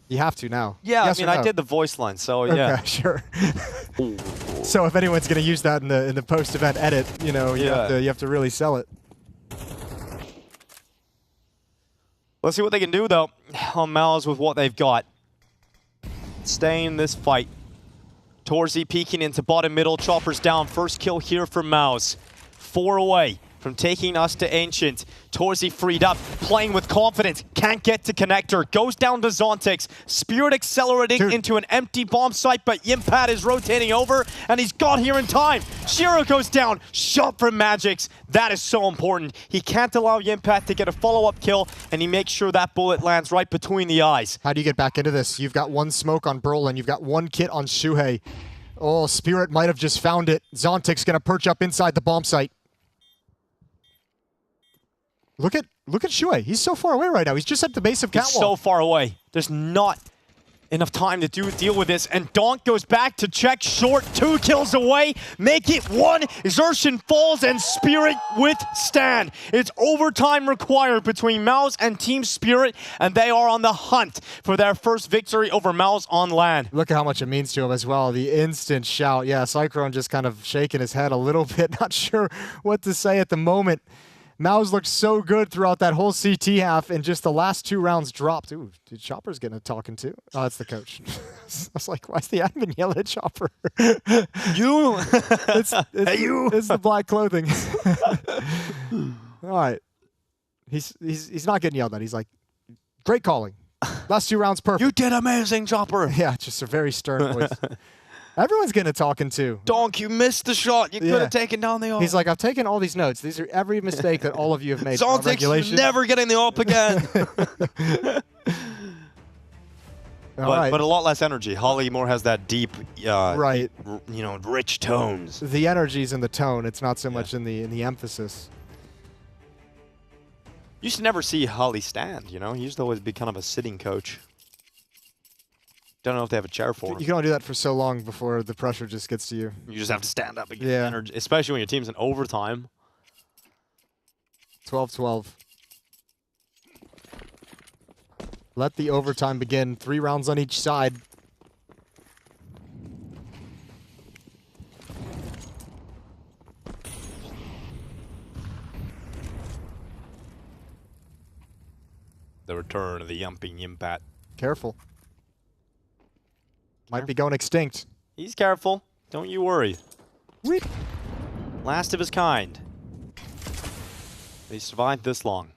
You have to now. Yeah, yes I mean, I did the voice line, so yeah. Okay, sure. So if anyone's going to use that in the post-event edit, you know, you have to really sell it. Let's see what they can do, though, on MOUZ with what they've got. Stay in this fight. Torzy peeking into bottom middle. Chopper's down. First kill here for MOUZ. 4 away from taking us to Ancient. Torzy freed up, playing with confidence. Can't get to connector. Goes down to Zontix. Spirit accelerating into an empty bomb site, but Yimpat is rotating over, and he's got here in time. Shiro goes down. Shot from Magix. That is so important. He can't allow Yimpat to get a follow-up kill, and he makes sure that bullet lands right between the eyes. How do you get back into this? You've got 1 smoke on Brolin. You've got 1 kit on Shuhei. Oh, Spirit might have just found it. Zontix going to perch up inside the bomb site. Look at Shuhei. He's so far away right now. He's just at the base of Catwalk. He's so far away. There's not enough time to deal with this. And Donk goes back to check short. 2 kills away. Make it 1. Exertion falls and Spirit withstand. It's overtime required between MOUZ and Team Spirit, and they are on the hunt for their first victory over MOUZ on LAN. Look at how much it means to him as well. The instant shout. Yeah, Cyclone just kind of shaking his head a little bit. Not sure what to say at the moment. MOUZ looked so good throughout that whole CT half, and just the last 2 rounds dropped. Ooh, dude, Chopper's getting a talking to. Oh, that's the coach. I was like, why's the admin yelling at Chopper? You! Hey, you! It's the black clothing. All right. He's not getting yelled at. He's like, great calling. Last 2 rounds perfect. You did amazing, Chopper. Yeah, just a very stern voice. Everyone's getting a talking to. Donk, you missed the shot. You could have taken down the AWP. He's like, I've taken all these notes. These are every mistake that all of you have made. Zontix, you're never getting the AWP again. But a lot less energy. Holly more has that deep, rich tones. The energy's in the tone. It's not so much in the emphasis. You used to never see Holly stand, you know? He used to always be kind of a sitting coach. Don't know if they have a chair for him. You can only do that for so long before the pressure just gets to you. You just have to stand up and get energy, especially when your team's in overtime. 12-12. Let the overtime begin. 3 rounds on each side. The return of the yumping Yimpat. Careful. Might be going extinct. He's careful. Don't you worry. Weep. Last of his kind. They survived this long.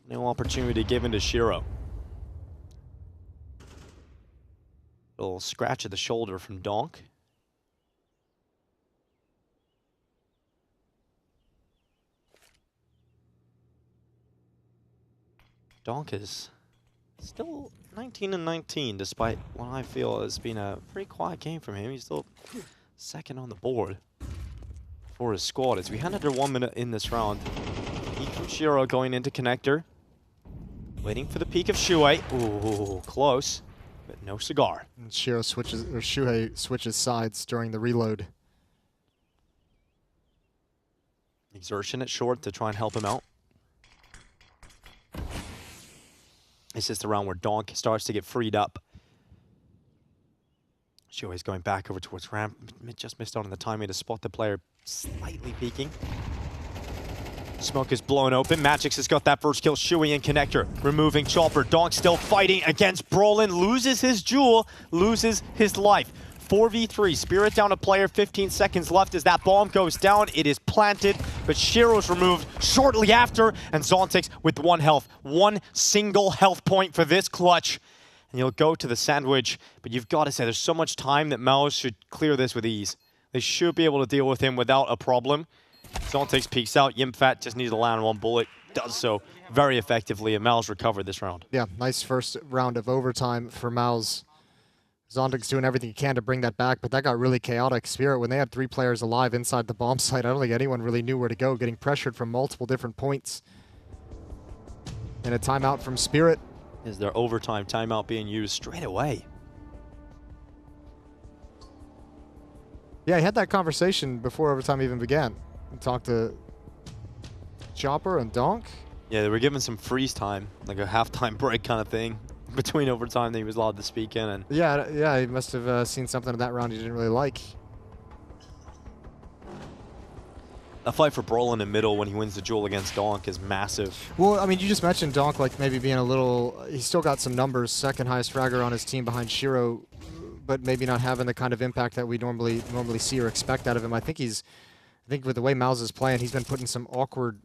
No opportunity given to Shiro. A little scratch at the shoulder from Donk. Donk is still 19-19, despite what I feel has been a pretty quiet game from him. He's still second on the board for his squad as we head under 1 minute in this round. Peek from Shiro going into connector. Waiting for the peek of Shuhei. Ooh, close, but no cigar. And Shiro switches, or Shuhei switches sides during the reload. Exertion at short to try and help him out. This is the round where Donk starts to get freed up. Shuhei's going back over towards ramp. Just missed out on the timing to spot the player slightly peeking. Smoke is blown open. Magix has got that first kill. Shuhei in connector, removing Chopper. Donk still fighting against Brolin. Loses his jewel, loses his life. 4v3, Spirit down a player, 15 seconds left as that bomb goes down. It is planted, but Shiro's removed shortly after, and Zontix with 1 health. 1 single health point for this clutch. And you'll go to the sandwich, but you've got to say there's so much time that MOUZ should clear this with ease. They should be able to deal with him without a problem. Zontix peeks out. Yimfat just needs to land 1 bullet. Does so. very effectively, and MOUZ recovered this round. Yeah, nice first round of overtime for MOUZ. Zontic's doing everything he can to bring that back, but that got really chaotic. Spirit, when they had 3 players alive inside the bomb site, I don't think anyone really knew where to go, getting pressured from multiple different points. And a timeout from Spirit. Is their overtime timeout being used straight away? Yeah, I had that conversation before overtime even began. We talked to Chopper and Donk. Yeah, they were given some freeze time, like a halftime break kind of thing between overtime that he was allowed to speak in. And yeah, he must have seen something in that round he didn't really like. a fight for Brolin in middle when he wins the duel against Donk is massive. Well, I mean, you just mentioned Donk like maybe being a little... He's still got some numbers, second highest fragger on his team behind Shiro, but maybe not having the kind of impact that we normally see or expect out of him. I think with the way MOUZ is playing, he's been putting some awkward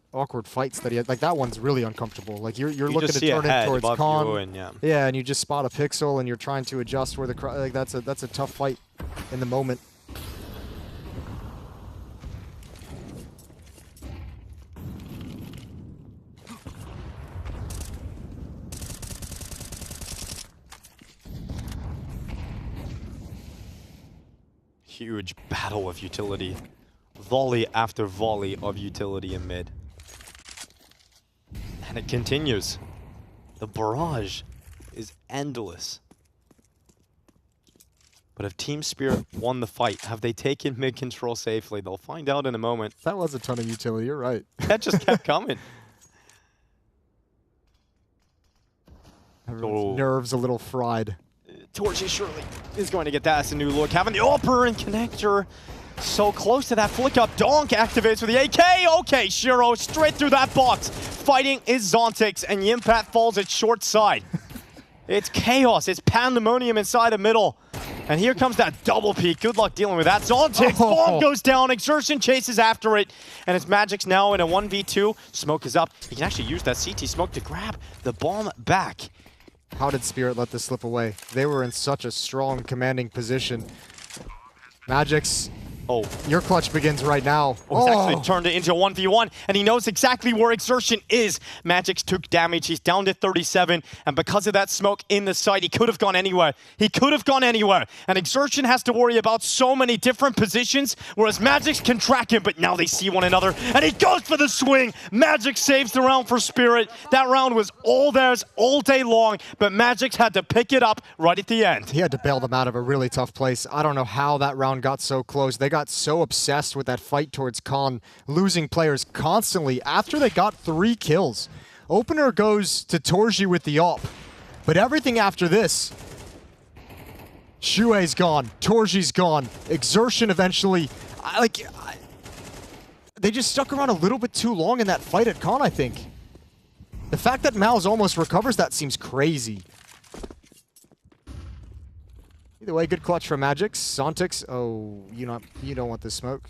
fights that he had. Like that one's really uncomfortable. Like you're looking to turn it towards Khan. Yeah, and you just spot a pixel and you're trying to adjust where the like that's a tough fight in the moment. Huge battle of utility. Volley after volley of utility in mid. And it continues. The barrage is endless. But if Team Spirit won the fight, have they taken mid control safely? They'll find out in a moment. That was a ton of utility, you're right. That just kept coming. Everyone's nerves a little fried. Torchy surely is going to get that as a new look. Having the upper and connector so close to that flick up. Donk activates with the AK. Okay, Shiro straight through that box. Fighting is Zontix, and Yimpat falls at short side. It's chaos. It's pandemonium inside the middle. And here comes that double peek. Good luck dealing with that. Zontix, bomb goes down. Exertion chases after it. And it's Magic's now in a 1v2. Smoke is up. He can actually use that CT smoke to grab the bomb back. How did Spirit let this slip away? They were in such a strong, commanding position. Magic's... Oh. Your clutch begins right now. Oh, he's actually turned it into a 1v1, and he knows exactly where Exertion is. Magic's took damage. He's down to 37, and because of that smoke in the site, he could have gone anywhere. He could have gone anywhere, and Exertion has to worry about so many different positions, whereas Magic's can track him, but now they see one another, and he goes for the swing. Magic saves the round for Spirit. That round was all theirs all day long, but Magic's had to pick it up right at the end. He had to bail them out of a really tough place. I don't know how that round got so close. They got so obsessed with that fight towards Khan, losing players constantly after they got 3 kills. Opener goes to Torji with the op, but everything after this, Shuei's gone, Torji's gone, Exertion eventually, they just stuck around a little bit too long in that fight at Khan, I think. The fact that MOUZ almost recovers that seems crazy. Either way, good clutch from Magix. Zontix, oh, you don't want this smoke.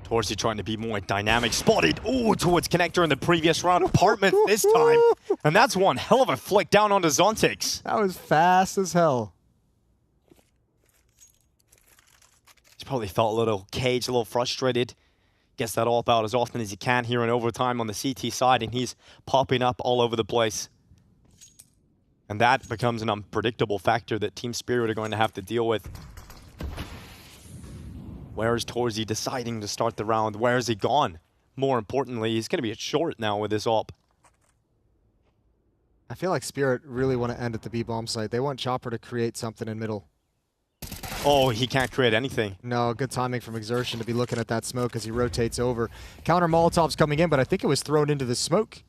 Torsi trying to be more dynamic. Spotted, towards Connector in the previous round. Apartment this time. And that's one hell of a flick down onto Zontix. That was fast as hell. He's probably felt a little caged, a little frustrated. Gets that all out as often as he can here in overtime on the CT side, and he's popping up all over the place. And that becomes an unpredictable factor that Team Spirit are going to have to deal with. Where is Torzi deciding to start the round? Where is he gone? More importantly, he's going to be at short now with this op. I feel like Spirit really want to end at the B-bomb site. They want Chopper to create something in middle. Oh, he can't create anything. No, good timing from Exertion to be looking at that smoke as he rotates over. Counter Molotov's coming in, but I think it was thrown into the smoke.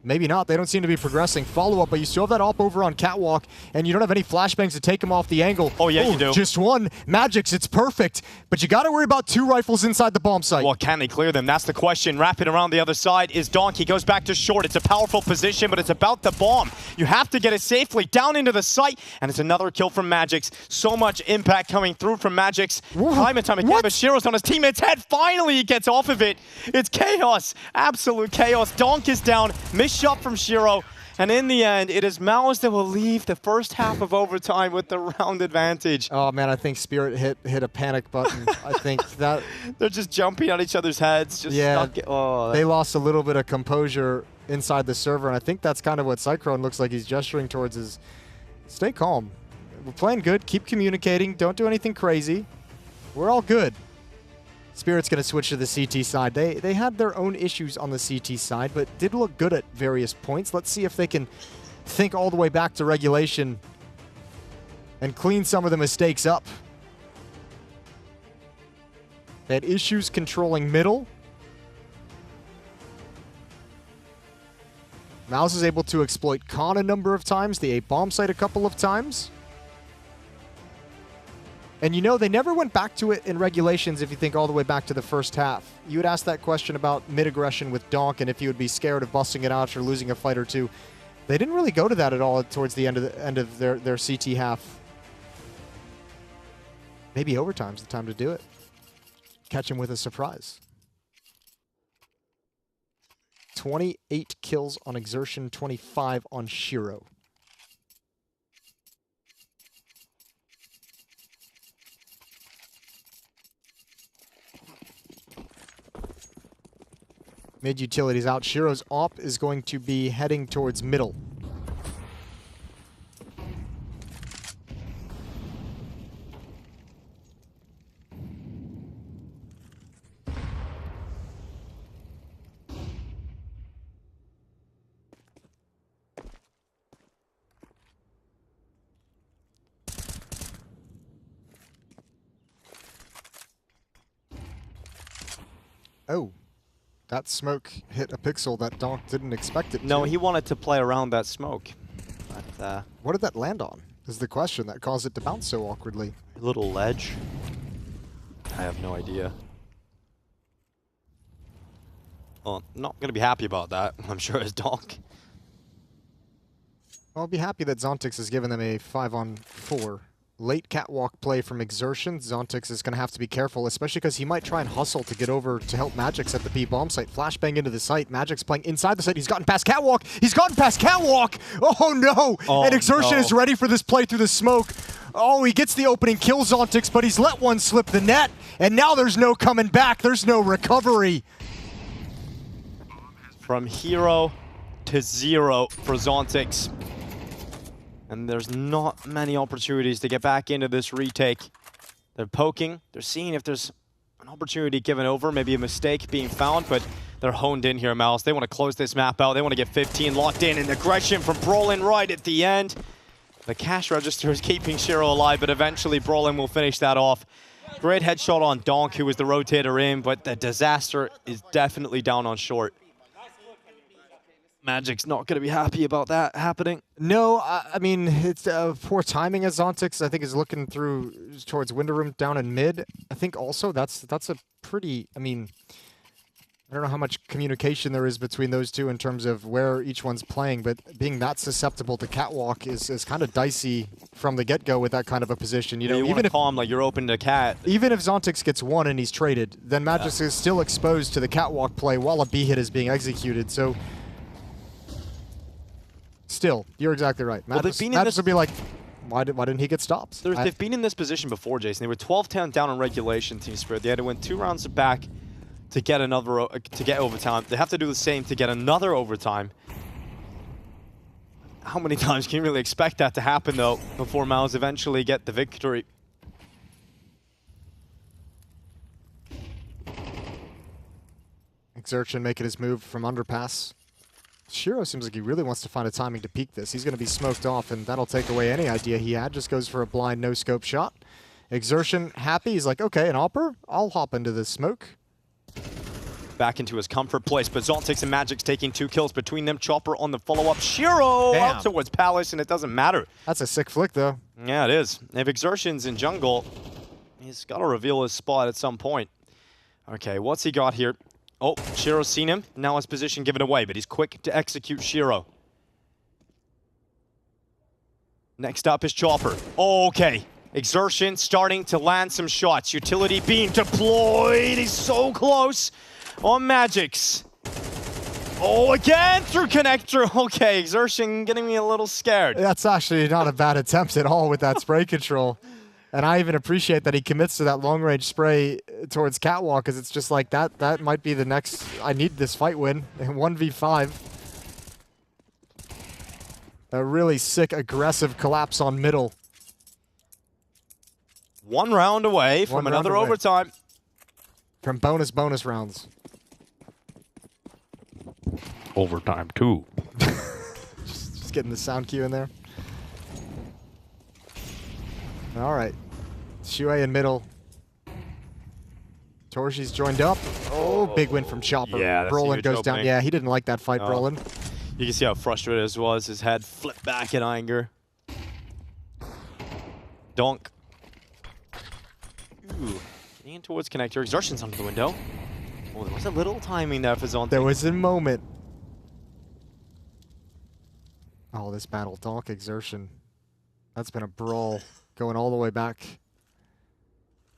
Maybe not. They don't seem to be progressing. Follow-up, but you still have that op over on Catwalk, and you don't have any flashbangs to take him off the angle. Oh, yeah, you do. Just one. Magic's, it's perfect. But you got to worry about 2 rifles inside the bomb site. Well, can they clear them? That's the question. Wrapping around the other side is Donk. He goes back to short. It's a powerful position, but it's about the bomb. You have to get it safely down into the site, and it's another kill from Magix. So much impact coming through from Magix. Time and time again, but Shiro's on his teammate's head. Finally, he gets off of it. It's chaos. Absolute chaos. Donk is down. Missed shot from Shiro. And in the end, it is MOUZ that will leave the first half of overtime with the round advantage. Oh man, I think Spirit hit a panic button. I think that they're just jumping on each other's heads. Just they lost a little bit of composure inside the server, and I think that's kind of what Cyclone looks like he's gesturing towards is stay calm. We're playing good, keep communicating, don't do anything crazy. We're all good. Spirit's going to switch to the CT side. They had their own issues on the CT side, but did look good at various points. Let's see if they can think all the way back to regulation and clean some of the mistakes up. They had issues controlling middle. MOUZ is able to exploit Con a number of times, the A bomb site a couple of times. And you know, they never went back to it in regulations if you think all the way back to the first half. You would ask that question about mid-aggression with Donk and if he would be scared of busting it out or losing a fight or two. They didn't really go to that at all towards the end of their CT half. Maybe overtime's the time to do it. Catch him with a surprise. 28 kills on Exertion, 25 on Shiro. Mid utilities out. Shiro's op is going to be heading towards middle. Oh. That smoke hit a pixel that Donk didn't expect it to. No, he wanted to play around that smoke. But, what did that land on, is the question that caused it to bounce so awkwardly. A little ledge. I have no idea. Well, not going to be happy about that, I'm sure, as Donk. I'll be happy that Zontix has given them a 5-on-4. Late catwalk play from Exertion. Zontix is going to have to be careful, especially because he might try and hustle to get over to help Magix at the B bomb site. Flashbang into the site. Magix playing inside the site. He's gotten past catwalk. He's gotten past catwalk. Oh no! Oh, and Exertion no. is ready for this play through the smoke. Oh, he gets the opening, kills Zontix, but he's let one slip the net. And now there's no coming back. There's no recovery. From hero to 0 for Zontix. And there's not many opportunities to get back into this retake. They're poking. They're seeing if there's an opportunity given over, maybe a mistake being found, but they're honed in here, MOUZ. They want to close this map out. They want to get 15 locked in, and aggression from Brolin right at the end. The cash register is keeping Shiro alive, but eventually Brolin will finish that off. Great headshot on Donk, who was the rotator in, but the disaster is definitely down on short. Magic's not going to be happy about that happening. No, I mean, it's poor timing as Zontix, I think, is looking through towards window room down in mid. I think also that's a pretty, I mean, I don't know how much communication there is between those two in terms of where each one's playing, but being that susceptible to catwalk is kind of dicey from the get-go with that kind of a position. You know, you even if calm like you're open to cat. Even if Zontix gets one and he's traded, then Magix is still exposed to the catwalk play while a B hit is being executed. So. Still, you're exactly right. Magix would be like, why didn't he get stopped? They've been in this position before, Jason. They were 12-10 down on regulation, Team Spirit. They had to win 2 rounds back to get overtime. They have to do the same to get another overtime. How many times can you really expect that to happen, though, before MOUZ eventually get the victory? Exertion making his move from underpass. Shiro seems like he really wants to find a timing to peek this. He's going to be smoked off, and that'll take away any idea he had. Just goes for a blind no-scope shot. Exertion happy. He's like, okay, an AWPer? I'll hop into this smoke. Back into his comfort place, but Zontix and Magix taking 2 kills between them. Chopper on the follow-up. Shiro out towards Palace, and it doesn't matter. That's a sick flick, though. Yeah, it is. If Exertion's in jungle, he's got to reveal his spot at some point. Okay, what's he got here? Oh, Shiro's seen him. Now his position given away, but he's quick to execute Shiro. Next up is Chopper. Okay. Exertion starting to land some shots. Utility being deployed. He's so close on Magix. Oh, again through connector. Okay, Exertion getting me a little scared. That's actually not a bad attempt at all with that spray control. And I even appreciate that he commits to that long-range spray towards Catwalk, because it's just like that might be the next, I need this fight win. 1v5. A really sick, aggressive collapse on middle. 1 round away from another overtime. From bonus rounds. Overtime 2. just getting the sound cue in there. All right. Shuhei in middle. Torchi's joined up. Oh, big win from Chopper. Yeah, that's Brolin goes down. Yeah, he didn't like that fight, Brolin. You can see how frustrated he was. His head flipped back in anger. Donk. Ooh. Getting in towards connector. Exertion's under the window. Oh, there was a little timing there for Zontic. There was a moment. Oh, this battle. Donk, Exertion. That's been a brawl going all the way back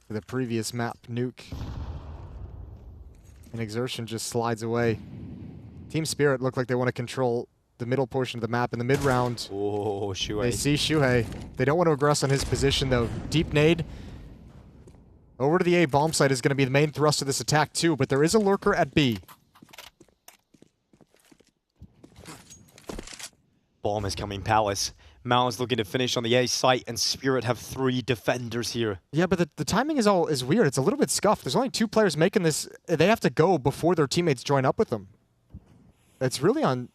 to the previous map, Nuke. And Exertion just slides away. Team Spirit look like they want to control the middle portion of the map in the mid-round. Oh, Shuhei. They see Shuhei. They don't want to aggress on his position, though. Deep nade. Over to the A bomb site is going to be the main thrust of this attack, too, but there is a lurker at B. Bomb is coming, Palace. MOUZ looking to finish on the A site, and Spirit have 3 defenders here. Yeah, but the timing is weird. It's a little bit scuffed. There's only 2 players making this. They have to go before their teammates join up with them. It's really on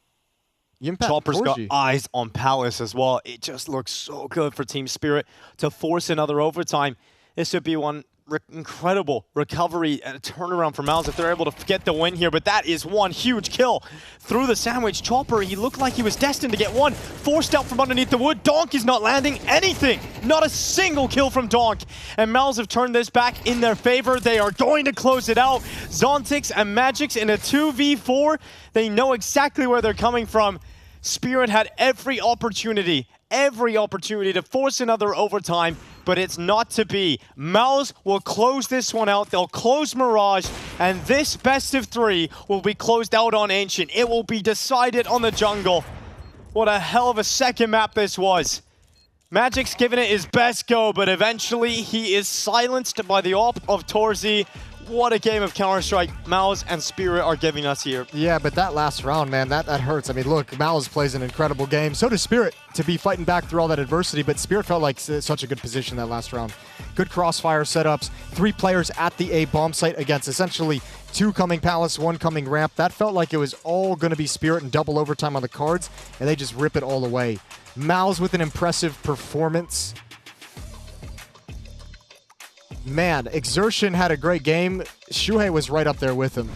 Yimpat. Chopper's got eyes on Palace as well. It just looks so good for Team Spirit to force another overtime. This would be one incredible recovery and a turnaround for MOUZ if they're able to get the win here, but that is one huge kill through the sandwich. Chopper, he looked like he was destined to get one. Forced out from underneath the wood. Donk is not landing anything. Not a single kill from Donk. And MOUZ have turned this back in their favor. They are going to close it out. Zontix and Magix in a 2v4. They know exactly where they're coming from. Spirit had every opportunity to force another overtime, but it's not to be. MOUZ will close this one out. They'll close Mirage, and this best of 3 will be closed out on Ancient. It will be decided on the jungle. What a hell of a second map this was. Magic's giving it his best go, but eventually he is silenced by the AWP of Torzi. What a game of Counter-Strike MOUZ and Spirit are giving us here. Yeah, but that last round, man, that hurts. I mean, look, MOUZ plays an incredible game. So does Spirit to be fighting back through all that adversity, but Spirit felt like such a good position that last round. Good crossfire setups, 3 players at the A bomb site against essentially 2 coming Palace, 1 coming ramp. That felt like it was all going to be Spirit and double overtime on the cards, and they just rip it all away. MOUZ with an impressive performance. Man, Exertion had a great game. Shuhei was right up there with him.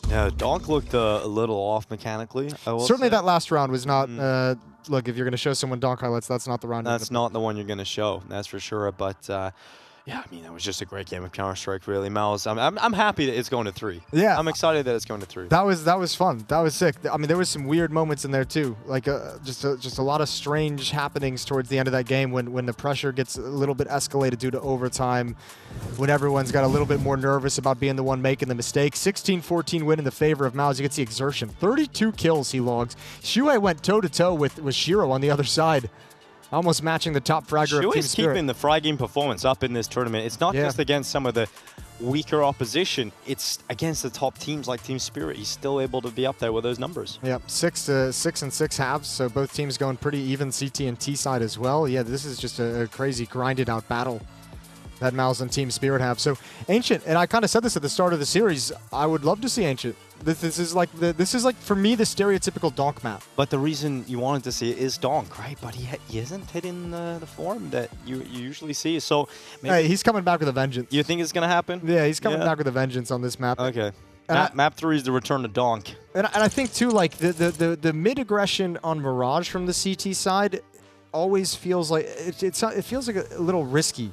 Yeah, Donk looked a little off mechanically. Certainly that last round was not... look, if you're going to show someone Donk highlights, that's not the round. That's not the one you're going to show, that's for sure. But yeah, I mean, it was just a great game of Counter-Strike, really. MOUZ, I'm happy that it's going to 3. Yeah. I'm excited that it's going to 3. That was fun. That was sick. I mean, there was some weird moments in there, too. Like, just a lot of strange happenings towards the end of that game when the pressure gets a little bit escalated due to overtime, when everyone's got a little bit more nervous about being the one making the mistake. 16-14 win in the favor of MOUZ. You can see Exertion. 32 kills he logs. Shuhei went toe-to-toe with Shiro on the other side. Almost matching the top fragger of Team Shuhei's Spirit. keeping the fragging performance up in this tournament. It's not just against some of the weaker opposition. It's against the top teams like Team Spirit. He's still able to be up there with those numbers. Yep, 6 and 6 halves, so both teams going pretty even, CT and T side as well. Yeah, this is just a crazy grinded out battle that MOUZ and Team Spirit have. So Ancient, and I kind of said this at the start of the series, I would love to see Ancient. This is like for me the stereotypical Donk map. But the reason you wanted to see it is Donk, right? But he isn't hitting the form that you usually see. So maybe hey, he's coming back with a vengeance. You think it's gonna happen? Yeah, he's coming back with a vengeance on this map. Okay. Map 3 is the return to Donk. And I think too, like the mid aggression on Mirage from the CT side always feels like it feels like a little risky.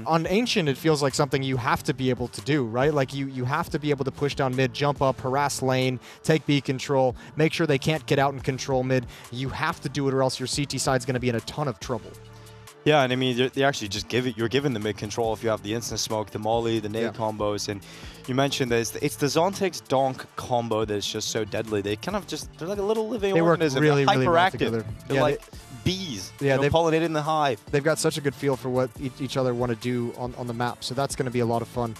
On Ancient, it feels like something you have to be able to do, right? Like you have to be able to push down mid, jump up, harass lane, take B control, make sure they can't get out and control mid. You have to do it or else your CT side's going to be in a ton of trouble. Yeah, and I mean, they actually just you're given the mid control if you have the instant smoke, the molly, the nade combos, and you mentioned this. It's the Zontic's Donk combo that's just so deadly. They kind of they're like a little living organism. They work really, they're really well hyperactive. together. They're like bees. Yeah, they pollinate in the hive. They've got such a good feel for what each other want to do on the map, so that's going to be a lot of fun.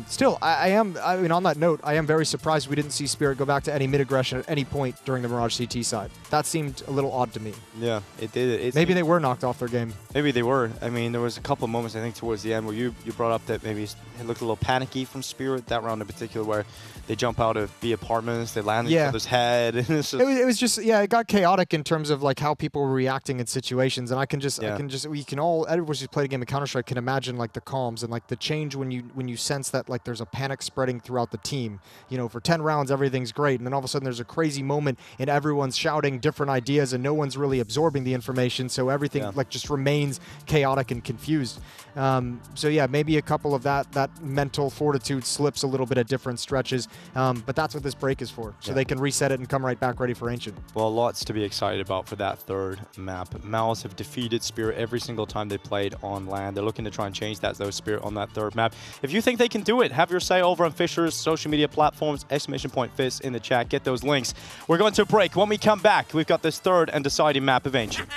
Still, I mean, on that note, I am very surprised we didn't see Spirit go back to any mid aggression at any point during the Mirage CT side. That seemed a little odd to me. Yeah, it did. Maybe they were knocked off their game. Maybe they were. I mean, there was a couple of moments, I think, towards the end where you brought up that maybe it looked a little panicky from Spirit, that round in particular, where they jump out of the apartments, they land on each other's head. And it's just it was just, yeah, it got chaotic in terms of like how people were reacting in situations, and everyone's just played a game of Counter-Strike can imagine like the calms and like the change when you sense that like there's a panic spreading throughout the team. You know, for 10 rounds everything's great, and then all of a sudden there's a crazy moment and everyone's shouting different ideas and no one's really absorbing the information, so everything like just remains chaotic and confused. So yeah, maybe a couple of that mental fortitude slips a little bit at different stretches, but that's what this break is for, so they can reset it and come right back ready for Ancient. Well, lots to be excited about for that third map. MOUZ have defeated Spirit every single time they played on land. They're looking to try and change that, though, Spirit, on that third map. If you think they can do it, have your say over on Fisher's social media platforms, !FIST in the chat. Get those links. We're going to a break. When we come back, we've got this third and deciding map of Ancient.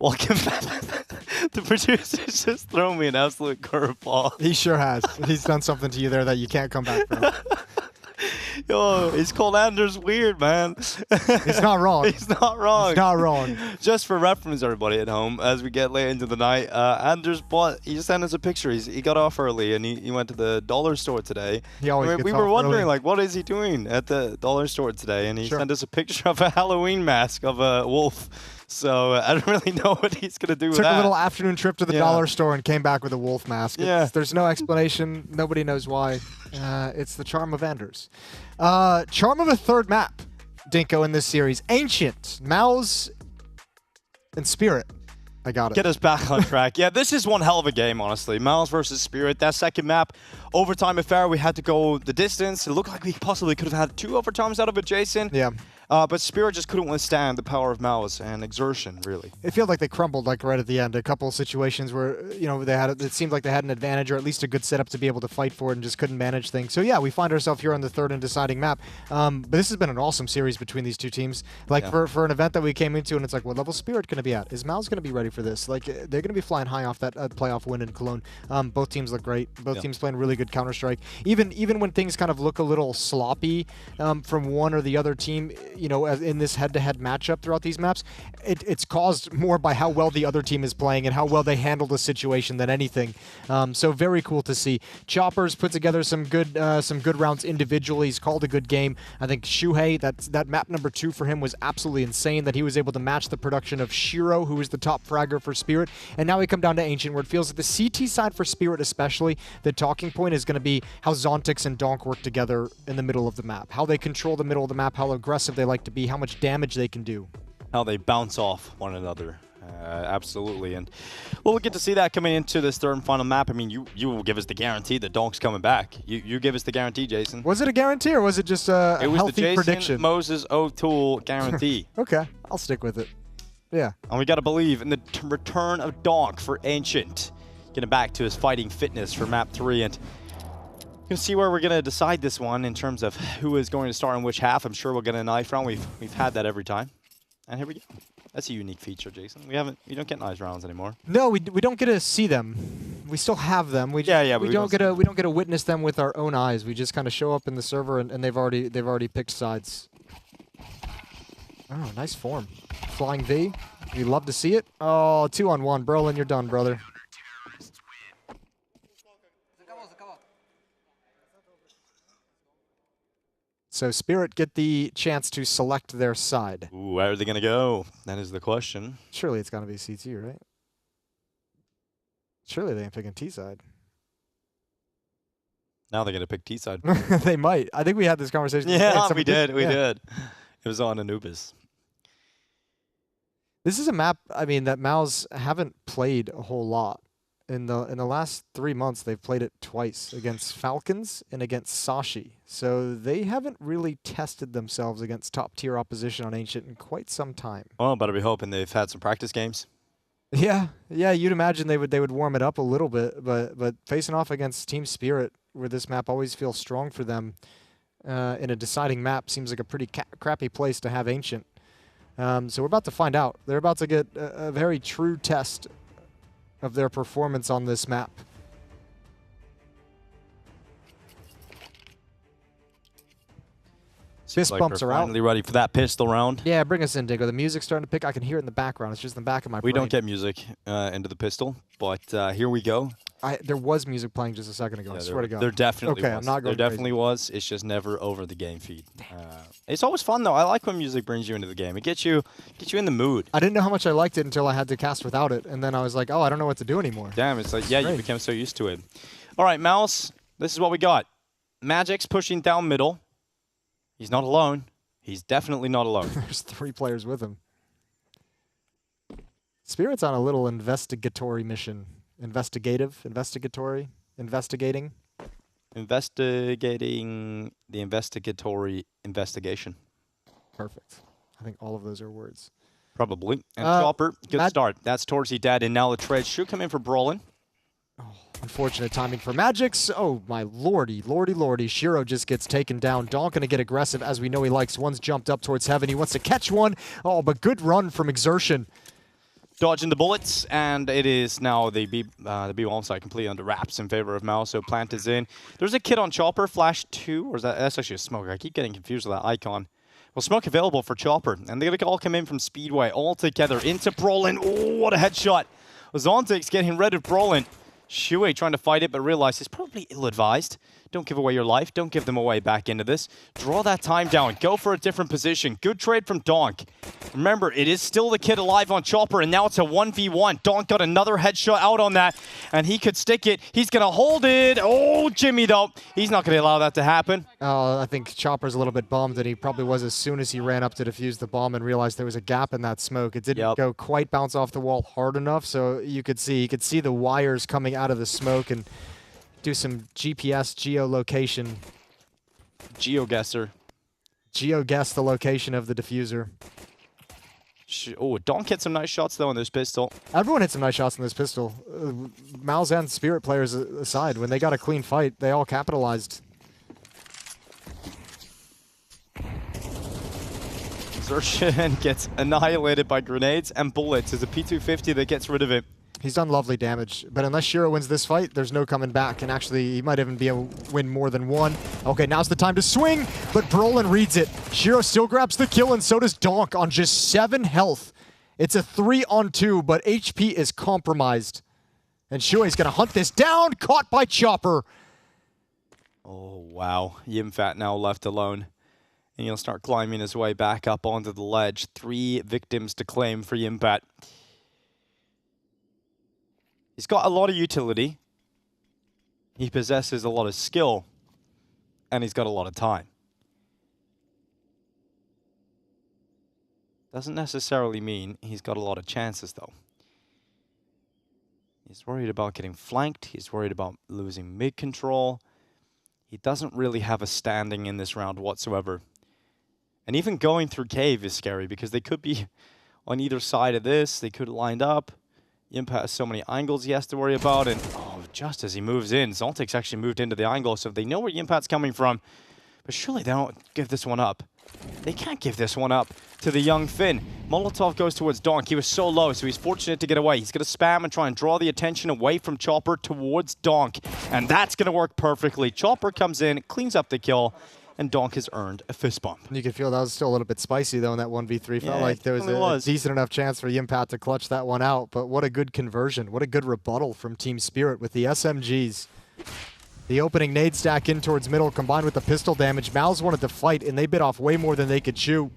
Welcome back. The producer's just thrown me an absolute curveball. He sure has. He's done something to you there that you can't come back from. Yo, he's called Anders weird, man. He's not wrong. He's not wrong. He's not wrong. Just for reference, everybody at home, as we get late into the night, Anders he just sent us a picture. He got off early and he went to the dollar store today. He always we were wondering, like, what is he doing at the dollar store today? And he sent us a picture of a Halloween mask of a wolf. So I don't really know what he's going to do with that. Took a little afternoon trip to the dollar store and came back with a wolf mask. There's no explanation. Nobody knows why. It's the charm of Anders. Charm of a third map, Dinko, in this series. Ancient, MOUZ, and Spirit. I got it. Get us back on track. Yeah, this is one hell of a game, honestly. MOUZ versus Spirit. That second map, overtime affair, we had to go the distance. It looked like we possibly could have had 2 overtimes out of it, Jason. Yeah. But Spirit just couldn't withstand the power of MOUZ and exertion, really. It felt like they crumbled like right at the end. A couple of situations where, you know, it seemed like they had an advantage or at least a good setup to be able to fight for it and just couldn't manage things. So yeah, we find ourselves here on the third and deciding map. But this has been an awesome series between these two teams. Like for an event that we came into, and it's like, what level Spirit going to be at? Is MOUZ going to be ready for this? Like they're going to be flying high off that playoff win in Cologne. Both teams look great. Both teams playing really good Counter-Strike. Even when things kind of look a little sloppy from one or the other team, you know, in this head-to-head matchup throughout these maps, it's caused more by how well the other team is playing and how well they handle the situation than anything. So very cool to see. Choppers put together some good rounds individually. He's called a good game. I think Shuhei, that map number 2 for him was absolutely insane, that he was able to match the production of Shiro, who was the top fragger for Spirit. And now we come down to Ancient, where it feels like the CT side for Spirit especially, the talking point is going to be how Zontix and Donk work together in the middle of the map, how they control the middle of the map, how aggressive they like to be, how much damage they can do. How they bounce off one another. Absolutely. And well, we'll get to see that coming into this third and final map. I mean, you will give us the guarantee that Donk's coming back. You give us the guarantee, Jason. Was it a guarantee or was it just a healthy prediction? It was the Jason Moses O'Toole guarantee. Okay, I'll stick with it. Yeah. And we got to believe in the return of Donk for Ancient. Getting back to his fighting fitness for map 3. And you can see where we're going to decide this one in terms of who is going to start in which half. I'm sure we'll get a knife round. We've had that every time. And here we go. That's a unique feature, Jason. We don't get knife rounds anymore. No, we don't get to see them. We still have them. We don't get to witness them with our own eyes. We just kind of show up in the server and they've already picked sides. Oh, nice form. Flying V. We love to see it. Oh, 2-on-1. Brolin, you're done, brother. So Spirit get the chance to select their side. Ooh, where are they going to go? That is the question. Surely it's going to be CT, right? Surely they ain't picking T side. Now they're going to pick T side. They might. I think we had this conversation. Yeah, we did. We did. It was on Anubis. This is a map, I mean, that MOUZ haven't played a whole lot. In the last 3 months, they've played it twice against Falcons and against Sashi. So they haven't really tested themselves against top-tier opposition on Ancient in quite some time. Oh, better be hoping they've had some practice games. Yeah, you'd imagine they would warm it up a little bit, but facing off against Team Spirit, where this map always feels strong for them, in a deciding map seems like a pretty crappy place to have Ancient. So we're about to find out. They're about to get a very true test of their performance on this map. Fist like bumps we're are out. finally ready for that pistol round. Yeah, bring us in, Dingo. The music's starting to pick. I can hear it in the background. It's just in the back of my brain. We don't get music into the pistol, but here we go. There was music playing just a second ago. Yeah, I swear to God. There definitely was. I'm not going There definitely was. It's just never over the game feed. It's always fun though. I like when music brings you into the game. It gets you in the mood. I didn't know how much I liked it until I had to cast without it, and then I was like, oh, I don't know what to do anymore. Damn, it's like, yeah, you become so used to it. All right, MOUZ, this is what we got. Magic's pushing down middle. He's not alone. He's definitely not alone. There's 3 players with him. Spirit's on a little investigatory mission. Investigating the investigatory investigation. Perfect. I think all of those are words. Probably. And Chopper, good start. That's Torsi dead, and now the tread should come in for Brolin. Oh, unfortunate timing for Magix. Oh, my lordy. Shiro just gets taken down. Donk gonna get aggressive, as we know he likes. One's jumped up towards heaven. He wants to catch one. Oh, but good run from Exertion. dodging the bullets, and it is now the B bomb site completely under wraps in favor of MOUZ. So plant is in. There's a kit on Chopper, Flash 2, or is that's actually a smoke? I keep getting confused with that icon. Well, smoke available for Chopper, and they're gonna all come in from Speedway all together into Brolin. Oh, what a headshot! Zontic's getting rid of Brolin. Shui trying to fight it, but realized it's probably ill-advised. Don't give away your life. Don't give them away back into this. Draw that time down. Go for a different position. Good trade from Donk. Remember, it is still the kid alive on Chopper, and now it's a 1v1. Donk got another headshot out on that, and he could stick it. He's going to hold it. Oh, Jimmy, though. He's not going to allow that to happen. I think Chopper's a little bit bummed that he probably was as soon as he ran up to defuse the bomb and realized there was a gap in that smoke. It didn't go quite bounce off the wall hard enough, so you could see the wires coming out of the smoke and do some GPS geolocation. GeoGuessr. GeoGuess the location of the diffuser. Oh, Donk hit some nice shots, though, on this pistol. Everyone hit some nice shots on this pistol. MOUZ and Spirit players aside, when they got a clean fight, they all capitalized. Zershin gets annihilated by grenades and bullets. It's a P250 that gets rid of it. He's done lovely damage, but unless Shiro wins this fight, there's no coming back, and actually, he might even be able to win more than one. Okay, now's the time to swing, but Brolin reads it. Shiro still grabs the kill, and so does Donk on just 7 health. It's a 3-on-2, but HP is compromised. And Shui's gonna hunt this down, caught by Chopper. Oh, wow. Yimfat now left alone. And he'll start climbing his way back up onto the ledge. 3 victims to claim for Yimfat. He's got a lot of utility. He possesses a lot of skill. And he's got a lot of time. Doesn't necessarily mean he's got a lot of chances, though. He's worried about getting flanked. He's worried about losing mid-control. He doesn't really have a standing in this round whatsoever. And even going through cave is scary because they could be on either side of this. They could have lined up. Yimpat has so many angles he has to worry about, and just as he moves in, Zontic's actually moved into the angle, so they know where Yimpat's coming from. But surely they don't give this one up. They can't give this one up to the young Finn. Molotov goes towards Donk. He was so low, so he's fortunate to get away. He's going to spam and try and draw the attention away from Chopper towards Donk, and that's going to work perfectly. Chopper comes in, cleans up the kill, and Donk has earned a fist bump. You could feel that was still a little bit spicy, though, in that 1v3. Felt like there was a decent enough chance for Yimpat to clutch that one out, but what a good conversion. What a good rebuttal from Team Spirit with the SMGs. The opening nade stack in towards middle combined with the pistol damage. MOUZ wanted to fight, and they bit off way more than they could chew.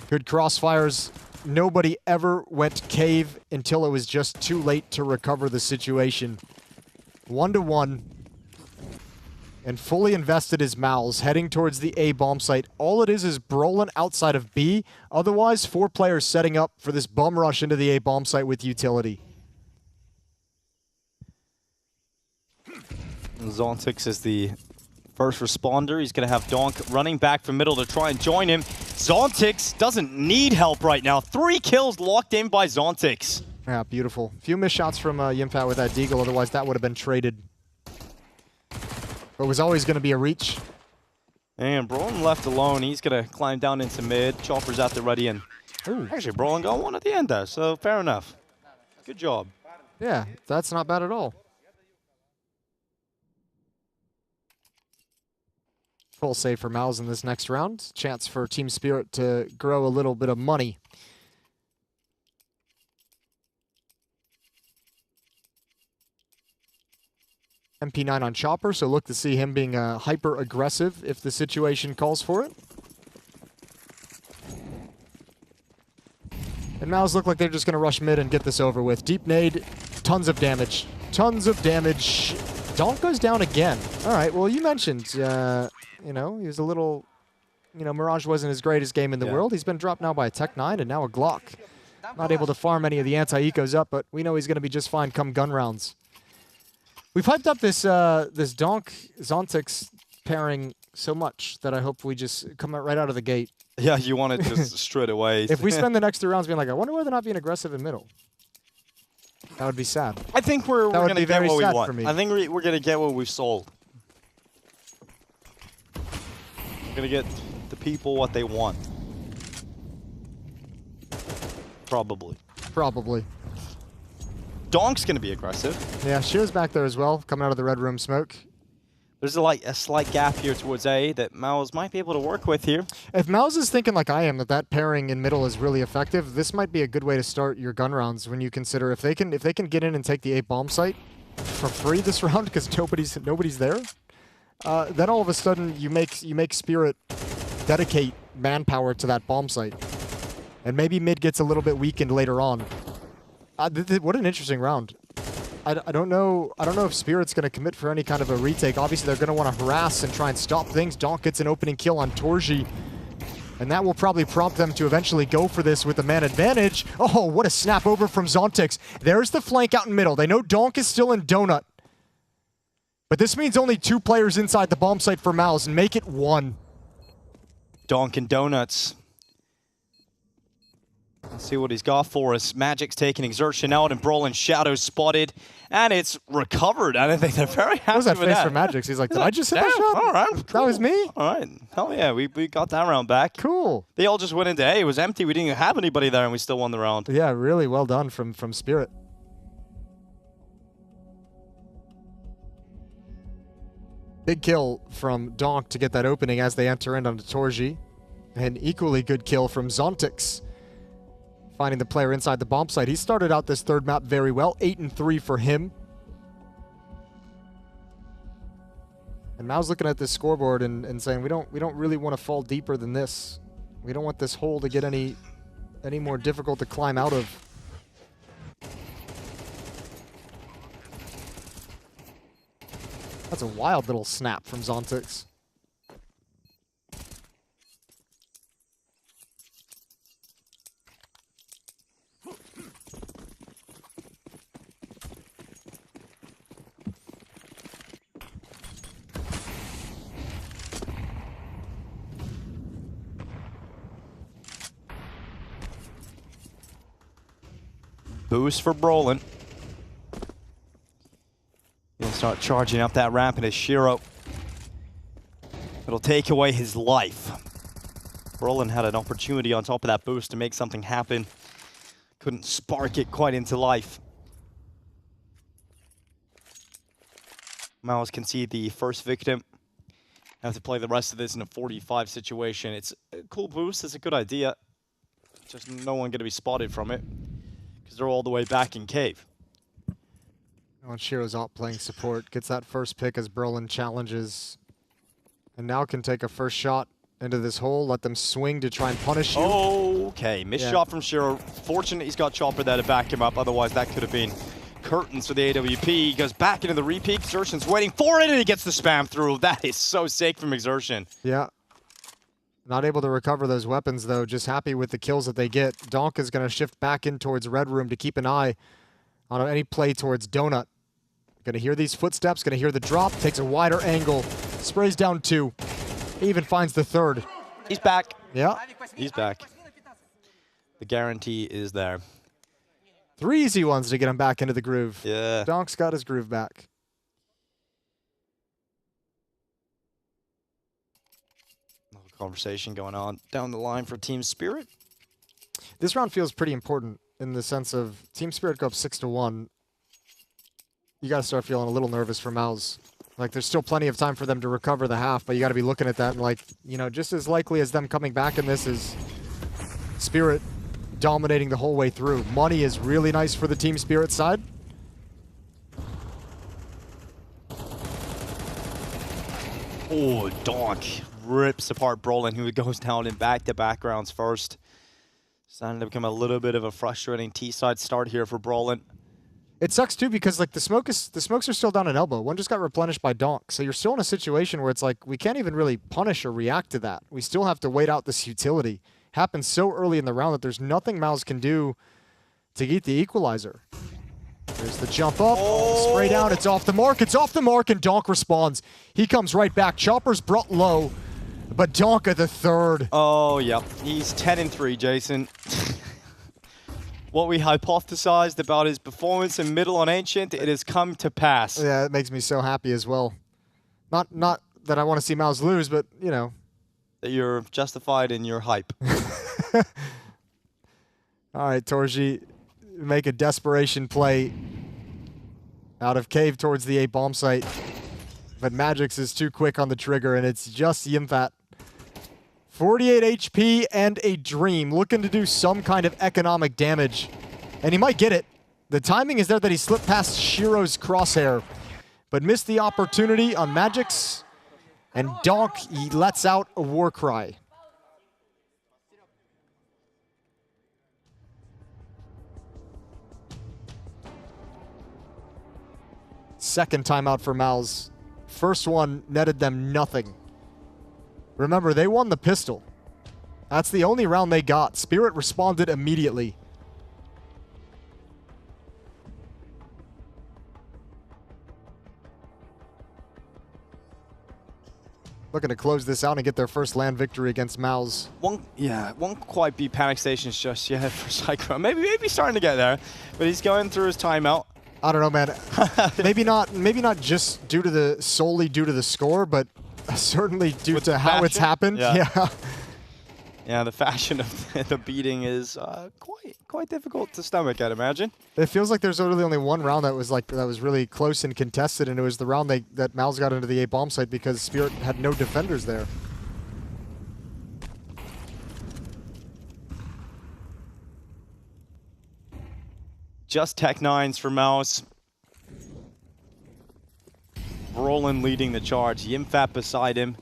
Good crossfires. Nobody ever went cave until it was just too late to recover the situation. 1-1. And fully invested is MOUZ, heading towards the A bomb site. All it is Brolin outside of B. Otherwise, 4 players setting up for this bum rush into the A bomb site with utility. Zontix is the first responder. He's going to have Donk running back from middle to try and join him. Zontix doesn't need help right now. 3 kills locked in by Zontix. Yeah, beautiful. Few missed shots from Yimpat with that deagle, otherwise that would have been traded. But it was always going to be a reach. And Brolin left alone. He's going to climb down into mid. Chopper's out there ready. And actually, Brolin got one at the end there, so fair enough. Good job. Yeah, that's not bad at all. Full save for MOUZ in this next round. Chance for Team Spirit to grow a little bit of money. MP9 on Chopper, so look to see him being hyper-aggressive if the situation calls for it. And MOUZ look like they're just going to rush mid and get this over with. Deep nade, tons of damage. Tons of damage. Donk goes down again. All right, well, you mentioned, you know, he was a little, you know, Mirage wasn't his greatest game in the world. He's been dropped now by a Tech 9 and now a Glock. Not able to farm any of the anti-ecos up, but we know he's going to be just fine come gun rounds. We've hyped up this this Donk-Zontix pairing so much that I hope we just come right out of the gate. Yeah, you want it just straight away. If we spend the next 3 rounds being like, I wonder why they're not being aggressive in middle. That would be sad. I think we're going to get what we want. For me. I think we're going to get what we've sold. We're going to get the people what they want. Probably. Probably. Donk's going to be aggressive. Yeah, Shear's back there as well, coming out of the red room smoke. There's a slight gap here towards A that MOUZ might be able to work with here. If MOUZ is thinking like I am, that pairing in middle is really effective, this might be a good way to start your gun rounds when you consider if they can get in and take the A bomb site for free this round because nobody's there. Then all of a sudden you make Spirit dedicate manpower to that bomb site, and maybe mid gets a little bit weakened later on. What an interesting round. I don't know if Spirit's going to commit for any kind of a retake. Obviously, they're going to want to harass and try and stop things. Donk gets an opening kill on Torji, and that will probably prompt them to eventually go for this with the man advantage. Oh, what a snap over from Zontix. There's the flank out in middle. They know Donk is still in Donut. But this means only 2 players inside the bomb site for MOUZ, and make it 1. Donk and Donuts. Let's see what he's got for us. Magic's taking Exertion out, and Brolin Shadow spotted, and it's recovered. I don't think they're very happy with that. What was that face for Magic's? He's like, did I just hit that shot? All right. That was me? All right. Hell yeah, we got that round back. Cool. They all just went into A. It was empty. We didn't even have anybody there, and we still won the round. Yeah, really well done from Spirit. Big kill from Donk to get that opening as they enter in onto Torji. An equally good kill from Zontix, finding the player inside the bomb site. He started out this third map very well, 8-3 for him. And MOUZ looking at this scoreboard and saying, we don't really want to fall deeper than this. We don't want this hole to get any more difficult to climb out of. That's a wild little snap from Zontix. Boost for Brolin. He'll start charging up that ramp into Shiro. It'll take away his life. Brolin had an opportunity on top of that boost to make something happen. Couldn't spark it quite into life. MOUZ can see the first victim. Have to play the rest of this in a 45 situation. It's a cool boost. It's a good idea. Just no one going to be spotted from it, because they're all the way back in cave. Oh, Shiro's out playing support. Gets that first pick as Brolin challenges. And now can take a first shot into this hole. Let them swing to try and punish you. Okay, missed shot from Shiro. Fortunate he's got Chopper there to back him up. Otherwise, that could have been curtains for the AWP. He goes back into the repeat. Exertion's waiting for it, and he gets the spam through. That is so sick from Exertion. Yeah. Not able to recover those weapons, though. Just happy with the kills that they get. Donk is going to shift back in towards Red Room to keep an eye on any play towards Donut. Going to hear these footsteps, going to hear the drop, takes a wider angle, sprays down 2. He even finds the 3rd. He's back. Yeah. He's back. The guarantee is there. 3 easy ones to get him back into the groove. Yeah. Donk's got his groove back. Another conversation going on down the line for Team Spirit. This round feels pretty important in the sense of Team Spirit go up 6-1. You got to start feeling a little nervous for MOUZ. Like, there's still plenty of time for them to recover the half, but you got to be looking at that and, like, you know, just as likely as them coming back in this is Spirit dominating the whole way through. Money is really nice for the Team Spirit side. Oh, Donk rips apart Brolin, who goes down in back-to-back rounds first. Starting to become a little bit of a frustrating T-side start here for Brolin. It sucks too because like the smokes are still down at elbow. One just got replenished by Donk, so you're still in a situation where it's like we can't even really punish or react to that. We still have to wait out this utility. Happens so early in the round that there's nothing MOUZ can do to get the equalizer. There's the jump up, spray down. It's off the mark. It's off the mark, and Donk responds. He comes right back. Chopper's brought low, but Donk at the 3rd. Oh yeah, he's 10-3, Jason. What we hypothesized about his performance in middle on Ancient, it has come to pass. Yeah, it makes me so happy as well. Not that I want to see MOUZ lose, but, you know. That you're justified in your hype. All right, Torji, make a desperation play out of cave towards the A bomb site. But Magix is too quick on the trigger, and it's just Yimfat. 48 HP and a dream, looking to do some kind of economic damage. And he might get it. The timing is there that he slipped past Shiro's crosshair, but missed the opportunity on Magix. And Donk, he lets out a war cry. Second timeout for MOUZ. First one netted them nothing. Remember, they won the pistol. That's the only round they got. Spirit responded immediately. Looking to close this out and get their first LAN victory against MOUZ. Won't quite be panic stations just yet for Psycho. Maybe starting to get there, but he's going through his timeout. I don't know, man. maybe not just solely due to the score, but certainly due to how it's happened. Yeah. Yeah, the fashion of the beating is quite difficult to stomach, I'd imagine. It feels like there's really only one round that was really close and contested, and it was the round that MOUZ got into the A bomb site because Spirit had no defenders there. Just Tech-9s for MOUZ. Brolin leading the charge. Yimfat beside him.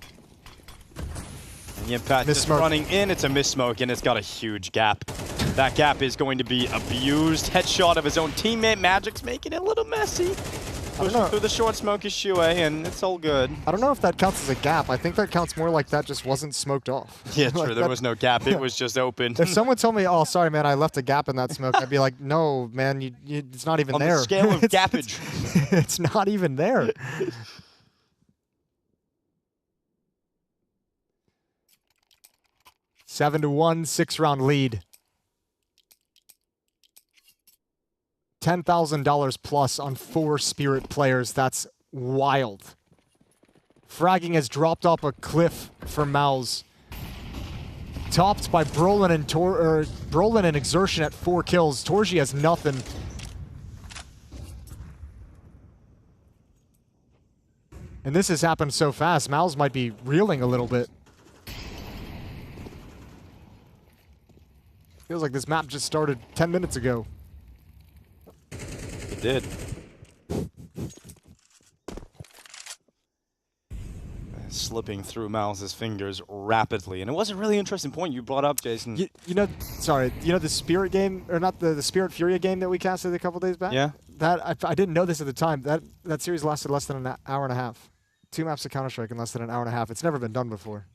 And Yimfat just running in. It's a miss smoke, and it's got a huge gap. That gap is going to be abused. Headshot of his own teammate. Magic's making it a little messy. Pushing through the short smoke is Shue, and it's all good. I don't know if that counts as a gap. I think that counts more like that just wasn't smoked off. Yeah, true. There was no gap. It was just open. If someone told me, oh, sorry, man, I left a gap in that smoke, I'd be like, no, man, it's not even there. On the scale of gappage. It's not even there. Seven to 1, 6-round lead. $10,000 plus on 4 Spirit players. That's wild. Fragging has dropped off a cliff for MOUZ. Topped by Brolin and Exertion at 4 kills. Torji has nothing. And this has happened so fast. MOUZ might be reeling a little bit. Feels like this map just started 10 minutes ago. It did. Slipping through MOUZ's fingers rapidly. And it was a really interesting point you brought up, Jason. You know the Spirit game, or not the Spirit Furia game that we casted a couple days back? Yeah. That I didn't know this at the time. That series lasted less than an hour and a half. 2 maps of Counter-Strike in less than an hour and a half. It's never been done before.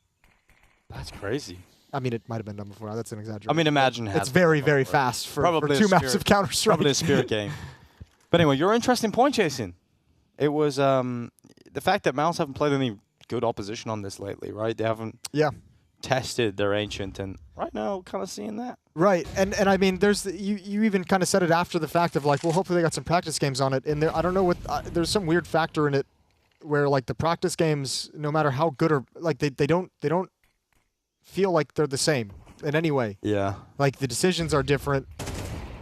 That's crazy. I mean, it might have been done before. That's an exaggeration. I mean, imagine it's very, very fast for 2 maps of Counter-Strike. Probably a Spirit game. But anyway, your interesting point, Jason. It was the fact that MOUZ haven't played any good opposition on this lately, right? They haven't tested their Ancient, and right now, kind of seeing that. Right, and I mean, there's you even kind of said it after the fact of like, well, hopefully they got some practice games on it. And there, I don't know what there's some weird factor in it where like the practice games, no matter how good or like they don't feel like they're the same in any way. Yeah. Like the decisions are different.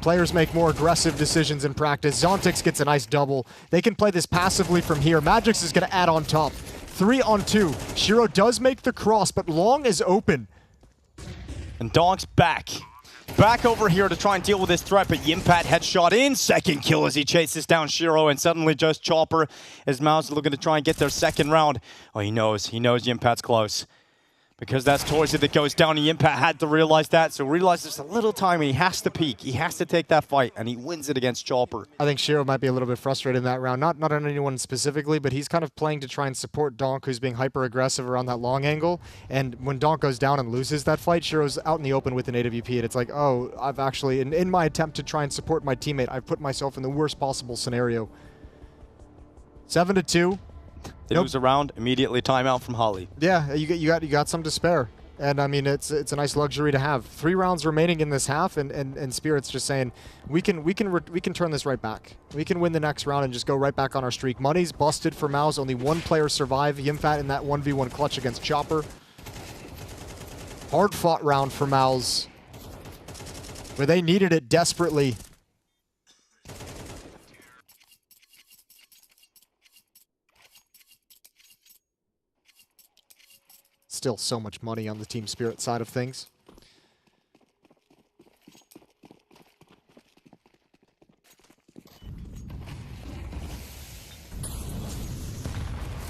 Players make more aggressive decisions in practice. Zontix gets a nice double. They can play this passively from here. Magix is going to add on top. 3-on-2. Shiro does make the cross, but Long is open. And Donk's back. Back over here to try and deal with this threat, but Yimpat headshot in. Second kill as he chases down Shiro, and suddenly just Chopper as MOUZ looking to try and get their second round. Oh, he knows Yimpat's close. Because that's Torsi that goes down, and Yimpat had to realize that, so realize there's a little time, and he has to peek. He has to take that fight, and he wins it against Chopper. I think Shiro might be a little bit frustrated in that round. Not on anyone specifically, but he's kind of playing to try and support Donk, who's being hyper-aggressive around that long angle. And when Donk goes down and loses that fight, Shiro's out in the open with an AWP, and it's like, oh, I've actually, in my attempt to try and support my teammate, I've put myself in the worst possible scenario. 7-2. They lose a round, immediately timeout from Holly. Yeah, you got some to spare, and I mean it's a nice luxury to have. 3 rounds remaining in this half, and Spirit's just saying we can turn this right back. We can win the next round and just go right back on our streak. Money's busted for MOUZ. Only 1 player survived. Yimfat in that 1v1 clutch against Chopper. Hard fought round for MOUZ. where they needed it desperately. Still so much money on the Team Spirit side of things.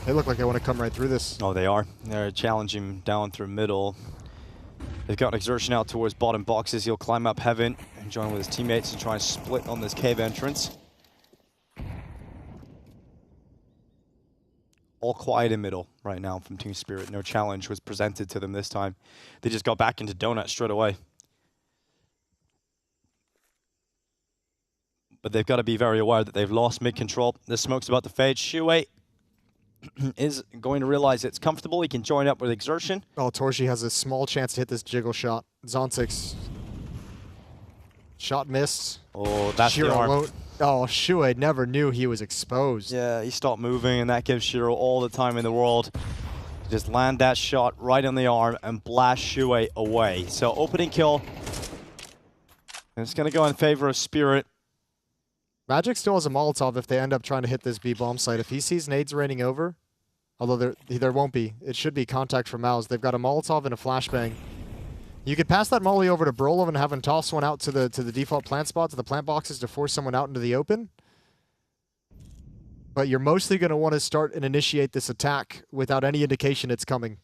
They look like they want to come right through this. Oh, they are. They're challenging down through middle. They've got Exertion out towards bottom boxes. He'll climb up heaven and join with his teammates and try and split on this cave entrance. All quiet in middle right now from Team Spirit. No challenge was presented to them this time. They just got back into Donut straight away. But they've got to be very aware that they've lost mid control. The smoke's about to fade. Shuei is going to realize it's comfortable. He can join up with Exertion. Oh, Torshi has a small chance to hit this jiggle shot. Zontix. Shot missed. Oh, that's the arm. Oh, Shuei never knew he was exposed. Yeah, he stopped moving, and that gives Shiro all the time in the world. Just land that shot right on the arm and blast Shuei away. So opening kill. And it's going to go in favor of Spirit. Magic still has a Molotov if they end up trying to hit this B bomb site. If he sees nades raining over, although there won't be, it should be contact from MOUZ. They've got a Molotov and a flashbang. You could pass that molly over to Brolov and have him toss one out to the default plant spot, to the plant boxes, to force someone out into the open. But you're mostly going to want to start and initiate this attack without any indication it's coming.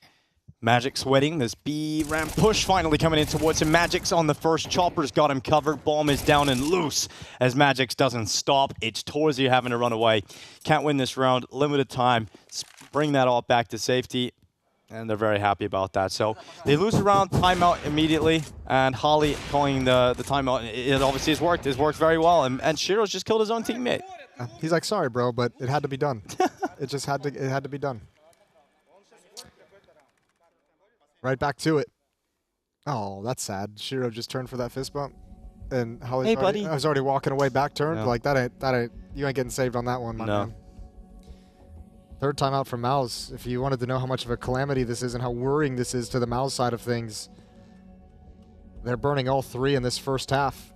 Magic's waiting. This B ramp push finally coming in towards him. Magic's on the first. Chopper's got him covered. Bomb is down and loose as Magic's doesn't stop. It's Torzi having to run away. Can't win this round. Limited time. Bring that all back to safety. And they're very happy about that. So they lose a round, timeout immediately. And Holly calling the timeout. It obviously has worked. It's worked very well. And Shiro's just killed his own teammate. He's like, sorry, bro, but it had to be done. It had to be done. Right back to it. Oh, that's sad. Shiro just turned for that fist bump. And Holly's I was already walking away back turned. Yeah. Like, that ain't, you ain't getting saved on that one, my man. Third timeout from MOUZ. If you wanted to know how much of a calamity this is and how worrying this is to the MOUZ side of things, they're burning all three in this first half.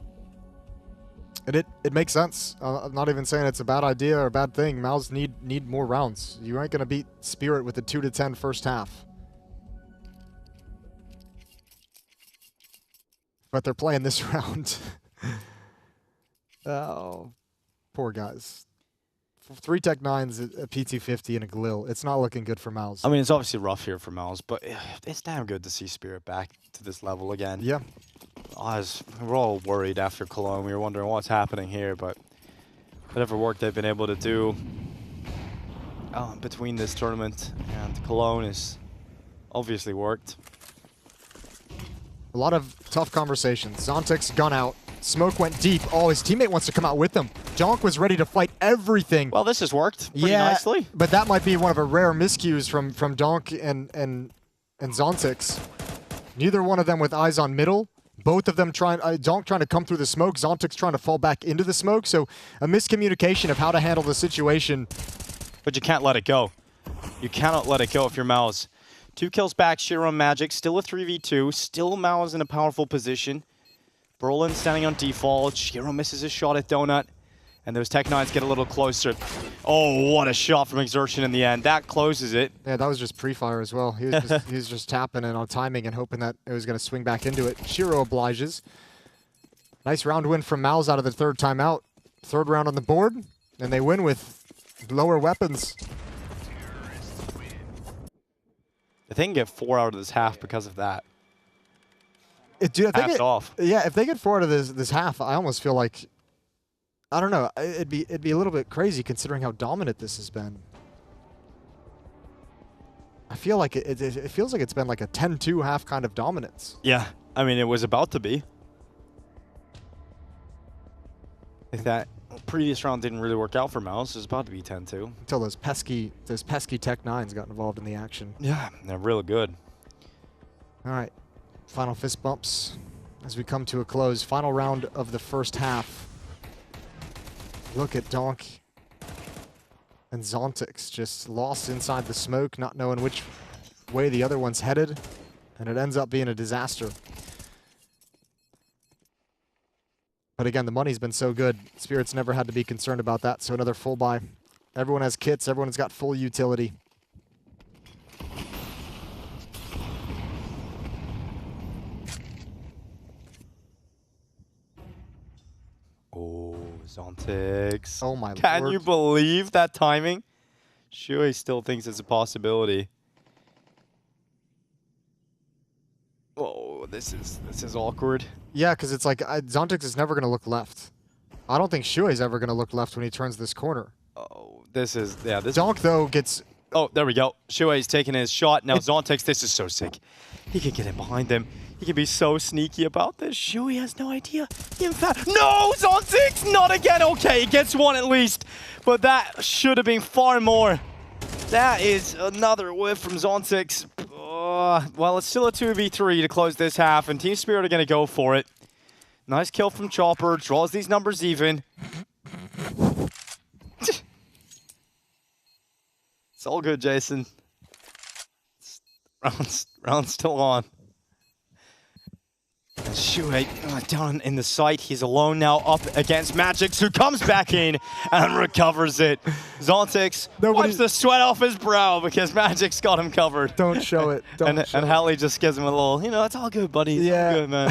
And it makes sense. I'm not even saying it's a bad idea or a bad thing. MOUZ need more rounds. You ain't going to beat Spirit with a 2-10 first half. But they're playing this round. Oh, poor guys. 3 Tech 9s, a PT50, and a Glil. It's not looking good for MOUZ. I mean, it's obviously rough here for MOUZ, but it's damn good to see Spirit back to this level again. Yeah. We're all worried after Cologne. We were wondering what's happening here, but whatever work they've been able to do between this tournament and Cologne has obviously worked. A lot of tough conversations. Zontix gun out. Smoke went deep. Oh, his teammate wants to come out with him. Donk was ready to fight everything. Well, this has worked pretty nicely. But that might be one of the rare miscues from Donk and Zontix. Neither one of them with eyes on middle. Both of them Donk trying to come through the smoke. Zontix trying to fall back into the smoke. So a miscommunication of how to handle the situation. But you can't let it go. You cannot let it go if you're MOUZ. 2 kills back, Shiro and Magic. Still a 3v2. Still MOUZ in a powerful position. Brolin standing on default. Shiro misses his shot at Donut. And those Tech 9s get a little closer. Oh, what a shot from Exertion in the end. That closes it. Yeah, that was just pre-fire as well. He was just tapping it on timing and hoping that it was going to swing back into it. Shiro obliges. Nice round win from MOUZ out of the third timeout. Third round on the board. And they win with lower weapons. I think get 4 out of this half because of that. Dude, Half's off. Yeah, if they get 4 out of this half, I almost feel like, I don't know, it'd be a little bit crazy considering how dominant this has been. I feel like it feels like it's been like a 10-2 half kind of dominance. Yeah, I mean, it was about to be. If that previous round didn't really work out for MOUZ, it was about to be 10-2. Until those pesky Tech 9s got involved in the action. Yeah, they're really good. All right, final fist bumps as we come to a close. Final round of the first half. Look at Donk and Zontix just lost inside the smoke, not knowing which way the other one's headed, and it ends up being a disaster. But again, the money's been so good. Spirit's never had to be concerned about that. So another full buy. Everyone has kits. Everyone's got full utility. Oh, Zontix. Oh, my Can lord. you believe that timing? Shui still thinks it's a possibility. Oh, this is awkward. Yeah, because it's like Zontix is never going to look left. I don't think Shuei's ever going to look left when he turns this corner. Oh, this is, yeah. This Donk, though, gets... Oh, there we go. Shuei's taking his shot. Now Zontix, this is so sick. He can get in behind them. He can be so sneaky about this. Shui has no idea. In fact, no, Zontix, not again. Okay, he gets one at least. But that should have been far more. That is another whiff from Zontix. Well, it's still a 2v3 to close this half, and Team Spirit are going to go for it. Nice kill from Chopper. Draws these numbers even. It's all good, Jason. Round's still on. And Shui down in the site. He's alone now up against Magix, who comes back in and recovers it. Zontix wipes the sweat off his brow because Magix got him covered. Don't show it. And Hallie just gives him a little, it's all good, buddy. It's all good, man.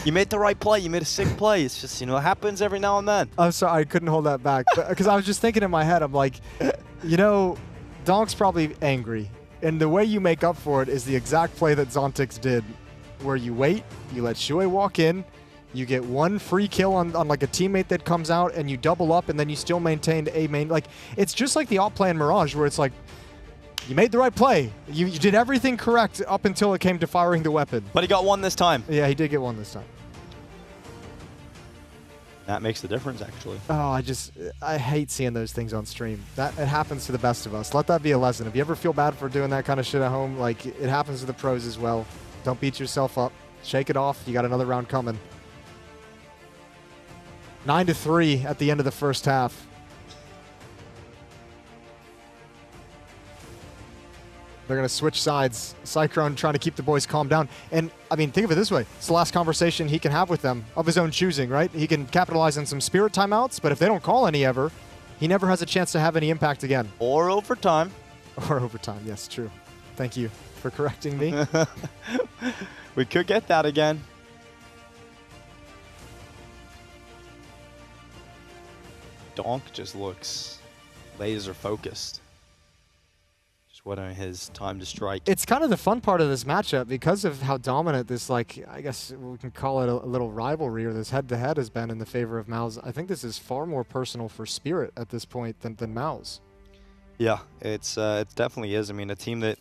You made the right play. You made a sick play. It's just, it happens every now and then. I'm sorry, I couldn't hold that back. Because I was just thinking in my head, I'm like, Donk's probably angry. And the way you make up for it is the exact play that Zontix did, where you wait, you let Shui walk in, you get one free kill on like a teammate that comes out, and you double up, and then you still maintained a main. Like, it's just like the op play in Mirage, where it's like, you made the right play. You did everything correct up until it came to firing the weapon. But he got one this time. Yeah, he did get one this time. That makes the difference, actually. Oh, I hate seeing those things on stream. It happens to the best of us. Let that be a lesson. If you ever feel bad for doing that kind of shit at home, like, it happens to the pros as well. Don't beat yourself up. Shake it off. You got another round coming. 9-3 at the end of the first half. They're going to switch sides. Cyclone trying to keep the boys calm down. And, I mean, think of it this way. It's the last conversation he can have with them of his own choosing, right? He can capitalize on some Spirit timeouts, but if they don't call any ever, he never has a chance to have any impact again. Or overtime. Or overtime, yes, true. Thank you for correcting me. We could get that again. Donk just looks laser focused. Just waiting his time to strike. It's kind of the fun part of this matchup because of how dominant this, like, I guess we can call it a little rivalry, or this head-to-head has been in the favor of MOUZ. I think this is far more personal for Spirit at this point than MOUZ. Yeah, it definitely is. I mean, a team that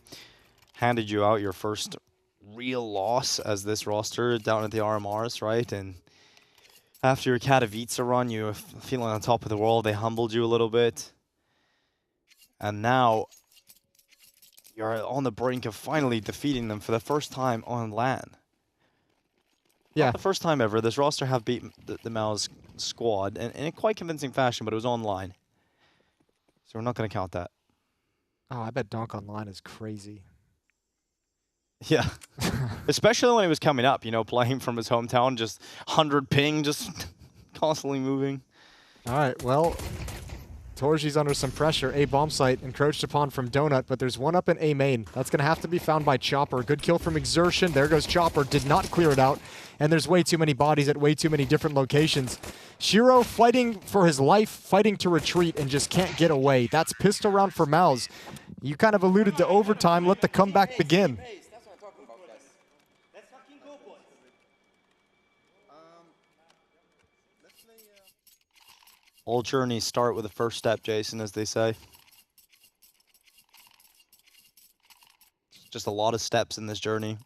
handed you out your first real loss as this roster down at the RMRs, right? And after your Katowice run, you were feeling on top of the world. They humbled you a little bit. And now you're on the brink of finally defeating them for the first time on LAN. Yeah. Not the first time ever. This roster have beaten the MOUZ squad in quite convincing fashion, but it was online. So we're not going to count that. Oh, I bet Donk Online is crazy. Yeah. Especially when he was coming up, playing from his hometown, just 100 ping, just constantly moving. All right, well, Torji's under some pressure. A bomb site encroached upon from Donut, but there's one up in A main. That's going to have to be found by Chopper. Good kill from Exertion. There goes Chopper. Did not clear it out. And there's way too many bodies at way too many different locations. Shiro fighting for his life, fighting to retreat, and just can't get away. That's pistol round for MOUZ. You kind of alluded to overtime. Let the comeback begin. All journeys start with a first step, Jason, as they say. Just a lot of steps in this journey.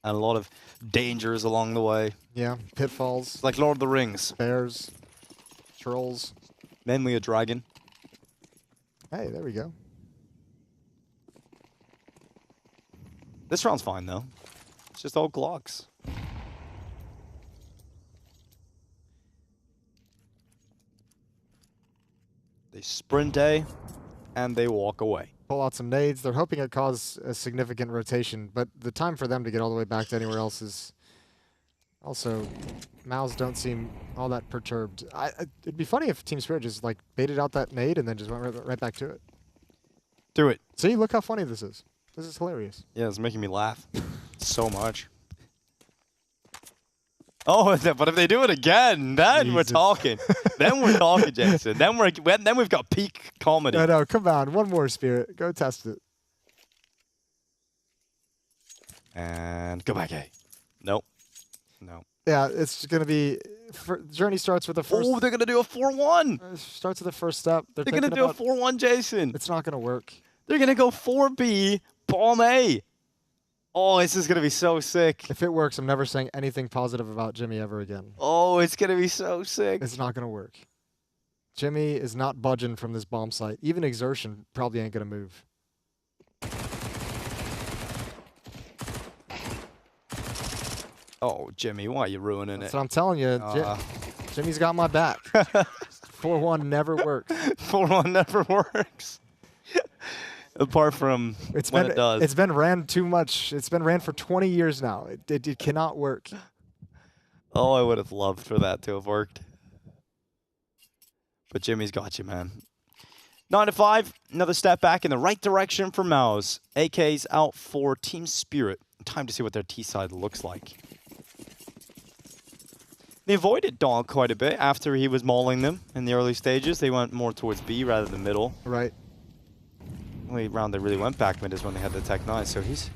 And a lot of dangers along the way. Yeah, pitfalls. It's like Lord of the Rings. Bears, trolls. Mainly a dragon. Hey, there we go. This round's fine, though. It's just all Glocks. They sprint A, and they walk away. Pull out some nades. They're hoping it causes a significant rotation, but the time for them to get all the way back to anywhere else is Also, MOUZ don't seem all that perturbed. It'd be funny if Team Spirit just like baited out that nade and then just went right back to it. Do it. See, look how funny this is. This is hilarious. Yeah, it's making me laugh so much. Oh, but if they do it again, then we're talking. Then we're talking, Jason. Then we've got peak comedy. No, come on. One more, Spirit. Go test it. And go back A. Nope. No. Yeah, it's going to be... Journey starts with the first... Oh, they're going to do a 4-1. Starts with the first step. They're going to do a 4-1, Jason. It's not going to work. They're going to go 4B, bomb A. Oh, this is going to be so sick. If it works, I'm never saying anything positive about Jimmy ever again. Oh, it's going to be so sick. It's not going to work. Jimmy is not budging from this bomb site. Even Exertion probably ain't going to move. Oh, Jimmy, why are you ruining it? That's what I'm telling you. Jimmy's got my back. 4-1 never works. 4-1 never works. Apart from when it does. It's been ran too much. It's been ran for 20 years now. It cannot work. Oh, I would have loved for that to have worked. But Jimmy's got you, man. 9-5, another step back in the right direction for MOUZ. AK's out for Team Spirit. Time to see what their T side looks like. They avoided Dog quite a bit after he was mauling them in the early stages. They went more towards B rather than middle. Right. The only round they really went back mid is when they had the Tech 9, so he's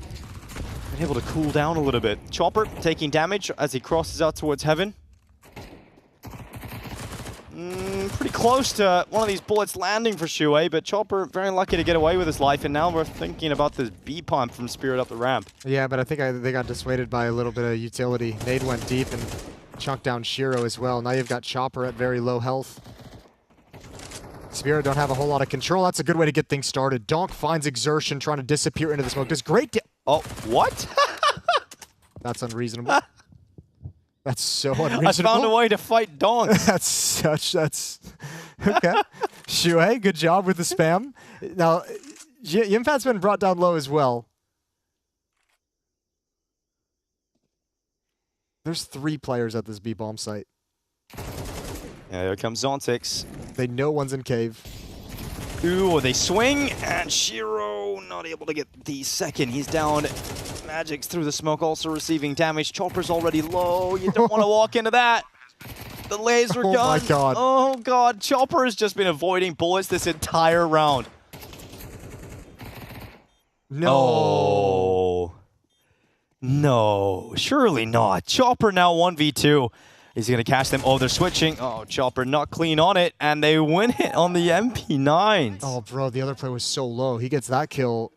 been able to cool down a little bit. Chopper taking damage as he crosses out towards Heaven. Pretty close to one of these bullets landing for Shuei, but Chopper very lucky to get away with his life, and now we're thinking about this B pump from Spirit up the ramp. Yeah, but I think they got dissuaded by a little bit of utility. Nade went deep and chunked down Shiro as well. Now you've got Chopper at very low health. Spirit don't have a whole lot of control. That's a good way to get things started. Donk finds Exertion trying to disappear into the smoke. Does great Oh, what? That's unreasonable. That's so unreasonable. I found a way to fight Donk. that's okay. Shuei, good job with the spam. Now, Yimfat's been brought down low as well. There's 3 players at this B bomb site. Yeah, here comes Zontix. They know one's in cave. Ooh, they swing, and Shiro not able to get the second. He's down. Magic's through the smoke, also receiving damage. Chopper's already low. You don't want to walk into that. The laser gun. Oh my god. Oh god, Chopper has just been avoiding bullets this entire round. No. Oh. No, surely not. Chopper now 1v2. He's going to catch them. Oh, they're switching. Oh, Chopper not clean on it, and they win it on the MP9s. Oh, bro, the other player was so low. He gets that kill.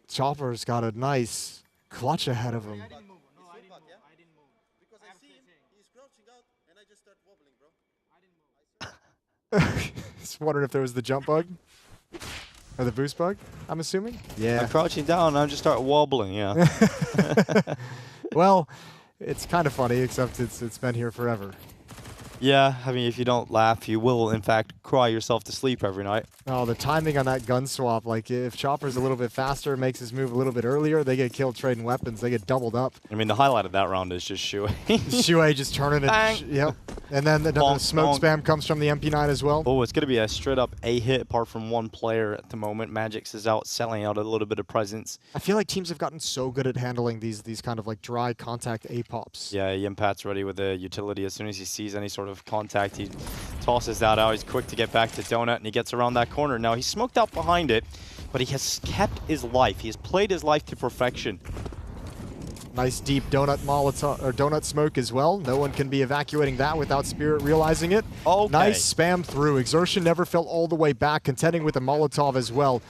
Chopper's got a nice clutch ahead of him. Just wondering if there was the jump bug or the boost bug, I'm assuming. Yeah. I'm crouching down, and I just start wobbling, yeah. Well, it's kind of funny, except it's been here forever. Yeah, I mean, if you don't laugh, you will, in fact, cry yourself to sleep every night. Oh, the timing on that gun swap. Like, if Chopper's a little bit faster, makes his move a little bit earlier, they get killed trading weapons. They get doubled up. I mean, the highlight of that round is just Shuei. Shuei just turning it. Yep. And then the smoke spam comes from the MP9 as well. Oh, it's going to be a straight-up A hit, apart from one player at the moment. Magix is out, selling out a little bit of presence. I feel like teams have gotten so good at handling these kind of like dry contact A-pops. Yeah, Yimpat's ready with the utility. As soon as he sees any sort of contact, he tosses that out. He's quick to get back to Donut, and he gets around that corner. Now, he's smoked out behind it, but he has kept his life. He has played his life to perfection. Nice deep donut Molotov or donut smoke as well. No one can be evacuating that without Spirit realizing it. Okay. Nice spam through. Exertion never fell all the way back, contending with the Molotov as well.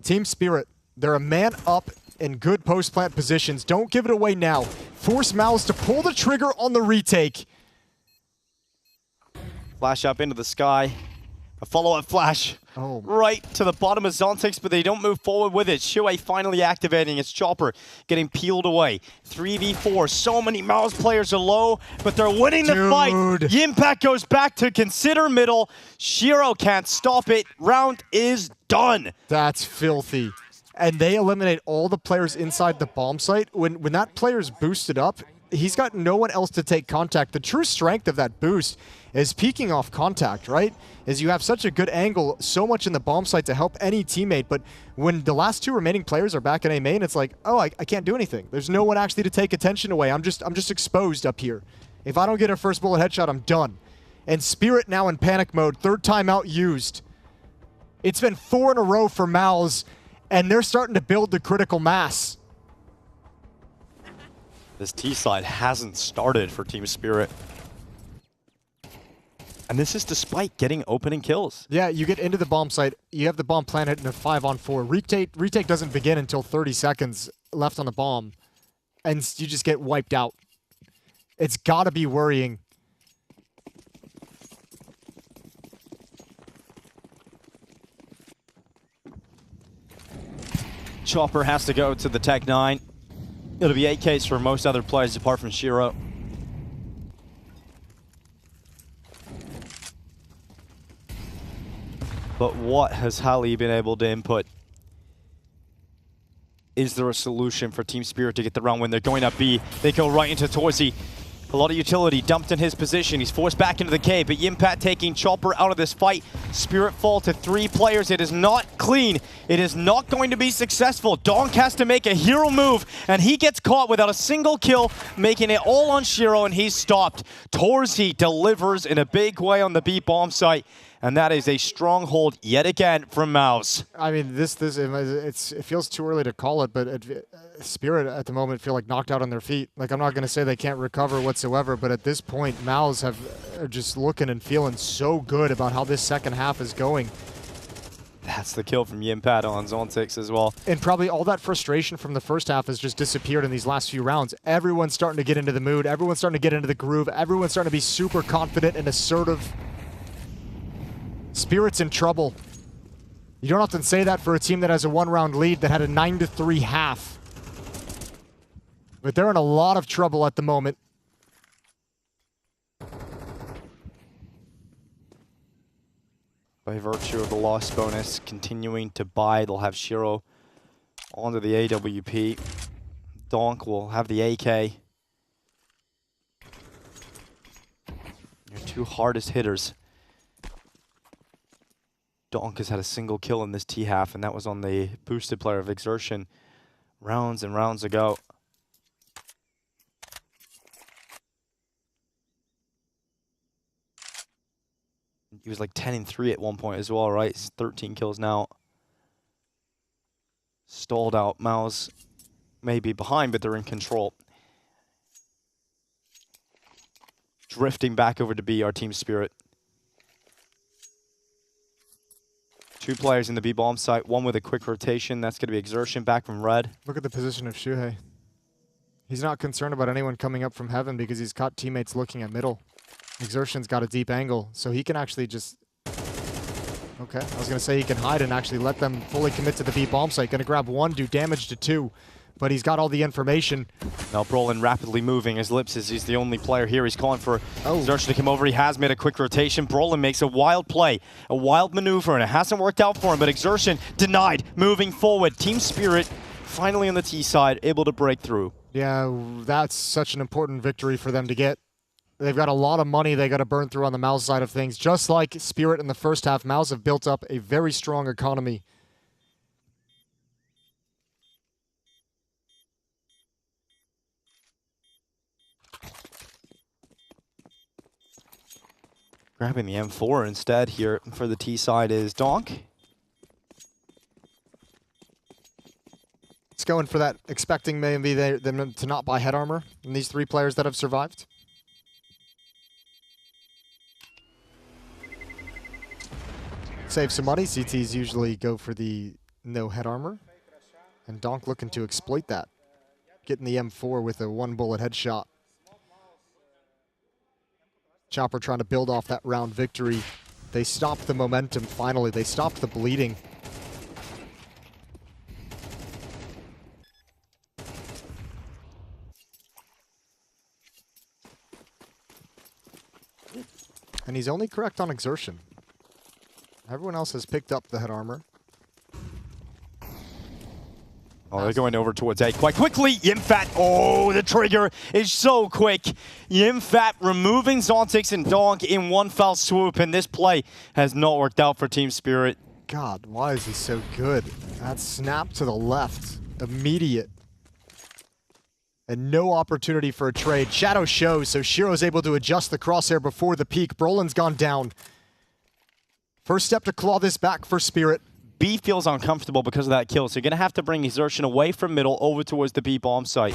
Team Spirit, they're a man up in good post-plant positions. Don't give it away now. Force MOUZ to pull the trigger on the retake. Flash up into the sky. A follow-up flash right to the bottom of Zontix, but they don't move forward with it. Shuei finally activating its Chopper, getting peeled away. 3v4. So many MOUZ players are low, but they're winning the fight. Yimpat goes back to consider middle. Shiro can't stop it. Round is done. That's filthy. And they eliminate all the players inside the bomb site. When that player's boosted up, he's got no one else to take contact. The true strength of that boost is peeking off contact, right? Is you have such a good angle, so much in the bomb site to help any teammate, but when the last two remaining players are back in A main, it's like, oh, I can't do anything. There's no one actually to take attention away. I'm just exposed up here. If I don't get a first bullet headshot, I'm done. And Spirit now in panic mode, third timeout used. It's been 4 in a row for MOUZ, and they're starting to build the critical mass. This T side hasn't started for Team Spirit. And this is despite getting opening kills. Yeah, you get into the bomb site, you have the bomb planted in a 5-on-4. Retake doesn't begin until 30 seconds left on the bomb, and you just get wiped out. It's gotta be worrying. Chopper has to go to the Tech 9. It'll be 8Ks for most other players apart from Shiro. But what has Halley been able to input? Is there a solution for Team Spirit to get the round when they're going up B? They go right into Torzi. A lot of utility dumped in his position. He's forced back into the cave, but Yimpat taking Chopper out of this fight. Spirit fall to 3 players. It is not clean. It is not going to be successful. Donk has to make a hero move, and he gets caught without a single kill, making it all on Shiro, and he's stopped. Torzi delivers in a big way on the B bomb site, and that is a stronghold yet again from MOUZ. I mean, it feels too early to call it, but Spirit at the moment feel like knocked out on their feet. Like, I'm not going to say they can't recover whatsoever, but at this point, MOUZ are just looking and feeling so good about how this second half is going. That's the kill from Yimpat on Zone 6 as well. And probably all that frustration from the first half has just disappeared in these last few rounds. Everyone's starting to get into the mood. Everyone's starting to get into the groove. Everyone's starting to be super confident and assertive. Spirit's in trouble. You don't often say that for a team that has a 1-round lead that had a 9-3 half. But they're in a lot of trouble at the moment. By virtue of the loss bonus continuing to buy, they'll have Shiro onto the AWP. Donk will have the AK. Your 2 hardest hitters. Donk has had a single kill in this T half, and that was on the boosted player of Exertion rounds and rounds ago. He was like 10-3 at one point as well, right? He's 13 kills now. Stalled out. MOUZ may be behind, but they're in control. Drifting back over to B, our Team Spirit. 2 players in the B bomb site, 1 with a quick rotation. That's going to be Exertion back from red. Look at the position of Shuhei. He's not concerned about anyone coming up from heaven because he's got teammates looking at middle. Exertion's got a deep angle, so he can actually just... Okay, I was going to say he can hide and actually let them fully commit to the B bomb site. Going to grab 1, do damage to 2, but he's got all the information. Now Brolin rapidly moving. His lips is he's the only player here. He's calling for Exertion to come over. He has made a quick rotation. Brolin makes a wild play, a wild maneuver, and it hasn't worked out for him, but Exertion denied moving forward. Team Spirit finally on the T side, able to break through. Yeah, that's such an important victory for them to get. They've got a lot of money they got to burn through on the MOUZ side of things. Just like Spirit in the first half, MOUZ have built up a very strong economy. Grabbing the M4 instead here for the T side is Donk. It's going for that, expecting maybe them to not buy head armor in these 3 players that have survived. Save some money. CTs usually go for the no head armor. And Donk looking to exploit that. Getting the M4 with a 1-bullet headshot. Chopper trying to build off that round victory. They stopped the momentum finally. They stopped the bleeding. And he's only correct on Exertion. Everyone else has picked up the head armor. Oh, they're going over towards A quite quickly. Yimfat, oh, the trigger is so quick. Yimfat removing Zontix and Donk in one foul swoop, and this play has not worked out for Team Spirit. God, why is he so good? That snap to the left, immediate. And no opportunity for a trade. Shadow shows, so Shiro's able to adjust the crosshair before the peak. Brolin's gone down. First step to claw this back for Spirit. B feels uncomfortable because of that kill, so you're going to have to bring Exertion away from middle over towards the B bomb site.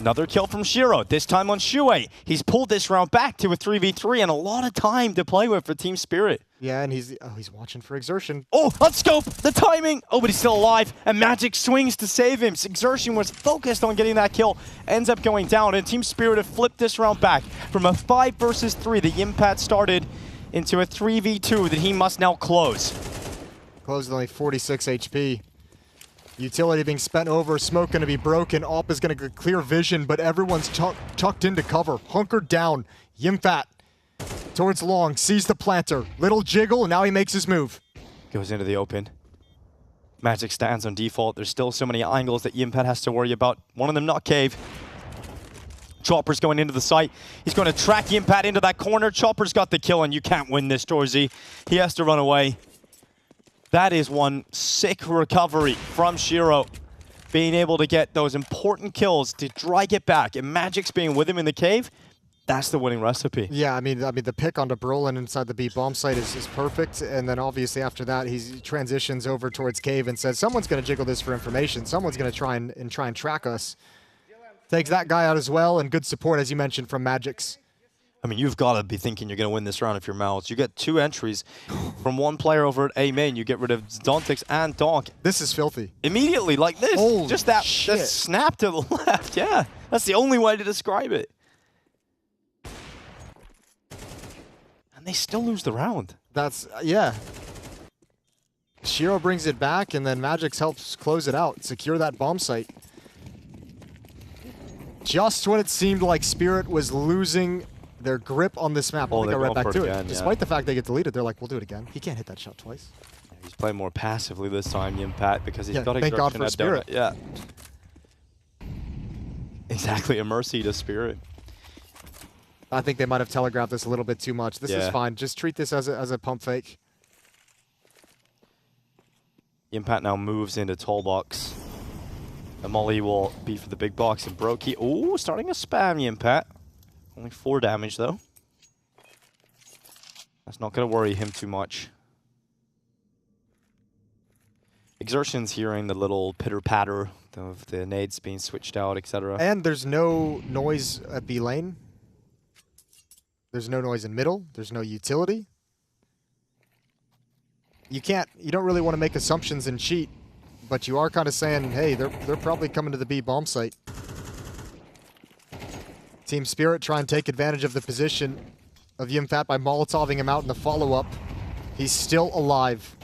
Another kill from Shiro, this time on Shuei. He's pulled this round back to a 3v3 and a lot of time to play with for Team Spirit. Yeah, and he's watching for Exertion. Oh, let's scope the timing. Oh, but he's still alive, and Magic swings to save him. Exertion was focused on getting that kill, ends up going down, and Team Spirit have flipped this round back from a 5 versus 3 that Yimpat started into a 3v2 that he must now close. Closed with only 46 HP. Utility being spent over, smoke going to be broken, AWP is going to get clear vision, but everyone's tucked into cover, hunkered down. Yimfat towards long, sees the planter, little jiggle, and now he makes his move. Goes into the open. Magic stands on default. There's still so many angles that Yimpat has to worry about. One of them not cave. Chopper's going into the site. He's going to track Yimpat into that corner. Chopper's got the kill, and you can't win this, Dorsey. He has to run away. That is one sick recovery from Shiro. Being able to get those important kills to drag it back. And Magic's being with him in the cave. That's the winning recipe. Yeah, I mean the pick onto Brolin inside the B bomb site is perfect. And then obviously after that, he transitions over towards cave and says, someone's going to jiggle this for information. Someone's going to try and track us. Takes that guy out as well, and good support, as you mentioned, from Magic's. I mean, you've got to be thinking you're going to win this round if you're MOUZ. You get 2 entries from one player over at A main. You get rid of Dontix and Donk. This is filthy. Immediately, like this. Holy just that shit. snap to the left. Yeah, that's the only way to describe it. And they still lose the round. That's, yeah. Shiro brings it back, and then Magic's helps close it out, secure that bomb site. Just when it seemed like Spirit was losing their grip on this map, they go right back to it. Again, Despite the fact they get deleted, they're like, we'll do it again. He can't hit that shot twice. He's playing more passively this time, Yimpat, because he's got thank God for at Spirit. Dota. Yeah. Exactly, a mercy to Spirit. I think they might have telegraphed this a little bit too much. This is fine. Just treat this as a pump fake. Yimpat now moves into tall box. The molly will be for the big box, and Brokey, ooh, starting a spam Yimpat. Only 4 damage though. That's not going to worry him too much. Exertion's hearing the little pitter-patter of the nades being switched out, etc. And there's no noise at B lane. There's no noise in middle. There's no utility. You don't really want to make assumptions and cheat, but you are kind of saying, hey, they're probably coming to the B bomb site. Team Spirit try and take advantage of the position of Yimfat by Molotoving him out in the follow-up. He's still alive.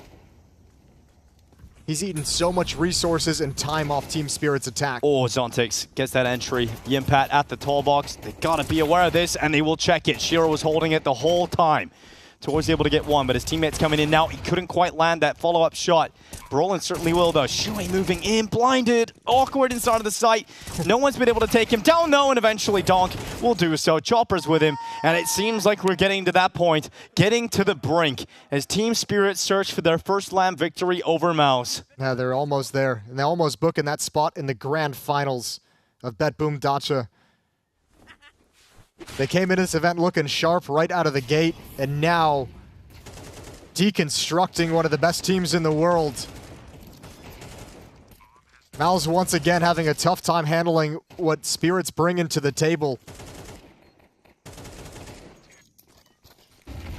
He's eaten so much resources and time off Team Spirit's attack. Oh, Zontix gets that entry. Yimpat at the tall box. They gotta be aware of this, and they will check it. Shiro was holding it the whole time. Towards able to get one, but his teammate's coming in now. He couldn't quite land that follow-up shot. Brolin certainly will, though. Shuei moving in, blinded, awkward inside of the site. No one's been able to take him down, though, and eventually Donk will do so. Chopper's with him, and it seems like we're getting to that point, getting to the brink, as Team Spirit search for their first LAN victory over MOUZ. Yeah, they're almost there, and they're almost booking that spot in the grand finals of BetBoom Dacha. They came into this event looking sharp right out of the gate, and now deconstructing one of the best teams in the world. MOUZ once again having a tough time handling what Spirit's bringing to the table.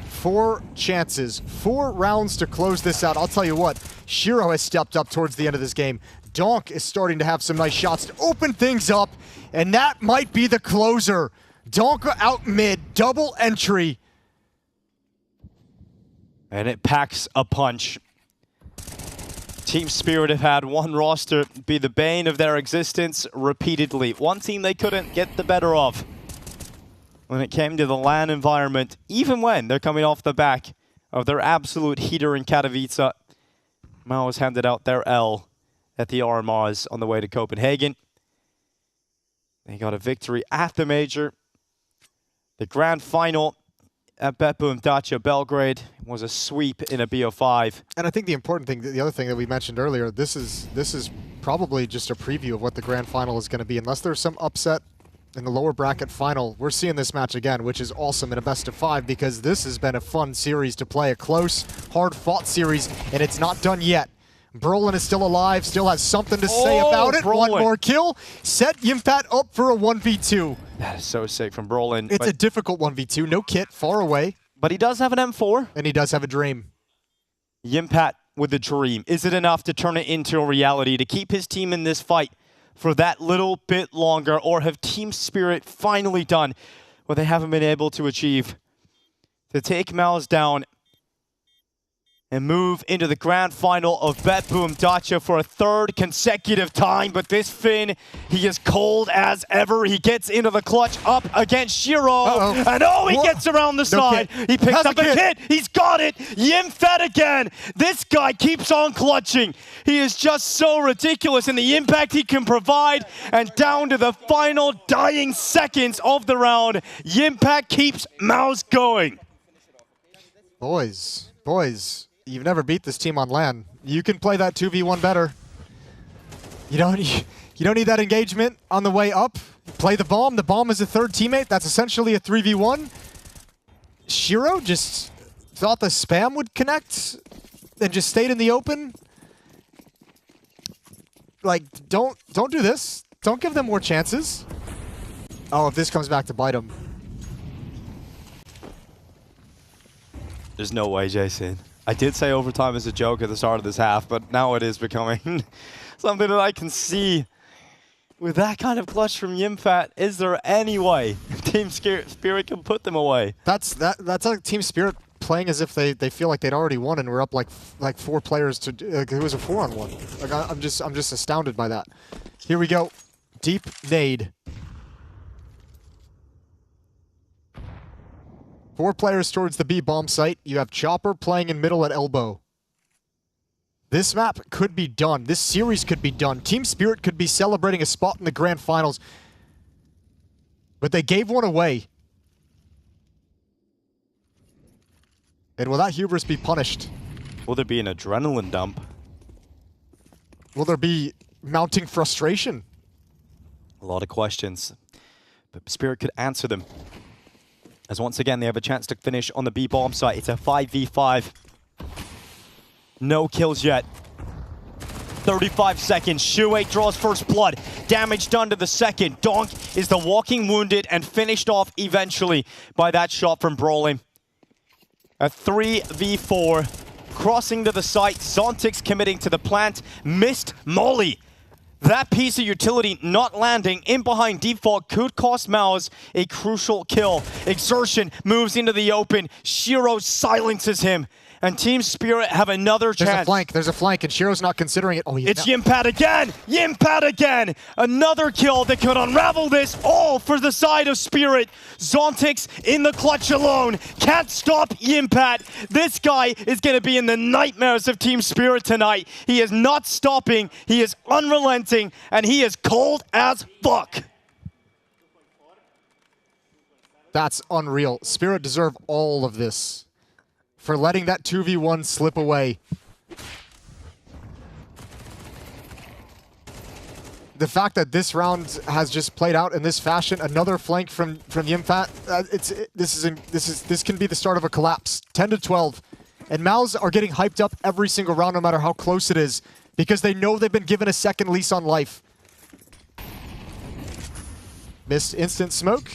4 chances, 4 rounds to close this out. I'll tell you what, Shiro has stepped up towards the end of this game. Donk is starting to have some nice shots to open things up, and that might be the closer. Donk out mid, double entry. And it packs a punch. Team Spirit have had one roster be the bane of their existence repeatedly. One team they couldn't get the better of when it came to the LAN environment, even when they're coming off the back of their absolute heater in Katowice. MOUZ handed out their L at the RMRs on the way to Copenhagen. They got a victory at the major. The grand final at BetBoom Dacha Belgrade was a sweep in a BO5. And I think the important thing, the other thing that we mentioned earlier, this is probably just a preview of what the grand final is going to be. Unless there's some upset in the lower bracket final, we're seeing this match again, which is awesome in a best of 5 because this has been a fun series to play, a close, hard-fought series, and it's not done yet. Brolin is still alive, still has something to say about it. Brolin. One more kill. Set Yimpat up for a 1v2. That is so sick from Brolin. It's a difficult 1v2. No kit, far away. But he does have an M4. And he does have a dream. Yimpat with a dream. Is it enough to turn it into a reality, to keep his team in this fight for that little bit longer? Or have Team Spirit finally done what they haven't been able to achieve? To take MOUZ down and move into the grand final of BetBoom Dacha for a 3rd consecutive time. But this Finn, he is cold as ever. He gets into the clutch up against Shiro. And he gets around the side. He picks up a kit. He's got it. Yimfed again. This guy keeps on clutching. He is just so ridiculous in the impact he can provide. And down to the final dying seconds of the round, Yimpat keeps MOUZ going. Boys. You've never beat this team on LAN. You can play that 2v1 better. You don't need that engagement on the way up. Play the bomb. The bomb is a 3rd teammate. That's essentially a 3v1. Shiro just thought the spam would connect and just stayed in the open. Like, don't do this. Don't give them more chances. Oh, if this comes back to bite them. There's no way, Jason. I did say overtime is a joke at the start of this half, but now it is becoming something that I can see. With that kind of clutch from Yimfat, is there any way Team Spirit can put them away? That's like Team Spirit playing as if they feel like they'd already won and we're up like 4 players to it was a 4-on-1. Like I'm just astounded by that. Here we go. Deep nade. 4 players towards the B bomb site. You have Chopper playing in middle at elbow. This map could be done. This series could be done. Team Spirit could be celebrating a spot in the grand finals. But they gave one away. And will that hubris be punished? Will there be an adrenaline dump? Will there be mounting frustration? A lot of questions. But Spirit could answer them. As once again, they have a chance to finish on the B bomb site. It's a 5v5. No kills yet. 35 seconds. Shuei draws first blood. Damage done to the second. Donk is the walking wounded and finished off eventually by that shot from Brolin. A 3v4. Crossing to the site. Zontix committing to the plant. Missed Molly. That piece of utility not landing in behind default could cost MOUZ a crucial kill. Exertion moves into the open. Shiro silences him. And Team Spirit have another chance. There's a flank, and Shiro's not considering it. Oh, it's Yimpat again! Yimpat again! Another kill that could unravel this all for the side of Spirit. Zontix in the clutch alone. Can't stop Yimpat. This guy is going to be in the nightmares of Team Spirit tonight. He is not stopping. He is unrelenting, and he is cold as fuck. That's unreal. Spirit deserve all of this for letting that 2v1 slip away. The fact that this round has just played out in this fashion, another flank from Yimfat, this can be the start of a collapse. 10-12, and MOUZ are getting hyped up every single round, no matter how close it is, because they know they've been given a second lease on life. Missed instant smoke.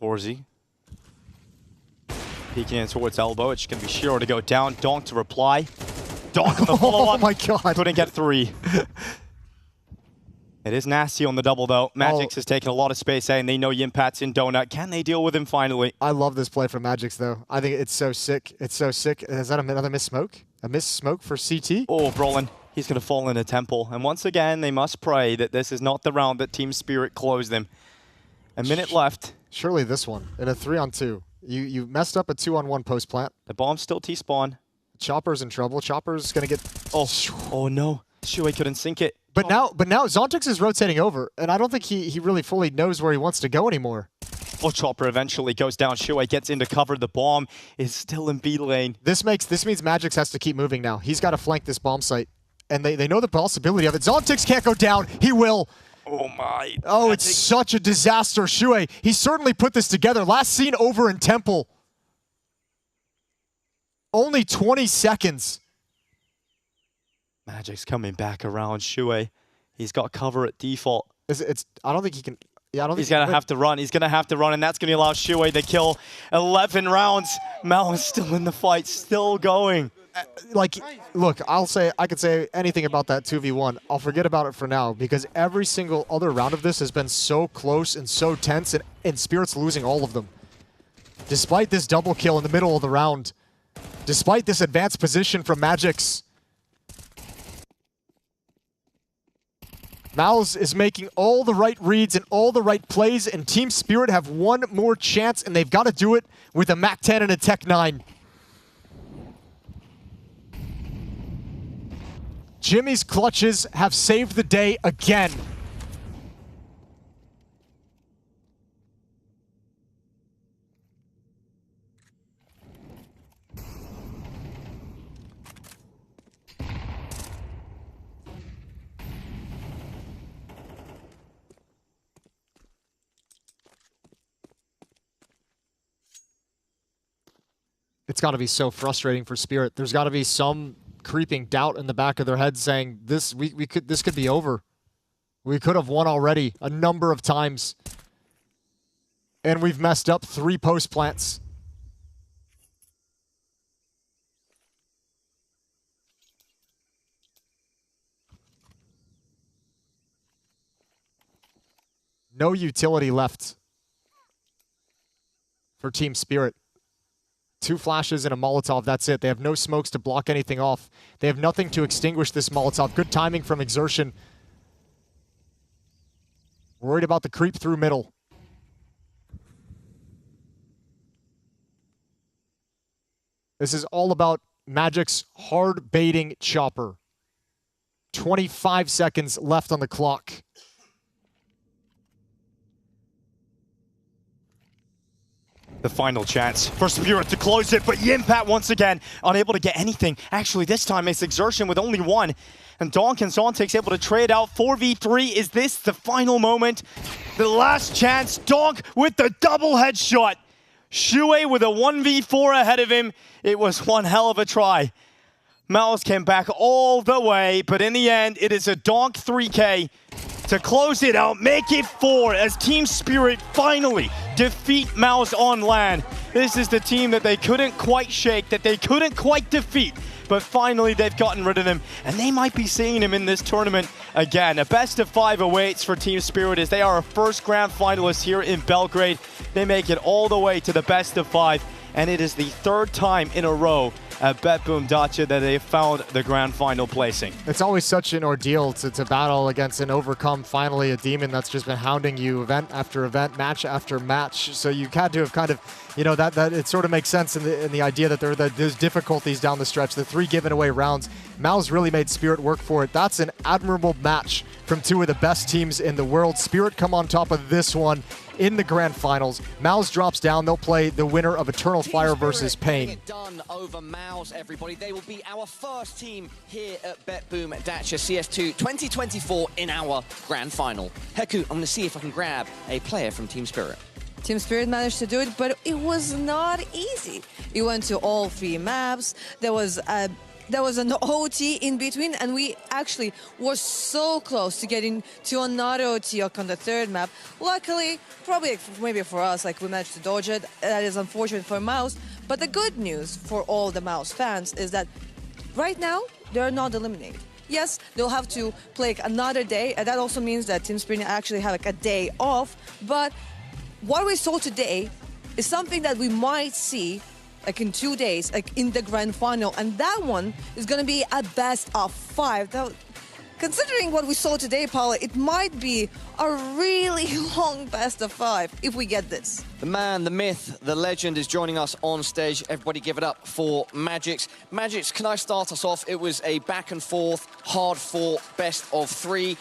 Horsey. Peeking in towards elbow. It's going to be Shiro to go down. Donk to reply. Donk on the follow-up. Oh my god. Couldn't get 3. It is nasty on the double, though. Magix has taken a lot of space, and they know Yimpat's in Donut. Can they deal with him finally? I love this play from Magix, though. I think it's so sick. It's so sick. Is that another missed smoke? A missed smoke for CT. Oh, Brolin. He's going to fall in a temple. And once again, they must pray that this is not the round that Team Spirit closed them. A minute left. Surely this one, in a 3-on-2. You messed up a 2-on-1 post plant. The bomb's still T-spawn. Chopper's in trouble. Chopper's going to get... Oh no. Shuey couldn't sink it. But now Zontix is rotating over, and I don't think he really fully knows where he wants to go anymore. Oh, Chopper eventually goes down. Shuey gets into cover. The bomb is still in B lane. This means Magix has to keep moving now. He's got to flank this bomb site. And they know the possibility of it. Zontix can't go down. He will. Oh my. Oh, it's such a disaster. Shuey, he certainly put this together. Last seen over in Temple. Only 20 seconds. Magic's coming back around. Shuey, he's got cover at default. I don't think he can... Yeah, I don't think he's going to have to run. He's going to have to run, and that's going to allow Shuey to kill 11 rounds. Mal is still in the fight, still going. Look, I could say anything about that 2v1. I'll forget about it for now, because every single other round of this has been so close and so tense, and Spirit's losing all of them. Despite this double kill in the middle of the round, despite this advanced position from Magix, MOUZ is making all the right reads and all the right plays, and Team Spirit have one more chance, and they've got to do it with a MAC-10 and a Tech-9. Jimmy's clutches have saved the day again. It's got to be so frustrating for Spirit. There's got to be some creeping doubt in the back of their head saying this could be over. We could have won already a number of times. And we've messed up 3 post plants. No utility left for Team Spirit. 2 flashes and a Molotov, that's it. They have no smokes to block anything off. They have nothing to extinguish this Molotov. Good timing from Exertion. Worried about the creep through middle. This is all about Magic's hard baiting Chopper. 25 seconds left on the clock. The final chance for Spirit to close it, but Yimpat once again unable to get anything. Actually, this time it's Exertion with only 1. And Donk and Zontix able to trade out 4v3. Is this the final moment? The last chance. Donk with the double headshot. Shuey with a 1v4 ahead of him. It was one hell of a try. MOUZ came back all the way, but in the end, it is a Donk 3K to close it out, make it 4 as Team Spirit finally defeat MOUZ on LAN. This is the team that they couldn't quite shake, that they couldn't quite defeat, but finally they've gotten rid of him, and they might be seeing him in this tournament again. A best of 5 awaits for Team Spirit as they are a first grand finalist here in Belgrade. They make it all the way to the best of 5, and it is the 3rd time in a row at BetBoom Dacha that they found the grand final placing. It's always such an ordeal to battle against and overcome finally a demon that's just been hounding you event after event, match after match. So you had to have kind of, you know, that it sort of makes sense in the idea that there's difficulties down the stretch. The 3 given away rounds, MOUZ really made Spirit work for it. That's an admirable match from 2 of the best teams in the world. Spirit come on top of this one in the grand finals. MOUZ drops down. They'll play the winner of Eternal Fire versus Pain. It done over MOUZ, everybody. They will be our first team here at BetBoom Dacha CS2 2024 in our grand final. Heku, I'm going to see if I can grab a player from Team Spirit. Team Spirit managed to do it, but it was not easy. It went to all 3 maps. There was an OT in between, and we actually were so close to getting to another OT on the 3rd map. Luckily, probably maybe for us, like we managed to dodge it. That is unfortunate for MOUZ. But the good news for all the MOUZ fans is that right now, they're not eliminated. Yes, they'll have to play another day, and that also means that Team Spirit actually have a day off. But what we saw today is something that we might see like in 2 days, like in the grand final, and that one is going to be a best of 5. Considering what we saw today, Paula, it might be a really long best of 5 if we get this. The man, the myth, the legend is joining us on stage. Everybody give it up for Magix. Magix, can I start us off? It was a back and forth, hard-fought best of 3.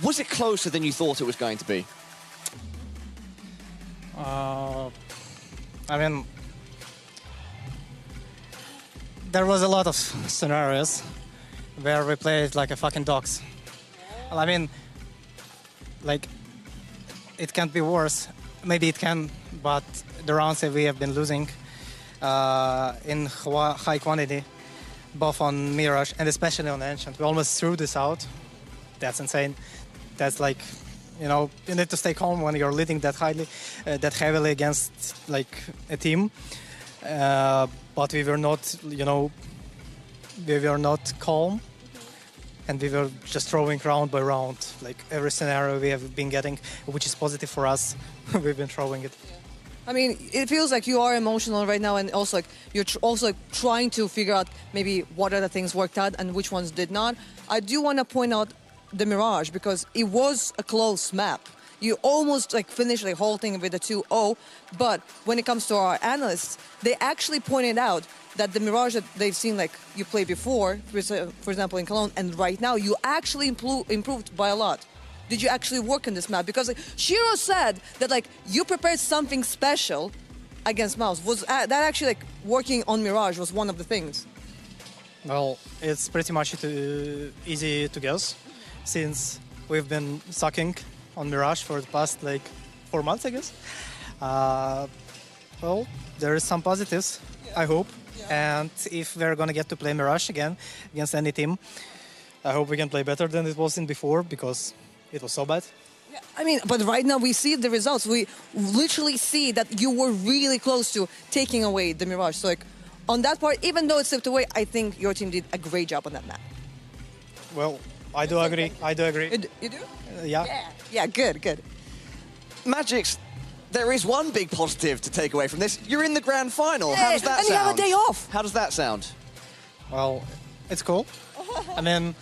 Was it closer than you thought it was going to be? I mean, there was a lot of scenarios where we played like a fucking dogs. Well, I mean, like, it can't be worse. Maybe it can, but the rounds that we have been losing in high quantity, both on Mirage and especially on Ancient. We almost threw this out. That's insane. That's like, you know, you need to stay calm when you're leading that heavily against like a team. But we were not, you know, we were not calm, and we were just throwing round by round. Like every scenario we have been getting, which is positive for us, we've been throwing it. I mean, it feels like you are emotional right now, and also like you're also trying to figure out maybe what other things worked out and which ones did not. I do want to point out the Mirage, because it was a close map. You almost like finished like whole thing with a 2-0, but when it comes to our analysts, they actually pointed out that the Mirage that they've seen like you play before, for example in Cologne, and right now you actually improved by a lot. Did you actually work on this map? Because like, Shiro said that like you prepared something special against MOUZ. Was that actually like working on Mirage was one of the things? Well, it's pretty much easy to guess, since we've been sucking on Mirage for the past like 4 months, I guess. Well, there is some positives, I hope. And if we're gonna get to play Mirage again against any team, I hope we can play better than it was in before, because it was so bad. Yeah, I mean, but right now we see the results. We literally see that you were really close to taking away the Mirage. So like on that part, even though it's slipped away, I think your team did a great job on that map. Well, I do agree. I do agree. You do? Yeah. Yeah, good, good. Magix, there is one big positive to take away from this. You're in the grand final. Yeah, How does that and sound? you have a day off. How does that sound? Well, it's cool. I mean,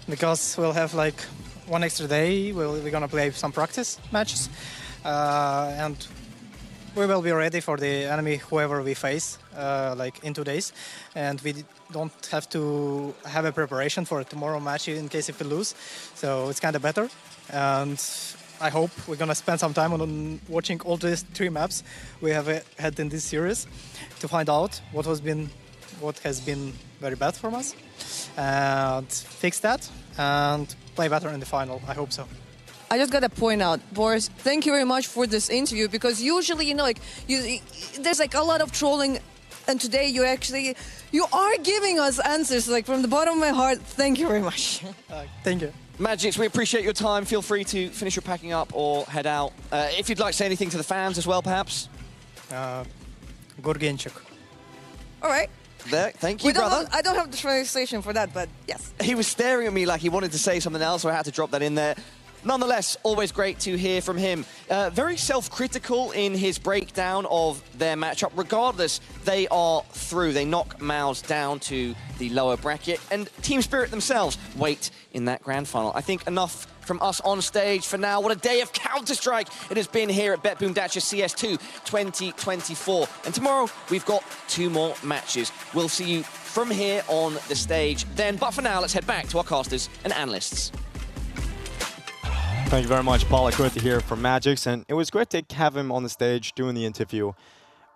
because we'll have like one extra day, we're gonna play some practice matches, and we will be ready for the enemy, whoever we face, like in 2 days, and we don't have to have a preparation for a tomorrow match in case if we lose, so it's kind of better. And I hope we're gonna spend some time on watching all these 3 maps we have had in this series to find out what has been very bad for us, and fix that and play better in the final. I hope so. I just gotta point out, Boris, thank you very much for this interview, because usually, you know, like there's like a lot of trolling, and today you are giving us answers. Like from the bottom of my heart, thank you very much. Thank you. Magix, we appreciate your time. Feel free to finish your packing up or head out. If you'd like to say anything to the fans as well, perhaps. Gorgenchuk. All right. There, thank you, brother. I don't have the translation for that, but yes. He was staring at me like he wanted to say something else, so I had to drop that in there. Nonetheless, always great to hear from him. Very self-critical in his breakdown of their matchup. Regardless, they are through. They knock MOUZ down to the lower bracket, and Team Spirit themselves wait in that grand final. I think enough from us on stage for now. What a day of Counter-Strike it has been here at BetBoom Dacha CS2 2024. And tomorrow, we've got 2 more matches. We'll see you from here on the stage then. But for now, let's head back to our casters and analysts. Thank you very much, Paula. Great to hear from Magix, and it was great to have him on the stage doing the interview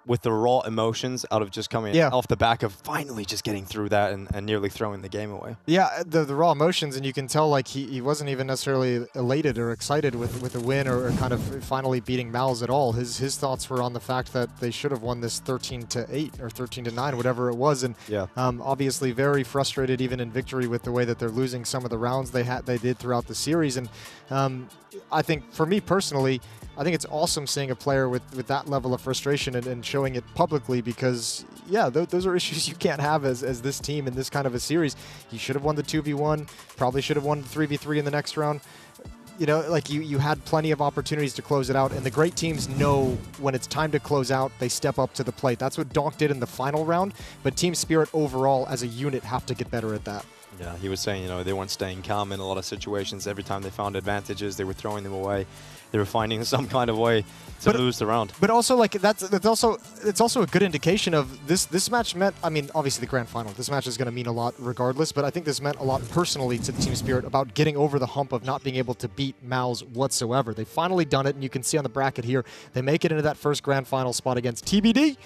with the raw emotions out of just coming off the back of finally just getting through that and nearly throwing the game away. Yeah, the raw emotions, and you can tell like he wasn't even necessarily elated or excited with the win or kind of finally beating MOUZ at all. His thoughts were on the fact that they should have won this 13-8 or 13-9, whatever it was, and obviously very frustrated even in victory with the way that they're losing some of the rounds they did throughout the series. And I think for me personally, I think it's awesome seeing a player with that level of frustration and showing it publicly, because, yeah, those are issues you can't have as this team in this kind of a series. You should have won the 2v1, probably should have won the 3v3 in the next round. You know, like you had plenty of opportunities to close it out, and the great teams know when it's time to close out, they step up to the plate. That's what Donk did in the final round, but Team Spirit overall as a unit have to get better at that. Yeah, he was saying, you know, they weren't staying calm in a lot of situations. Every time they found advantages, they were throwing them away. They were finding some kind of way to lose the round. But also, like it's also a good indication of this match meant. I mean, obviously the grand final. This match is going to mean a lot regardless. But I think this meant a lot personally to Team Spirit about getting over the hump of not being able to beat MOUZ whatsoever. They finally done it, and you can see on the bracket here, they make it into that first grand final spot against TBD.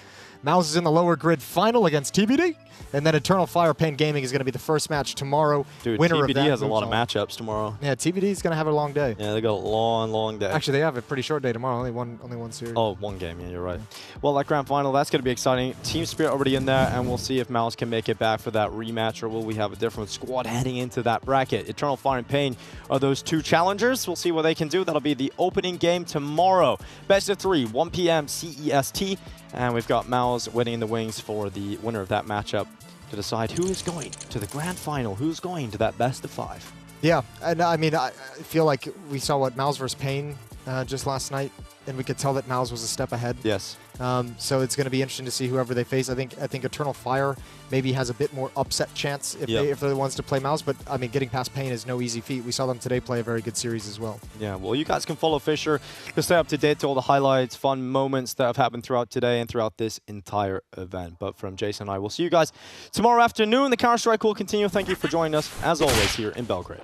MOUZ is in the lower grid final against TBD. And then Eternal Fire Pain Gaming is going to be the first match tomorrow. Dude, Winner TBD of that has a lot of moves on. matchups tomorrow. Yeah, TBD is going to have a long day. Yeah, they got a long, long day. Actually, they have a pretty short day tomorrow. Only one series. Oh, one game. Yeah, you're right. Well, that grand final, that's going to be exciting. Team Spirit already in there, and we'll see if MOUZ can make it back for that rematch, or will we have a different squad heading into that bracket. Eternal Fire and Pain are those two challengers. We'll see what they can do. That'll be the opening game tomorrow. Best of 3, 1 p.m. CEST. And we've got MOUZ waiting in the wings for the winner of that matchup to decide who is going to the grand final, who's going to that best of 5. Yeah, and I mean, I feel like we saw what MOUZ versus Pain just last night, and we could tell that MOUZ was a step ahead. Yes. So it's going to be interesting to see whoever they face. I think Eternal Fire maybe has a bit more upset chance if they're the ones to play MOUZ, but I mean, getting past Pain is no easy feat. We saw them today play a very good series as well. Yeah, well, you guys can follow Fisher to stay up to date to all the highlights, fun moments that have happened throughout today and throughout this entire event. But from Jason and I, we'll see you guys tomorrow afternoon. The Counter-Strike will continue. Thank you for joining us, as always, here in Belgrade.